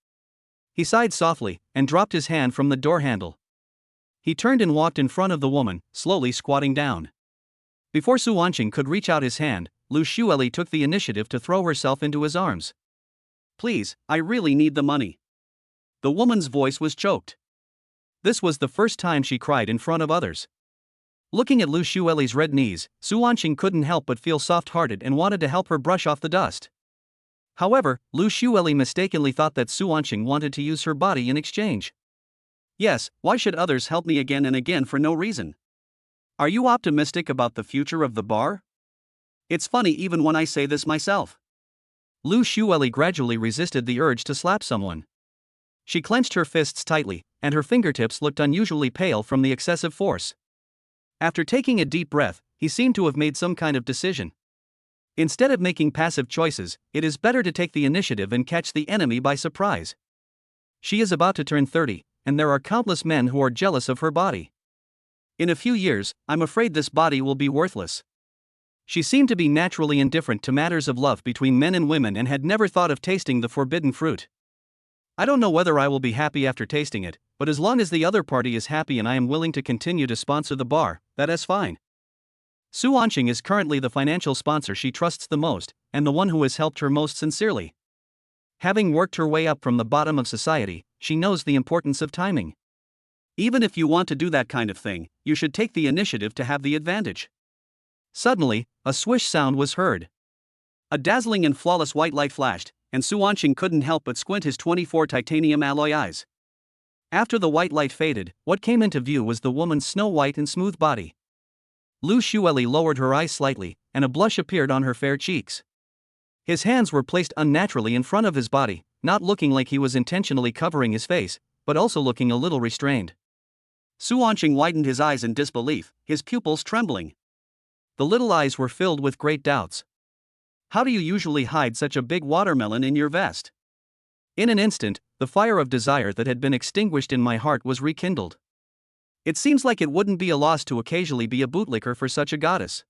He sighed softly and dropped his hand from the door handle. He turned and walked in front of the woman, slowly squatting down. Before Su Wanqing could reach out his hand, Lu Shueli took the initiative to throw herself into his arms. Please, I really need the money. The woman's voice was choked. This was the first time she cried in front of others. Looking at Lu Shueli's red knees, Su Wanqing couldn't help but feel soft-hearted and wanted to help her brush off the dust. However, Lu Shueli mistakenly thought that Su Wanqing wanted to use her body in exchange. Yes, why should others help me again and again for no reason? Are you optimistic about the future of the bar? It's funny even when I say this myself. Lu Shueli gradually resisted the urge to slap someone. She clenched her fists tightly, and her fingertips looked unusually pale from the excessive force. After taking a deep breath, he seemed to have made some kind of decision. Instead of making passive choices, it is better to take the initiative and catch the enemy by surprise. She is about to turn 30, and there are countless men who are jealous of her body. In a few years, I'm afraid this body will be worthless. She seemed to be naturally indifferent to matters of love between men and women and had never thought of tasting the forbidden fruit. I don't know whether I will be happy after tasting it, but as long as the other party is happy and I am willing to continue to sponsor the bar, that is fine. Su Anqing is currently the financial sponsor she trusts the most, and the one who has helped her most sincerely. Having worked her way up from the bottom of society, she knows the importance of timing. Even if you want to do that kind of thing, you should take the initiative to have the advantage. Suddenly, a swish sound was heard. A dazzling and flawless white light flashed, and Su Anqing couldn't help but squint his 24 titanium alloy eyes. After the white light faded, what came into view was the woman's snow-white and smooth body. Lu Xueli lowered her eyes slightly, and a blush appeared on her fair cheeks. His hands were placed unnaturally in front of his body, not looking like he was intentionally covering his face, but also looking a little restrained. Su Anqing widened his eyes in disbelief, his pupils trembling. The little eyes were filled with great doubts. How do you usually hide such a big watermelon in your vest? In an instant, the fire of desire that had been extinguished in my heart was rekindled. It seems like it wouldn't be a loss to occasionally be a bootlicker for such a goddess.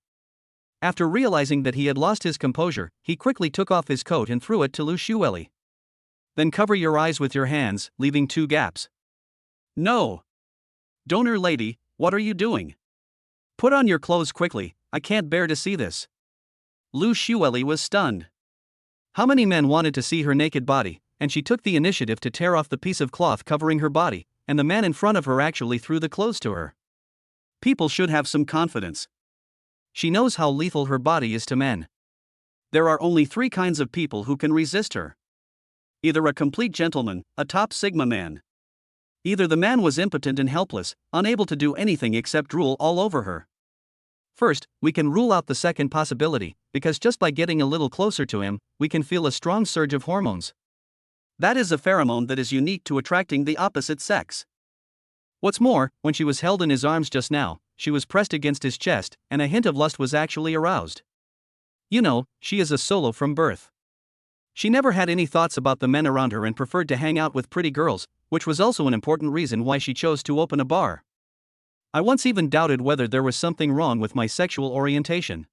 After realizing that he had lost his composure, he quickly took off his coat and threw it to Lu Xueli. Then cover your eyes with your hands, leaving 2 gaps. No! Donor lady, what are you doing? Put on your clothes quickly, I can't bear to see this. Lu Xueli was stunned. How many men wanted to see her naked body, and she took the initiative to tear off the piece of cloth covering her body, and the man in front of her actually threw the clothes to her. People should have some confidence. She knows how lethal her body is to men. There are only 3 kinds of people who can resist her. Either a complete gentleman, a top sigma man. Either the man was impotent and helpless, unable to do anything except drool all over her. First, we can rule out the second possibility, because just by getting a little closer to him, we can feel a strong surge of hormones. That is a pheromone that is unique to attracting the opposite sex. What's more, when she was held in his arms just now, she was pressed against his chest, and a hint of lust was actually aroused. You know, she is a solo from birth. She never had any thoughts about the men around her and preferred to hang out with pretty girls, which was also an important reason why she chose to open a bar. I once even doubted whether there was something wrong with my sexual orientation.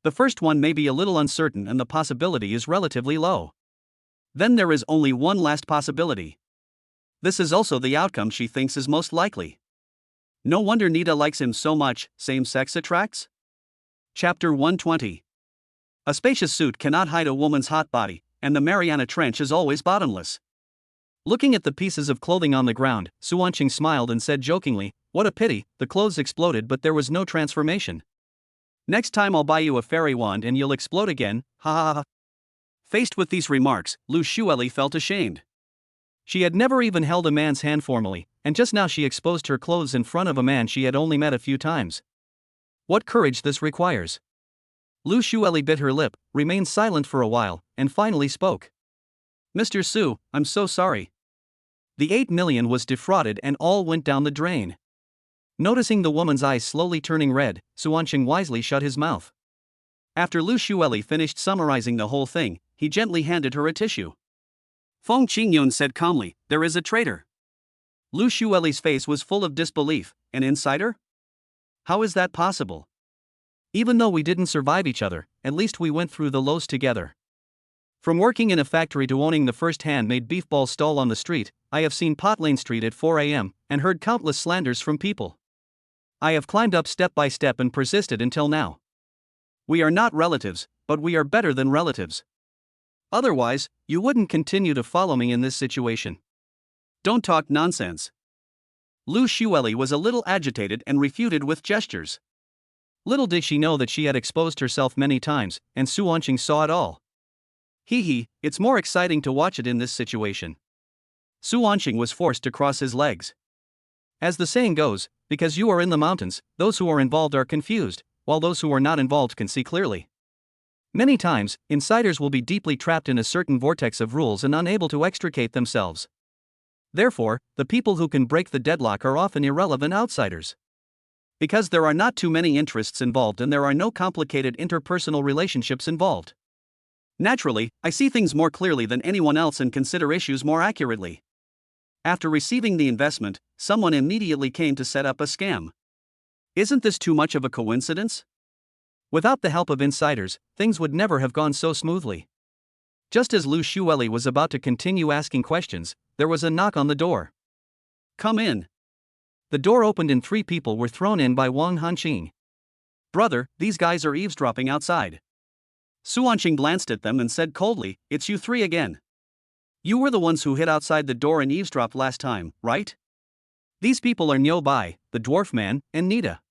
The first one may be a little uncertain and the possibility is relatively low. Then there is only one last possibility. This is also the outcome she thinks is most likely. No wonder Nita likes him so much, same-sex attracts? Chapter 120. A spacious suit cannot hide a woman's hot body, and the Mariana Trench is always bottomless. Looking at the pieces of clothing on the ground, Su Anqing smiled and said jokingly, "What a pity, the clothes exploded but there was no transformation. Next time I'll buy you a fairy wand and you'll explode again, ha ha ha." Faced with these remarks, Lu Xueli felt ashamed. She had never even held a man's hand formally, and just now she exposed her clothes in front of a man she had only met a few times. What courage this requires. Lu Xueli bit her lip, remained silent for a while, and finally spoke. "Mr. Su, I'm so sorry." The 8 million was defrauded and all went down the drain. Noticing the woman's eyes slowly turning red, Su Anqing wisely shut his mouth. After Lu Xueli finished summarizing the whole thing, he gently handed her a tissue. Feng Qingyun said calmly, "There is a traitor." Lu Xueli's face was full of disbelief. "An insider? How is that possible? Even though we didn't survive each other, at least we went through the lows together. From working in a factory to owning the first handmade beef ball stall on the street, I have seen Pot Lane Street at 4 a.m. and heard countless slanders from people. I have climbed up step by step and persisted until now. We are not relatives, but we are better than relatives. Otherwise, you wouldn't continue to follow me in this situation. Don't talk nonsense." Lu Xueli was a little agitated and refuted with gestures. Little did she know that she had exposed herself many times, and Su Anqing saw it all. It's more exciting to watch it in this situation. Su Anqing was forced to cross his legs. As the saying goes, because you are in the mountains, those who are involved are confused, while those who are not involved can see clearly. Many times, insiders will be deeply trapped in a certain vortex of rules and unable to extricate themselves. Therefore, the people who can break the deadlock are often irrelevant outsiders. Because there are not too many interests involved and there are no complicated interpersonal relationships involved. Naturally, I see things more clearly than anyone else and consider issues more accurately. After receiving the investment, someone immediately came to set up a scam. Isn't this too much of a coincidence? Without the help of insiders, things would never have gone so smoothly. Just as Lu Shueli was about to continue asking questions, there was a knock on the door. "Come in." The door opened and 3 people were thrown in by Wang Hanqing. "Brother, these guys are eavesdropping outside." Su Wanqing glanced at them and said coldly, "It's you 3 again. You were the ones who hid outside the door and eavesdropped last time, right?" These people are Niu Bai, the dwarf man, and Nita.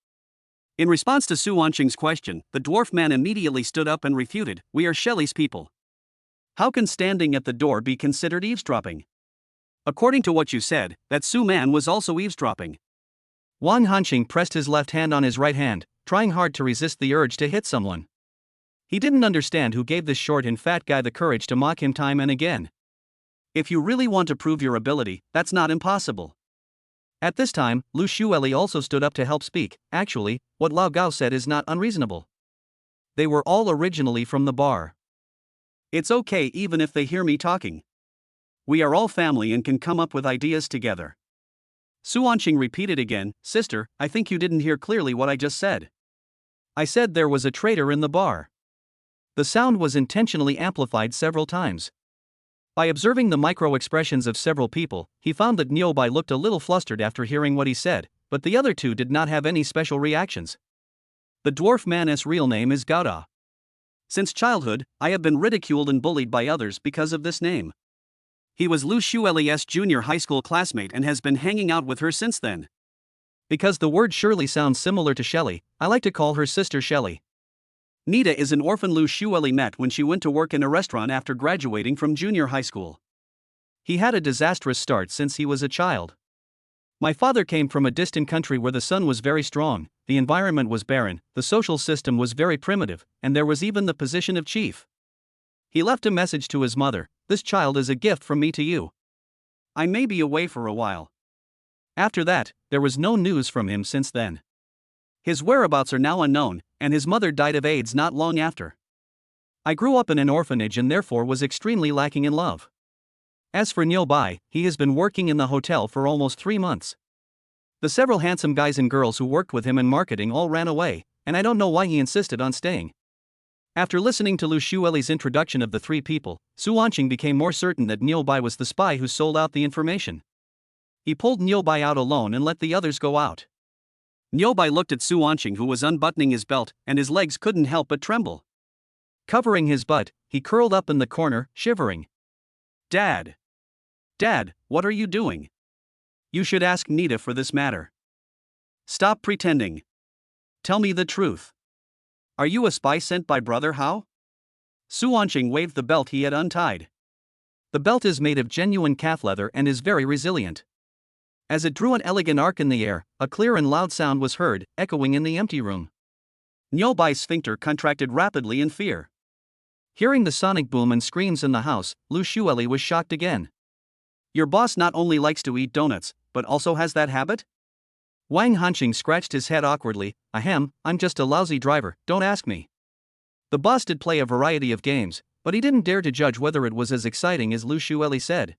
In response to Su Wanqing's question, the dwarf man immediately stood up and refuted, "We are Shelley's people. How can standing at the door be considered eavesdropping? According to what you said, that Su man was also eavesdropping." Wang Hanqing pressed his left hand on his right hand, trying hard to resist the urge to hit someone. He didn't understand who gave this short and fat guy the courage to mock him time and again. If you really want to prove your ability, that's not impossible. At this time, Lu Shueli also stood up to help speak. Actually, what Lao Gao said is not unreasonable. They were all originally from the bar. It's okay even if they hear me talking. We are all family and can come up with ideas together. Su Wanqing repeated again, "Sister, I think you didn't hear clearly what I just said. I said there was a traitor in the bar." The sound was intentionally amplified several times. By observing the micro-expressions of several people, he found that Niu Bai looked a little flustered after hearing what he said, but the other 2 did not have any special reactions. The dwarf man's real name is Gouda. Since childhood, I have been ridiculed and bullied by others because of this name. He was Lu Shueli's junior high school classmate and has been hanging out with her since then. Because the word Shirley sounds similar to Shelley, I like to call her sister Shelley. Nita is an orphan Lu Shueli met when she went to work in a restaurant after graduating from junior high school. He had a disastrous start since he was a child. My father came from a distant country where the sun was very strong, the environment was barren, the social system was very primitive, and there was even the position of chief. He left a message to his mother, "This child is a gift from me to you. I may be away for a while." After that, there was no news from him since then. His whereabouts are now unknown, and his mother died of AIDS not long after. I grew up in an orphanage and therefore was extremely lacking in love. As for Niu Bai, he has been working in the hotel for almost 3 months. The several handsome guys and girls who worked with him in marketing all ran away, and I don't know why he insisted on staying. After listening to Lu Shueli's introduction of the 3 people, Su Wanqing became more certain that Niu Bai was the spy who sold out the information. He pulled Niu Bai out alone and let the others go out. Niu Bai looked at Su Wanqing, who was unbuttoning his belt, and his legs couldn't help but tremble. Covering his butt, he curled up in the corner, shivering. Dad, what are you doing? You should ask Nita for this matter. Stop pretending. Tell me the truth. Are you a spy sent by Brother Hao?" Su Wanqing waved the belt he had untied. The belt is made of genuine calf leather and is very resilient. As it drew an elegant arc in the air, a clear and loud sound was heard, echoing in the empty room. Niu Bai's sphincter contracted rapidly in fear. Hearing the sonic boom and screams in the house, Lu Shueli was shocked again. "Your boss not only likes to eat donuts, but also has that habit?" Wang Hanqing scratched his head awkwardly. "Ahem, I'm just a lousy driver, don't ask me." The boss did play a variety of games, but he didn't dare to judge whether it was as exciting as Lu Shueli said.